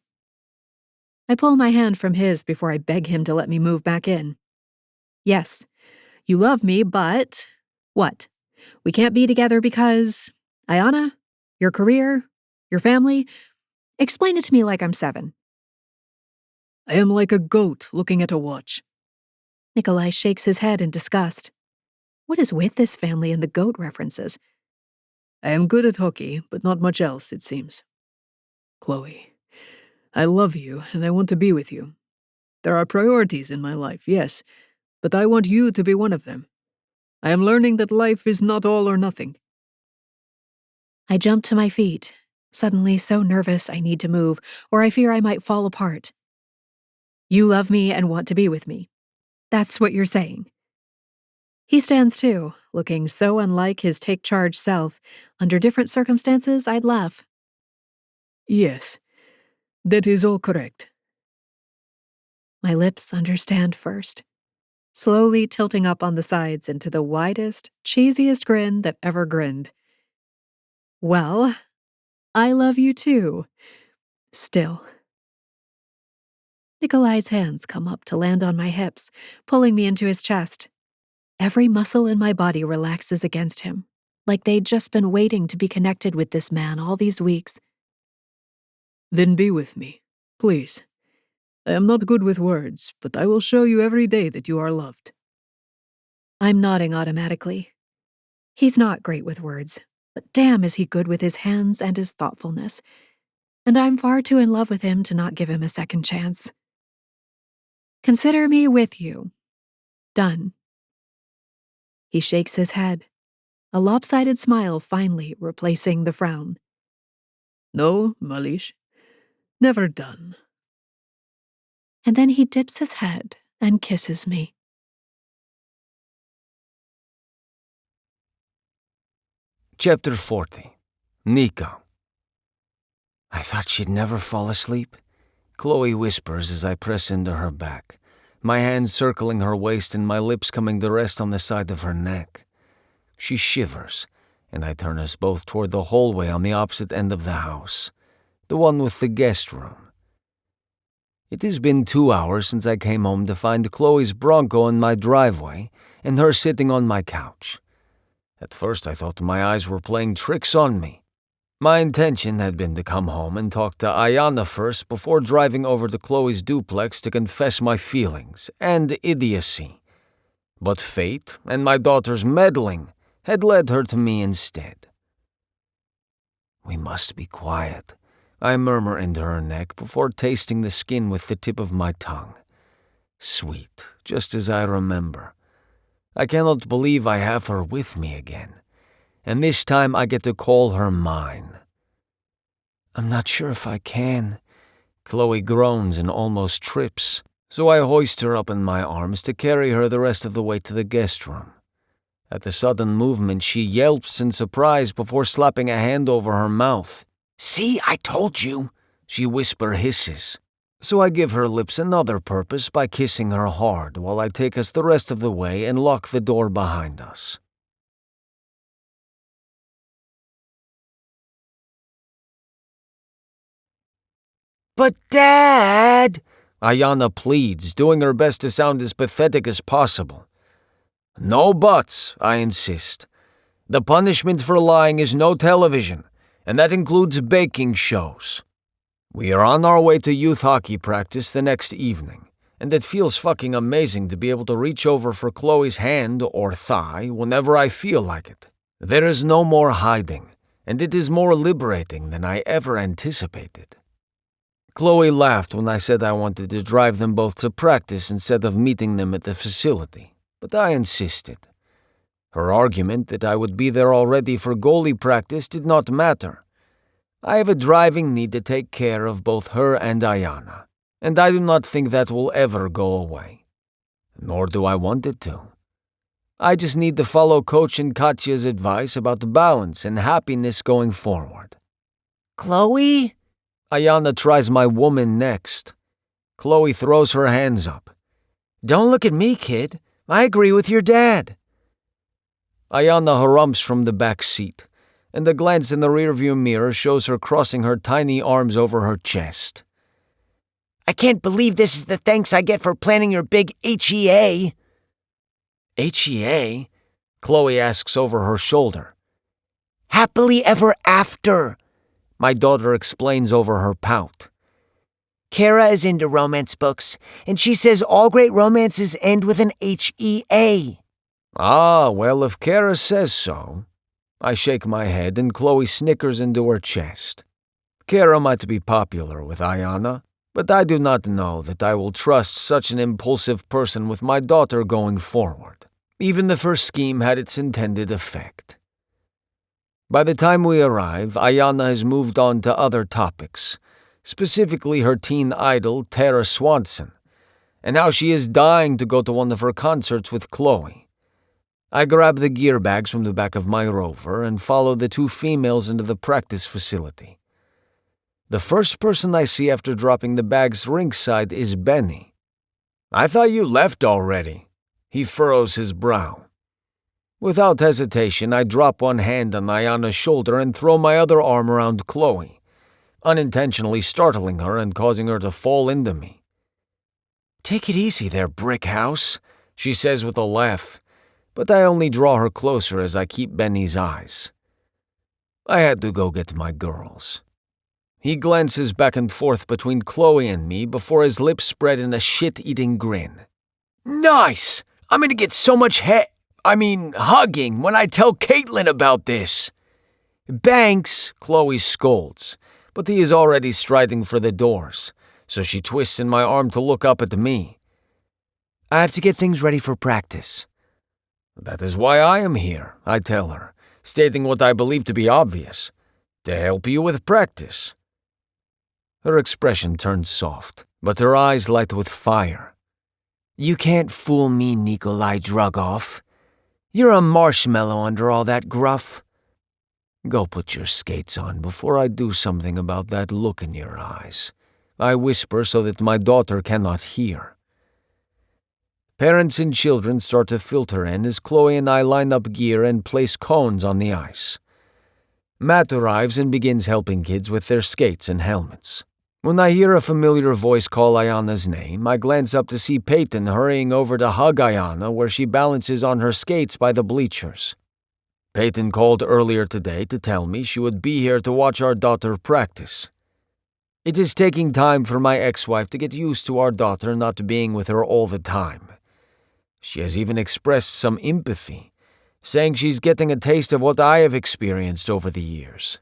[SPEAKER 4] I pull my hand from his before I beg him to let me move back in. Yes, you love me, but what? We can't be together because Ayana? Your career? Your family? Explain it to me like I'm 7.
[SPEAKER 5] I am like a goat looking at a watch.
[SPEAKER 4] Nikolai shakes his head in disgust. What is with this family and the goat references?
[SPEAKER 5] I am good at hockey, but not much else, it seems. Chloe, I love you, and I want to be with you. There are priorities in my life, yes, but I want you to be one of them. I am learning that life is not all or nothing.
[SPEAKER 4] I jump to my feet, suddenly so nervous I need to move, or I fear I might fall apart. You love me and want to be with me. That's what you're saying. He stands too, looking so unlike his take-charge self. Under different circumstances, I'd laugh.
[SPEAKER 5] Yes, that is all correct.
[SPEAKER 4] My lips understand first, slowly tilting up on the sides into the widest, cheesiest grin that ever grinned. Well, I love you too. Still. Nikolai's hands come up to land on my hips, pulling me into his chest. Every muscle in my body relaxes against him, like they'd just been waiting to be connected with this man all these weeks.
[SPEAKER 5] Then be with me, please. I am not good with words, but I will show you every day that you are loved.
[SPEAKER 4] I'm nodding automatically. He's not great with words, but damn is he good with his hands and his thoughtfulness. And I'm far too in love with him to not give him a second chance. Consider me with you. Done. He shakes his head, a lopsided smile finally replacing the frown.
[SPEAKER 5] No, Malish, never done.
[SPEAKER 4] And then he dips his head and kisses me.
[SPEAKER 1] Chapter 40. Nico. I thought she'd never fall asleep. Chloe whispers as I press into her back, my hands circling her waist and my lips coming to rest on the side of her neck. She shivers, and I turn us both toward the hallway on the opposite end of the house, the one with the guest room. It has been 2 hours since I came home to find Chloe's Bronco in my driveway and her sitting on my couch. At first I thought my eyes were playing tricks on me. My intention had been to come home and talk to Ayana first before driving over to Chloe's duplex to confess my feelings and idiocy. But fate and my daughter's meddling had led her to me instead. We must be quiet, I murmur into her neck before tasting the skin with the tip of my tongue. Sweet, just as I remember. I cannot believe I have her with me again, and this time I get to call her mine. I'm not sure if I can. Chloe groans and almost trips, so I hoist her up in my arms to carry her the rest of the way to the guest room. At the sudden movement, she yelps in surprise before slapping a hand over her mouth. "See, I told you," she hisses. So I give her lips another purpose by kissing her hard while I take us the rest of the way and lock the door behind us. "But Dad," Ayana pleads, doing her best to sound as pathetic as possible. "No buts," I insist. "The punishment for lying is no television, and that includes baking shows." We are on our way to youth hockey practice the next evening, and it feels fucking amazing to be able to reach over for Chloe's hand or thigh whenever I feel like it. There is no more hiding, and it is more liberating than I ever anticipated. Chloe laughed when I said I wanted to drive them both to practice instead of meeting them at the facility, but I insisted. Her argument that I would be there already for goalie practice did not matter. I have a driving need to take care of both her and Ayana, and I do not think that will ever go away. Nor do I want it to. I just need to follow Coach and Katya's advice about balance and happiness going forward. "Chloe?" Ayana tries my woman next. Chloe throws her hands up. "Don't look at me, kid. I agree with your dad." Ayana harumphs from the back seat, and a glance in the rearview mirror shows her crossing her tiny arms over her chest. "I can't believe this is the thanks I get for planning your big HEA." "HEA?" Chloe asks over her shoulder. "Happily ever after," my daughter explains over her pout. "Kara is into romance books, and she says all great romances end with an HEA. "Ah, well, if Kara says so." I shake my head and Chloe snickers into her chest. Kara might be popular with Ayana, but I do not know that I will trust such an impulsive person with my daughter going forward. Even the first scheme had its intended effect. By the time we arrive, Ayana has moved on to other topics, specifically her teen idol Tara Swanson, and how she is dying to go to one of her concerts with Chloe. I grab the gear bags from the back of my Rover and follow the two females into the practice facility. The first person I see after dropping the bags ringside is Benny. "I thought you left already." He furrows his brow. Without hesitation, I drop one hand on Ayana's shoulder and throw my other arm around Chloe, unintentionally startling her and causing her to fall into me. "Take it easy there, brick house," she says with a laugh, but I only draw her closer as I keep Benny's eyes. I had to go get my girls. He glances back and forth between Chloe and me before his lips spread in a shit-eating grin. "Nice! I'm gonna get so much hugging when I tell Caitlin about this." "Banks," Chloe scolds, but he is already striding for the doors, so she twists in my arm to look up at me. "I have to get things ready for practice." "That is why I am here," I tell her, stating what I believe to be obvious. "To help you with practice." Her expression turns soft, but her eyes light with fire. "You can't fool me, Nikolai Drugov. You're a marshmallow under all that gruff. Go put your skates on before I do something about that look in your eyes," I whisper so that my daughter cannot hear. Parents and children start to filter in as Chloe and I line up gear and place cones on the ice. Matt arrives and begins helping kids with their skates and helmets. When I hear a familiar voice call Ayana's name, I glance up to see Peyton hurrying over to hug Ayana where she balances on her skates by the bleachers. Peyton called earlier today to tell me she would be here to watch our daughter practice. It is taking time for my ex-wife to get used to our daughter not being with her all the time. She has even expressed some empathy, saying she's getting a taste of what I have experienced over the years.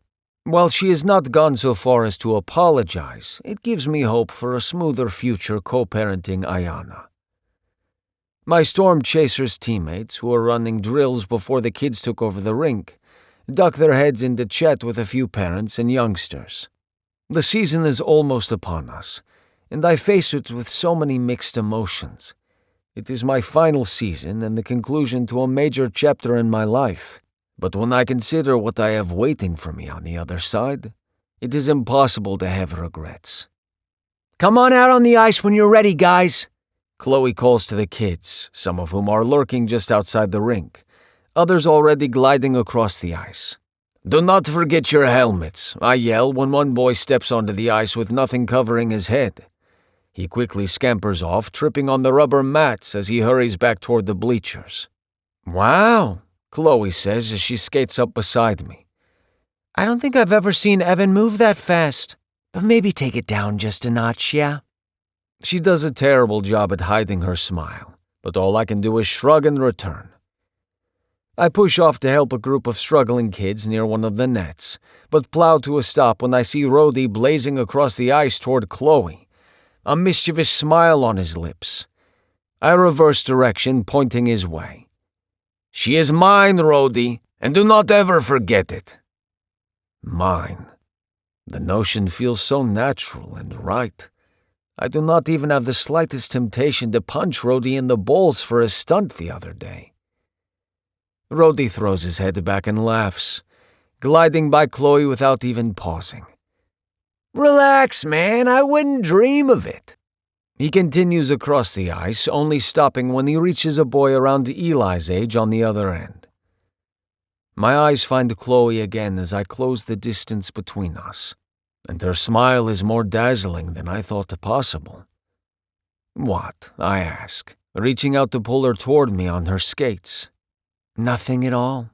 [SPEAKER 1] While she has not gone so far as to apologize, it gives me hope for a smoother future co-parenting Ayana. My Storm Chasers teammates, who are running drills before the kids took over the rink, duck their heads into chat with a few parents and youngsters. The season is almost upon us, and I face it with so many mixed emotions. It is my final season and the conclusion to a major chapter in my life, but when I consider what I have waiting for me on the other side, it is impossible to have regrets.
[SPEAKER 2] Come on out on the ice when you're ready, guys,
[SPEAKER 1] Chloe calls to the kids, some of whom are lurking just outside the rink, others already gliding across the ice. Do not forget your helmets, I yell when one boy steps onto the ice with nothing covering his head. He quickly scampers off, tripping on the rubber mats as he hurries back toward the bleachers.
[SPEAKER 2] Wow,
[SPEAKER 1] Chloe says as she skates up beside me.
[SPEAKER 2] I don't think I've ever seen Evan move that fast, but maybe take it down just a notch, yeah?
[SPEAKER 1] She does a terrible job at hiding her smile, but all I can do is shrug in return. I push off to help a group of struggling kids near one of the nets, but plow to a stop when I see Rhodey blazing across the ice toward Chloe, a mischievous smile on his lips. I reverse direction, pointing his way. She is mine, Rhodey, and do not ever forget it. Mine. The notion feels so natural and right. I do not even have the slightest temptation to punch Rhodey in the balls for his stunt the other day. Rhodey throws his head back and laughs, gliding by Chloe without even pausing.
[SPEAKER 2] Relax, man, I wouldn't dream of it.
[SPEAKER 1] He continues across the ice, only stopping when he reaches a boy around Eli's age on the other end. My eyes find Chloe again as I close the distance between us, and her smile is more dazzling than I thought possible. What? I ask, reaching out to pull her toward me on her skates.
[SPEAKER 2] Nothing at all,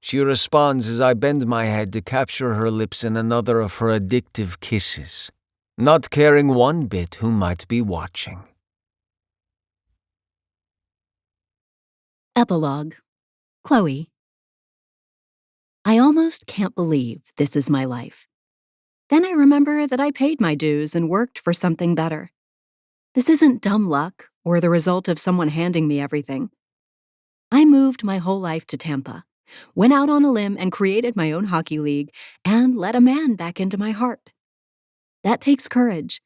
[SPEAKER 1] she responds as I bend my head to capture her lips in another of her addictive kisses, not caring one bit who might be watching.
[SPEAKER 3] Epilogue. Chloe. I almost can't believe this is my life. Then I remember that I paid my dues and worked for something better. This isn't dumb luck or the result of someone handing me everything. I moved my whole life to Tampa, went out on a limb and created my own hockey league, and let a man back into my heart. That takes courage,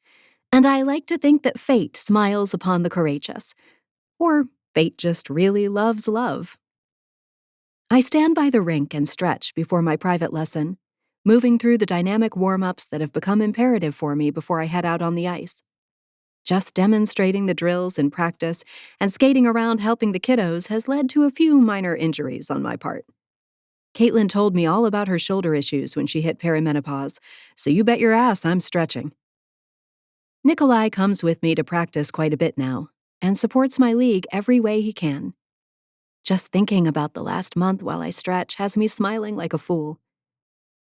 [SPEAKER 3] and I like to think that fate smiles upon the courageous, or fate just really loves love. I stand by the rink and stretch before my private lesson, moving through the dynamic warm-ups that have become imperative for me before I head out on the ice. Just demonstrating the drills in practice and skating around helping the kiddos has led to a few minor injuries on my part. Caitlin told me all about her shoulder issues when she hit perimenopause, so you bet your ass I'm stretching. Nikolai comes with me to practice quite a bit now and supports my league every way he can. Just thinking about the last month while I stretch has me smiling like a fool.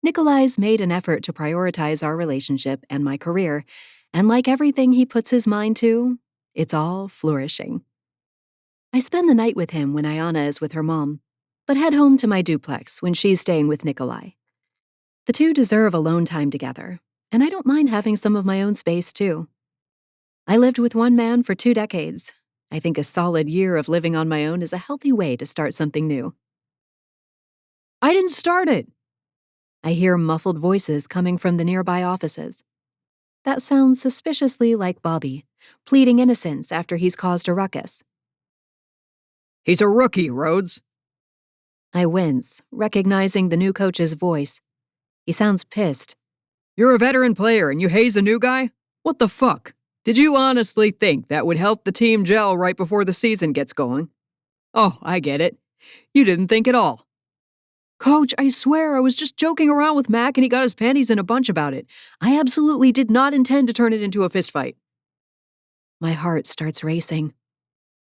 [SPEAKER 3] Nikolai's made an effort to prioritize our relationship and my career, and like everything he puts his mind to, it's all flourishing. I spend the night with him when Ayana is with her mom, but head home to my duplex when she's staying with Nikolai. The two deserve alone time together, and I don't mind having some of my own space too. I lived with one man for 2 decades. I think a solid year of living on my own is a healthy way to start something new. I didn't start it. I hear muffled voices coming from the nearby offices. That sounds suspiciously like Bobby, pleading innocence after he's caused a ruckus.
[SPEAKER 5] He's a rookie, Rhodes.
[SPEAKER 3] I wince, recognizing the new coach's voice. He sounds pissed.
[SPEAKER 5] You're a veteran player and you haze a new guy? What the fuck? Did you honestly think that would help the team gel right before the season gets going? Oh, I get it. You didn't think at all. Coach, I swear I was just joking around with Mac and he got his panties in a bunch about it. I absolutely did not intend to turn it into a fistfight.
[SPEAKER 3] My heart starts racing.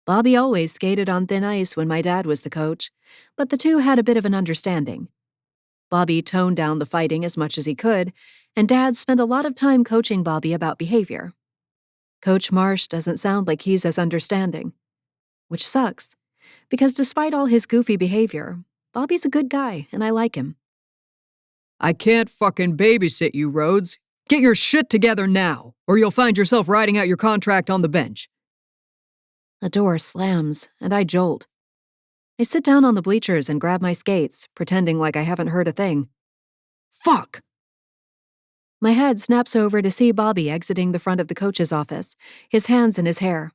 [SPEAKER 3] Bobby always skated on thin ice when my dad was the coach, but the two had a bit of an understanding. Bobby toned down the fighting as much as he could, and Dad spent a lot of time coaching Bobby about behavior. Coach Marsh doesn't sound like he's as understanding. Which sucks, because despite all his goofy behavior, Bobby's a good guy, and I like him.
[SPEAKER 5] I can't fucking babysit you, Rhodes. Get your shit together now, or you'll find yourself riding out your contract on the bench.
[SPEAKER 4] A door slams, and I jolt. I sit down on the bleachers and grab my skates, pretending like I haven't heard a thing.
[SPEAKER 5] Fuck!
[SPEAKER 4] My head snaps over to see Bobby exiting the front of the coach's office, his hands in his hair.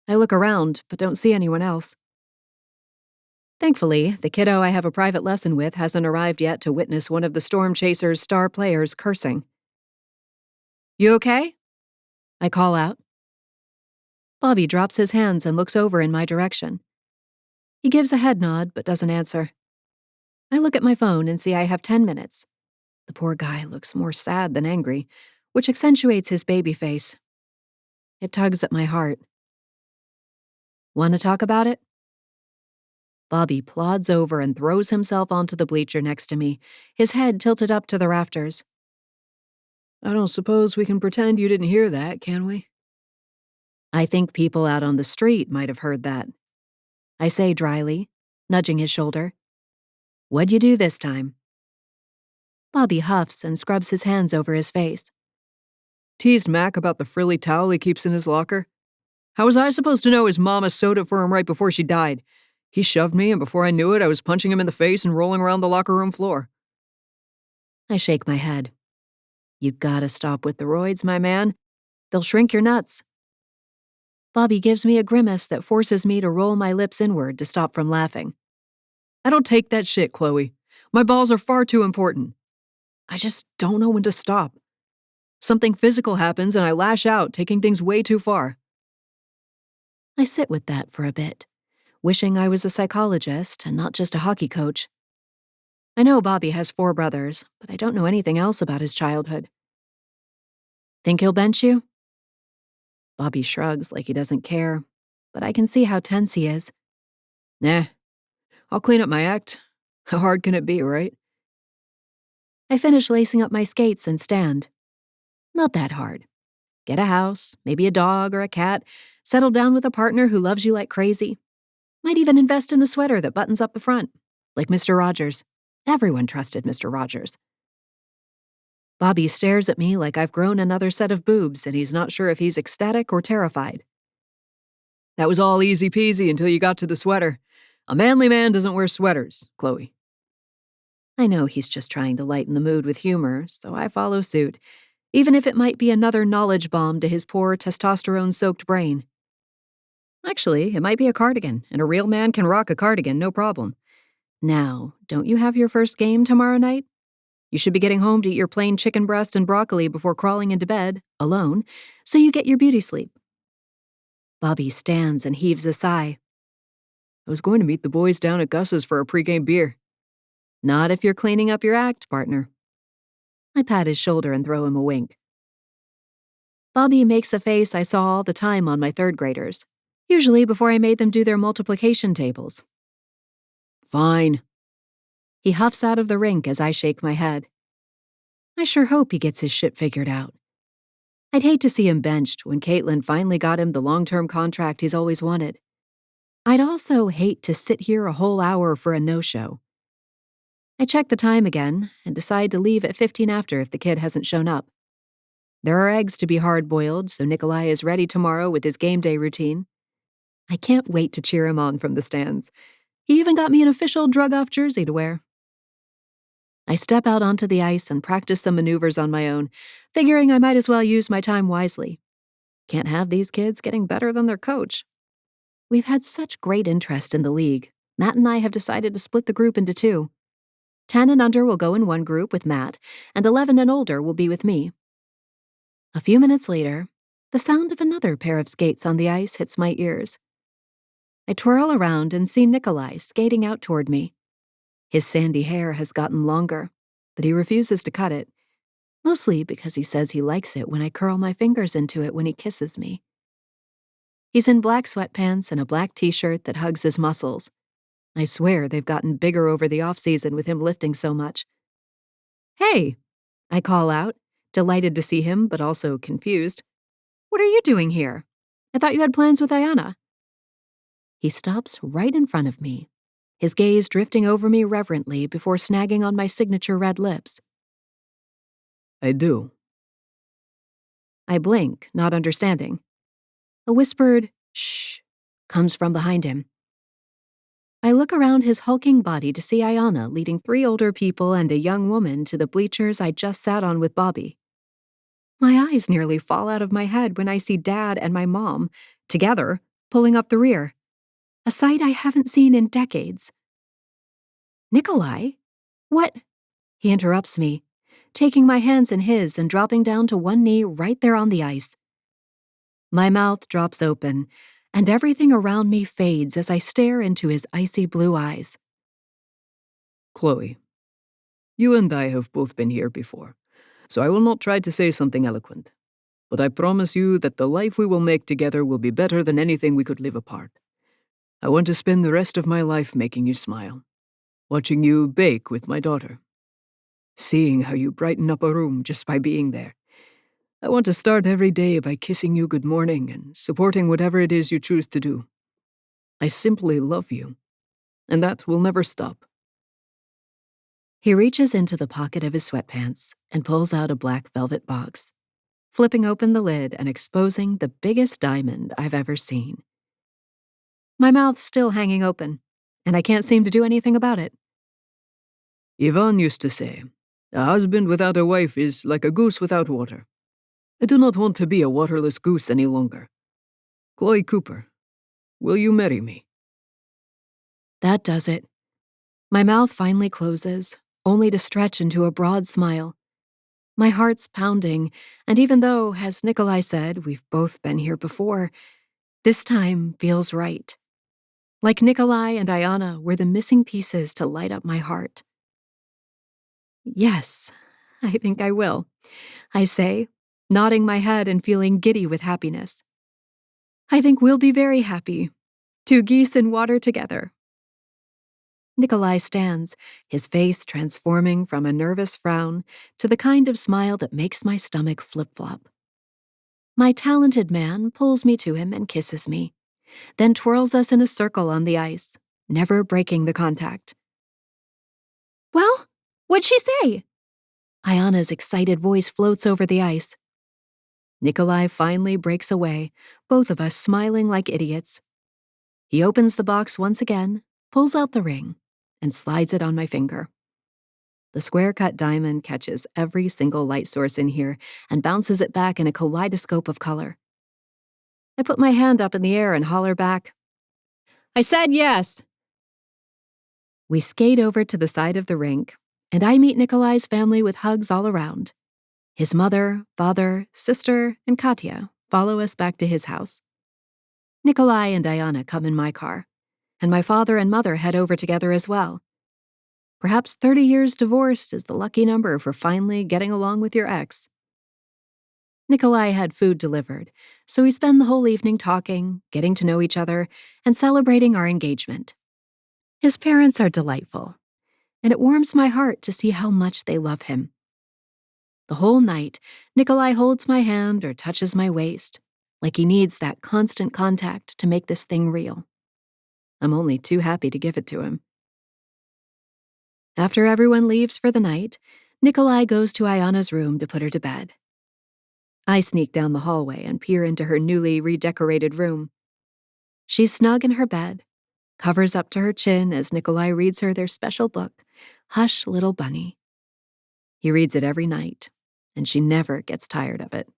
[SPEAKER 4] I look around, but don't see anyone else. Thankfully, the kiddo I have a private lesson with hasn't arrived yet to witness one of the Storm Chasers' star players cursing. You okay? I call out. Bobby drops his hands and looks over in my direction. He gives a head nod, but doesn't answer. I look at my phone and see I have 10 minutes. The poor guy looks more sad than angry, which accentuates his baby face. It tugs at my heart. Want to talk about it? Bobby plods over and throws himself onto the bleacher next to me, his head tilted up to the rafters.
[SPEAKER 5] I don't suppose we can pretend you didn't hear that, can we?
[SPEAKER 4] I think people out on the street might have heard that. I say dryly, nudging his shoulder. What'd you do this time? Bobby huffs and scrubs his hands over his face.
[SPEAKER 5] Teased Mac about the frilly towel he keeps in his locker. How was I supposed to know his mama sewed it for him right before she died? He shoved me, and before I knew it, I was punching him in the face and rolling around the locker room floor.
[SPEAKER 4] I shake my head. You gotta stop with the roids, my man. They'll shrink your nuts. Bobby gives me a grimace that forces me to roll my lips inward to stop from laughing.
[SPEAKER 5] I don't take that shit, Chloe. My balls are far too important. I just don't know when to stop. Something physical happens and I lash out, taking things way too far.
[SPEAKER 4] I sit with that for a bit, wishing I was a psychologist and not just a hockey coach. I know Bobby has 4 brothers, but I don't know anything else about his childhood. Think he'll bench you? Bobby shrugs like he doesn't care, but I can see how tense he is.
[SPEAKER 5] Nah, I'll clean up my act. How hard can it be, right?
[SPEAKER 4] I finish lacing up my skates and stand. Not that hard. Get a house, maybe a dog or a cat, settle down with a partner who loves you like crazy. Might even invest in a sweater that buttons up the front, like Mr. Rogers. Everyone trusted Mr. Rogers. Bobby stares at me like I've grown another set of boobs and he's not sure if he's ecstatic or terrified.
[SPEAKER 5] That was all easy peasy until you got to the sweater. A manly man doesn't wear sweaters, Chloe.
[SPEAKER 4] I know he's just trying to lighten the mood with humor, so I follow suit, even if it might be another knowledge bomb to his poor testosterone-soaked brain. Actually, it might be a cardigan, and a real man can rock a cardigan, no problem. Now, don't you have your first game tomorrow night? You should be getting home to eat your plain chicken breast and broccoli before crawling into bed, alone, so you get your beauty sleep. Bobby stands and heaves a sigh.
[SPEAKER 5] I was going to meet the boys down at Gus's for a pregame beer.
[SPEAKER 4] Not if you're cleaning up your act, partner. I pat his shoulder and throw him a wink. Bobby makes a face I saw all the time on my 3rd graders, usually before I made them do their multiplication tables.
[SPEAKER 5] Fine.
[SPEAKER 4] He huffs out of the rink as I shake my head. I sure hope he gets his shit figured out. I'd hate to see him benched when Caitlin finally got him the long-term contract he's always wanted. I'd also hate to sit here a whole hour for a no-show. I check the time again and decide to leave at 15 after if the kid hasn't shown up. There are eggs to be hard-boiled, so Nikolai is ready tomorrow with his game day routine. I can't wait to cheer him on from the stands. He even got me an official drug-off jersey to wear. I step out onto the ice and practice some maneuvers on my own, figuring I might as well use my time wisely. Can't have these kids getting better than their coach. We've had such great interest in the league. Matt and I have decided to split the group into 2. 10 and under will go in one group with Matt, and 11 and older will be with me. A few minutes later, the sound of another pair of skates on the ice hits my ears. I twirl around and see Nikolai skating out toward me. His sandy hair has gotten longer, but he refuses to cut it, mostly because he says he likes it when I curl my fingers into it when he kisses me. He's in black sweatpants and a black t-shirt that hugs his muscles. I swear they've gotten bigger over the off-season with him lifting so much. Hey, I call out, delighted to see him, but also confused. What are you doing here? I thought you had plans with Ayana. He stops right in front of me,
[SPEAKER 3] his gaze drifting over me reverently before snagging on my signature red lips.
[SPEAKER 5] I do.
[SPEAKER 3] I blink, not understanding. A whispered, shh, comes from behind him. I look around his hulking body to see Ayana leading 3 older people and a young woman to the bleachers I just sat on with Bobby. My eyes nearly fall out of my head when I see Dad and my mom, together, pulling up the rear. A sight I haven't seen in decades. Nikolai? What? He interrupts me, taking my hands in his and dropping down to one knee right there on the ice. My mouth drops open, and everything around me fades as I stare into his icy blue eyes.
[SPEAKER 5] Chloe, you and I have both been here before, so I will not try to say something eloquent. But I promise you that the life we will make together will be better than anything we could live apart. I want to spend the rest of my life making you smile, watching you bake with my daughter, seeing how you brighten up a room just by being there. I want to start every day by kissing you good morning and supporting whatever it is you choose to do. I simply love you, and that will never stop.
[SPEAKER 3] He reaches into the pocket of his sweatpants and pulls out a black velvet box, flipping open the lid and exposing the biggest diamond I've ever seen. My mouth's still hanging open, and I can't seem to do anything about it.
[SPEAKER 5] Ivan used to say, "A husband without a wife is like a goose without water." I do not want to be a waterless goose any longer. Chloe Cooper, will you marry me?
[SPEAKER 3] That does it. My mouth finally closes, only to stretch into a broad smile. My heart's pounding, and even though, as Nikolai said, we've both been here before, this time feels right. Like Nikolai and Ayana were the missing pieces to light up my heart. Yes, I think I will, I say, nodding my head and feeling giddy with happiness. I think we'll be very happy. 2 geese in water together. Nikolai stands, his face transforming from a nervous frown to the kind of smile that makes my stomach flip-flop. My talented man pulls me to him and kisses me, then twirls us in a circle on the ice, never breaking the contact. Well, what'd she say? Ayana's excited voice floats over the ice. Nikolai finally breaks away, both of us smiling like idiots. He opens the box once again, pulls out the ring, and slides it on my finger. The square-cut diamond catches every single light source in here and bounces it back in a kaleidoscope of color. I put my hand up in the air and holler back, I said yes. We skate over to the side of the rink, and I meet Nikolai's family with hugs all around. His mother, father, sister, and Katya follow us back to his house. Nikolai and Ayana come in my car, and my father and mother head over together as well. Perhaps 30 years divorced is the lucky number for finally getting along with your ex. Nikolai had food delivered, so we spend the whole evening talking, getting to know each other, and celebrating our engagement. His parents are delightful, and it warms my heart to see how much they love him. The whole night, Nikolai holds my hand or touches my waist, like he needs that constant contact to make this thing real. I'm only too happy to give it to him. After everyone leaves for the night, Nikolai goes to Ayana's room to put her to bed. I sneak down the hallway and peer into her newly redecorated room. She's snug in her bed, covers up to her chin as Nikolai reads her their special book, Hush, Little Bunny. He reads it every night, and she never gets tired of it.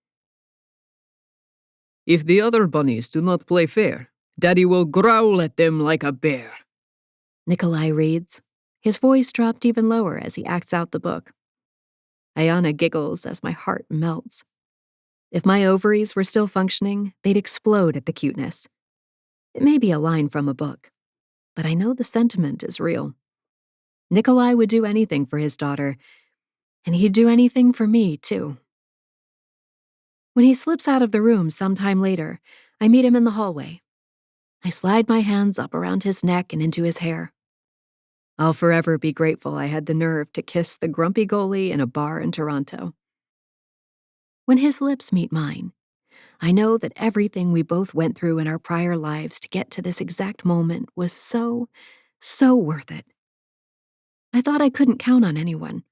[SPEAKER 5] If the other bunnies do not play fair, Daddy will growl at them like a bear.
[SPEAKER 3] Nikolai reads, his voice dropped even lower as he acts out the book. Ayana giggles as my heart melts. If my ovaries were still functioning, they'd explode at the cuteness. It may be a line from a book, but I know the sentiment is real. Nikolai would do anything for his daughter, and he'd do anything for me, too. When he slips out of the room sometime later, I meet him in the hallway. I slide my hands up around his neck and into his hair. I'll forever be grateful I had the nerve to kiss the grumpy goalie in a bar in Toronto. When his lips meet mine, I know that everything we both went through in our prior lives to get to this exact moment was so
[SPEAKER 4] So worth it. I thought I couldn't count on anyone,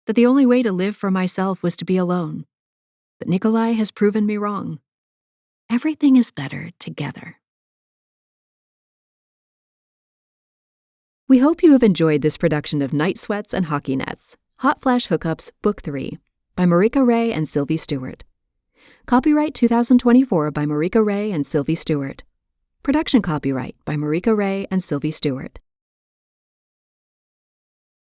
[SPEAKER 4] that the only way to live for myself was to be alone. But Nikolai has proven me wrong. Everything is better together. We hope you have enjoyed this production of Night Sweats and Hockey Nets, Hot Flash Hookups, Book 3, by Marika Ray and Sylvie Stewart. Copyright 2024 by Marika Ray and Sylvie Stewart. Production copyright by Marika Ray and Sylvie Stewart.